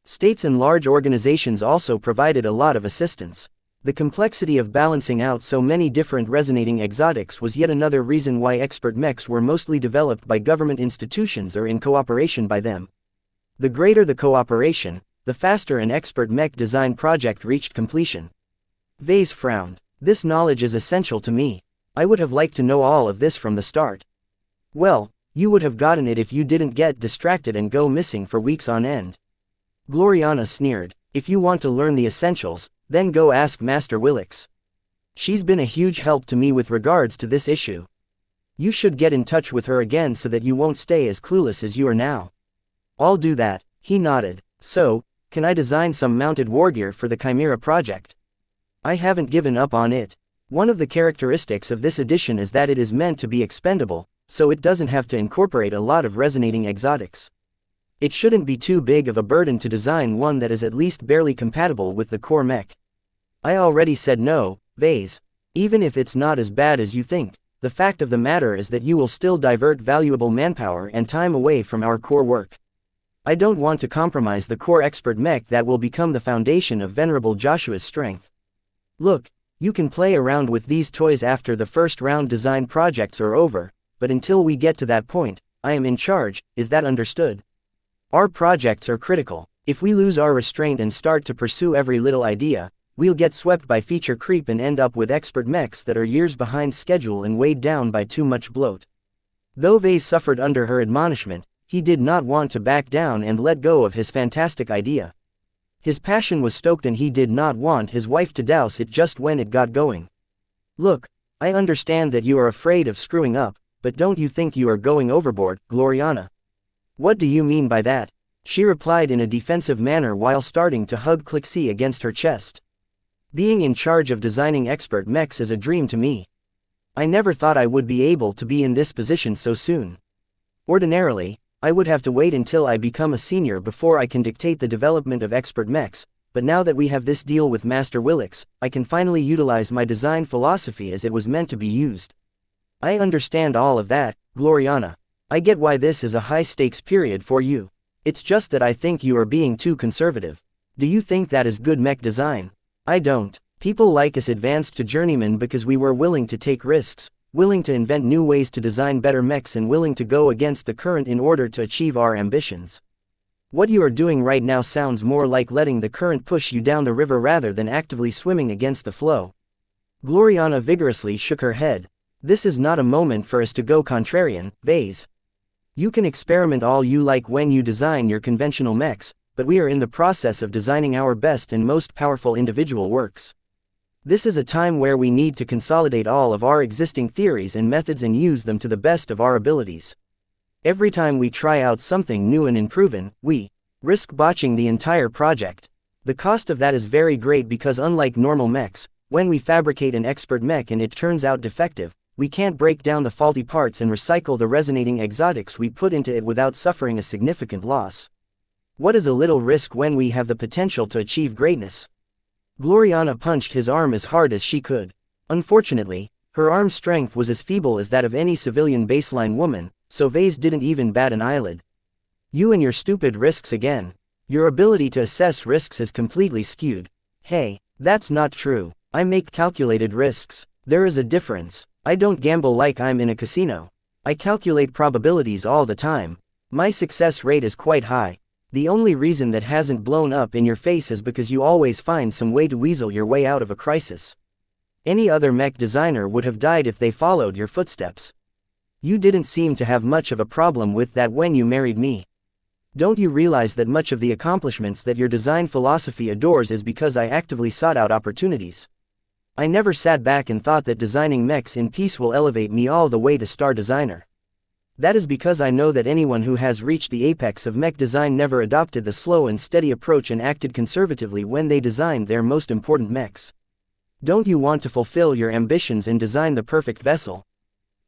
States and large organizations also provided a lot of assistance. The complexity of balancing out so many different resonating exotics was yet another reason why expert mechs were mostly developed by government institutions or in cooperation by them. The greater the cooperation, the faster an expert mech design project reached completion. Vase frowned. This knowledge is essential to me. I would have liked to know all of this from the start. Well, you would have gotten it if you didn't get distracted and go missing for weeks on end. Gloriana sneered. If you want to learn the essentials, then go ask Master Willix. She's been a huge help to me with regards to this issue. You should get in touch with her again so that you won't stay as clueless as you are now. I'll do that, he nodded. So, can I design some mounted wargear for the Chimera project? I haven't given up on it. One of the characteristics of this edition is that it is meant to be expendable, so it doesn't have to incorporate a lot of resonating exotics. It shouldn't be too big of a burden to design one that is at least barely compatible with the core mech. I already said no, Vase. Even if it's not as bad as you think, the fact of the matter is that you will still divert valuable manpower and time away from our core work. I don't want to compromise the core expert mech that will become the foundation of Venerable Joshua's strength. Look, you can play around with these toys after the first round design projects are over, but until we get to that point, I am in charge, is that understood? Our projects are critical. If we lose our restraint and start to pursue every little idea, we'll get swept by feature creep and end up with expert mechs that are years behind schedule and weighed down by too much bloat. Though Vase suffered under her admonishment, he did not want to back down and let go of his fantastic idea. His passion was stoked and he did not want his wife to douse it just when it got going. Look, I understand that you are afraid of screwing up, but don't you think you are going overboard, Gloriana? What do you mean by that? She replied in a defensive manner while starting to hug Clixie against her chest. Being in charge of designing expert mechs is a dream to me. I never thought I would be able to be in this position so soon. Ordinarily, I would have to wait until I become a senior before I can dictate the development of expert mechs, but now that we have this deal with Master Willix, I can finally utilize my design philosophy as it was meant to be used. I understand all of that, Gloriana. I get why this is a high-stakes period for you. It's just that I think you are being too conservative. Do you think that is good mech design? I don't. People like us advanced to journeyman because we were willing to take risks, willing to invent new ways to design better mechs and willing to go against the current in order to achieve our ambitions. What you are doing right now sounds more like letting the current push you down the river rather than actively swimming against the flow. Gloriana vigorously shook her head. This is not a moment for us to go contrarian, Vase. You can experiment all you like when you design your conventional mechs, but we are in the process of designing our best and most powerful individual works. This is a time where we need to consolidate all of our existing theories and methods and use them to the best of our abilities. Every time we try out something new and unproven, we risk botching the entire project. The cost of that is very great because unlike normal mechs, when we fabricate an expert mech and it turns out defective, we can't break down the faulty parts and recycle the resonating exotics we put into it without suffering a significant loss. What is a little risk when we have the potential to achieve greatness? Gloriana punched his arm as hard as she could. Unfortunately, her arm strength was as feeble as that of any civilian baseline woman, so Vase didn't even bat an eyelid. You and your stupid risks again. Your ability to assess risks is completely skewed. Hey, that's not true. I make calculated risks. There is a difference. I don't gamble like I'm in a casino. I calculate probabilities all the time. My success rate is quite high. The only reason that hasn't blown up in your face is because you always find some way to weasel your way out of a crisis. Any other mech designer would have died if they followed your footsteps. You didn't seem to have much of a problem with that when you married me. Don't you realize that much of the accomplishments that your design philosophy adores is because I actively sought out opportunities? I never sat back and thought that designing mechs in peace will elevate me all the way to star designer. That is because I know that anyone who has reached the apex of mech design never adopted the slow and steady approach and acted conservatively when they designed their most important mechs. Don't you want to fulfill your ambitions and design the perfect vessel?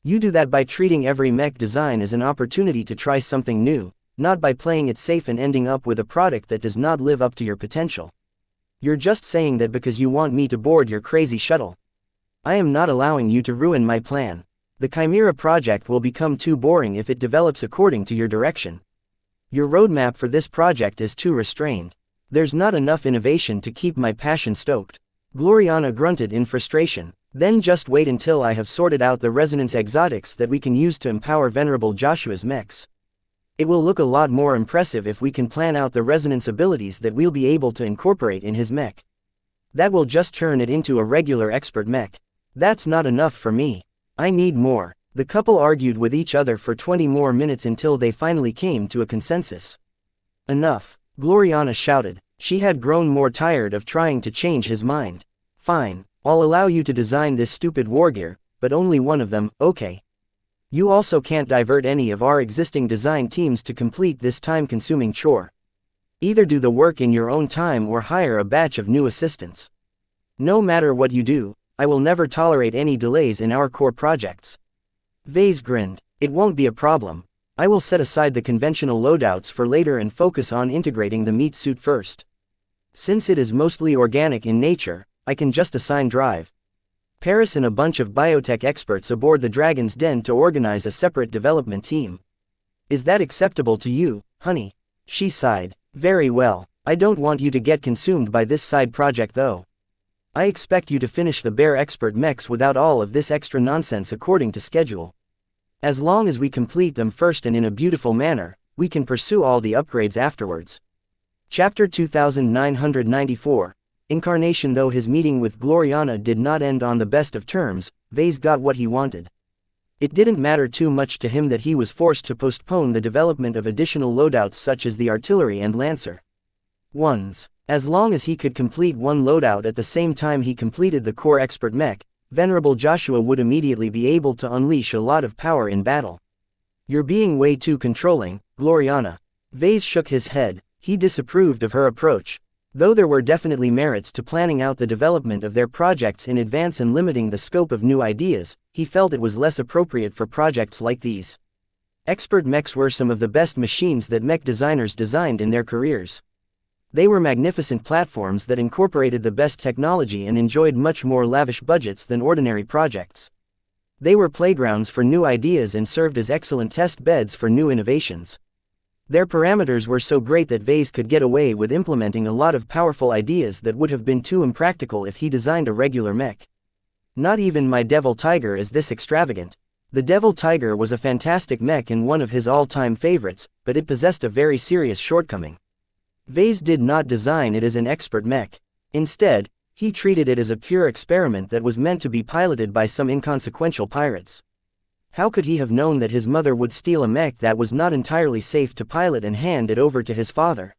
You do that by treating every mech design as an opportunity to try something new, not by playing it safe and ending up with a product that does not live up to your potential. You're just saying that because you want me to board your crazy shuttle. I am not allowing you to ruin my plan. The Chimera project will become too boring if it develops according to your direction. Your roadmap for this project is too restrained. There's not enough innovation to keep my passion stoked. Gloriana grunted in frustration. Then just wait until I have sorted out the resonance exotics that we can use to empower Venerable Joshua's mechs. It will look a lot more impressive if we can plan out the resonance abilities that we'll be able to incorporate in his mech. That will just turn it into a regular expert mech. That's not enough for me. I need more. The couple argued with each other for 20 more minutes until they finally came to a consensus. Enough, Gloriana shouted. She had grown more tired of trying to change his mind. Fine. I'll allow you to design this stupid wargear, but only one of them, okay? You also can't divert any of our existing design teams to complete this time-consuming chore. Either do the work in your own time or hire a batch of new assistants. No matter what you do, I will never tolerate any delays in our core projects. Vase grinned. It won't be a problem. I will set aside the conventional loadouts for later and focus on integrating the meat suit first. Since it is mostly organic in nature, I can just assign drive. Paris and a bunch of biotech experts aboard the Dragon's Den to organize a separate development team. Is that acceptable to you, honey? She sighed. Very well. I don't want you to get consumed by this side project though. I expect you to finish the Bear Expert mechs without all of this extra nonsense according to schedule. As long as we complete them first and in a beautiful manner, we can pursue all the upgrades afterwards. Chapter 2994. Incarnation. Though his meeting with Gloriana did not end on the best of terms, Vase got what he wanted. It didn't matter too much to him that he was forced to postpone the development of additional loadouts such as the artillery and lancer. As long as he could complete one loadout at the same time he completed the core expert mech, Venerable Joshua would immediately be able to unleash a lot of power in battle. You're being way too controlling, Gloriana. Vase shook his head. He disapproved of her approach. Though there were definitely merits to planning out the development of their projects in advance and limiting the scope of new ideas, he felt it was less appropriate for projects like these. Expert mechs were some of the best machines that mech designers designed in their careers. They were magnificent platforms that incorporated the best technology and enjoyed much more lavish budgets than ordinary projects. They were playgrounds for new ideas and served as excellent test beds for new innovations. Their parameters were so great that Vase could get away with implementing a lot of powerful ideas that would have been too impractical if he designed a regular mech. Not even my Devil Tiger is this extravagant. The Devil Tiger was a fantastic mech and one of his all-time favorites, but it possessed a very serious shortcoming. Vase did not design it as an expert mech. Instead, he treated it as a pure experiment that was meant to be piloted by some inconsequential pirates. How could he have known that his mother would steal a mech that was not entirely safe to pilot and hand it over to his father?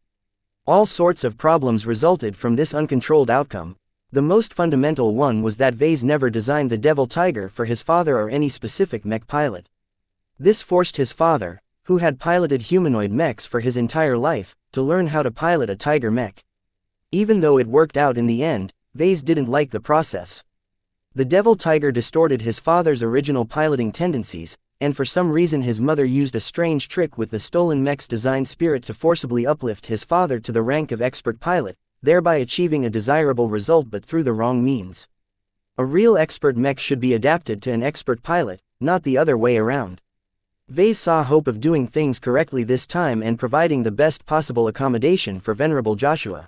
All sorts of problems resulted from this uncontrolled outcome. The most fundamental one was that Vase never designed the Devil Tiger for his father or any specific mech pilot. This forced his father, who had piloted humanoid mechs for his entire life, to learn how to pilot a Tiger mech. Even though it worked out in the end, Vase didn't like the process. The Devil Tiger distorted his father's original piloting tendencies, and for some reason his mother used a strange trick with the stolen mech's design spirit to forcibly uplift his father to the rank of expert pilot, thereby achieving a desirable result but through the wrong means. A real expert mech should be adapted to an expert pilot, not the other way around. Vase saw hope of doing things correctly this time and providing the best possible accommodation for Venerable Joshua.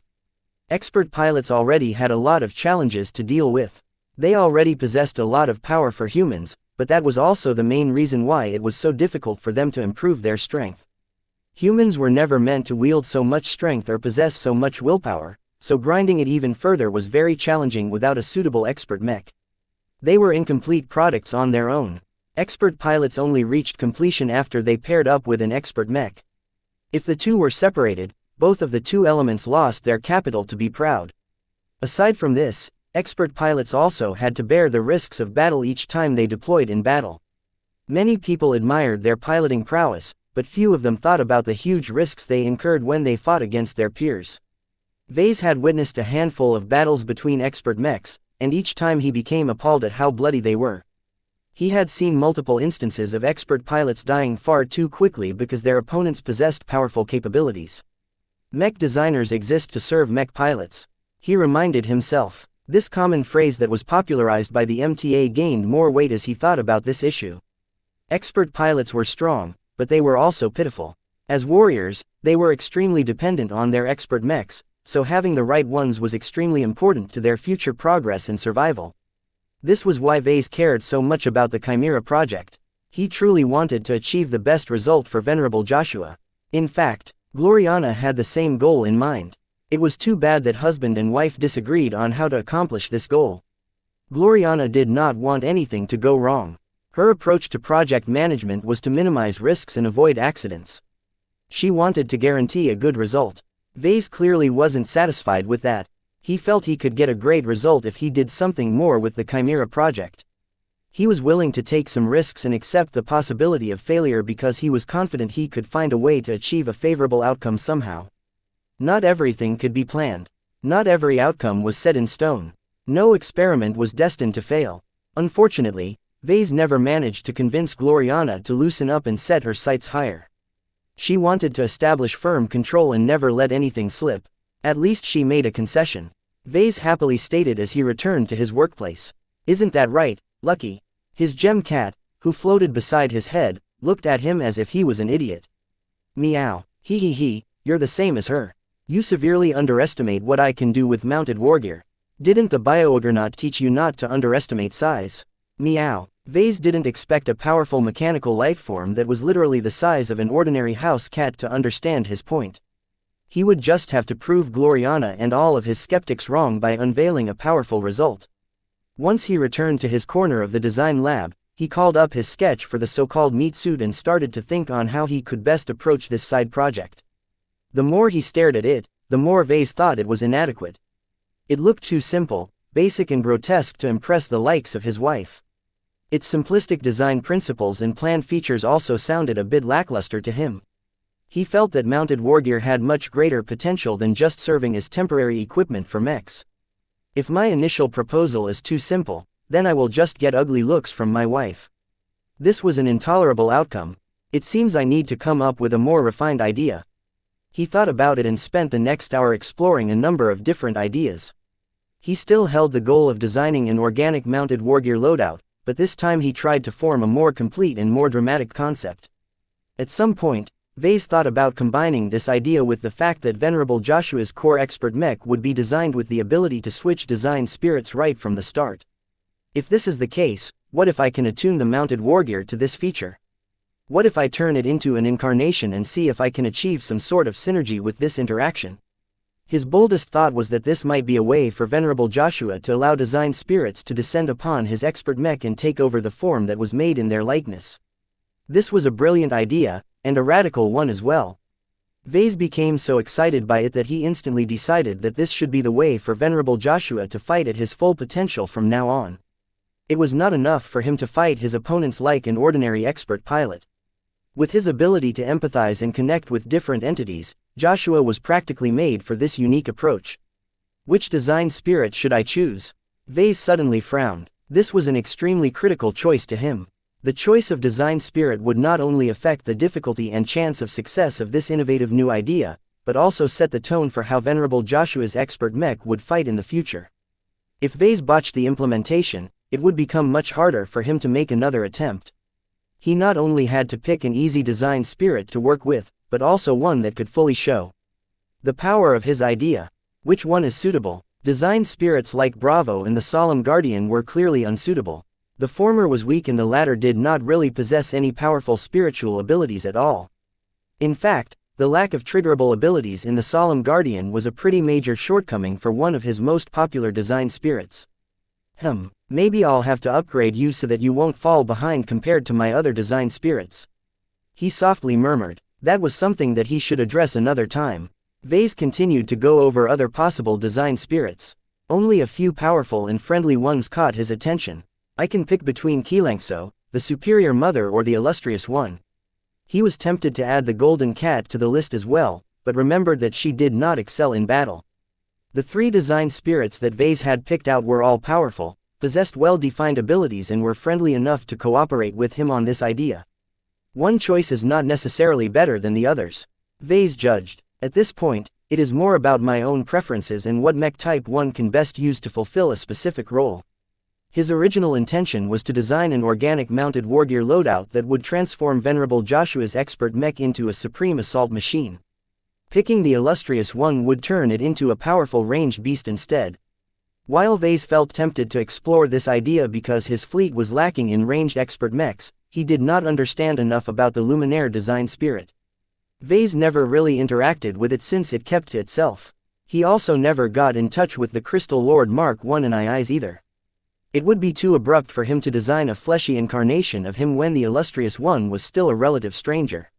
Expert pilots already had a lot of challenges to deal with. They already possessed a lot of power for humans, but that was also the main reason why it was so difficult for them to improve their strength. Humans were never meant to wield so much strength or possess so much willpower, so grinding it even further was very challenging without a suitable expert mech. They were incomplete products on their own. Expert pilots only reached completion after they paired up with an expert mech. If the two were separated, both of the two elements lost their capital to be proud. Aside from this, expert pilots also had to bear the risks of battle each time they deployed in battle. Many people admired their piloting prowess, but few of them thought about the huge risks they incurred when they fought against their peers. Vase had witnessed a handful of battles between expert mechs, and each time he became appalled at how bloody they were. He had seen multiple instances of expert pilots dying far too quickly because their opponents possessed powerful capabilities. Mech designers exist to serve mech pilots, he reminded himself. This common phrase that was popularized by the MTA gained more weight as he thought about this issue. Expert pilots were strong, but they were also pitiful. As warriors, they were extremely dependent on their expert mechs, so having the right ones was extremely important to their future progress and survival. This was why Vase cared so much about the Chimera project. He truly wanted to achieve the best result for Venerable Joshua. In fact, Gloriana had the same goal in mind. It was too bad that husband and wife disagreed on how to accomplish this goal. Gloriana did not want anything to go wrong. Her approach to project management was to minimize risks and avoid accidents. She wanted to guarantee a good result. Vase clearly wasn't satisfied with that. He felt he could get a great result if he did something more with the Chimera project. He was willing to take some risks and accept the possibility of failure because he was confident he could find a way to achieve a favorable outcome somehow. Not everything could be planned. Not every outcome was set in stone. No experiment was destined to fail. Unfortunately, Vase never managed to convince Gloriana to loosen up and set her sights higher. She wanted to establish firm control and never let anything slip. At least she made a concession. Vase happily stated as he returned to his workplace. Isn't that right, Lucky? His gem cat, who floated beside his head, looked at him as if he was an idiot. Meow. He, you're the same as her. You severely underestimate what I can do with mounted wargear. Didn't the bioogrenaut teach you not to underestimate size? Meow. Vase didn't expect a powerful mechanical lifeform that was literally the size of an ordinary house cat to understand his point. He would just have to prove Gloriana and all of his skeptics wrong by unveiling a powerful result. Once he returned to his corner of the design lab, he called up his sketch for the so-called meat suit and started to think on how he could best approach this side project. The more he stared at it, the more Vase thought it was inadequate. It looked too simple, basic and grotesque to impress the likes of his wife. Its simplistic design principles and plan features also sounded a bit lackluster to him. He felt that mounted wargear had much greater potential than just serving as temporary equipment for mechs. If my initial proposal is too simple, then I will just get ugly looks from my wife. This was an intolerable outcome. It seems I need to come up with a more refined idea. He thought about it and spent the next hour exploring a number of different ideas. He still held the goal of designing an organic mounted wargear loadout, but this time he tried to form a more complete and more dramatic concept. At some point, Vase thought about combining this idea with the fact that Venerable Joshua's core expert mech would be designed with the ability to switch design spirits right from the start. If this is the case, what if I can attune the mounted wargear to this feature? What if I turn it into an incarnation and see if I can achieve some sort of synergy with this interaction? His boldest thought was that this might be a way for Venerable Joshua to allow design spirits to descend upon his expert mech and take over the form that was made in their likeness. This was a brilliant idea, and a radical one as well. Vase became so excited by it that he instantly decided that this should be the way for Venerable Joshua to fight at his full potential from now on. It was not enough for him to fight his opponents like an ordinary expert pilot. With his ability to empathize and connect with different entities, Joshua was practically made for this unique approach. Which design spirit should I choose? Vase suddenly frowned. This was an extremely critical choice to him. The choice of design spirit would not only affect the difficulty and chance of success of this innovative new idea, but also set the tone for how Venerable Joshua's expert mech would fight in the future. If Vase botched the implementation, it would become much harder for him to make another attempt. He not only had to pick an easy design spirit to work with, but also one that could fully show the power of his idea. Which one is suitable? Design spirits like Bravo and the Solemn Guardian were clearly unsuitable. The former was weak and the latter did not really possess any powerful spiritual abilities at all. In fact, the lack of triggerable abilities in the Solemn Guardian was a pretty major shortcoming for one of his most popular design spirits. Maybe I'll have to upgrade you so that you won't fall behind compared to my other design spirits. He softly murmured. That was something that he should address another time. Vase continued to go over other possible design spirits. Only a few powerful and friendly ones caught his attention. I can pick between Keelangso, the superior mother, or the illustrious one. He was tempted to add the golden cat to the list as well, but remembered that she did not excel in battle. The three design spirits that Vase had picked out were all powerful, possessed well-defined abilities, and were friendly enough to cooperate with him on this idea. One choice is not necessarily better than the others, Vase judged. At this point, it is more about my own preferences and what mech type one can best use to fulfill a specific role. His original intention was to design an organic mounted wargear loadout that would transform Venerable Joshua's expert mech into a supreme assault machine. Picking the illustrious one would turn it into a powerful ranged beast instead. While Vase felt tempted to explore this idea because his fleet was lacking in ranged expert mechs, he did not understand enough about the Luminaire design spirit. Vase never really interacted with it since it kept to itself. He also never got in touch with the Crystal Lord Mark I and IIs either. It would be too abrupt for him to design a fleshy incarnation of him when the illustrious one was still a relative stranger.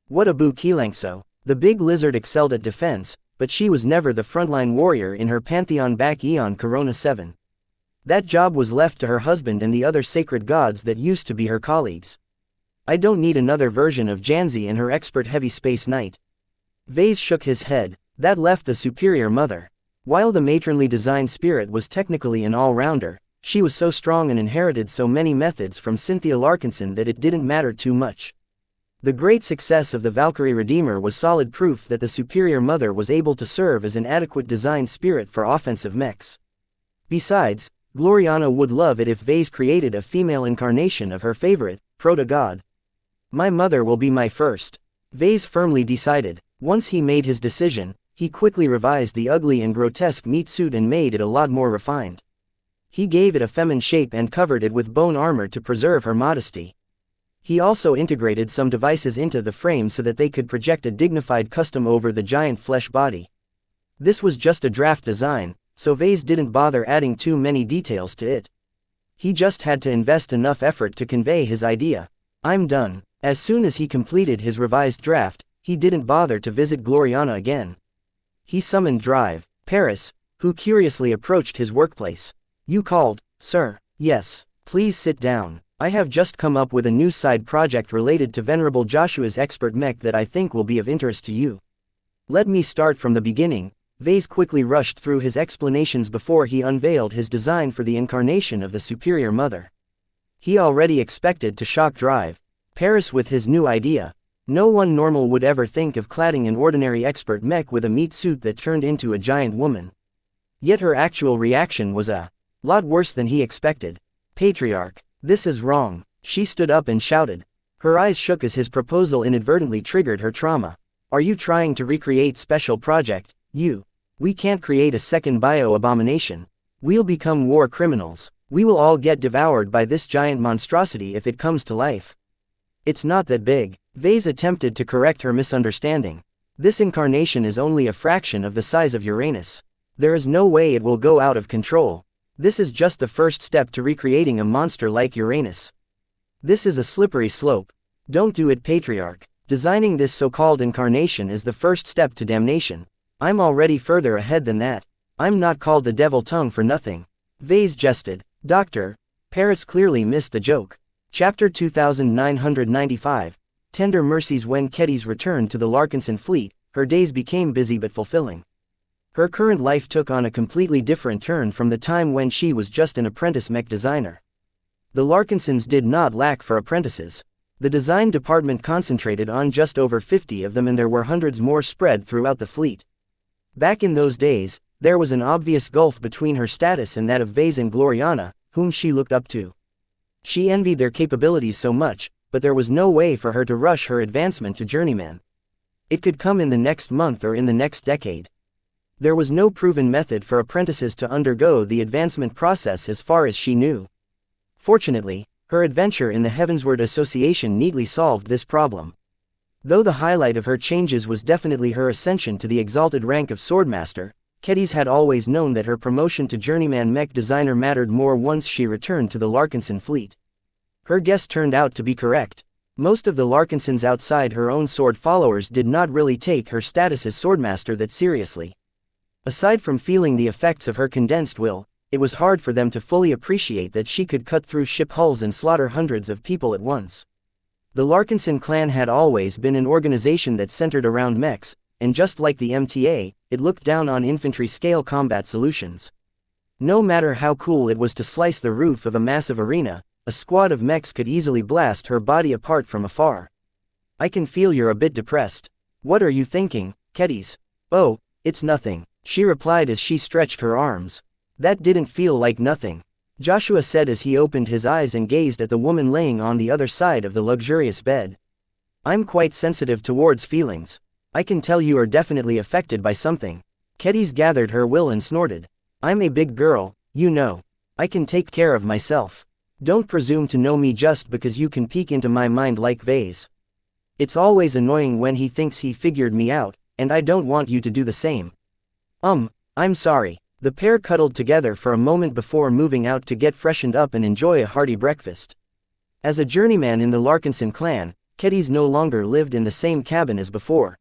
What about Keelangso? The big lizard excelled at defense, but she was never the frontline warrior in her pantheon back Eon Corona 7. That job was left to her husband and the other sacred gods that used to be her colleagues. I don't need another version of Janzi and her expert heavy space knight. Vase shook his head. That left the superior mother. While the matronly design spirit was technically an all-rounder, she was so strong and inherited so many methods from Cynthia Larkinson that it didn't matter too much. The great success of the Valkyrie Redeemer was solid proof that the superior mother was able to serve as an adequate design spirit for offensive mechs. Besides, Gloriana would love it if Vase created a female incarnation of her favorite, proto-god. My mother will be my first, Vase firmly decided. Once he made his decision, he quickly revised the ugly and grotesque meat suit and made it a lot more refined. He gave it a feminine shape and covered it with bone armor to preserve her modesty. He also integrated some devices into the frame so that they could project a dignified custom over the giant flesh body. This was just a draft design, so Vase didn't bother adding too many details to it. He just had to invest enough effort to convey his idea. I'm done. As soon as he completed his revised draft, he didn't bother to visit Gloriana again. He summoned Drive, Paris, who curiously approached his workplace. You called, sir? Yes. Please sit down. I have just come up with a new side project related to Venerable Joshua's expert mech that I think will be of interest to you. Let me start from the beginning. Vase quickly rushed through his explanations before he unveiled his design for the incarnation of the superior mother. He already expected to shock Drive, Paris with his new idea. No one normal would ever think of cladding an ordinary expert mech with a meat suit that turned into a giant woman. Yet her actual reaction was a lot worse than he expected. Patriarch, this is wrong. She stood up and shouted. Her eyes shook as his proposal inadvertently triggered her trauma. Are you trying to recreate Special Project? We can't create a second bio-abomination. We'll become war criminals. We will all get devoured by this giant monstrosity if it comes to life. It's not that big. Vase attempted to correct her misunderstanding. This incarnation is only a fraction of the size of Uranus. There is no way it will go out of control. This is just the first step to recreating a monster like Uranus. This is a slippery slope. Don't do it, Patriarch. Designing this so-called incarnation is the first step to damnation. I'm already further ahead than that. I'm not called the Devil Tongue for nothing. Vase jested. Doctor. Paris clearly missed the joke. Chapter 2995. Tender mercies. When Kedis returned to the Larkinson fleet, her days became busy but fulfilling. Her current life took on a completely different turn from the time when she was just an apprentice mech designer. The Larkinsons did not lack for apprentices. The design department concentrated on just over 50 of them, and there were hundreds more spread throughout the fleet. Back in those days, there was an obvious gulf between her status and that of Vase and Gloriana, whom she looked up to. She envied their capabilities so much, but there was no way for her to rush her advancement to journeyman. It could come in the next month or in the next decade. There was no proven method for apprentices to undergo the advancement process as far as she knew. Fortunately, her adventure in the Heavensward Association neatly solved this problem. Though the highlight of her changes was definitely her ascension to the exalted rank of Swordmaster, Kedys had always known that her promotion to journeyman mech designer mattered more once she returned to the Larkinson fleet. Her guess turned out to be correct. Most of the Larkinsons outside her own sword followers did not really take her status as swordmaster that seriously. Aside from feeling the effects of her condensed will, it was hard for them to fully appreciate that she could cut through ship hulls and slaughter hundreds of people at once. The Larkinson clan had always been an organization that centered around mechs, and just like the MTA, it looked down on infantry-scale combat solutions. No matter how cool it was to slice the roof of a massive arena, a squad of mechs could easily blast her body apart from afar. I can feel you're a bit depressed. What are you thinking, Kedys? Oh, it's nothing, she replied as she stretched her arms. That didn't feel like nothing, Joshua said as he opened his eyes and gazed at the woman laying on the other side of the luxurious bed. I'm quite sensitive towards feelings. I can tell you are definitely affected by something. Kedys gathered her will and snorted. I'm a big girl, you know. I can take care of myself. Don't presume to know me just because you can peek into my mind like Vase. It's always annoying when he thinks he figured me out, and I don't want you to do the same. I'm sorry. The pair cuddled together for a moment before moving out to get freshened up and enjoy a hearty breakfast. As a journeyman in the Larkinson clan, Kedys no longer lived in the same cabin as before.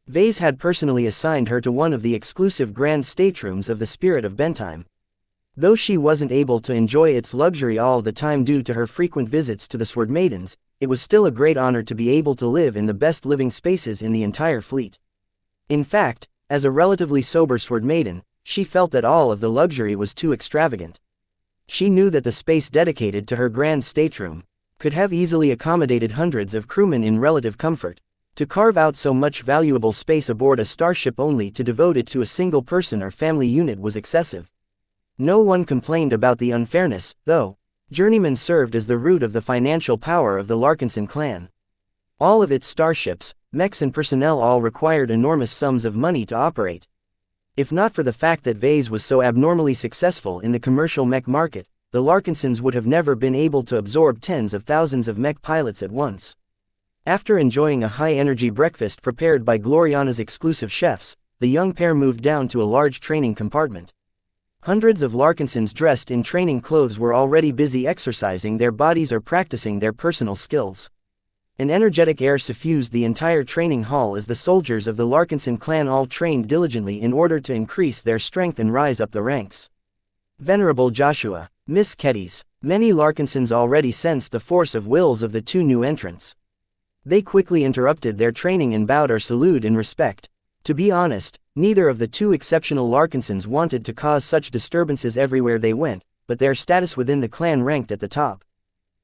Vase had personally assigned her to one of the exclusive grand staterooms of the Spirit of Bentheim. Though she wasn't able to enjoy its luxury all the time due to her frequent visits to the Sword Maidens, it was still a great honor to be able to live in the best living spaces in the entire fleet. In fact, as a relatively sober Sword Maiden, she felt that all of the luxury was too extravagant. She knew that the space dedicated to her grand stateroom could have easily accommodated hundreds of crewmen in relative comfort. To carve out so much valuable space aboard a starship only to devote it to a single person or family unit was excessive. No one complained about the unfairness, though. Journeymen served as the root of the financial power of the Larkinson clan. All of its starships, mechs and personnel all required enormous sums of money to operate. If not for the fact that Vase was so abnormally successful in the commercial mech market, the Larkinsons would have never been able to absorb tens of thousands of mech pilots at once. After enjoying a high-energy breakfast prepared by Gloriana's exclusive chefs, the young pair moved down to a large training compartment. Hundreds of Larkinsons dressed in training clothes were already busy exercising their bodies or practicing their personal skills. An energetic air suffused the entire training hall as the soldiers of the Larkinson clan all trained diligently in order to increase their strength and rise up the ranks. Venerable Joshua, Miss Kedys, many Larkinsons already sensed the force of wills of the two new entrants. They quickly interrupted their training and bowed or saluted in respect. To be honest, neither of the two exceptional Larkinsons wanted to cause such disturbances everywhere they went, but their status within the clan ranked at the top.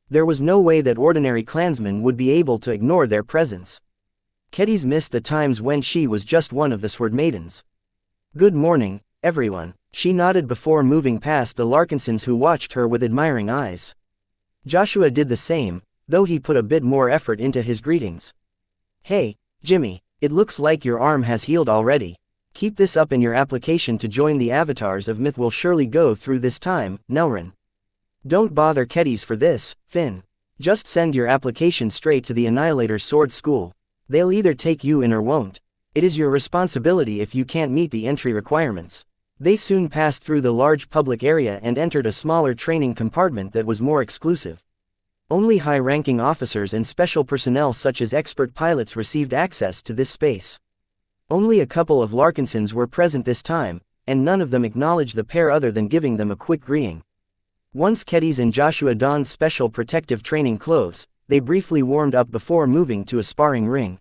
There was no way that ordinary clansmen would be able to ignore their presence. Kedys missed the times when she was just one of the Sword Maidens. Good morning, everyone, she nodded before moving past the Larkinsons who watched her with admiring eyes. Joshua did the same, though he put a bit more effort into his greetings. Hey, Jimmy, it looks like your arm has healed already. Keep this up and your application to join the Avatars of Myth will surely go through this time, Nelrin. Don't bother Kedys for this, Finn. Just send your application straight to the Annihilator Sword School. They'll either take you in or won't. It is your responsibility if you can't meet the entry requirements. They soon passed through the large public area and entered a smaller training compartment that was more exclusive. Only high-ranking officers and special personnel such as expert pilots received access to this space. Only a couple of Larkinsons were present this time, and none of them acknowledged the pair other than giving them a quick greeting. Once Kedys and Joshua donned special protective training clothes, they briefly warmed up before moving to a sparring ring.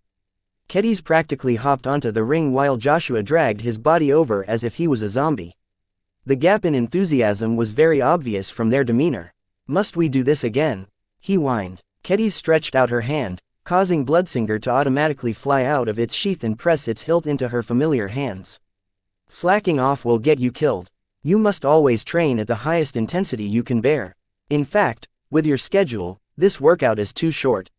Kedys practically hopped onto the ring while Joshua dragged his body over as if he was a zombie. The gap in enthusiasm was very obvious from their demeanor. Must we do this again? He whined. Kedys stretched out her hand, causing Bloodsinger to automatically fly out of its sheath and press its hilt into her familiar hands. Slacking off will get you killed. You must always train at the highest intensity you can bear. In fact, with your schedule, this workout is too short.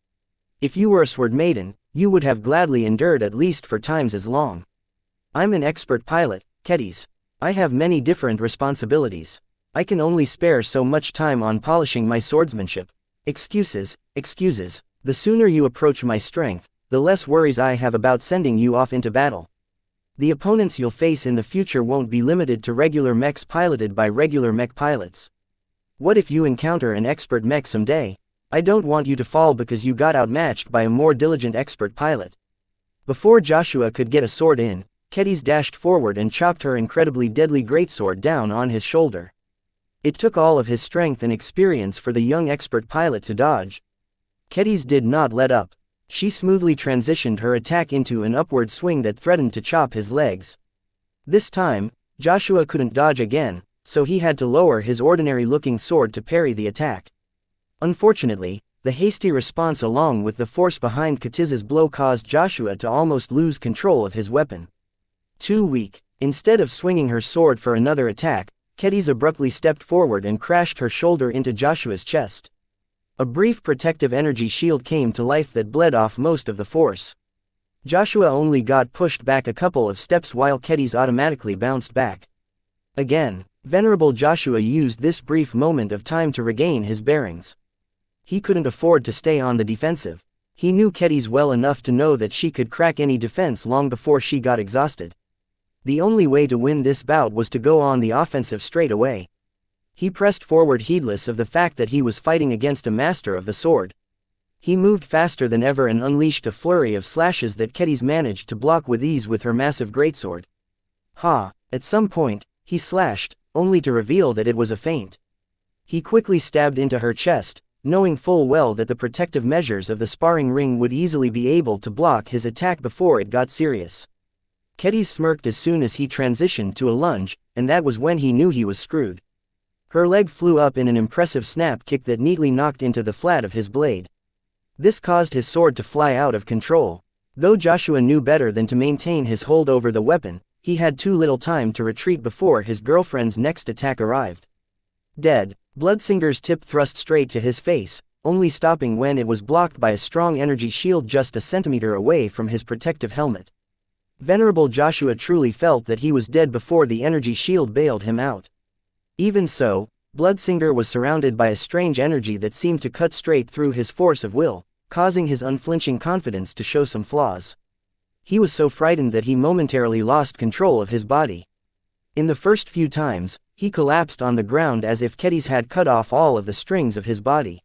If you were a Sword Maiden, you would have gladly endured at least 4 times as long. I'm an expert pilot, Kedys. I have many different responsibilities. I can only spare so much time on polishing my swordsmanship. Excuses, excuses. The sooner you approach my strength, the less worries I have about sending you off into battle. The opponents you'll face in the future won't be limited to regular mechs piloted by regular mech pilots. What if you encounter an expert mech someday? I don't want you to fall because you got outmatched by a more diligent expert pilot. Before Joshua could get a sword in, Kedis dashed forward and chopped her incredibly deadly greatsword down on his shoulder. It took all of his strength and experience for the young expert pilot to dodge. Kedis did not let up. She smoothly transitioned her attack into an upward swing that threatened to chop his legs. This time, Joshua couldn't dodge again, so he had to lower his ordinary-looking sword to parry the attack. Unfortunately, the hasty response along with the force behind Kedis's blow caused Joshua to almost lose control of his weapon. Too weak. Instead of swinging her sword for another attack, Kedis abruptly stepped forward and crashed her shoulder into Joshua's chest. A brief protective energy shield came to life that bled off most of the force. Joshua only got pushed back a couple of steps while Kedis automatically bounced back. Again, Venerable Joshua used this brief moment of time to regain his bearings. He couldn't afford to stay on the defensive. He knew Kedis well enough to know that she could crack any defense long before she got exhausted. The only way to win this bout was to go on the offensive straight away. He pressed forward heedless of the fact that he was fighting against a master of the sword. He moved faster than ever and unleashed a flurry of slashes that Kedis managed to block with ease with her massive greatsword. Ha! At some point, he slashed, only to reveal that it was a feint. He quickly stabbed into her chest, knowing full well that the protective measures of the sparring ring would easily be able to block his attack before it got serious. Kedis smirked as soon as he transitioned to a lunge, and that was when he knew he was screwed. Her leg flew up in an impressive snap kick that neatly knocked into the flat of his blade. This caused his sword to fly out of control. Though Joshua knew better than to maintain his hold over the weapon, he had too little time to retreat before his girlfriend's next attack arrived. Dead, Bloodsinger's tip thrust straight to his face, only stopping when it was blocked by a strong energy shield just a centimeter away from his protective helmet. Venerable Joshua truly felt that he was dead before the energy shield bailed him out. Even so, Bloodsinger was surrounded by a strange energy that seemed to cut straight through his force of will, causing his unflinching confidence to show some flaws. He was so frightened that he momentarily lost control of his body. In the first few times, he collapsed on the ground as if Kedis had cut off all of the strings of his body.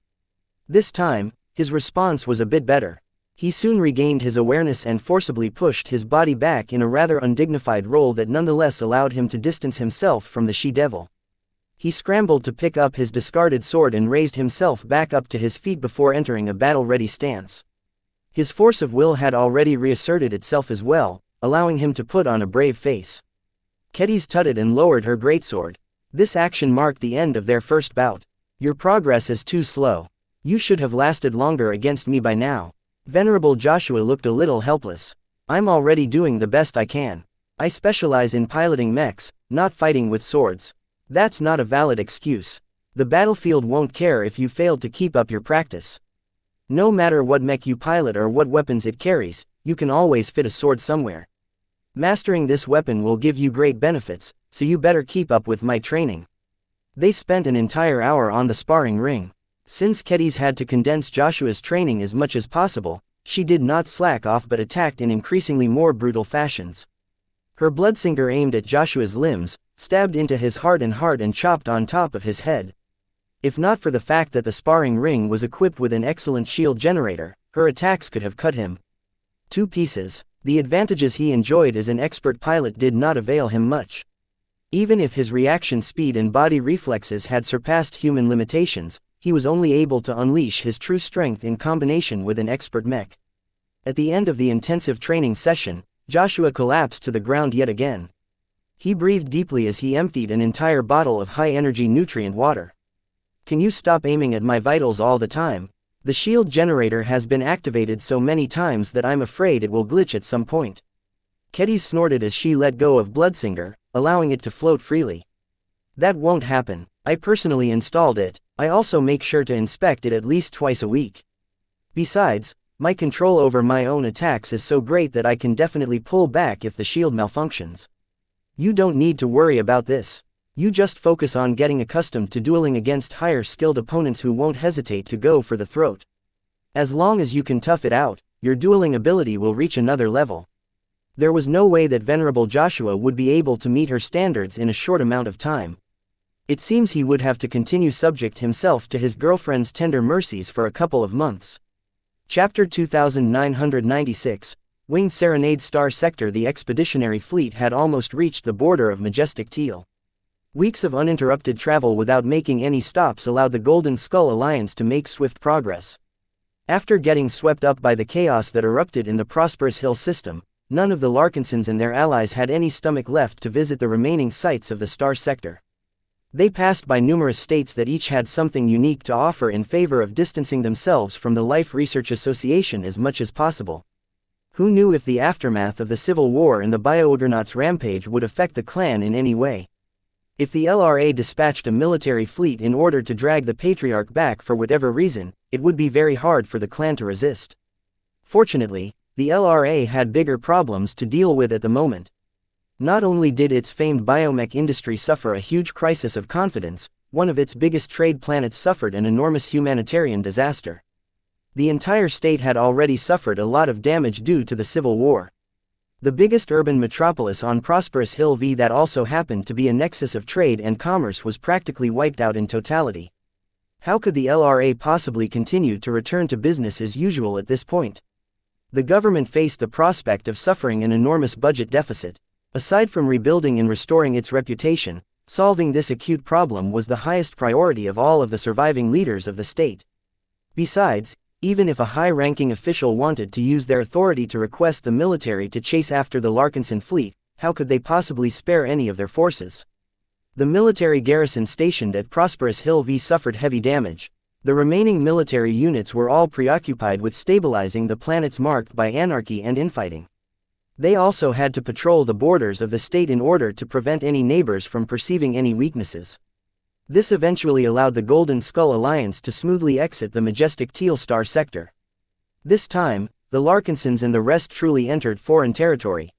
This time, his response was a bit better. He soon regained his awareness and forcibly pushed his body back in a rather undignified roll that nonetheless allowed him to distance himself from the she-devil. He scrambled to pick up his discarded sword and raised himself back up to his feet before entering a battle-ready stance. His force of will had already reasserted itself as well, allowing him to put on a brave face. Kedis tutted and lowered her greatsword. This action marked the end of their first bout. Your progress is too slow. You should have lasted longer against me by now. Venerable Joshua looked a little helpless. I'm already doing the best I can. I specialize in piloting mechs, not fighting with swords. That's not a valid excuse. The battlefield won't care if you failed to keep up your practice. No matter what mech you pilot or what weapons it carries, you can always fit a sword somewhere. Mastering this weapon will give you great benefits, so you better keep up with my training. They spent an entire hour on the sparring ring. Since Kedis had to condense Joshua's training as much as possible, she did not slack off but attacked in increasingly more brutal fashions. Her Bloodsinger aimed at Joshua's limbs, stabbed into his heart and chopped on top of his head. If not for the fact that the sparring ring was equipped with an excellent shield generator, her attacks could have cut him to pieces. The advantages he enjoyed as an expert pilot did not avail him much. Even if his reaction speed and body reflexes had surpassed human limitations, he was only able to unleash his true strength in combination with an expert mech. At the end of the intensive training session, Joshua collapsed to the ground yet again. He breathed deeply as he emptied an entire bottle of high-energy nutrient water. Can you stop aiming at my vitals all the time? The shield generator has been activated so many times that I'm afraid it will glitch at some point. Kedis snorted as she let go of Bloodsinger, allowing it to float freely. That won't happen. I personally installed it. I also make sure to inspect it at least twice a week. Besides, my control over my own attacks is so great that I can definitely pull back if the shield malfunctions. You don't need to worry about this. You just focus on getting accustomed to dueling against higher skilled opponents who won't hesitate to go for the throat. As long as you can tough it out, your dueling ability will reach another level. There was no way that Venerable Joshua would be able to meet her standards in a short amount of time. It seems he would have to continue subject himself to his girlfriend's tender mercies for a couple of months. Chapter 2996, Winged Serenade Star Sector. The expeditionary fleet had almost reached the border of majestic Teal. Weeks of uninterrupted travel without making any stops allowed the Golden Skull Alliance to make swift progress. After getting swept up by the chaos that erupted in the Prosperous Hill system, none of the Larkinsons and their allies had any stomach left to visit the remaining sites of the Star Sector. They passed by numerous states that each had something unique to offer in favor of distancing themselves from the Life Research Association as much as possible. Who knew if the aftermath of the Civil War and the Bioogernauts' rampage would affect the clan in any way? If the LRA dispatched a military fleet in order to drag the Patriarch back for whatever reason, it would be very hard for the clan to resist. Fortunately, the LRA had bigger problems to deal with at the moment. Not only did its famed biomech industry suffer a huge crisis of confidence, one of its biggest trade planets suffered an enormous humanitarian disaster. The entire state had already suffered a lot of damage due to the Civil War. The biggest urban metropolis on Prosperous Hill V that also happened to be a nexus of trade and commerce was practically wiped out in totality. How could the LRA possibly continue to return to business as usual at this point? The government faced the prospect of suffering an enormous budget deficit. Aside from rebuilding and restoring its reputation, solving this acute problem was the highest priority of all of the surviving leaders of the state. Besides, even if a high-ranking official wanted to use their authority to request the military to chase after the Larkinson fleet, how could they possibly spare any of their forces? The military garrison stationed at Prosperous Hill V suffered heavy damage. The remaining military units were all preoccupied with stabilizing the planets marked by anarchy and infighting. They also had to patrol the borders of the state in order to prevent any neighbors from perceiving any weaknesses. This eventually allowed the Golden Skull Alliance to smoothly exit the majestic Teal Star Sector. This time, the Larkinsons and the rest truly entered foreign territory.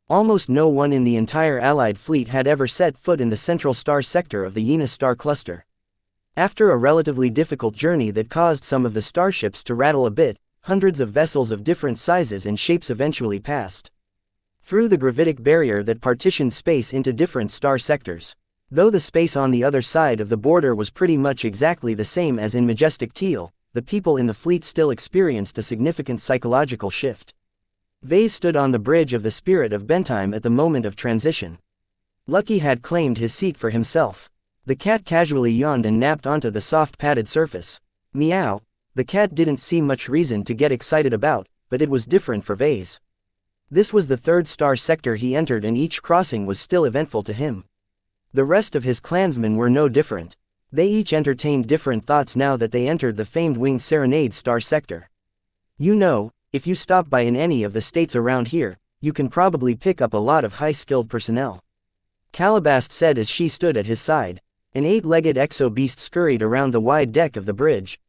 Almost no one in the entire Allied fleet had ever set foot in the central star sector of the Yena star cluster. After a relatively difficult journey that caused some of the starships to rattle a bit, hundreds of vessels of different sizes and shapes eventually passed through the gravitic barrier that partitioned space into different star sectors. Though the space on the other side of the border was pretty much exactly the same as in Majestic Teal, the people in the fleet still experienced a significant psychological shift. Vase stood on the bridge of the Spirit of Bentime at the moment of transition. Lucky had claimed his seat for himself. The cat casually yawned and napped onto the soft padded surface. Meow. The cat didn't see much reason to get excited about, but it was different for Vase. This was the third star sector he entered and each crossing was still eventful to him. The rest of his clansmen were no different. They each entertained different thoughts now that they entered the famed Winged Serenade Star Sector. You know, if you stop by in any of the states around here, you can probably pick up a lot of high-skilled personnel. Calabast said as she stood at his side. An 8-legged exo-beast scurried around the wide deck of the bridge.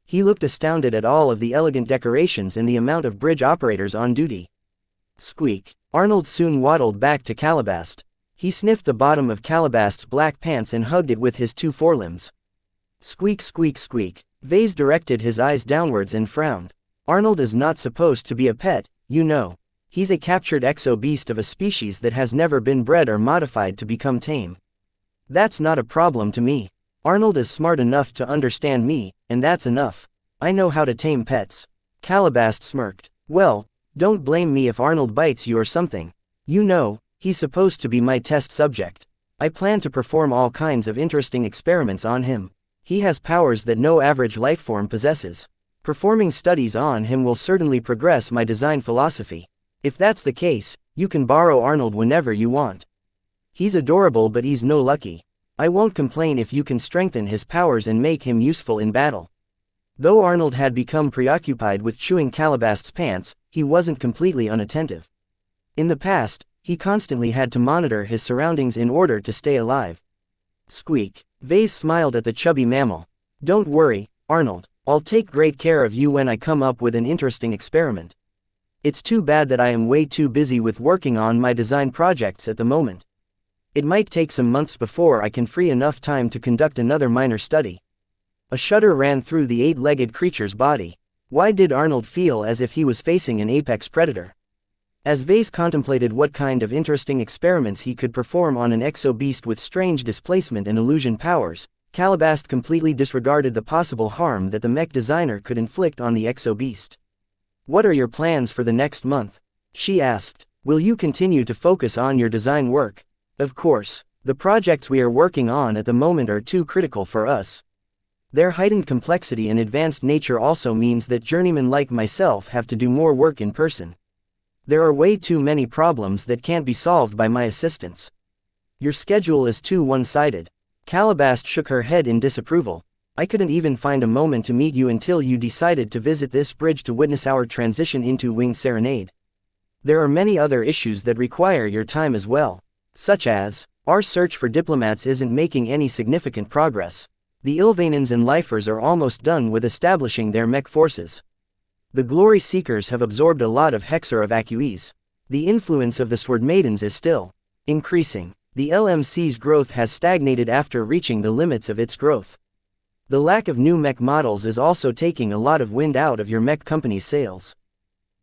He looked astounded at all of the elegant decorations and the amount of bridge operators on duty. Squeak. Arnold soon waddled back to Calabast. He sniffed the bottom of Calabast's black pants and hugged it with his two forelimbs. Squeak squeak squeak. Vase directed his eyes downwards and frowned. Arnold is not supposed to be a pet, you know. He's a captured exo-beast of a species that has never been bred or modified to become tame. That's not a problem to me. Arnold is smart enough to understand me, and that's enough. I know how to tame pets. Calabast smirked. Well, don't blame me if Arnold bites you or something. You know, he's supposed to be my test subject. I plan to perform all kinds of interesting experiments on him. He has powers that no average lifeform possesses. Performing studies on him will certainly progress my design philosophy. If that's the case, you can borrow Arnold whenever you want. He's adorable but he's no Lucky. I won't complain if you can strengthen his powers and make him useful in battle. Though Arnold had become preoccupied with chewing Calabast's pants, he wasn't completely unattentive. In the past, he constantly had to monitor his surroundings in order to stay alive. Squeak. Vase smiled at the chubby mammal. Don't worry, Arnold, I'll take great care of you when I come up with an interesting experiment. It's too bad that I am way too busy with working on my design projects at the moment. It might take some months before I can free enough time to conduct another minor study. A shudder ran through the 8-legged creature's body. Why did Arnold feel as if he was facing an apex predator? As Vase contemplated what kind of interesting experiments he could perform on an exo-beast with strange displacement and illusion powers, Calabast completely disregarded the possible harm that the mech designer could inflict on the exo-beast. "What are your plans for the next month?" she asked. "Will you continue to focus on your design work?" "Of course. The projects we are working on at the moment are too critical for us. Their heightened complexity and advanced nature also means that journeymen like myself have to do more work in person. There are way too many problems that can't be solved by my assistants. Your schedule is too one-sided." Calabast shook her head in disapproval. "I couldn't even find a moment to meet you until you decided to visit this bridge to witness our transition into Winged Serenade. There are many other issues that require your time as well, such as, our search for diplomats isn't making any significant progress. The Ilvanans and Lifers are almost done with establishing their mech forces. The Glory Seekers have absorbed a lot of Hexer evacuees. The influence of the Sword Maidens is still increasing. The LMC's growth has stagnated after reaching the limits of its growth. The lack of new mech models is also taking a lot of wind out of your mech company's sails."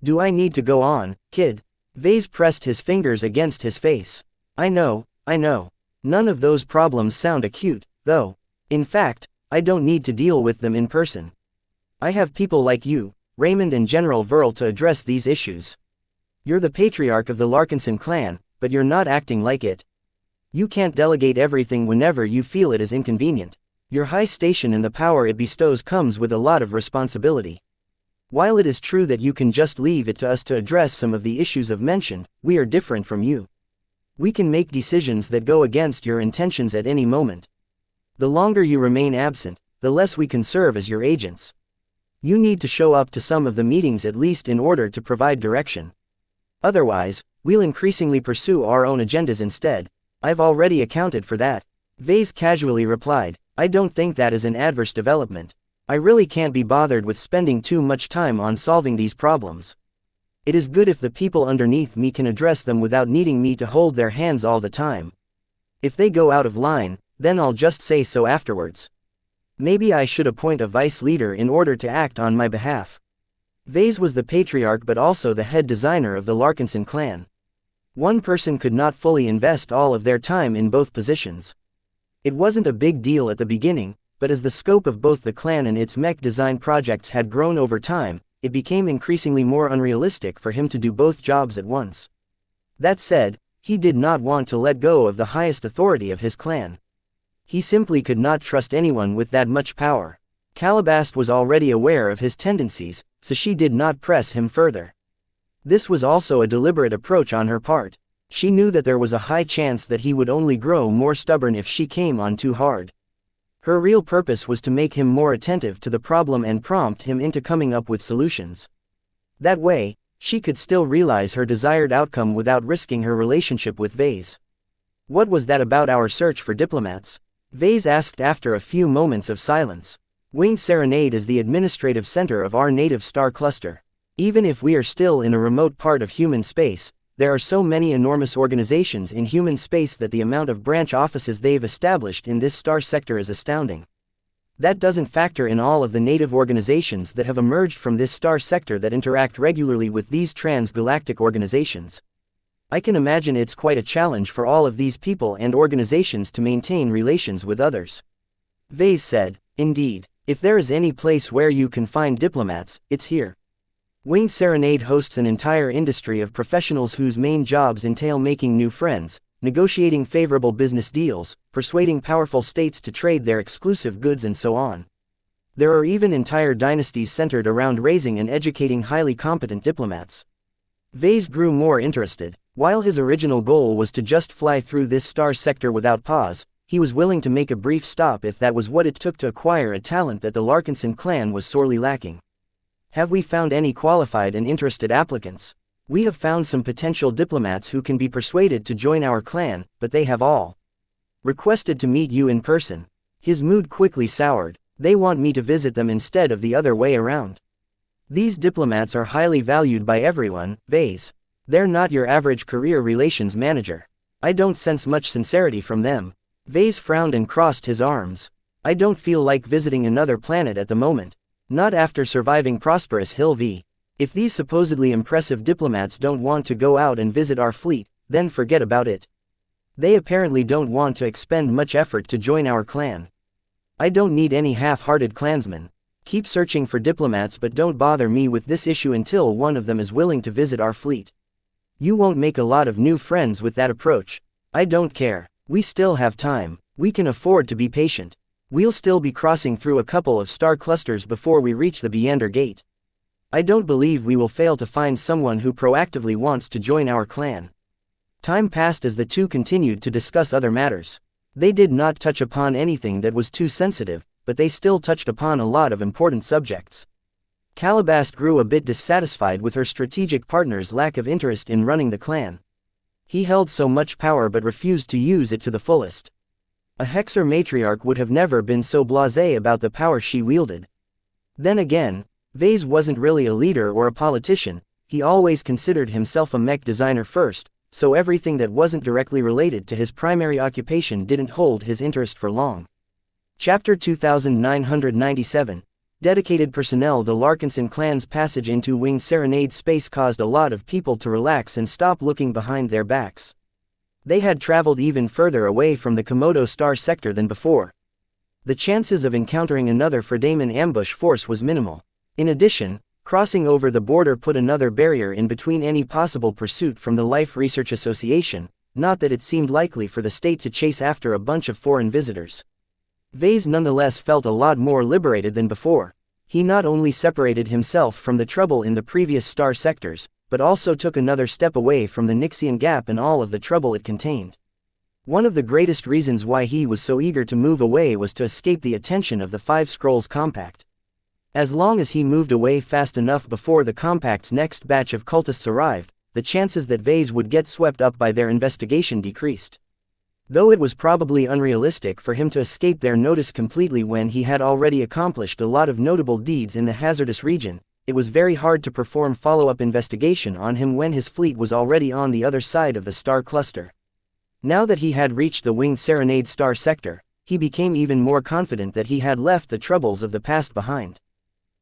"Do I need to go on, kid?" Vase pressed his fingers against his face. I know. None of those problems sound acute, though. In fact, I don't need to deal with them in person. I have people like you, Raymond and General Verl, to address these issues. You're the patriarch of the Larkinson clan, but you're not acting like it. You can't delegate everything whenever you feel it is inconvenient. Your high station and the power it bestows comes with a lot of responsibility. While it is true that you can just leave it to us to address some of the issues I've mentioned, we are different from you. We can make decisions that go against your intentions at any moment. The longer you remain absent, the less we can serve as your agents. You need to show up to some of the meetings at least in order to provide direction. Otherwise, we'll increasingly pursue our own agendas instead. I've already accounted for that." Vase casually replied. "I don't think that is an adverse development. I really can't be bothered with spending too much time on solving these problems. It is good if the people underneath me can address them without needing me to hold their hands all the time. If they go out of line, then I'll just say so afterwards. Maybe I should appoint a vice leader in order to act on my behalf." Vase was the patriarch but also the head designer of the Larkinson clan. One person could not fully invest all of their time in both positions. It wasn't a big deal at the beginning, but as the scope of both the clan and its mech design projects had grown over time, it became increasingly more unrealistic for him to do both jobs at once. That said, he did not want to let go of the highest authority of his clan. He simply could not trust anyone with that much power. Calabast was already aware of his tendencies, so she did not press him further. This was also a deliberate approach on her part. She knew that there was a high chance that he would only grow more stubborn if she came on too hard. Her real purpose was to make him more attentive to the problem and prompt him into coming up with solutions. That way, she could still realize her desired outcome without risking her relationship with Vase. "What was that about our search for diplomats?" Vase asked after a few moments of silence. "Winged Serenade is the administrative center of our native star cluster. Even if we are still in a remote part of human space, there are so many enormous organizations in human space that the amount of branch offices they've established in this star sector is astounding. That doesn't factor in all of the native organizations that have emerged from this star sector that interact regularly with these trans-galactic organizations. I can imagine it's quite a challenge for all of these people and organizations to maintain relations with others." Vase said, "Indeed, if there is any place where you can find diplomats, it's here. Winged Serenade hosts an entire industry of professionals whose main jobs entail making new friends, negotiating favorable business deals, persuading powerful states to trade their exclusive goods and so on. There are even entire dynasties centered around raising and educating highly competent diplomats." Vase grew more interested. While his original goal was to just fly through this star sector without pause, he was willing to make a brief stop if that was what it took to acquire a talent that the Larkinson clan was sorely lacking. "Have we found any qualified and interested applicants?" "We have found some potential diplomats who can be persuaded to join our clan, but they have all requested to meet you in person." His mood quickly soured. "They want me to visit them instead of the other way around. These diplomats are highly valued by everyone, Vase. They're not your average career relations manager. I don't sense much sincerity from them." Vase frowned and crossed his arms. "I don't feel like visiting another planet at the moment. Not after surviving Prosperous Hill v. If these supposedly impressive diplomats don't want to go out and visit our fleet, then forget about it. They apparently don't want to expend much effort to join our clan. I don't need any half-hearted clansmen. Keep searching for diplomats, but don't bother me with this issue until one of them is willing to visit our fleet. You won't make a lot of new friends with that approach. I don't care. We still have time. We can afford to be patient. We'll still be crossing through a couple of star clusters before we reach the Beyonder Gate. I don't believe we will fail to find someone who proactively wants to join our clan. Time passed as the two continued to discuss other matters. They did not touch upon anything that was too sensitive, but they still touched upon a lot of important subjects. Calabast grew a bit dissatisfied with her strategic partner's lack of interest in running the clan. He held so much power but refused to use it to the fullest. A Hexer matriarch would have never been so blasé about the power she wielded. Then again, Vase wasn't really a leader or a politician. He always considered himself a mech designer first, so everything that wasn't directly related to his primary occupation didn't hold his interest for long. Chapter 2997. Dedicated personnel. The Larkinson clan's passage into Winged Serenade space caused a lot of people to relax and stop looking behind their backs. They had traveled even further away from the Komodo star sector than before. The chances of encountering another Fredaman ambush force was minimal. In addition, crossing over the border put another barrier in between any possible pursuit from the Life Research Association, not that it seemed likely for the state to chase after a bunch of foreign visitors. Vase nonetheless felt a lot more liberated than before. He not only separated himself from the trouble in the previous star sectors, but also took another step away from the Nixian Gap and all of the trouble it contained. One of the greatest reasons why he was so eager to move away was to escape the attention of the Five Scrolls Compact. As long as he moved away fast enough before the Compact's next batch of cultists arrived, the chances that Vase would get swept up by their investigation decreased. Though it was probably unrealistic for him to escape their notice completely when he had already accomplished a lot of notable deeds in the hazardous region, it was very hard to perform follow-up investigation on him when his fleet was already on the other side of the star cluster. Now that he had reached the Winged Serenade star sector, he became even more confident that he had left the troubles of the past behind.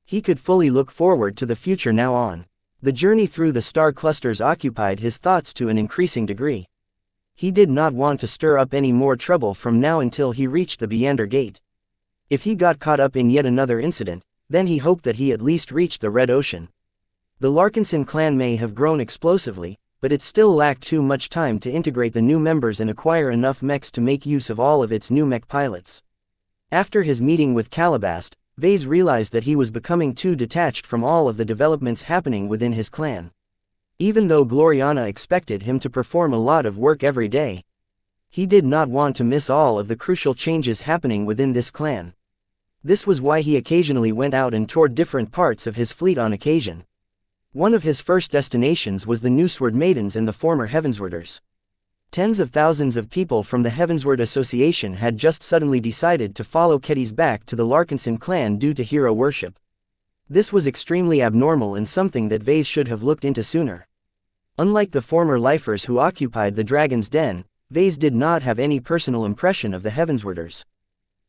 He could fully look forward to the future now on. The journey through the star clusters occupied his thoughts to an increasing degree. He did not want to stir up any more trouble from now until he reached the Beyonder Gate. If he got caught up in yet another incident, then he hoped that he at least reached the Red Ocean. The Larkinson clan may have grown explosively, but it still lacked too much time to integrate the new members and acquire enough mechs to make use of all of its new mech pilots. After his meeting with Calabast, Vase realized that he was becoming too detached from all of the developments happening within his clan. Even though Gloriana expected him to perform a lot of work every day, he did not want to miss all of the crucial changes happening within this clan. This was why he occasionally went out and toured different parts of his fleet on occasion. One of his first destinations was the Newsward Maidens and the former Heavenswarders. Tens of thousands of people from the Heavensward Association had just suddenly decided to follow Kedis back to the Larkinson clan due to hero worship. This was extremely abnormal and something that Vase should have looked into sooner. Unlike the former lifers who occupied the Dragon's Den, Vase did not have any personal impression of the Heavenswarders.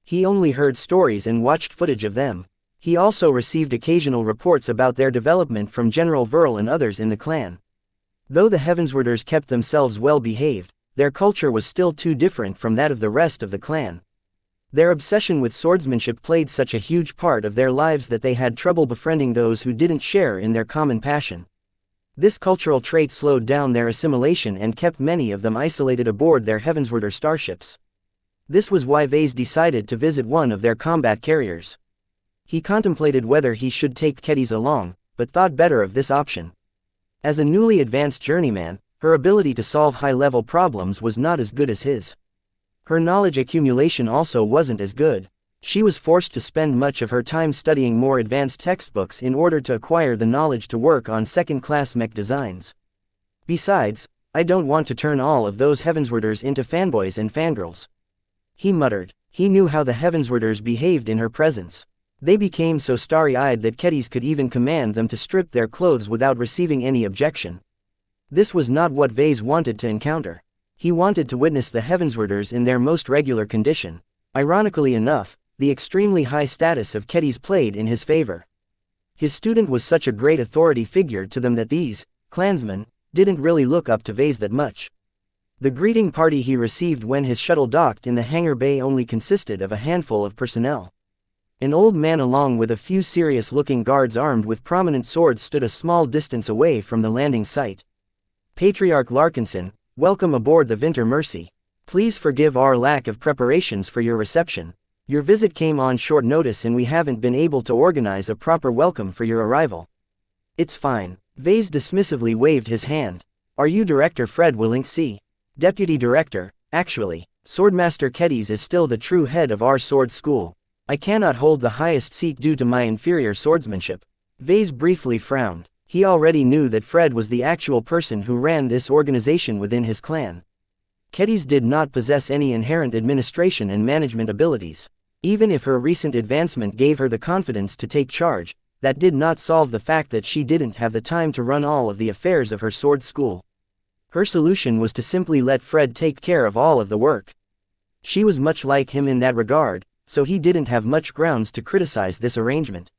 He only heard stories and watched footage of them. He also received occasional reports about their development from General Verl and others in the clan. Though the Heavenswarders kept themselves well behaved, their culture was still too different from that of the rest of the clan. Their obsession with swordsmanship played such a huge part of their lives that they had trouble befriending those who didn't share in their common passion. This cultural trait slowed down their assimilation and kept many of them isolated aboard their Heavenswarder starships. This was why Vase decided to visit one of their combat carriers. He contemplated whether he should take Kedis along, but thought better of this option. As a newly advanced journeyman, her ability to solve high-level problems was not as good as his. Her knowledge accumulation also wasn't as good. She was forced to spend much of her time studying more advanced textbooks in order to acquire the knowledge to work on second-class mech designs. Besides, I don't want to turn all of those Heavenswarders into fanboys and fangirls. He muttered. He knew how the Heavenswarders behaved in her presence. They became so starry-eyed that Kedis could even command them to strip their clothes without receiving any objection. This was not what Vase wanted to encounter. He wanted to witness the Heavenswarders in their most regular condition. Ironically enough, the extremely high status of Kedis played in his favor. His student was such a great authority figure to them that these clansmen didn't really look up to Vase that much. The greeting party he received when his shuttle docked in the hangar bay only consisted of a handful of personnel. An old man along with a few serious-looking guards armed with prominent swords stood a small distance away from the landing site. Patriarch Larkinson, welcome aboard the Winter Mercy. Please forgive our lack of preparations for your reception. Your visit came on short notice and we haven't been able to organize a proper welcome for your arrival. It's fine. Vase dismissively waved his hand. Are you Director Fred Willinksea? Deputy Director, actually. Swordmaster Keddies is still the true head of our sword school. I cannot hold the highest seat due to my inferior swordsmanship. Vase briefly frowned. He already knew that Fred was the actual person who ran this organization within his clan. Keddies did not possess any inherent administration and management abilities. Even if her recent advancement gave her the confidence to take charge, that did not solve the fact that she didn't have the time to run all of the affairs of her sword school. Her solution was to simply let Fred take care of all of the work. She was much like him in that regard, so he didn't have much grounds to criticize this arrangement.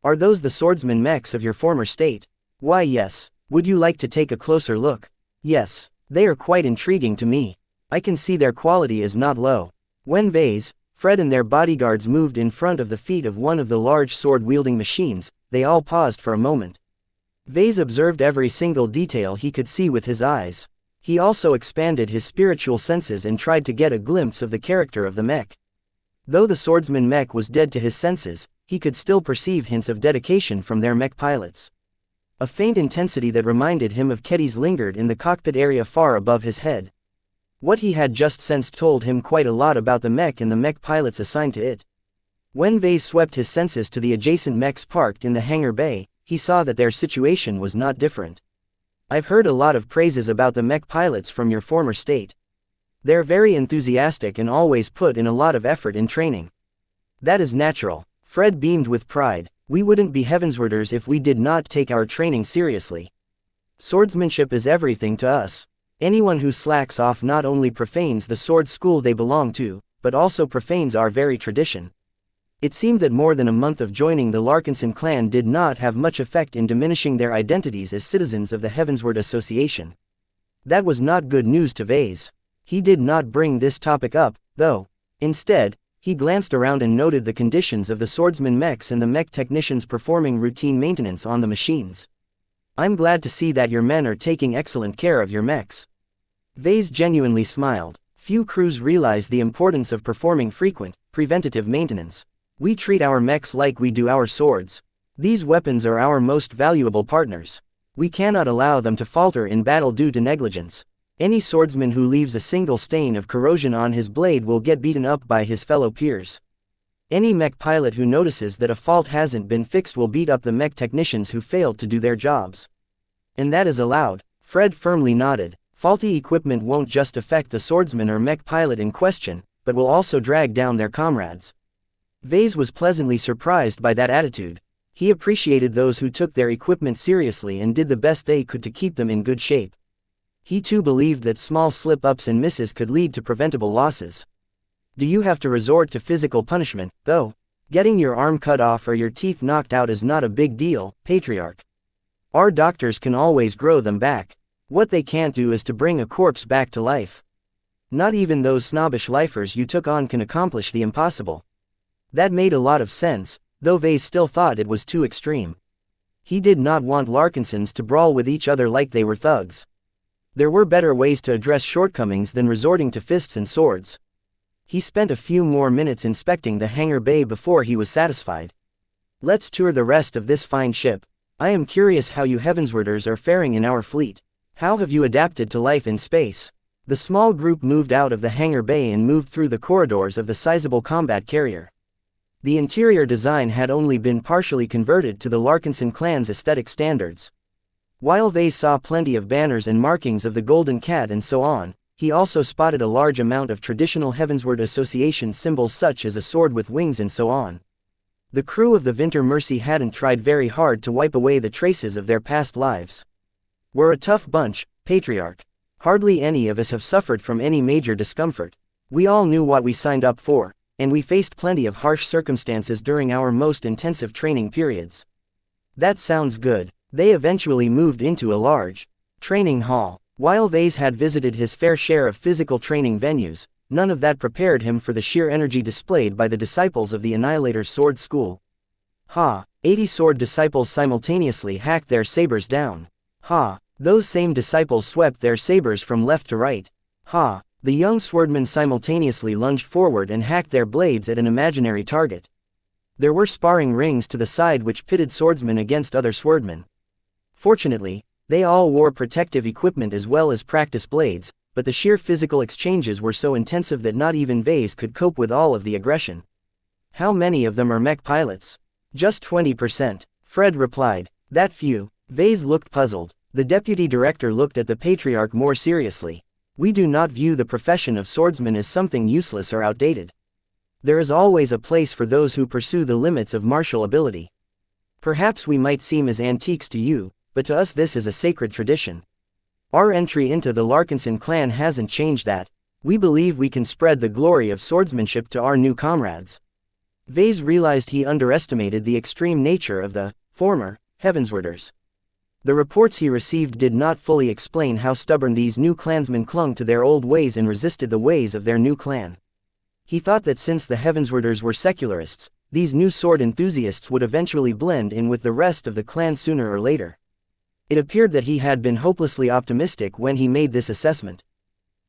Are those the swordsman mechs of your former state? Why yes. Would you like to take a closer look? Yes. They are quite intriguing to me. I can see their quality is not low. When Vase, Fred and their bodyguards moved in front of the feet of one of the large sword-wielding machines, they all paused for a moment. Vase observed every single detail he could see with his eyes. He also expanded his spiritual senses and tried to get a glimpse of the character of the mech. Though the swordsman mech was dead to his senses, he could still perceive hints of dedication from their mech pilots. A faint intensity that reminded him of Keddies lingered in the cockpit area far above his head. What he had just sensed told him quite a lot about the mech and the mech pilots assigned to it. When Vase swept his senses to the adjacent mechs parked in the hangar bay, he saw that their situation was not different. I've heard a lot of praises about the mech pilots from your former state. They're very enthusiastic and always put in a lot of effort in training. That is natural. Fred beamed with pride. We wouldn't be Heavenswarders if we did not take our training seriously. Swordsmanship is everything to us. Anyone who slacks off not only profanes the sword school they belong to, but also profanes our very tradition. It seemed that more than a month of joining the Larkinson clan did not have much effect in diminishing their identities as citizens of the Heavensward Association. That was not good news to Vase. He did not bring this topic up, though. Instead, he glanced around and noted the conditions of the swordsman mechs and the mech technicians performing routine maintenance on the machines. I'm glad to see that your men are taking excellent care of your mechs. Vase genuinely smiled. Few crews realize the importance of performing frequent, preventative maintenance. We treat our mechs like we do our swords. These weapons are our most valuable partners. We cannot allow them to falter in battle due to negligence. Any swordsman who leaves a single stain of corrosion on his blade will get beaten up by his fellow peers. Any mech pilot who notices that a fault hasn't been fixed will beat up the mech technicians who failed to do their jobs. And that is allowed. Fred firmly nodded. Faulty equipment won't just affect the swordsman or mech pilot in question, but will also drag down their comrades. Vase was pleasantly surprised by that attitude. He appreciated those who took their equipment seriously and did the best they could to keep them in good shape. He too believed that small slip-ups and misses could lead to preventable losses. Do you have to resort to physical punishment, though? Getting your arm cut off or your teeth knocked out is not a big deal, Patriarch. Our doctors can always grow them back. What they can't do is to bring a corpse back to life. Not even those snobbish lifers you took on can accomplish the impossible. That made a lot of sense, though Vase still thought it was too extreme. He did not want Larkinsons to brawl with each other like they were thugs. There were better ways to address shortcomings than resorting to fists and swords. He spent a few more minutes inspecting the hangar bay before he was satisfied. Let's tour the rest of this fine ship. I am curious how you Heavenswarders are faring in our fleet. How have you adapted to life in space? The small group moved out of the hangar bay and moved through the corridors of the sizable combat carrier. The interior design had only been partially converted to the Larkinson clan's aesthetic standards. While Vase saw plenty of banners and markings of the Golden Cat and so on, he also spotted a large amount of traditional Heavensward Association symbols such as a sword with wings and so on. The crew of the Winter Mercy hadn't tried very hard to wipe away the traces of their past lives. We're a tough bunch, Patriarch. Hardly any of us have suffered from any major discomfort. We all knew what we signed up for, and we faced plenty of harsh circumstances during our most intensive training periods. That sounds good. They eventually moved into a large training hall. While Vase had visited his fair share of physical training venues, none of that prepared him for the sheer energy displayed by the disciples of the Annihilator's sword school. 80 sword disciples simultaneously hacked their sabers down. Those same disciples swept their sabers from left to right. The young swordmen simultaneously lunged forward and hacked their blades at an imaginary target. There were sparring rings to the side which pitted swordsmen against other swordmen. Fortunately, they all wore protective equipment as well as practice blades, but the sheer physical exchanges were so intensive that not even Vase could cope with all of the aggression. How many of them are mech pilots? Just 20%, Fred replied. That few. Vase looked puzzled. The deputy director looked at the patriarch more seriously. We do not view the profession of swordsman as something useless or outdated. There is always a place for those who pursue the limits of martial ability. Perhaps we might seem as antiques to you, but to us this is a sacred tradition. Our entry into the Larkinson clan hasn't changed that. We believe we can spread the glory of swordsmanship to our new comrades. Vase realized he underestimated the extreme nature of the former Heavenswarders. The reports he received did not fully explain how stubborn these new clansmen clung to their old ways and resisted the ways of their new clan. He thought that since the Heavenswarders were secularists, these new sword enthusiasts would eventually blend in with the rest of the clan sooner or later. It appeared that he had been hopelessly optimistic when he made this assessment.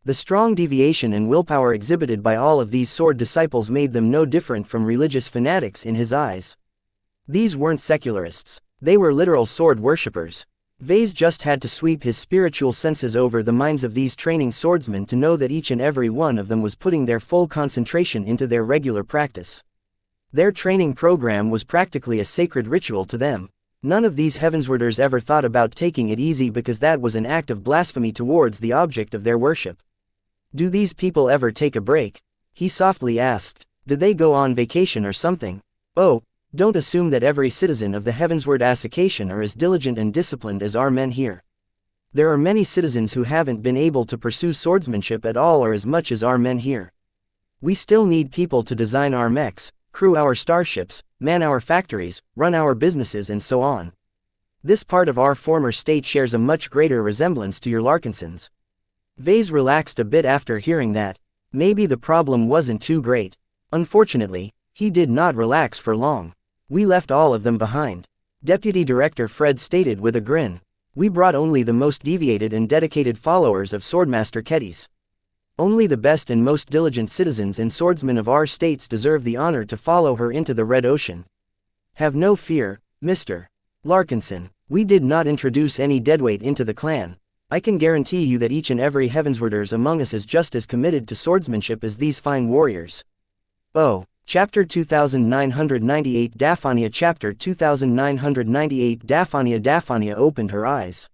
The strong deviation and willpower exhibited by all of these sword disciples made them no different from religious fanatics in his eyes. These weren't secularists. They were literal sword worshippers. Vase just had to sweep his spiritual senses over the minds of these training swordsmen to know that each and every one of them was putting their full concentration into their regular practice. Their training program was practically a sacred ritual to them. None of these Heavenswarders ever thought about taking it easy because that was an act of blasphemy towards the object of their worship. Do these people ever take a break? He softly asked. Did they go on vacation or something? Oh, don't assume that every citizen of the Heavensward Association are as diligent and disciplined as our men here. There are many citizens who haven't been able to pursue swordsmanship at all or as much as our men here. We still need people to design our mechs, crew our starships, man our factories, run our businesses and so on. This part of our former state shares a much greater resemblance to your Larkinsons. Vase relaxed a bit after hearing that. Maybe the problem wasn't too great. Unfortunately, he did not relax for long. We left all of them behind. Deputy Director Fred stated with a grin. We brought only the most deviated and dedicated followers of Swordmaster Kedis. Only the best and most diligent citizens and swordsmen of our states deserve the honor to follow her into the Red Ocean. Have no fear, Mr. Larkinson. We did not introduce any deadweight into the clan. I can guarantee you that each and every Heavenswarders among us is just as committed to swordsmanship as these fine warriors. Oh. Chapter 2998 Daphania Chapter 2998 Daphania opened her eyes.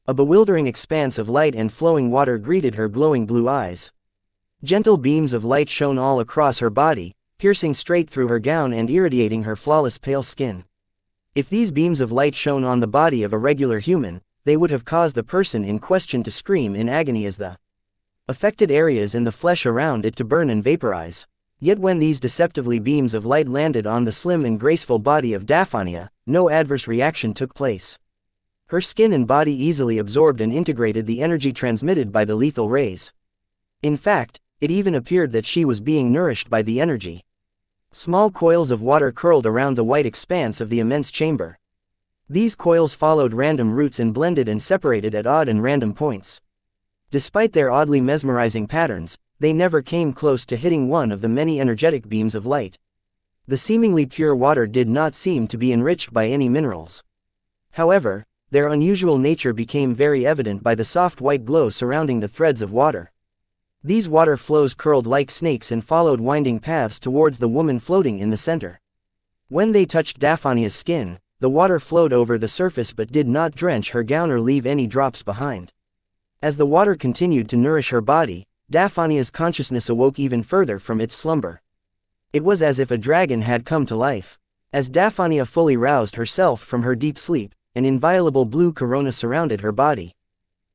A bewildering expanse of light and flowing water greeted her glowing blue eyes. Gentle beams of light shone all across her body, piercing straight through her gown and irradiating her flawless pale skin. If these beams of light shone on the body of a regular human, they would have caused the person in question to scream in agony as the affected areas in the flesh around it to burn and vaporize. Yet when these deceptively beams of light landed on the slim and graceful body of Daphania, no adverse reaction took place. Her skin and body easily absorbed and integrated the energy transmitted by the lethal rays. In fact, it even appeared that she was being nourished by the energy. Small coils of water curled around the white expanse of the immense chamber. These coils followed random routes and blended and separated at odd and random points. Despite their oddly mesmerizing patterns, they never came close to hitting one of the many energetic beams of light. The seemingly pure water did not seem to be enriched by any minerals. However, their unusual nature became very evident by the soft white glow surrounding the threads of water. These water flows curled like snakes and followed winding paths towards the woman floating in the center. When they touched Daphania's skin, the water flowed over the surface but did not drench her gown or leave any drops behind. As the water continued to nourish her body, Daphania's consciousness awoke even further from its slumber. It was as if a dragon had come to life. As Daphania fully roused herself from her deep sleep, an inviolable blue corona surrounded her body.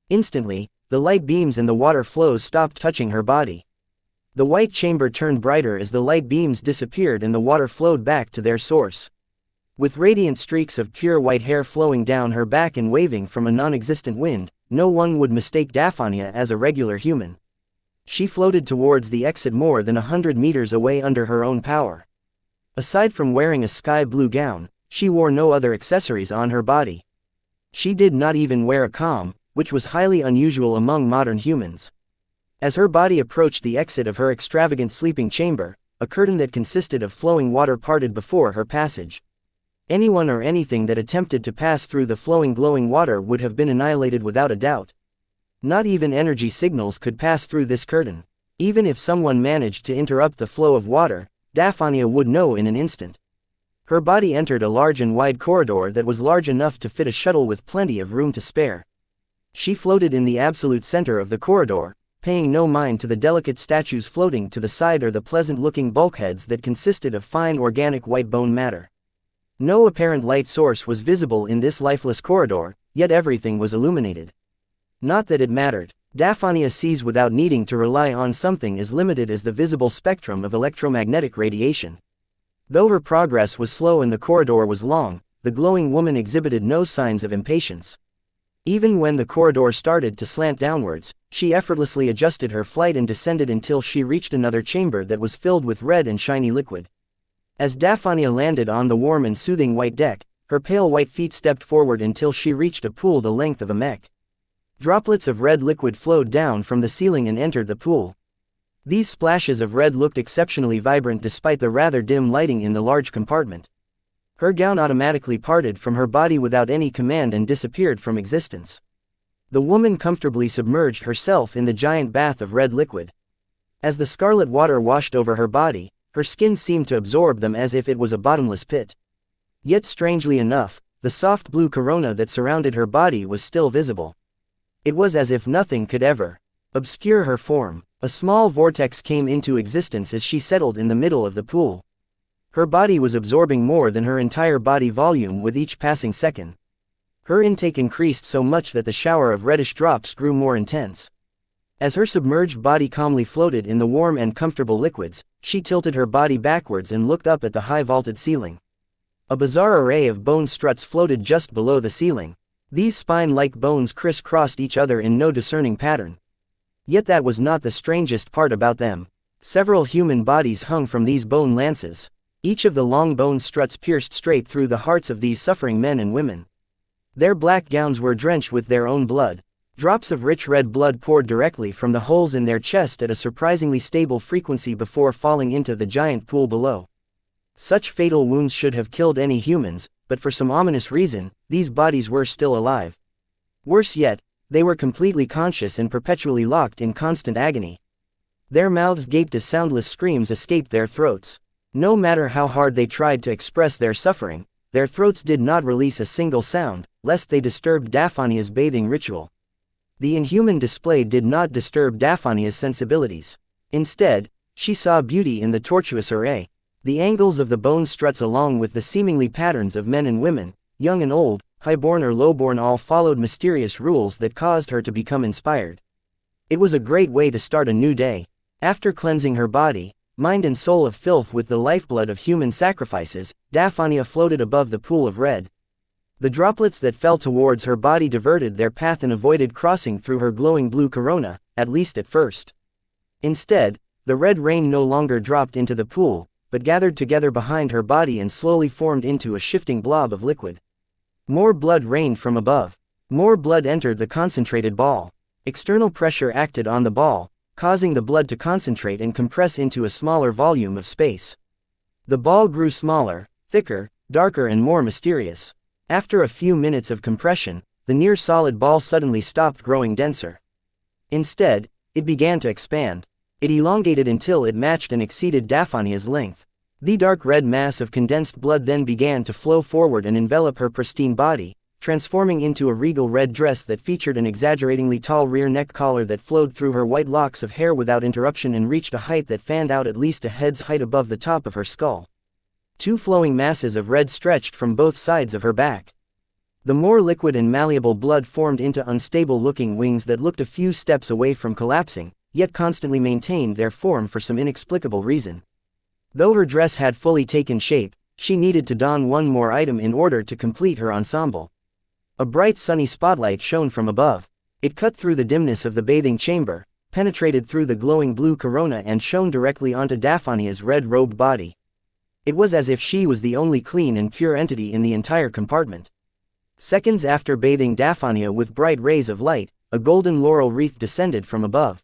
Instantly, the light beams and the water flows stopped touching her body. The white chamber turned brighter as the light beams disappeared and the water flowed back to their source. With radiant streaks of pure white hair flowing down her back and waving from a non-existent wind, no one would mistake Daphnia as a regular human. She floated towards the exit more than 100 meters away under her own power. Aside from wearing a sky-blue gown, she wore no other accessories on her body. She did not even wear a com, which was highly unusual among modern humans. As her body approached the exit of her extravagant sleeping chamber, a curtain that consisted of flowing water parted before her passage. Anyone or anything that attempted to pass through the flowing glowing water would have been annihilated without a doubt. Not even energy signals could pass through this curtain. Even if someone managed to interrupt the flow of water, Daphnia would know in an instant. Her body entered a large and wide corridor that was large enough to fit a shuttle with plenty of room to spare. She floated in the absolute center of the corridor, paying no mind to the delicate statues floating to the side or the pleasant-looking bulkheads that consisted of fine organic white bone matter. No apparent light source was visible in this lifeless corridor, yet everything was illuminated. Not that it mattered. Daphnia sees without needing to rely on something as limited as the visible spectrum of electromagnetic radiation. Though her progress was slow and the corridor was long, the glowing woman exhibited no signs of impatience. Even when the corridor started to slant downwards, she effortlessly adjusted her flight and descended until she reached another chamber that was filled with red and shiny liquid. As Daphnia landed on the warm and soothing white deck, her pale white feet stepped forward until she reached a pool the length of a mech. Droplets of red liquid flowed down from the ceiling and entered the pool. These splashes of red looked exceptionally vibrant despite the rather dim lighting in the large compartment. Her gown automatically parted from her body without any command and disappeared from existence. The woman comfortably submerged herself in the giant bath of red liquid. As the scarlet water washed over her body, her skin seemed to absorb them as if it was a bottomless pit. Yet strangely enough, the soft blue corona that surrounded her body was still visible. It was as if nothing could ever obscure her form. A small vortex came into existence as she settled in the middle of the pool. Her body was absorbing more than her entire body volume with each passing second. Her intake increased so much that the shower of reddish drops grew more intense. As her submerged body calmly floated in the warm and comfortable liquids, she tilted her body backwards and looked up at the high vaulted ceiling. A bizarre array of bone struts floated just below the ceiling. These spine-like bones crisscrossed each other in no discerning pattern. Yet that was not the strangest part about them. Several human bodies hung from these bone lances. Each of the long bone struts pierced straight through the hearts of these suffering men and women. Their black gowns were drenched with their own blood. Drops of rich red blood poured directly from the holes in their chest at a surprisingly stable frequency before falling into the giant pool below. Such fatal wounds should have killed any humans, but for some ominous reason, these bodies were still alive. Worse yet, they were completely conscious and perpetually locked in constant agony. Their mouths gaped as soundless screams escaped their throats. No matter how hard they tried to express their suffering, their throats did not release a single sound, lest they disturbed Daphnia's bathing ritual. The inhuman display did not disturb Daphnia's sensibilities. Instead, she saw beauty in the tortuous array. The angles of the bone struts along with the seemingly patterns of men and women, young and old, highborn or lowborn, all followed mysterious rules that caused her to become inspired. It was a great way to start a new day. After cleansing her body, mind and soul of filth with the lifeblood of human sacrifices, Daphnia floated above the pool of red. The droplets that fell towards her body diverted their path and avoided crossing through her glowing blue corona, at least at first. Instead, the red rain no longer dropped into the pool, but gathered together behind her body and slowly formed into a shifting blob of liquid. More blood rained from above. More blood entered the concentrated ball. External pressure acted on the ball, causing the blood to concentrate and compress into a smaller volume of space. The ball grew smaller, thicker, darker and more mysterious. After a few minutes of compression, the near-solid ball suddenly stopped growing denser. Instead, it began to expand. It elongated until it matched and exceeded Daphnia's length. The dark red mass of condensed blood then began to flow forward and envelop her pristine body, transforming into a regal red dress that featured an exaggeratingly tall rear neck collar that flowed through her white locks of hair without interruption and reached a height that fanned out at least a head's height above the top of her skull. Two flowing masses of red stretched from both sides of her back. The more liquid and malleable blood formed into unstable-looking wings that looked a few steps away from collapsing, yet constantly maintained their form for some inexplicable reason. Though her dress had fully taken shape, she needed to don one more item in order to complete her ensemble. A bright sunny spotlight shone from above. It cut through the dimness of the bathing chamber, penetrated through the glowing blue corona and shone directly onto Daphnia's red-robed body. It was as if she was the only clean and pure entity in the entire compartment. Seconds after bathing Daphnia with bright rays of light, a golden laurel wreath descended from above.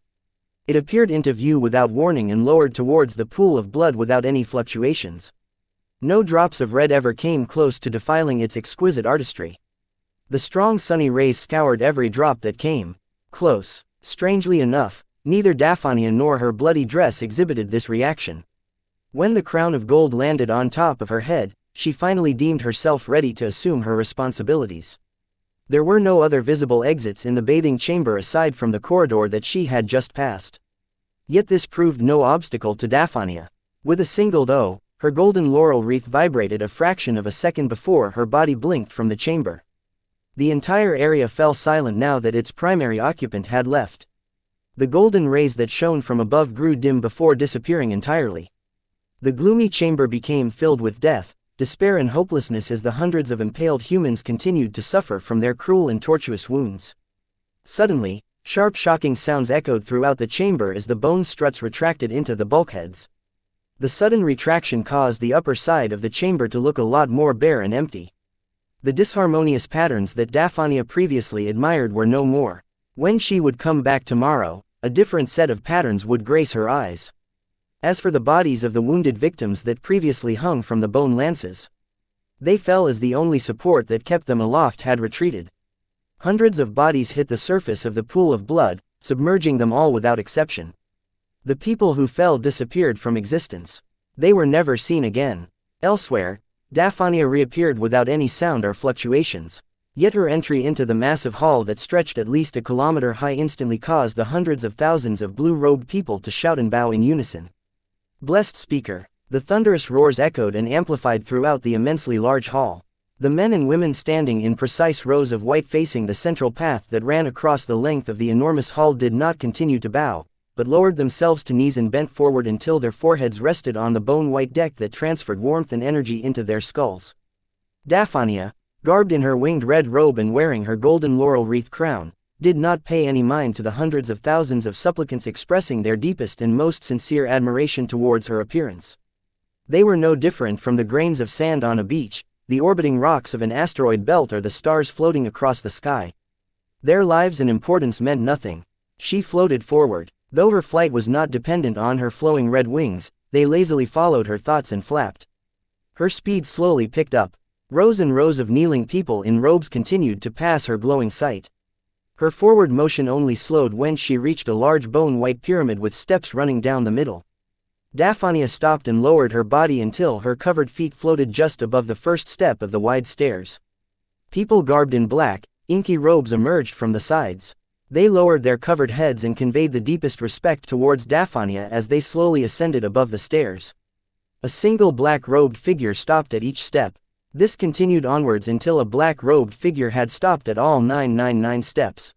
It appeared into view without warning and lowered towards the pool of blood without any fluctuations. No drops of red ever came close to defiling its exquisite artistry. The strong sunny rays scoured every drop that came close. Strangely enough, neither Daphnia nor her bloody dress exhibited this reaction. When the crown of gold landed on top of her head, she finally deemed herself ready to assume her responsibilities. There were no other visible exits in the bathing chamber aside from the corridor that she had just passed. Yet this proved no obstacle to Daphnia. With a single though, her golden laurel wreath vibrated a fraction of a second before her body blinked from the chamber. The entire area fell silent now that its primary occupant had left. The golden rays that shone from above grew dim before disappearing entirely. The gloomy chamber became filled with death, despair and hopelessness as the hundreds of impaled humans continued to suffer from their cruel and tortuous wounds. Suddenly, sharp shocking sounds echoed throughout the chamber as the bone struts retracted into the bulkheads. The sudden retraction caused the upper side of the chamber to look a lot more bare and empty. The disharmonious patterns that Daphnia previously admired were no more. When she would come back tomorrow, a different set of patterns would grace her eyes. As for the bodies of the wounded victims that previously hung from the bone lances, they fell as the only support that kept them aloft had retreated. Hundreds of bodies hit the surface of the pool of blood, submerging them all without exception. The people who fell disappeared from existence. They were never seen again. Elsewhere, Daphnia reappeared without any sound or fluctuations. Yet her entry into the massive hall that stretched at least a kilometer high instantly caused the hundreds of thousands of blue-robed people to shout and bow in unison. Blessed speaker! The thunderous roars echoed and amplified throughout the immensely large hall. The men and women standing in precise rows of white facing the central path that ran across the length of the enormous hall did not continue to bow, but lowered themselves to knees and bent forward until their foreheads rested on the bone-white deck that transferred warmth and energy into their skulls. Daphnia, garbed in her winged red robe and wearing her golden laurel wreath crown, did not pay any mind to the hundreds of thousands of supplicants expressing their deepest and most sincere admiration towards her appearance. They were no different from the grains of sand on a beach, the orbiting rocks of an asteroid belt or the stars floating across the sky. Their lives and importance meant nothing. She floated forward. Though her flight was not dependent on her flowing red wings, they lazily followed her thoughts and flapped. Her speed slowly picked up. Rows and rows of kneeling people in robes continued to pass her glowing sight. Her forward motion only slowed when she reached a large bone-white pyramid with steps running down the middle. Daphnia stopped and lowered her body until her covered feet floated just above the first step of the wide stairs. People garbed in black, inky robes emerged from the sides. They lowered their covered heads and conveyed the deepest respect towards Daphnia as they slowly ascended above the stairs. A single black-robed figure stopped at each step. This continued onwards until a black-robed figure had stopped at all 999 steps.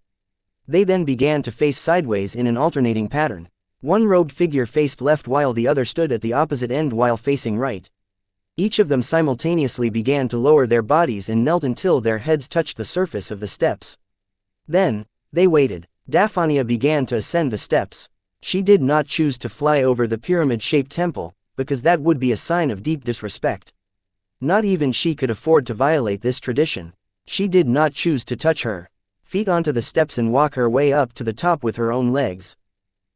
They then began to face sideways in an alternating pattern. One robed figure faced left while the other stood at the opposite end while facing right. Each of them simultaneously began to lower their bodies and knelt until their heads touched the surface of the steps. Then, they waited. Daphnia began to ascend the steps. She did not choose to fly over the pyramid-shaped temple, because that would be a sign of deep disrespect. Not even she could afford to violate this tradition. She did not choose to touch her feet onto the steps and walk her way up to the top with her own legs.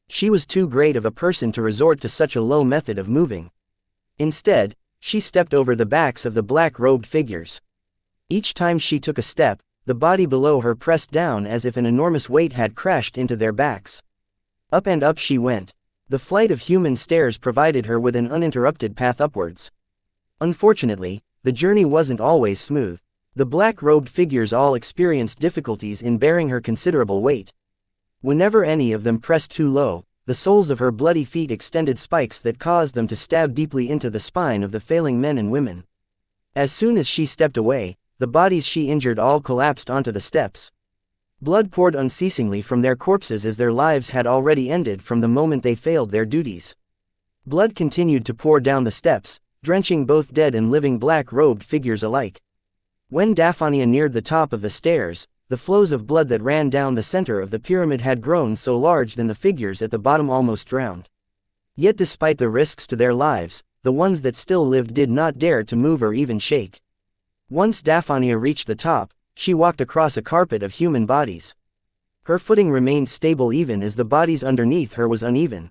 She was too great of a person to resort to such a low method of moving. Instead, she stepped over the backs of the black-robed figures. Each time she took a step, the body below her pressed down as if an enormous weight had crashed into their backs. Up and up she went. The flight of human stairs provided her with an uninterrupted path upwards. Unfortunately, the journey wasn't always smooth. The black-robed figures all experienced difficulties in bearing her considerable weight. Whenever any of them pressed too low, the soles of her bloody feet extended spikes that caused them to stab deeply into the spine of the failing men and women. As soon as she stepped away, the bodies she injured all collapsed onto the steps. Blood poured unceasingly from their corpses as their lives had already ended from the moment they failed their duties. Blood continued to pour down the steps, drenching both dead and living black-robed figures alike. When Daphnia neared the top of the stairs, the flows of blood that ran down the center of the pyramid had grown so large that the figures at the bottom almost drowned. Yet despite the risks to their lives, the ones that still lived did not dare to move or even shake. Once Daphnia reached the top, she walked across a carpet of human bodies. Her footing remained stable even as the bodies underneath her was uneven.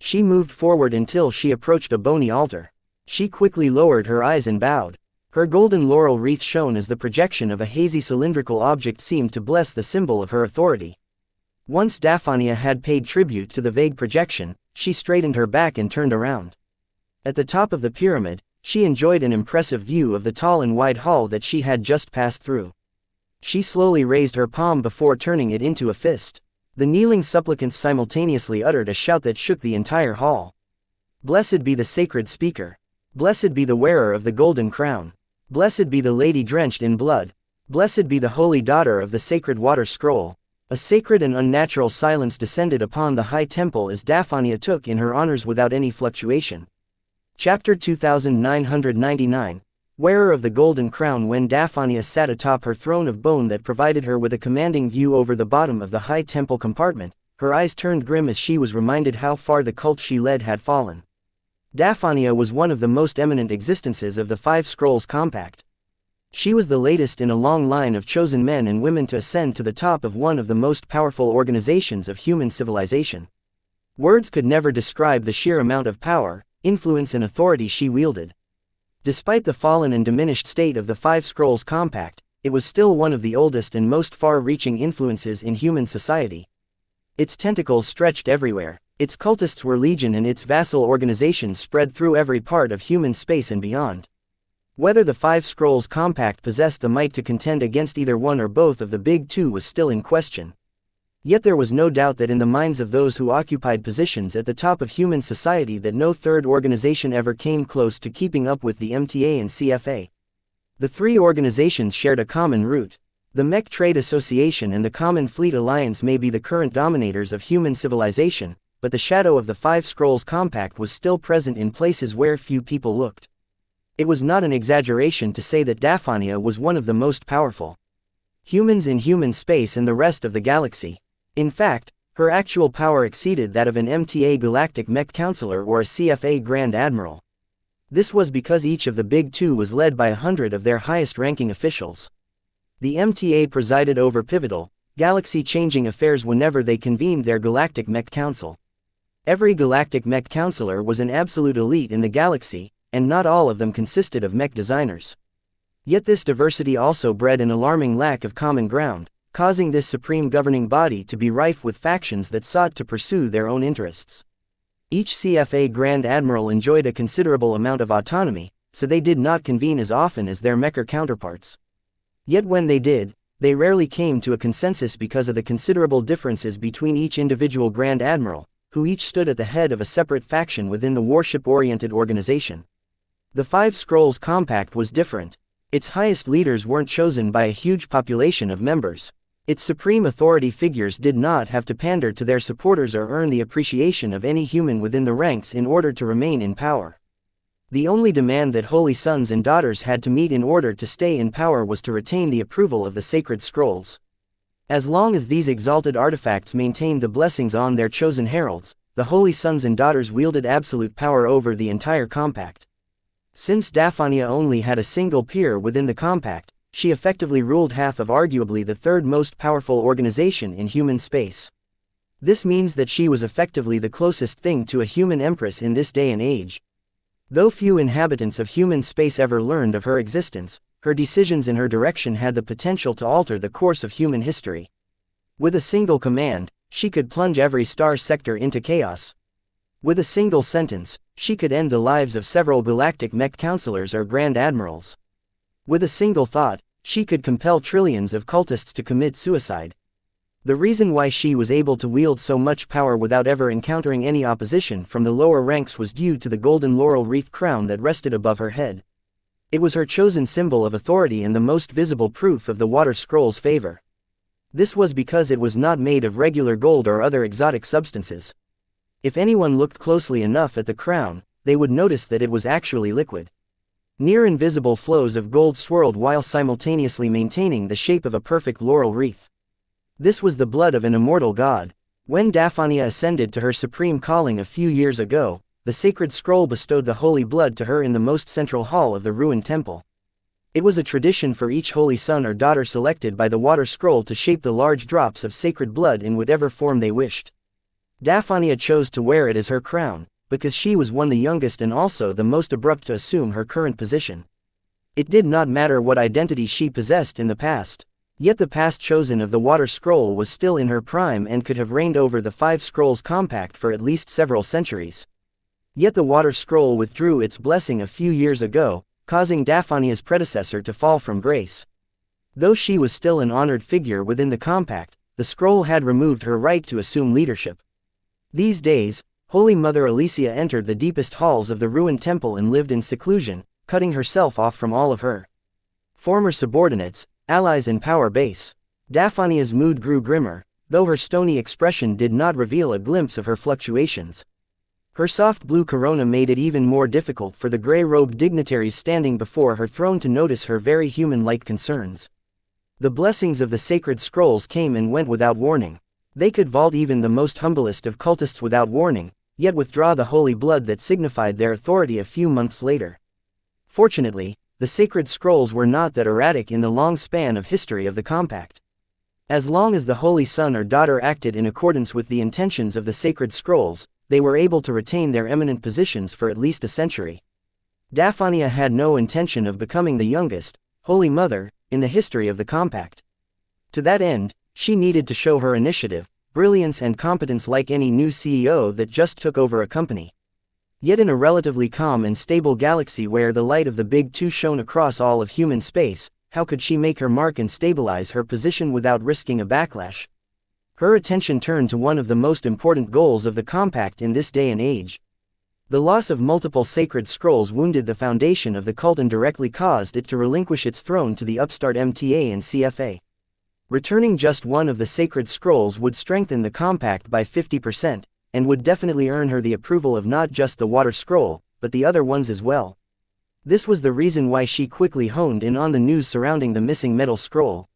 She moved forward until she approached a bony altar. She quickly lowered her eyes and bowed. Her golden laurel wreath shone as the projection of a hazy cylindrical object seemed to bless the symbol of her authority. Once Daphnia had paid tribute to the vague projection, she straightened her back and turned around. At the top of the pyramid, she enjoyed an impressive view of the tall and wide hall that she had just passed through. She slowly raised her palm before turning it into a fist. The kneeling supplicants simultaneously uttered a shout that shook the entire hall. "Blessed be the sacred speaker. Blessed be the wearer of the golden crown. Blessed be the lady drenched in blood. Blessed be the holy daughter of the sacred water scroll." A sacred and unnatural silence descended upon the high temple as Daphnia took in her honors without any fluctuation. Chapter 2999, Wearer of the Golden Crown. When Daphnia sat atop her throne of bone that provided her with a commanding view over the bottom of the high temple compartment, her eyes turned grim as she was reminded how far the cult she led had fallen. Daphnia was one of the most eminent existences of the Five Scrolls Compact. She was the latest in a long line of chosen men and women to ascend to the top of one of the most powerful organizations of human civilization. Words could never describe the sheer amount of power, influence and authority she wielded. Despite the fallen and diminished state of the Five Scrolls Compact, it was still one of the oldest and most far-reaching influences in human society. Its tentacles stretched everywhere. Its cultists were legion and its vassal organizations spread through every part of human space and beyond. Whether the Five Scrolls Compact possessed the might to contend against either one or both of the Big Two was still in question. Yet there was no doubt that in the minds of those who occupied positions at the top of human society that no third organization ever came close to keeping up with the MTA and CFA. The three organizations shared a common root. The Mech Trade Association and the Common Fleet Alliance may be the current dominators of human civilization, but the shadow of the Five Scrolls Compact was still present in places where few people looked. It was not an exaggeration to say that Daphnia was one of the most powerful humans in human space and the rest of the galaxy. In fact, her actual power exceeded that of an MTA Galactic Mech Counselor or a CFA Grand Admiral. This was because each of the Big Two was led by 100 of their highest-ranking officials. The MTA presided over pivotal, galaxy-changing affairs whenever they convened their Galactic Mech Council. Every Galactic Mech Counselor was an absolute elite in the galaxy, and not all of them consisted of mech designers. Yet this diversity also bred an alarming lack of common ground, causing this supreme governing body to be rife with factions that sought to pursue their own interests. Each CFA Grand Admiral enjoyed a considerable amount of autonomy, so they did not convene as often as their mecher counterparts. Yet when they did, they rarely came to a consensus because of the considerable differences between each individual Grand Admiral, who each stood at the head of a separate faction within the warship-oriented organization. The Five Scrolls Compact was different. Its highest leaders weren't chosen by a huge population of members. Its supreme authority figures did not have to pander to their supporters or earn the appreciation of any human within the ranks in order to remain in power. The only demand that holy sons and daughters had to meet in order to stay in power was to retain the approval of the sacred scrolls. As long as these exalted artifacts maintained the blessings on their chosen heralds, the holy sons and daughters wielded absolute power over the entire compact. Since Daphnia only had a single peer within the compact, she effectively ruled half of arguably the third most powerful organization in human space. This means that she was effectively the closest thing to a human empress in this day and age. Though few inhabitants of human space ever learned of her existence, her decisions in her direction had the potential to alter the course of human history. With a single command, she could plunge every star sector into chaos. With a single sentence, she could end the lives of several galactic mech counselors or grand admirals. With a single thought, she could compel trillions of cultists to commit suicide. The reason why she was able to wield so much power without ever encountering any opposition from the lower ranks was due to the golden laurel wreath crown that rested above her head. It was her chosen symbol of authority and the most visible proof of the Water Scroll's favor. This was because it was not made of regular gold or other exotic substances. If anyone looked closely enough at the crown, they would notice that it was actually liquid. Near invisible flows of gold swirled while simultaneously maintaining the shape of a perfect laurel wreath. This was the blood of an immortal god. When Daphania ascended to her supreme calling a few years ago, the sacred scroll bestowed the holy blood to her in the most central hall of the ruined temple. It was a tradition for each holy son or daughter selected by the water scroll to shape the large drops of sacred blood in whatever form they wished. Daphania chose to wear it as her crown, because she was the youngest and also the most abrupt to assume her current position. It did not matter what identity she possessed in the past. Yet the past chosen of the water scroll was still in her prime and could have reigned over the 5 scrolls compact for at least several centuries. Yet the water scroll withdrew its blessing a few years ago, causing Daphania's predecessor to fall from grace. Though she was still an honored figure within the compact, the scroll had removed her right to assume leadership. These days, Holy Mother Alicia entered the deepest halls of the ruined temple and lived in seclusion, cutting herself off from all of her former subordinates, allies and power base. Daphania's mood grew grimmer, though her stony expression did not reveal a glimpse of her fluctuations. Her soft blue corona made it even more difficult for the gray-robed dignitaries standing before her throne to notice her very human-like concerns. The blessings of the sacred scrolls came and went without warning. They could vault even the most humblest of cultists without warning, yet withdraw the holy blood that signified their authority a few months later. Fortunately, the sacred scrolls were not that erratic in the long span of history of the compact. As long as the holy son or daughter acted in accordance with the intentions of the sacred scrolls, they were able to retain their eminent positions for at least a century. Daphania had no intention of becoming the youngest, Holy Mother, in the history of the compact. To that end, she needed to show her initiative, brilliance and competence like any new CEO that just took over a company. Yet in a relatively calm and stable galaxy where the light of the Big Two shone across all of human space, how could she make her mark and stabilize her position without risking a backlash? Her attention turned to one of the most important goals of the compact in this day and age. The loss of multiple sacred scrolls wounded the foundation of the cult and directly caused it to relinquish its throne to the upstart MTA and CFA. Returning just one of the sacred scrolls would strengthen the compact by 50%, and would definitely earn her the approval of not just the water scroll, but the other ones as well. This was the reason why she quickly honed in on the news surrounding the missing metal scroll.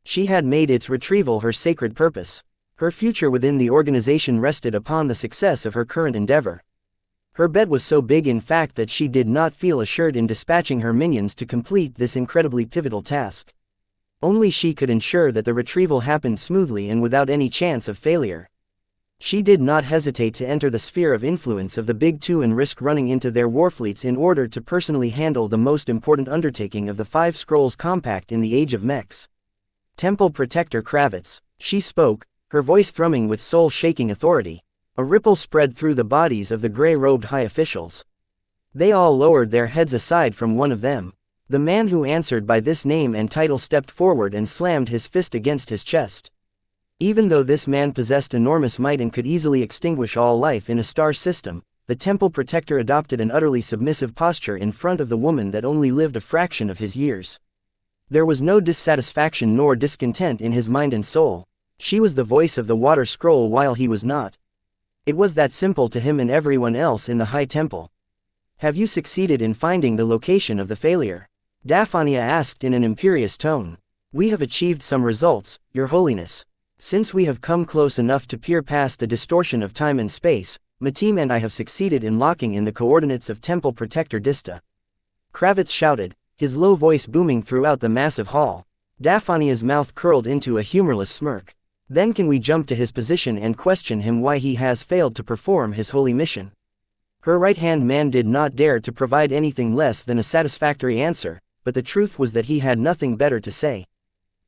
She had made its retrieval her sacred purpose. Her future within the organization rested upon the success of her current endeavor. Her bet was so big in fact that she did not feel assured in dispatching her minions to complete this incredibly pivotal task. Only she could ensure that the retrieval happened smoothly and without any chance of failure. She did not hesitate to enter the sphere of influence of the Big Two and risk running into their warfleets in order to personally handle the most important undertaking of the 5 Scrolls Compact in the Age of Mechs. Temple Protector Kravitz, she spoke, her voice thrumming with soul-shaking authority. A ripple spread through the bodies of the gray-robed high officials. They all lowered their heads aside from one of them. The man who answered by this name and title stepped forward and slammed his fist against his chest. Even though this man possessed enormous might and could easily extinguish all life in a star system, the Temple Protector adopted an utterly submissive posture in front of the woman that only lived a fraction of his years. There was no dissatisfaction nor discontent in his mind and soul. She was the voice of the water scroll while he was not. It was that simple to him and everyone else in the High Temple. Have you succeeded in finding the location of the failure? Daphania asked in an imperious tone. We have achieved some results, Your Holiness. Since we have come close enough to peer past the distortion of time and space, my team and I have succeeded in locking in the coordinates of Temple Protector Dista. Kravitz shouted, his low voice booming throughout the massive hall. Daphania's mouth curled into a humorless smirk. Then can we jump to his position and question him why he has failed to perform his holy mission? Her right-hand man did not dare to provide anything less than a satisfactory answer, but the truth was that he had nothing better to say.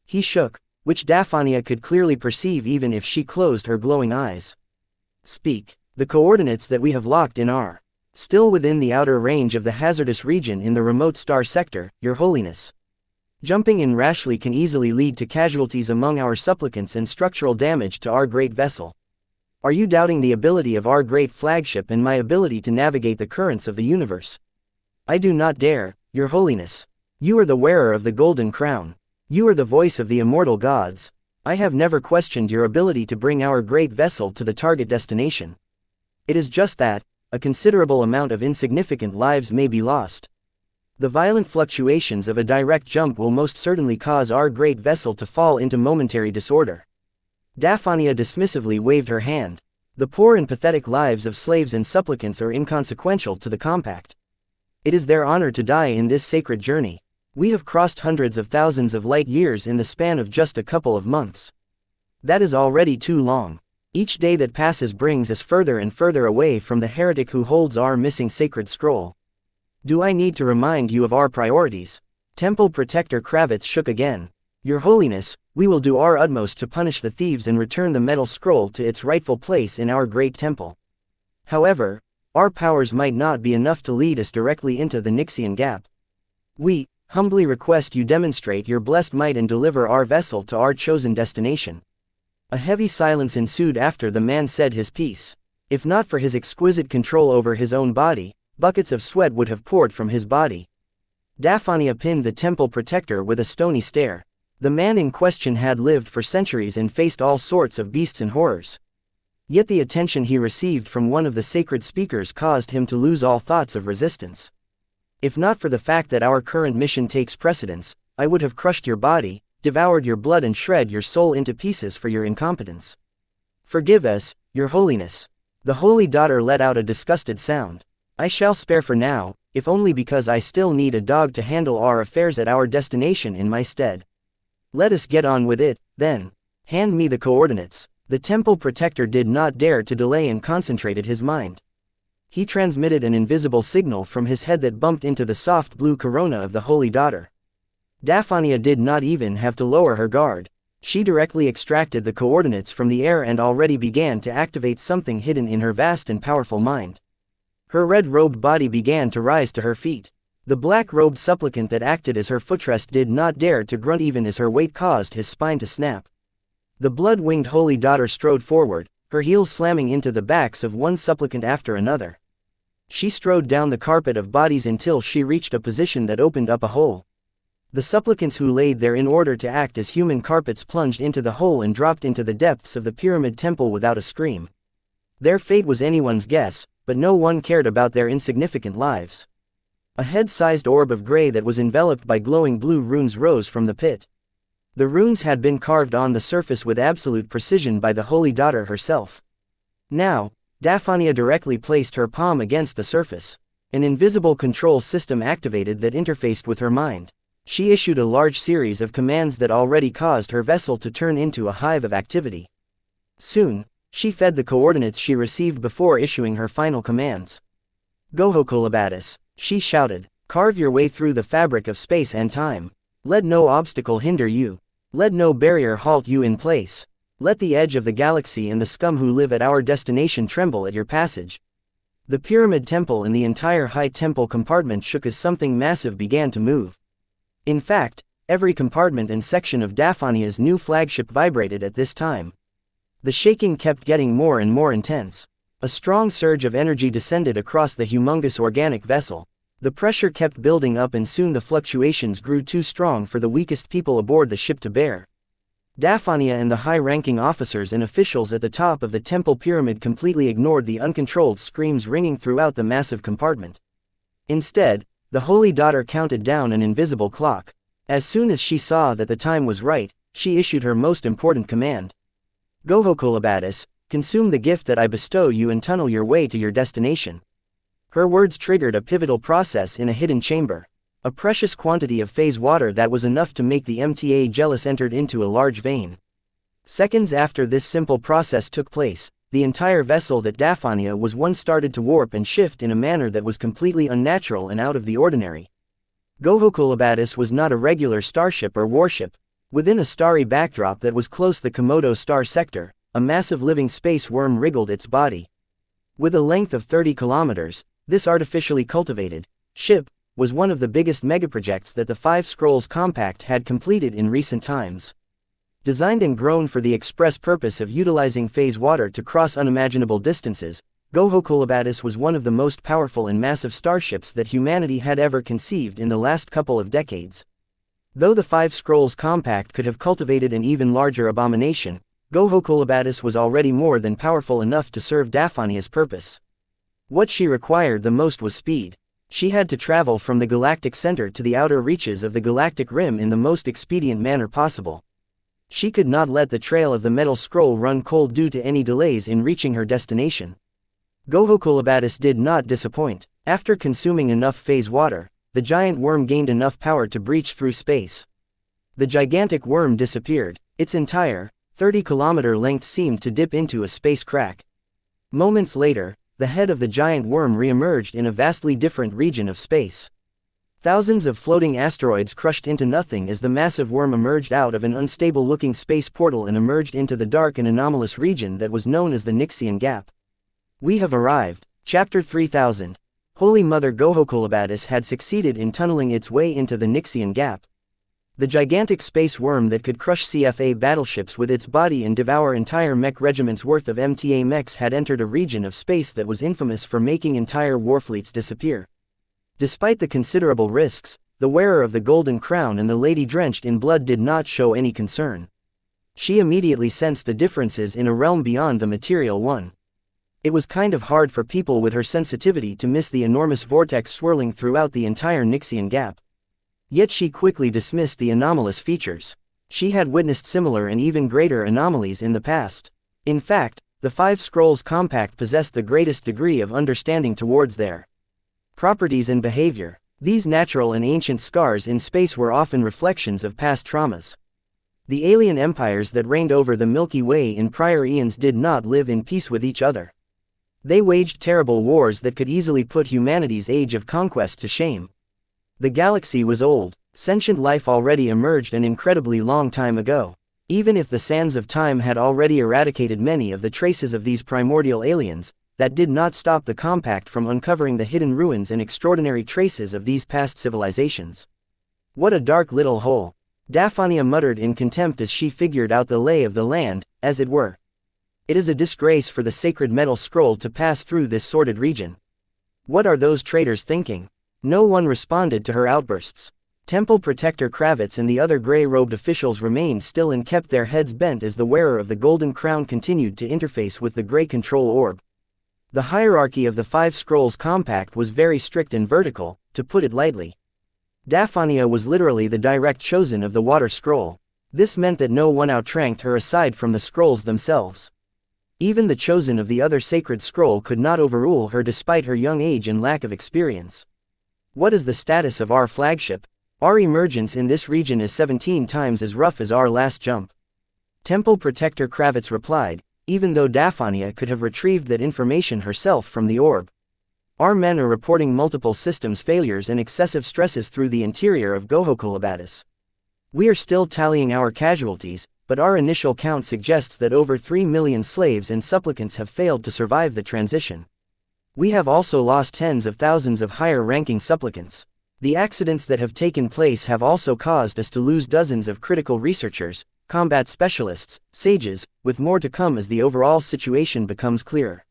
He shook, which Daphania could clearly perceive even if she closed her glowing eyes. Speak. The coordinates that we have locked in are still within the outer range of the hazardous region in the remote star sector, Your Holiness. Jumping in rashly can easily lead to casualties among our supplicants and structural damage to our great vessel. Are you doubting the ability of our great flagship and my ability to navigate the currents of the universe? I do not dare, Your Holiness. You are the wearer of the golden crown. You are the voice of the immortal gods. I have never questioned your ability to bring our great vessel to the target destination. It is just that, a considerable amount of insignificant lives may be lost. The violent fluctuations of a direct jump will most certainly cause our great vessel to fall into momentary disorder. Daphania dismissively waved her hand. The poor and pathetic lives of slaves and supplicants are inconsequential to the compact. It is their honor to die in this sacred journey. We have crossed hundreds of thousands of light years in the span of just a couple of months. That is already too long. Each day that passes brings us further and further away from the heretic who holds our missing sacred scroll. Do I need to remind you of our priorities? Temple Protector Kravitz shook again. Your Holiness, we will do our utmost to punish the thieves and return the metal scroll to its rightful place in our great temple. However, our powers might not be enough to lead us directly into the Nixian Gap. We humbly request you demonstrate your blessed might and deliver our vessel to our chosen destination. A heavy silence ensued after the man said his piece. If not for his exquisite control over his own body, buckets of sweat would have poured from his body. Daphania pinned the temple protector with a stony stare. The man in question had lived for centuries and faced all sorts of beasts and horrors. Yet the attention he received from one of the sacred speakers caused him to lose all thoughts of resistance. If not for the fact that our current mission takes precedence, I would have crushed your body, devoured your blood and shred your soul into pieces for your incompetence. Forgive us, Your Holiness. The Holy Daughter let out a disgusted sound. I shall spare for now, if only because I still need a dog to handle our affairs at our destination in my stead. Let us get on with it, then. Hand me the coordinates. The temple protector did not dare to delay and concentrated his mind. He transmitted an invisible signal from his head that bumped into the soft blue corona of the Holy Daughter. Daphania did not even have to lower her guard. She directly extracted the coordinates from the air and already began to activate something hidden in her vast and powerful mind. Her red-robed body began to rise to her feet. The black-robed supplicant that acted as her footrest did not dare to grunt even as her weight caused his spine to snap. The blood-winged Holy Daughter strode forward, her heels slamming into the backs of one supplicant after another. She strode down the carpet of bodies until she reached a position that opened up a hole. The supplicants who laid there in order to act as human carpets plunged into the hole and dropped into the depths of the pyramid temple without a scream. Their fate was anyone's guess, but no one cared about their insignificant lives. A head-sized orb of gray that was enveloped by glowing blue runes rose from the pit. The runes had been carved on the surface with absolute precision by the Holy Daughter herself. Now, Daphania directly placed her palm against the surface. An invisible control system activated that interfaced with her mind. She issued a large series of commands that already caused her vessel to turn into a hive of activity. Soon, she fed the coordinates she received before issuing her final commands. Gohokolabatis, she shouted, carve your way through the fabric of space and time. Let no obstacle hinder you. Let no barrier halt you in place. Let the edge of the galaxy and the scum who live at our destination tremble at your passage. The pyramid temple and the entire high temple compartment shook as something massive began to move. In fact, every compartment and section of Daphania's new flagship vibrated at this time. The shaking kept getting more and more intense. A strong surge of energy descended across the humongous organic vessel. The pressure kept building up and soon the fluctuations grew too strong for the weakest people aboard the ship to bear. Daphania and the high-ranking officers and officials at the top of the temple pyramid completely ignored the uncontrolled screams ringing throughout the massive compartment. Instead, the Holy Daughter counted down an invisible clock. As soon as she saw that the time was right, she issued her most important command. Gohokolabatis, consume the gift that I bestow you and tunnel your way to your destination. Her words triggered a pivotal process in a hidden chamber. A precious quantity of phase water that was enough to make the MTA jealous entered into a large vein. Seconds after this simple process took place, the entire vessel that Daphania was once started to warp and shift in a manner that was completely unnatural and out of the ordinary. Gohokolabatis was not a regular starship or warship. Within a starry backdrop that was close the Komodo star sector, a massive living space worm wriggled its body. With a length of 30 kilometers, this artificially cultivated ship was one of the biggest megaprojects that the Five Scrolls Compact had completed in recent times. Designed and grown for the express purpose of utilizing phase water to cross unimaginable distances, Gohokolabatis was one of the most powerful and massive starships that humanity had ever conceived in the last couple of decades. Though the Five Scrolls Compact could have cultivated an even larger abomination, Gohokolabatis was already more than powerful enough to serve Daphania's purpose. What she required the most was speed. She had to travel from the galactic center to the outer reaches of the galactic rim in the most expedient manner possible. She could not let the trail of the metal scroll run cold due to any delays in reaching her destination. Gohokolabadis did not disappoint. After consuming enough phase water, the giant worm gained enough power to breach through space. The gigantic worm disappeared. Its entire, 30-kilometer length seemed to dip into a space crack. Moments later, the head of the giant worm re-emerged in a vastly different region of space. Thousands of floating asteroids crushed into nothing as the massive worm emerged out of an unstable-looking space portal and emerged into the dark and anomalous region that was known as the Nixian Gap. We have arrived. Chapter 3000. Holy Mother Gohokolabadis had succeeded in tunneling its way into the Nixian Gap. The gigantic space worm that could crush CFA battleships with its body and devour entire mech regiments worth of MTA mechs had entered a region of space that was infamous for making entire warfleets disappear. Despite the considerable risks, the wearer of the golden crown and the lady drenched in blood did not show any concern. She immediately sensed the differences in a realm beyond the material one. It was kind of hard for people with her sensitivity to miss the enormous vortex swirling throughout the entire Nixian Gap. Yet she quickly dismissed the anomalous features. She had witnessed similar and even greater anomalies in the past. In fact, the Five Scrolls Compact possessed the greatest degree of understanding towards their properties and behavior. These natural and ancient scars in space were often reflections of past traumas. The alien empires that reigned over the Milky Way in prior eons did not live in peace with each other. They waged terrible wars that could easily put humanity's age of conquest to shame. The galaxy was old. Sentient life already emerged an incredibly long time ago. Even if the sands of time had already eradicated many of the traces of these primordial aliens, that did not stop the Compact from uncovering the hidden ruins and extraordinary traces of these past civilizations. What a dark little hole. Daphania muttered in contempt as she figured out the lay of the land, as it were. It is a disgrace for the sacred metal scroll to pass through this sordid region. What are those traitors thinking? No one responded to her outbursts. Temple Protector Kravitz and the other gray-robed officials remained still and kept their heads bent as the wearer of the golden crown continued to interface with the gray control orb. The hierarchy of the Five Scrolls Compact was very strict and vertical, to put it lightly. Daphania was literally the direct chosen of the Water Scroll. This meant that no one outranked her aside from the scrolls themselves. Even the chosen of the other sacred scroll could not overrule her despite her young age and lack of experience. What is the status of our flagship? Our emergence in this region is 17 times as rough as our last jump. Temple Protector Kravitz replied, even though Daphania could have retrieved that information herself from the orb. Our men are reporting multiple systems failures and excessive stresses through the interior of Gohokolabadis. We are still tallying our casualties, but our initial count suggests that over 3 million slaves and supplicants have failed to survive the transition. We have also lost tens of thousands of higher-ranking supplicants. The accidents that have taken place have also caused us to lose dozens of critical researchers, combat specialists, sages, with more to come as the overall situation becomes clearer.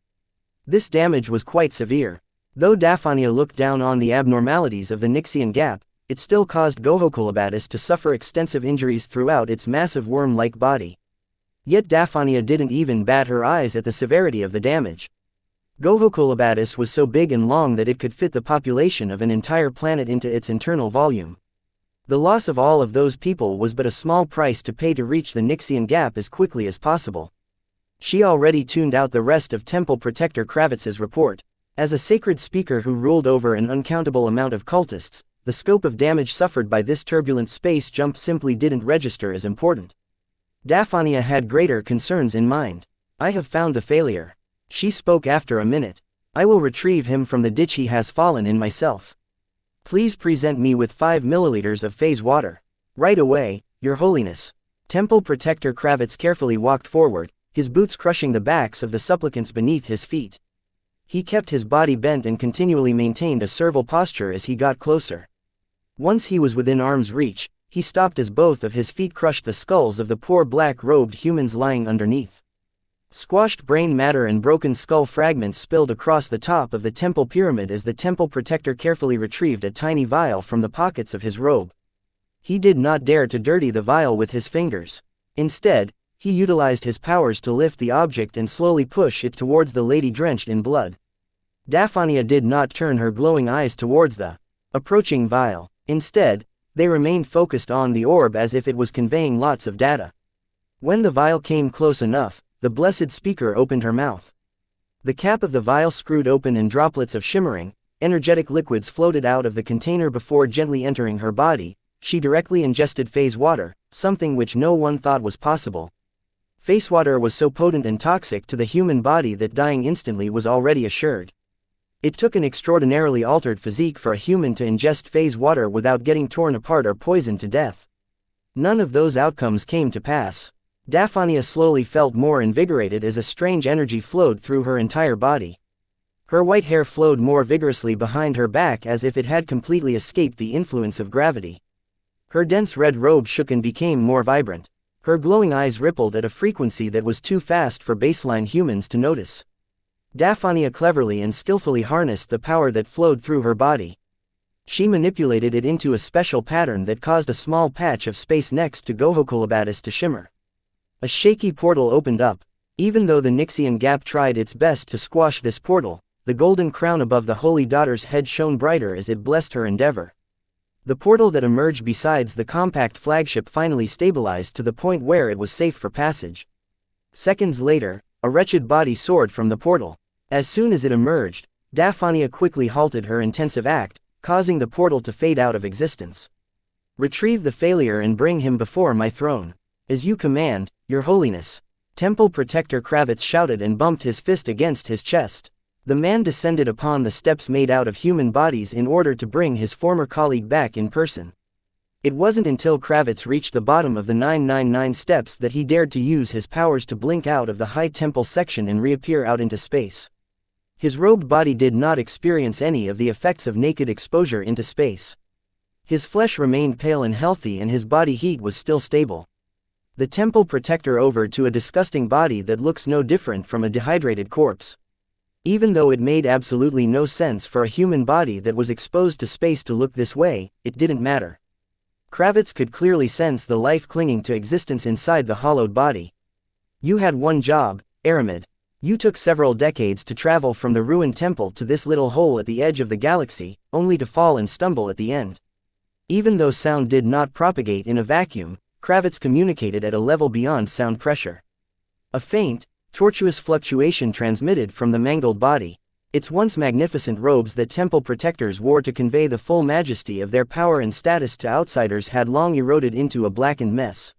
This damage was quite severe. Though Daphania looked down on the abnormalities of the Nixian Gap, it still caused Gohokolabadis to suffer extensive injuries throughout its massive worm-like body. Yet Daphania didn't even bat her eyes at the severity of the damage. Gohokolabadis was so big and long that it could fit the population of an entire planet into its internal volume. The loss of all of those people was but a small price to pay to reach the Nixian Gap as quickly as possible. She already tuned out the rest of Temple Protector Kravitz's report. As a sacred speaker who ruled over an uncountable amount of cultists, the scope of damage suffered by this turbulent space jump simply didn't register as important. Daphania had greater concerns in mind. I have found the failure. She spoke after a minute. I will retrieve him from the ditch he has fallen in myself. Please present me with 5 milliliters of phase water. Right away, Your Holiness. Temple Protector Kravitz carefully walked forward, his boots crushing the backs of the supplicants beneath his feet. He kept his body bent and continually maintained a servile posture as he got closer. Once he was within arm's reach, he stopped as both of his feet crushed the skulls of the poor black-robed humans lying underneath. Squashed brain matter and broken skull fragments spilled across the top of the temple pyramid as the temple protector carefully retrieved a tiny vial from the pockets of his robe. He did not dare to dirty the vial with his fingers. Instead, he utilized his powers to lift the object and slowly push it towards the lady drenched in blood. Daphania did not turn her glowing eyes towards the approaching vial. Instead, they remained focused on the orb as if it was conveying lots of data. When the vial came close enough, the blessed speaker opened her mouth. The cap of the vial screwed open and droplets of shimmering, energetic liquids floated out of the container before gently entering her body. She directly ingested phase water, something which no one thought was possible. Phase water was so potent and toxic to the human body that dying instantly was already assured. It took an extraordinarily altered physique for a human to ingest phase water without getting torn apart or poisoned to death. None of those outcomes came to pass. Daphania slowly felt more invigorated as a strange energy flowed through her entire body. Her white hair flowed more vigorously behind her back as if it had completely escaped the influence of gravity. Her dense red robe shook and became more vibrant. Her glowing eyes rippled at a frequency that was too fast for baseline humans to notice. Daphania cleverly and skillfully harnessed the power that flowed through her body. She manipulated it into a special pattern that caused a small patch of space next to Gohokulabadis to shimmer. A shaky portal opened up. Even though the Nixian Gap tried its best to squash this portal, the golden crown above the Holy Daughter's head shone brighter as it blessed her endeavor. The portal that emerged besides the compact flagship finally stabilized to the point where it was safe for passage. Seconds later, a wretched body soared from the portal. As soon as it emerged, Daphania quickly halted her intensive act, causing the portal to fade out of existence. "Retrieve the failure and bring him before my throne. As you command, Your Holiness." Temple Protector Kravitz shouted and bumped his fist against his chest. The man descended upon the steps made out of human bodies in order to bring his former colleague back in person. It wasn't until Kravitz reached the bottom of the 999 steps that he dared to use his powers to blink out of the high temple section and reappear out into space. His robed body did not experience any of the effects of naked exposure into space. His flesh remained pale and healthy and his body heat was still stable. The temple protector over to a disgusting body that looks no different from a dehydrated corpse. Even though it made absolutely no sense for a human body that was exposed to space to look this way, it didn't matter. Kravitz could clearly sense the life clinging to existence inside the hollowed body. "You had one job, Aramid. You took several decades to travel from the ruined temple to this little hole at the edge of the galaxy, only to fall and stumble at the end." Even though sound did not propagate in a vacuum, Kravitz communicated at a level beyond sound pressure. A faint, tortuous fluctuation transmitted from the mangled body. Its once magnificent robes that temple protectors wore to convey the full majesty of their power and status to outsiders had long eroded into a blackened mess.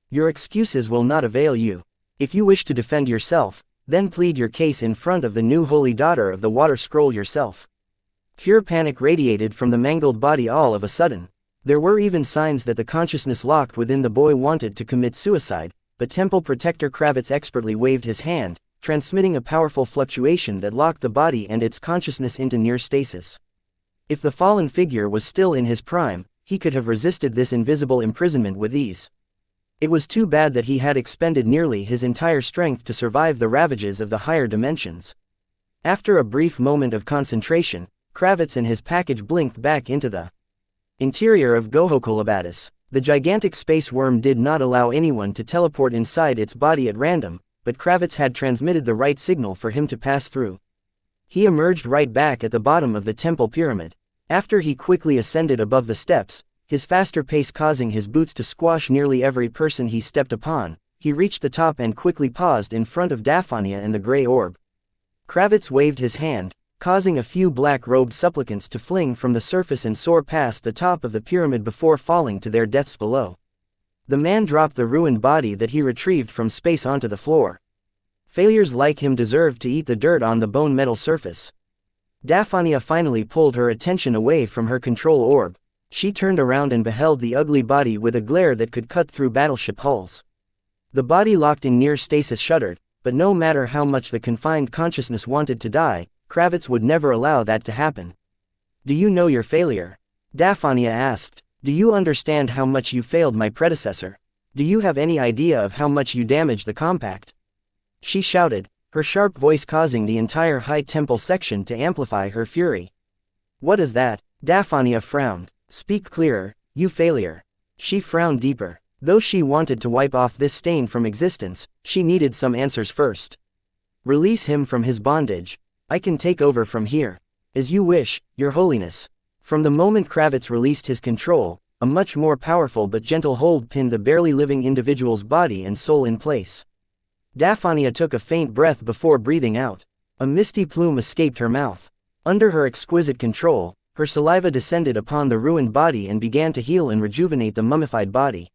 "Your excuses will not avail you. If you wish to defend yourself, then plead your case in front of the new Holy Daughter of the Water Scroll yourself." Pure panic radiated from the mangled body all of a sudden. There were even signs that the consciousness locked within the boy wanted to commit suicide, but Temple Protector Kravitz expertly waved his hand, transmitting a powerful fluctuation that locked the body and its consciousness into near stasis. If the fallen figure was still in his prime, he could have resisted this invisible imprisonment with ease. It was too bad that he had expended nearly his entire strength to survive the ravages of the higher dimensions. After a brief moment of concentration, Kravitz and his package blinked back into the interior of Gohokulabadis. The gigantic space worm did not allow anyone to teleport inside its body at random, but Kravitz had transmitted the right signal for him to pass through. He emerged right back at the bottom of the temple pyramid. After he quickly ascended above the steps, his faster pace causing his boots to squash nearly every person he stepped upon, he reached the top and quickly paused in front of Daphania and the gray orb. Kravitz waved his hand, causing a few black-robed supplicants to fling from the surface and soar past the top of the pyramid before falling to their deaths below. The man dropped the ruined body that he retrieved from space onto the floor. Failures like him deserved to eat the dirt on the bone metal surface. Daphania finally pulled her attention away from her control orb. She turned around and beheld the ugly body with a glare that could cut through battleship hulls. The body locked in near stasis shuddered, but no matter how much the confined consciousness wanted to die, Kravitz would never allow that to happen. "Do you know your failure?" Daphania asked. "Do you understand how much you failed my predecessor? Do you have any idea of how much you damaged the compact?" She shouted, her sharp voice causing the entire high temple section to amplify her fury. "What is that?" Daphania frowned. "Speak clearer, you failure." She frowned deeper. Though she wanted to wipe off this stain from existence, she needed some answers first. "Release him from his bondage." I can take over from here. As you wish, Your Holiness. From the moment Kravitz released his control, a much more powerful but gentle hold pinned the barely living individual's body and soul in place. Daphnia took a faint breath before breathing out. A misty plume escaped her mouth. Under her exquisite control, her saliva descended upon the ruined body and began to heal and rejuvenate the mummified body.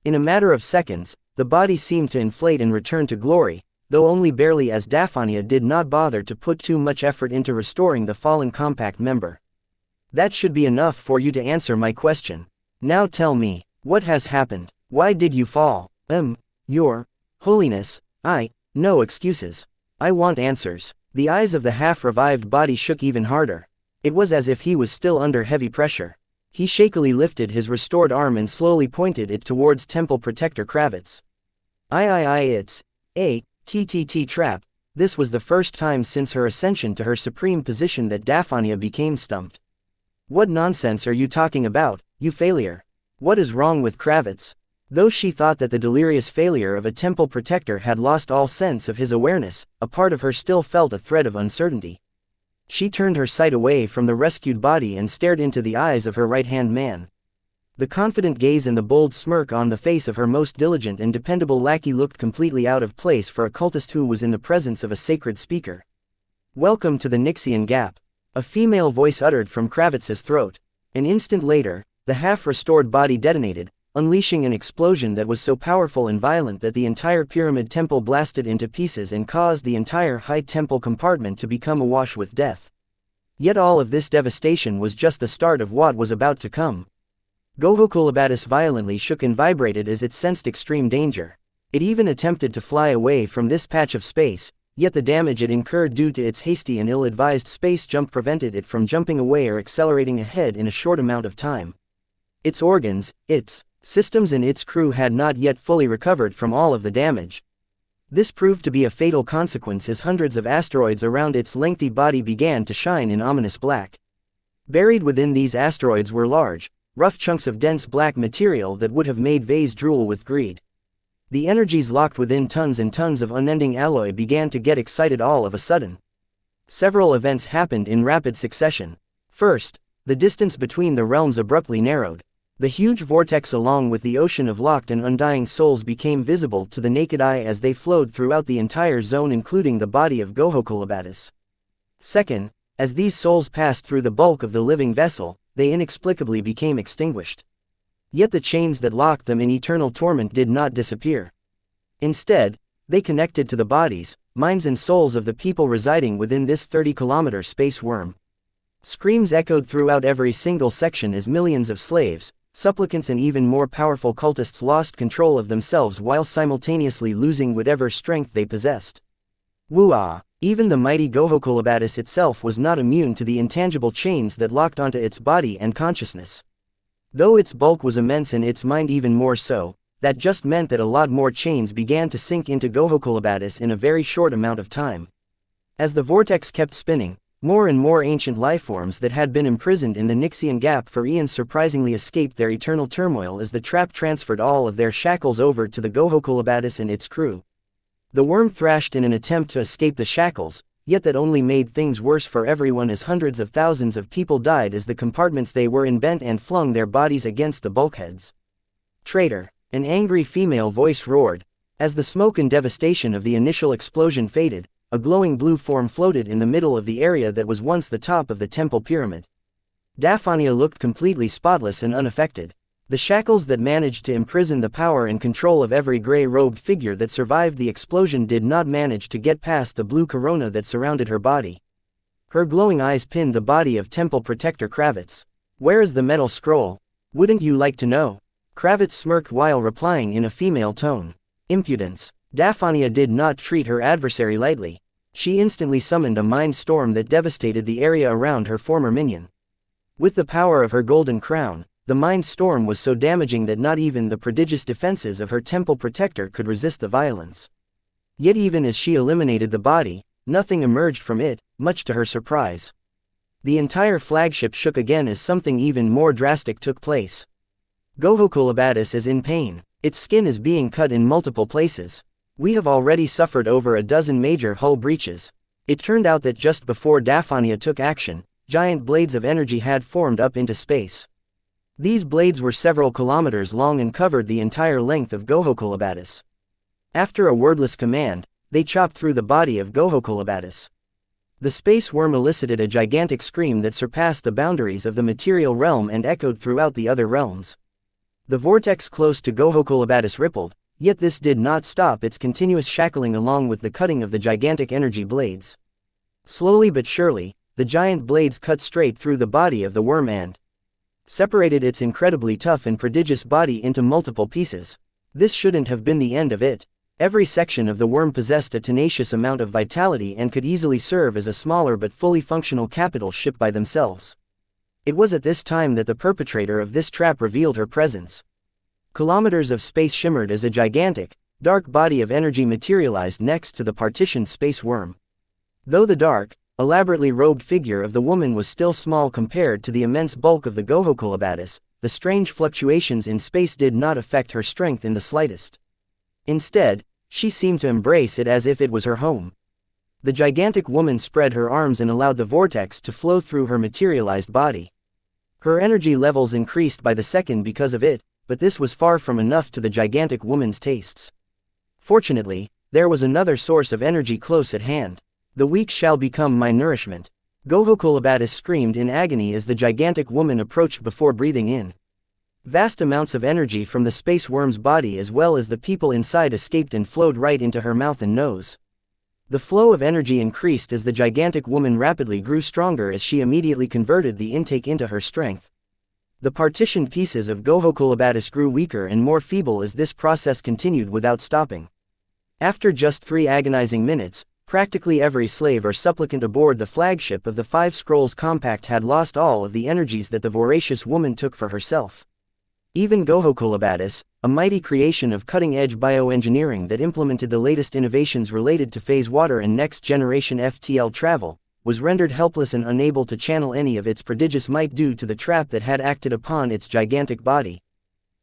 In a matter of seconds, the body seemed to inflate and return to glory, though only barely, as Daphnia did not bother to put too much effort into restoring the fallen compact member. That should be enough for you to answer my question. Now tell me, what has happened? Why did you fall? Your Holiness, no excuses. I want answers. The eyes of the half-revived body shook even harder. It was as if he was still under heavy pressure. He shakily lifted his restored arm and slowly pointed it towards Temple Protector Kravitz. It's a TTT trap. This was the first time since her ascension to her supreme position that Daphnia became stumped. What nonsense are you talking about, you failure? What is wrong with Kravitz? Though she thought that the delirious failure of a temple protector had lost all sense of his awareness, a part of her still felt a thread of uncertainty. She turned her sight away from the rescued body and stared into the eyes of her right-hand man. The confident gaze and the bold smirk on the face of her most diligent and dependable lackey looked completely out of place for a cultist who was in the presence of a sacred speaker. Welcome to the Nixian Gap. A female voice uttered from Kravitz's throat. An instant later, the half-restored body detonated, unleashing an explosion that was so powerful and violent that the entire pyramid temple blasted into pieces and caused the entire high temple compartment to become awash with death. Yet all of this devastation was just the start of what was about to come. Gohokulabadis violently shook and vibrated as it sensed extreme danger. It even attempted to fly away from this patch of space, yet the damage it incurred due to its hasty and ill-advised space jump prevented it from jumping away or accelerating ahead in a short amount of time. Its organs, its systems and its crew had not yet fully recovered from all of the damage. This proved to be a fatal consequence as hundreds of asteroids around its lengthy body began to shine in ominous black. Buried within these asteroids were large, rough chunks of dense black material that would have made Vase drool with greed. The energies locked within tons and tons of unending alloy began to get excited all of a sudden. Several events happened in rapid succession. First, the distance between the realms abruptly narrowed. The huge vortex along with the ocean of locked and undying souls became visible to the naked eye as they flowed throughout the entire zone including the body of Gohokulabadis. Second, as these souls passed through the bulk of the living vessel, they inexplicably became extinguished. Yet the chains that locked them in eternal torment did not disappear. Instead, they connected to the bodies, minds and souls of the people residing within this 30-kilometer space worm. Screams echoed throughout every single section as millions of slaves, supplicants and even more powerful cultists lost control of themselves while simultaneously losing whatever strength they possessed. Woo-ah! Even the mighty Gohokulabadis itself was not immune to the intangible chains that locked onto its body and consciousness. Though its bulk was immense and its mind even more so, that just meant that a lot more chains began to sink into Gohokulabadis in a very short amount of time. As the vortex kept spinning, more and more ancient lifeforms that had been imprisoned in the Nixian Gap for eons surprisingly escaped their eternal turmoil as the trap transferred all of their shackles over to the Gohokulabadis and its crew. The worm thrashed in an attempt to escape the shackles, yet that only made things worse for everyone as hundreds of thousands of people died as the compartments they were in bent and flung their bodies against the bulkheads. Traitor! An angry female voice roared. As the smoke and devastation of the initial explosion faded, a glowing blue form floated in the middle of the area that was once the top of the temple pyramid. Daphnia looked completely spotless and unaffected. The shackles that managed to imprison the power and control of every gray-robed figure that survived the explosion did not manage to get past the blue corona that surrounded her body. Her glowing eyes pinned the body of Temple Protector Kravitz. Where is the metal scroll? Wouldn't you like to know? Kravitz smirked while replying in a female tone. Impudence. Daphnia did not treat her adversary lightly. She instantly summoned a mind storm that devastated the area around her former minion. With the power of her golden crown, the mind storm was so damaging that not even the prodigious defenses of her temple protector could resist the violence. Yet even as she eliminated the body, nothing emerged from it, much to her surprise. The entire flagship shook again as something even more drastic took place. Gohokulabadis is in pain. Its skin is being cut in multiple places. We have already suffered over a dozen major hull breaches. It turned out that just before Daphania took action, giant blades of energy had formed up into space. These blades were several kilometers long and covered the entire length of Gohokolabatis. After a wordless command, they chopped through the body of Gohokolabatis. The space worm elicited a gigantic scream that surpassed the boundaries of the material realm and echoed throughout the other realms. The vortex close to Gohokolabatis rippled, yet this did not stop its continuous shackling along with the cutting of the gigantic energy blades. Slowly but surely, the giant blades cut straight through the body of the worm and separated its incredibly tough and prodigious body into multiple pieces. This shouldn't have been the end of it. Every section of the worm possessed a tenacious amount of vitality and could easily serve as a smaller but fully functional capital ship by themselves. It was at this time that the perpetrator of this trap revealed her presence. Kilometers of space shimmered as a gigantic, dark body of energy materialized next to the partitioned space worm. Though the dark, elaborately robed figure of the woman was still small compared to the immense bulk of the Gohokolabatis, the strange fluctuations in space did not affect her strength in the slightest. Instead, she seemed to embrace it as if it was her home. The gigantic woman spread her arms and allowed the vortex to flow through her materialized body. Her energy levels increased by the second because of it, but this was far from enough to the gigantic woman's tastes. Fortunately, there was another source of energy close at hand. The weak shall become my nourishment. Gohokolabatis screamed in agony as the gigantic woman approached before breathing in. Vast amounts of energy from the space worm's body as well as the people inside escaped and flowed right into her mouth and nose. The flow of energy increased as the gigantic woman rapidly grew stronger as she immediately converted the intake into her strength. The partitioned pieces of Gohokolabatis grew weaker and more feeble as this process continued without stopping. After just 3 agonizing minutes, practically every slave or supplicant aboard the flagship of the Five Scrolls Compact had lost all of the energies that the voracious woman took for herself. Even Gohokolabatis, a mighty creation of cutting-edge bioengineering that implemented the latest innovations related to phase water and next-generation FTL travel, was rendered helpless and unable to channel any of its prodigious might due to the trap that had acted upon its gigantic body.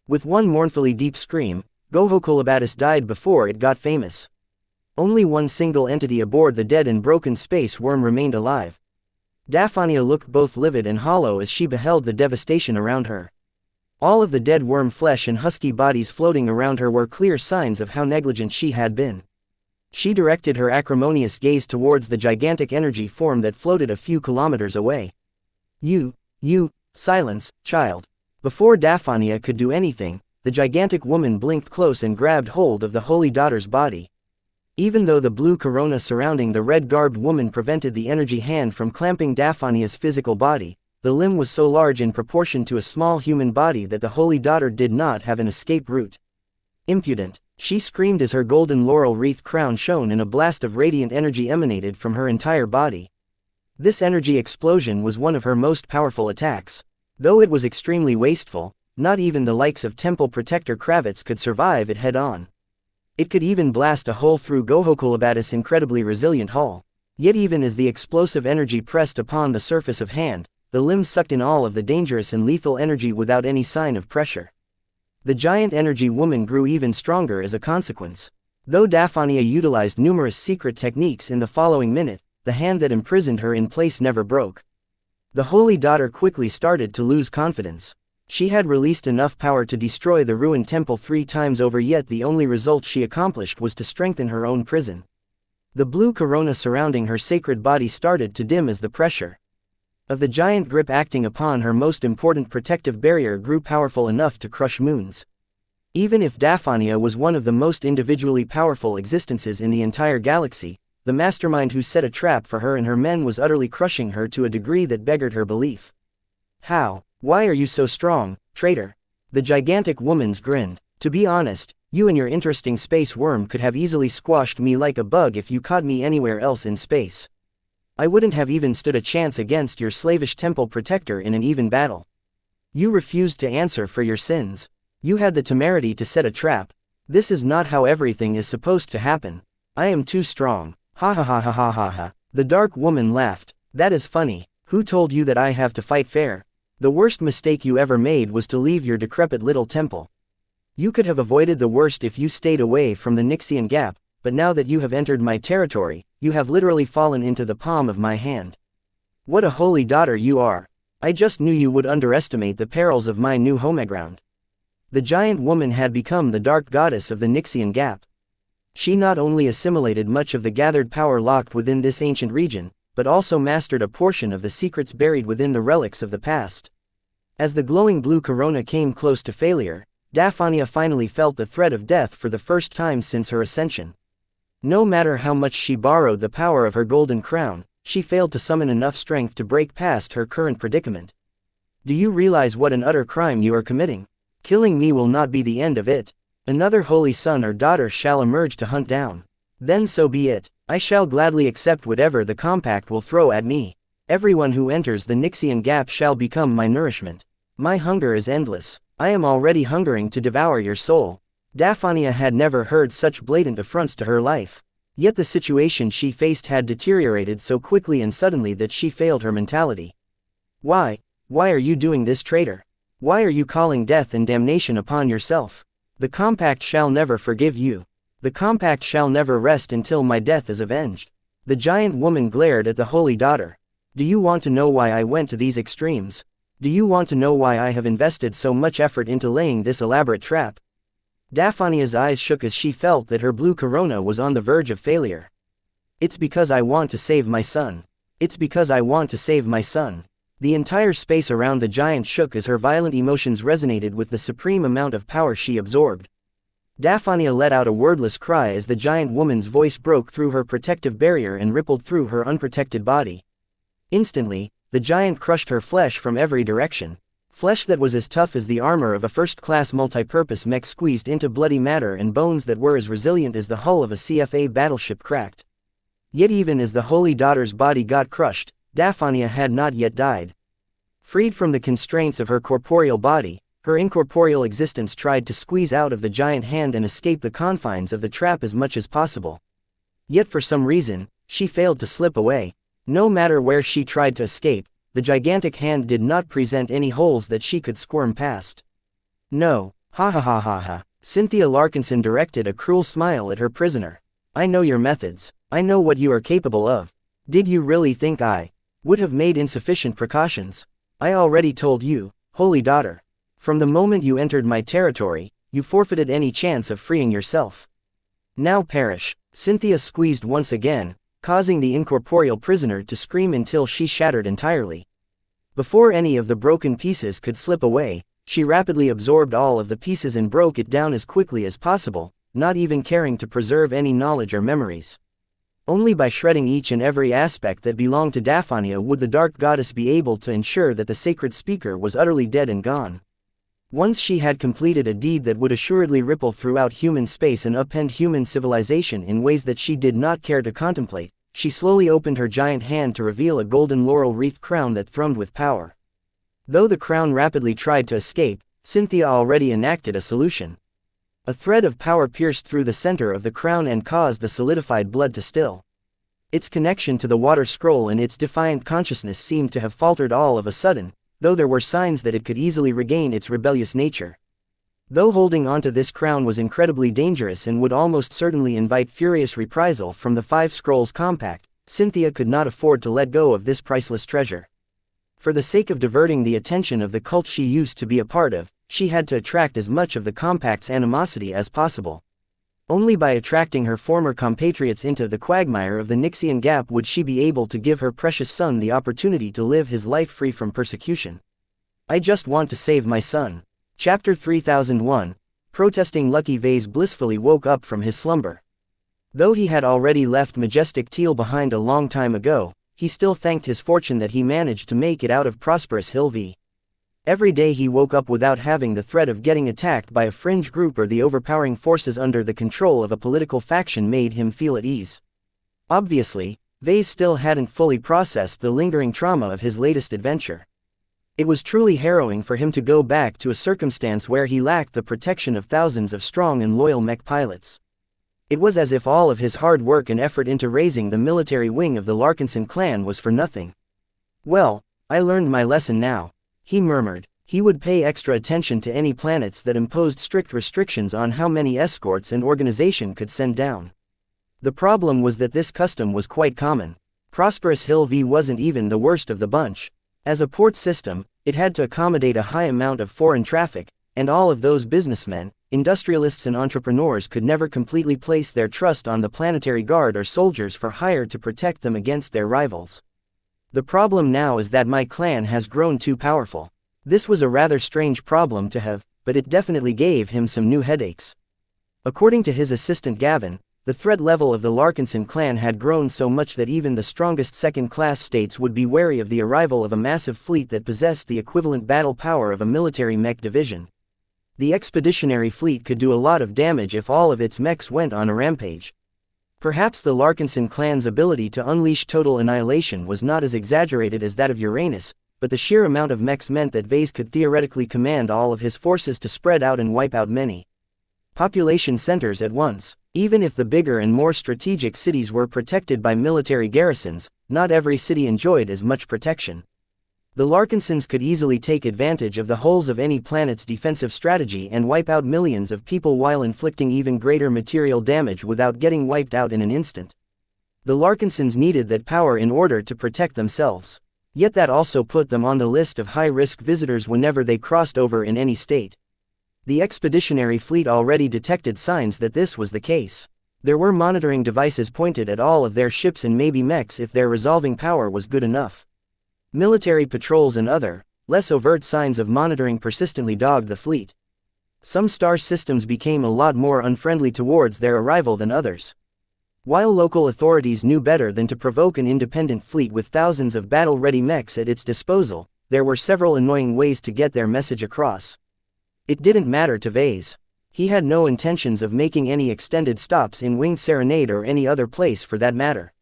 With one mournfully deep scream, Gohokolabatis died before it got famous. Only one single entity aboard the dead and broken space worm remained alive. Daphania looked both livid and hollow as she beheld the devastation around her. All of the dead worm flesh and husky bodies floating around her were clear signs of how negligent she had been. She directed her acrimonious gaze towards the gigantic energy form that floated a few kilometers away. You, silence, child. Before Daphania could do anything, the gigantic woman blinked close and grabbed hold of the holy daughter's body. Even though the blue corona surrounding the red-garbed woman prevented the energy hand from clamping Daphania's physical body, the limb was so large in proportion to a small human body that the holy daughter did not have an escape route. Impudent, she screamed as her golden laurel wreath crown shone and a blast of radiant energy emanated from her entire body. This energy explosion was one of her most powerful attacks. Though it was extremely wasteful, not even the likes of Temple Protector Kravitz could survive it head-on. It could even blast a hole through Gohokolabatis' incredibly resilient hull. Yet even as the explosive energy pressed upon the surface of hand, the limb sucked in all of the dangerous and lethal energy without any sign of pressure. The giant energy woman grew even stronger as a consequence. Though Daphania utilized numerous secret techniques in the following minute, the hand that imprisoned her in place never broke. The holy daughter quickly started to lose confidence. She had released enough power to destroy the ruined temple 3 times over, yet the only result she accomplished was to strengthen her own prison. The blue corona surrounding her sacred body started to dim as the pressure of the giant grip acting upon her most important protective barrier grew powerful enough to crush moons. Even if Daphania was one of the most individually powerful existences in the entire galaxy, the mastermind who set a trap for her and her men was utterly crushing her to a degree that beggared her belief. How? Why are you so strong, traitor? The gigantic woman's grinned. To be honest, you and your interesting space worm could have easily squashed me like a bug if you caught me anywhere else in space. I wouldn't have even stood a chance against your slavish temple protector in an even battle. You refused to answer for your sins. You had the temerity to set a trap. This is not how everything is supposed to happen. I am too strong. Ha ha ha ha ha ha ha. The dark woman laughed. That is funny. Who told you that I have to fight fair? The worst mistake you ever made was to leave your decrepit little temple. You could have avoided the worst if you stayed away from the Nixian Gap, but now that you have entered my territory, you have literally fallen into the palm of my hand. What a holy daughter you are! I just knew you would underestimate the perils of my new homeground. The giant woman had become the dark goddess of the Nixian Gap. She not only assimilated much of the gathered power locked within this ancient region, but also mastered a portion of the secrets buried within the relics of the past. As the glowing blue corona came close to failure, Daphania finally felt the threat of death for the first time since her ascension. No matter how much she borrowed the power of her golden crown, she failed to summon enough strength to break past her current predicament. Do you realize what an utter crime you are committing? Killing me will not be the end of it. Another holy son or daughter shall emerge to hunt down. Then so be it. I shall gladly accept whatever the compact will throw at me. Everyone who enters the Nixian Gap shall become my nourishment. My hunger is endless. I am already hungering to devour your soul. Daphania had never heard such blatant affronts to her life. Yet the situation she faced had deteriorated so quickly and suddenly that she failed her mentality. Why? Why are you doing this, traitor? Why are you calling death and damnation upon yourself? The compact shall never forgive you. The compact shall never rest until my death is avenged. The giant woman glared at the holy daughter. Do you want to know why I went to these extremes? Do you want to know why I have invested so much effort into laying this elaborate trap? Daphania's eyes shook as she felt that her blue corona was on the verge of failure. It's because I want to save my son. It's because I want to save my son. The entire space around the giant shook as her violent emotions resonated with the supreme amount of power she absorbed. Daphania let out a wordless cry as the giant woman's voice broke through her protective barrier and rippled through her unprotected body. Instantly, the giant crushed her flesh from every direction. Flesh that was as tough as the armor of a first-class multi-purpose mech squeezed into bloody matter and bones that were as resilient as the hull of a CFA battleship cracked. Yet even as the holy daughter's body got crushed, Daphania had not yet died. Freed from the constraints of her corporeal body, her incorporeal existence tried to squeeze out of the giant hand and escape the confines of the trap as much as possible. Yet for some reason, she failed to slip away. No matter where she tried to escape, the gigantic hand did not present any holes that she could squirm past. No, ha ha ha ha ha. Cynthia Larkinson directed a cruel smile at her prisoner. I know your methods. I know what you are capable of. Did you really think I would have made insufficient precautions? I already told you, holy daughter. From the moment you entered my territory, you forfeited any chance of freeing yourself. Now perish. Cynthia squeezed once again, causing the incorporeal prisoner to scream until she shattered entirely. Before any of the broken pieces could slip away, she rapidly absorbed all of the pieces and broke it down as quickly as possible, not even caring to preserve any knowledge or memories. Only by shredding each and every aspect that belonged to Daphania would the dark goddess be able to ensure that the sacred speaker was utterly dead and gone. Once she had completed a deed that would assuredly ripple throughout human space and upend human civilization in ways that she did not care to contemplate, she slowly opened her giant hand to reveal a golden laurel-wreathed crown that thrummed with power. Though the crown rapidly tried to escape, Cynthia already enacted a solution. A thread of power pierced through the center of the crown and caused the solidified blood to still. Its connection to the water scroll and its defiant consciousness seemed to have faltered all of a sudden, though there were signs that it could easily regain its rebellious nature. Though holding onto this crown was incredibly dangerous and would almost certainly invite furious reprisal from the Five Scrolls Compact, Cynthia could not afford to let go of this priceless treasure. For the sake of diverting the attention of the cult she used to be a part of, she had to attract as much of the Compact's animosity as possible. Only by attracting her former compatriots into the quagmire of the Nixian Gap would she be able to give her precious son the opportunity to live his life free from persecution. I just want to save my son. Chapter 3001. Protesting. Lucky Vase blissfully woke up from his slumber. Though he had already left Majestic Teal behind a long time ago, he still thanked his fortune that he managed to make it out of Prosperous Hill V. Every day he woke up without having the threat of getting attacked by a fringe group or the overpowering forces under the control of a political faction made him feel at ease. Obviously, Vase still hadn't fully processed the lingering trauma of his latest adventure. It was truly harrowing for him to go back to a circumstance where he lacked the protection of thousands of strong and loyal mech pilots. It was as if all of his hard work and effort into raising the military wing of the Larkinson clan was for nothing. Well, I learned my lesson now, he murmured. He would pay extra attention to any planets that imposed strict restrictions on how many escorts an organization could send down. The problem was that this custom was quite common. Prosperous Hill V wasn't even the worst of the bunch. As a port system, it had to accommodate a high amount of foreign traffic, and all of those businessmen, industrialists and entrepreneurs could never completely place their trust on the planetary guard or soldiers for hire to protect them against their rivals. The problem now is that my clan has grown too powerful. This was a rather strange problem to have, but it definitely gave him some new headaches. According to his assistant Gavin, the threat level of the Larkinson clan had grown so much that even the strongest second-class states would be wary of the arrival of a massive fleet that possessed the equivalent battle power of a military mech division. The expeditionary fleet could do a lot of damage if all of its mechs went on a rampage. Perhaps the Larkinson clan's ability to unleash total annihilation was not as exaggerated as that of Uranus, but the sheer amount of mechs meant that Vase could theoretically command all of his forces to spread out and wipe out many population centers at once. Even if the bigger and more strategic cities were protected by military garrisons, not every city enjoyed as much protection. The Larkinsons could easily take advantage of the holes of any planet's defensive strategy and wipe out millions of people while inflicting even greater material damage without getting wiped out in an instant. The Larkinsons needed that power in order to protect themselves. Yet that also put them on the list of high-risk visitors whenever they crossed over in any state. The expeditionary fleet already detected signs that this was the case. There were monitoring devices pointed at all of their ships and maybe mechs if their resolving power was good enough. Military patrols and other, less overt signs of monitoring persistently dogged the fleet. Some star systems became a lot more unfriendly towards their arrival than others. While local authorities knew better than to provoke an independent fleet with thousands of battle-ready mechs at its disposal, there were several annoying ways to get their message across. It didn't matter to Vase. He had no intentions of making any extended stops in Winged Serenade or any other place for that matter.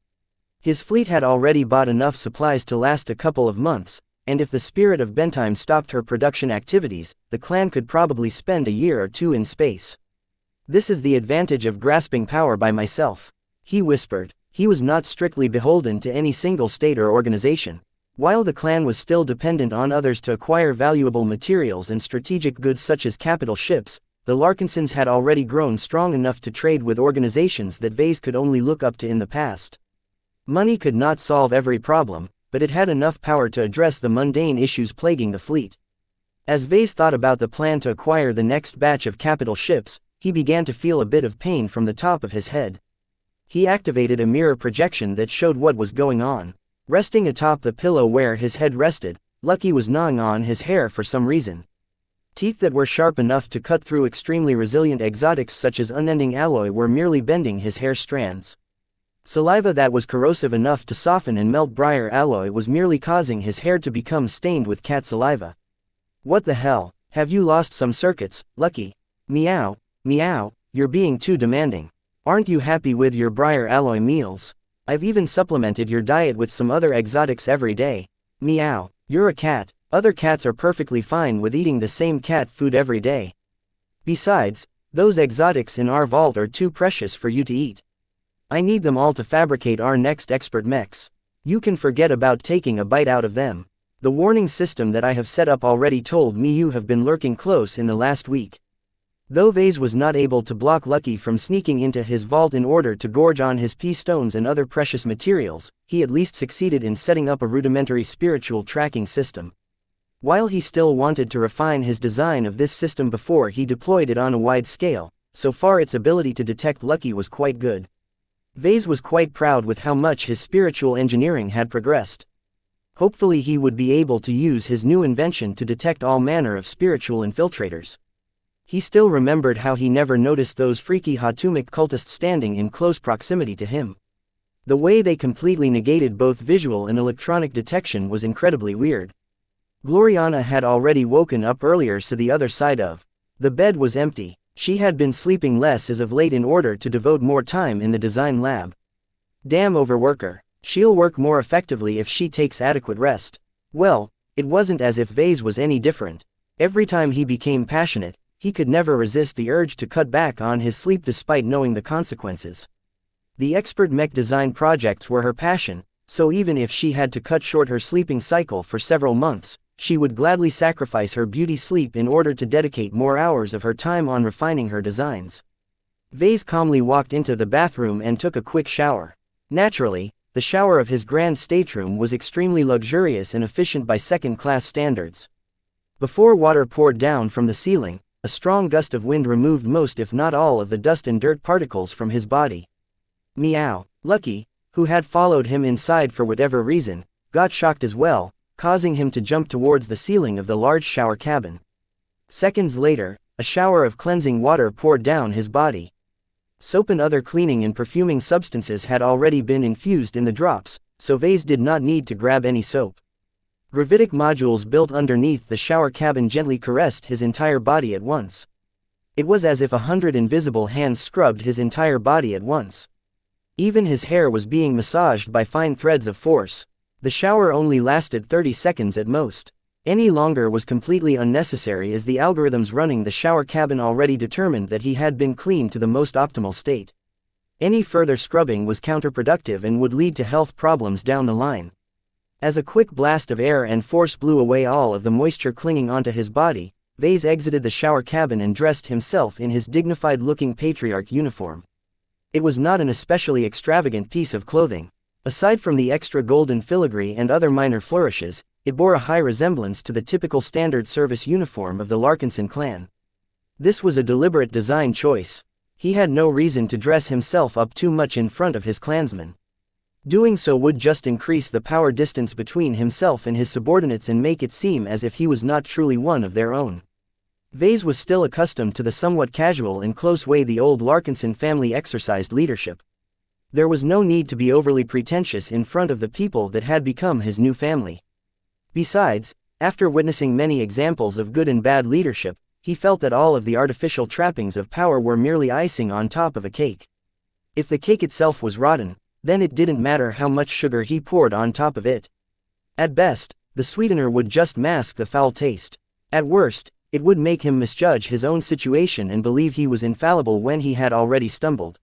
His fleet had already bought enough supplies to last a couple of months, and if the Spirit of Bentime stopped her production activities, the clan could probably spend a year or two in space. This is the advantage of grasping power by myself, he whispered. He was not strictly beholden to any single state or organization. While the clan was still dependent on others to acquire valuable materials and strategic goods such as capital ships, the Larkinsons had already grown strong enough to trade with organizations that Vase could only look up to in the past. Money could not solve every problem, but it had enough power to address the mundane issues plaguing the fleet. As Vase thought about the plan to acquire the next batch of capital ships, he began to feel a bit of pain from the top of his head. He activated a mirror projection that showed what was going on. Resting atop the pillow where his head rested, Lucky was gnawing on his hair for some reason. Teeth that were sharp enough to cut through extremely resilient exotics such as unending alloy were merely bending his hair strands. Saliva that was corrosive enough to soften and melt briar alloy was merely causing his hair to become stained with cat saliva. What the hell, have you lost some circuits, Lucky? Meow, meow, you're being too demanding. Aren't you happy with your briar alloy meals? I've even supplemented your diet with some other exotics every day. Meow, you're a cat. Other cats are perfectly fine with eating the same cat food every day. Besides, those exotics in our vault are too precious for you to eat. I need them all to fabricate our next expert mechs. You can forget about taking a bite out of them. The warning system that I have set up already told me you have been lurking close in the last week. Though Vase was not able to block Lucky from sneaking into his vault in order to gorge on his P-stones and other precious materials, he at least succeeded in setting up a rudimentary spiritual tracking system. While he still wanted to refine his design of this system before he deployed it on a wide scale, so far its ability to detect Lucky was quite good. Vase was quite proud with how much his spiritual engineering had progressed. Hopefully he would be able to use his new invention to detect all manner of spiritual infiltrators. He still remembered how he never noticed those freaky Hatumic cultists standing in close proximity to him. The way they completely negated both visual and electronic detection was incredibly weird. Gloriana had already woken up earlier, so the other side of the bed was empty. She had been sleeping less as of late in order to devote more time in the design lab. Damn overworker. She'll work more effectively if she takes adequate rest. Well, it wasn't as if Vase was any different. Every time he became passionate, he could never resist the urge to cut back on his sleep despite knowing the consequences. The expert mech design projects were her passion, so even if she had to cut short her sleeping cycle for several months, she would gladly sacrifice her beauty sleep in order to dedicate more hours of her time on refining her designs. Vase calmly walked into the bathroom and took a quick shower. Naturally, the shower of his grand stateroom was extremely luxurious and efficient by second-class standards. Before water poured down from the ceiling, a strong gust of wind removed most if not all of the dust and dirt particles from his body. Meow. Lucky, who had followed him inside for whatever reason, got shocked as well, causing him to jump towards the ceiling of the large shower cabin. Seconds later, a shower of cleansing water poured down his body. Soap and other cleaning and perfuming substances had already been infused in the drops, so Vase did not need to grab any soap. Gravitic modules built underneath the shower cabin gently caressed his entire body at once. It was as if 100 invisible hands scrubbed his entire body at once. Even his hair was being massaged by fine threads of force. The shower only lasted 30 seconds at most. Any longer was completely unnecessary as the algorithms running the shower cabin already determined that he had been cleaned to the most optimal state. Any further scrubbing was counterproductive and would lead to health problems down the line. As a quick blast of air and force blew away all of the moisture clinging onto his body, Vase exited the shower cabin and dressed himself in his dignified-looking patriarch uniform. It was not an especially extravagant piece of clothing. Aside from the extra golden filigree and other minor flourishes, it bore a high resemblance to the typical standard service uniform of the Larkinson clan. This was a deliberate design choice. He had no reason to dress himself up too much in front of his clansmen. Doing so would just increase the power distance between himself and his subordinates and make it seem as if he was not truly one of their own. Vase was still accustomed to the somewhat casual and close way the old Larkinson family exercised leadership. There was no need to be overly pretentious in front of the people that had become his new family. Besides, after witnessing many examples of good and bad leadership, he felt that all of the artificial trappings of power were merely icing on top of a cake. If the cake itself was rotten, then it didn't matter how much sugar he poured on top of it. At best, the sweetener would just mask the foul taste. At worst, it would make him misjudge his own situation and believe he was infallible when he had already stumbled.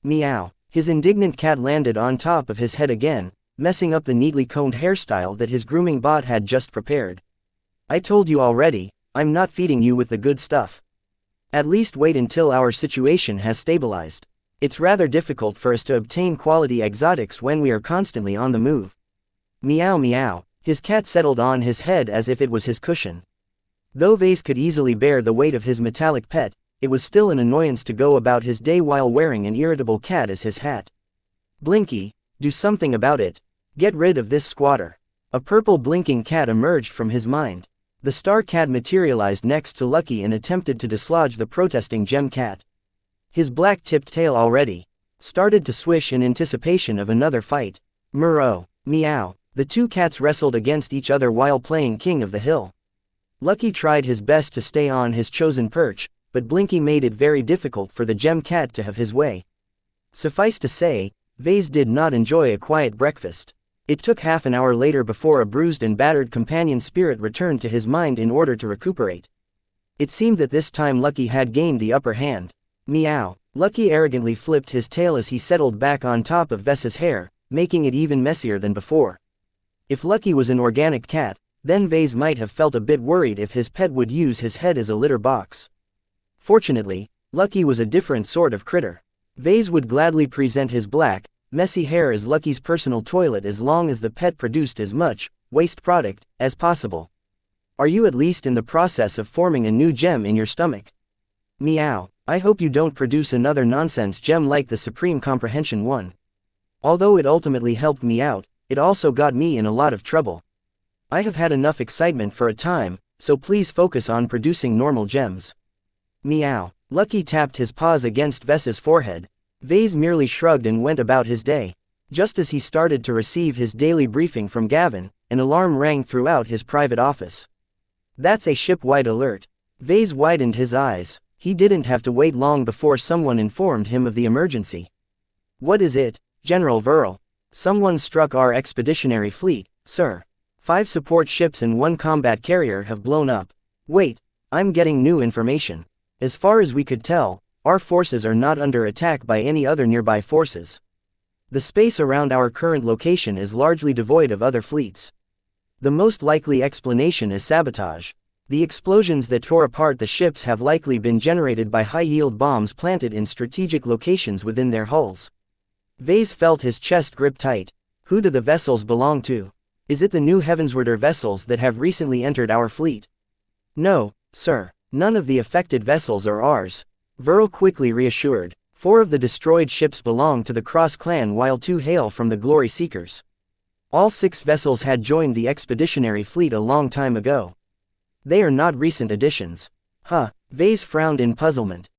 Meow. His indignant cat landed on top of his head again, messing up the neatly combed hairstyle that his grooming bot had just prepared. I told you already, I'm not feeding you with the good stuff. At least wait until our situation has stabilized. It's rather difficult for us to obtain quality exotics when we are constantly on the move. Meow meow. His cat settled on his head as if it was his cushion. Though Vase could easily bear the weight of his metallic pet, it was still an annoyance to go about his day while wearing an irritable cat as his hat. Blinky, do something about it. Get rid of this squatter. A purple blinking cat emerged from his mind. The star cat materialized next to Lucky and attempted to dislodge the protesting gem cat. His black-tipped tail already started to swish in anticipation of another fight. Murrow. Meow. The two cats wrestled against each other while playing King of the Hill. Lucky tried his best to stay on his chosen perch, but Blinky made it very difficult for the gem cat to have his way. Suffice to say, Vase did not enjoy a quiet breakfast. It took half an hour later before a bruised and battered companion spirit returned to his mind in order to recuperate. It seemed that this time Lucky had gained the upper hand. Meow. Lucky arrogantly flipped his tail as he settled back on top of Vess's hair, making it even messier than before. If Lucky was an organic cat, then Vase might have felt a bit worried if his pet would use his head as a litter box. Fortunately, Lucky was a different sort of critter. Vase would gladly present his black, messy hair as Lucky's personal toilet as long as the pet produced as much waste product as possible. Are you at least in the process of forming a new gem in your stomach? Meow. I hope you don't produce another nonsense gem like the Supreme Comprehension one. Although it ultimately helped me out, it also got me in a lot of trouble. I have had enough excitement for a time, so please focus on producing normal gems. Meow. Lucky tapped his paws against Vess's forehead. Vase merely shrugged and went about his day. Just as he started to receive his daily briefing from Gavin, an alarm rang throughout his private office. That's a ship-wide alert. Vase widened his eyes. He didn't have to wait long before someone informed him of the emergency. What is it, General Verl? Someone struck our expeditionary fleet, sir. 5 support ships and 1 combat carrier have blown up. Wait, I'm getting new information. As far as we could tell, our forces are not under attack by any other nearby forces. The space around our current location is largely devoid of other fleets. The most likely explanation is sabotage. The explosions that tore apart the ships have likely been generated by high-yield bombs planted in strategic locations within their hulls. Vase felt his chest grip tight. Who do the vessels belong to? Is it the new Heavenswarder vessels that have recently entered our fleet? No, sir. None of the affected vessels are ours. Verl quickly reassured. 4 of the destroyed ships belong to the Cross clan while 2 hail from the Glory Seekers. All 6 vessels had joined the expeditionary fleet a long time ago. They are not recent additions. Vase frowned in puzzlement.